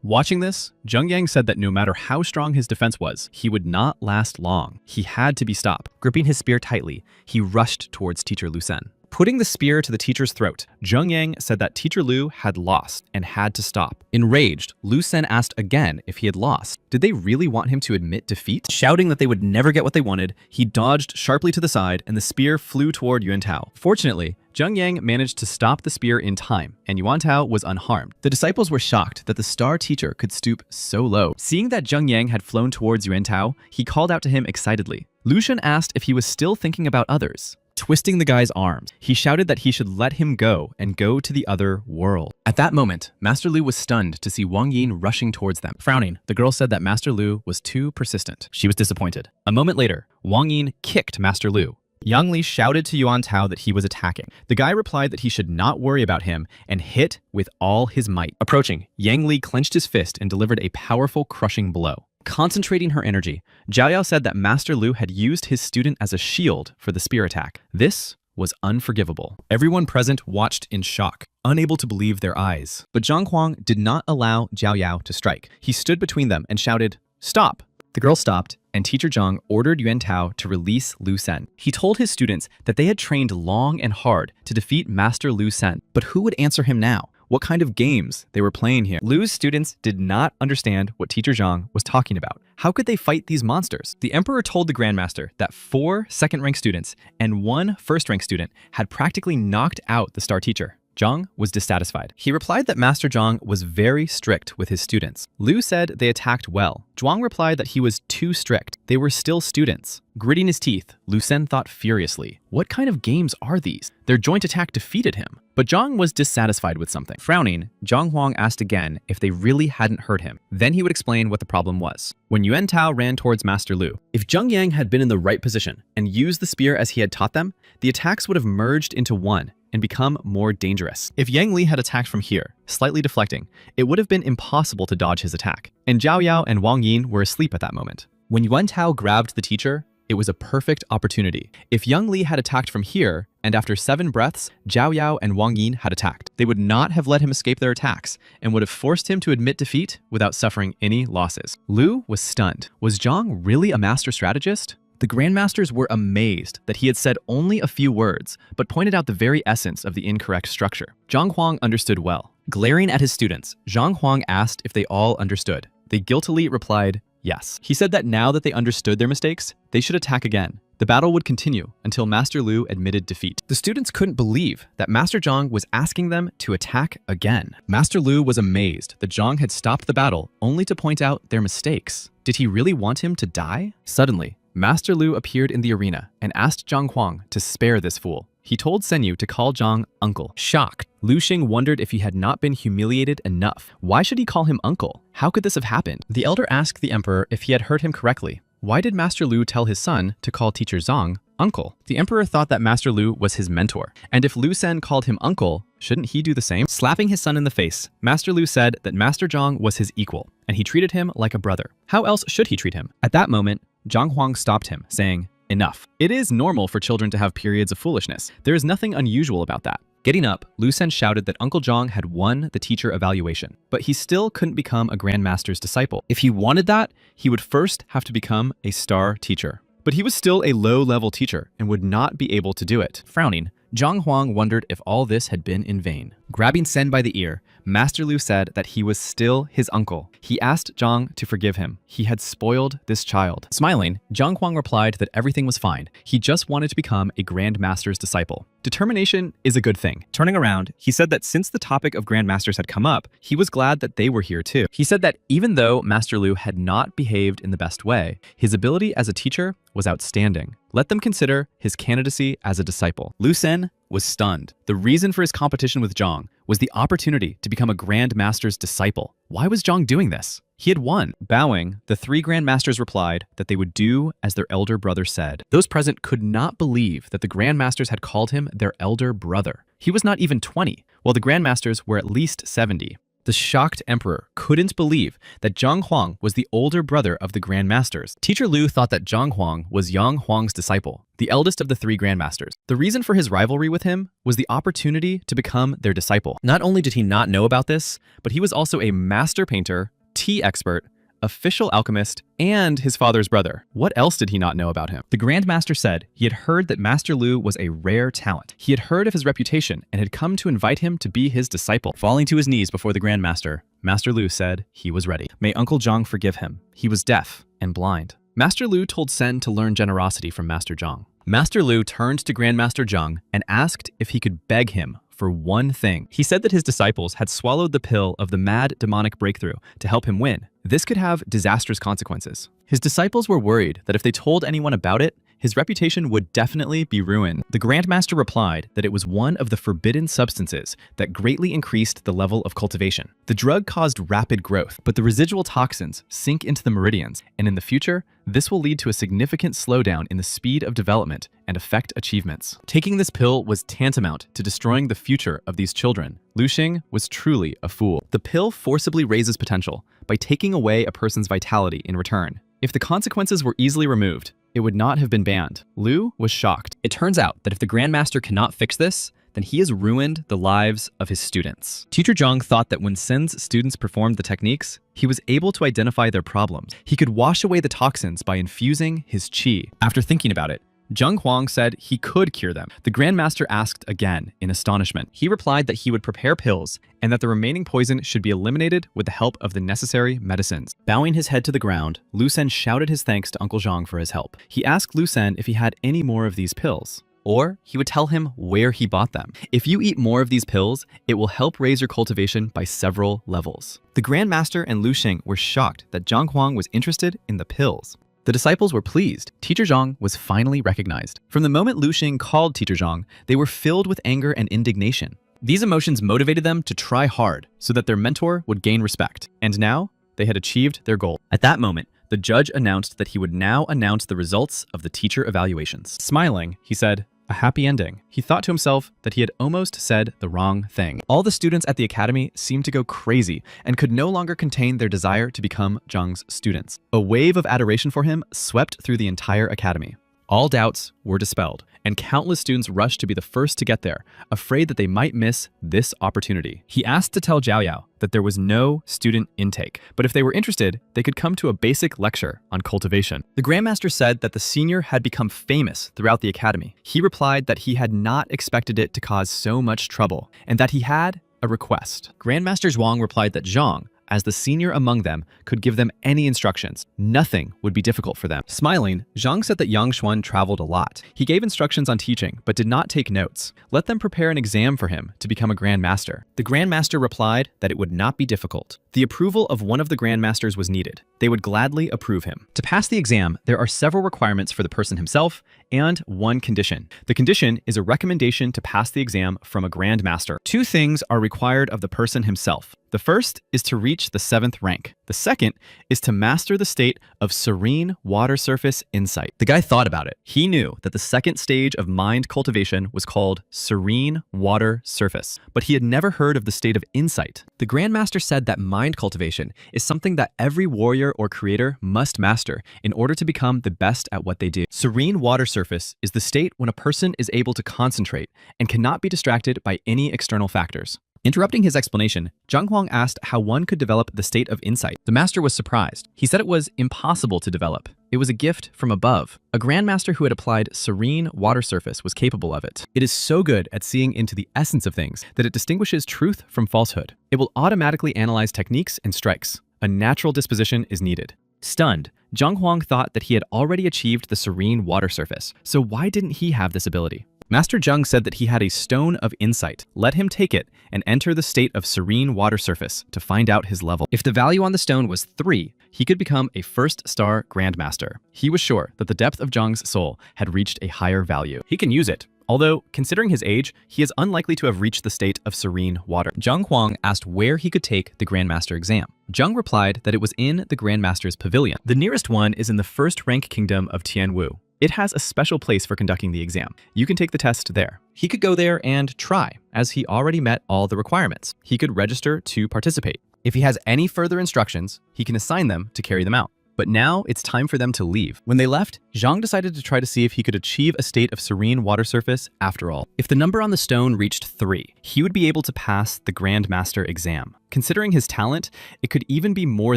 Watching this, Zheng Yang said that no matter how strong his defense was, he would not last long. He had to be stopped. Gripping his spear tightly, he rushed towards teacher Lu Sen. Putting the spear to the teacher's throat, Zheng Yang said that teacher Lu had lost and had to stop. Enraged, Lu Sen asked again if he had lost. Did they really want him to admit defeat? Shouting that they would never get what they wanted, he dodged sharply to the side and the spear flew toward Yuan Tao. Fortunately, Zheng Yang managed to stop the spear in time, and Yuan Tao was unharmed. The disciples were shocked that the star teacher could stoop so low. Seeing that Zheng Yang had flown towards Yuan Tao, he called out to him excitedly. Lu Xun asked if he was still thinking about others. Twisting the guy's arms, he shouted that he should let him go and go to the other world. At that moment, Master Lu was stunned to see Wang Yin rushing towards them. Frowning, the girl said that Master Lu was too persistent. She was disappointed. A moment later, Wang Yin kicked Master Lu. Yang Li shouted to Yuan Tao that he was attacking. The guy replied that he should not worry about him and hit with all his might. Approaching, Yang Li clenched his fist and delivered a powerful crushing blow. Concentrating her energy, Zhao Yao said that Master Lu had used his student as a shield for the spear attack. This was unforgivable. Everyone present watched in shock, unable to believe their eyes. But Zhang Huang did not allow Zhao Yao to strike. He stood between them and shouted, "Stop!" The girl stopped, and teacher Zhang ordered Yuan Tao to release Lu Sen. He told his students that they had trained long and hard to defeat Master Lu Sen. But who would answer him now? What kind of games they were playing here? Lu's students did not understand what teacher Zhang was talking about. How could they fight these monsters? The emperor told the grandmaster that 4 second-rank students and 1 first-rank student had practically knocked out the star teacher. Zhang was dissatisfied. He replied that Master Zhang was very strict with his students. Lu said they attacked well. Zhuang replied that he was too strict. They were still students. Gritting his teeth, Lu Sen thought furiously, what kind of games are these? Their joint attack defeated him. But Zhang was dissatisfied with something. Frowning, Zhang Huang asked again if they really hadn't hurt him. Then he would explain what the problem was. When Yuan Tao ran towards Master Lu, if Zheng Yang had been in the right position and used the spear as he had taught them, the attacks would have merged into one and become more dangerous. If Yang Li had attacked from here, slightly deflecting, it would have been impossible to dodge his attack. And Zhao Yao and Wang Yin were asleep at that moment. When Yuan Tao grabbed the teacher, it was a perfect opportunity. If Yang Li had attacked from here, and after 7 breaths, Zhao Yao and Wang Yin had attacked, they would not have let him escape their attacks and would have forced him to admit defeat without suffering any losses. Lu was stunned. Was Zhang really a master strategist? The grandmasters were amazed that he had said only a few words, but pointed out the very essence of the incorrect structure. Zhang Huang understood well. Glaring at his students, Zhang Huang asked if they all understood. They guiltily replied, yes. He said that now that they understood their mistakes, they should attack again. The battle would continue until Master Lu admitted defeat. The students couldn't believe that Master Zhang was asking them to attack again. Master Lu was amazed that Zhang had stopped the battle only to point out their mistakes. Did he really want him to die? Suddenly, Master Lu appeared in the arena and asked Zhang Huang to spare this fool. He told Senyu to call Zhang uncle. Shocked, Lu Xing wondered if he had not been humiliated enough. Why should he call him uncle? How could this have happened? The elder asked the emperor if he had heard him correctly. Why did Master Lu tell his son to call teacher Zhang uncle? The emperor thought that Master Lu was his mentor, and if Lu Sen called him uncle, shouldn't he do the same? Slapping his son in the face, Master Lu said that Master Zhang was his equal, and he treated him like a brother. How else should he treat him? At that moment, Zhang Huang stopped him, saying, "Enough. It is normal for children to have periods of foolishness. There is nothing unusual about that." Getting up, Lu Sen shouted that Uncle Zhang had won the teacher evaluation, but he still couldn't become a Grandmaster's disciple. If he wanted that, he would first have to become a star teacher. But he was still a low-level teacher and would not be able to do it. Frowning, Zhang Huang wondered if all this had been in vain. Grabbing Sen by the ear, Master Lu said that he was still his uncle. He asked Zhang to forgive him. He had spoiled this child. Smiling, Zhang Huang replied that everything was fine. He just wanted to become a Grandmaster's disciple. Determination is a good thing. Turning around, he said that since the topic of Grandmasters had come up, he was glad that they were here too. He said that even though Master Lu had not behaved in the best way, his ability as a teacher was outstanding. Let them consider his candidacy as a disciple. Lu Sen was stunned. The reason for his competition with Zhang was the opportunity to become a Grandmaster's disciple. Why was Zhang doing this? He had won. Bowing, the three Grandmasters replied that they would do as their elder brother said. Those present could not believe that the Grandmasters had called him their elder brother. He was not even 20, while the Grandmasters were at least 70. The shocked emperor couldn't believe that Zhang Huang was the older brother of the Grandmasters. Teacher Lu thought that Zhang Huang was Yang Huang's disciple, the eldest of the three Grandmasters. The reason for his rivalry with him was the opportunity to become their disciple. Not only did he not know about this, but he was also a master painter, tea expert, official alchemist, and his father's brother. What else did he not know about him? The Grandmaster said he had heard that Master Lu was a rare talent. He had heard of his reputation and had come to invite him to be his disciple. Falling to his knees before the Grandmaster, Master Lu said he was ready. May Uncle Zhang forgive him. He was deaf and blind. Master Lu told Sen to learn generosity from Master Zhang. Master Lu turned to Grandmaster Zhang and asked if he could beg him for one thing. He said that his disciples had swallowed the pill of the mad demonic breakthrough to help him win. This could have disastrous consequences. His disciples were worried that if they told anyone about it, his reputation would definitely be ruined. The Grandmaster replied that it was one of the forbidden substances that greatly increased the level of cultivation. The drug caused rapid growth, but the residual toxins sink into the meridians, and in the future, this will lead to a significant slowdown in the speed of development and affect achievements. Taking this pill was tantamount to destroying the future of these children. Lu Xing was truly a fool. The pill forcibly raises potential by taking away a person's vitality in return. If the consequences were easily removed, it would not have been banned. Lu was shocked. It turns out that if the Grandmaster cannot fix this, then he has ruined the lives of his students. Teacher Zhang thought that when Sen's students performed the techniques, he was able to identify their problems. He could wash away the toxins by infusing his qi. After thinking about it, Zhang Huang said he could cure them. The Grandmaster asked again in astonishment. He replied that he would prepare pills and that the remaining poison should be eliminated with the help of the necessary medicines. Bowing his head to the ground, Lu Sen shouted his thanks to Uncle Zhang for his help. He asked Lu Sen if he had any more of these pills, or he would tell him where he bought them. If you eat more of these pills, it will help raise your cultivation by several levels. The Grandmaster and Lu Xing were shocked that Zhang Huang was interested in the pills. The disciples were pleased. Teacher Zhang was finally recognized. From the moment Lu Xing called Teacher Zhang, they were filled with anger and indignation. These emotions motivated them to try hard so that their mentor would gain respect. And now, they had achieved their goal. At that moment, the judge announced that he would now announce the results of the teacher evaluations. Smiling, he said, "A happy ending." He thought to himself that he had almost said the wrong thing. All the students at the academy seemed to go crazy and could no longer contain their desire to become Zhang's students. A wave of adoration for him swept through the entire academy. All doubts were dispelled, and countless students rushed to be the first to get there, afraid that they might miss this opportunity. He asked to tell Zhao Yao that there was no student intake, but if they were interested, they could come to a basic lecture on cultivation. The Grandmaster said that the senior had become famous throughout the academy. He replied that he had not expected it to cause so much trouble, and that he had a request. Grandmaster Zhuang replied that Zhang, as the senior among them, could give them any instructions. Nothing would be difficult for them. Smiling, Zhang said that Yang Xuan traveled a lot. He gave instructions on teaching, but did not take notes. Let them prepare an exam for him to become a Grand Master. The Grand Master replied that it would not be difficult. The approval of one of the Grand Masters was needed. They would gladly approve him. To pass the exam, there are several requirements for the person himself and one condition. The condition is a recommendation to pass the exam from a Grand Master. Two things are required of the person himself. The first is to reach the 7th rank. The second is to master the state of serene water surface insight. The guy thought about it. He knew that the second stage of mind cultivation was called serene water surface, but he had never heard of the state of insight. The Grandmaster said that mind cultivation is something that every warrior or creator must master in order to become the best at what they do. Serene water surface is the state when a person is able to concentrate and cannot be distracted by any external factors. Interrupting his explanation, Zhang Huang asked how one could develop the state of insight. The master was surprised. He said it was impossible to develop. It was a gift from above. A grandmaster who had applied serene water surface was capable of it. It is so good at seeing into the essence of things that it distinguishes truth from falsehood. It will automatically analyze techniques and strikes. A natural disposition is needed. Stunned, Zhang Huang thought that he had already achieved the serene water surface, so why didn't he have this ability? Master Zheng said that he had a stone of insight. Let him take it and enter the state of serene water surface to find out his level. If the value on the stone was 3, he could become a first-star Grandmaster. He was sure that the depth of Zheng's soul had reached a higher value. He can use it. Although, considering his age, he is unlikely to have reached the state of serene water. Zhang Huang asked where he could take the Grandmaster exam. Zheng replied that it was in the Grandmaster's pavilion. The nearest one is in the first rank kingdom of Tianwu. It has a special place for conducting the exam. You can take the test there. He could go there and try, as he already met all the requirements. He could register to participate. If he has any further instructions, he can assign them to carry them out. But now it's time for them to leave. When they left, Zhang decided to try to see if he could achieve a state of serene water surface after all. If the number on the stone reached 3, he would be able to pass the Grand Master exam. Considering his talent, it could even be more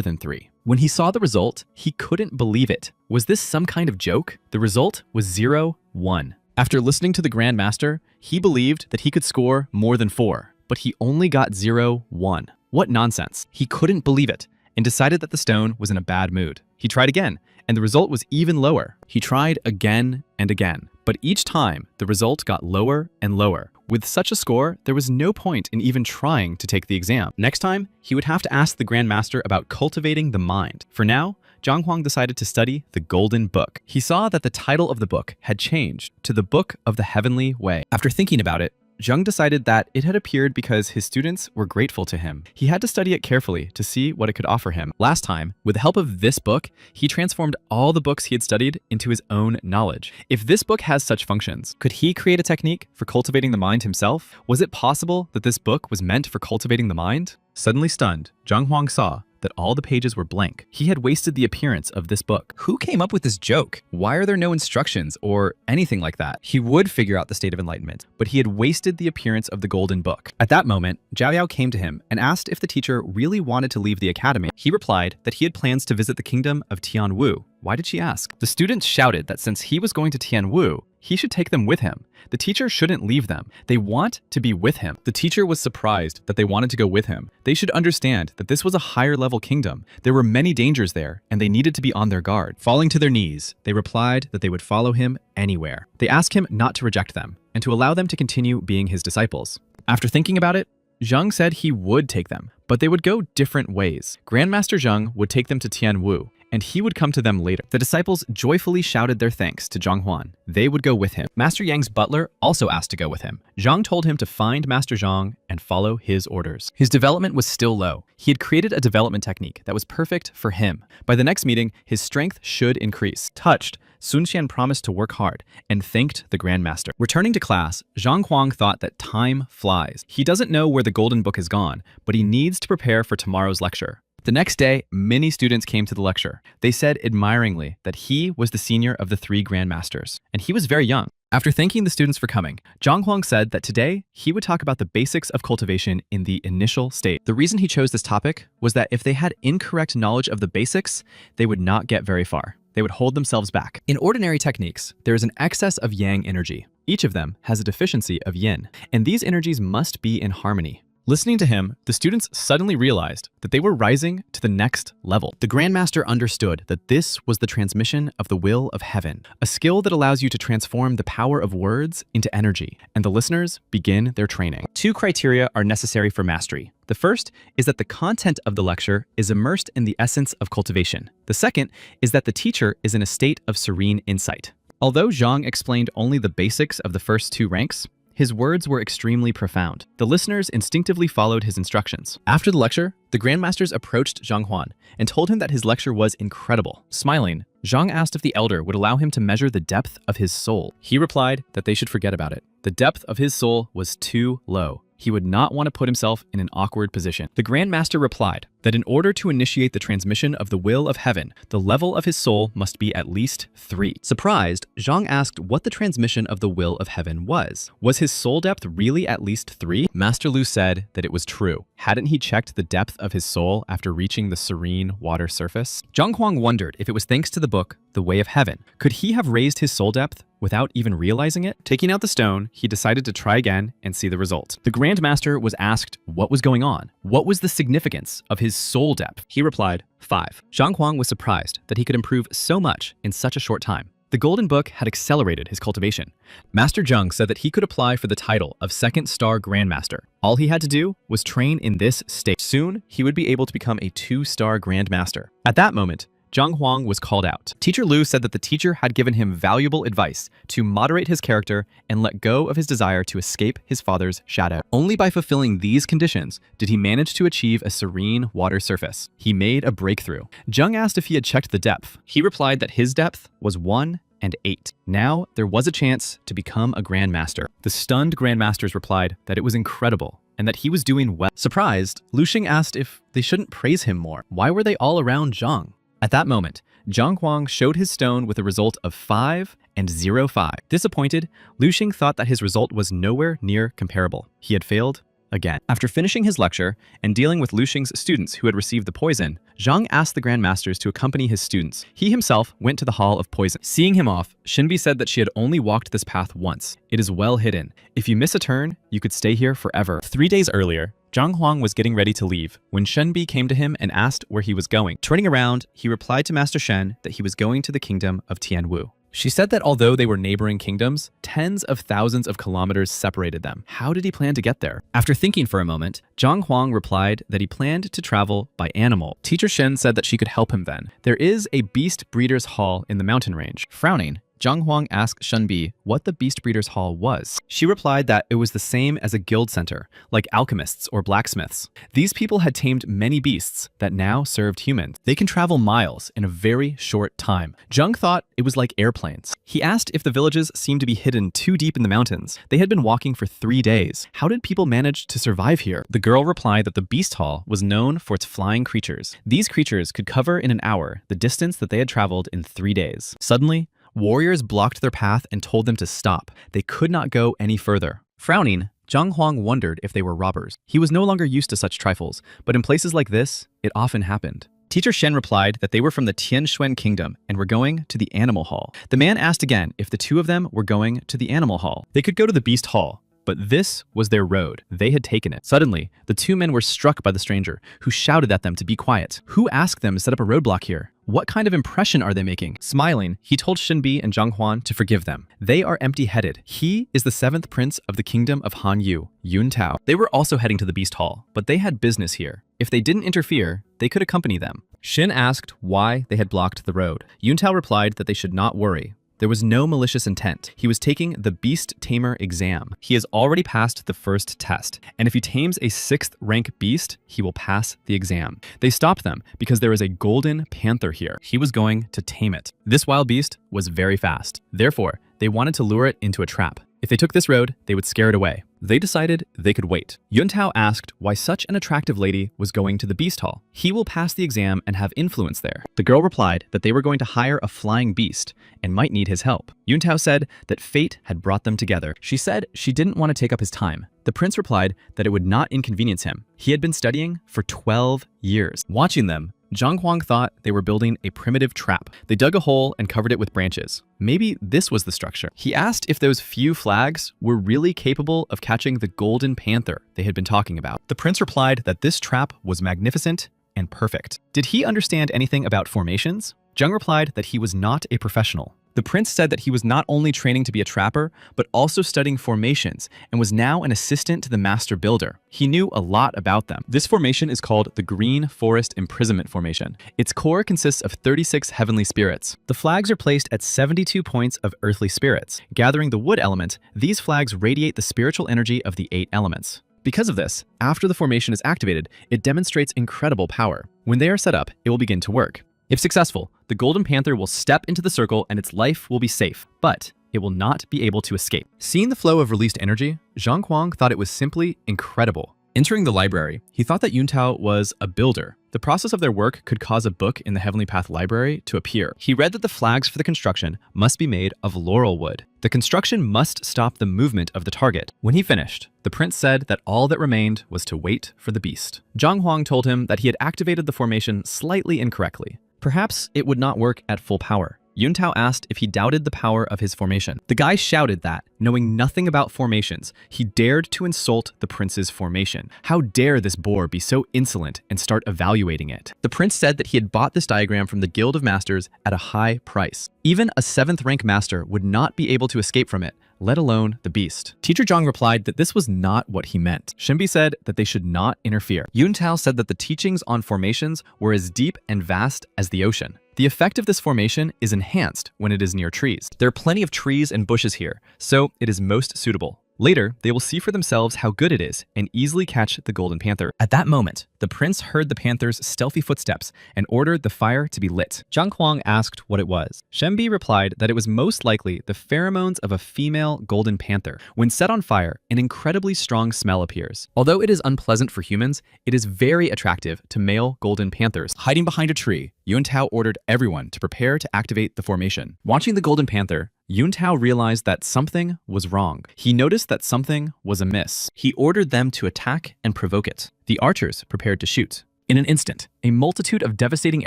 than 3. When he saw the result, he couldn't believe it. Was this some kind of joke? The result was 0, 1. After listening to the Grand Master, he believed that he could score more than 4, but he only got 0, 1. What nonsense. He couldn't believe it and decided that the stone was in a bad mood. He tried again, and the result was even lower. He tried again and again, but each time the result got lower and lower. With such a score, there was no point in even trying to take the exam. Next time, he would have to ask the Grand Master about cultivating the mind. For now, Zhang Huang decided to study the Golden Book. He saw that the title of the book had changed to the Book of the Heavenly Way. After thinking about it, Zheng decided that it had appeared because his students were grateful to him. He had to study it carefully to see what it could offer him. Last time, with the help of this book, he transformed all the books he had studied into his own knowledge. If this book has such functions, could he create a technique for cultivating the mind himself? Was it possible that this book was meant for cultivating the mind? Suddenly stunned, Zhang Huang saw that all the pages were blank. He had wasted the appearance of this book. Who came up with this joke? Why are there no instructions or anything like that? He would figure out the state of enlightenment, but he had wasted the appearance of the Golden Book. At that moment, Zhao Yao came to him and asked if the teacher really wanted to leave the academy. He replied that he had plans to visit the kingdom of Tianwu. Why did she ask? The students shouted that since he was going to Tianwu, he should take them with him. The teacher shouldn't leave them. They want to be with him. The teacher was surprised that they wanted to go with him. They should understand that this was a higher level kingdom. There were many dangers there, and they needed to be on their guard. Falling to their knees, they replied that they would follow him anywhere. They asked him not to reject them, and to allow them to continue being his disciples. After thinking about it, Zheng said he would take them, but they would go different ways. Grandmaster Zheng would take them to Tianwu, and he would come to them later. The disciples joyfully shouted their thanks to Zhang Huan. They would go with him. Master Yang's butler also asked to go with him. Zhang told him to find Master Zhang and follow his orders. His development was still low. He had created a development technique that was perfect for him. By the next meeting, his strength should increase. Touched, Sun Xian promised to work hard and thanked the Grandmaster. Returning to class, Zhang Huang thought that time flies. He doesn't know where the Golden Book has gone, but he needs to prepare for tomorrow's lecture. The next day, many students came to the lecture. They said admiringly that he was the senior of the 3 Grandmasters, and he was very young. After thanking the students for coming, Zhang Huang said that today he would talk about the basics of cultivation in the initial state. The reason he chose this topic was that if they had incorrect knowledge of the basics, they would not get very far. They would hold themselves back. In ordinary techniques, there is an excess of yang energy. Each of them has a deficiency of yin, and these energies must be in harmony. Listening to him, the students suddenly realized that they were rising to the next level. The Grandmaster understood that this was the transmission of the will of heaven, a skill that allows you to transform the power of words into energy, and the listeners begin their training. 2 criteria are necessary for mastery. The first is that the content of the lecture is immersed in the essence of cultivation. The second is that the teacher is in a state of serene insight. Although Zhang explained only the basics of the first 2 ranks, his words were extremely profound. The listeners instinctively followed his instructions. After the lecture, the Grandmasters approached Zhang Huan and told him that his lecture was incredible. Smiling, Zhang asked if the elder would allow him to measure the depth of his soul. He replied that they should forget about it. The depth of his soul was too low. He would not want to put himself in an awkward position. The Grandmaster replied that in order to initiate the transmission of the will of heaven, the level of his soul must be at least 3. Surprised, Zhang asked what the transmission of the will of heaven was. Was his soul depth really at least 3? Master Lu said that it was true. Hadn't he checked the depth of his soul after reaching the serene water surface? Zhang Huang wondered if it was thanks to the book, The Way of Heaven. Could he have raised his soul depth without even realizing it? Taking out the stone, he decided to try again and see the result. The Grandmaster was asked what was going on. What was the significance of his soul depth? He replied, 5. Zhang Huang was surprised that he could improve so much in such a short time. The Golden Book had accelerated his cultivation. Master Zheng said that he could apply for the title of 2nd Star Grandmaster. All he had to do was train in this state. Soon, he would be able to become a 2-star Grandmaster. At that moment, Zhang Huang was called out. Teacher Lu said that the teacher had given him valuable advice to moderate his character and let go of his desire to escape his father's shadow. Only by fulfilling these conditions did he manage to achieve a serene water surface. He made a breakthrough. Zheng asked if he had checked the depth. He replied that his depth was 1 and 8. Now, there was a chance to become a Grandmaster. The stunned Grandmasters replied that it was incredible and that he was doing well. Surprised, Lu Xing asked if they shouldn't praise him more. Why were they all around Zhang? At that moment, Zhang Huang showed his stone with a result of 5 and 0.5. Disappointed, Lu Xing thought that his result was nowhere near comparable. He had failed again. After finishing his lecture and dealing with Lu Xing's students who had received the poison, Zhang asked the Grandmasters to accompany his students. He himself went to the Hall of Poison. Seeing him off, Shinbi said that she had only walked this path once. It is well hidden. If you miss a turn, you could stay here forever. 3 days earlier, Zhang Huang was getting ready to leave when Shenbi came to him and asked where he was going. Turning around, he replied to Master Shen that he was going to the kingdom of Tianwu. She said that although they were neighboring kingdoms, tens of thousands of kilometers separated them. How did he plan to get there? After thinking for a moment, Zhang Huang replied that he planned to travel by animal. Teacher Shen said that she could help him then. There is a beast breeder's hall in the mountain range. Frowning, Zhang Huang asked Shenbi what the Beast Breeders Hall was. She replied that it was the same as a guild center, like alchemists or blacksmiths. These people had tamed many beasts that now served humans. They can travel miles in a very short time. Zheng thought it was like airplanes. He asked if the villages seemed to be hidden too deep in the mountains. They had been walking for 3 days. How did people manage to survive here? The girl replied that the Beast Hall was known for its flying creatures. These creatures could cover in an hour the distance that they had traveled in 3 days. Suddenly, warriors blocked their path and told them to stop. They could not go any further. Frowning, Zhang Huang wondered if they were robbers. He was no longer used to such trifles, but in places like this, it often happened. Teacher Shen replied that they were from the Tianxuan kingdom and were going to the animal hall. The man asked again if the two of them were going to the animal hall. They could go to the beast hall, but this was their road. They had taken it. Suddenly, the two men were struck by the stranger, who shouted at them to be quiet. Who asked them to set up a roadblock here? What kind of impression are they making? Smiling, he told Shinbi and Zhang Huan to forgive them. They are empty-headed. He is the 7th prince of the kingdom of Han Yu, Yun Tao. They were also heading to the beast hall, but they had business here. If they didn't interfere, they could accompany them. Shin asked why they had blocked the road. Yun Tao replied that they should not worry. There was no malicious intent. He was taking the Beast Tamer exam. He has already passed the first test, and if he tames a 6th rank beast, he will pass the exam. They stopped them because there is a golden panther here. He was going to tame it. This wild beast was very fast. Therefore, they wanted to lure it into a trap. If they took this road, they would scare it away. They decided they could wait. Yun Tao asked why such an attractive lady was going to the beast hall. He will pass the exam and have influence there. The girl replied that they were going to hire a flying beast and might need his help. Yun Tao said that fate had brought them together. She said she didn't want to take up his time. The prince replied that it would not inconvenience him. He had been studying for 12 years. Watching them, Zhang Huang thought they were building a primitive trap. They dug a hole and covered it with branches. Maybe this was the structure. He asked if those few flags were really capable of catching the golden panther they had been talking about. The prince replied that this trap was magnificent and perfect. Did he understand anything about formations? Zhang replied that he was not a professional. The prince said that he was not only training to be a trapper, but also studying formations and was now an assistant to the master builder. He knew a lot about them. This formation is called the Green Forest Imprisonment Formation. Its core consists of 36 heavenly spirits. The flags are placed at 72 points of earthly spirits. Gathering the wood element, these flags radiate the spiritual energy of the 8 elements. Because of this, after the formation is activated, it demonstrates incredible power. When they are set up, it will begin to work. If successful, the Golden Panther will step into the circle and its life will be safe, but it will not be able to escape. Seeing the flow of released energy, Zhang Huang thought it was simply incredible. Entering the library, he thought that Yuntao was a builder. The process of their work could cause a book in the Heavenly Path library to appear. He read that the flags for the construction must be made of laurel wood. The construction must stop the movement of the target. When he finished, the prince said that all that remained was to wait for the beast. Zhang Huang told him that he had activated the formation slightly incorrectly. Perhaps it would not work at full power. Yuntao asked if he doubted the power of his formation. The guy shouted that, knowing nothing about formations, he dared to insult the prince's formation. How dare this boor be so insolent and start evaluating it? The prince said that he had bought this diagram from the Guild of Masters at a high price. Even a 7th rank master would not be able to escape from it, let alone the beast. Teacher Zhang replied that this was not what he meant. Shenbi said that they should not interfere. Yuntao said that the teachings on formations were as deep and vast as the ocean. The effect of this formation is enhanced when it is near trees. There are plenty of trees and bushes here, so it is most suitable. Later, they will see for themselves how good it is and easily catch the Golden Panther. At that moment, the prince heard the panther's stealthy footsteps and ordered the fire to be lit. Zhang Huang asked what it was. Shenbi replied that it was most likely the pheromones of a female golden panther. When set on fire, an incredibly strong smell appears. Although it is unpleasant for humans, it is very attractive to male golden panthers. Hiding behind a tree, Yuntao ordered everyone to prepare to activate the formation. Watching the Golden Panther, Yuntao realized that something was wrong. He noticed that something was amiss. He ordered them to attack and provoke it. The archers prepared to shoot. In an instant, a multitude of devastating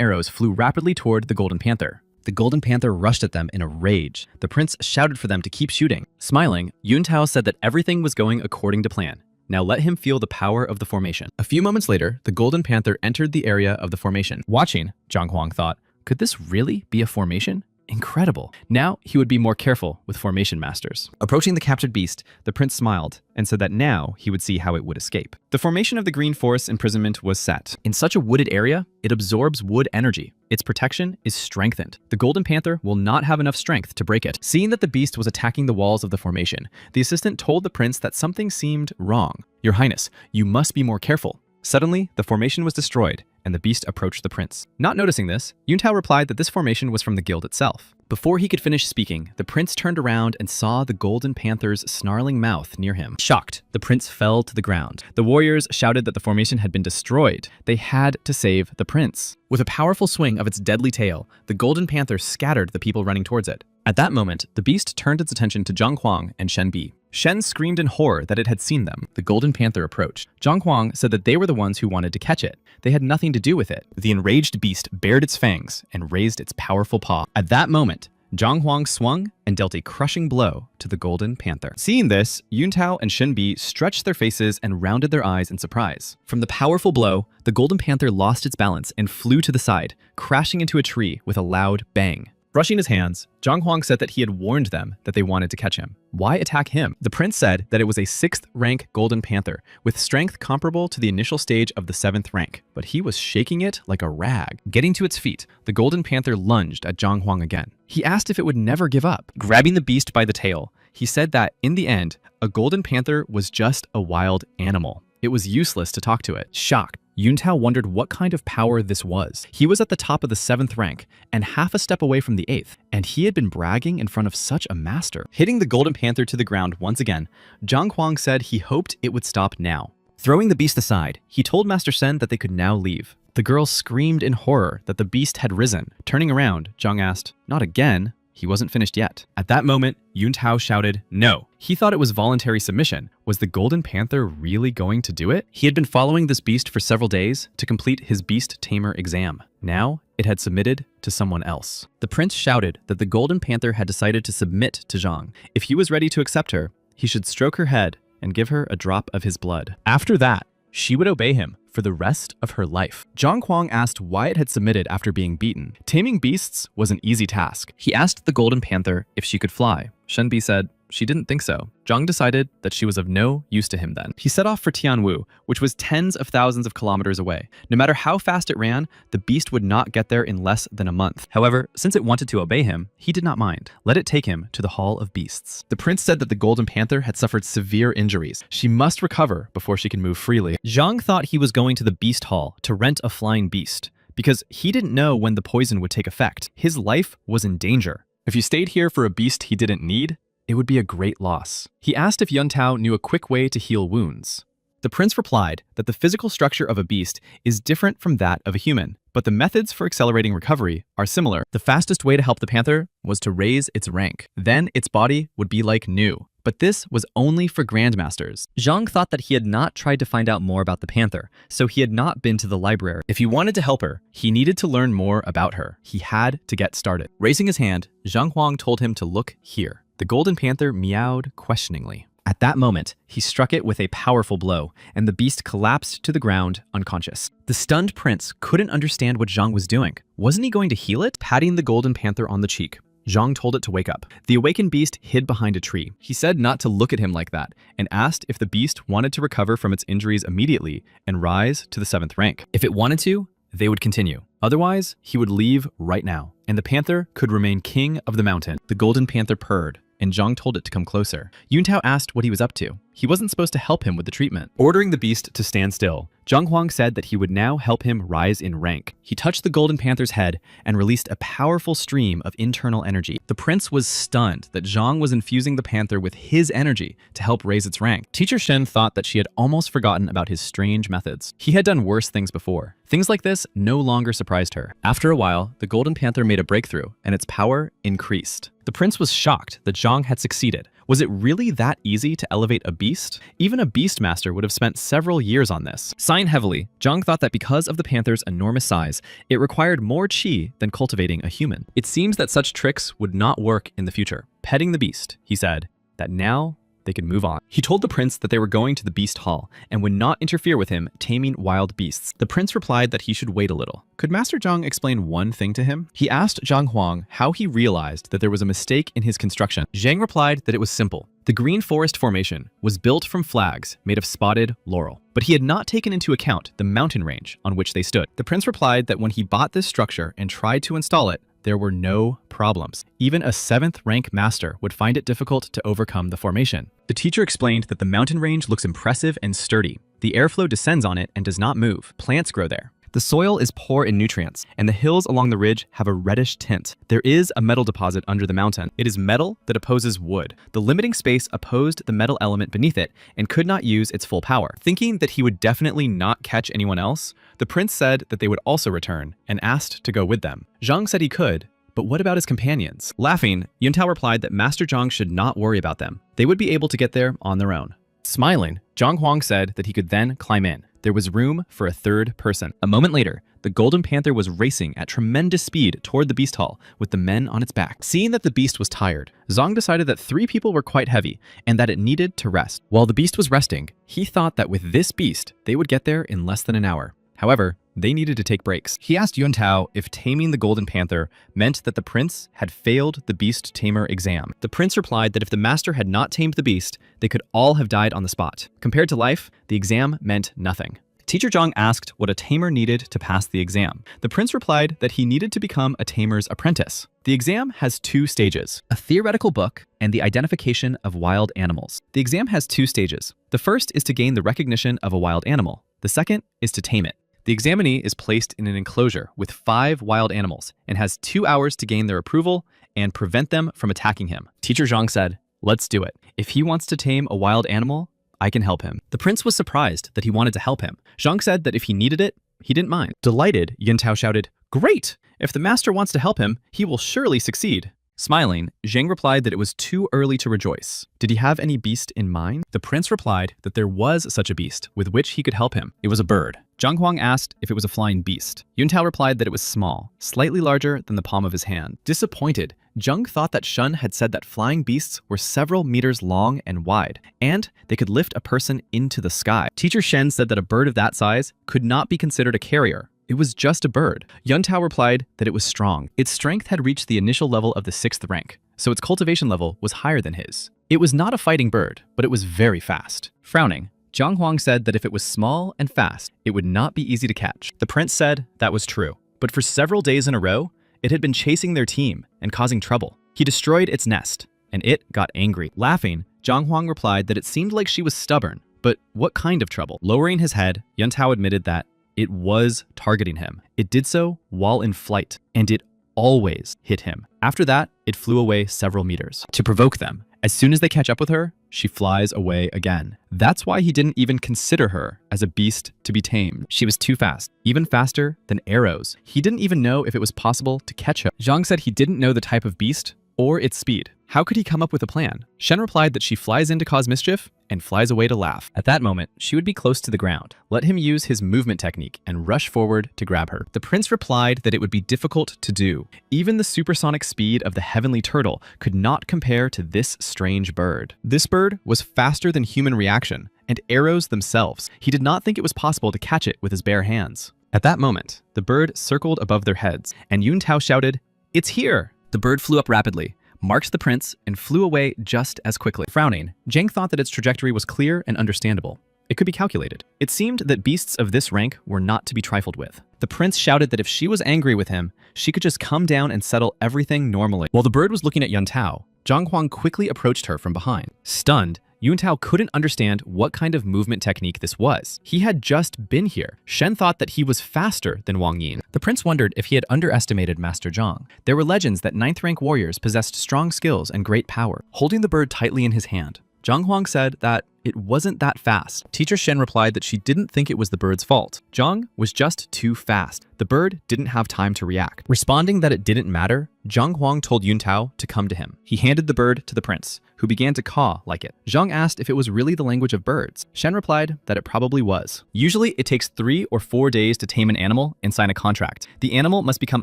arrows flew rapidly toward the Golden Panther. The Golden Panther rushed at them in a rage. The prince shouted for them to keep shooting. Smiling, Yuntao said that everything was going according to plan. Now let him feel the power of the formation. A few moments later, the Golden Panther entered the area of the formation. Watching, Zhang Huang thought, could this really be a formation? Incredible. Now he would be more careful with formation masters. Approaching the captured beast, the prince smiled and said that now he would see how it would escape. The formation of the Green Forest imprisonment was set. In such a wooded area, it absorbs wood energy. Its protection is strengthened. The Golden Panther will not have enough strength to break it. Seeing that the beast was attacking the walls of the formation, the assistant told the prince that something seemed wrong. Your Highness, you must be more careful. Suddenly, the formation was destroyed, and the beast approached the prince. Not noticing this, Yuntao replied that this formation was from the guild itself. Before he could finish speaking, the prince turned around and saw the Golden Panther's snarling mouth near him. Shocked, the prince fell to the ground. The warriors shouted that the formation had been destroyed. They had to save the prince. With a powerful swing of its deadly tail, the Golden Panther scattered the people running towards it. At that moment, the beast turned its attention to Zhang Huang and Shenbi. Shen screamed in horror that it had seen them. The Golden Panther approached. Zhang Huang said that they were the ones who wanted to catch it. They had nothing to do with it. The enraged beast bared its fangs and raised its powerful paw. At that moment, Zhang Huang swung and dealt a crushing blow to the Golden Panther. Seeing this, Yuntao and Shenbi stretched their faces and rounded their eyes in surprise. From the powerful blow, the Golden Panther lost its balance and flew to the side, crashing into a tree with a loud bang. Brushing his hands, Zhang Huang said that he had warned them that they wanted to catch him. Why attack him? The prince said that it was a 6th rank Golden Panther, with strength comparable to the initial stage of the 7th rank, but he was shaking it like a rag. Getting to its feet, the Golden Panther lunged at Zhang Huang again. He asked if it would never give up. Grabbing the beast by the tail, he said that, in the end, a Golden Panther was just a wild animal. It was useless to talk to it. Shocked, Yuntao wondered what kind of power this was. He was at the top of the 7th rank and half a step away from the 8th, and he had been bragging in front of such a master. Hitting the Golden Panther to the ground once again, Zhang Huang said he hoped it would stop now. Throwing the beast aside, he told Master Sen that they could now leave. The girl screamed in horror that the beast had risen. Turning around, Zhang asked, "Not again?" He wasn't finished yet. At that moment, Yuntao shouted, no. He thought it was voluntary submission. Was the Golden Panther really going to do it? He had been following this beast for several days to complete his Beast Tamer exam. Now, it had submitted to someone else. The prince shouted that the Golden Panther had decided to submit to Zhang. If he was ready to accept her, he should stroke her head and give her a drop of his blood. After that, she would obey him for the rest of her life. Zhang Huang asked why it had submitted after being beaten. Taming beasts was an easy task. He asked the Golden Panther if she could fly. Shenbi said she didn't think so. Zhang decided that she was of no use to him then. He set off for Tianwu, which was tens of thousands of kilometers away. No matter how fast it ran, the beast would not get there in less than a month. However, since it wanted to obey him, he did not mind. Let it take him to the Hall of Beasts. The prince said that the Golden Panther had suffered severe injuries. She must recover before she can move freely. Zhang thought he was going to the Beast Hall to rent a flying beast, because he didn't know when the poison would take effect. His life was in danger. If he stayed here for a beast he didn't need, it would be a great loss. He asked if Yuntao knew a quick way to heal wounds. The prince replied that the physical structure of a beast is different from that of a human, but the methods for accelerating recovery are similar. The fastest way to help the panther was to raise its rank. Then its body would be like new. But this was only for grandmasters. Zhang thought that he had not tried to find out more about the panther, so he had not been to the library. If he wanted to help her, he needed to learn more about her. He had to get started. Raising his hand, Zhang Huang told him to look here. The Golden Panther meowed questioningly. At that moment, he struck it with a powerful blow, and the beast collapsed to the ground, unconscious. The stunned prince couldn't understand what Zhang was doing. Wasn't he going to heal it? Patting the Golden Panther on the cheek, Zhang told it to wake up. The awakened beast hid behind a tree. He said not to look at him like that, and asked if the beast wanted to recover from its injuries immediately and rise to the 7th rank. If it wanted to, they would continue. Otherwise, he would leave right now, and the panther could remain king of the mountain. The Golden Panther purred, and Zhang told it to come closer. Yuntao asked what he was up to. He wasn't supposed to help him with the treatment. Ordering the beast to stand still, Zhang Huang said that he would now help him rise in rank. He touched the Golden Panther's head and released a powerful stream of internal energy. The prince was stunned that Zhang was infusing the panther with his energy to help raise its rank. Teacher Shen thought that she had almost forgotten about his strange methods. He had done worse things before. Things like this no longer surprised her. After a while, the Golden Panther made a breakthrough, and its power increased. The prince was shocked that Zhang had succeeded. Was it really that easy to elevate a beast? Even a beastmaster would have spent several years on this. Sighing heavily, Zhang thought that because of the panther's enormous size, it required more chi than cultivating a human. It seems that such tricks would not work in the future. Petting the beast, he said, that now they could move on. He told the prince that they were going to the Beast Hall and would not interfere with him taming wild beasts. The prince replied that he should wait a little. Could Master Zhang explain one thing to him? He asked Zhang Huang how he realized that there was a mistake in his construction. Zhang replied that it was simple. The Green Forest Formation was built from flags made of spotted laurel, but he had not taken into account the mountain range on which they stood. The prince replied that when he bought this structure and tried to install it, there were no problems. Even a 7th rank master would find it difficult to overcome the formation. The teacher explained that the mountain range looks impressive and sturdy. The airflow descends on it and does not move. Plants grow there. The soil is poor in nutrients, and the hills along the ridge have a reddish tint. There is a metal deposit under the mountain. It is metal that opposes wood. The limiting space opposed the metal element beneath it and could not use its full power. Thinking that he would definitely not catch anyone else, the prince said that they would also return and asked to go with them. Zhang said he could, but what about his companions? Laughing, Yuntao replied that Master Zhang should not worry about them. They would be able to get there on their own. Smiling, Zhang Huang said that he could then climb in. There was room for a 3rd person. A moment later, the Golden Panther was racing at tremendous speed toward the Beast Hall with the men on its back. Seeing that the beast was tired, Zhang decided that 3 people were quite heavy and that it needed to rest. While the beast was resting, he thought that with this beast, they would get there in less than an hour. However, they needed to take breaks. He asked Yuntao if taming the Golden Panther meant that the prince had failed the Beast Tamer exam. The prince replied that if the master had not tamed the beast, they could all have died on the spot. Compared to life, the exam meant nothing. Teacher Zhang asked what a tamer needed to pass the exam. The prince replied that he needed to become a tamer's apprentice. The exam has 2 stages, a theoretical book and the identification of wild animals. The exam has 2 stages. The first is to gain the recognition of a wild animal. The second is to tame it. The examinee is placed in an enclosure with 5 wild animals and has 2 hours to gain their approval and prevent them from attacking him. Teacher Zhang said, "Let's do it. If he wants to tame a wild animal, I can help him." The prince was surprised that he wanted to help him. Zhang said that if he needed it, he didn't mind. Delighted, Yuntao shouted, "Great! If the master wants to help him, he will surely succeed." Smiling, Zhang replied that it was too early to rejoice. Did he have any beast in mind? The prince replied that there was such a beast with which he could help him. It was a bird. Zhang Huang asked if it was a flying beast. Yuntao replied that it was small, slightly larger than the palm of his hand. Disappointed, Zhang thought that Shun had said that flying beasts were several meters long and wide, and they could lift a person into the sky. Teacher Shen said that a bird of that size could not be considered a carrier. It was just a bird. Yuntao replied that it was strong. Its strength had reached the initial level of the 6th rank, so its cultivation level was higher than his. It was not a fighting bird, but it was very fast. Frowning, Zhang Huang said that if it was small and fast, it would not be easy to catch. The prince said that was true, but for several days in a row, it had been chasing their team and causing trouble. He destroyed its nest, and it got angry. Laughing, Zhang Huang replied that it seemed like she was stubborn, but what kind of trouble? Lowering his head, Yuntao admitted that it was targeting him. It did so while in flight, and it always hit him. After that, it flew away several meters. To provoke them, as soon as they catch up with her, she flies away again. That's why he didn't even consider her as a beast to be tamed. She was too fast, even faster than arrows. He didn't even know if it was possible to catch her. Zhang said he didn't know the type of beast or its speed. How could he come up with a plan? Shen replied that she flies in to cause mischief and flies away to laugh. At that moment, she would be close to the ground. Let him use his movement technique and rush forward to grab her. The prince replied that it would be difficult to do. Even the supersonic speed of the heavenly turtle could not compare to this strange bird. This bird was faster than human reaction and arrows themselves. He did not think it was possible to catch it with his bare hands. At that moment, the bird circled above their heads, and Yuntao shouted, "It's here!" The bird flew up rapidly, marked the prince, and flew away just as quickly. Frowning, Zhang thought that its trajectory was clear and understandable. It could be calculated. It seemed that beasts of this rank were not to be trifled with. The prince shouted that if she was angry with him, she could just come down and settle everything normally. While the bird was looking at Yuntao, Zhang Huang quickly approached her from behind. Stunned, Yuntao couldn't understand what kind of movement technique this was. He had just been here. Shen thought that he was faster than Wang Yin. The prince wondered if he had underestimated Master Zhang. There were legends that 9th rank warriors possessed strong skills and great power. Holding the bird tightly in his hand, Zhang Huang said that it wasn't that fast. Teacher Shen replied that she didn't think it was the bird's fault. Zhang was just too fast. The bird didn't have time to react. Responding that it didn't matter, Zhang Huang told Yuntao to come to him. He handed the bird to the prince, who began to caw like it. Zhang asked if it was really the language of birds. Shen replied that it probably was. Usually, it takes 3 or 4 days to tame an animal and sign a contract. The animal must become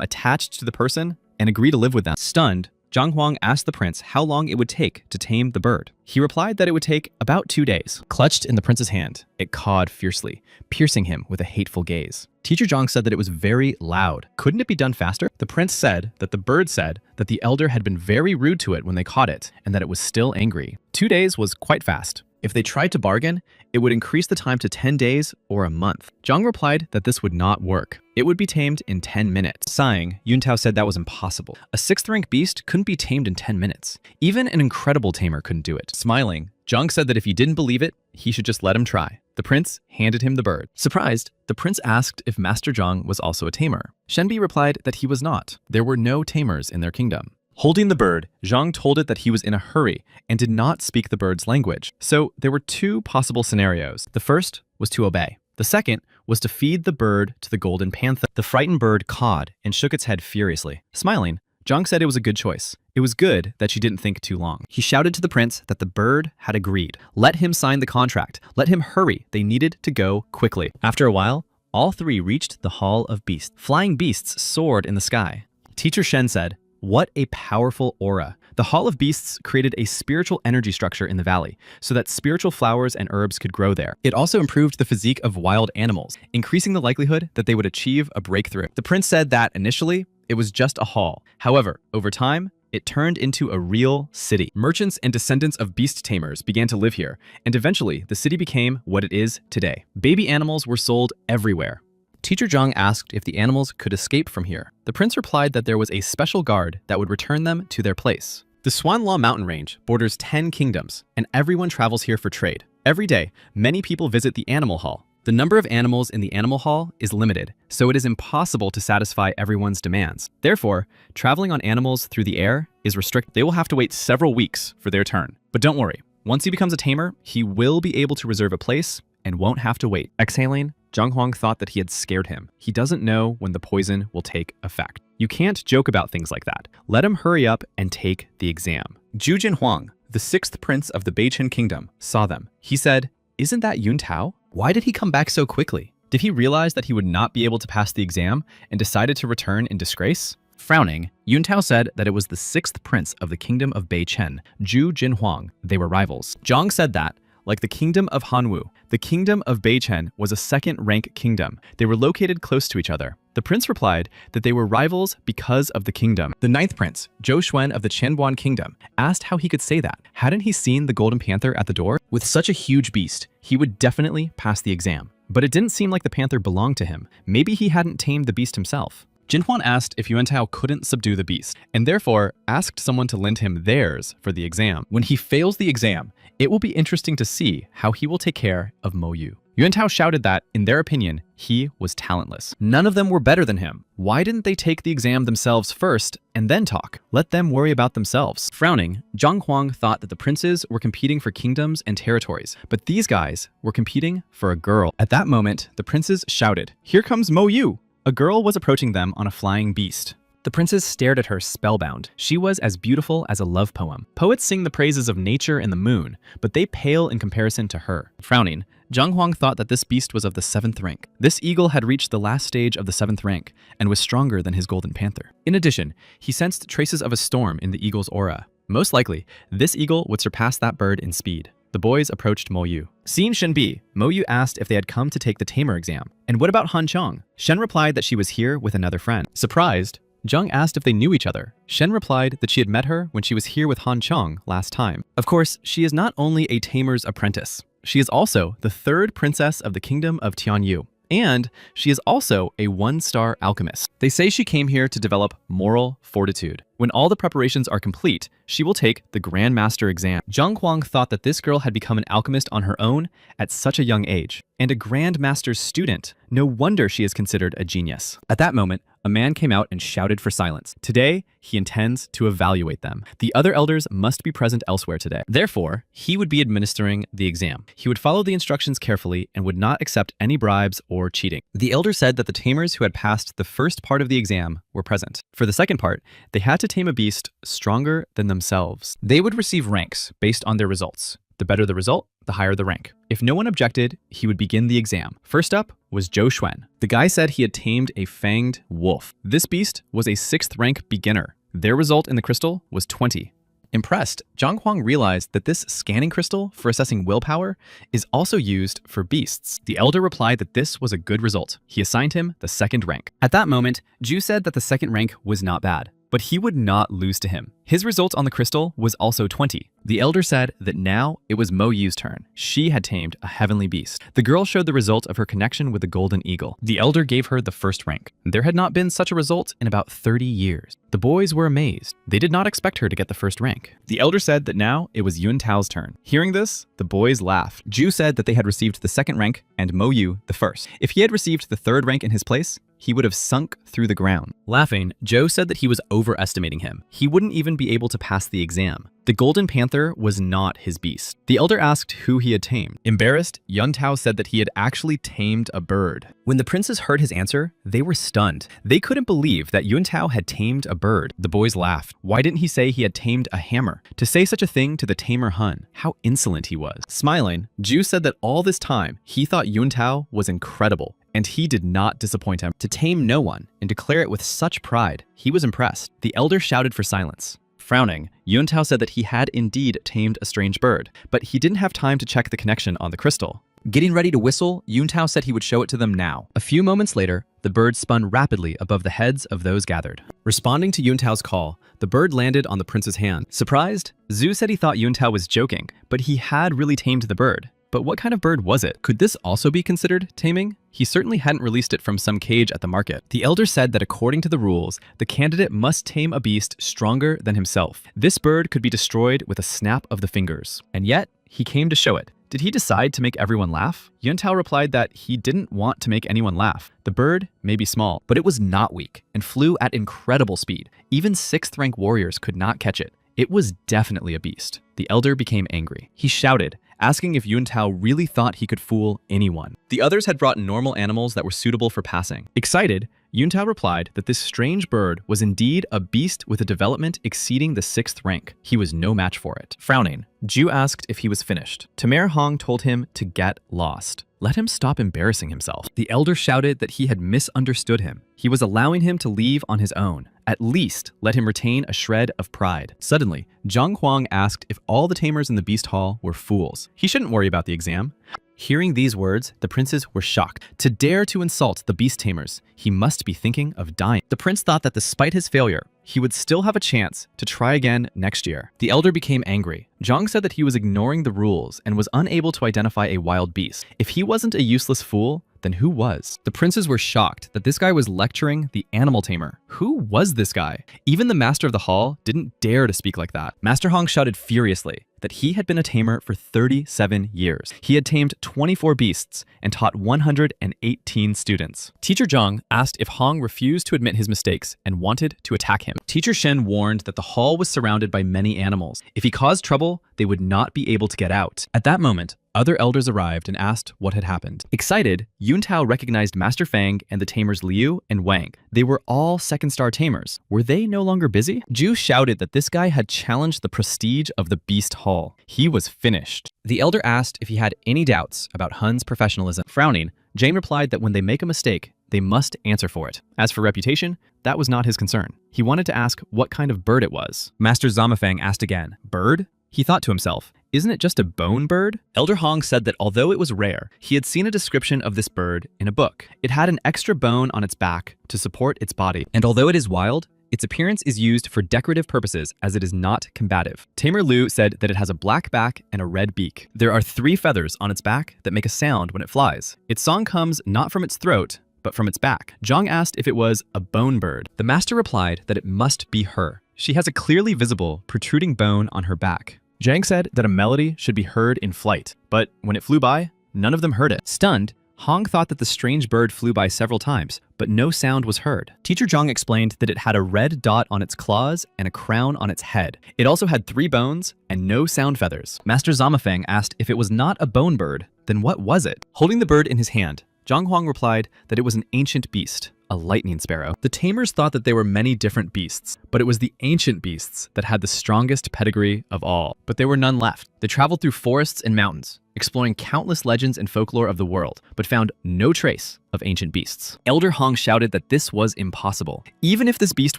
attached to the person and agree to live with them. Stunned, Zhang Huang asked the prince how long it would take to tame the bird. He replied that it would take about 2 days. Clutched in the prince's hand, it cawed fiercely, piercing him with a hateful gaze. Teacher Zhang said that it was very loud. Couldn't it be done faster? The prince said that the bird said that the elder had been very rude to it when they caught it, and that it was still angry. 2 days was quite fast. If they tried to bargain, it would increase the time to 10 days or a month. Zhang replied that this would not work. It would be tamed in 10 minutes. Sighing, Yuntao said that was impossible. A 6th rank beast couldn't be tamed in 10 minutes. Even an incredible tamer couldn't do it. Smiling, Zhang said that if he didn't believe it, he should just let him try. The prince handed him the bird. Surprised, the prince asked if Master Zhang was also a tamer. Shenbi replied that he was not. There were no tamers in their kingdom. Holding the bird, Zhang told it that he was in a hurry and did not speak the bird's language. So there were 2 possible scenarios. The first was to obey. The second was to feed the bird to the golden panther. The frightened bird cawed and shook its head furiously. Smiling, Zhang said it was a good choice. It was good that she didn't think too long. He shouted to the prince that the bird had agreed. Let him sign the contract. Let him hurry. They needed to go quickly. After a while, all 3 reached the Hall of Beasts. Flying beasts soared in the sky. Teacher Shen said, "What a powerful aura." The Hall of Beasts created a spiritual energy structure in the valley so that spiritual flowers and herbs could grow there. It also improved the physique of wild animals, increasing the likelihood that they would achieve a breakthrough. The prince said that initially, it was just a hall. However, over time, it turned into a real city. Merchants and descendants of beast tamers began to live here, and eventually, the city became what it is today. Baby animals were sold everywhere. Teacher Zhang asked if the animals could escape from here. The prince replied that there was a special guard that would return them to their place. The Swanlaw mountain range borders 10 kingdoms, and everyone travels here for trade. Every day, many people visit the animal hall. The number of animals in the animal hall is limited, so it is impossible to satisfy everyone's demands. Therefore, traveling on animals through the air is restricted. They will have to wait several weeks for their turn. But don't worry, once he becomes a tamer, he will be able to reserve a place and won't have to wait. Exhaling, Zhang Huang thought that he had scared him. He doesn't know when the poison will take effect. You can't joke about things like that. Let him hurry up and take the exam. Zhu Jinhuang, the 6th prince of the Beichen kingdom, saw them. He said, "Isn't that Yun Tao? Why did he come back so quickly? Did he realize that he would not be able to pass the exam and decided to return in disgrace?" Frowning, Yun Tao said that it was the 6th prince of the kingdom of Beichen, Zhu Jinhuang. They were rivals. Zhang said that, like the kingdom of Hanwu, the kingdom of Beichen was a second-rank kingdom. They were located close to each other. The prince replied that they were rivals because of the kingdom. The 9th prince, Zhou Xuan of the Qianbuan kingdom, asked how he could say that. Hadn't he seen the golden panther at the door? With such a huge beast, he would definitely pass the exam. But it didn't seem like the panther belonged to him. Maybe he hadn't tamed the beast himself. Jinhuan asked if Yuan Tao couldn't subdue the beast, and therefore asked someone to lend him theirs for the exam. When he fails the exam, it will be interesting to see how he will take care of Mo Yu. Yuan Tao shouted that, in their opinion, he was talentless. None of them were better than him. Why didn't they take the exam themselves first and then talk? Let them worry about themselves. Frowning, Zhang Huang thought that the princes were competing for kingdoms and territories, but these guys were competing for a girl. At that moment, the princes shouted, "Here comes Mo Yu!" A girl was approaching them on a flying beast. The princes stared at her spellbound. She was as beautiful as a love poem. Poets sing the praises of nature and the moon, but they pale in comparison to her. Frowning, Zhang Huang thought that this beast was of the 7th rank. This eagle had reached the last stage of the 7th rank and was stronger than his golden panther. In addition, he sensed traces of a storm in the eagle's aura. Most likely, this eagle would surpass that bird in speed. The boys approached Mo Yu. Seeing Shen Bi, Mo Yu asked if they had come to take the tamer exam. And what about Han Chong? Shen replied that she was here with another friend. Surprised, Zhang asked if they knew each other. Shen replied that she had met her when she was here with Han Chong last time. Of course, she is not only a tamer's apprentice. She is also the 3rd princess of the kingdom of Tianyu. And she is also a 1-star alchemist. They say she came here to develop moral fortitude. When all the preparations are complete, she will take the Grand Master exam. Zhang Huang thought that this girl had become an alchemist on her own at such a young age, and a Grand Master's student. No wonder she is considered a genius. At that moment, a man came out and shouted for silence. Today, he intends to evaluate them. The other elders must be present elsewhere today. Therefore, he would be administering the exam. He would follow the instructions carefully and would not accept any bribes or cheating. The elder said that the tamers who had passed the first part of the exam were present. For the second part, they had to tame a beast stronger than themselves. They would receive ranks based on their results. The better the result, the higher the rank. If no one objected, he would begin the exam. First up was Zhou Xuan. The guy said he had tamed a fanged wolf. This beast was a 6th rank beginner. Their result in the crystal was 20. Impressed, Zhang Huang realized that this scanning crystal for assessing willpower is also used for beasts. The elder replied that this was a good result. He assigned him the 2nd rank. At that moment, Zhu said that the 2nd rank was not bad, but he would not lose to him. His result on the crystal was also 20. The elder said that now it was Mo Yu's turn. She had tamed a heavenly beast. The girl showed the result of her connection with the golden eagle. The elder gave her the 1st rank. There had not been such a result in about 30 years. The boys were amazed. They did not expect her to get the 1st rank. The elder said that now it was Yun Tao's turn. Hearing this, the boys laughed. Zhu said that they had received the 2nd rank and Mo Yu the 1st. If he had received the 3rd rank in his place, he would have sunk through the ground. Laughing, Zhou said that he was overestimating him. He wouldn't even be able to pass the exam. The golden panther was not his beast. The elder asked who he had tamed. Embarrassed, Yun Tao said that he had actually tamed a bird. When the princes heard his answer, they were stunned. They couldn't believe that Yun Tao had tamed a bird. The boys laughed. Why didn't he say he had tamed a hammer? To say such a thing to the tamer Hun, how insolent he was. Smiling, Zhu said that all this time, he thought Yun Tao was incredible. And he did not disappoint him. To tame no one and declare it with such pride, he was impressed. The elder shouted for silence. Frowning, Yun Tao said that he had indeed tamed a strange bird, but he didn't have time to check the connection on the crystal. Getting ready to whistle, Yun Tao said he would show it to them now. A few moments later, the bird spun rapidly above the heads of those gathered. Responding to Yun Tao's call, the bird landed on the prince's hand. Surprised, Zhu said he thought Yun Tao was joking, but he had really tamed the bird. But what kind of bird was it? Could this also be considered taming? He certainly hadn't released it from some cage at the market. The elder said that according to the rules, the candidate must tame a beast stronger than himself. This bird could be destroyed with a snap of the fingers. And yet, he came to show it. Did he decide to make everyone laugh? Yun Tao replied that he didn't want to make anyone laugh. The bird may be small, but it was not weak and flew at incredible speed. Even 6th rank warriors could not catch it. It was definitely a beast. The elder became angry. He shouted, asking if Yuntao really thought he could fool anyone. The others had brought normal animals that were suitable for passing. Excited, Yuntao replied that this strange bird was indeed a beast with a development exceeding the 6th rank. He was no match for it. Frowning, Ju asked if he was finished. Tamer Hong told him to get lost. Let him stop embarrassing himself. The elder shouted that he had misunderstood him. He was allowing him to leave on his own. At least let him retain a shred of pride. Suddenly, Zhang Huang asked if all the tamers in the Beast Hall were fools. He shouldn't worry about the exam. Hearing these words, the princes were shocked. To dare to insult the beast tamers, he must be thinking of dying. The prince thought that despite his failure, he would still have a chance to try again next year. The elder became angry. Zhang said that he was ignoring the rules and was unable to identify a wild beast. If he wasn't a useless fool, then who was? The princes were shocked that this guy was lecturing the animal tamer. Who was this guy? Even the master of the hall didn't dare to speak like that. Master Hong shouted furiously that he had been a tamer for 37 years. He had tamed 24 beasts and taught 118 students. Teacher Zhang asked if Hong refused to admit his mistakes and wanted to attack him. Teacher Shen warned that the hall was surrounded by many animals. If he caused trouble, they would not be able to get out. At that moment, other elders arrived and asked what had happened. Excited, Yuntao recognized Master Fang and the tamers Liu and Wang. They were all 2nd-star tamers. Were they no longer busy? Ju shouted that this guy had challenged the prestige of the Beast Hall. He was finished. The elder asked if he had any doubts about Hun's professionalism. Frowning, Jane replied that when they make a mistake, they must answer for it. As for reputation, that was not his concern. He wanted to ask what kind of bird it was. Master Zamafang asked again, bird? He thought to himself, isn't it just a bone bird? Elder Hong said that although it was rare, he had seen a description of this bird in a book. It had an extra bone on its back to support its body, and although it is wild, its appearance is used for decorative purposes as it is not combative. Tamer Lu said that it has a black back and a red beak. There are 3 feathers on its back that make a sound when it flies. Its song comes not from its throat, but from its back. Zhang asked if it was a bone bird. The master replied that it must be her. She has a clearly visible, protruding bone on her back. Zhang said that a melody should be heard in flight, but when it flew by, none of them heard it. Stunned, Hong thought that the strange bird flew by several times, but no sound was heard. Teacher Zhang explained that it had a red dot on its claws and a crown on its head. It also had 3 bones and no sound feathers. Master Zamafang asked if it was not a bone bird, then what was it? Holding the bird in his hand, Zhang Huang replied that it was an ancient beast, a lightning sparrow. The tamers thought that there were many different beasts, but it was the ancient beasts that had the strongest pedigree of all. But there were none left. They traveled through forests and mountains, exploring countless legends and folklore of the world, but found no trace of ancient beasts. Elder Hong shouted that this was impossible. Even if this beast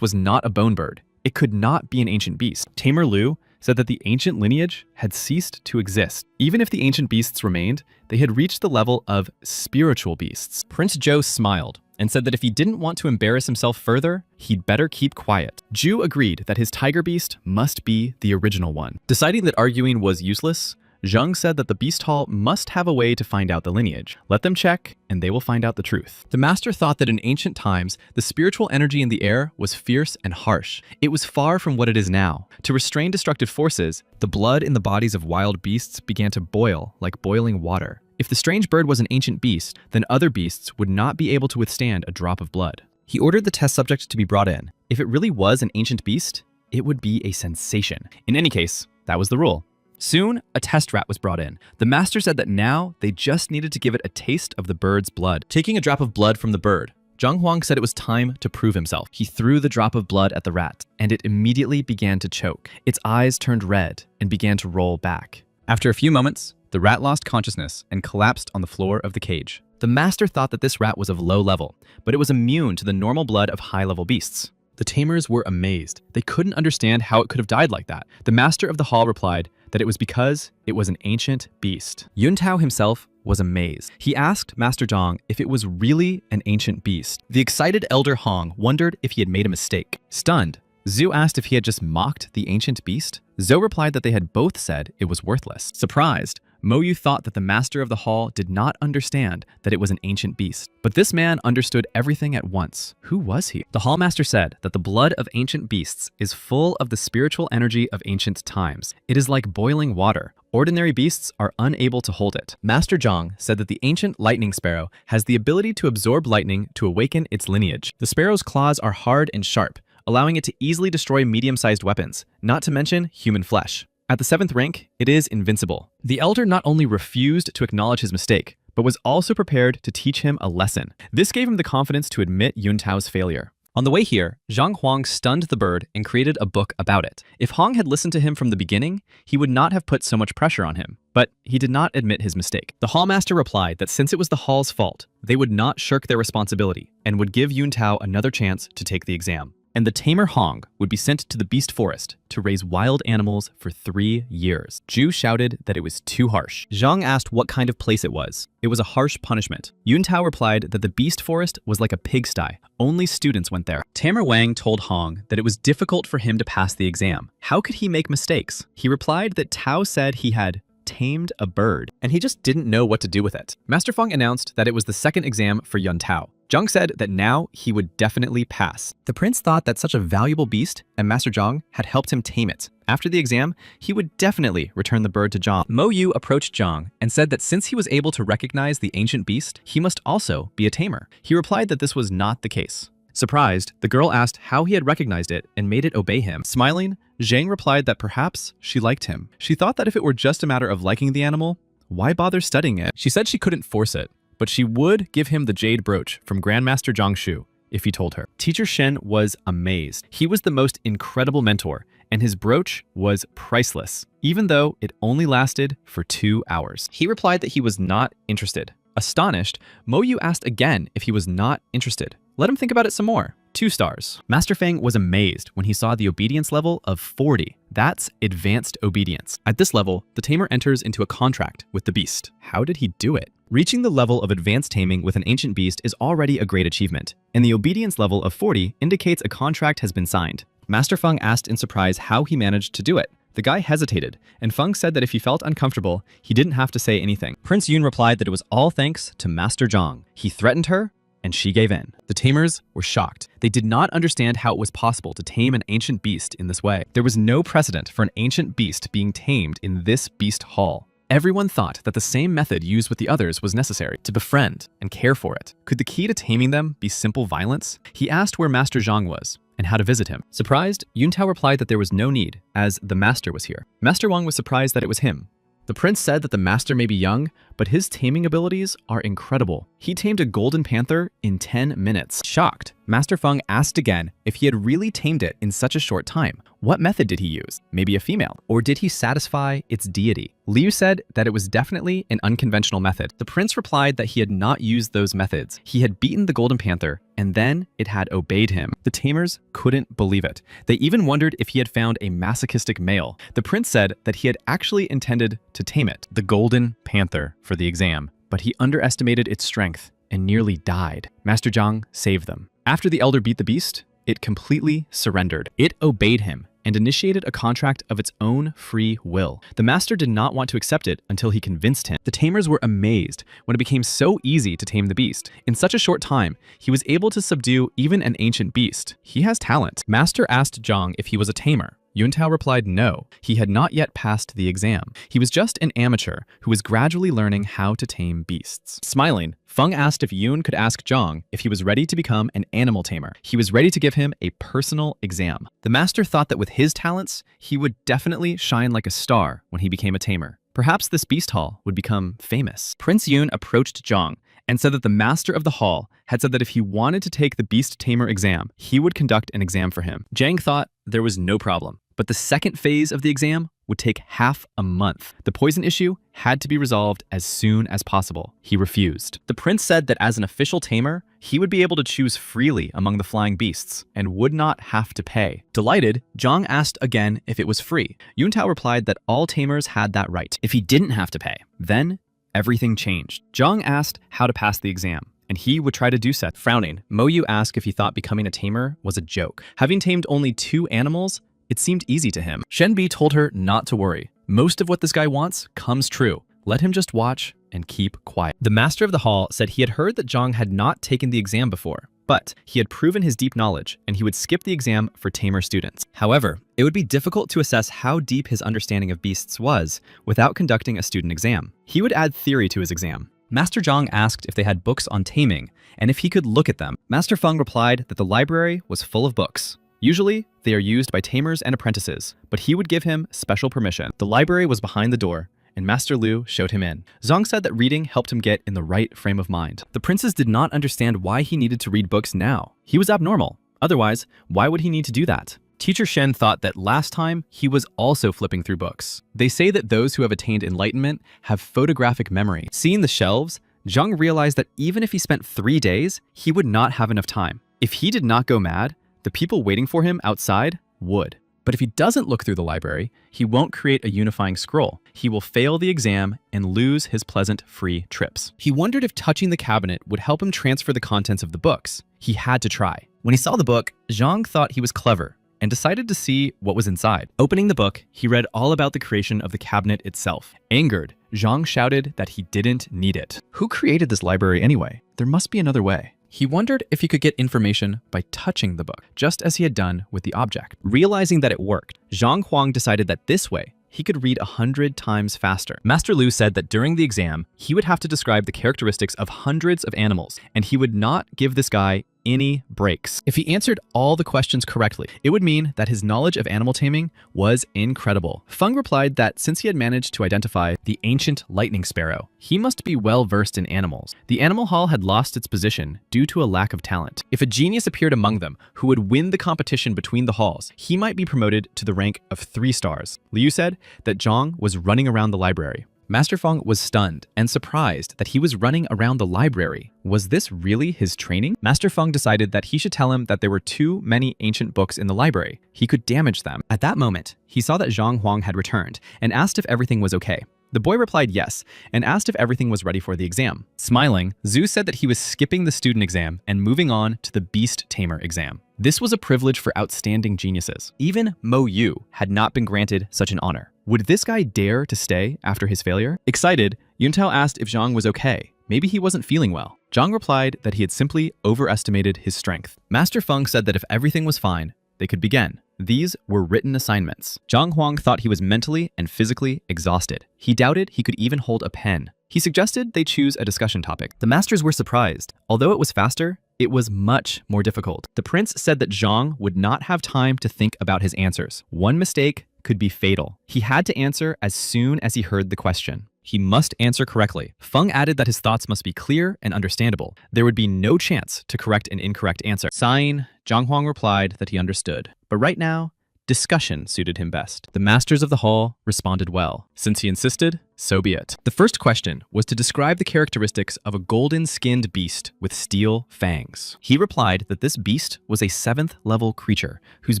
was not a bone bird, it could not be an ancient beast. Tamer Lu said that the ancient lineage had ceased to exist. Even if the ancient beasts remained, they had reached the level of spiritual beasts. Prince Zhou smiled and said that if he didn't want to embarrass himself further, he'd better keep quiet. Ju agreed that his tiger beast must be the original one. Deciding that arguing was useless, Zhang said that the Beast Hall must have a way to find out the lineage. Let them check, and they will find out the truth. The master thought that in ancient times, the spiritual energy in the air was fierce and harsh. It was far from what it is now. To restrain destructive forces, the blood in the bodies of wild beasts began to boil like boiling water. If the strange bird was an ancient beast, then other beasts would not be able to withstand a drop of blood. He ordered the test subject to be brought in. If it really was an ancient beast, it would be a sensation. In any case, that was the rule. Soon, a test rat was brought in. The master said that now they just needed to give it a taste of the bird's blood. Taking a drop of blood from the bird, Zhang Huang said it was time to prove himself. He threw the drop of blood at the rat, and it immediately began to choke. Its eyes turned red and began to roll back. After a few moments, the rat lost consciousness and collapsed on the floor of the cage. The master thought that this rat was of low level, but it was immune to the normal blood of high-level beasts. The tamers were amazed. They couldn't understand how it could have died like that. The master of the hall replied that it was because it was an ancient beast. Yuntao himself was amazed. He asked Master Zhang if it was really an ancient beast. The excited Elder Hong wondered if he had made a mistake. Stunned, Zhou asked if he had just mocked the ancient beast. Zhou replied that they had both said it was worthless. Surprised, Mo Yu thought that the master of the hall did not understand that it was an ancient beast. But this man understood everything at once. Who was he? The hall master said that the blood of ancient beasts is full of the spiritual energy of ancient times. It is like boiling water. Ordinary beasts are unable to hold it. Master Zhang said that the ancient lightning sparrow has the ability to absorb lightning to awaken its lineage. The sparrow's claws are hard and sharp, allowing it to easily destroy medium-sized weapons, not to mention human flesh. At the 7th rank, it is invincible. The elder not only refused to acknowledge his mistake, but was also prepared to teach him a lesson. This gave him the confidence to admit Yuntao's failure. On the way here, Zhang Huang stunned the bird and created a book about it. If Hong had listened to him from the beginning, he would not have put so much pressure on him. But he did not admit his mistake. The hallmaster replied that since it was the hall's fault, they would not shirk their responsibility and would give Yuntao another chance to take the exam. And the tamer Hong would be sent to the beast forest to raise wild animals for 3 years. Zhu shouted that it was too harsh. Zhang asked what kind of place it was. It was a harsh punishment. Yuntao replied that the beast forest was like a pigsty. Only students went there. Tamer Wang told Hong that it was difficult for him to pass the exam. How could he make mistakes? He replied that Tao said he had tamed a bird, and he just didn't know what to do with it. Master Feng announced that it was the 2nd exam for Yuntao. Zhang said that now he would definitely pass. The prince thought that such a valuable beast, and Master Zhang had helped him tame it. After the exam, he would definitely return the bird to Zhang. Mo Yu approached Zhang and said that since he was able to recognize the ancient beast, he must also be a tamer. He replied that this was not the case. Surprised, the girl asked how he had recognized it and made it obey him. Smiling, Zhang replied that perhaps she liked him. She thought that if it were just a matter of liking the animal, why bother studying it? She said she couldn't force it, but she would give him the jade brooch from Grandmaster Zhang Shu if he told her. Teacher Shen was amazed. He was the most incredible mentor, and his brooch was priceless, even though it only lasted for 2 hours. He replied that he was not interested. Astonished, Mo Yu asked again if he was not interested. Let him think about it some more. 2 stars. Master Feng was amazed when he saw the obedience level of 40. That's advanced obedience. At this level, the tamer enters into a contract with the beast. How did he do it? Reaching the level of advanced taming with an ancient beast is already a great achievement, and the obedience level of 40 indicates a contract has been signed. Master Feng asked in surprise how he managed to do it. The guy hesitated, and Feng said that if he felt uncomfortable, he didn't have to say anything. Prince Yun replied that it was all thanks to Master Zhang. He threatened her, and she gave in. The tamers were shocked. They did not understand how it was possible to tame an ancient beast in this way. There was no precedent for an ancient beast being tamed in this beast hall. Everyone thought that the same method used with the others was necessary to befriend and care for it. Could the key to taming them be simple violence? He asked where Master Zhang was and how to visit him. Surprised, Yuntao replied that there was no need, as the master was here. Master Wang was surprised that it was him. The prince said that the master may be young, but his taming abilities are incredible. He tamed a golden panther in 10 minutes. Shocked, Master Feng asked again if he had really tamed it in such a short time. What method did he use? Maybe a female? Or did he satisfy its deity? Liu said that it was definitely an unconventional method. The prince replied that he had not used those methods. He had beaten the golden panther, and then it had obeyed him. The tamers couldn't believe it. They even wondered if he had found a masochistic male. The prince said that he had actually intended to tame it, the golden panther, for the exam, but he underestimated its strength and nearly died. Master Zhang saved them. After the elder beat the beast, it completely surrendered. It obeyed him and initiated a contract of its own free will. The master did not want to accept it until he convinced him. The tamers were amazed when it became so easy to tame the beast. In such a short time, he was able to subdue even an ancient beast. He has talent. Master asked Zhang if he was a tamer. Yuntao replied no, he had not yet passed the exam. He was just an amateur who was gradually learning how to tame beasts. Smiling, Feng asked if Yun could ask Zhang if he was ready to become an animal tamer. He was ready to give him a personal exam. The master thought that with his talents, he would definitely shine like a star when he became a tamer. Perhaps this beast hall would become famous. Prince Yun approached Zhang and said that the master of the hall had said that if he wanted to take the beast tamer exam, he would conduct an exam for him. Zhang thought there was no problem, but the second phase of the exam would take half a month. The poison issue had to be resolved as soon as possible. He refused. The prince said that as an official tamer, he would be able to choose freely among the flying beasts and would not have to pay. Delighted, Zhang asked again if it was free. Yuntao replied that all tamers had that right if he didn't have to pay. Then everything changed. Zhang asked how to pass the exam, and he would try to do so. Frowning, Mo Yu asked if he thought becoming a tamer was a joke. Having tamed only 2 animals, it seemed easy to him. Shen Bi told her not to worry. Most of what this guy wants comes true. Let him just watch and keep quiet. The master of the hall said he had heard that Zhang had not taken the exam before, but he had proven his deep knowledge and he would skip the exam for tamer students. However, it would be difficult to assess how deep his understanding of beasts was without conducting a student exam. He would add theory to his exam. Master Zhang asked if they had books on taming and if he could look at them. Master Feng replied that the library was full of books. Usually, they are used by tamers and apprentices, but he would give him special permission. The library was behind the door, and Master Lu showed him in. Zhang said that reading helped him get in the right frame of mind. The princes did not understand why he needed to read books now. He was abnormal. Otherwise, why would he need to do that? Teacher Shen thought that last time he was also flipping through books. They say that those who have attained enlightenment have photographic memory. Seeing the shelves, Zhang realized that even if he spent 3 days, he would not have enough time. If he did not go mad, the people waiting for him outside would. But if he doesn't look through the library, he won't create a unifying scroll. He will fail the exam and lose his pleasant free trips. He wondered if touching the cabinet would help him transfer the contents of the books. He had to try. When he saw the book, Zhang thought he was clever and decided to see what was inside. Opening the book, he read all about the creation of the cabinet itself. Angered, Zhang shouted that he didn't need it. Who created this library anyway? There must be another way. He wondered if he could get information by touching the book, just as he had done with the object. Realizing that it worked, Zhang Huang decided that this way, he could read 100 times faster. Master Lu said that during the exam, he would have to describe the characteristics of hundreds of animals, and he would not give this guy any breaks. If he answered all the questions correctly, it would mean that his knowledge of animal taming was incredible. Feng replied that since he had managed to identify the ancient lightning sparrow, he must be well versed in animals. The animal hall had lost its position due to a lack of talent. If a genius appeared among them who would win the competition between the halls, he might be promoted to the rank of 3 stars. Liu said that Zhang was running around the library. Master Feng was stunned and surprised that he was running around the library. Was this really his training? Master Feng decided that he should tell him that there were too many ancient books in the library. He could damage them. At that moment, he saw that Zhang Huang had returned and asked if everything was okay. The boy replied yes, and asked if everything was ready for the exam. Smiling, Zhu said that he was skipping the student exam and moving on to the beast tamer exam. This was a privilege for outstanding geniuses. Even Mo Yu had not been granted such an honor. Would this guy dare to stay after his failure? Excited, Yuntao asked if Zhang was okay. Maybe he wasn't feeling well. Zhang replied that he had simply overestimated his strength. Master Feng said that if everything was fine, they could begin. These were written assignments. Zhang Huang thought he was mentally and physically exhausted. He doubted he could even hold a pen. He suggested they choose a discussion topic. The masters were surprised. Although it was faster, it was much more difficult. The prince said that Zhang would not have time to think about his answers. One mistake could be fatal. He had to answer as soon as he heard the question. He must answer correctly. Feng added that his thoughts must be clear and understandable. There would be no chance to correct an incorrect answer. Sighing, Zhang Huang replied that he understood. But right now, discussion suited him best. The masters of the hall responded well. Since he insisted, so be it. The first question was to describe the characteristics of a golden-skinned beast with steel fangs. He replied that this beast was a 7th level creature whose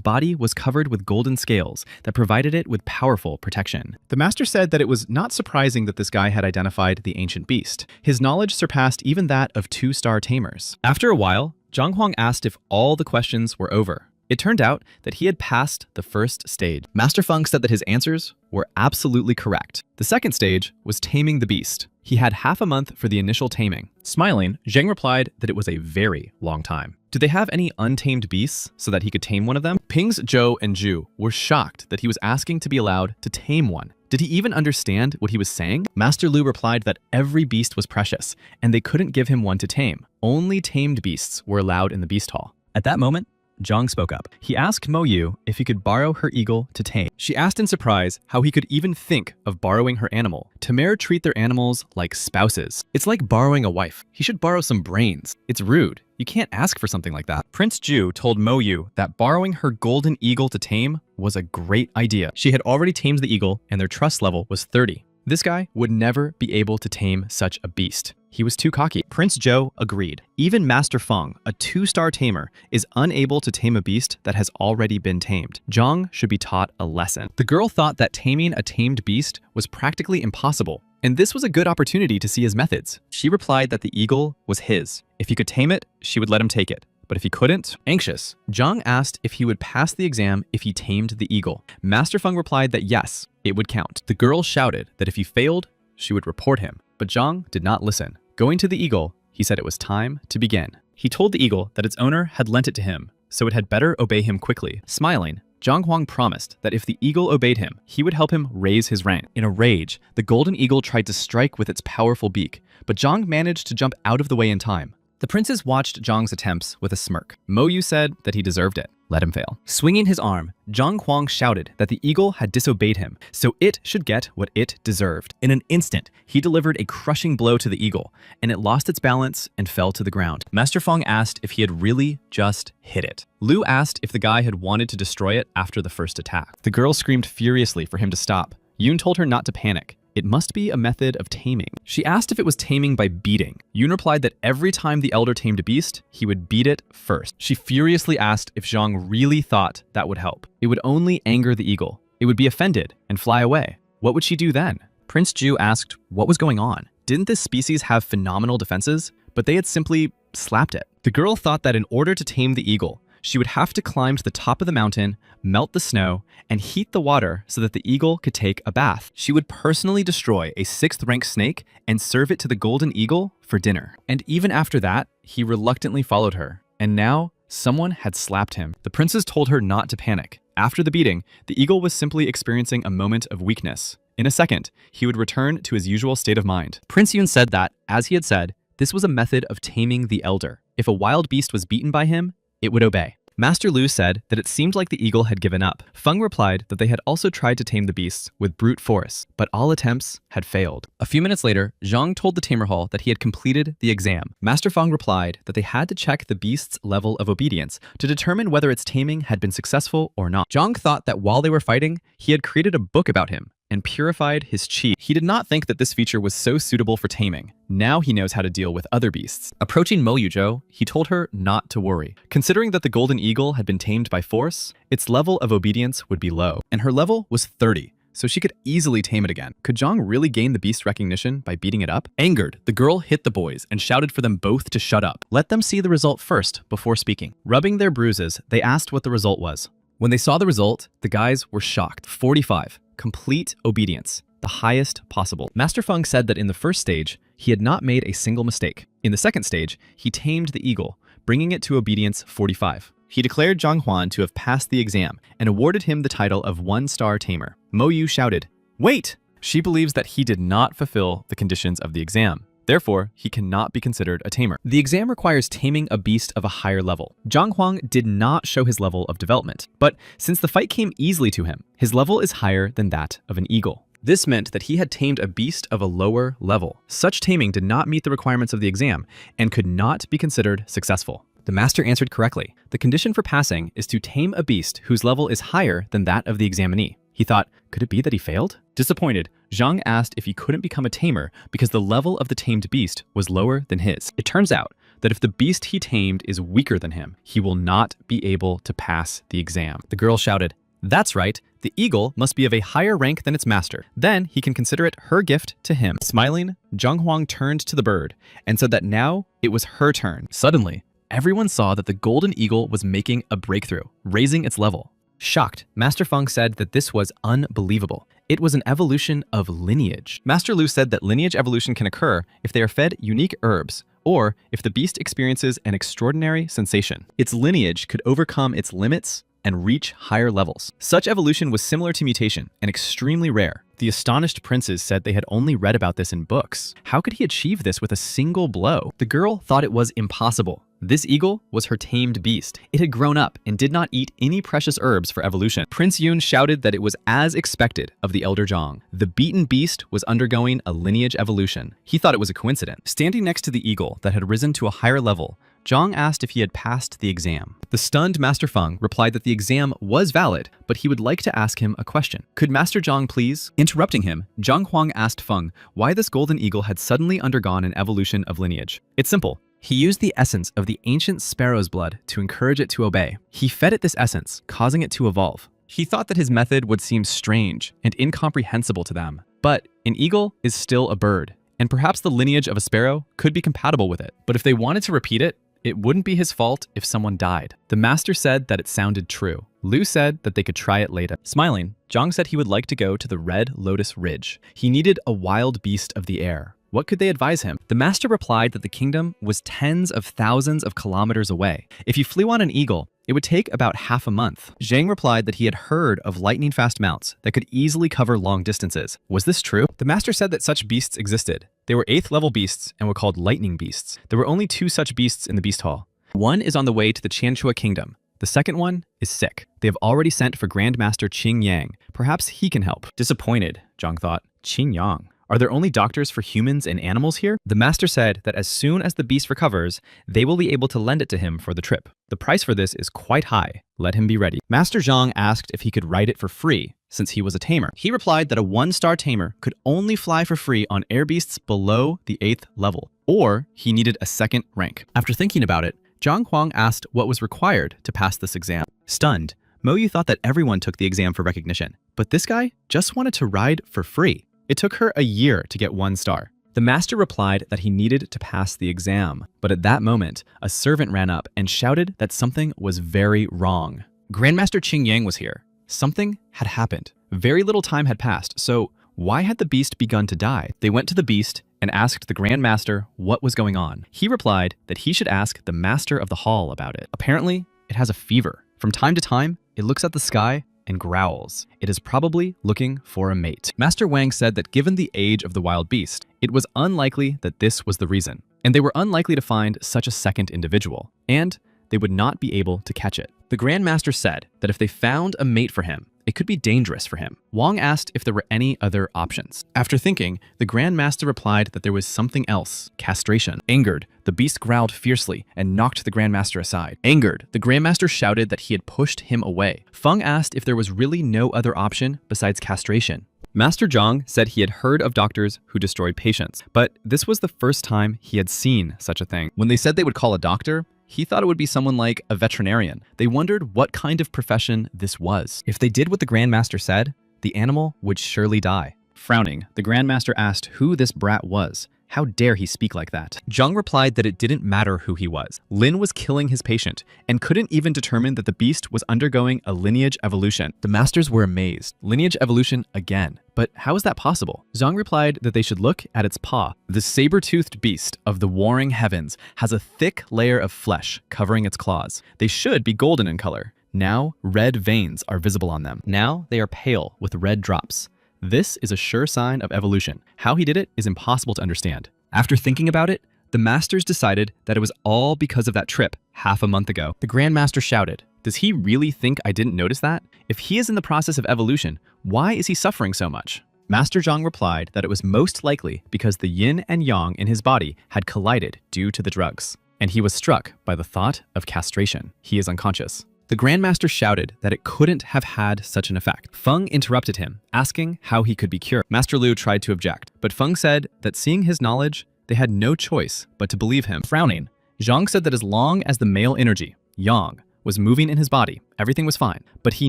body was covered with golden scales that provided it with powerful protection. The master said that it was not surprising that this guy had identified the ancient beast. His knowledge surpassed even that of 2-star tamers. After a while, Zhang Huang asked if all the questions were over. It turned out that he had passed the first stage. Master Feng said that his answers were absolutely correct. The second stage was taming the beast. He had half a month for the initial taming. Smiling, Zheng replied that it was a very long time. Do they have any untamed beasts so that he could tame one of them? Ping's Zhou and Zhu were shocked that he was asking to be allowed to tame one. Did he even understand what he was saying? Master Lu replied that every beast was precious, and they couldn't give him one to tame. Only tamed beasts were allowed in the beast hall. At that moment, Zhang spoke up. He asked Mo Yu if he could borrow her eagle to tame. She asked in surprise how he could even think of borrowing her animal. Tamer treat their animals like spouses. It's like borrowing a wife. He should borrow some brains. It's rude. You can't ask for something like that. Prince Ju told Mo Yu that borrowing her golden eagle to tame was a great idea. She had already tamed the eagle and their trust level was 30. This guy would never be able to tame such a beast. He was too cocky. Prince Zhou agreed. Even Master Feng, a 2-star tamer, is unable to tame a beast that has already been tamed. Zhang should be taught a lesson. The girl thought that taming a tamed beast was practically impossible, and this was a good opportunity to see his methods. She replied that the eagle was his. If he could tame it, she would let him take it. But if he couldn't, anxious, Zhang asked if he would pass the exam if he tamed the eagle. Master Feng replied that yes, it would count. The girl shouted that if he failed, she would report him. But Zhang did not listen. Going to the eagle, he said it was time to begin. He told the eagle that its owner had lent it to him, so it had better obey him quickly. Smiling, Zhang Huang promised that if the eagle obeyed him, he would help him raise his rank. In a rage, the golden eagle tried to strike with its powerful beak, but Zhang managed to jump out of the way in time. The princes watched Zhang's attempts with a smirk. Mo Yu said that he deserved it. let him fail. Swinging his arm, Zhang Huang shouted that the eagle had disobeyed him, so it should get what it deserved. In an instant, he delivered a crushing blow to the eagle, and it lost its balance and fell to the ground. Master Feng asked if he had really just hit it. Lu asked if the guy had wanted to destroy it after the first attack. The girl screamed furiously for him to stop. Yoon told her not to panic. It must be a method of taming. She asked if it was taming by beating. Yoon replied that every time the elder tamed a beast, he would beat it first. She furiously asked if Zhang really thought that would help. It would only anger the eagle. It would be offended and fly away. What would she do then? Prince Ju asked what was going on. Didn't this species have phenomenal defenses? But they had simply slapped it. The girl thought that in order to tame the eagle, she would have to climb to the top of the mountain, melt the snow, and heat the water so that the eagle could take a bath. She would personally destroy a 6th rank snake and serve it to the golden eagle for dinner. And even after that, he reluctantly followed her. And now, someone had slapped him. The princess told her not to panic. After the beating, the eagle was simply experiencing a moment of weakness. In a second, he would return to his usual state of mind. Prince Yoon said that, as he had said, this was a method of taming the elder. If a wild beast was beaten by him, it would obey. Master Lu said that it seemed like the eagle had given up. Feng replied that they had also tried to tame the beasts with brute force, but all attempts had failed. A few minutes later, Zhang told the tamer hall that he had completed the exam. Master Feng replied that they had to check the beast's level of obedience to determine whether its taming had been successful or not. Zhang thought that while they were fighting, he had created a book about him and purified his chi. He did not think that this feature was so suitable for taming. Now he knows how to deal with other beasts. Approaching Mo Yuzhou, he told her not to worry. Considering that the golden eagle had been tamed by force, its level of obedience would be low, and her level was 30, so she could easily tame it again. Could Zhang really gain the beast recognition by beating it up? Angered, the girl hit the boys and shouted for them both to shut up. Let them see the result first before speaking. Rubbing their bruises, they asked what the result was. When they saw the result, the guys were shocked. 45. Complete obedience, the highest possible. Master Feng said that in the first stage, he had not made a single mistake. In the second stage, he tamed the eagle, bringing it to obedience 45. He declared Zhang Huan to have passed the exam and awarded him the title of 1-star tamer. Mo Yu shouted, "Wait!" She believes that he did not fulfill the conditions of the exam. Therefore, he cannot be considered a tamer. The exam requires taming a beast of a higher level. Zhang Huang did not show his level of development, but since the fight came easily to him, his level is higher than that of an eagle. This meant that he had tamed a beast of a lower level. Such taming did not meet the requirements of the exam and could not be considered successful. The master answered correctly. The condition for passing is to tame a beast whose level is higher than that of the examinee. He thought, could it be that he failed? Disappointed, Zhang asked if he couldn't become a tamer because the level of the tamed beast was lower than his. It turns out that if the beast he tamed is weaker than him, he will not be able to pass the exam. The girl shouted, "That's right, the eagle must be of a higher rank than its master. Then he can consider it her gift to him." Smiling, Zhang Huang turned to the bird and said that now it was her turn. Suddenly, everyone saw that the golden eagle was making a breakthrough, raising its level. Shocked, Master Feng said that this was unbelievable. It was an evolution of lineage. Master Lu said that lineage evolution can occur if they are fed unique herbs, or if the beast experiences an extraordinary sensation. Its lineage could overcome its limits and reach higher levels. Such evolution was similar to mutation and extremely rare. The astonished princes said they had only read about this in books. How could he achieve this with a single blow? The girl thought it was impossible. This eagle was her tamed beast. It had grown up and did not eat any precious herbs for evolution. Prince Yoon shouted that it was as expected of the elder Zhang. The beaten beast was undergoing a lineage evolution. He thought it was a coincidence. Standing next to the eagle that had risen to a higher level, Zhang asked if he had passed the exam. The stunned Master Feng replied that the exam was valid, but he would like to ask him a question. Could Master Zhang please? Interrupting him, Zhang Huang asked Feng why this golden eagle had suddenly undergone an evolution of lineage. It's simple. He used the essence of the ancient sparrow's blood to encourage it to obey. He fed it this essence, causing it to evolve. He thought that his method would seem strange and incomprehensible to them. But an eagle is still a bird, and perhaps the lineage of a sparrow could be compatible with it. But if they wanted to repeat it, it wouldn't be his fault if someone died. The master said that it sounded true. Lu said that they could try it later. Smiling, Zhang said he would like to go to the Red Lotus Ridge. He needed a wild beast of the air. What could they advise him? The master replied that the kingdom was tens of thousands of kilometers away. If you flew on an eagle, it would take about half a month. Zhang replied that he had heard of lightning-fast mounts that could easily cover long distances. Was this true? The master said that such beasts existed. They were 8th level beasts and were called lightning beasts. There were only 2 such beasts in the beast hall. One is on the way to the Chanchua kingdom. The second one is sick. They have already sent for Grandmaster Qing Yang. Perhaps he can help. Disappointed, Zhang thought. Qing Yang. Are there only doctors for humans and animals here? The master said that as soon as the beast recovers, they will be able to lend it to him for the trip. The price for this is quite high. Let him be ready. Master Zhang asked if he could ride it for free, since he was a tamer. He replied that a 1-star tamer could only fly for free on air beasts below the 8th level, or he needed a 2nd rank. After thinking about it, Zhang Huang asked what was required to pass this exam. Stunned, Mo Yu thought that everyone took the exam for recognition, but this guy just wanted to ride for free. It took her a year to get 1 star. The master replied that he needed to pass the exam, but at that moment, a servant ran up and shouted that something was very wrong. Grandmaster Qing Yang was here. Something had happened. Very little time had passed, so why had the beast begun to die? They went to the beast and asked the Grandmaster what was going on. He replied that he should ask the master of the hall about it. Apparently, it has a fever. From time to time, it looks at the sky and growls. It is probably looking for a mate. Master Wang said that given the age of the wild beast, it was unlikely that this was the reason, and they were unlikely to find such a second individual, and they would not be able to catch it. The Grandmaster said that if they found a mate for him, it could be dangerous for him. Wang asked if there were any other options. After thinking, the Grandmaster replied that there was something else, castration. Angered, the beast growled fiercely and knocked the Grandmaster aside. Angered, the Grandmaster shouted that he had pushed him away. Feng asked if there was really no other option besides castration. Master Zhang said he had heard of doctors who destroyed patients, but this was the first time he had seen such a thing. When they said they would call a doctor, he thought it would be someone like a veterinarian. They wondered what kind of profession this was. If they did what the Grandmaster said, the animal would surely die. Frowning, the Grandmaster asked who this brat was. How dare he speak like that? Zhang replied that it didn't matter who he was. Lin was killing his patient and couldn't even determine that the beast was undergoing a lineage evolution. The masters were amazed. Lineage evolution again. But how is that possible? Zhang replied that they should look at its paw. The saber-toothed beast of the warring heavens has a thick layer of flesh covering its claws. They should be golden in color. Now, red veins are visible on them. Now, they are pale with red drops. This is a sure sign of evolution. How he did it is impossible to understand. After thinking about it, the masters decided that it was all because of that trip half a month ago. The Grandmaster shouted, "Does he really think I didn't notice that? If he is in the process of evolution, why is he suffering so much?" Master Zhang replied that it was most likely because the yin and yang in his body had collided due to the drugs, and he was struck by the thought of castration. He is unconscious. The Grandmaster shouted that it couldn't have had such an effect. Feng interrupted him, asking how he could be cured. Master Lu tried to object, but Feng said that seeing his knowledge, they had no choice but to believe him. Frowning, Zhang said that as long as the male energy, yang, was moving in his body, everything was fine, but he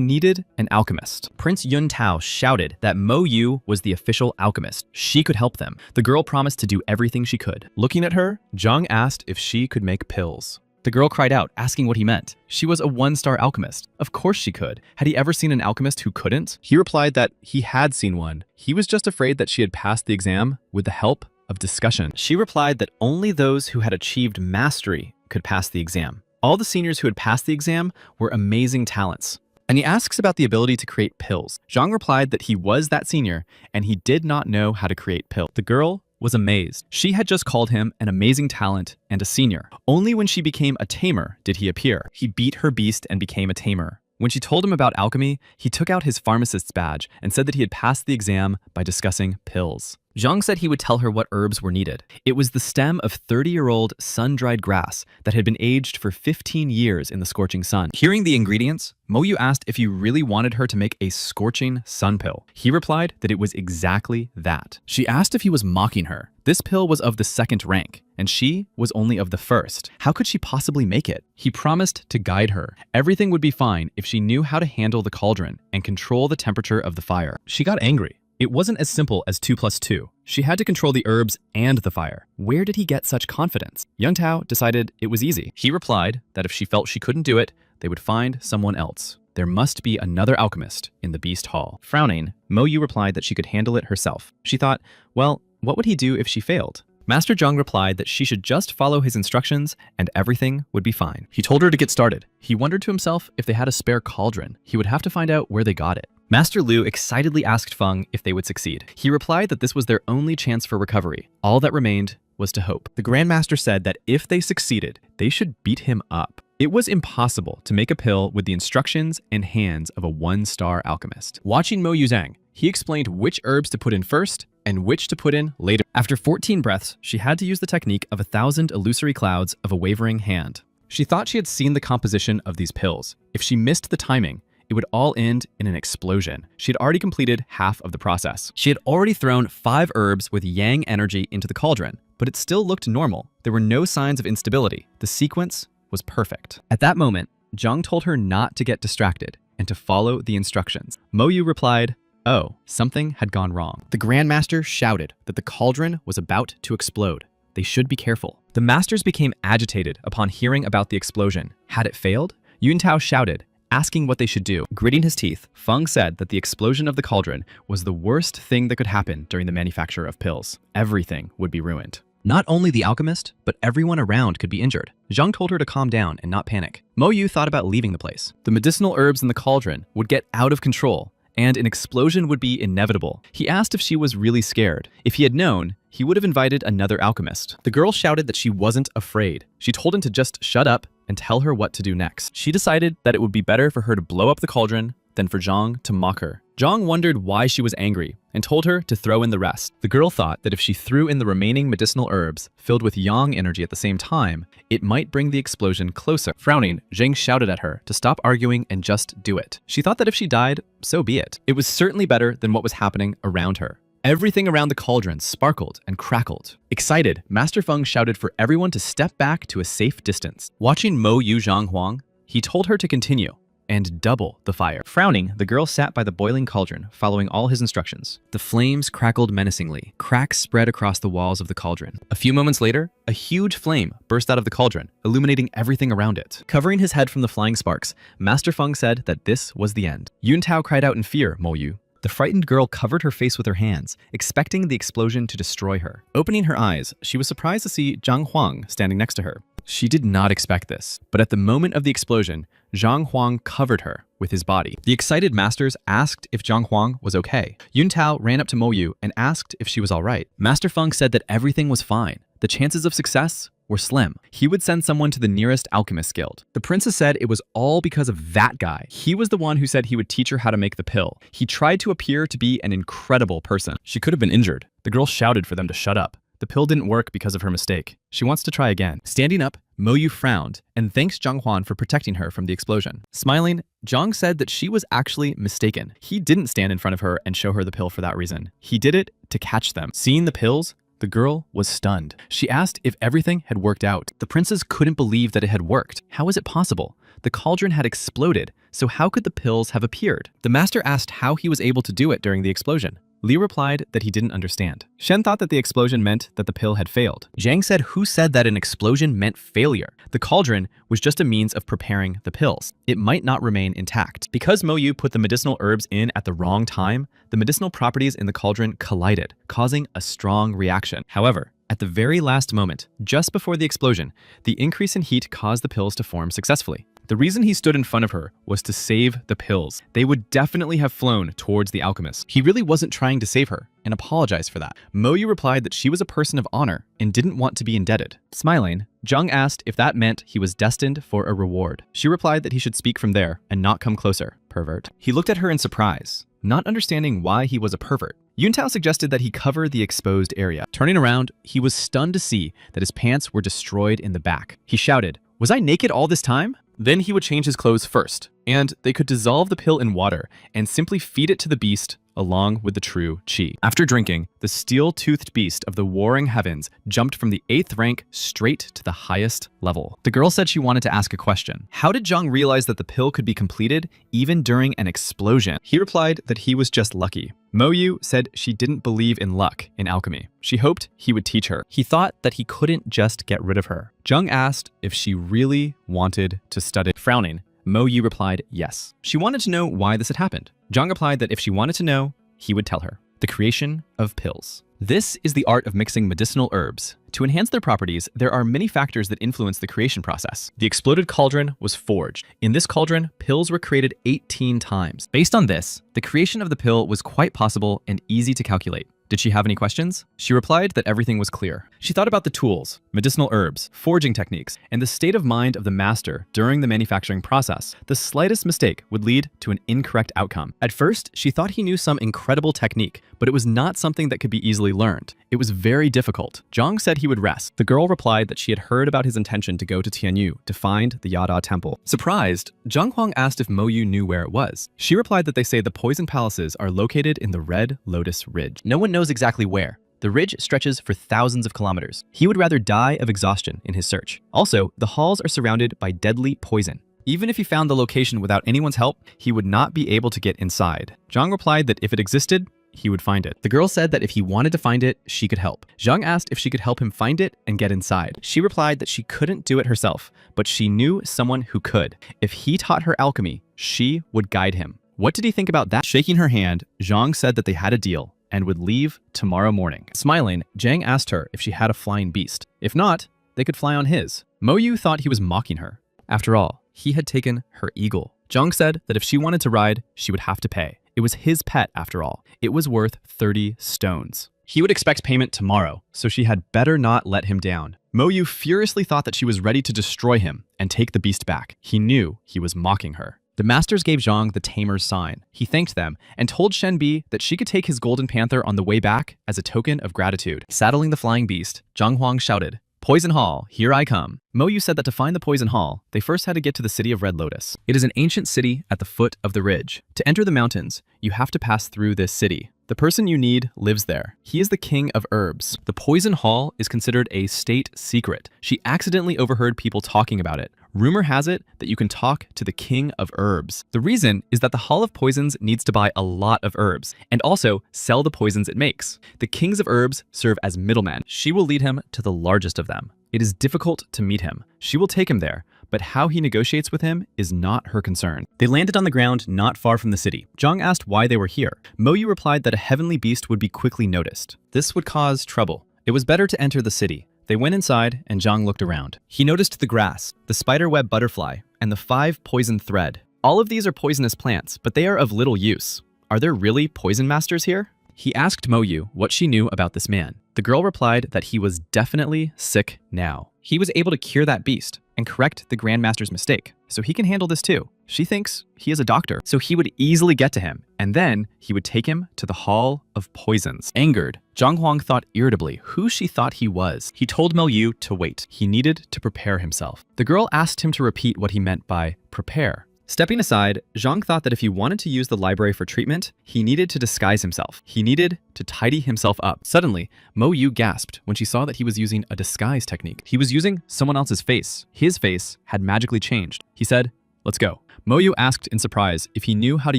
needed an alchemist. Prince Yun Tao shouted that Mo Yu was the official alchemist. She could help them. The girl promised to do everything she could. Looking at her, Zhang asked if she could make pills. The girl cried out, asking what he meant. She was a 1-star alchemist. Of course she could. Had he ever seen an alchemist who couldn't? He replied that he had seen one. He was just afraid that she had passed the exam with the help of discussion. She replied that only those who had achieved mastery could pass the exam. All the seniors who had passed the exam were amazing talents. And he asks about the ability to create pills. Zhang replied that he was that senior and he did not know how to create pills. The girl was amazed. She had just called him an amazing talent and a senior. Only when she became a tamer did he appear. He beat her beast and became a tamer. When she told him about alchemy, he took out his pharmacist's badge and said that he had passed the exam by discussing pills. Zhang said he would tell her what herbs were needed. It was the stem of 30-year-old sun-dried grass that had been aged for 15 years in the scorching sun. Hearing the ingredients, Mo Yu asked if he really wanted her to make a scorching sun pill. He replied that it was exactly that. She asked if he was mocking her. This pill was of the 2nd rank, and she was only of the 1st. How could she possibly make it? He promised to guide her. Everything would be fine if she knew how to handle the cauldron and control the temperature of the fire. She got angry. It wasn't as simple as 2 + 2. She had to control the herbs and the fire. Where did he get such confidence? Yun Tao decided it was easy. He replied that if she felt she couldn't do it, they would find someone else. There must be another alchemist in the Beast Hall. Frowning, Mo Yu replied that she could handle it herself. She thought, well, what would he do if she failed? Master Zhang replied that she should just follow his instructions and everything would be fine. He told her to get started. He wondered to himself if they had a spare cauldron. He would have to find out where they got it. Master Lu excitedly asked Feng if they would succeed. He replied that this was their only chance for recovery. All that remained was to hope. The Grandmaster said that if they succeeded, they should beat him up. It was impossible to make a pill with the instructions and hands of a one-star alchemist. Watching Mo Yu Zhang, he explained which herbs to put in first and which to put in later. After 14 breaths, she had to use the technique of 1,000 illusory clouds of a wavering hand. She thought she had seen the composition of these pills. If she missed the timing, it would all end in an explosion. She had already completed half of the process. She had already thrown 5 herbs with yang energy into the cauldron, but it still looked normal. There were no signs of instability. The sequence was perfect. At that moment, Zhang told her not to get distracted and to follow the instructions. Mo Yu replied, "Oh, something had gone wrong." The Grandmaster shouted that the cauldron was about to explode. They should be careful. The masters became agitated upon hearing about the explosion. Had it failed? Yuntao shouted, asking what they should do. Gritting his teeth, Feng said that the explosion of the cauldron was the worst thing that could happen during the manufacture of pills. Everything would be ruined. Not only the alchemist, but everyone around could be injured. Zhang told her to calm down and not panic. Mo Yu thought about leaving the place. The medicinal herbs in the cauldron would get out of control, and an explosion would be inevitable. He asked if she was really scared. If he had known, he would have invited another alchemist. The girl shouted that she wasn't afraid. She told him to just shut up and tell her what to do next. She decided that it would be better for her to blow up the cauldron than for Zhang to mock her. Zhang wondered why she was angry and told her to throw in the rest. The girl thought that if she threw in the remaining medicinal herbs filled with yang energy at the same time, it might bring the explosion closer. Frowning, Zhang shouted at her to stop arguing and just do it. She thought that if she died, so be it. It was certainly better than what was happening around her. Everything around the cauldron sparkled and crackled. Excited, Master Feng shouted for everyone to step back to a safe distance. Watching Mo Yu Zhang Huang, he told her to continue and double the fire. Frowning, the girl sat by the boiling cauldron, following all his instructions. The flames crackled menacingly. Cracks spread across the walls of the cauldron. A few moments later, a huge flame burst out of the cauldron, illuminating everything around it. Covering his head from the flying sparks, Master Feng said that this was the end. Yuntao cried out in fear, Mo Yu. The frightened girl covered her face with her hands, expecting the explosion to destroy her. Opening her eyes, she was surprised to see Zhang Huang standing next to her. She did not expect this, but at the moment of the explosion, Zhang Huang covered her with his body. The excited masters asked if Zhang Huang was okay. Yuntao ran up to Mo Yu and asked if she was all right. Master Feng said that everything was fine. The chances of success were slim. He would send someone to the nearest alchemist guild. The princess said it was all because of that guy. He was the one who said he would teach her how to make the pill. He tried to appear to be an incredible person. She could have been injured. The girl shouted for them to shut up. The pill didn't work because of her mistake. She wants to try again. Standing up, Mo Yu frowned and thanks Zhang Huan for protecting her from the explosion. Smiling, Zhang said that she was actually mistaken. He didn't stand in front of her and show her the pill for that reason. He did it to catch them. Seeing the pills, the girl was stunned. She asked if everything had worked out. The princess couldn't believe that it had worked. How was it possible? The cauldron had exploded, so how could the pills have appeared? The master asked how he was able to do it during the explosion. Li replied that he didn't understand. Shen thought that the explosion meant that the pill had failed. Zhang said who said that an explosion meant failure? The cauldron was just a means of preparing the pills. It might not remain intact. Because Mo Yu put the medicinal herbs in at the wrong time, the medicinal properties in the cauldron collided, causing a strong reaction. However, at the very last moment, just before the explosion, the increase in heat caused the pills to form successfully. The reason he stood in front of her was to save the pills. They would definitely have flown towards the alchemist. He really wasn't trying to save her and apologized for that. Mo Yu replied that she was a person of honor and didn't want to be indebted. Smiling, Zhang asked if that meant he was destined for a reward. She replied that he should speak from there and not come closer, pervert. He looked at her in surprise, not understanding why he was a pervert. Yuntao suggested that he cover the exposed area. Turning around, he was stunned to see that his pants were destroyed in the back. He shouted, "Was I naked all this time?" Then he would change his clothes first, and they could dissolve the pill in water and simply feed it to the beast along with the true chi. After drinking, the steel-toothed beast of the warring heavens jumped from the 8th rank straight to the highest level. The girl said she wanted to ask a question. How did Zhang realize that the pill could be completed even during an explosion? He replied that he was just lucky. Mo Yu said she didn't believe in luck in alchemy. She hoped he would teach her. He thought that he couldn't just get rid of her. Zhang asked if she really wanted to study. Frowning, Mo Yu replied yes. She wanted to know why this had happened. Zhang replied that if she wanted to know, he would tell her. The creation of pills. This is the art of mixing medicinal herbs. To enhance their properties, there are many factors that influence the creation process. The exploded cauldron was forged. In this cauldron, pills were created 18 times. Based on this, the creation of the pill was quite possible and easy to calculate. Did she have any questions? She replied that everything was clear. She thought about the tools, medicinal herbs, forging techniques, and the state of mind of the master during the manufacturing process. The slightest mistake would lead to an incorrect outcome. At first, she thought he knew some incredible technique, but it was not something that could be easily learned. It was very difficult. Zhang said he would rest. The girl replied that she had heard about his intention to go to Tianyu to find the Yada temple. Surprised, Zhang Huang asked if Mo Yu knew where it was. She replied that they say the poison palaces are located in the Red Lotus Ridge. No one knows exactly where. The ridge stretches for thousands of kilometers. He would rather die of exhaustion in his search. Also, the halls are surrounded by deadly poison. Even if he found the location without anyone's help, he would not be able to get inside. Zhang replied that if it existed, he would find it. The girl said that if he wanted to find it, she could help. Zhang asked if she could help him find it and get inside. She replied that she couldn't do it herself, but she knew someone who could. If he taught her alchemy, she would guide him. What did he think about that? Shaking her hand, Zhang said that they had a deal and would leave tomorrow morning. Smiling, Zhang asked her if she had a flying beast. If not, they could fly on his. Mo Yu thought he was mocking her. After all, he had taken her eagle. Zhang said that if she wanted to ride, she would have to pay. It was his pet after all. It was worth 30 stones. He would expect payment tomorrow, so she had better not let him down. Mo Yu furiously thought that she was ready to destroy him and take the beast back. He knew he was mocking her. The masters gave Zhang the tamer's sign. He thanked them and told Shen Bi that she could take his golden panther on the way back as a token of gratitude. Saddling the flying beast, Zhang Huang shouted, "Poison Hall, here I come." Mo Yu said that to find the Poison Hall, they first had to get to the city of Red Lotus. It is an ancient city at the foot of the ridge. To enter the mountains, you have to pass through this city. The person you need lives there. He is the king of herbs. The Poison Hall is considered a state secret. She accidentally overheard people talking about it. Rumor has it that you can talk to the king of herbs. The reason is that the Hall of Poisons needs to buy a lot of herbs and also sell the poisons it makes. The kings of herbs serve as middlemen. She will lead him to the largest of them. It is difficult to meet him. She will take him there, but how he negotiates with him is not her concern. They landed on the ground not far from the city. Zhang asked why they were here. Mo Yu replied that a heavenly beast would be quickly noticed. This would cause trouble. It was better to enter the city. They went inside and Zhang looked around. He noticed the grass, the spiderweb butterfly, and the 5 poison thread. All of these are poisonous plants, but they are of little use. Are there really poison masters here? He asked Mo Yu what she knew about this man. The girl replied that he was definitely sick now. He was able to cure that beast and correct the Grandmaster's mistake, so he can handle this too. She thinks he is a doctor, so he would easily get to him, and then he would take him to the Hall of Poisons. Angered, Zhang Huang thought irritably who she thought he was. He told Mo Yu to wait. He needed to prepare himself. The girl asked him to repeat what he meant by prepare. Stepping aside, Zhang thought that if he wanted to use the library for treatment, he needed to disguise himself. He needed to tidy himself up. Suddenly, Mo Yu gasped when she saw that he was using a disguise technique. He was using someone else's face. His face had magically changed. He said, "Let's go." Mo Yu asked in surprise if he knew how to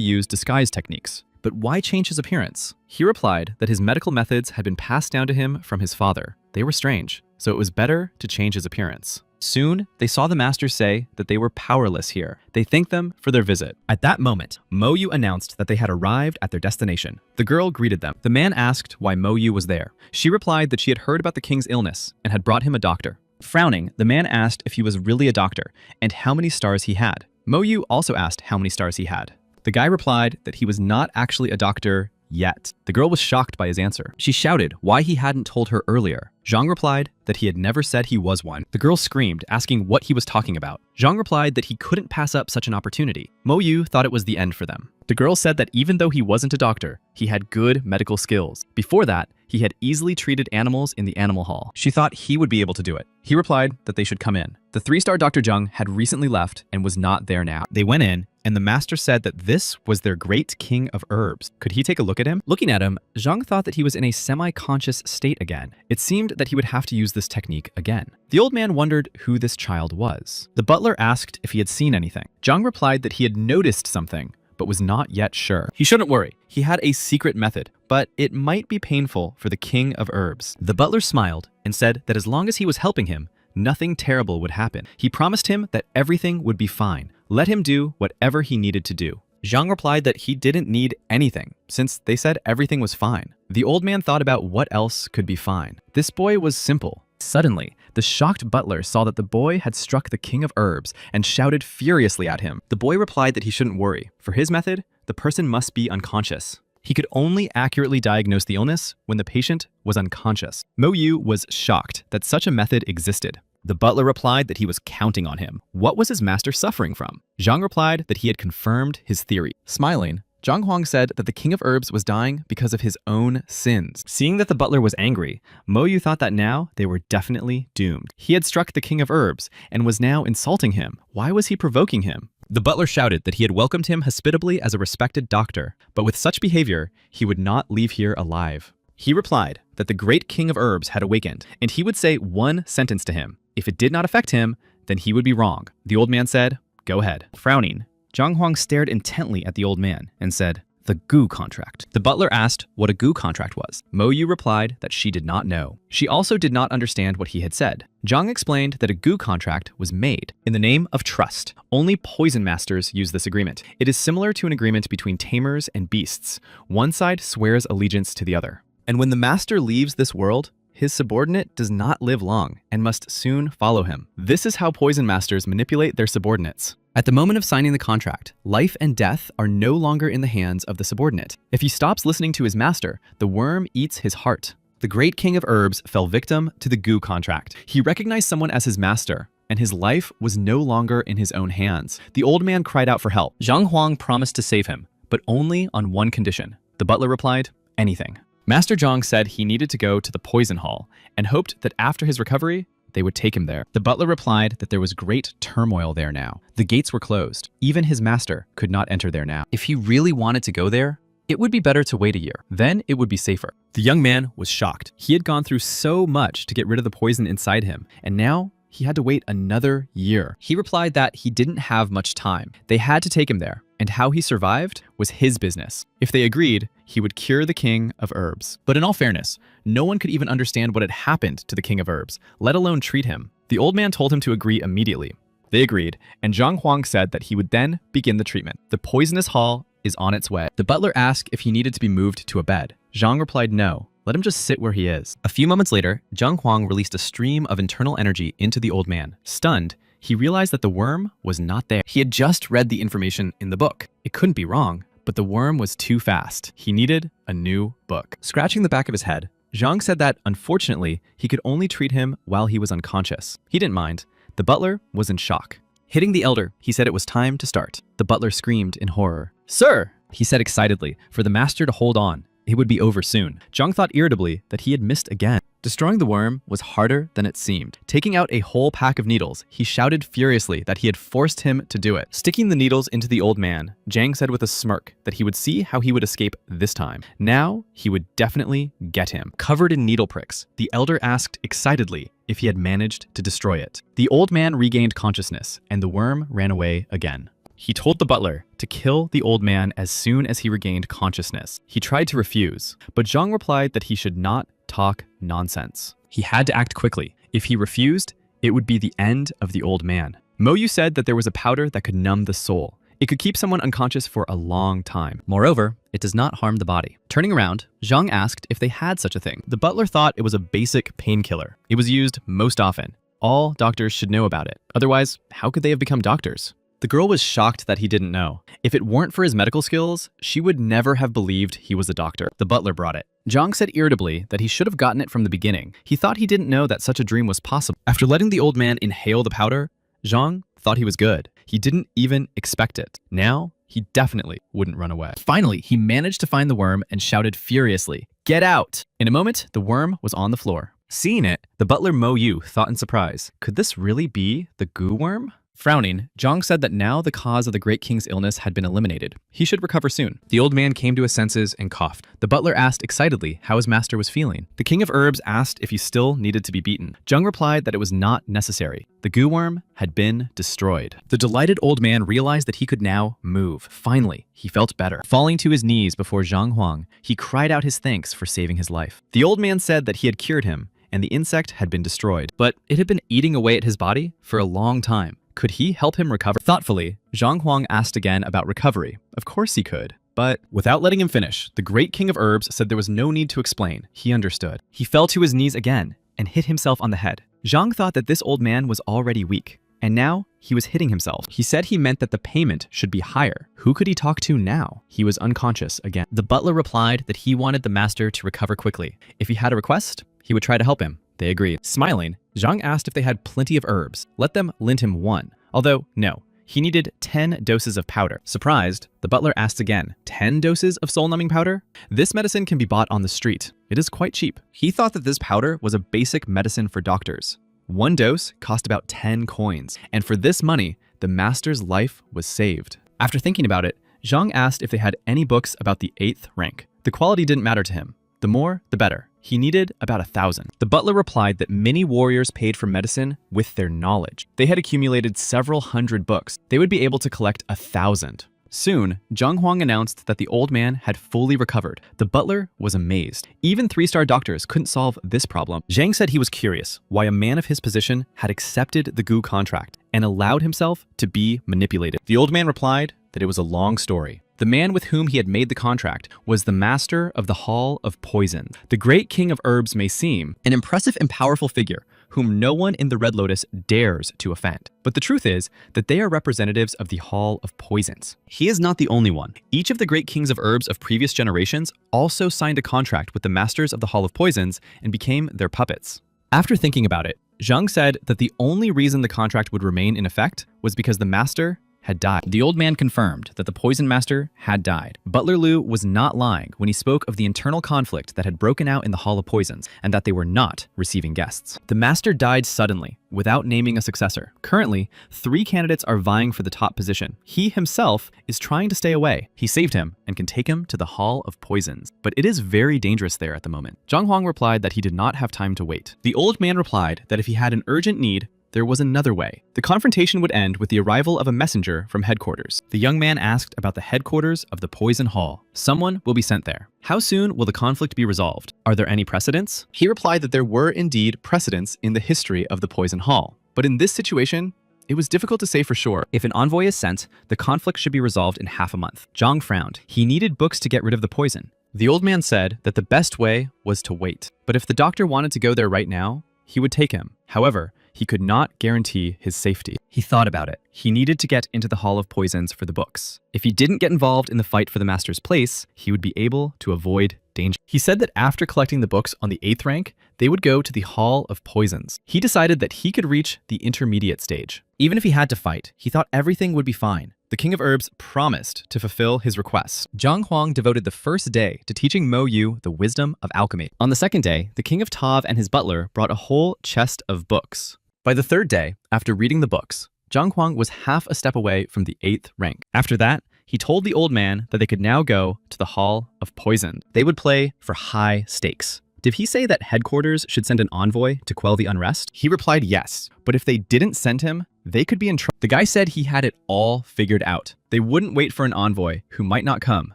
use disguise techniques. But why change his appearance? He replied that his medical methods had been passed down to him from his father. They were strange, so it was better to change his appearance. Soon, they saw the masters say that they were powerless here. They thanked them for their visit. At that moment, Mo Yu announced that they had arrived at their destination. The girl greeted them. The man asked why Mo Yu was there. She replied that she had heard about the king's illness and had brought him a doctor. Frowning, the man asked if he was really a doctor and how many stars he had. Mo Yu also asked how many stars he had. The guy replied that he was not actually a doctor yet. The girl was shocked by his answer. She shouted why he hadn't told her earlier. Zhang replied that he had never said he was one. The girl screamed, asking what he was talking about. Zhang replied that he couldn't pass up such an opportunity. Mo Yu thought it was the end for them. The girl said that even though he wasn't a doctor, he had good medical skills. Before that, he had easily treated animals in the animal hall. She thought he would be able to do it. He replied that they should come in. The 3-star Dr. Zheng had recently left and was not there now. They went in, and the master said that this was their great king of herbs. Could he take a look at him? Looking at him, Zhang thought that he was in a semi-conscious state again. It seemed that he would have to use this technique again. The old man wondered who this child was. The butler asked if he had seen anything. Zhang replied that he had noticed something, but was not yet sure. He shouldn't worry. He had a secret method, but it might be painful for the king of herbs. The butler smiled and said that as long as he was helping him, nothing terrible would happen. He promised him that everything would be fine. Let him do whatever he needed to do. Zhang replied that he didn't need anything, since they said everything was fine. The old man thought about what else could be fine. This boy was simple. Suddenly, the shocked butler saw that the boy had struck the king of herbs and shouted furiously at him. The boy replied that he shouldn't worry. For his method, the person must be unconscious. He could only accurately diagnose the illness when the patient was unconscious. Mo Yu was shocked that such a method existed. The butler replied that he was counting on him. What was his master suffering from? Zhang replied that he had confirmed his theory. Smiling, Zhang Huang said that the king of herbs was dying because of his own sins. Seeing that the butler was angry, Mo Yu thought that now they were definitely doomed. He had struck the king of herbs and was now insulting him. Why was he provoking him? The butler shouted that he had welcomed him hospitably as a respected doctor, but with such behavior, he would not leave here alive. He replied that the great king of herbs had awakened, and he would say one sentence to him. If it did not affect him, then he would be wrong. The old man said, "Go ahead." Frowning, Zhang Huang stared intently at the old man and said, "The goo contract." The butler asked what a goo contract was. Mo Yu replied that she did not know. She also did not understand what he had said. Zhang explained that a goo contract was made in the name of trust. Only poison masters use this agreement. It is similar to an agreement between tamers and beasts. One side swears allegiance to the other. And when the master leaves this world, his subordinate does not live long and must soon follow him. This is how poison masters manipulate their subordinates. At the moment of signing the contract, life and death are no longer in the hands of the subordinate. If he stops listening to his master, the worm eats his heart. The great king of herbs fell victim to the goo contract. He recognized someone as his master, and his life was no longer in his own hands. The old man cried out for help. Zhang Huang promised to save him, but only on one condition. The butler replied, "Anything." Master Zhang said he needed to go to the poison hall and hoped that after his recovery, they would take him there. The butler replied that there was great turmoil there now. The gates were closed. Even his master could not enter there now. If he really wanted to go there, it would be better to wait a year. Then it would be safer. The young man was shocked. He had gone through so much to get rid of the poison inside him, and now he had to wait another year. He replied that he didn't have much time. They had to take him there, and how he survived was his business. If they agreed, he would cure the king of herbs. But in all fairness, no one could even understand what had happened to the king of herbs, let alone treat him. The old man told him to agree immediately. They agreed, and Zhang Huang said that he would then begin the treatment. The poisonous hall is on its way. The butler asked if he needed to be moved to a bed. Zhang replied no. Let him just sit where he is. A few moments later, Zhang Huang released a stream of internal energy into the old man. Stunned, he realized that the worm was not there. He had just read the information in the book. It couldn't be wrong, but the worm was too fast. He needed a new book. Scratching the back of his head, Zhang said that, unfortunately, he could only treat him while he was unconscious. He didn't mind. The butler was in shock. Hitting the elder, he said it was time to start. The butler screamed in horror. "Sir!" he said excitedly, for the master to hold on. It would be over soon. Zhang thought irritably that he had missed again. Destroying the worm was harder than it seemed. Taking out a whole pack of needles, he shouted furiously that he had forced him to do it. Sticking the needles into the old man, Zhang said with a smirk that he would see how he would escape this time. Now, he would definitely get him. Covered in needle pricks, the elder asked excitedly if he had managed to destroy it. The old man regained consciousness, and the worm ran away again. He told the butler to kill the old man as soon as he regained consciousness. He tried to refuse, but Zhang replied that he should not talk nonsense. He had to act quickly. If he refused, it would be the end of the old man. Mo Yu said that there was a powder that could numb the soul. It could keep someone unconscious for a long time. Moreover, it does not harm the body. Turning around, Zhang asked if they had such a thing. The butler thought it was a basic painkiller. It was used most often. All doctors should know about it. Otherwise, how could they have become doctors? The girl was shocked that he didn't know. If it weren't for his medical skills, she would never have believed he was a doctor. The butler brought it. Zhang said irritably that he should have gotten it from the beginning. He thought he didn't know that such a dream was possible. After letting the old man inhale the powder, Zhang thought he was good. He didn't even expect it. Now, he definitely wouldn't run away. Finally, he managed to find the worm and shouted furiously, "Get out!" In a moment, the worm was on the floor. Seeing it, the butler Mo Yu thought in surprise, could this really be the goo worm? Frowning, Zhang said that now the cause of the great king's illness had been eliminated. He should recover soon. The old man came to his senses and coughed. The butler asked excitedly how his master was feeling. The king of herbs asked if he still needed to be beaten. Zhang replied that it was not necessary. The goo worm had been destroyed. The delighted old man realized that he could now move. Finally, he felt better. Falling to his knees before Zhang Huang, he cried out his thanks for saving his life. The old man said that he had cured him and the insect had been destroyed, but it had been eating away at his body for a long time. Could he help him recover? Thoughtfully, Zhang Huang asked again about recovery. Of course he could. But without letting him finish, the great king of herbs said there was no need to explain. He understood. He fell to his knees again and hit himself on the head. Zhang thought that this old man was already weak. and now he was hitting himself. He said he meant that the payment should be higher. Who could he talk to now? He was unconscious again. The butler replied that he wanted the master to recover quickly. If he had a request, he would try to help him. They agreed. Smiling, Zhang asked if they had plenty of herbs. Let them lend him one. Although, no. He needed 10 doses of powder. Surprised, the butler asked again, 10 doses of soul-numbing powder? This medicine can be bought on the street. It is quite cheap. He thought that this powder was a basic medicine for doctors. One dose cost about 10 coins, and for this money, the master's life was saved. After thinking about it, Zhang asked if they had any books about the 8th rank. The quality didn't matter to him. The more, the better. He needed about 1,000. The butler replied that many warriors paid for medicine with their knowledge. They had accumulated several hundred books. They would be able to collect 1,000. Soon, Zhang Huang announced that the old man had fully recovered. The butler was amazed. Even 3-star doctors couldn't solve this problem. Zhang said he was curious why a man of his position had accepted the Gu contract and allowed himself to be manipulated. The old man replied that it was a long story. The man with whom he had made the contract was the master of the Hall of Poison. The great king of herbs may seem an impressive and powerful figure whom no one in the Red Lotus dares to offend. But the truth is that they are representatives of the Hall of Poisons. He is not the only one. Each of the great kings of herbs of previous generations also signed a contract with the masters of the Hall of Poisons and became their puppets. After thinking about it, Zhang said that the only reason the contract would remain in effect was because the master had died. The old man confirmed that the poison master had died. Butler Liu was not lying when he spoke of the internal conflict that had broken out in the Hall of Poisons and that they were not receiving guests. The master died suddenly, without naming a successor. Currently, 3 candidates are vying for the top position. He himself is trying to stay away. He saved him and can take him to the Hall of Poisons, but it is very dangerous there at the moment. Zhang Huang replied that he did not have time to wait. The old man replied that if he had an urgent need, there was another way. The confrontation would end with the arrival of a messenger from headquarters. The young man asked about the headquarters of the Poison Hall. Someone will be sent there. How soon will the conflict be resolved? Are there any precedents? He replied that there were indeed precedents in the history of the Poison Hall. But in this situation, it was difficult to say for sure. If an envoy is sent, the conflict should be resolved in half a month. Zhang frowned. He needed books to get rid of the poison. The old man said that the best way was to wait. But if the doctor wanted to go there right now, he would take him. However, he could not guarantee his safety. He thought about it. He needed to get into the Hall of Poisons for the books. If he didn't get involved in the fight for the master's place, he would be able to avoid danger. He said that after collecting the books on the 8th rank, they would go to the Hall of Poisons. He decided that he could reach the intermediate stage. Even if he had to fight, he thought everything would be fine. The King of Herbs promised to fulfill his requests. Zhang Huang devoted the first day to teaching Mo Yu the wisdom of alchemy. On the second day, the King of Tav and his butler brought a whole chest of books. By the third day, after reading the books, Zhang Huang was half a step away from the 8th rank. After that, he told the old man that they could now go to the Hall of Poison. They would play for high stakes. Did he say that headquarters should send an envoy to quell the unrest? He replied yes, but if they didn't send him, they could be in trouble. The guy said he had it all figured out. They wouldn't wait for an envoy who might not come,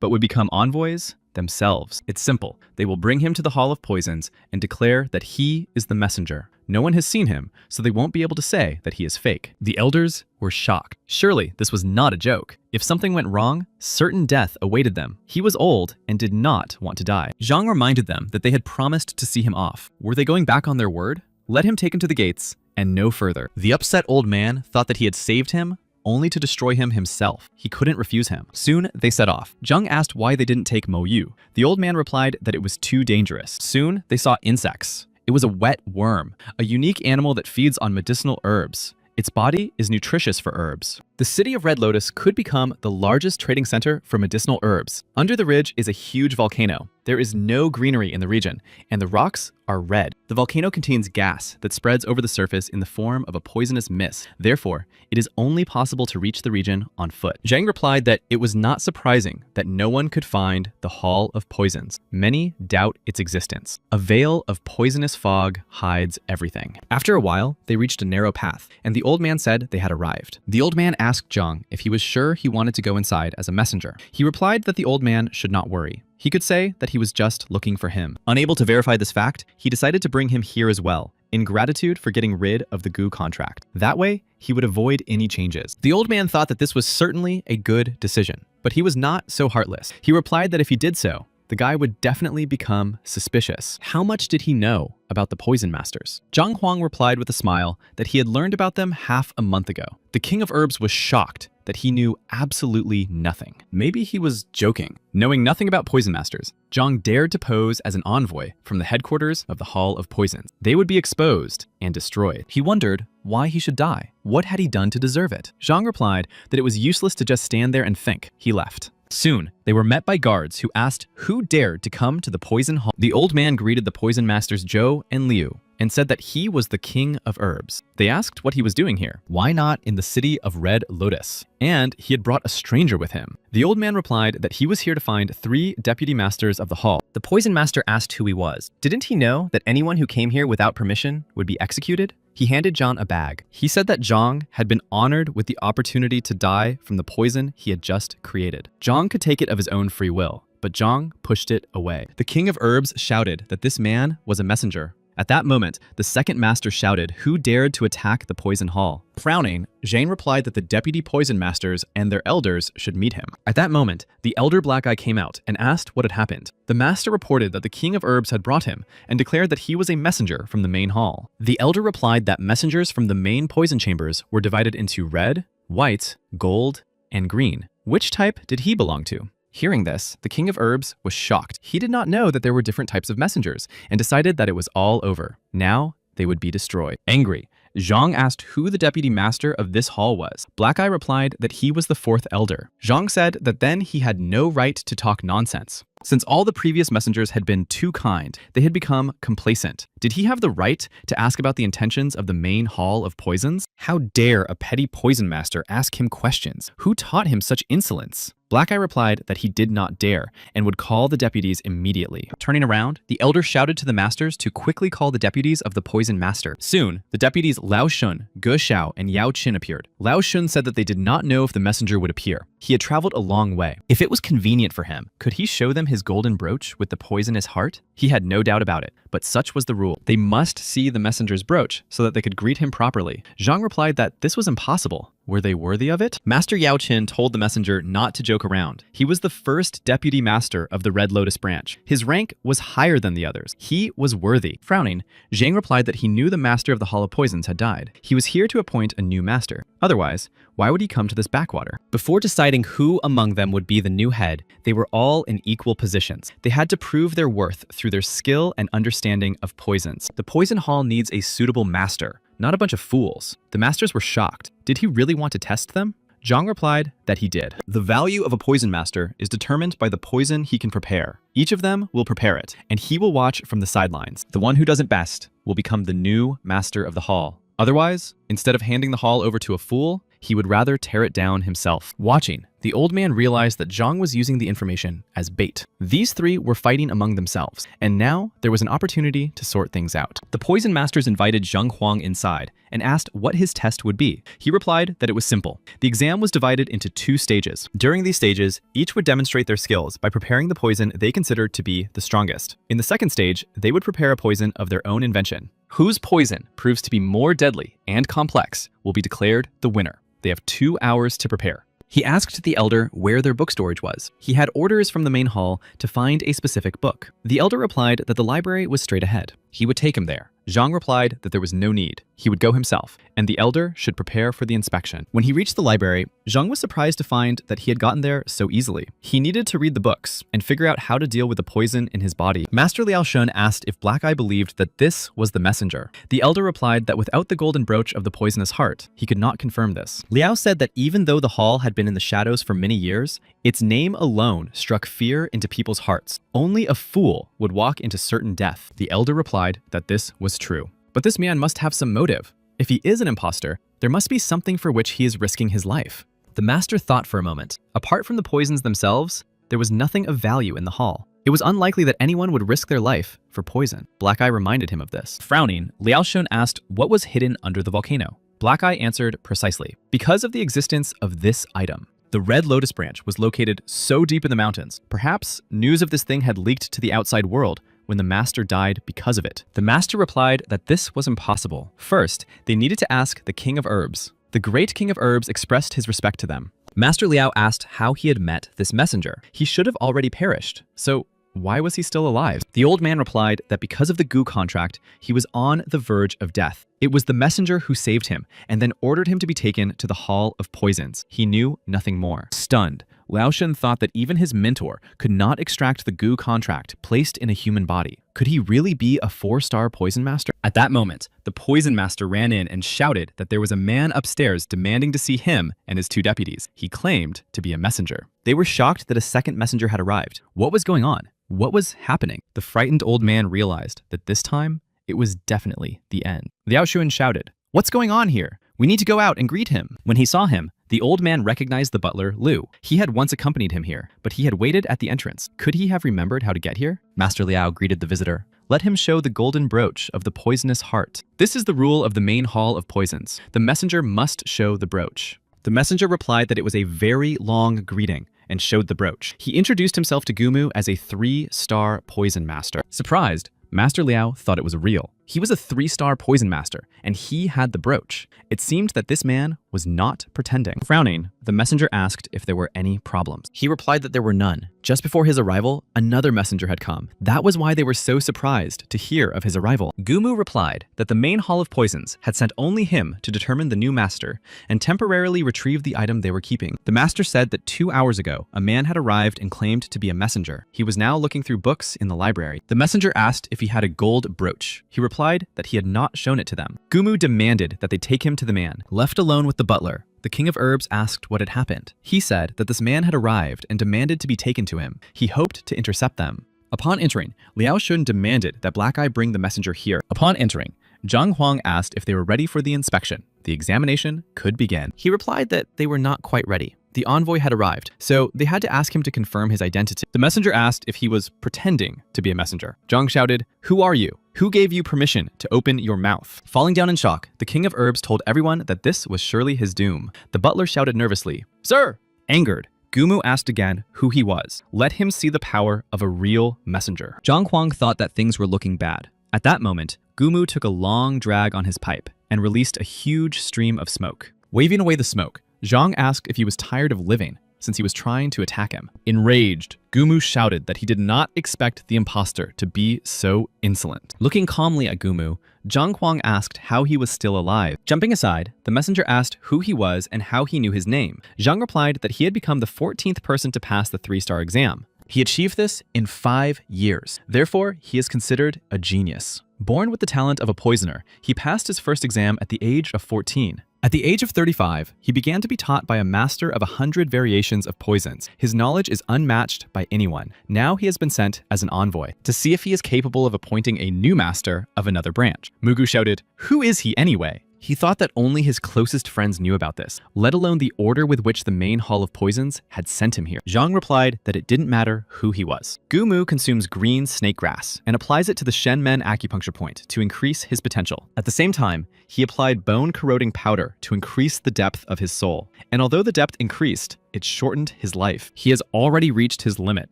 but would become envoys themselves. It's simple. They will bring him to the Hall of Poisons and declare that he is the messenger. No one has seen him, so they won't be able to say that he is fake. The elders were shocked. Surely this was not a joke. If something went wrong, certain death awaited them. He was old and did not want to die. Zhang reminded them that they had promised to see him off. Were they going back on their word? Let him take him to the gates and no further. The upset old man thought that he had saved him only to destroy him himself. He couldn't refuse him. Soon, they set off. Zhang asked why they didn't take Mo Yu. The old man replied that it was too dangerous. Soon, they saw insects. It was a wet worm, a unique animal that feeds on medicinal herbs. Its body is nutritious for herbs. The city of Red Lotus could become the largest trading center for medicinal herbs. Under the ridge is a huge volcano. There is no greenery in the region, and the rocks are red. The volcano contains gas that spreads over the surface in the form of a poisonous mist. Therefore, it is only possible to reach the region on foot. Zhang replied that it was not surprising that no one could find the Hall of Poisons. Many doubt its existence. A veil of poisonous fog hides everything. After a while, they reached a narrow path, and the old man said they had arrived. The old man asked Zhang if he was sure he wanted to go inside as a messenger. He replied that the old man should not worry. He could say that he was just looking for him. Unable to verify this fact, he decided to bring him here as well, in gratitude for getting rid of the Gu contract. That way, he would avoid any changes. The old man thought that this was certainly a good decision, but he was not so heartless. He replied that if he did so, the guy would definitely become suspicious. How much did he know about the poison masters? Zhang Huang replied with a smile that he had learned about them half a month ago. The king of herbs was shocked that he knew absolutely nothing. Maybe he was joking. Knowing nothing about poison masters, Zhang dared to pose as an envoy from the headquarters of the Hall of Poisons. They would be exposed and destroyed. He wondered why he should die. What had he done to deserve it? Zhang replied that it was useless to just stand there and think. He left. Soon, they were met by guards who asked who dared to come to the poison hall. The old man greeted the poison masters Zhou and Liu and said that he was the king of herbs. They asked what he was doing here. Why not in the city of Red Lotus? And he had brought a stranger with him. The old man replied that he was here to find 3 deputy masters of the hall. The poison master asked who he was. Didn't he know that anyone who came here without permission would be executed? He handed Zhang a bag. He said that Zhang had been honored with the opportunity to die from the poison he had just created. Zhang could take it of his own free will, but Zhang pushed it away. The king of herbs shouted that this man was a messenger. At that moment, the second master shouted who dared to attack the poison hall. Frowning, Zhang replied that the deputy poison masters and their elders should meet him. At that moment, the elder black eye came out and asked what had happened. The master reported that the king of herbs had brought him and declared that he was a messenger from the main hall. The elder replied that messengers from the main poison chambers were divided into red, white, gold, and green. Which type did he belong to? Hearing this, the king of herbs was shocked. He did not know that there were different types of messengers and decided that it was all over. Now they would be destroyed. Angry, Zhang asked who the deputy master of this hall was. Black Eye replied that he was the 4th elder. Zhang said that then he had no right to talk nonsense. Since all the previous messengers had been too kind, they had become complacent. Did he have the right to ask about the intentions of the main hall of poisons? How dare a petty poison master ask him questions? Who taught him such insolence? Black Eye replied that he did not dare and would call the deputies immediately. Turning around, the elder shouted to the masters to quickly call the deputies of the poison master. Soon, the deputies Lao Shun, Ge Xiao, and Yao Qin appeared. Lao Shun said that they did not know if the messenger would appear. He had traveled a long way. If it was convenient for him, could he show them his golden brooch with the poisonous heart? He had no doubt about it, but such was the rule. They must see the messenger's brooch so that they could greet him properly. Zhang replied that this was impossible. Were they worthy of it? Master Yao Qin told the messenger not to joke around. He was the first deputy master of the Red Lotus branch. His rank was higher than the others. He was worthy. Frowning, Zhang replied that he knew the master of the Hall of Poisons had died. He was here to appoint a new master. Otherwise, why would he come to this backwater? Before deciding who among them would be the new head, they were all in equal positions. They had to prove their worth through their skill and understanding of poisons. The poison hall needs a suitable master, not a bunch of fools. The masters were shocked. Did he really want to test them? Zhang replied that he did. The value of a poison master is determined by the poison he can prepare. Each of them will prepare it, and he will watch from the sidelines. The one who does it best will become the new master of the hall. Otherwise, instead of handing the hall over to a fool, he would rather tear it down himself. Watching, the old man realized that Zhang was using the information as bait. These 3 were fighting among themselves, and now there was an opportunity to sort things out. The poison masters invited Zhang Huang inside and asked what his test would be. He replied that it was simple. The exam was divided into 2 stages. During these stages, each would demonstrate their skills by preparing the poison they considered to be the strongest. In the second stage, they would prepare a poison of their own invention. Whose poison proves to be more deadly and complex will be declared the winner. They have 2 hours to prepare. He asked the elder where their book storage was. He had orders from the main hall to find a specific book. The elder replied that the library was straight ahead. He would take him there. Zhang replied that there was no need. He would go himself, and the elder should prepare for the inspection. When he reached the library, Zhang was surprised to find that he had gotten there so easily. He needed to read the books and figure out how to deal with the poison in his body. Master Liao Shun asked if Black Eye believed that this was the messenger. The elder replied that without the golden brooch of the poisonous heart, he could not confirm this. Liao said that even though the hall had been in the shadows for many years, its name alone struck fear into people's hearts. Only a fool would walk into certain death. The elder replied that this was true. But this man must have some motive. If he is an imposter, there must be something for which he is risking his life. The master thought for a moment. Apart from the poisons themselves, there was nothing of value in the hall. It was unlikely that anyone would risk their life for poison. Black Eye reminded him of this. Frowning, Liao Shun asked what was hidden under the volcano. Black Eye answered precisely, because of the existence of this item. The Red Lotus branch was located so deep in the mountains. Perhaps news of this thing had leaked to the outside world when the master died because of it. The master replied that this was impossible. First, they needed to ask the king of herbs. The great king of herbs expressed his respect to them. Master Liao asked how he had met this messenger. He should have already perished. So Why was he still alive? The old man replied that because of the goo contract, he was on the verge of death. It was the messenger who saved him and then ordered him to be taken to the Hall of Poisons. He knew nothing more. Stunned, Laoshan thought that even his mentor could not extract the goo contract placed in a human body. Could he really be a 4-star poison master? At that moment, the poison master ran in and shouted that there was a man upstairs demanding to see him and his 2 deputies. He claimed to be a messenger. They were shocked that a second messenger had arrived. What was going on? What was happening? The frightened old man realized that this time, it was definitely the end. Liao Shun shouted, "What's going on here? We need to go out and greet him." When he saw him, the old man recognized the butler, Liu. He had once accompanied him here, but he had waited at the entrance. Could he have remembered how to get here? Master Liao greeted the visitor. Let him show the golden brooch of the poisonous heart. This is the rule of the main hall of poisons. The messenger must show the brooch. The messenger replied that it was a very long greeting and showed the brooch. He introduced himself to Gumu as a 3-star poison master. Surprised, Master Liao thought it was real. He was a 3-star poison master, and he had the brooch. It seemed that this man was not pretending. Frowning, the messenger asked if there were any problems. He replied that there were none. Just before his arrival, another messenger had come. That was why they were so surprised to hear of his arrival. Gumu replied that the main hall of poisons had sent only him to determine the new master and temporarily retrieve the item they were keeping. The master said that 2 hours ago, a man had arrived and claimed to be a messenger. He was now looking through books in the library. The messenger asked if he had a gold brooch. He replied that he had not shown it to them. Gumu demanded that they take him to the man. Left alone with the butler, the king of herbs asked what had happened. He said that this man had arrived and demanded to be taken to him. He hoped to intercept them. Upon entering, Liao Shun demanded that Black Eye bring the messenger here. Upon entering, Zhang Huang asked if they were ready for the inspection. The examination could begin. He replied that they were not quite ready. The envoy had arrived, so they had to ask him to confirm his identity. The messenger asked if he was pretending to be a messenger. Zhang shouted, "Who are you? Who gave you permission to open your mouth?" Falling down in shock, the king of herbs told everyone that this was surely his doom. The butler shouted nervously, "Sir!" Angered, Gumu asked again who he was. Let him see the power of a real messenger. Zhang Huang thought that things were looking bad. At that moment, Gumu took a long drag on his pipe and released a huge stream of smoke. Waving away the smoke, Zhang asked if he was tired of living, since he was trying to attack him. Enraged, Gumu shouted that he did not expect the imposter to be so insolent. Looking calmly at Gumu, Zhang Huang asked how he was still alive. Jumping aside, the messenger asked who he was and how he knew his name. Zhang replied that he had become the 14th person to pass the 3-star exam. He achieved this in 5 years. Therefore, he is considered a genius. Born with the talent of a poisoner, he passed his first exam at the age of 14. At the age of 35, he began to be taught by a master of 100 variations of poisons. His knowledge is unmatched by anyone. Now he has been sent as an envoy to see if he is capable of appointing a new master of another branch. Mugu shouted, "Who is he anyway?" He thought that only his closest friends knew about this, let alone the order with which the main hall of poisons had sent him here. Zhang replied that it didn't matter who he was. Gumu consumes green snake grass and applies it to the Shenmen acupuncture point to increase his potential. At the same time, he applied bone-corroding powder to increase the depth of his soul. And although the depth increased, it shortened his life. He has already reached his limit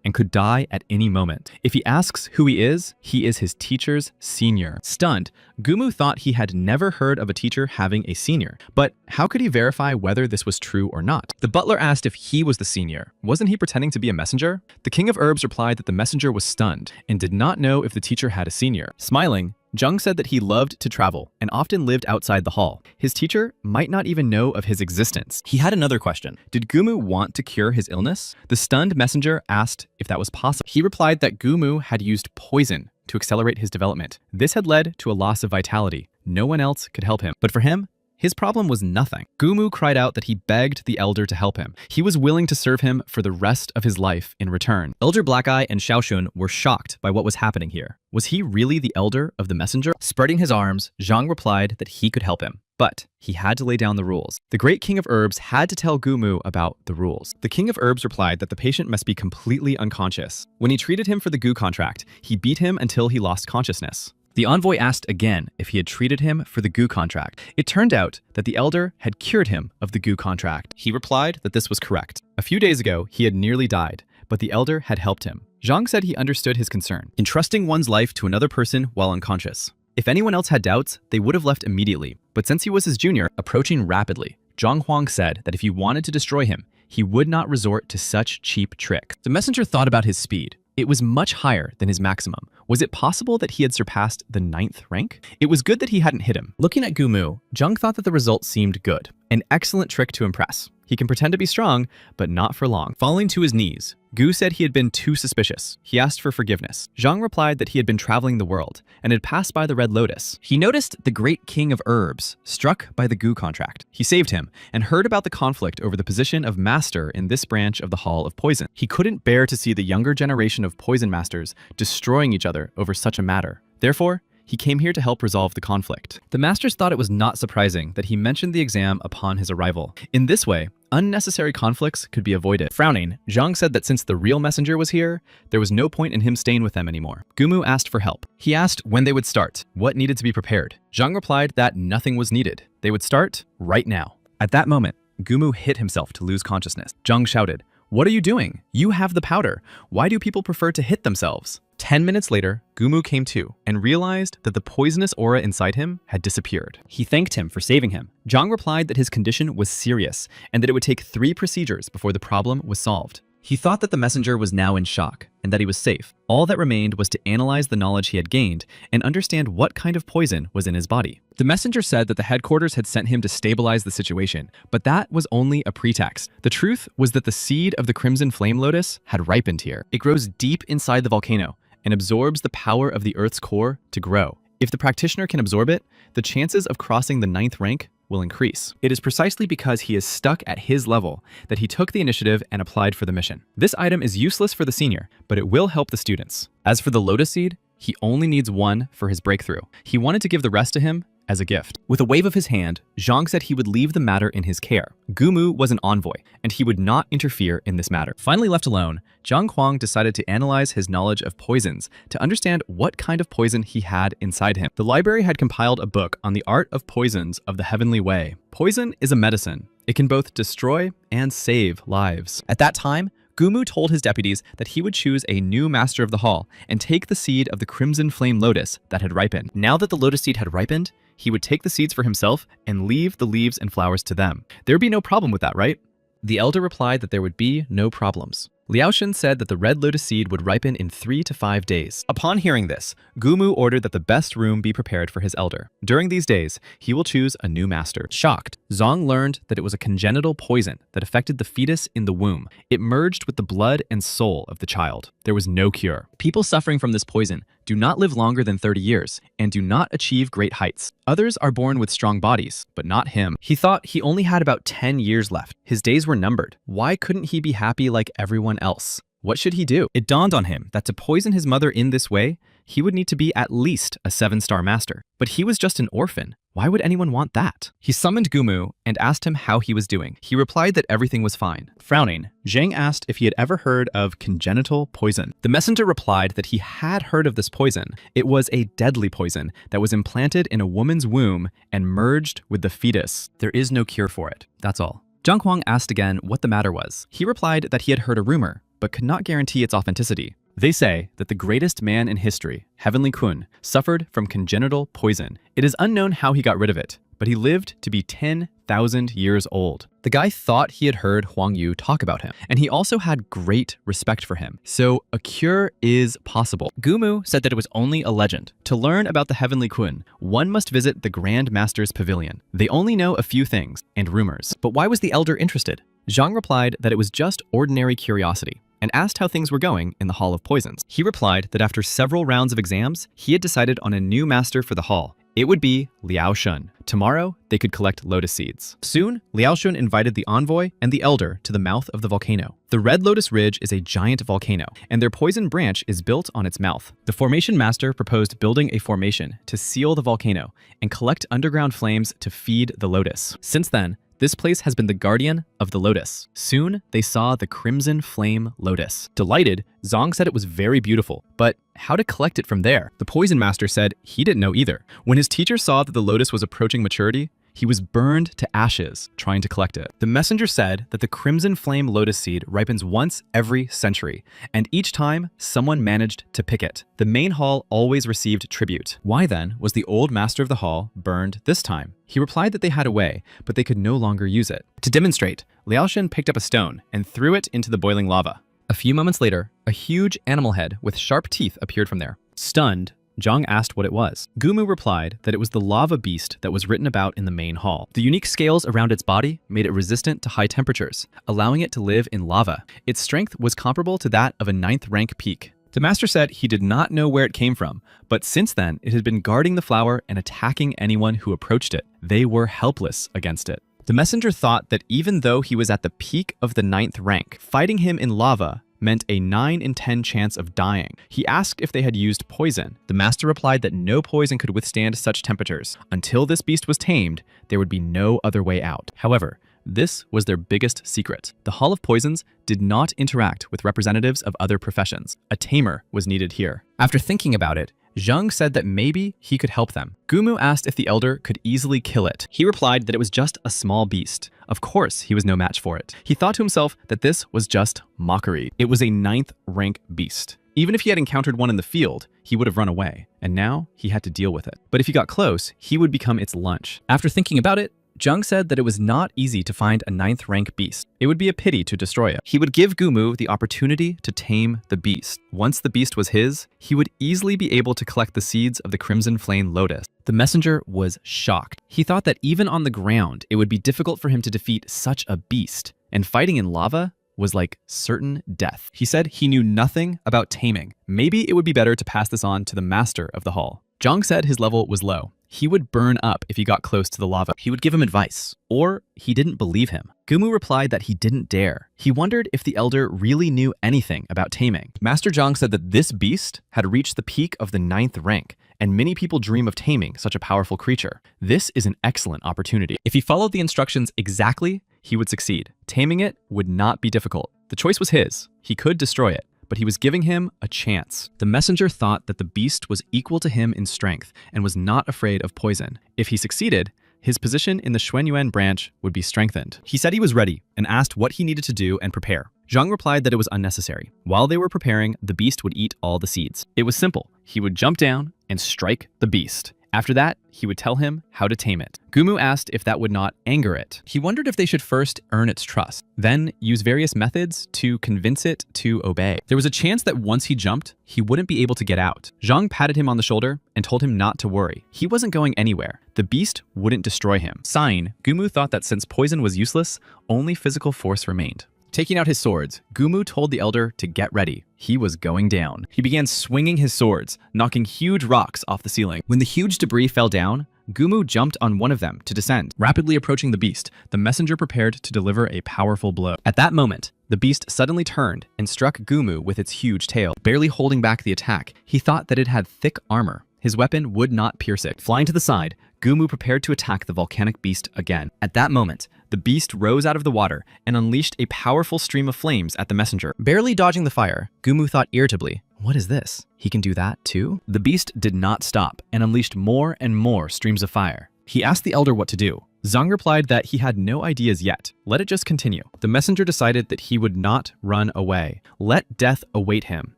and could die at any moment. If he asks who he is his teacher's senior. Stunned, Gumu thought he had never heard of a teacher having a senior. But how could he verify whether this was true or not? The butler asked if he was the senior. Wasn't he pretending to be a messenger? The king of herbs replied that the messenger was stunned and did not know if the teacher had a senior. Smiling, Zhang said that he loved to travel and often lived outside the hall. His teacher might not even know of his existence. He had another question. Did Gumu want to cure his illness? The stunned messenger asked if that was possible. He replied that Gumu had used poison to accelerate his development. This had led to a loss of vitality. No one else could help him. But for him, his problem was nothing. Gumu cried out that he begged the elder to help him. He was willing to serve him for the rest of his life in return. Elder Black Eye and Xiaoshun were shocked by what was happening here. Was he really the elder of the messenger? Spreading his arms, Zhang replied that he could help him. But he had to lay down the rules. The great king of herbs had to tell Gumu about the rules. The king of herbs replied that the patient must be completely unconscious. When he treated him for the goo contract, he beat him until he lost consciousness. The envoy asked again if he had treated him for the goo contract. It turned out that the elder had cured him of the goo contract. He replied that this was correct. A few days ago, he had nearly died, but the elder had helped him. Zhang said he understood his concern, entrusting one's life to another person while unconscious. If anyone else had doubts, they would have left immediately. But since he was his junior, approaching rapidly, Zhang Huang said that if he wanted to destroy him, he would not resort to such cheap tricks. The messenger thought about his speed. It was much higher than his maximum. Was it possible that he had surpassed the 9th rank? It was good that he hadn't hit him. Looking at Gumu, Jung thought that the result seemed good. An excellent trick to impress. He can pretend to be strong, but not for long. Falling to his knees, Gu said he had been too suspicious. He asked for forgiveness. Zhang replied that he had been traveling the world and had passed by the Red Lotus. He noticed the great king of herbs, struck by the Gu contract. He saved him and heard about the conflict over the position of master in this branch of the Hall of Poison. He couldn't bear to see the younger generation of poison masters destroying each other over such a matter. Therefore, he came here to help resolve the conflict. The masters thought it was not surprising that he mentioned the exam upon his arrival. In this way, unnecessary conflicts could be avoided. Frowning, Zhang said that since the real messenger was here, there was no point in him staying with them anymore. Gumu asked for help. He asked when they would start, what needed to be prepared. Zhang replied that nothing was needed. They would start right now. At that moment, Gumu hit himself to lose consciousness. Zhang shouted, "What are you doing? You have the powder. Why do people prefer to hit themselves?" 10 minutes later, Gumu came to and realized that the poisonous aura inside him had disappeared. He thanked him for saving him. Zhang replied that his condition was serious and that it would take 3 procedures before the problem was solved. He thought that the messenger was now in shock and that he was safe. All that remained was to analyze the knowledge he had gained and understand what kind of poison was in his body. The messenger said that the headquarters had sent him to stabilize the situation, but that was only a pretext. The truth was that the seed of the Crimson Flame Lotus had ripened here. It grows deep inside the volcano and absorbs the power of the Earth's core to grow. If the practitioner can absorb it, the chances of crossing the 9th rank will increase. It is precisely because he is stuck at his level that he took the initiative and applied for the mission. This item is useless for the senior, but it will help the students. As for the Lotus Seed, he only needs 1 for his breakthrough. He wanted to give the rest to him as a gift. With a wave of his hand, Zhang said he would leave the matter in his care. Gumu was an envoy, and he would not interfere in this matter. Finally left alone, Zhang Huang decided to analyze his knowledge of poisons to understand what kind of poison he had inside him. The library had compiled a book on the art of poisons of the heavenly way. Poison is a medicine. It can both destroy and save lives. At that time, Gumu told his deputies that he would choose a new master of the hall and take the seed of the Crimson Flame Lotus that had ripened. Now that the lotus seed had ripened, he would take the seeds for himself and leave the leaves and flowers to them. There'd be no problem with that, right? The elder replied that there would be no problems. Liaoshen said that the red lotus seed would ripen in 3 to 5 days. Upon hearing this, Gumu ordered that the best room be prepared for his elder. During these days, he will choose a new master. Shocked, Zhang learned that it was a congenital poison that affected the fetus in the womb. It merged with the blood and soul of the child. There was no cure. People suffering from this poison do not live longer than 30 years and do not achieve great heights. Others are born with strong bodies, but not him. He thought he only had about 10 years left. His days were numbered. Why couldn't he be happy like everyone else? What should he do? It dawned on him that to poison his mother in this way, he would need to be at least a 7-star master. But he was just an orphan. Why would anyone want that? He summoned Gumu and asked him how he was doing. He replied that everything was fine. Frowning, Zhang asked if he had ever heard of congenital poison. The messenger replied that he had heard of this poison. It was a deadly poison that was implanted in a woman's womb and merged with the fetus. There is no cure for it. That's all. Zhang Huang asked again what the matter was. He replied that he had heard a rumor, but could not guarantee its authenticity. They say that the greatest man in history, Heavenly Kun, suffered from congenital poison. It is unknown how he got rid of it, but he lived to be 10,000 years old. The guy thought he had heard Huang Yu talk about him, and he also had great respect for him. So a cure is possible. Gumu said that it was only a legend. To learn about the Heavenly Kun, one must visit the Grand Master's pavilion. They only know a few things and rumors. But why was the elder interested? Zhang replied that it was just ordinary curiosity, and asked how things were going in the Hall of Poisons. He replied that after several rounds of exams, he had decided on a new master for the hall. It would be Liaoshen. Tomorrow, they could collect lotus seeds. Soon, Liaoshen invited the envoy and the elder to the mouth of the volcano. The Red Lotus Ridge is a giant volcano, and their poison branch is built on its mouth. The formation master proposed building a formation to seal the volcano and collect underground flames to feed the lotus. Since then, this place has been the guardian of the lotus. Soon, they saw the Crimson Flame Lotus. Delighted, Zhang said it was very beautiful, but how to collect it from there? The poison master said he didn't know either. When his teacher saw that the lotus was approaching maturity, he was burned to ashes trying to collect it. The messenger said that the Crimson Flame Lotus seed ripens once every century, and each time, someone managed to pick it. The main hall always received tribute. Why then was the old master of the hall burned this time? He replied that they had a way, but they could no longer use it. To demonstrate, Liaoshen picked up a stone and threw it into the boiling lava. A few moments later, a huge animal head with sharp teeth appeared from there. Stunned, Zhang asked what it was. Gumu replied that it was the lava beast that was written about in the main hall. The unique scales around its body made it resistant to high temperatures, allowing it to live in lava. Its strength was comparable to that of a 9th rank peak. The master said he did not know where it came from, but since then it had been guarding the flower and attacking anyone who approached it. They were helpless against it. The messenger thought that even though he was at the peak of the 9th rank, fighting him in lava meant a 9 in 10 chance of dying. He asked if they had used poison. The master replied that no poison could withstand such temperatures. Until this beast was tamed, there would be no other way out. However, this was their biggest secret. The Hall of Poisons did not interact with representatives of other professions. A tamer was needed here. After thinking about it, Zhang said that maybe he could help them. Gumu asked if the elder could easily kill it. He replied that it was just a small beast. Of course, he was no match for it. He thought to himself that this was just mockery. It was a 9th rank beast. Even if he had encountered one in the field, he would have run away, and now he had to deal with it. But if he got close, he would become its lunch. After thinking about it, Zhang said that it was not easy to find a 9th rank beast. It would be a pity to destroy it. He would give Gumu the opportunity to tame the beast. Once the beast was his, he would easily be able to collect the seeds of the Crimson Flame Lotus. The messenger was shocked. He thought that even on the ground, it would be difficult for him to defeat such a beast, and fighting in lava was like certain death. He said he knew nothing about taming. Maybe it would be better to pass this on to the master of the hall. Zhang said his level was low. He would burn up if he got close to the lava. He would give him advice, or he didn't believe him. Gumu replied that he didn't dare. He wondered if the elder really knew anything about taming. Master Zhang said that this beast had reached the peak of the 9th rank, and many people dream of taming such a powerful creature. This is an excellent opportunity. If he followed the instructions exactly, he would succeed. Taming it would not be difficult. The choice was his. He could destroy it, but he was giving him a chance. The messenger thought that the beast was equal to him in strength and was not afraid of poison. If he succeeded, his position in the Xuanyuan branch would be strengthened. He said he was ready and asked what he needed to do and prepare. Zhang replied that it was unnecessary. While they were preparing, the beast would eat all the seeds. It was simple. He would jump down and strike the beast. After that, he would tell him how to tame it. Gumu asked if that would not anger it. He wondered if they should first earn its trust, then use various methods to convince it to obey. There was a chance that once he jumped, he wouldn't be able to get out. Zhang patted him on the shoulder and told him not to worry. He wasn't going anywhere. The beast wouldn't destroy him. Sighing, Gumu thought that since poison was useless, only physical force remained. Taking out his swords, Gumu told the elder to get ready. He was going down. He began swinging his swords, knocking huge rocks off the ceiling. When the huge debris fell down, Gumu jumped on one of them to descend. Rapidly approaching the beast, the messenger prepared to deliver a powerful blow. At that moment, the beast suddenly turned and struck Gumu with its huge tail. Barely holding back the attack, he thought that it had thick armor. His weapon would not pierce it. Flying to the side, Gumu prepared to attack the volcanic beast again. At that moment, the beast rose out of the water and unleashed a powerful stream of flames at the messenger. Barely dodging the fire, Gumu thought irritably, "What is this? He can do that too?" The beast did not stop and unleashed more and more streams of fire. He asked the elder what to do. Zhang replied that he had no ideas yet. Let it just continue. The messenger decided that he would not run away. Let death await him.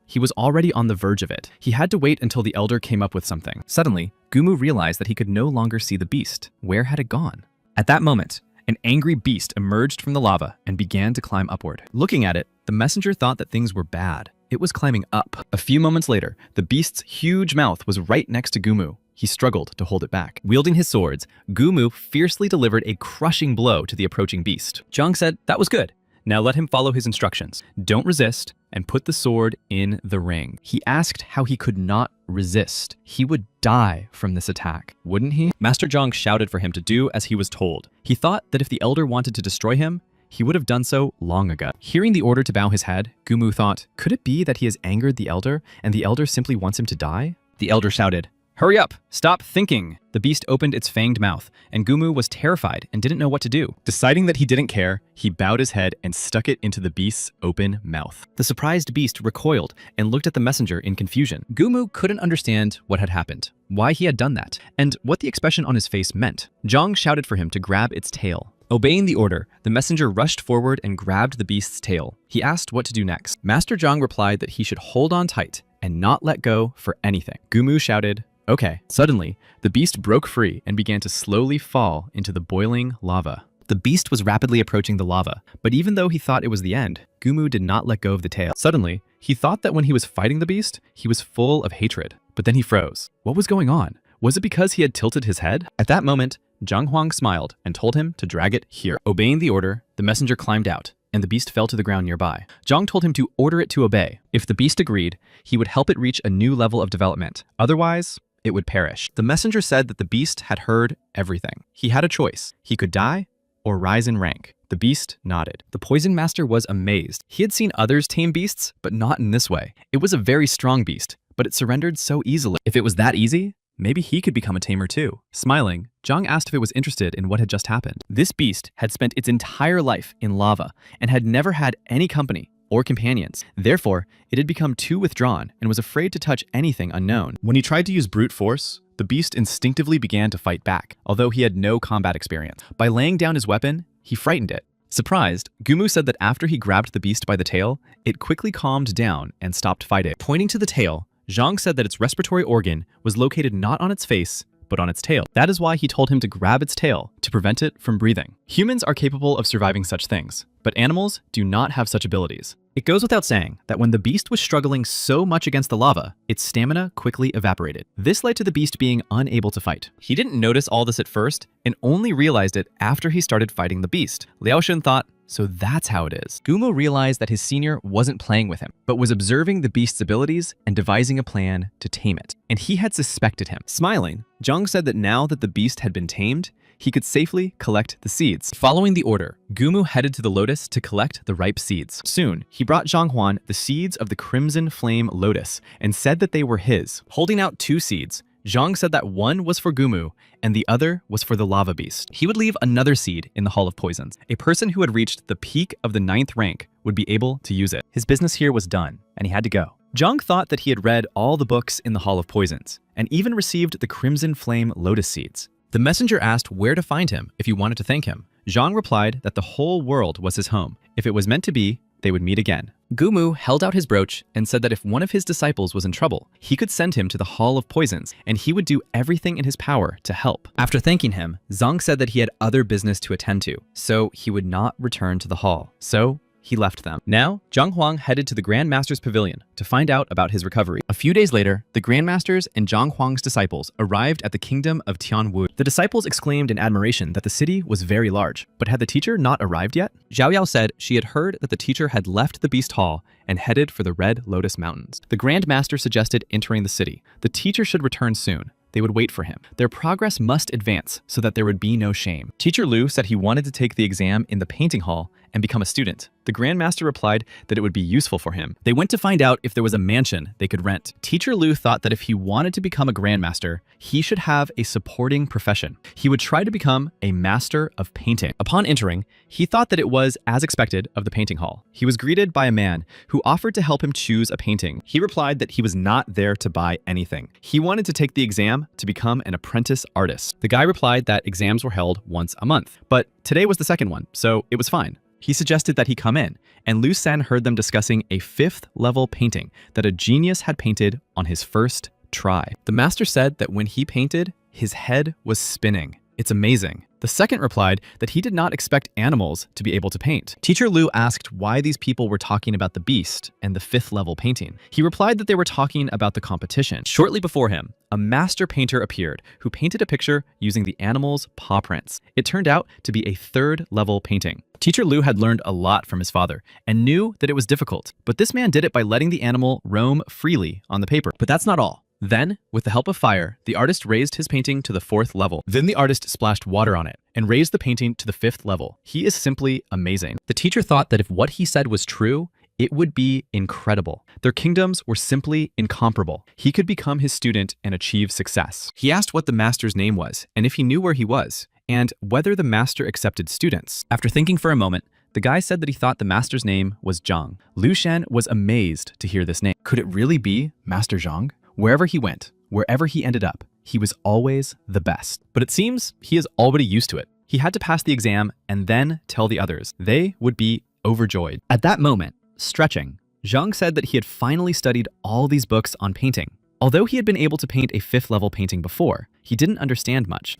He was already on the verge of it. He had to wait until the elder came up with something. Suddenly, Gumu realized that he could no longer see the beast. Where had it gone? At that moment, an angry beast emerged from the lava and began to climb upward. Looking at it, the messenger thought that things were bad. It was climbing up. A few moments later, the beast's huge mouth was right next to Gumu. He struggled to hold it back. Wielding his swords, Gumu fiercely delivered a crushing blow to the approaching beast. Zhang said, "That was good. Now let him follow his instructions. Don't resist and put the sword in the ring." He asked how he could not resist. He would die from this attack, wouldn't he? Master Zhang shouted for him to do as he was told. He thought that if the elder wanted to destroy him, he would have done so long ago. Hearing the order to bow his head, Gumu thought, could it be that he has angered the elder and the elder simply wants him to die? The elder shouted, "Hurry up! Stop thinking!" The beast opened its fanged mouth, and Gumu was terrified and didn't know what to do. Deciding that he didn't care, he bowed his head and stuck it into the beast's open mouth. The surprised beast recoiled and looked at the messenger in confusion. Gumu couldn't understand what had happened, why he had done that, and what the expression on his face meant. Zhang shouted for him to grab its tail. Obeying the order, the messenger rushed forward and grabbed the beast's tail. He asked what to do next. Master Zhang replied that he should hold on tight and not let go for anything. Gumu shouted, "Okay." Suddenly, the beast broke free and began to slowly fall into the boiling lava. The beast was rapidly approaching the lava, but even though he thought it was the end, Gumu did not let go of the tail. Suddenly, he thought that when he was fighting the beast, he was full of hatred. But then he froze. What was going on? Was it because he had tilted his head? At that moment, Zhang Huang smiled and told him to drag it here. Obeying the order, the messenger climbed out, and the beast fell to the ground nearby. Zhang told him to order it to obey. If the beast agreed, he would help it reach a new level of development. Otherwise, it would perish. The messenger said that the beast had heard everything. He had a choice. He could die or rise in rank. The beast nodded. The poison master was amazed. He had seen others tame beasts, but not in this way. It was a very strong beast, but it surrendered so easily. If it was that easy, maybe he could become a tamer too. Smiling, Zhang asked if it was interested in what had just happened. This beast had spent its entire life in lava and had never had any company or companions. Therefore, it had become too withdrawn and was afraid to touch anything unknown. When he tried to use brute force, the beast instinctively began to fight back, although he had no combat experience. By laying down his weapon, he frightened it. Surprised, Gumu said that after he grabbed the beast by the tail, it quickly calmed down and stopped fighting. Pointing to the tail, Zhang said that its respiratory organ was located not on its face, but on its tail. That is why he told him to grab its tail to prevent it from breathing. Humans are capable of surviving such things, but animals do not have such abilities. It goes without saying that when the beast was struggling so much against the lava, its stamina quickly evaporated. This led to the beast being unable to fight. He didn't notice all this at first and only realized it after he started fighting the beast. Liao Shun thought, so that's how it is. Gumo realized that his senior wasn't playing with him, but was observing the beast's abilities and devising a plan to tame it. And he had suspected him. Smiling, Zhang said that now that the beast had been tamed, he could safely collect the seeds. Following the order, Gumu headed to the lotus to collect the ripe seeds. Soon, he brought Zhang Huan the seeds of the crimson flame lotus and said that they were his. Holding out 2 seeds, Zhang said that one was for Gumu and the other was for the lava beast. He would leave another seed in the Hall of Poisons. A person who had reached the peak of the 9th rank would be able to use it. His business here was done, and he had to go. Zhang thought that he had read all the books in the Hall of Poisons and even received the crimson flame lotus seeds. The messenger asked where to find him if he wanted to thank him. Zhang replied that the whole world was his home. If it was meant to be, they would meet again. Gumu held out his brooch and said that if one of his disciples was in trouble, he could send him to the Hall of Poisons and he would do everything in his power to help. After thanking him, Zhang said that he had other business to attend to, so he would not return to the hall. So he left them. Now, Zhang Huang headed to the Grand Master's pavilion to find out about his recovery. A few days later, the Grand Masters and Zhang Huang's disciples arrived at the kingdom of Tianwu. The disciples exclaimed in admiration that the city was very large, but had the teacher not arrived yet? Zhao Yao said she had heard that the teacher had left the Beast Hall and headed for the Red Lotus Mountains. The Grand Master suggested entering the city. The teacher should return soon. They would wait for him. Their progress must advance so that there would be no shame. Teacher Lu said he wanted to take the exam in the painting hall and become a student. The Grand Master replied that it would be useful for him. They went to find out if there was a mansion they could rent. Teacher Lu thought that if he wanted to become a Grand Master, he should have a supporting profession. He would try to become a master of painting. Upon entering, he thought that it was as expected of the painting hall. He was greeted by a man who offered to help him choose a painting. He replied that he was not there to buy anything. He wanted to take the exam to become an apprentice artist. The guy replied that exams were held once a month, but today was the second one, so it was fine. He suggested that he come in, and Lu Sen heard them discussing a 5th level painting that a genius had painted on his first try. The master said that when he painted, his head was spinning. It's amazing. The second replied that he did not expect animals to be able to paint. Teacher Lu asked why these people were talking about the beast and the 5th level painting. He replied that they were talking about the competition. Shortly before him, a master painter appeared who painted a picture using the animal's paw prints. It turned out to be a 3rd level painting. Teacher Lu had learned a lot from his father and knew that it was difficult, but this man did it by letting the animal roam freely on the paper. But that's not all. Then, with the help of fire, the artist raised his painting to the 4th level. Then the artist splashed water on it and raised the painting to the 5th level. He is simply amazing. The teacher thought that if what he said was true, it would be incredible. Their kingdoms were simply incomparable. He could become his student and achieve success. He asked what the master's name was and if he knew where he was, and whether the master accepted students. After thinking for a moment, the guy said that he thought the master's name was Zhang. Lu Shen was amazed to hear this name. Could it really be Master Zhang? Wherever he went, wherever he ended up, he was always the best. But it seems he is already used to it. He had to pass the exam and then tell the others. They would be overjoyed. At that moment, stretching, Zhang said that he had finally studied all these books on painting, Although he had been able to paint a 5th level painting before, he didn't understand much.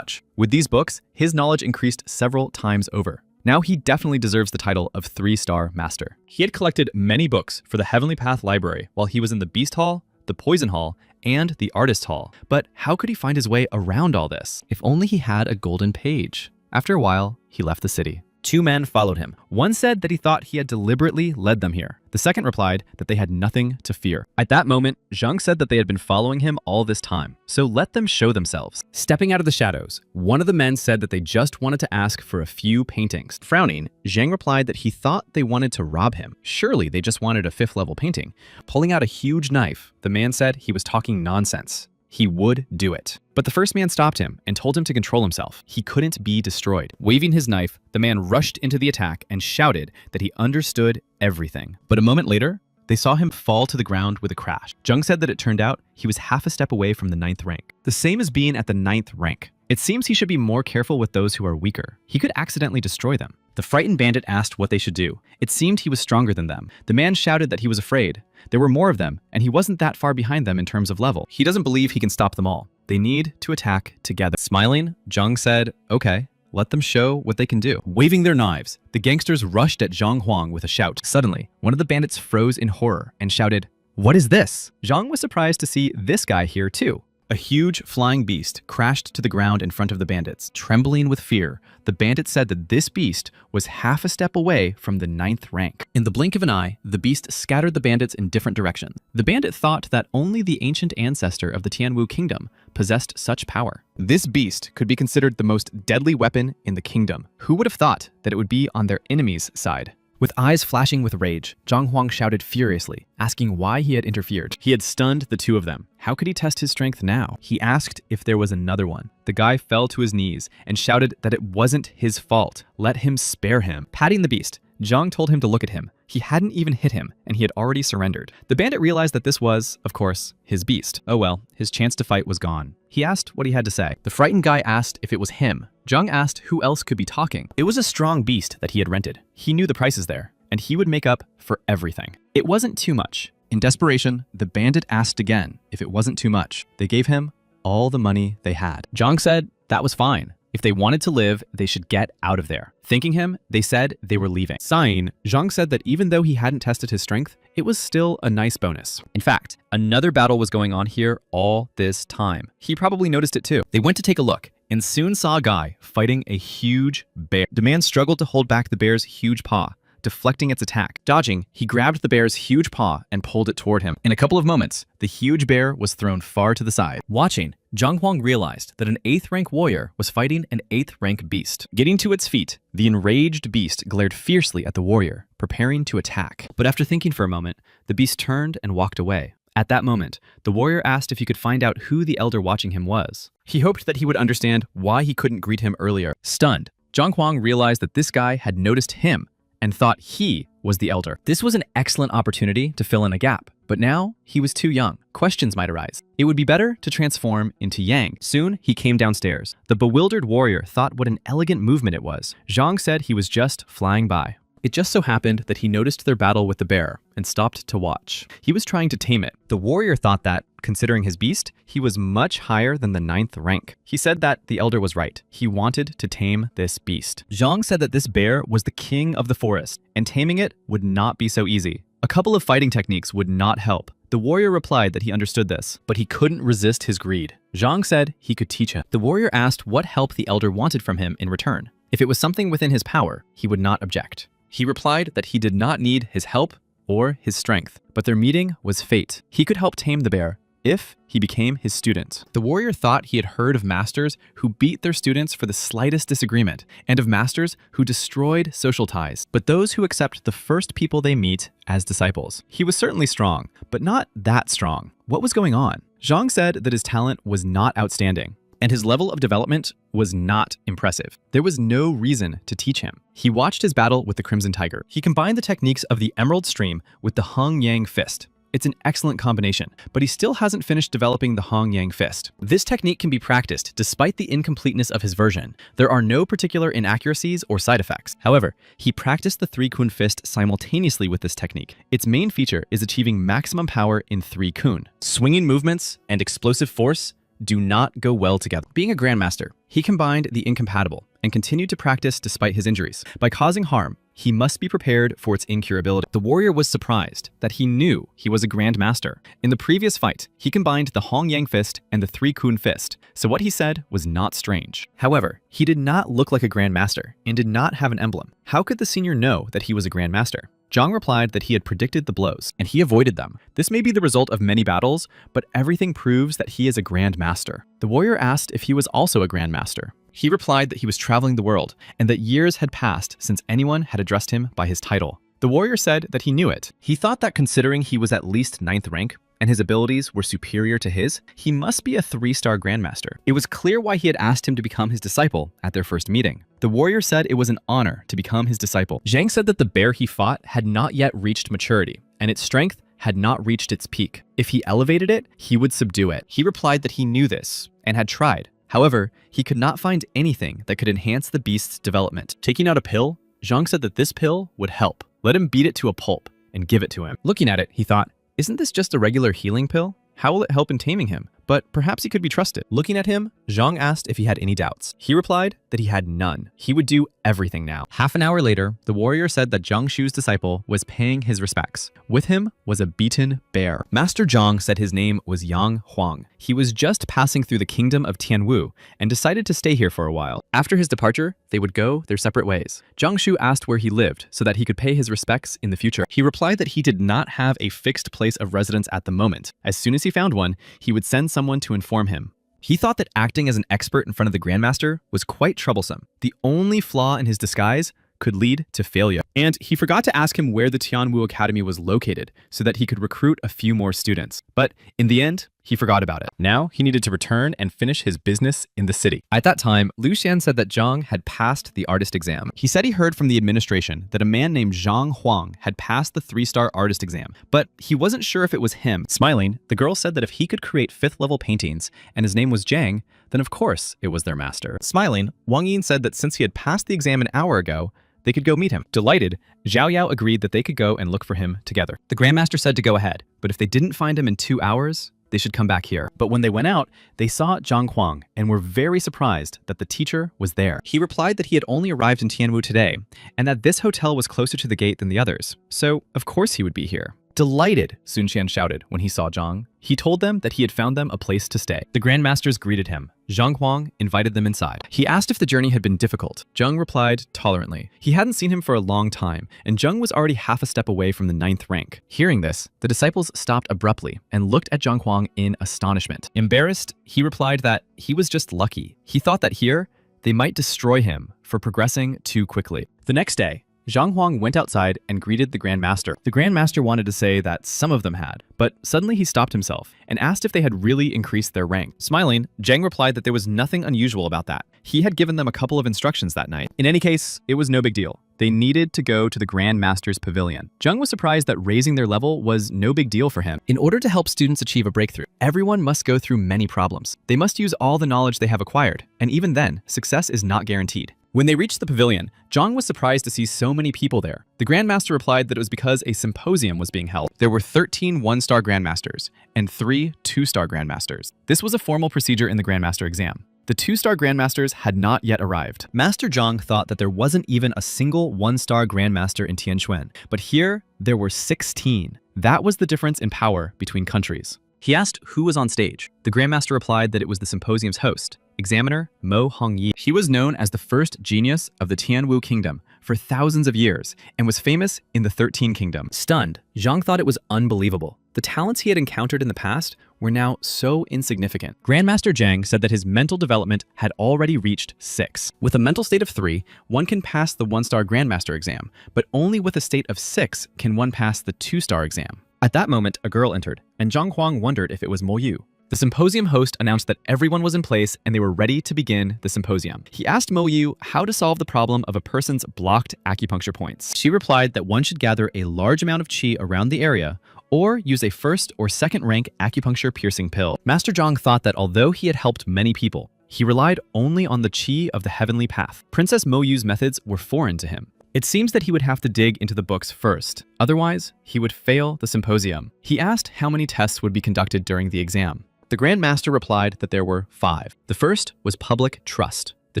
With these books, his knowledge increased several times over. Now he definitely deserves the title of 3-star master. He had collected many books for the Heavenly Path Library while he was in the Beast Hall, the Poison Hall, and the Artist Hall. But how could he find his way around all this? If only he had a golden page. After a while, he left the city. 2 men followed him. One said that he thought he had deliberately led them here. The second replied that they had nothing to fear. At that moment, Zhang said that they had been following him all this time, so let them show themselves. Stepping out of the shadows, one of the men said that they just wanted to ask for a few paintings. Frowning, Zhang replied that he thought they wanted to rob him. Surely they just wanted a 5th level painting. Pulling out a huge knife, the man said he was talking nonsense. He would do it. But the first man stopped him and told him to control himself. He couldn't be destroyed. Waving his knife, the man rushed into the attack and shouted that he understood everything. But a moment later, they saw him fall to the ground with a crash. Zhang said that it turned out he was half a step away from the 9th rank. The same as being at the 9th rank. It seems he should be more careful with those who are weaker. He could accidentally destroy them. The frightened bandit asked what they should do. It seemed he was stronger than them. The man shouted that he was afraid. There were more of them, and he wasn't that far behind them in terms of level. He doesn't believe he can stop them all. They need to attack together. Smiling, Zhang said, okay, let them show what they can do. Waving their knives, the gangsters rushed at Zhang Huang with a shout. Suddenly, one of the bandits froze in horror and shouted, "What is this?" Zhang was surprised to see this guy here too. A huge flying beast crashed to the ground in front of the bandits. Trembling with fear, the bandit said that this beast was half a step away from the 9th rank. In the blink of an eye, the beast scattered the bandits in different directions. The bandit thought that only the ancient ancestor of the Tianwu kingdom possessed such power. This beast could be considered the most deadly weapon in the kingdom. Who would have thought that it would be on their enemy's side? With eyes flashing with rage, Zhang Huang shouted furiously, asking why he had interfered. He had stunned the 2 of them. How could he test his strength now? He asked if there was another one. The guy fell to his knees and shouted that it wasn't his fault. Let him spare him. Patting the beast, Zhang told him to look at him. He hadn't even hit him, and he had already surrendered. The bandit realized that this was, of course, his beast. Oh well, his chance to fight was gone. He asked what he had to say. The frightened guy asked if it was him. Zhang asked who else could be talking. It was a strong beast that he had rented. He knew the prices there, and he would make up for everything. It wasn't too much. In desperation, the bandit asked again if it wasn't too much. They gave him all the money they had. Zhang said that was fine. If they wanted to live, they should get out of there. Thanking him, they said they were leaving. Sighing, Zhang said that even though he hadn't tested his strength, it was still a nice bonus. In fact, another battle was going on here all this time. He probably noticed it too. They went to take a look and soon saw a guy fighting a huge bear. The man struggled to hold back the bear's huge paw, deflecting its attack. Dodging, he grabbed the bear's huge paw and pulled it toward him. In a couple of moments, the huge bear was thrown far to the side. Watching, Zhang Huang realized that an 8th rank warrior was fighting an 8th rank beast. Getting to its feet, the enraged beast glared fiercely at the warrior, preparing to attack. But after thinking for a moment, the beast turned and walked away. At that moment, the warrior asked if he could find out who the elder watching him was. He hoped that he would understand why he couldn't greet him earlier. Stunned, Zhang Huang realized that this guy had noticed him and thought he was the elder. This was an excellent opportunity to fill in a gap, but now he was too young. Questions might arise. It would be better to transform into Yang. Soon, he came downstairs. The bewildered warrior thought what an elegant movement it was. Zhang said he was just flying by. It just so happened that he noticed their battle with the bear and stopped to watch. He was trying to tame it. The warrior thought that, considering his beast, he was much higher than the 9th rank. He said that the elder was right. He wanted to tame this beast. Zhang said that this bear was the king of the forest, and taming it would not be so easy. A couple of fighting techniques would not help. The warrior replied that he understood this, but he couldn't resist his greed. Zhang said he could teach him. The warrior asked what help the elder wanted from him in return. If it was something within his power, he would not object. He replied that he did not need his help or his strength, but their meeting was fate. He could help tame the bear if he became his student. The warrior thought he had heard of masters who beat their students for the slightest disagreement, and of masters who destroyed social ties, but those who accept the first people they meet as disciples. He was certainly strong, but not that strong. What was going on? Zhang said that his talent was not outstanding, and his level of development was not impressive. There was no reason to teach him. He watched his battle with the Crimson Tiger. He combined the techniques of the Emerald Stream with the Hung Yang Fist. It's an excellent combination, but he still hasn't finished developing the Hong Yang fist. This technique can be practiced despite the incompleteness of his version. There are no particular inaccuracies or side effects. However, he practiced the 3-kun fist simultaneously with this technique. Its main feature is achieving maximum power in 3-kun. Swinging movements and explosive force do not go well together. Being a grandmaster, he combined the incompatible and continued to practice despite his injuries. By causing harm, he must be prepared for its incurability. The warrior was surprised that he knew he was a grandmaster. In the previous fight, he combined the Hong Yang fist and the 3-kun fist, so what he said was not strange. However, he did not look like a grandmaster and did not have an emblem. How could the senior know that he was a grandmaster? Zhang replied that he had predicted the blows, and he avoided them. This may be the result of many battles, but everything proves that he is a grandmaster. The warrior asked if he was also a grandmaster. He replied that he was traveling the world, and that years had passed since anyone had addressed him by his title. The warrior said that he knew it. He thought that considering he was at least 9th rank, and his abilities were superior to his, he must be a 3-star grandmaster. It was clear why he had asked him to become his disciple at their first meeting. The warrior said it was an honor to become his disciple. Zhang said that the bear he fought had not yet reached maturity, and its strength had not reached its peak. If he elevated it, he would subdue it. He replied that he knew this and had tried. However, he could not find anything that could enhance the beast's development. Taking out a pill, Zhang said that this pill would help. Let him beat it to a pulp and give it to him. Looking at it, he thought, isn't this just a regular healing pill? How will it help in taming him? But perhaps he could be trusted. Looking at him, Zhang asked if he had any doubts. He replied that he had none. He would do everything now. Half an hour later, the warrior said that Zhang Shu's disciple was paying his respects. With him was a beaten bear. Master Zhang said his name was Yang Huang. He was just passing through the kingdom of Tianwu and decided to stay here for a while. After his departure, they would go their separate ways. Zhang Shu asked where he lived so that he could pay his respects in the future. He replied that he did not have a fixed place of residence at the moment. As soon as he found one, he would send someone to inform him. He thought that acting as an expert in front of the Grandmaster was quite troublesome. The only flaw in his disguise could lead to failure. And he forgot to ask him where the Tianwu Academy was located so that he could recruit a few more students. But in the end, he forgot about it. Now he needed to return and finish his business in the city. At that time, Lu Xian said that Zhang had passed the artist exam. He said he heard from the administration that a man named Zhang Huang had passed the 3-star artist exam, but he wasn't sure if it was him. Smiling, the girl said that if he could create 5th level paintings and his name was Zhang, then of course it was their master. Smiling, Wang Yin said that since he had passed the exam an hour ago, they could go meet him. Delighted, Zhao Yao agreed that they could go and look for him together. The Grandmaster said to go ahead, but if they didn't find him in 2 hours, they should come back here. But when they went out, they saw Zhang Huang and were very surprised that the teacher was there. He replied that he had only arrived in Tianwu today and that this hotel was closer to the gate than the others, so of course he would be here. Delighted, Sun Qian shouted when he saw Zhang. He told them that he had found them a place to stay. The Grandmasters greeted him. Zhang Huang invited them inside. He asked if the journey had been difficult. Zhang replied tolerantly. He hadn't seen him for a long time, and Zhang was already half a step away from the 9th rank. Hearing this, the disciples stopped abruptly and looked at Zhang Huang in astonishment. Embarrassed, he replied that he was just lucky. He thought that here, they might destroy him for progressing too quickly. The next day, Zhang Huang went outside and greeted the Grandmaster. The Grandmaster wanted to say that some of them had, but suddenly he stopped himself and asked if they had really increased their rank. Smiling, Zhang replied that there was nothing unusual about that. He had given them a couple of instructions that night. In any case, it was no big deal. They needed to go to the Grandmaster's pavilion. Zhang was surprised that raising their level was no big deal for him. In order to help students achieve a breakthrough, everyone must go through many problems. They must use all the knowledge they have acquired, and even then, success is not guaranteed. When they reached the pavilion, Zhang was surprised to see so many people there. The Grandmaster replied that it was because a symposium was being held. There were 13 1-star Grandmasters and 3 2-star Grandmasters. This was a formal procedure in the Grandmaster exam. The 2-star Grandmasters had not yet arrived. Master Zhang thought that there wasn't even a single 1-star Grandmaster in Tianquan, but here there were 16. That was the difference in power between countries. He asked who was on stage. The Grandmaster replied that it was the symposium's host, Examiner Mo Hongyi. He was known as the first genius of the Tianwu Kingdom for thousands of years and was famous in the 13 Kingdom. Stunned, Zhang thought it was unbelievable. The talents he had encountered in the past were now so insignificant. Grandmaster Zhang said that his mental development had already reached 6. With a mental state of 3, one can pass the 1-star Grandmaster exam, but only with a state of 6 can one pass the 2-star exam. At that moment, a girl entered, and Zhang Huang wondered if it was Mo Yu. The symposium host announced that everyone was in place and they were ready to begin the symposium. He asked Mo Yu how to solve the problem of a person's blocked acupuncture points. She replied that one should gather a large amount of qi around the area or use a first or second rank acupuncture piercing pill. Master Zhang thought that although he had helped many people, he relied only on the qi of the heavenly path. Princess Mo Yu's methods were foreign to him. It seems that he would have to dig into the books first. Otherwise, he would fail the symposium. He asked how many tests would be conducted during the exam. The Grand Master replied that there were 5. The first was public trust. The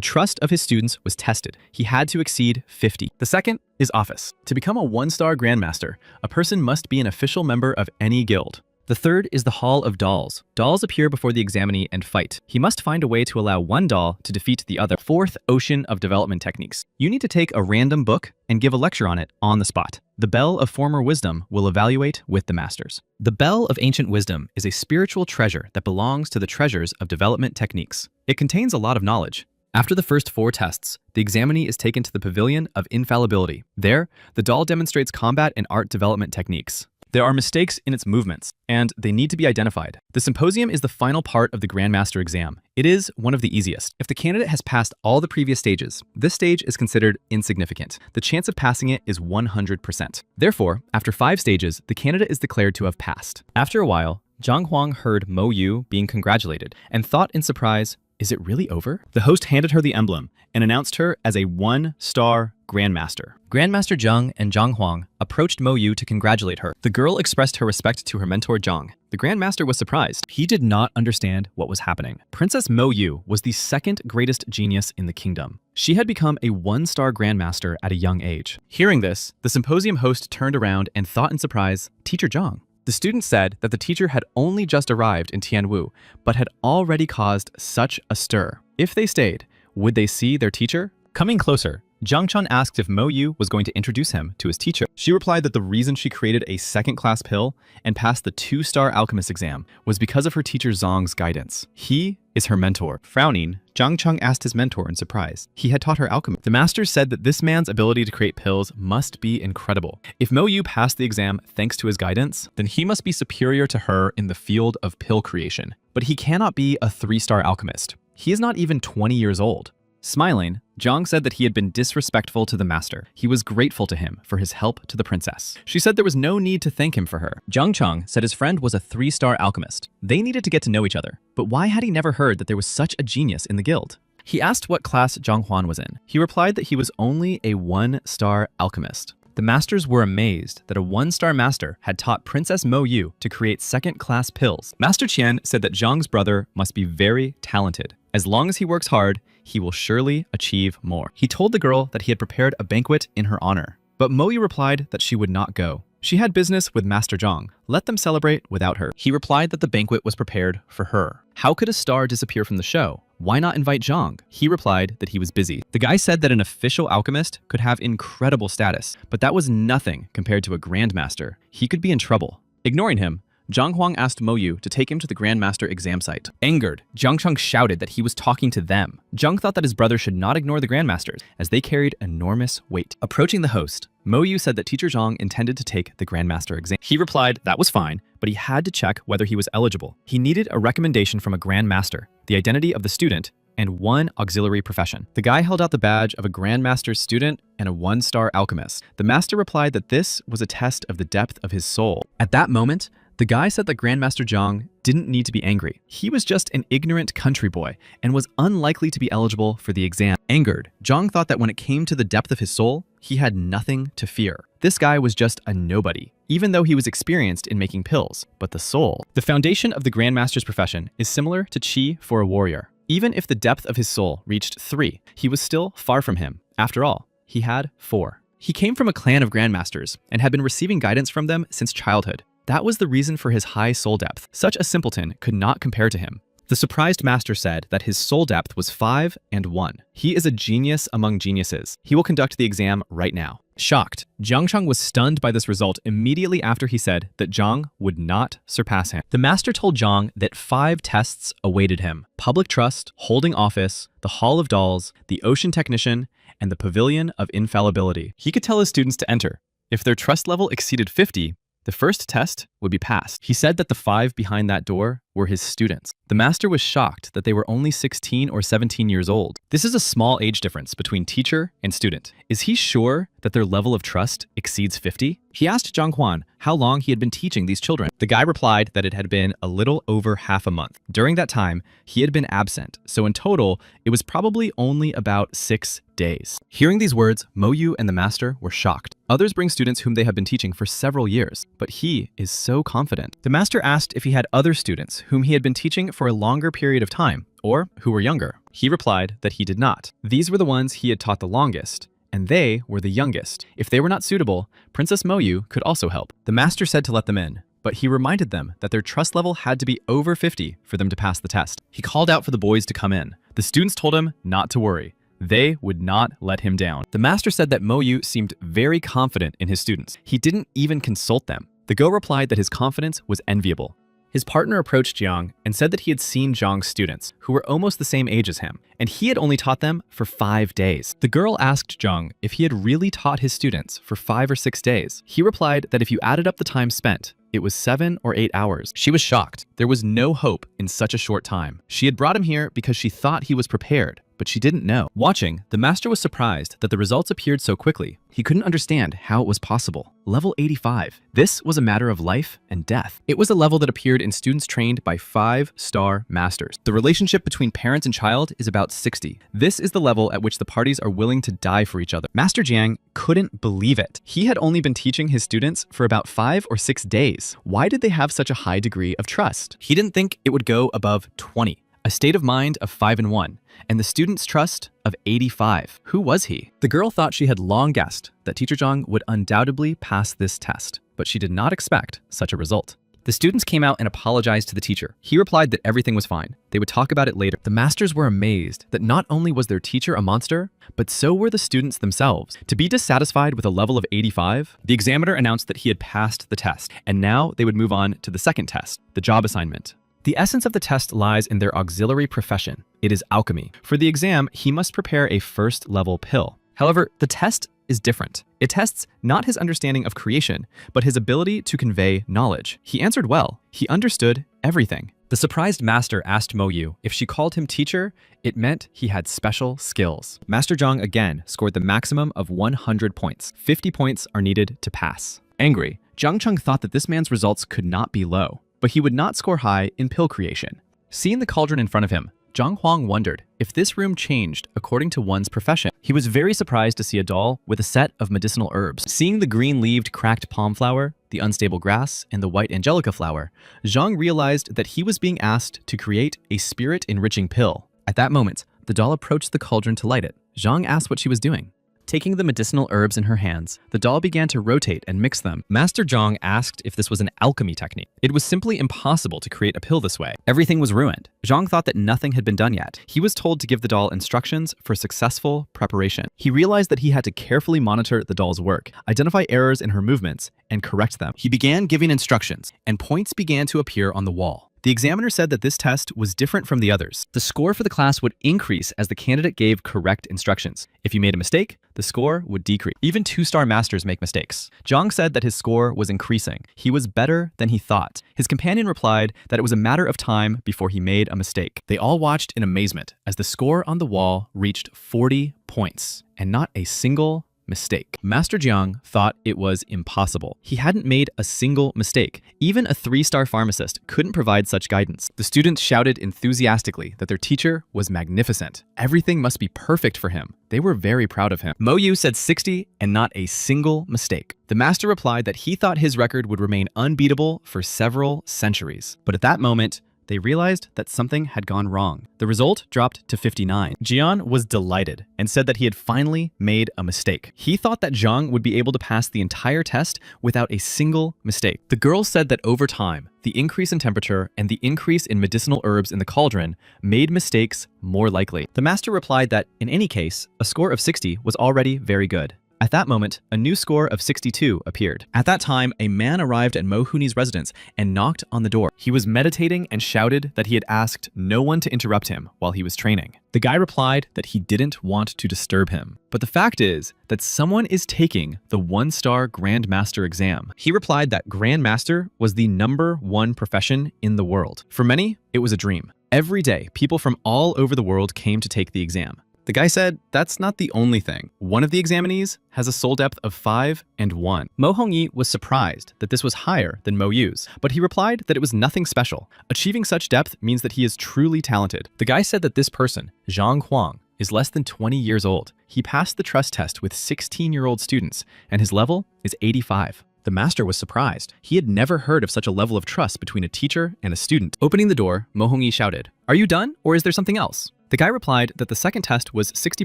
trust of his students was tested. He had to exceed 50. The second is office. To become a 1-star Grandmaster, a person must be an official member of any guild. The third is the Hall of Dolls. Dolls appear before the examinee and fight. He must find a way to allow one doll to defeat the other. Fourth, Ocean of Development Techniques. You need to take a random book and give a lecture on it on the spot. The Bell of Former Wisdom will evaluate with the masters. The Bell of Ancient Wisdom is a spiritual treasure that belongs to the treasures of development techniques. It contains a lot of knowledge. After the first 4 tests, the examinee is taken to the Pavilion of Infallibility. There, the doll demonstrates combat and art development techniques. There are mistakes in its movements, and they need to be identified. The symposium is the final part of the Grandmaster exam. It is one of the easiest. If the candidate has passed all the previous stages, this stage is considered insignificant. The chance of passing it is 100%. Therefore, after 5 stages, the candidate is declared to have passed. After a while, Zhang Huang heard Mo Yu being congratulated and thought in surprise, is it really over? The host handed her the emblem and announced her as a 1-star Grandmaster. Grandmaster Zhang and Zhang Huang approached Mo Yu to congratulate her. The girl expressed her respect to her mentor Zhang. The Grandmaster was surprised. He did not understand what was happening. Princess Mo Yu was the second greatest genius in the kingdom. She had become a 1-star Grandmaster at a young age. Hearing this, the symposium host turned around and thought in surprise, Teacher Zhang. The student said that the teacher had only just arrived in Tianwu, but had already caused such a stir. If they stayed, would they see their teacher? Coming closer, Zhang Chun asked if Mo Yu was going to introduce him to his teacher. She replied that the reason she created a second-class pill and passed the 2-star alchemist exam was because of her teacher Zhang's guidance. He is her mentor. Frowning, Zhang Chun asked his mentor in surprise. He had taught her alchemy. The master said that this man's ability to create pills must be incredible. If Mo Yu passed the exam thanks to his guidance, then he must be superior to her in the field of pill creation. But he cannot be a 3-star alchemist. He is not even 20 years old. Smiling, Zhang said that he had been disrespectful to the master. He was grateful to him for his help to the princess. She said there was no need to thank him for her. Zhang Cheng said his friend was a 3-star alchemist. They needed to get to know each other. But why had he never heard that there was such a genius in the guild? He asked what class Zhang Huan was in. He replied that he was only a 1-star alchemist. The masters were amazed that a 1-star master had taught Princess Mo Yu to create second-class pills. Master Qian said that Zhang's brother must be very talented. As long as he works hard, he will surely achieve more. He told the girl that he had prepared a banquet in her honor. But Mo Yu replied that she would not go. She had business with Master Zhang. Let them celebrate without her. He replied that the banquet was prepared for her. How could a star disappear from the show? Why not invite Zhang? He replied that he was busy. The guy said that an official alchemist could have incredible status, but that was nothing compared to a grandmaster. He could be in trouble. Ignoring him, Zhang Huang asked Mo Yu to take him to the Grandmaster exam site. Angered, Zhang Cheng shouted that he was talking to them. Zhang thought that his brother should not ignore the Grandmasters, as they carried enormous weight. Approaching the host, Mo Yu said that Teacher Zhang intended to take the Grandmaster exam. He replied that was fine, but he had to check whether he was eligible. He needed a recommendation from a Grandmaster, the identity of the student, and 1 auxiliary profession. The guy held out the badge of a Grandmaster's student and a 1-star alchemist. The master replied that this was a test of the depth of his soul. At that moment, the guy said that Grandmaster Zhang didn't need to be angry. He was just an ignorant country boy and was unlikely to be eligible for the exam. Angered, Zhang thought that when it came to the depth of his soul, he had nothing to fear. This guy was just a nobody, even though he was experienced in making pills. But the soul, the foundation of the Grandmaster's profession, is similar to Qi for a warrior. Even if the depth of his soul reached 3, he was still far from him. After all, he had 4. He came from a clan of Grandmasters and had been receiving guidance from them since childhood. That was the reason for his high soul depth. Such a simpleton could not compare to him. The surprised master said that his soul depth was 5 and 1. He is a genius among geniuses. He will conduct the exam right now. Shocked, Zhang Cheng was stunned by this result immediately after he said that Zhang would not surpass him. The master told Zhang that 5 tests awaited him: public trust, holding office, the Hall of Dolls, the Ocean Technician, and the Pavilion of Infallibility. He could tell his students to enter. If their trust level exceeded 50, the first test would be passed. He said that the 5 behind that door were his students. The master was shocked that they were only 16 or 17 years old. This is a small age difference between teacher and student. Is he sure that their level of trust exceeds 50? He asked Zhang Huan how long he had been teaching these children. The guy replied that it had been a little over half a month. During that time, he had been absent, so in total, it was probably only about 6 days. Hearing these words, Mo Yu and the master were shocked. Others bring students whom they have been teaching for several years, but he is so confident. The master asked if he had other students whom he had been teaching for a longer period of time, or who were younger. He replied that he did not. These were the ones he had taught the longest, and they were the youngest. If they were not suitable, Princess Mo Yu could also help. The master said to let them in, but he reminded them that their trust level had to be over 50 for them to pass the test. He called out for the boys to come in. The students told him not to worry. They would not let him down. The master said that Mo Yu seemed very confident in his students. He didn't even consult them. The Go replied that his confidence was enviable. His partner approached Jiang and said that he had seen Zhang's students, who were almost the same age as him, and he had only taught them for 5 days. The girl asked Zhang if he had really taught his students for 5 or 6 days. He replied that if you added up the time spent, it was 7 or 8 hours. She was shocked. There was no hope in such a short time. She had brought him here because she thought he was prepared, but she didn't know. Watching, the master was surprised that the results appeared so quickly. He couldn't understand how it was possible. Level 85. This was a matter of life and death. It was a level that appeared in students trained by 5-star masters. The relationship between parent and child is about 60. This is the level at which the parties are willing to die for each other. Master Jiang couldn't believe it. He had only been teaching his students for about 5 or 6 days. Why did they have such a high degree of trust? He didn't think it would go above 20. A state of mind of 5 and 1, and the student's trust of 85. Who was he? The girl thought she had long guessed that Teacher Zhang would undoubtedly pass this test, but she did not expect such a result. The students came out and apologized to the teacher. He replied that everything was fine. They would talk about it later. The masters were amazed that not only was their teacher a monster, but so were the students themselves. To be dissatisfied with a level of 85, the examiner announced that he had passed the test, and now they would move on to the second test, the job assignment. The essence of the test lies in their auxiliary profession. It is alchemy. For the exam, he must prepare a first-level pill. However, the test is different. It tests not his understanding of creation, but his ability to convey knowledge. He answered well. He understood everything. The surprised master asked Mo Yu if she called him teacher, it meant he had special skills. Master Zhang again scored the maximum of 100 points. 50 points are needed to pass. Angry, Zhang Cheng thought that this man's results could not be low, but he would not score high in pill creation. Seeing the cauldron in front of him, Zhang Huang wondered if this room changed according to one's profession. He was very surprised to see a doll with a set of medicinal herbs. Seeing the green-leaved cracked palm flower, the unstable grass, and the white angelica flower, Zhang realized that he was being asked to create a spirit-enriching pill. At that moment, the doll approached the cauldron to light it. Zhang asked what she was doing. Taking the medicinal herbs in her hands, the doll began to rotate and mix them. Master Zhang asked if this was an alchemy technique. It was simply impossible to create a pill this way. Everything was ruined. Zhang thought that nothing had been done yet. He was told to give the doll instructions for successful preparation. He realized that he had to carefully monitor the doll's work, identify errors in her movements, and correct them. He began giving instructions, and points began to appear on the wall. The examiner said that this test was different from the others. The score for the class would increase as the candidate gave correct instructions. If you made a mistake, the score would decrease. Even 2-star masters make mistakes. Zhang said that his score was increasing. He was better than he thought. His companion replied that it was a matter of time before he made a mistake. They all watched in amazement as the score on the wall reached 40 points, and not a single mistake. Master Jiang thought it was impossible. He hadn't made a single mistake. Even a 3-star pharmacist couldn't provide such guidance. The students shouted enthusiastically that their teacher was magnificent. Everything must be perfect for him. They were very proud of him. Mo Yu said 60 and not a single mistake. The master replied that he thought his record would remain unbeatable for several centuries. But at that moment, they realized that something had gone wrong. The result dropped to 59. Jian was delighted and said that he had finally made a mistake. He thought that Zhang would be able to pass the entire test without a single mistake. The girl said that over time, the increase in temperature and the increase in medicinal herbs in the cauldron made mistakes more likely. The master replied that, in any case, a score of 60 was already very good. At that moment, a new score of 62 appeared. At that time, a man arrived at Mohuni's residence and knocked on the door. He was meditating and shouted that he had asked no one to interrupt him while he was training. The guy replied that he didn't want to disturb him. But the fact is that someone is taking the 1-star Grandmaster exam. He replied that Grandmaster was the #1 profession in the world. For many, it was a dream. Every day, people from all over the world came to take the exam. The guy said, that's not the only thing. One of the examinees has a soul depth of 5 and 1. Mo Hongyi was surprised that this was higher than Mo Yu's, but he replied that it was nothing special. Achieving such depth means that he is truly talented. The guy said that this person, Zhang Huang, is less than 20 years old. He passed the trust test with 16-year-old students, and his level is 85. The master was surprised. He had never heard of such a level of trust between a teacher and a student. Opening the door, Mo Hongyi shouted, "Are you done, or is there something else?" The guy replied that the second test was 60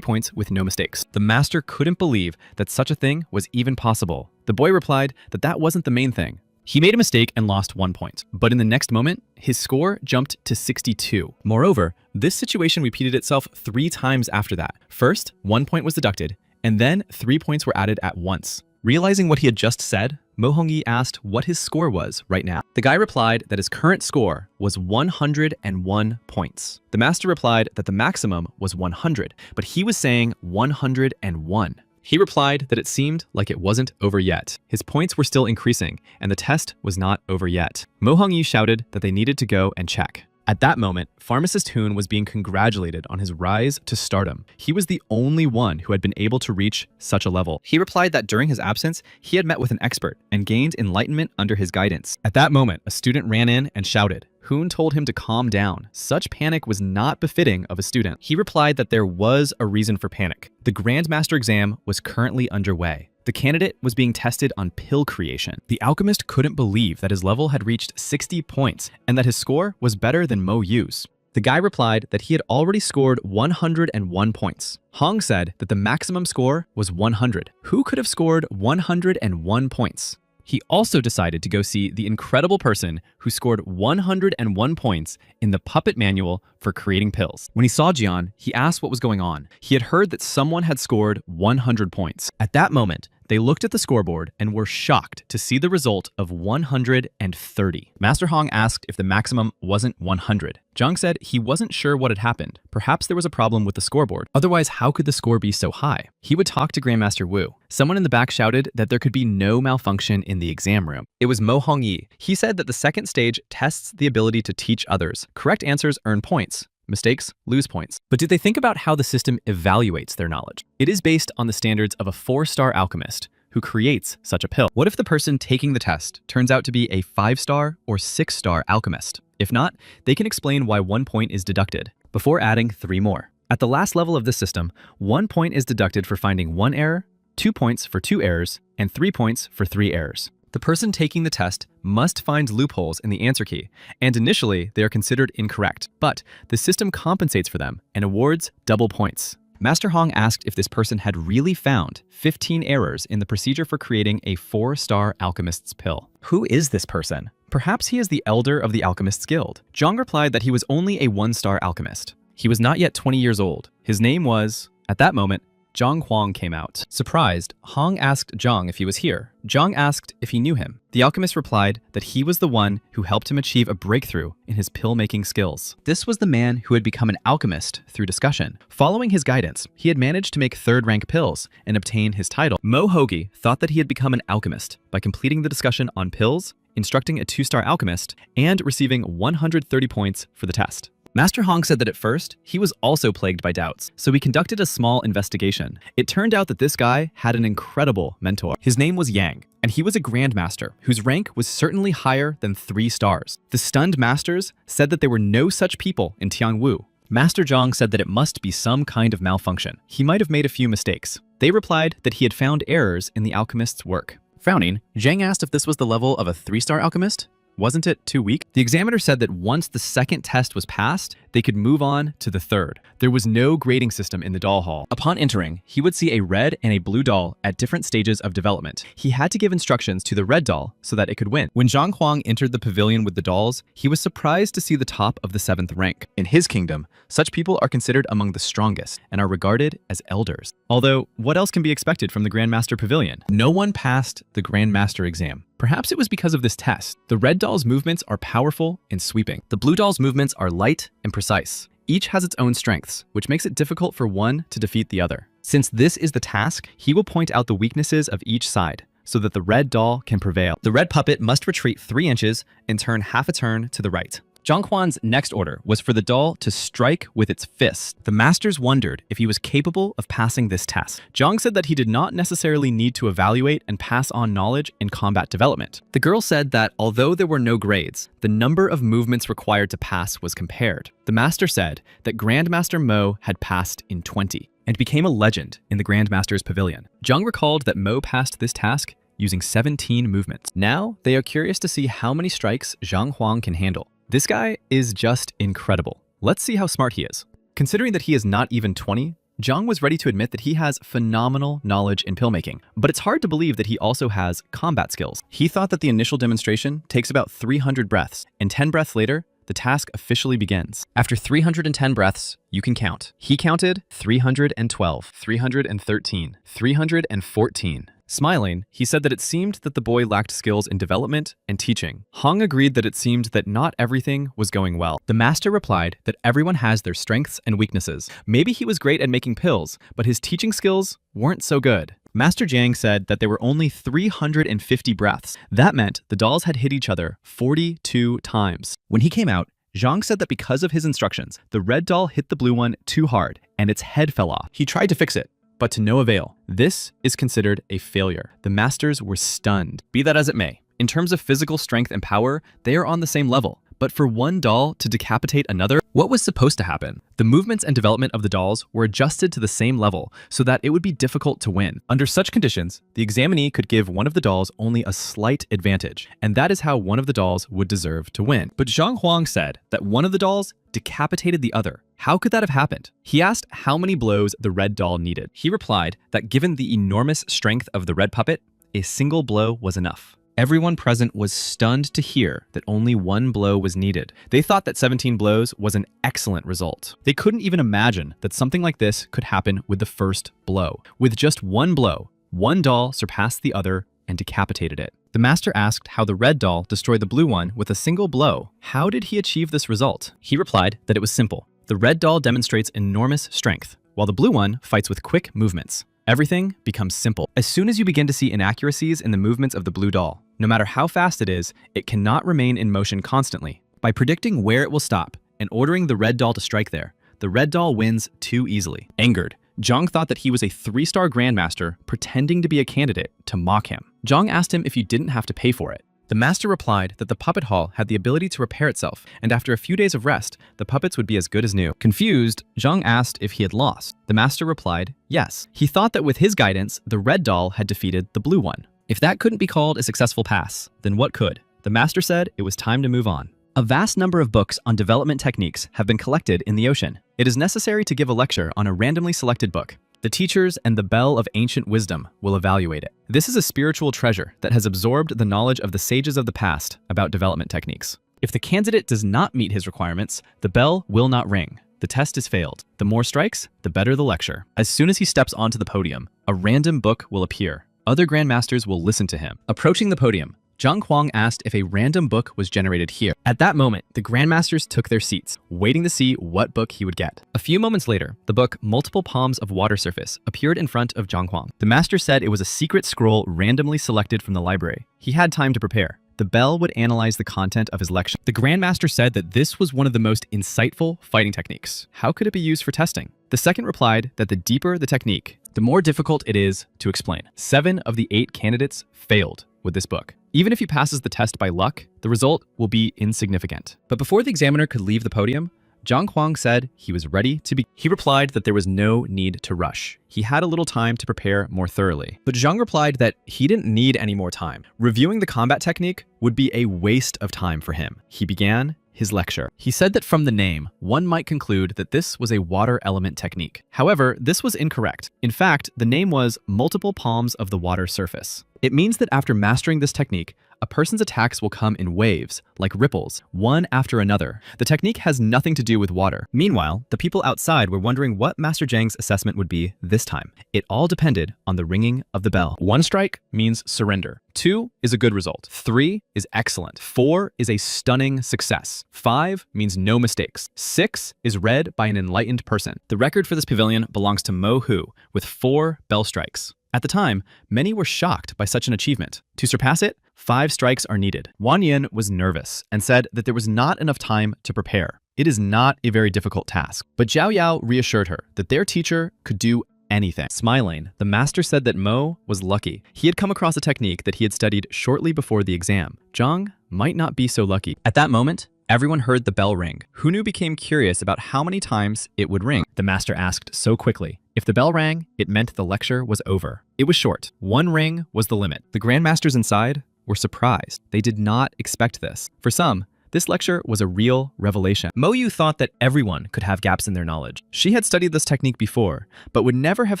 points with no mistakes. The master couldn't believe that such a thing was even possible. The boy replied that that wasn't the main thing. He made a mistake and lost 1 point, but in the next moment, his score jumped to 62. Moreover, this situation repeated itself 3 times after that. First, 1 point was deducted, and then 3 points were added at once. Realizing what he had just said, Mo Hongyi asked what his score was right now. The guy replied that his current score was 101 points. The master replied that the maximum was 100, but he was saying 101. He replied that it seemed like it wasn't over yet. His points were still increasing, and the test was not over yet. Mo Hongyi shouted that they needed to go and check. At that moment, pharmacist Hoon was being congratulated on his rise to stardom. He was the only one who had been able to reach such a level. He replied that during his absence, he had met with an expert and gained enlightenment under his guidance. At that moment, a student ran in and shouted. Hoon told him to calm down. Such panic was not befitting of a student. He replied that there was a reason for panic. The Grandmaster exam was currently underway. The candidate was being tested on pill creation. The alchemist couldn't believe that his level had reached 60 points and that his score was better than Mo Yu's. The guy replied that he had already scored 101 points. Hong said that the maximum score was 100. Who could have scored 101 points? He also decided to go see the incredible person who scored 101 points in the puppet manual for creating pills. When he saw Jian, he asked what was going on. He had heard that someone had scored 100 points. At that moment, they looked at the scoreboard and were shocked to see the result of 130. Master Hong asked if the maximum wasn't 100. Zhang said he wasn't sure what had happened. Perhaps there was a problem with the scoreboard. Otherwise, how could the score be so high? He would talk to Grandmaster Wu. Someone in the back shouted that there could be no malfunction in the exam room. It was Mo Hongyi. He said that the second stage tests the ability to teach others. Correct answers earn points. Mistakes lose points. But did they think about how the system evaluates their knowledge? It is based on the standards of a 4-star alchemist who creates such a pill. What if the person taking the test turns out to be a 5-star or 6-star alchemist? If not, they can explain why 1 point is deducted before adding 3 more. At the last level of this system, 1 point is deducted for finding 1 error, 2 points for 2 errors, and 3 points for 3 errors. The person taking the test must find loopholes in the answer key, and initially they are considered incorrect, but the system compensates for them and awards double points. Master Hong asked if this person had really found 15 errors in the procedure for creating a 4-star alchemist's pill. Who is this person? Perhaps he is the elder of the Alchemist's Guild. Zhang replied that he was only a 1-star alchemist. He was not yet 20 years old. His name was, at that moment, Zhang Huang came out. Surprised, Hong asked Zhang if he was here. Zhang asked if he knew him. The alchemist replied that he was the one who helped him achieve a breakthrough in his pill-making skills. This was the man who had become an alchemist through discussion. Following his guidance, he had managed to make 3rd-rank pills and obtain his title. Mo Hongyi thought that he had become an alchemist by completing the discussion on pills, instructing a 2-star alchemist, and receiving 130 points for the test. Master Hong said that at first, he was also plagued by doubts, so he conducted a small investigation. It turned out that this guy had an incredible mentor. His name was Yang, and he was a grandmaster whose rank was certainly higher than 3 stars. The stunned masters said that there were no such people in Tiangwu. Master Zhang said that it must be some kind of malfunction. He might have made a few mistakes. They replied that he had found errors in the alchemist's work. Frowning, Zhang asked if this was the level of a 3-star alchemist. Wasn't it too weak? The examiner said that once the second test was passed, they could move on to the third. There was no grading system in the doll hall. Upon entering, he would see a red and a blue doll at different stages of development. He had to give instructions to the red doll so that it could win. When Zhang Huang entered the pavilion with the dolls, he was surprised to see the top of the 7th rank. In his kingdom, such people are considered among the strongest and are regarded as elders. Although, what else can be expected from the Grandmaster Pavilion? No one passed the Grandmaster exam. Perhaps it was because of this test. The red doll's movements are powerful and sweeping. The blue doll's movements are light and precise. Each has its own strengths, which makes it difficult for one to defeat the other. Since this is the task, he will point out the weaknesses of each side, so that the red doll can prevail. The red puppet must retreat 3 inches and turn half a turn to the right. Zhang Huan's next order was for the doll to strike with its fist. The masters wondered if he was capable of passing this test. Zhang said that he did not necessarily need to evaluate and pass on knowledge in combat development. The girl said that although there were no grades, the number of movements required to pass was compared. The master said that Grandmaster Mo had passed in 20 and became a legend in the Grandmaster's Pavilion. Zhang recalled that Mo passed this task using 17 movements. Now, they are curious to see how many strikes Zhang Huang can handle. This guy is just incredible. Let's see how smart he is. Considering that he is not even 20, Zhang was ready to admit that he has phenomenal knowledge in pill making, but it's hard to believe that he also has combat skills. He thought that the initial demonstration takes about 300 breaths, and 10 breaths later, the task officially begins. After 310 breaths, you can count. He counted 312, 313, 314. Smiling, he said that it seemed that the boy lacked skills in development and teaching. Hong agreed that it seemed that not everything was going well. The master replied that everyone has their strengths and weaknesses. Maybe he was great at making pills, but his teaching skills weren't so good. Master Jiang said that there were only 350 breaths. That meant the dolls had hit each other 42 times. When he came out, Zhang said that because of his instructions, the red doll hit the blue one too hard and its head fell off. He tried to fix it, but to no avail. This is considered a failure. The masters were stunned. Be that as it may, in terms of physical strength and power, they are on the same level. But for one doll to decapitate another, what was supposed to happen? The movements and development of the dolls were adjusted to the same level so that it would be difficult to win. Under such conditions, the examinee could give one of the dolls only a slight advantage, and that is how one of the dolls would deserve to win. But Zhang Huang said that one of the dolls decapitated the other. How could that have happened? He asked how many blows the red doll needed. He replied that given the enormous strength of the red puppet, a single blow was enough. Everyone present was stunned to hear that only 1 blow was needed. They thought that 17 blows was an excellent result. They couldn't even imagine that something like this could happen with the first blow. With just 1 blow, one doll surpassed the other and decapitated it. The master asked how the red doll destroyed the blue one with a single blow. How did he achieve this result? He replied that it was simple. The red doll demonstrates enormous strength, while the blue one fights with quick movements. Everything becomes simple. As soon as you begin to see inaccuracies in the movements of the blue doll, no matter how fast it is, it cannot remain in motion constantly. By predicting where it will stop and ordering the red doll to strike there, the red doll wins too easily. Angered, Zhang thought that he was a 3-star grandmaster pretending to be a candidate to mock him. Zhang asked him if you didn't have to pay for it. The master replied that the puppet hall had the ability to repair itself, and after a few days of rest, the puppets would be as good as new. Confused, Zhang asked if he had lost. The master replied, yes. He thought that with his guidance, the red doll had defeated the blue one. If that couldn't be called a successful pass, then what could? The master said it was time to move on. A vast number of books on development techniques have been collected in the ocean. It is necessary to give a lecture on a randomly selected book. The teachers and the bell of ancient wisdom will evaluate it. This is a spiritual treasure that has absorbed the knowledge of the sages of the past about development techniques. If the candidate does not meet his requirements, the bell will not ring. The test is failed. The more strikes, the better the lecture. As soon as he steps onto the podium, a random book will appear. Other grandmasters will listen to him. Approaching the podium, Zhang Huang asked if a random book was generated here. At that moment, the grandmasters took their seats, waiting to see what book he would get. A few moments later, the book Multiple Palms of Water Surface appeared in front of Zhang Huang. The master said it was a secret scroll randomly selected from the library. He had time to prepare. The bell would analyze the content of his lecture. The grandmaster said that this was one of the most insightful fighting techniques. How could it be used for testing? The second replied that the deeper the technique, the more difficult it is to explain. 7 of the 8 candidates failed with this book. Even if he passes the test by luck, the result will be insignificant. But before the examiner could leave the podium, Zhang Huang said he was ready to begin. He replied that there was no need to rush. He had a little time to prepare more thoroughly. But Zhang replied that he didn't need any more time. Reviewing the combat technique would be a waste of time for him. He began his lecture. He said that from the name, one might conclude that this was a water element technique. However, this was incorrect. In fact, the name was multiple palms of the water surface. It means that after mastering this technique, a person's attacks will come in waves, like ripples, one after another. The technique has nothing to do with water. Meanwhile, the people outside were wondering what Master Zhang's assessment would be this time. It all depended on the ringing of the bell. 1 strike means surrender. 2 is a good result. 3 is excellent. 4 is a stunning success. 5 means no mistakes. 6 is read by an enlightened person. The record for this pavilion belongs to Mo Hu with 4 bell strikes. At the time, many were shocked by such an achievement. To surpass it, 5 strikes are needed. Wang Yin was nervous and said that there was not enough time to prepare. It is not a very difficult task. But Zhao Yao reassured her that their teacher could do anything. Smiling, the master said that Mo was lucky. He had come across a technique that he had studied shortly before the exam. Zhang might not be so lucky. At that moment, everyone heard the bell ring. Hunu became curious about how many times it would ring. The master asked so quickly. If the bell rang, it meant the lecture was over. It was short. 1 ring was the limit. The grandmasters inside were surprised. They did not expect this. For some, this lecture was a real revelation. Mo Yu thought that everyone could have gaps in their knowledge. She had studied this technique before, but would never have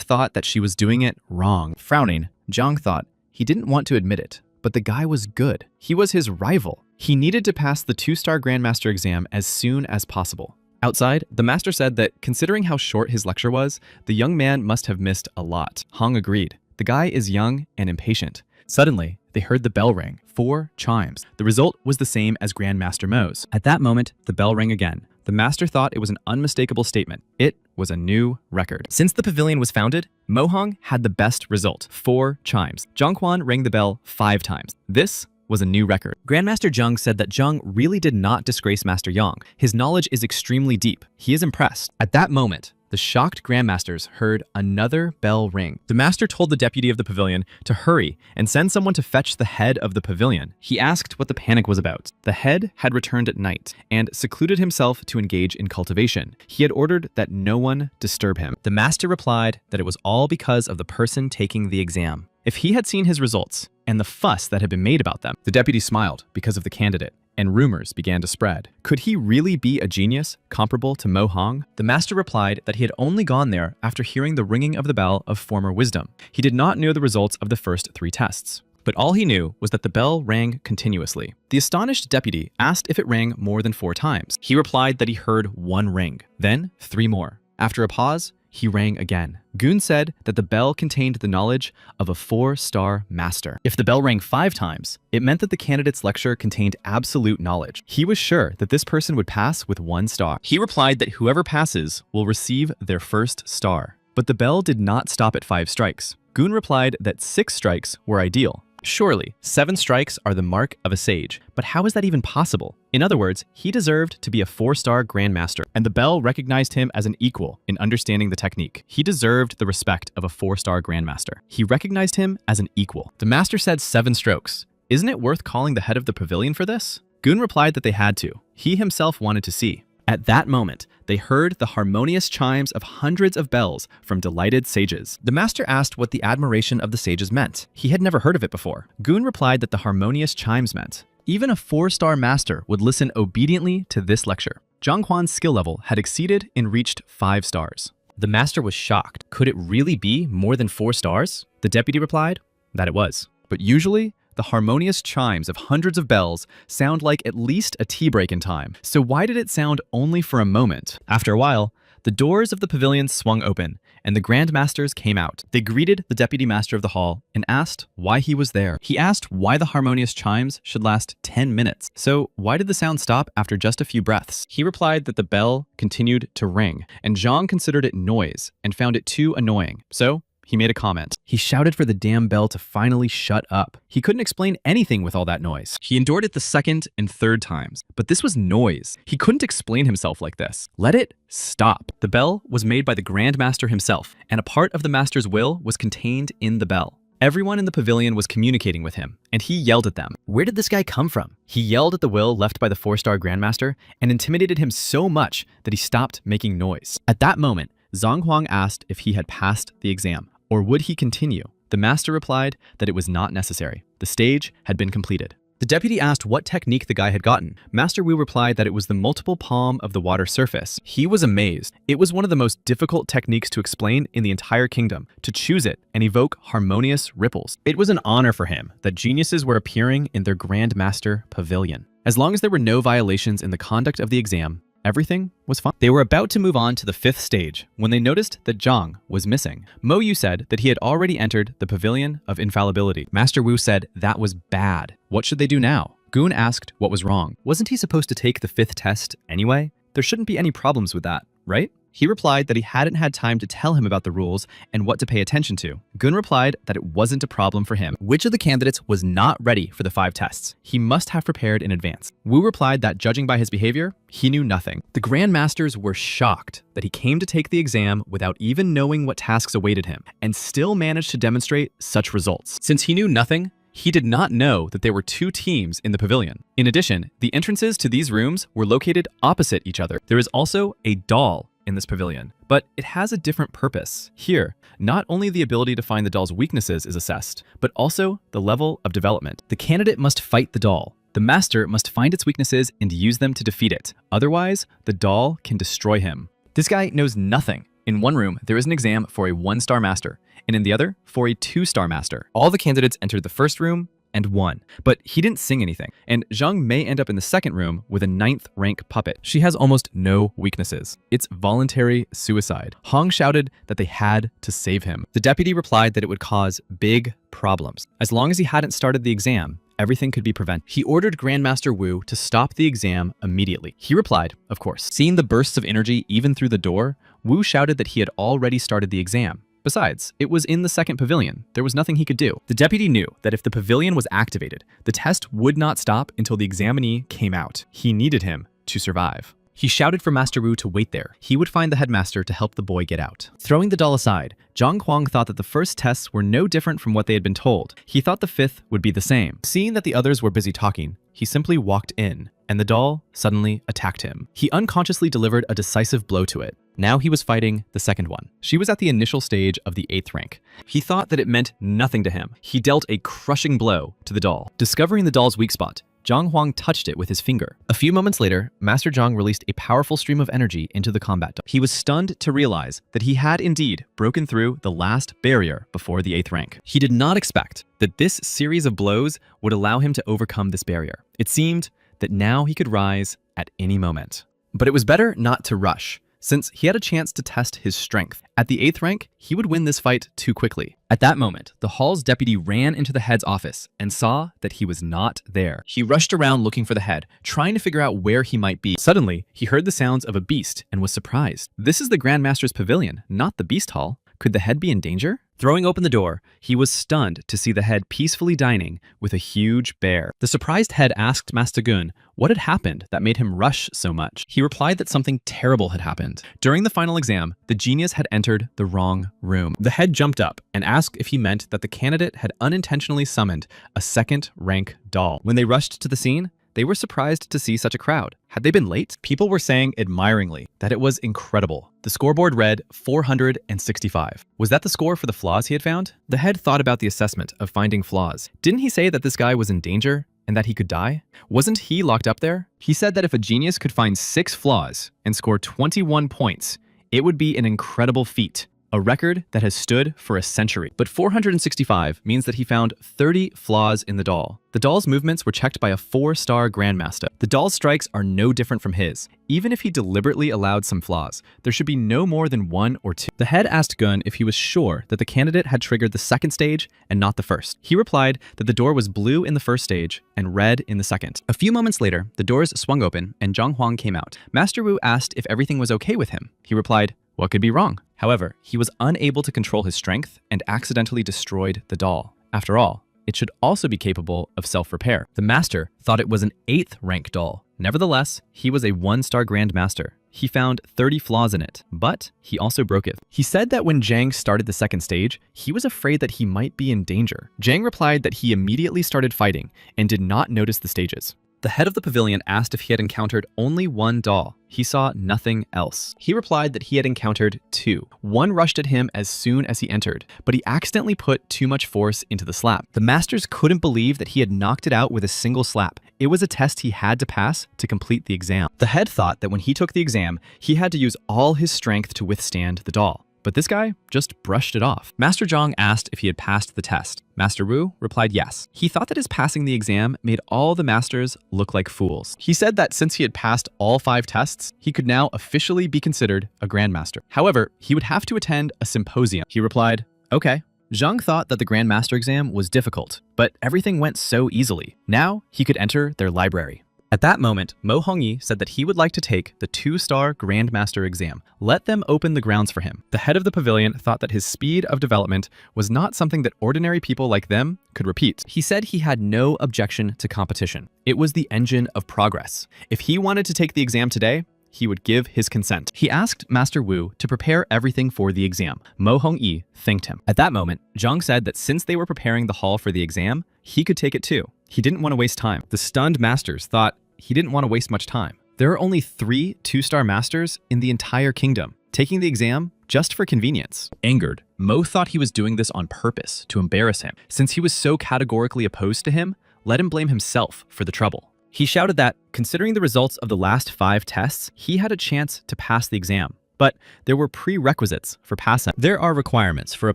thought that she was doing it wrong. Frowning, Zhang thought he didn't want to admit it, but the guy was good. He was his rival. He needed to pass the 2-star Grandmaster exam as soon as possible. Outside, the master said that considering how short his lecture was, the young man must have missed a lot. Hong agreed. The guy is young and impatient. Suddenly, they heard the bell ring, 4 chimes. The result was the same as Grandmaster Mo's. At that moment, the bell rang again. The master thought it was an unmistakable statement. It was a new record. Since the pavilion was founded, Mo Hong had the best result, 4 chimes. Zhang Quan rang the bell 5 times. This was a new record. Grandmaster Zheng said that Zheng really did not disgrace Master Yang. His knowledge is extremely deep. He is impressed. At that moment, the shocked grandmasters heard another bell ring. The master told the deputy of the pavilion to hurry and send someone to fetch the head of the pavilion. He asked what the panic was about. The head had returned at night and secluded himself to engage in cultivation. He had ordered that no one disturb him. The master replied that it was all because of the person taking the exam. If he had seen his results and the fuss that had been made about them, the deputy smiled because of the candidate, and rumors began to spread. Could he really be a genius comparable to Mo Hong? The master replied that he had only gone there after hearing the ringing of the bell of former wisdom. He did not know the results of the first 3 tests, but all he knew was that the bell rang continuously. The astonished deputy asked if it rang more than 4 times. He replied that he heard 1 ring, then 3 more. After a pause, he rang again. Goon said that the bell contained the knowledge of a 4-star master. If the bell rang 5 times, it meant that the candidate's lecture contained absolute knowledge. He was sure that this person would pass with 1 star. He replied that whoever passes will receive their first star. But the bell did not stop at 5 strikes. Goon replied that 6 strikes were ideal. Surely, 7 strikes are the mark of a sage, but how is that even possible? In other words, he deserved to be a 4-star Grandmaster, and the bell recognized him as an equal in understanding the technique. He deserved the respect of a 4-star Grandmaster. He recognized him as an equal. The master said 7 strokes. Isn't it worth calling the head of the pavilion for this? Goon replied that they had to. He himself wanted to see. At that moment, they heard the harmonious chimes of hundreds of bells from delighted sages. The master asked what the admiration of the sages meant. He had never heard of it before. Goon replied that the harmonious chimes meant even a 4-star master would listen obediently to this lecture. Zhang Quan's skill level had exceeded and reached 5 stars. The master was shocked. Could it really be more than 4 stars? The deputy replied that it was. But usually, the harmonious chimes of hundreds of bells sound like at least a tea break in time. So why did it sound only for a moment? After a while, the doors of the pavilion swung open, and the Grandmasters came out. They greeted the deputy master of the hall and asked why he was there. He asked why the harmonious chimes should last 10 minutes. So why did the sound stop after just a few breaths? He replied that the bell continued to ring, and Zhang considered it noise and found it too annoying. So he made a comment. He shouted for the damn bell to finally shut up. He couldn't explain anything with all that noise. He endured it the 2nd and 3rd times, but this was noise. He couldn't explain himself like this. Let it stop. The bell was made by the Grandmaster himself, and a part of the master's will was contained in the bell. Everyone in the pavilion was communicating with him, and he yelled at them. Where did this guy come from? He yelled at the will left by the 4-star Grandmaster and intimidated him so much that he stopped making noise. At that moment, Zhang Huang asked if he had passed the exam. Or would he continue? The master replied that it was not necessary. The stage had been completed. The deputy asked what technique the guy had gotten. Master Wu replied that it was the multiple palm of the water surface. He was amazed. It was one of the most difficult techniques to explain in the entire kingdom, to choose it and evoke harmonious ripples. It was an honor for him that geniuses were appearing in their Grand Master Pavilion. As long as there were no violations in the conduct of the exam, everything was fine. They were about to move on to the 5th stage when they noticed that Zhang was missing. Mo Yu said that he had already entered the Pavilion of Infallibility. Master Wu said that was bad. What should they do now? Gun asked what was wrong. Wasn't he supposed to take the 5th test anyway? There shouldn't be any problems with that, right? He replied that he hadn't had time to tell him about the rules and what to pay attention to. Gun replied that it wasn't a problem for him. Which of the candidates was not ready for the 5 tests? He must have prepared in advance. Wu replied that judging by his behavior, he knew nothing. The Grand Masters were shocked that he came to take the exam without even knowing what tasks awaited him and still managed to demonstrate such results. Since he knew nothing, he did not know that there were 2 teams in the pavilion. In addition, the entrances to these rooms were located opposite each other. There is also a doll in this pavilion, but it has a different purpose. Here, not only the ability to find the doll's weaknesses is assessed, but also the level of development. The candidate must fight the doll. The master must find its weaknesses and use them to defeat it. Otherwise, the doll can destroy him. This guy knows nothing. In one room, there is an exam for a 1-star master, and in the other, for a 2-star master. All the candidates entered the first room and won, but he didn't sing anything, and Zhang may end up in the second room with a 9th rank puppet. She has almost no weaknesses. It's voluntary suicide. Hong shouted that they had to save him. The deputy replied that it would cause big problems. As long as he hadn't started the exam, everything could be prevented. He ordered Grandmaster Wu to stop the exam immediately. He replied, of course. Seeing the bursts of energy even through the door, Wu shouted that he had already started the exam. Besides, it was in the second pavilion. There was nothing he could do. The deputy knew that if the pavilion was activated, the test would not stop until the examinee came out. He needed him to survive. He shouted for Master Wu to wait there. He would find the headmaster to help the boy get out. Throwing the doll aside, Zhang Huang thought that the first tests were no different from what they had been told. He thought the 5th would be the same. Seeing that the others were busy talking, he simply walked in, and the doll suddenly attacked him. He unconsciously delivered a decisive blow to it. Now he was fighting the second one. She was at the initial stage of the 8th rank. He thought that it meant nothing to him. He dealt a crushing blow to the doll. Discovering the doll's weak spot, Zhang Huang touched it with his finger. A few moments later, Master Zhang released a powerful stream of energy into the combat doll. He was stunned to realize that he had indeed broken through the last barrier before the 8th rank. He did not expect that this series of blows would allow him to overcome this barrier. It seemed that now he could rise at any moment. But it was better not to rush, since he had a chance to test his strength. At the 8th rank, he would win this fight too quickly. At that moment, the hall's deputy ran into the head's office and saw that he was not there. He rushed around looking for the head, trying to figure out where he might be. Suddenly, he heard the sounds of a beast and was surprised. This is the Grand Master's pavilion, not the beast hall. Could the head be in danger? Throwing open the door, he was stunned to see the head peacefully dining with a huge bear. The surprised head asked Master Gun what had happened that made him rush so much. He replied that something terrible had happened. During the final exam, the genius had entered the wrong room. The head jumped up and asked if he meant that the candidate had unintentionally summoned a 2nd rank doll. When they rushed to the scene, they were surprised to see such a crowd. Had they been late? People were saying admiringly that it was incredible. The scoreboard read 465. Was that the score for the flaws he had found? The head thought about the assessment of finding flaws. Didn't he say that this guy was in danger and that he could die? Wasn't he locked up there? He said that if a genius could find 6 flaws and score 21 points, it would be an incredible feat. A record that has stood for a century. But 465 means that he found 30 flaws in the doll. The doll's movements were checked by a 4-star Grandmaster. The doll's strikes are no different from his. Even if he deliberately allowed some flaws, there should be no more than 1 or 2. The head asked Gun if he was sure that the candidate had triggered the 2nd stage and not the 1st. He replied that the door was blue in the 1st stage and red in the 2nd. A few moments later, the doors swung open and Zhang Huang came out. Master Wu asked if everything was okay with him. He replied, "What could be wrong?" However, he was unable to control his strength and accidentally destroyed the doll. After all, it should also be capable of self-repair. The master thought it was an 8th rank doll. Nevertheless, he was a 1-star Grand Master. He found 30 flaws in it, but he also broke it. He said that when Zhang started the 2nd stage, he was afraid that he might be in danger. Zhang replied that he immediately started fighting and did not notice the stages. The head of the pavilion asked if he had encountered only one doll. He saw nothing else. He replied that he had encountered two. One rushed at him as soon as he entered, but he accidentally put too much force into the slap. The masters couldn't believe that he had knocked it out with a single slap. It was a test he had to pass to complete the exam. The head thought that when he took the exam, he had to use all his strength to withstand the doll. But this guy just brushed it off. Master Zhang asked if he had passed the test. Master Wu replied yes. He thought that his passing the exam made all the masters look like fools. He said that since he had passed all 5 tests, he could now officially be considered a grandmaster. However, he would have to attend a symposium. He replied, okay. Zhang thought that the grandmaster exam was difficult, but everything went so easily. Now he could enter their library. At that moment, Mo Hongyi said that he would like to take the 2-star Grandmaster exam. Let them open the grounds for him. The head of the pavilion thought that his speed of development was not something that ordinary people like them could repeat. He said he had no objection to competition. It was the engine of progress. If he wanted to take the exam today, he would give his consent. He asked Master Wu to prepare everything for the exam. Mo Hongyi thanked him. At that moment, Zhang said that since they were preparing the hall for the exam, he could take it too. He didn't want to waste time. The stunned masters thought he didn't want to waste much time. There are only 3 2-star masters in the entire kingdom, taking the exam just for convenience. Angered, Mo thought he was doing this on purpose to embarrass him. Since he was so categorically opposed to him, let him blame himself for the trouble. He shouted that, considering the results of the last 5 tests, he had a chance to pass the exam. But there were prerequisites for passing. There are requirements for a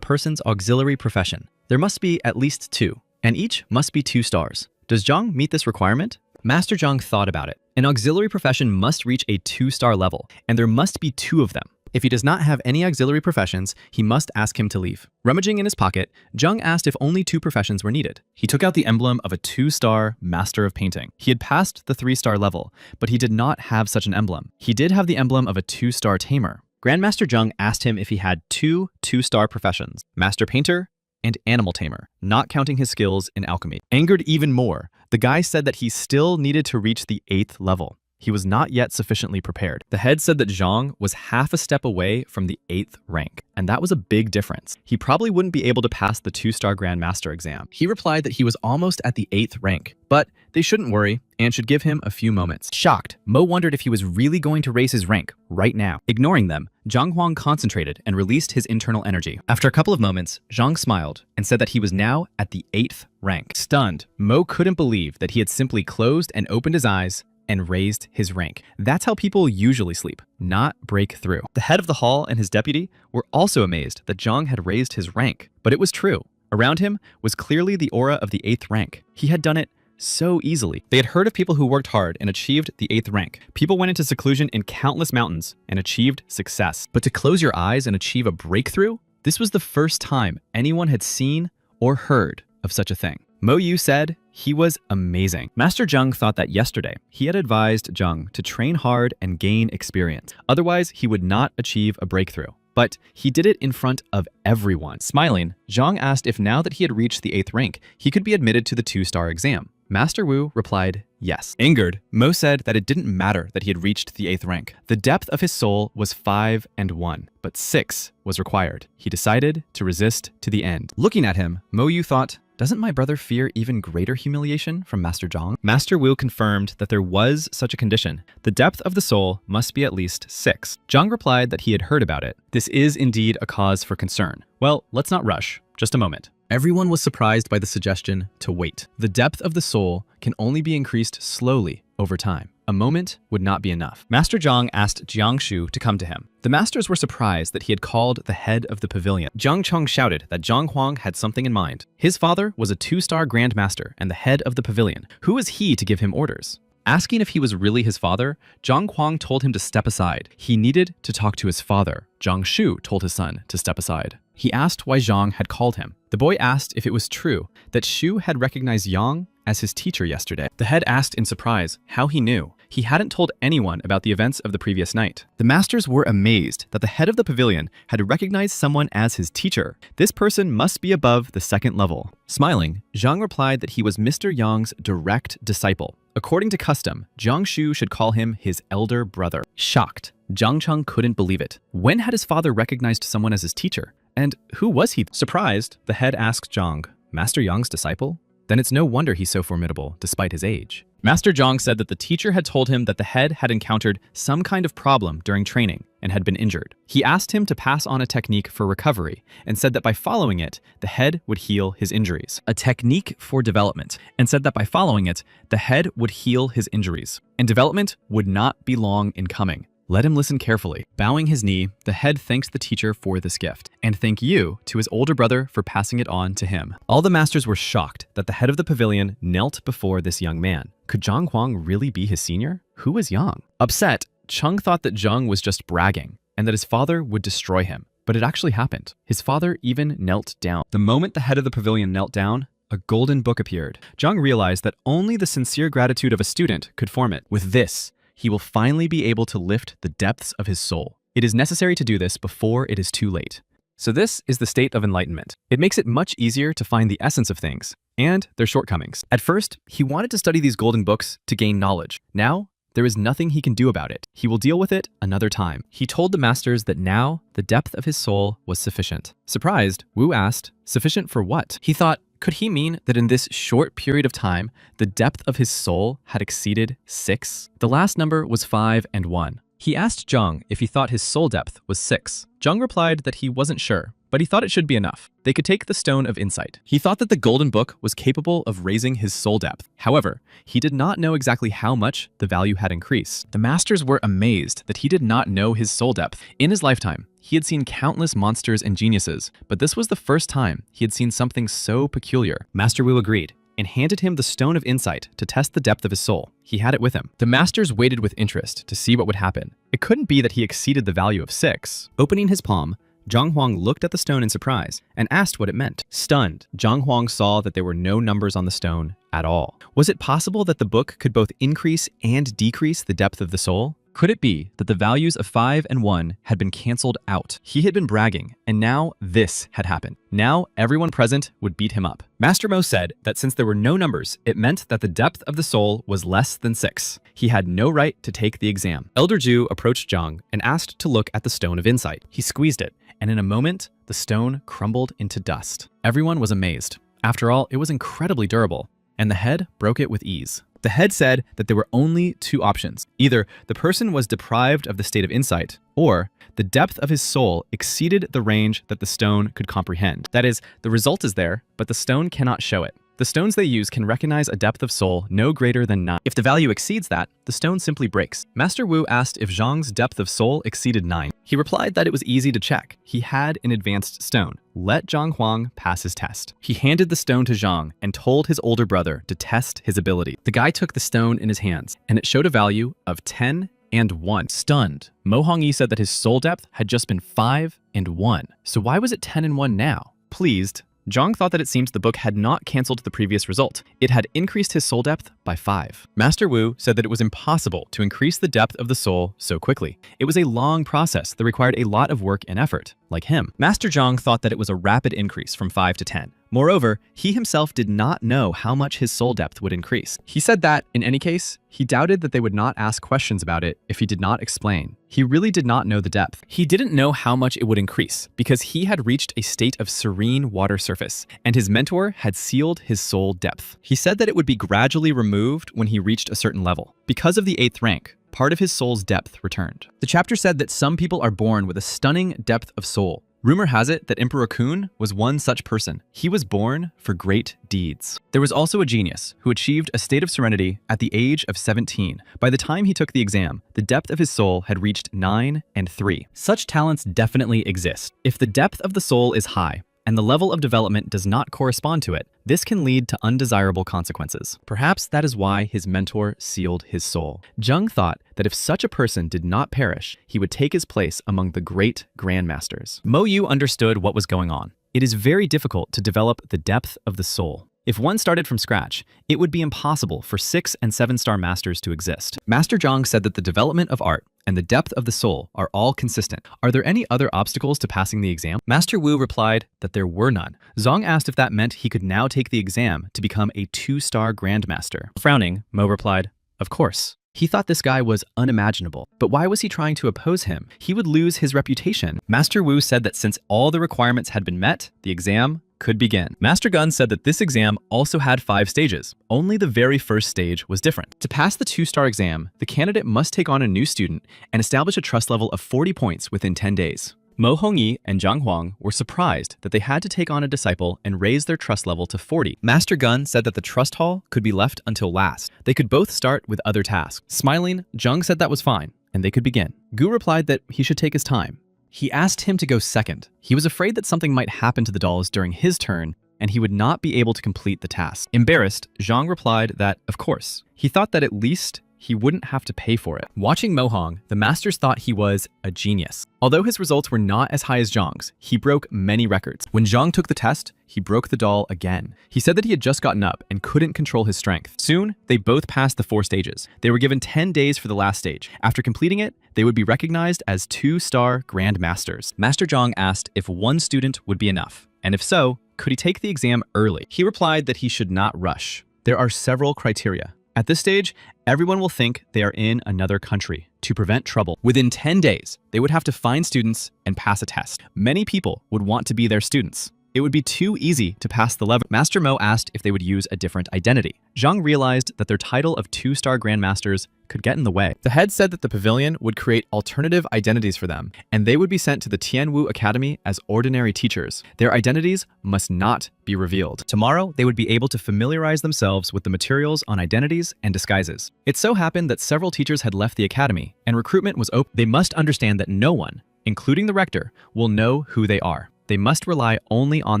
person's auxiliary profession. There must be at least 2, and each must be 2 stars. Does Zhang meet this requirement? Master Zhang thought about it. An auxiliary profession must reach a 2-star level, and there must be 2 of them. If he does not have any auxiliary professions, he must ask him to leave. Rummaging in his pocket, Zhang asked if only 2 professions were needed. He took out the emblem of a 2-star Master of Painting. He had passed the 3-star level, but he did not have such an emblem. He did have the emblem of a 2-star Tamer. Grandmaster Zhang asked him if he had 2 2-star professions, Master Painter and Animal Tamer, not counting his skills in alchemy. Angered even more, the guy said that he still needed to reach the 8th level. He was not yet sufficiently prepared. The head said that Zhang was half a step away from the 8th rank, and that was a big difference. He probably wouldn't be able to pass the 2-star Grandmaster exam. He replied that he was almost at the 8th rank, but they shouldn't worry and should give him a few moments. Shocked, Mo wondered if he was really going to raise his rank right now. Ignoring them, Zhang Huang concentrated and released his internal energy. After a couple of moments, Zhang smiled and said that he was now at the 8th rank. Stunned, Mo couldn't believe that he had simply closed and opened his eyes and raised his rank. That's how people usually sleep, not break through. The head of the hall and his deputy were also amazed that Zhang had raised his rank, but it was true. Around him was clearly the aura of the 8th rank. He had done it so easily. They had heard of people who worked hard and achieved the 8th rank. People went into seclusion in countless mountains and achieved success. But to close your eyes and achieve a breakthrough, this was the first time anyone had seen or heard of such a thing. Mo Yu said he was amazing. Master Zhang thought that yesterday he had advised Zhang to train hard and gain experience. Otherwise, he would not achieve a breakthrough. But he did it in front of everyone. Smiling, Zhang asked if now that he had reached the 8th rank, he could be admitted to the 2-star exam. Master Wu replied yes. Angered, Mo said that it didn't matter that he had reached the 8th rank. The depth of his soul was 5 and 1, but 6 was required. He decided to resist to the end. Looking at him, Mo Yu thought, doesn't my brother fear even greater humiliation from Master Zhang? Master Wu confirmed that there was such a condition. The depth of the soul must be at least 6. Zhang replied that he had heard about it. This is indeed a cause for concern. Well, let's not rush. Just a moment. Everyone was surprised by the suggestion to wait. The depth of the soul can only be increased slowly over time. A moment would not be enough. Master Zhang asked Jiang Shu to come to him. The masters were surprised that he had called the head of the pavilion. Jiang Cheng shouted that Zhang Huang had something in mind. His father was a 2-star Grandmaster and the head of the pavilion. Who was he to give him orders? Asking if he was really his father, Zhang Huang told him to step aside. He needed to talk to his father. Jiang Shu told his son to step aside. He asked why Zhang had called him. The boy asked if it was true that Shu had recognized Yang as his teacher yesterday. The head asked in surprise how he knew. He hadn't told anyone about the events of the previous night. The masters were amazed that the head of the pavilion had recognized someone as his teacher. This person must be above the 2nd level. Smiling, Zhang replied that he was Mr. Yang's direct disciple. According to custom, Jiang Shu should call him his elder brother. Shocked, Jiang Cheng couldn't believe it. When had his father recognized someone as his teacher? And who was he? Surprised, the head asked Zhang, Master Yang's disciple? then it's no wonder he's so formidable despite his age. Master Zhang said that the teacher had told him that the head had encountered some kind of problem during training and had been injured. He asked him to pass on a technique for recovery and said that by following it, the head would heal his injuries. A technique for development, and said that by following it, the head would heal his injuries, and development would not be long in coming. Let him listen carefully. Bowing his knee, the head thanks the teacher for this gift, and thank you to his older brother for passing it on to him. All the masters were shocked that the head of the pavilion knelt before this young man. Could Zhang Huang really be his senior? Who was Yang? Upset, Cheng thought that Zhang was just bragging, and that his father would destroy him. But it actually happened. His father even knelt down. The moment the head of the pavilion knelt down, a golden book appeared. Zhang realized that only the sincere gratitude of a student could form it. With this, he will finally be able to lift the depths of his soul. It is necessary to do this before it is too late. So this is the state of enlightenment. It makes it much easier to find the essence of things and their shortcomings. At first, he wanted to study these golden books to gain knowledge. Now, there is nothing he can do about it. He will deal with it another time. He told the masters that now the depth of his soul was sufficient. Surprised, Wu asked, sufficient for what? He thought, could he mean that in this short period of time, the depth of his soul had exceeded 6? The last number was 5 and 1. He asked Zhang if he thought his soul depth was 6. Zhang replied that he wasn't sure, but he thought it should be enough. They could take the Stone of Insight. He thought that the golden book was capable of raising his soul depth. However, he did not know exactly how much the value had increased. The masters were amazed that he did not know his soul depth. In his lifetime, he had seen countless monsters and geniuses, but this was the first time he had seen something so peculiar. Master Wu agreed and handed him the Stone of Insight to test the depth of his soul. He had it with him. The masters waited with interest to see what would happen. It couldn't be that he exceeded the value of 6. Opening his palm, Zhang Huang looked at the stone in surprise and asked what it meant. Stunned, Zhang Huang saw that there were no numbers on the stone at all. Was it possible that the book could both increase and decrease the depth of the soul? Could it be that the values of 5 and 1 had been cancelled out? He had been bragging, and now this had happened. Now everyone present would beat him up. Master Mo said that since there were no numbers, it meant that the depth of the soul was less than 6. He had no right to take the exam. Elder Zhu approached Zhang and asked to look at the Stone of Insight. He squeezed it, and in a moment, the stone crumbled into dust. Everyone was amazed. After all, it was incredibly durable, and the head broke it with ease. The head said that there were only 2 options. Either the person was deprived of the state of insight, or the depth of his soul exceeded the range that the stone could comprehend. That is, the result is there, but the stone cannot show it. The stones they use can recognize a depth of soul no greater than 9. If the value exceeds that, the stone simply breaks. Master Wu asked if Zhang's depth of soul exceeded 9. He replied that it was easy to check. He had an advanced stone. Let Zhang Huang pass his test. He handed the stone to Zhang and told his older brother to test his ability. The guy took the stone in his hands, and it showed a value of 10 and 1. Stunned, Mo Hongyi said that his soul depth had just been 5 and 1. So why was it 10 and 1 now? Pleased, Zhang thought that it seems the book had not cancelled the previous result. It had increased his soul depth by 5. Master Wu said that it was impossible to increase the depth of the soul so quickly. It was a long process that required a lot of work and effort, like him. Master Zhang thought that it was a rapid increase from 5 to 10. Moreover, he himself did not know how much his soul depth would increase. He said that, in any case, he doubted that they would not ask questions about it if he did not explain. He really did not know the depth. He didn't know how much it would increase because he had reached a state of serene water surface, and his mentor had sealed his soul depth. He said that it would be gradually removed when he reached a certain level. Because of the 8th rank, part of his soul's depth returned. The chapter said that some people are born with a stunning depth of soul. Rumor has it that Emperor Kun was one such person. He was born for great deeds. There was also a genius who achieved a state of serenity at the age of 17. By the time he took the exam, the depth of his soul had reached 9 and 3. Such talents definitely exist. If the depth of the soul is high, and the level of development does not correspond to it, this can lead to undesirable consequences. Perhaps that is why his mentor sealed his soul. Zheng thought that if such a person did not perish, he would take his place among the great grandmasters. Mo Yu understood what was going on. It is very difficult to develop the depth of the soul. If one started from scratch, it would be impossible for 6- and 7-star masters to exist. Master Zhang said that the development of art and the depth of the soul are all consistent. Are there any other obstacles to passing the exam? Master Wu replied that there were none. Zhang asked if that meant he could now take the exam to become a 2-star grandmaster. Frowning, Mo replied, "Of course." He thought this guy was unimaginable, but why was he trying to oppose him? He would lose his reputation. Master Wu said that since all the requirements had been met, the exam could begin. Master Gun said that this exam also had 5 stages. Only the very first stage was different. To pass the 2-star exam, the candidate must take on a new student and establish a trust level of 40 points within 10 days. Mo Hongyi and Zhang Huang were surprised that they had to take on a disciple and raise their trust level to 40. Master Gun said that the trust hall could be left until last. They could both start with other tasks. Smiling, Zhang said that was fine, and they could begin. Gu replied that he should take his time. He asked him to go second. He was afraid that something might happen to the dolls during his turn, and he would not be able to complete the task. Embarrassed, Zhang replied that, of course. He thought that at least he wouldn't have to pay for it. Watching Mo Hong, the masters thought he was a genius. Although his results were not as high as Zhang's, he broke many records. When Zhang took the test, he broke the doll again. He said that he had just gotten up and couldn't control his strength. Soon, they both passed the 4 stages. They were given 10 days for the last stage. After completing it, they would be recognized as 2-star Grand Masters. Master Zhang asked if 1 student would be enough, and if so, could he take the exam early? He replied that he should not rush. There are several criteria. At this stage, everyone will think they are in another country. To prevent trouble, within 10 days, they would have to find students and pass a test. Many people would want to be their students. It would be too easy to pass the level. Master Mo asked if they would use a different identity. Zhang realized that their title of 2-star Grandmasters could get in the way. The head said that the pavilion would create alternative identities for them, and they would be sent to the Tianwu Academy as ordinary teachers. Their identities must not be revealed. Tomorrow, they would be able to familiarize themselves with the materials on identities and disguises. It so happened that several teachers had left the academy, and recruitment was open. They must understand that no one, including the rector, will know who they are. They must rely only on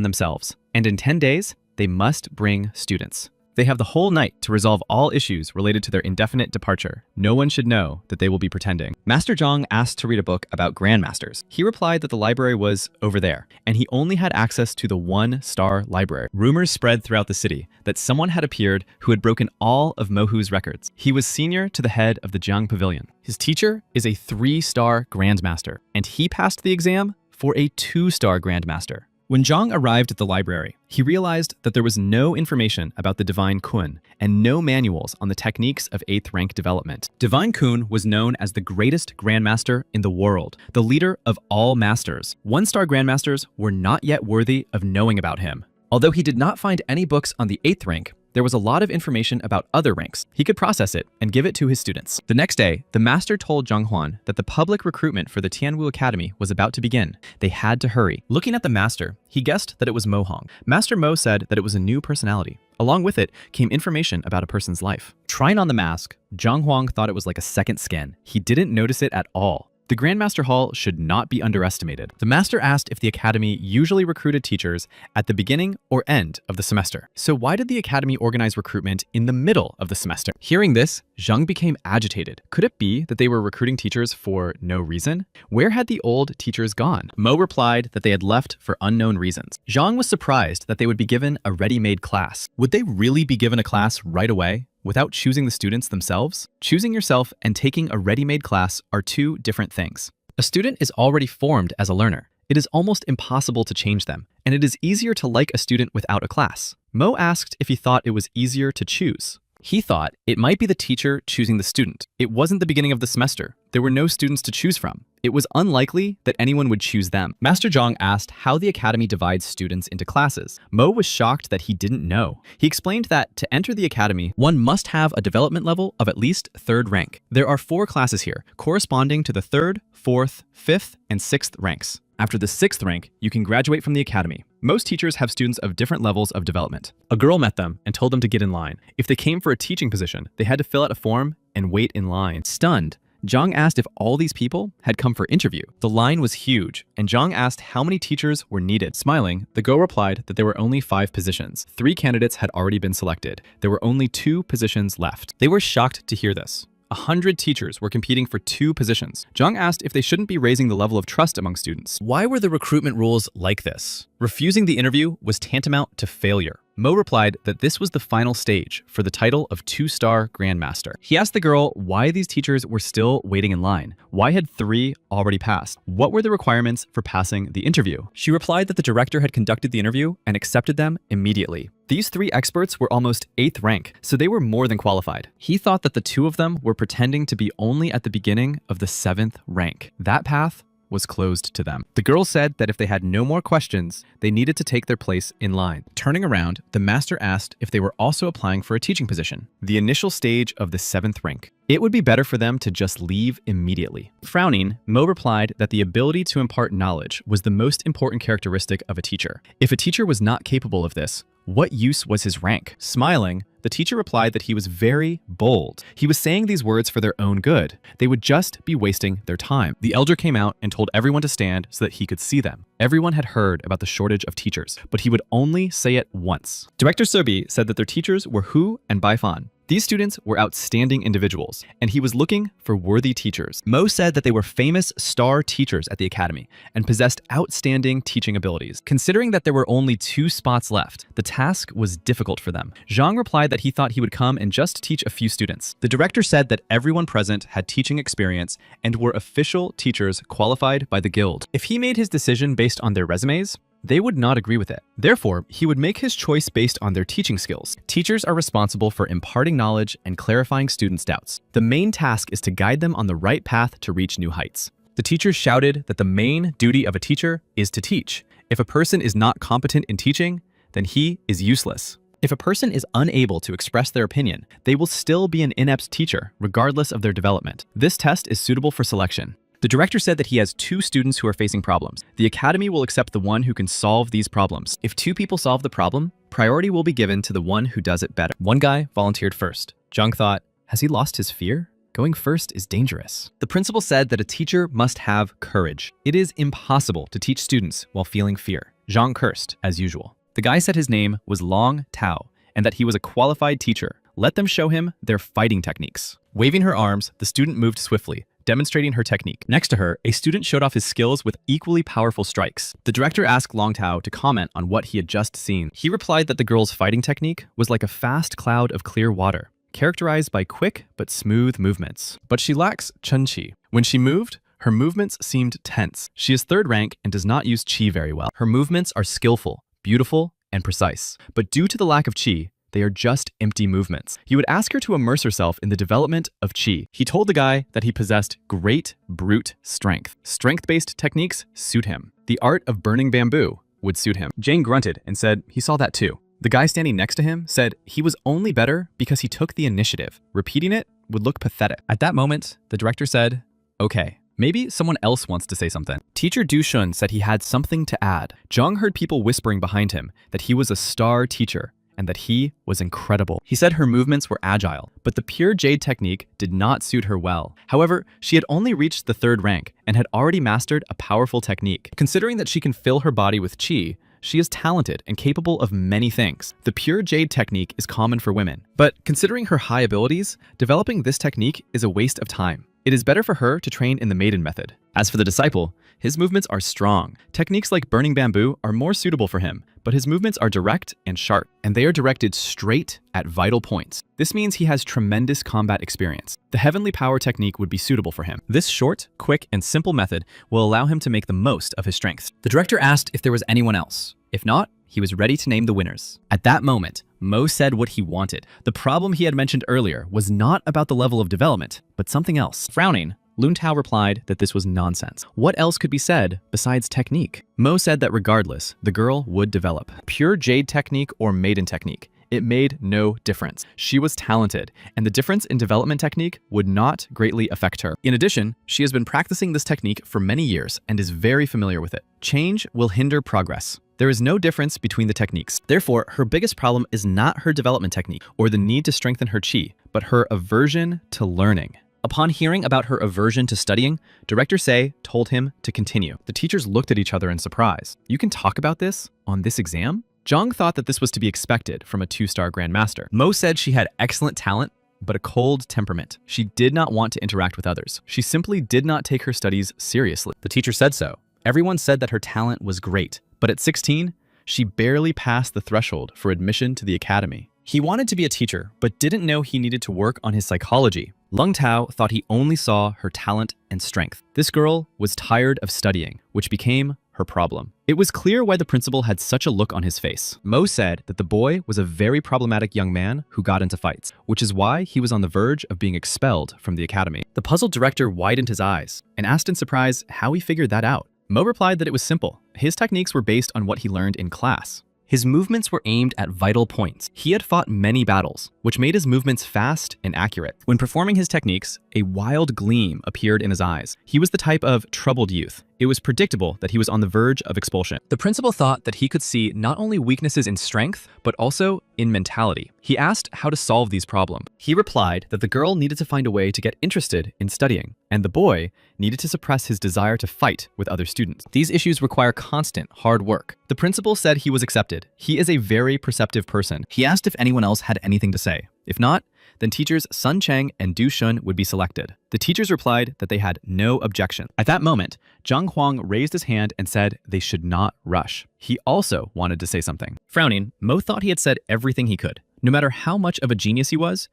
themselves, and in 10 days, they must bring students. They have the whole night to resolve all issues related to their indefinite departure. No one should know that they will be pretending. Master Zhang asked to read a book about Grandmasters. He replied that the library was over there, and he only had access to the 1-star library. Rumors spread throughout the city that someone had appeared who had broken all of Mohu's records. He was senior to the head of the Jiang Pavilion. His teacher is a 3-star Grandmaster, and he passed the exam for a 2-star Grandmaster. When Zhang arrived at the library, he realized that there was no information about the Divine Kun and no manuals on the techniques of 8th rank development. Divine Kun was known as the greatest Grandmaster in the world, the leader of all masters. 1-star Grandmasters were not yet worthy of knowing about him. Although he did not find any books on the 8th rank, there was a lot of information about other ranks. He could process it and give it to his students. The next day, the master told Zhang Huan that the public recruitment for the Tianwu Academy was about to begin. They had to hurry. Looking at the master, he guessed that it was Mo Hong. Master Mo said that it was a new personality. Along with it came information about a person's life. Trying on the mask, Zhang Huang thought it was like a second skin. He didn't notice it at all. The Grandmaster Hall should not be underestimated. The master asked if the academy usually recruited teachers at the beginning or end of the semester. So why did the academy organize recruitment in the middle of the semester? Hearing this, Zhang became agitated. Could it be that they were recruiting teachers for no reason? Where had the old teachers gone? Mo replied that they had left for unknown reasons. Zhang was surprised that they would be given a ready-made class. Would they really be given a class right away, without choosing the students themselves? Choosing yourself and taking a ready-made class are 2 different things. A student is already formed as a learner. It is almost impossible to change them, and it is easier to like a student without a class. Mo asked if he thought it was easier to choose. He thought it might be the teacher choosing the student. It wasn't the beginning of the semester. There were no students to choose from. It was unlikely that anyone would choose them. Master Zhang asked how the academy divides students into classes. Mo was shocked that he didn't know. He explained that to enter the academy, one must have a development level of at least 3rd rank. There are 4 classes here, corresponding to the 3rd, 4th, 5th, and 6th ranks. After the 6th rank, you can graduate from the academy. Most teachers have students of different levels of development. A girl met them and told them to get in line. If they came for a teaching position, they had to fill out a form and wait in line. Stunned, Zhang asked if all these people had come for interview. The line was huge, and Zhang asked how many teachers were needed. Smiling, the girl replied that there were only 5 positions. 3 candidates had already been selected. There were only 2 positions left. They were shocked to hear this. 100 teachers were competing for 2 positions. Zhang asked if they shouldn't be raising the level of trust among students. Why were the recruitment rules like this? Refusing the interview was tantamount to failure. Mo replied that this was the final stage for the title of 2-star Grandmaster. He asked the girl why these teachers were still waiting in line. Why had 3 already passed? What were the requirements for passing the interview? She replied that the director had conducted the interview and accepted them immediately. These 3 experts were almost 8th rank, so they were more than qualified. He thought that the 2 of them were pretending to be only at the beginning of the 7th rank. That path was closed to them. The girls said that if they had no more questions, they needed to take their place in line. Turning around, the master asked if they were also applying for a teaching position, the initial stage of the 7th rank. It would be better for them to just leave immediately. Frowning, Mo replied that the ability to impart knowledge was the most important characteristic of a teacher. If a teacher was not capable of this, what use was his rank? Smiling, the teacher replied that he was very bold. He was saying these words for their own good. They would just be wasting their time. The elder came out and told everyone to stand so that he could see them. Everyone had heard about the shortage of teachers, but he would only say it once. Director Serbi said that their teachers were Hu and Baifan. These students were outstanding individuals, and he was looking for worthy teachers. Mo said that they were famous star teachers at the academy and possessed outstanding teaching abilities. Considering that there were only 2 spots left, the task was difficult for them. Zhang replied that he thought he would come and just teach a few students. The director said that everyone present had teaching experience and were official teachers qualified by the guild. If he made his decision based on their resumes, they would not agree with it. Therefore, he would make his choice based on their teaching skills. Teachers are responsible for imparting knowledge and clarifying students' doubts. The main task is to guide them on the right path to reach new heights. The teachers shouted that the main duty of a teacher is to teach. If a person is not competent in teaching, then he is useless. If a person is unable to express their opinion, they will still be an inept teacher, regardless of their development. This test is suitable for selection. The director said that he has 2 students who are facing problems. The academy will accept the one who can solve these problems. If 2 people solve the problem, priority will be given to the one who does it better. One guy volunteered first. Zhang thought, has he lost his fear? Going first is dangerous. The principal said that a teacher must have courage. It is impossible to teach students while feeling fear. Zhang cursed, as usual. The guy said his name was Long Tao and that he was a qualified teacher. Let them show him their fighting techniques. Waving her arms, the student moved swiftly, demonstrating her technique. Next to her, a student showed off his skills with equally powerful strikes. The director asked Long Tao to comment on what he had just seen. He replied that the girl's fighting technique was like a fast cloud of clear water, characterized by quick but smooth movements. But she lacks Chun-Chi. When she moved, her movements seemed tense. She is 3rd rank and does not use Chi very well. Her movements are skillful, beautiful, and precise. But due to the lack of Chi, they are just empty movements. He would ask her to immerse herself in the development of Chi. He told the guy that he possessed great brute strength. Strength-based techniques suit him. The art of burning bamboo would suit him. Jane grunted and said he saw that too. The guy standing next to him said he was only better because he took the initiative. Repeating it would look pathetic. At that moment, the director said, okay, maybe someone else wants to say something. Teacher Du Shun said he had something to add. Zhang heard people whispering behind him that he was a star teacher and that he was incredible. He said her movements were agile, but the pure jade technique did not suit her well. However, she had only reached the 3rd rank and had already mastered a powerful technique. Considering that she can fill her body with chi, she is talented and capable of many things. The pure jade technique is common for women, but considering her high abilities, developing this technique is a waste of time. It is better for her to train in the maiden method. As for the disciple, his movements are strong. Techniques like burning bamboo are more suitable for him, but his movements are direct and sharp, and they are directed straight at vital points. This means he has tremendous combat experience. The heavenly power technique would be suitable for him. This short, quick, and simple method will allow him to make the most of his strengths. The director asked if there was anyone else. If not, he was ready to name the winners. At that moment, Mo said what he wanted. The problem he had mentioned earlier was not about the level of development, but something else. Frowning, Lun Tao replied that this was nonsense. What else could be said besides technique? Mo said that regardless, the girl would develop. Pure jade technique or maiden technique, it made no difference. She was talented, and the difference in development technique would not greatly affect her. In addition, she has been practicing this technique for many years and is very familiar with it. Change will hinder progress. There is no difference between the techniques. Therefore, her biggest problem is not her development technique or the need to strengthen her chi, but her aversion to learning. Upon hearing about her aversion to studying, Director Say told him to continue. The teachers looked at each other in surprise. You can talk about this on this exam? Zhang thought that this was to be expected from a 2-star Grandmaster. Mo said she had excellent talent, but a cold temperament. She did not want to interact with others. She simply did not take her studies seriously. The teacher said so. Everyone said that her talent was great, but at 16, she barely passed the threshold for admission to the academy. He wanted to be a teacher, but didn't know he needed to work on his psychology. Lung Tao thought he only saw her talent and strength. This girl was tired of studying, which became her problem. It was clear why the principal had such a look on his face. Mo said that the boy was a very problematic young man who got into fights, which is why he was on the verge of being expelled from the academy. The puzzled director widened his eyes and asked in surprise how he figured that out. Mo replied that it was simple. His techniques were based on what he learned in class. His movements were aimed at vital points. He had fought many battles, which made his movements fast and accurate. When performing his techniques, a wild gleam appeared in his eyes. He was the type of troubled youth. It was predictable that he was on the verge of expulsion. The principal thought that he could see not only weaknesses in strength, but also in mentality. He asked how to solve these problems. He replied that the girl needed to find a way to get interested in studying, and the boy needed to suppress his desire to fight with other students. These issues require constant, hard work. The principal said he was accepted. He is a very perceptive person. He asked if anyone else had anything to say. If not, then teachers Sun Cheng and Du Shun would be selected. The teachers replied that they had no objection. At that moment, Zhang Huang raised his hand and said they should not rush. He also wanted to say something. Frowning, Mo thought he had said everything he could. No matter how much of a genius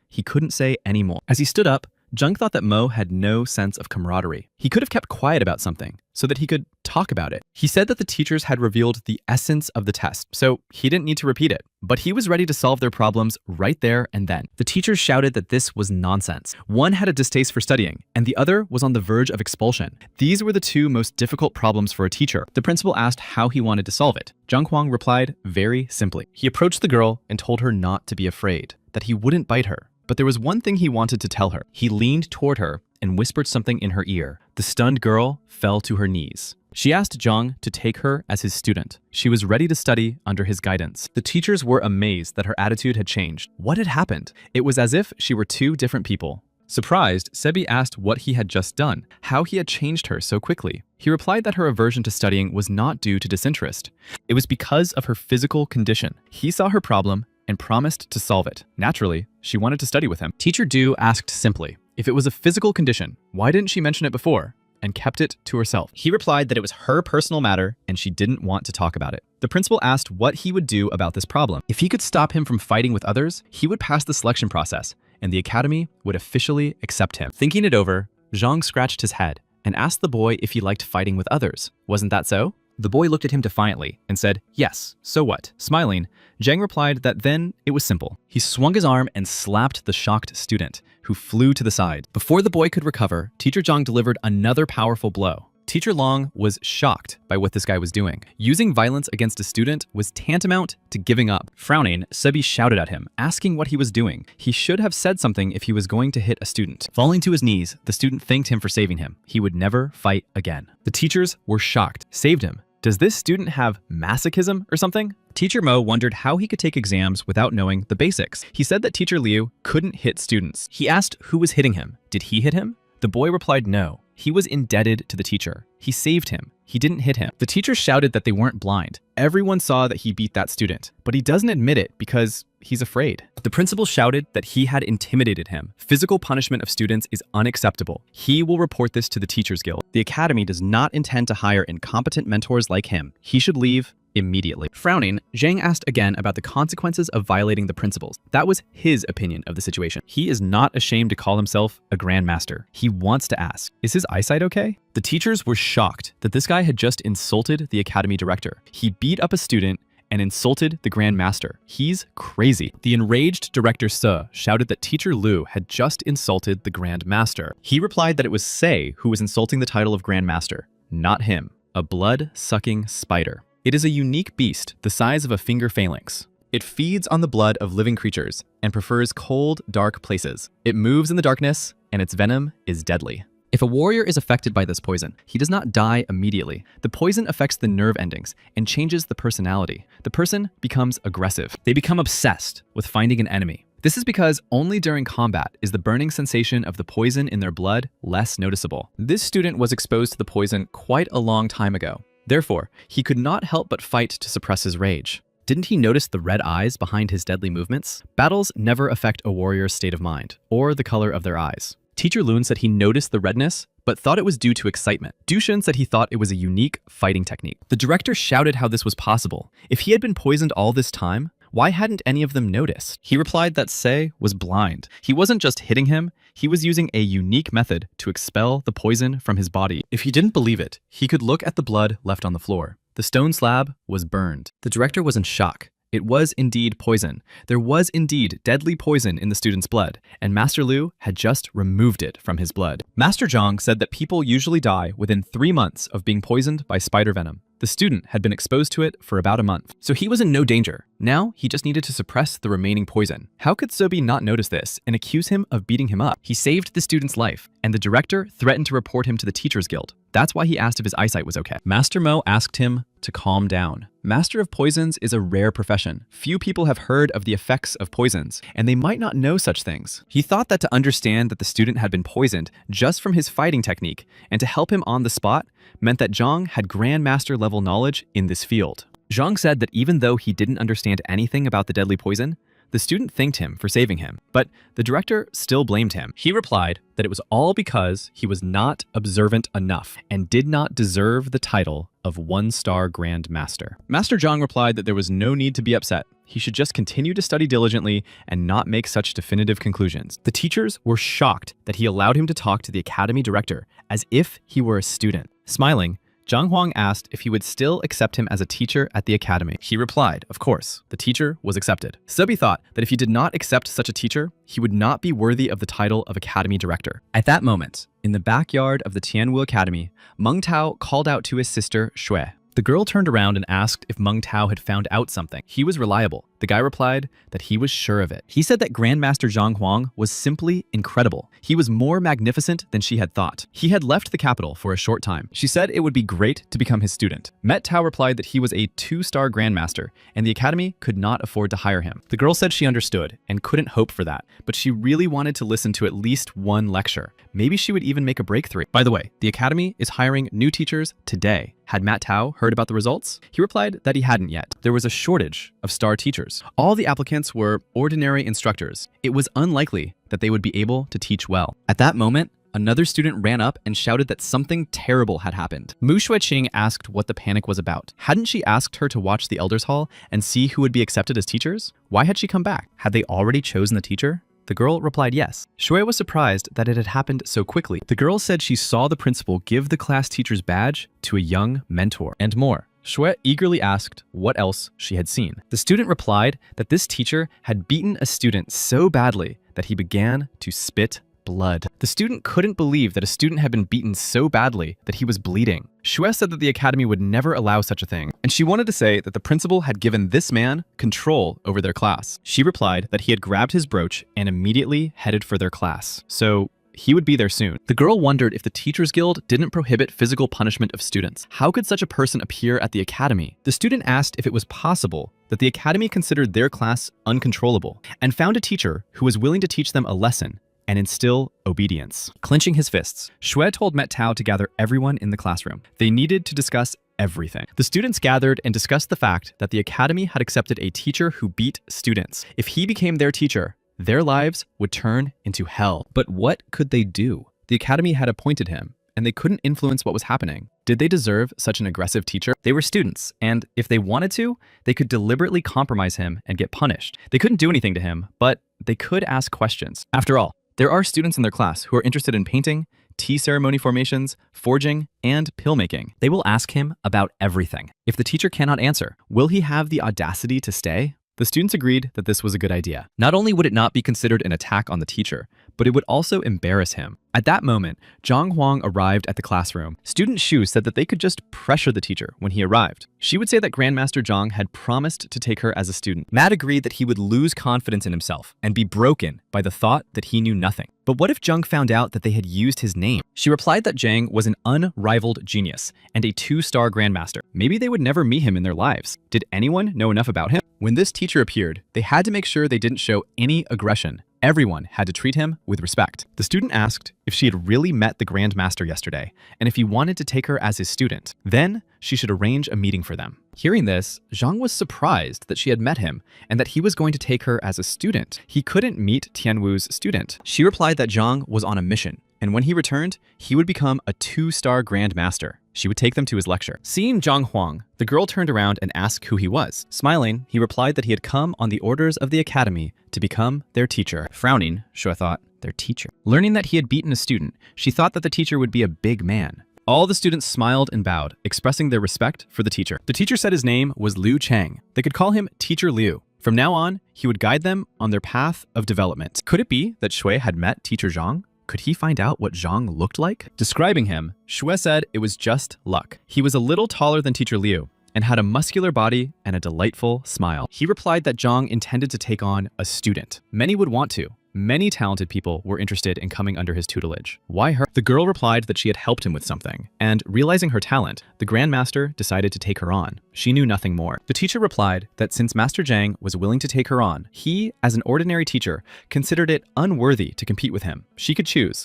he couldn't say any more. As he stood up, Zhang thought that Mo had no sense of camaraderie. He could have kept quiet about something so that he could talk about it. He said that the teachers had revealed the essence of the test, so he didn't need to repeat it. But he was ready to solve their problems right there and then. The teachers shouted that this was nonsense. One had a distaste for studying, and the other was on the verge of expulsion. These were the two most difficult problems for a teacher. The principal asked how he wanted to solve it. Zhang Huang replied very simply. He approached the girl and told her not to be afraid, that he wouldn't bite her. But there was one thing he wanted to tell her. He leaned toward her and whispered something in her ear. The stunned girl fell to her knees. She asked Zhang to take her as his student. She was ready to study under his guidance. The teachers were amazed that her attitude had changed. What had happened? It was as if she were two different people. Surprised, Sebi asked what he had just done, how he had changed her so quickly. He replied that her aversion to studying was not due to disinterest. It was because of her physical condition. He saw her problem and promised to solve it. Naturally, she wanted to study with him. Teacher Du asked simply, if it was a physical condition, why didn't she mention it before? And kept it to herself. He replied that it was her personal matter and she didn't want to talk about it. The principal asked what he would do about this problem. If he could stop him from fighting with others, he would pass the selection process and the academy would officially accept him. Thinking it over, Zhang scratched his head and asked the boy if he liked fighting with others. Wasn't that so? The boy looked at him defiantly and said, yes, so what? Smiling, Zhang replied that then it was simple. He swung his arm and slapped the shocked student, who flew to the side. Before the boy could recover, Teacher Zhang delivered another powerful blow. Teacher Long was shocked by what this guy was doing. Using violence against a student was tantamount to giving up. Frowning, Sebi shouted at him, asking what he was doing. He should have said something if he was going to hit a student. Falling to his knees, the student thanked him for saving him. He would never fight again. The teachers were shocked. Saved him. Does this student have masochism or something? Teacher Mo wondered how he could take exams without knowing the basics. He said that Teacher Liu couldn't hit students. He asked who was hitting him. Did he hit him? The boy replied no. He was indebted to the teacher. He saved him. He didn't hit him. The teacher shouted that they weren't blind. Everyone saw that he beat that student, but he doesn't admit it because he's afraid. The principal shouted that he had intimidated him. Physical punishment of students is unacceptable. He will report this to the Teachers Guild. The academy does not intend to hire incompetent mentors like him. He should leave immediately. Frowning, Zhang asked again about the consequences of violating the principles. That was his opinion of the situation. He is not ashamed to call himself a grandmaster. He wants to ask, is his eyesight okay? The teachers were shocked that this guy had just insulted the academy director. He beat up a student and insulted the Grand Master. He's crazy. The enraged director Se shouted that Teacher Lu had just insulted the Grand Master. He replied that it was Se who was insulting the title of Grand Master, not him, a blood-sucking spider. It is a unique beast the size of a finger phalanx. It feeds on the blood of living creatures and prefers cold, dark places. It moves in the darkness, and its venom is deadly. If a warrior is affected by this poison, he does not die immediately. The poison affects the nerve endings and changes the personality. The person becomes aggressive. They become obsessed with finding an enemy. This is because only during combat is the burning sensation of the poison in their blood less noticeable. This student was exposed to the poison quite a long time ago. Therefore, he could not help but fight to suppress his rage. Didn't he notice the red eyes behind his deadly movements? Battles never affect a warrior's state of mind or the color of their eyes. Teacher Loon said he noticed the redness, but thought it was due to excitement. Dushin said he thought it was a unique fighting technique. The director shouted how this was possible. If he had been poisoned all this time, Why hadn't any of them noticed? He replied that Se was blind. He wasn't just hitting him, he was using a unique method to expel the poison from his body. If he didn't believe it, he could look at the blood left on the floor. The stone slab was burned. The director was in shock. It was indeed poison. There was indeed deadly poison in the student's blood, and Master Lu had just removed it from his blood. Master Zhang said that people usually die within 3 months of being poisoned by spider venom. The student had been exposed to it for about a month, so he was in no danger. Now, he just needed to suppress the remaining poison. How could Sobi not notice this and accuse him of beating him up? He saved the student's life, and the director threatened to report him to the Teachers Guild. That's why he asked if his eyesight was okay. Master Mo asked him to calm down. Master of Poisons is a rare profession. Few people have heard of the effects of poisons, and they might not know such things. He thought that to understand that the student had been poisoned just from his fighting technique, and to help him on the spot, meant that Zhang had Grandmaster level knowledge in this field. Zhang said that even though he didn't understand anything about the deadly poison, the student thanked him for saving him, but the director still blamed him. He replied that it was all because he was not observant enough and did not deserve the title of 1-star Grand Master. Master Zhang replied that there was no need to be upset. He should just continue to study diligently and not make such definitive conclusions. The teachers were shocked that he allowed him to talk to the academy director as if he were a student. Smiling, Zhang Huang asked if he would still accept him as a teacher at the academy. He replied, of course. The teacher was accepted. Subi thought that if he did not accept such a teacher, he would not be worthy of the title of academy director. At that moment, in the backyard of the Tianwu Academy, Meng Tao called out to his sister, Shui. The girl turned around and asked if Meng Tao had found out something. He was reliable. The guy replied that he was sure of it. He said that Grandmaster Zhang Huang was simply incredible. He was more magnificent than she had thought. He had left the capital for a short time. She said it would be great to become his student. Met Tao replied that he was a 2-star Grandmaster, and the academy could not afford to hire him. The girl said she understood and couldn't hope for that, but she really wanted to listen to at least one lecture. Maybe she would even make a breakthrough. By the way, the academy is hiring new teachers today. Had Matt Tao heard about the results? He replied that he hadn't yet. There was a shortage of star teachers. All the applicants were ordinary instructors. It was unlikely that they would be able to teach well. At that moment, another student ran up and shouted that something terrible had happened. Mu Xueqing asked what the panic was about. Hadn't she asked her to watch the Elders Hall and see who would be accepted as teachers? Why had she come back? Had they already chosen the teacher? The girl replied yes. Shui was surprised that it had happened so quickly. The girl said she saw the principal give the class teacher's badge to a young mentor and more. Shui eagerly asked what else she had seen. The student replied that this teacher had beaten a student so badly that he began to spit blood. The student couldn't believe that a student had been beaten so badly that he was bleeding. Shui said that the academy would never allow such a thing, and she wanted to say that the principal had given this man control over their class. She replied that he had grabbed his brooch and immediately headed for their class. So he would be there soon. The girl wondered if the Teachers Guild didn't prohibit physical punishment of students. How could such a person appear at the academy? The student asked if it was possible that the academy considered their class uncontrollable and found a teacher who was willing to teach them a lesson and instill obedience. Clenching his fists, Shui told Met Tao to gather everyone in the classroom. They needed to discuss everything. The students gathered and discussed the fact that the academy had accepted a teacher who beat students. If he became their teacher, their lives would turn into hell. But what could they do? The academy had appointed him, and they couldn't influence what was happening. Did they deserve such an aggressive teacher? They were students, and if they wanted to, they could deliberately compromise him and get punished. They couldn't do anything to him, but they could ask questions. After all, there are students in their class who are interested in painting, tea ceremony formations, forging, and pill making. They will ask him about everything. If the teacher cannot answer, will he have the audacity to stay? The students agreed that this was a good idea. Not only would it not be considered an attack on the teacher, but it would also embarrass him. At that moment, Zhang Huang arrived at the classroom. Student Shu said that they could just pressure the teacher when he arrived. She would say that Grandmaster Zhang had promised to take her as a student. Matt agreed that he would lose confidence in himself and be broken by the thought that he knew nothing. But what if Zhang found out that they had used his name? She replied that Zhang was an unrivaled genius and a 2-star Grandmaster. Maybe they would never meet him in their lives. Did anyone know enough about him? When this teacher appeared, they had to make sure they didn't show any aggression. Everyone had to treat him with respect. The student asked if she had really met the Grand Master yesterday, and if he wanted to take her as his student. Then she should arrange a meeting for them. Hearing this, Zhang was surprised that she had met him and that he was going to take her as a student. He couldn't meet Tianwu's student. She replied that Zhang was on a mission, and when he returned, he would become a 2-star Grand Master. she would take them to his lecture. Seeing Zhang Huang, the girl turned around and asked who he was. Smiling, he replied that he had come on the orders of the academy to become their teacher. Frowning, Shuo thought, their teacher. Learning that he had beaten a student, she thought that the teacher would be a big man. All the students smiled and bowed, expressing their respect for the teacher. The teacher said his name was Liu Chang. They could call him Teacher Liu. From now on, he would guide them on their path of development. Could it be that Shui had met Teacher Zhang? Could he find out what Zhang looked like? Describing him, Shui said it was just luck. He was a little taller than Teacher Liu and had a muscular body and a delightful smile. He replied that Zhang intended to take on a student. Many would want to. Many talented people were interested in coming under his tutelage. Why her? The girl replied that she had helped him with something, and realizing her talent, the Grandmaster decided to take her on. She knew nothing more. The teacher replied that since Master Zhang was willing to take her on, he, as an ordinary teacher, considered it unworthy to compete with him. She could choose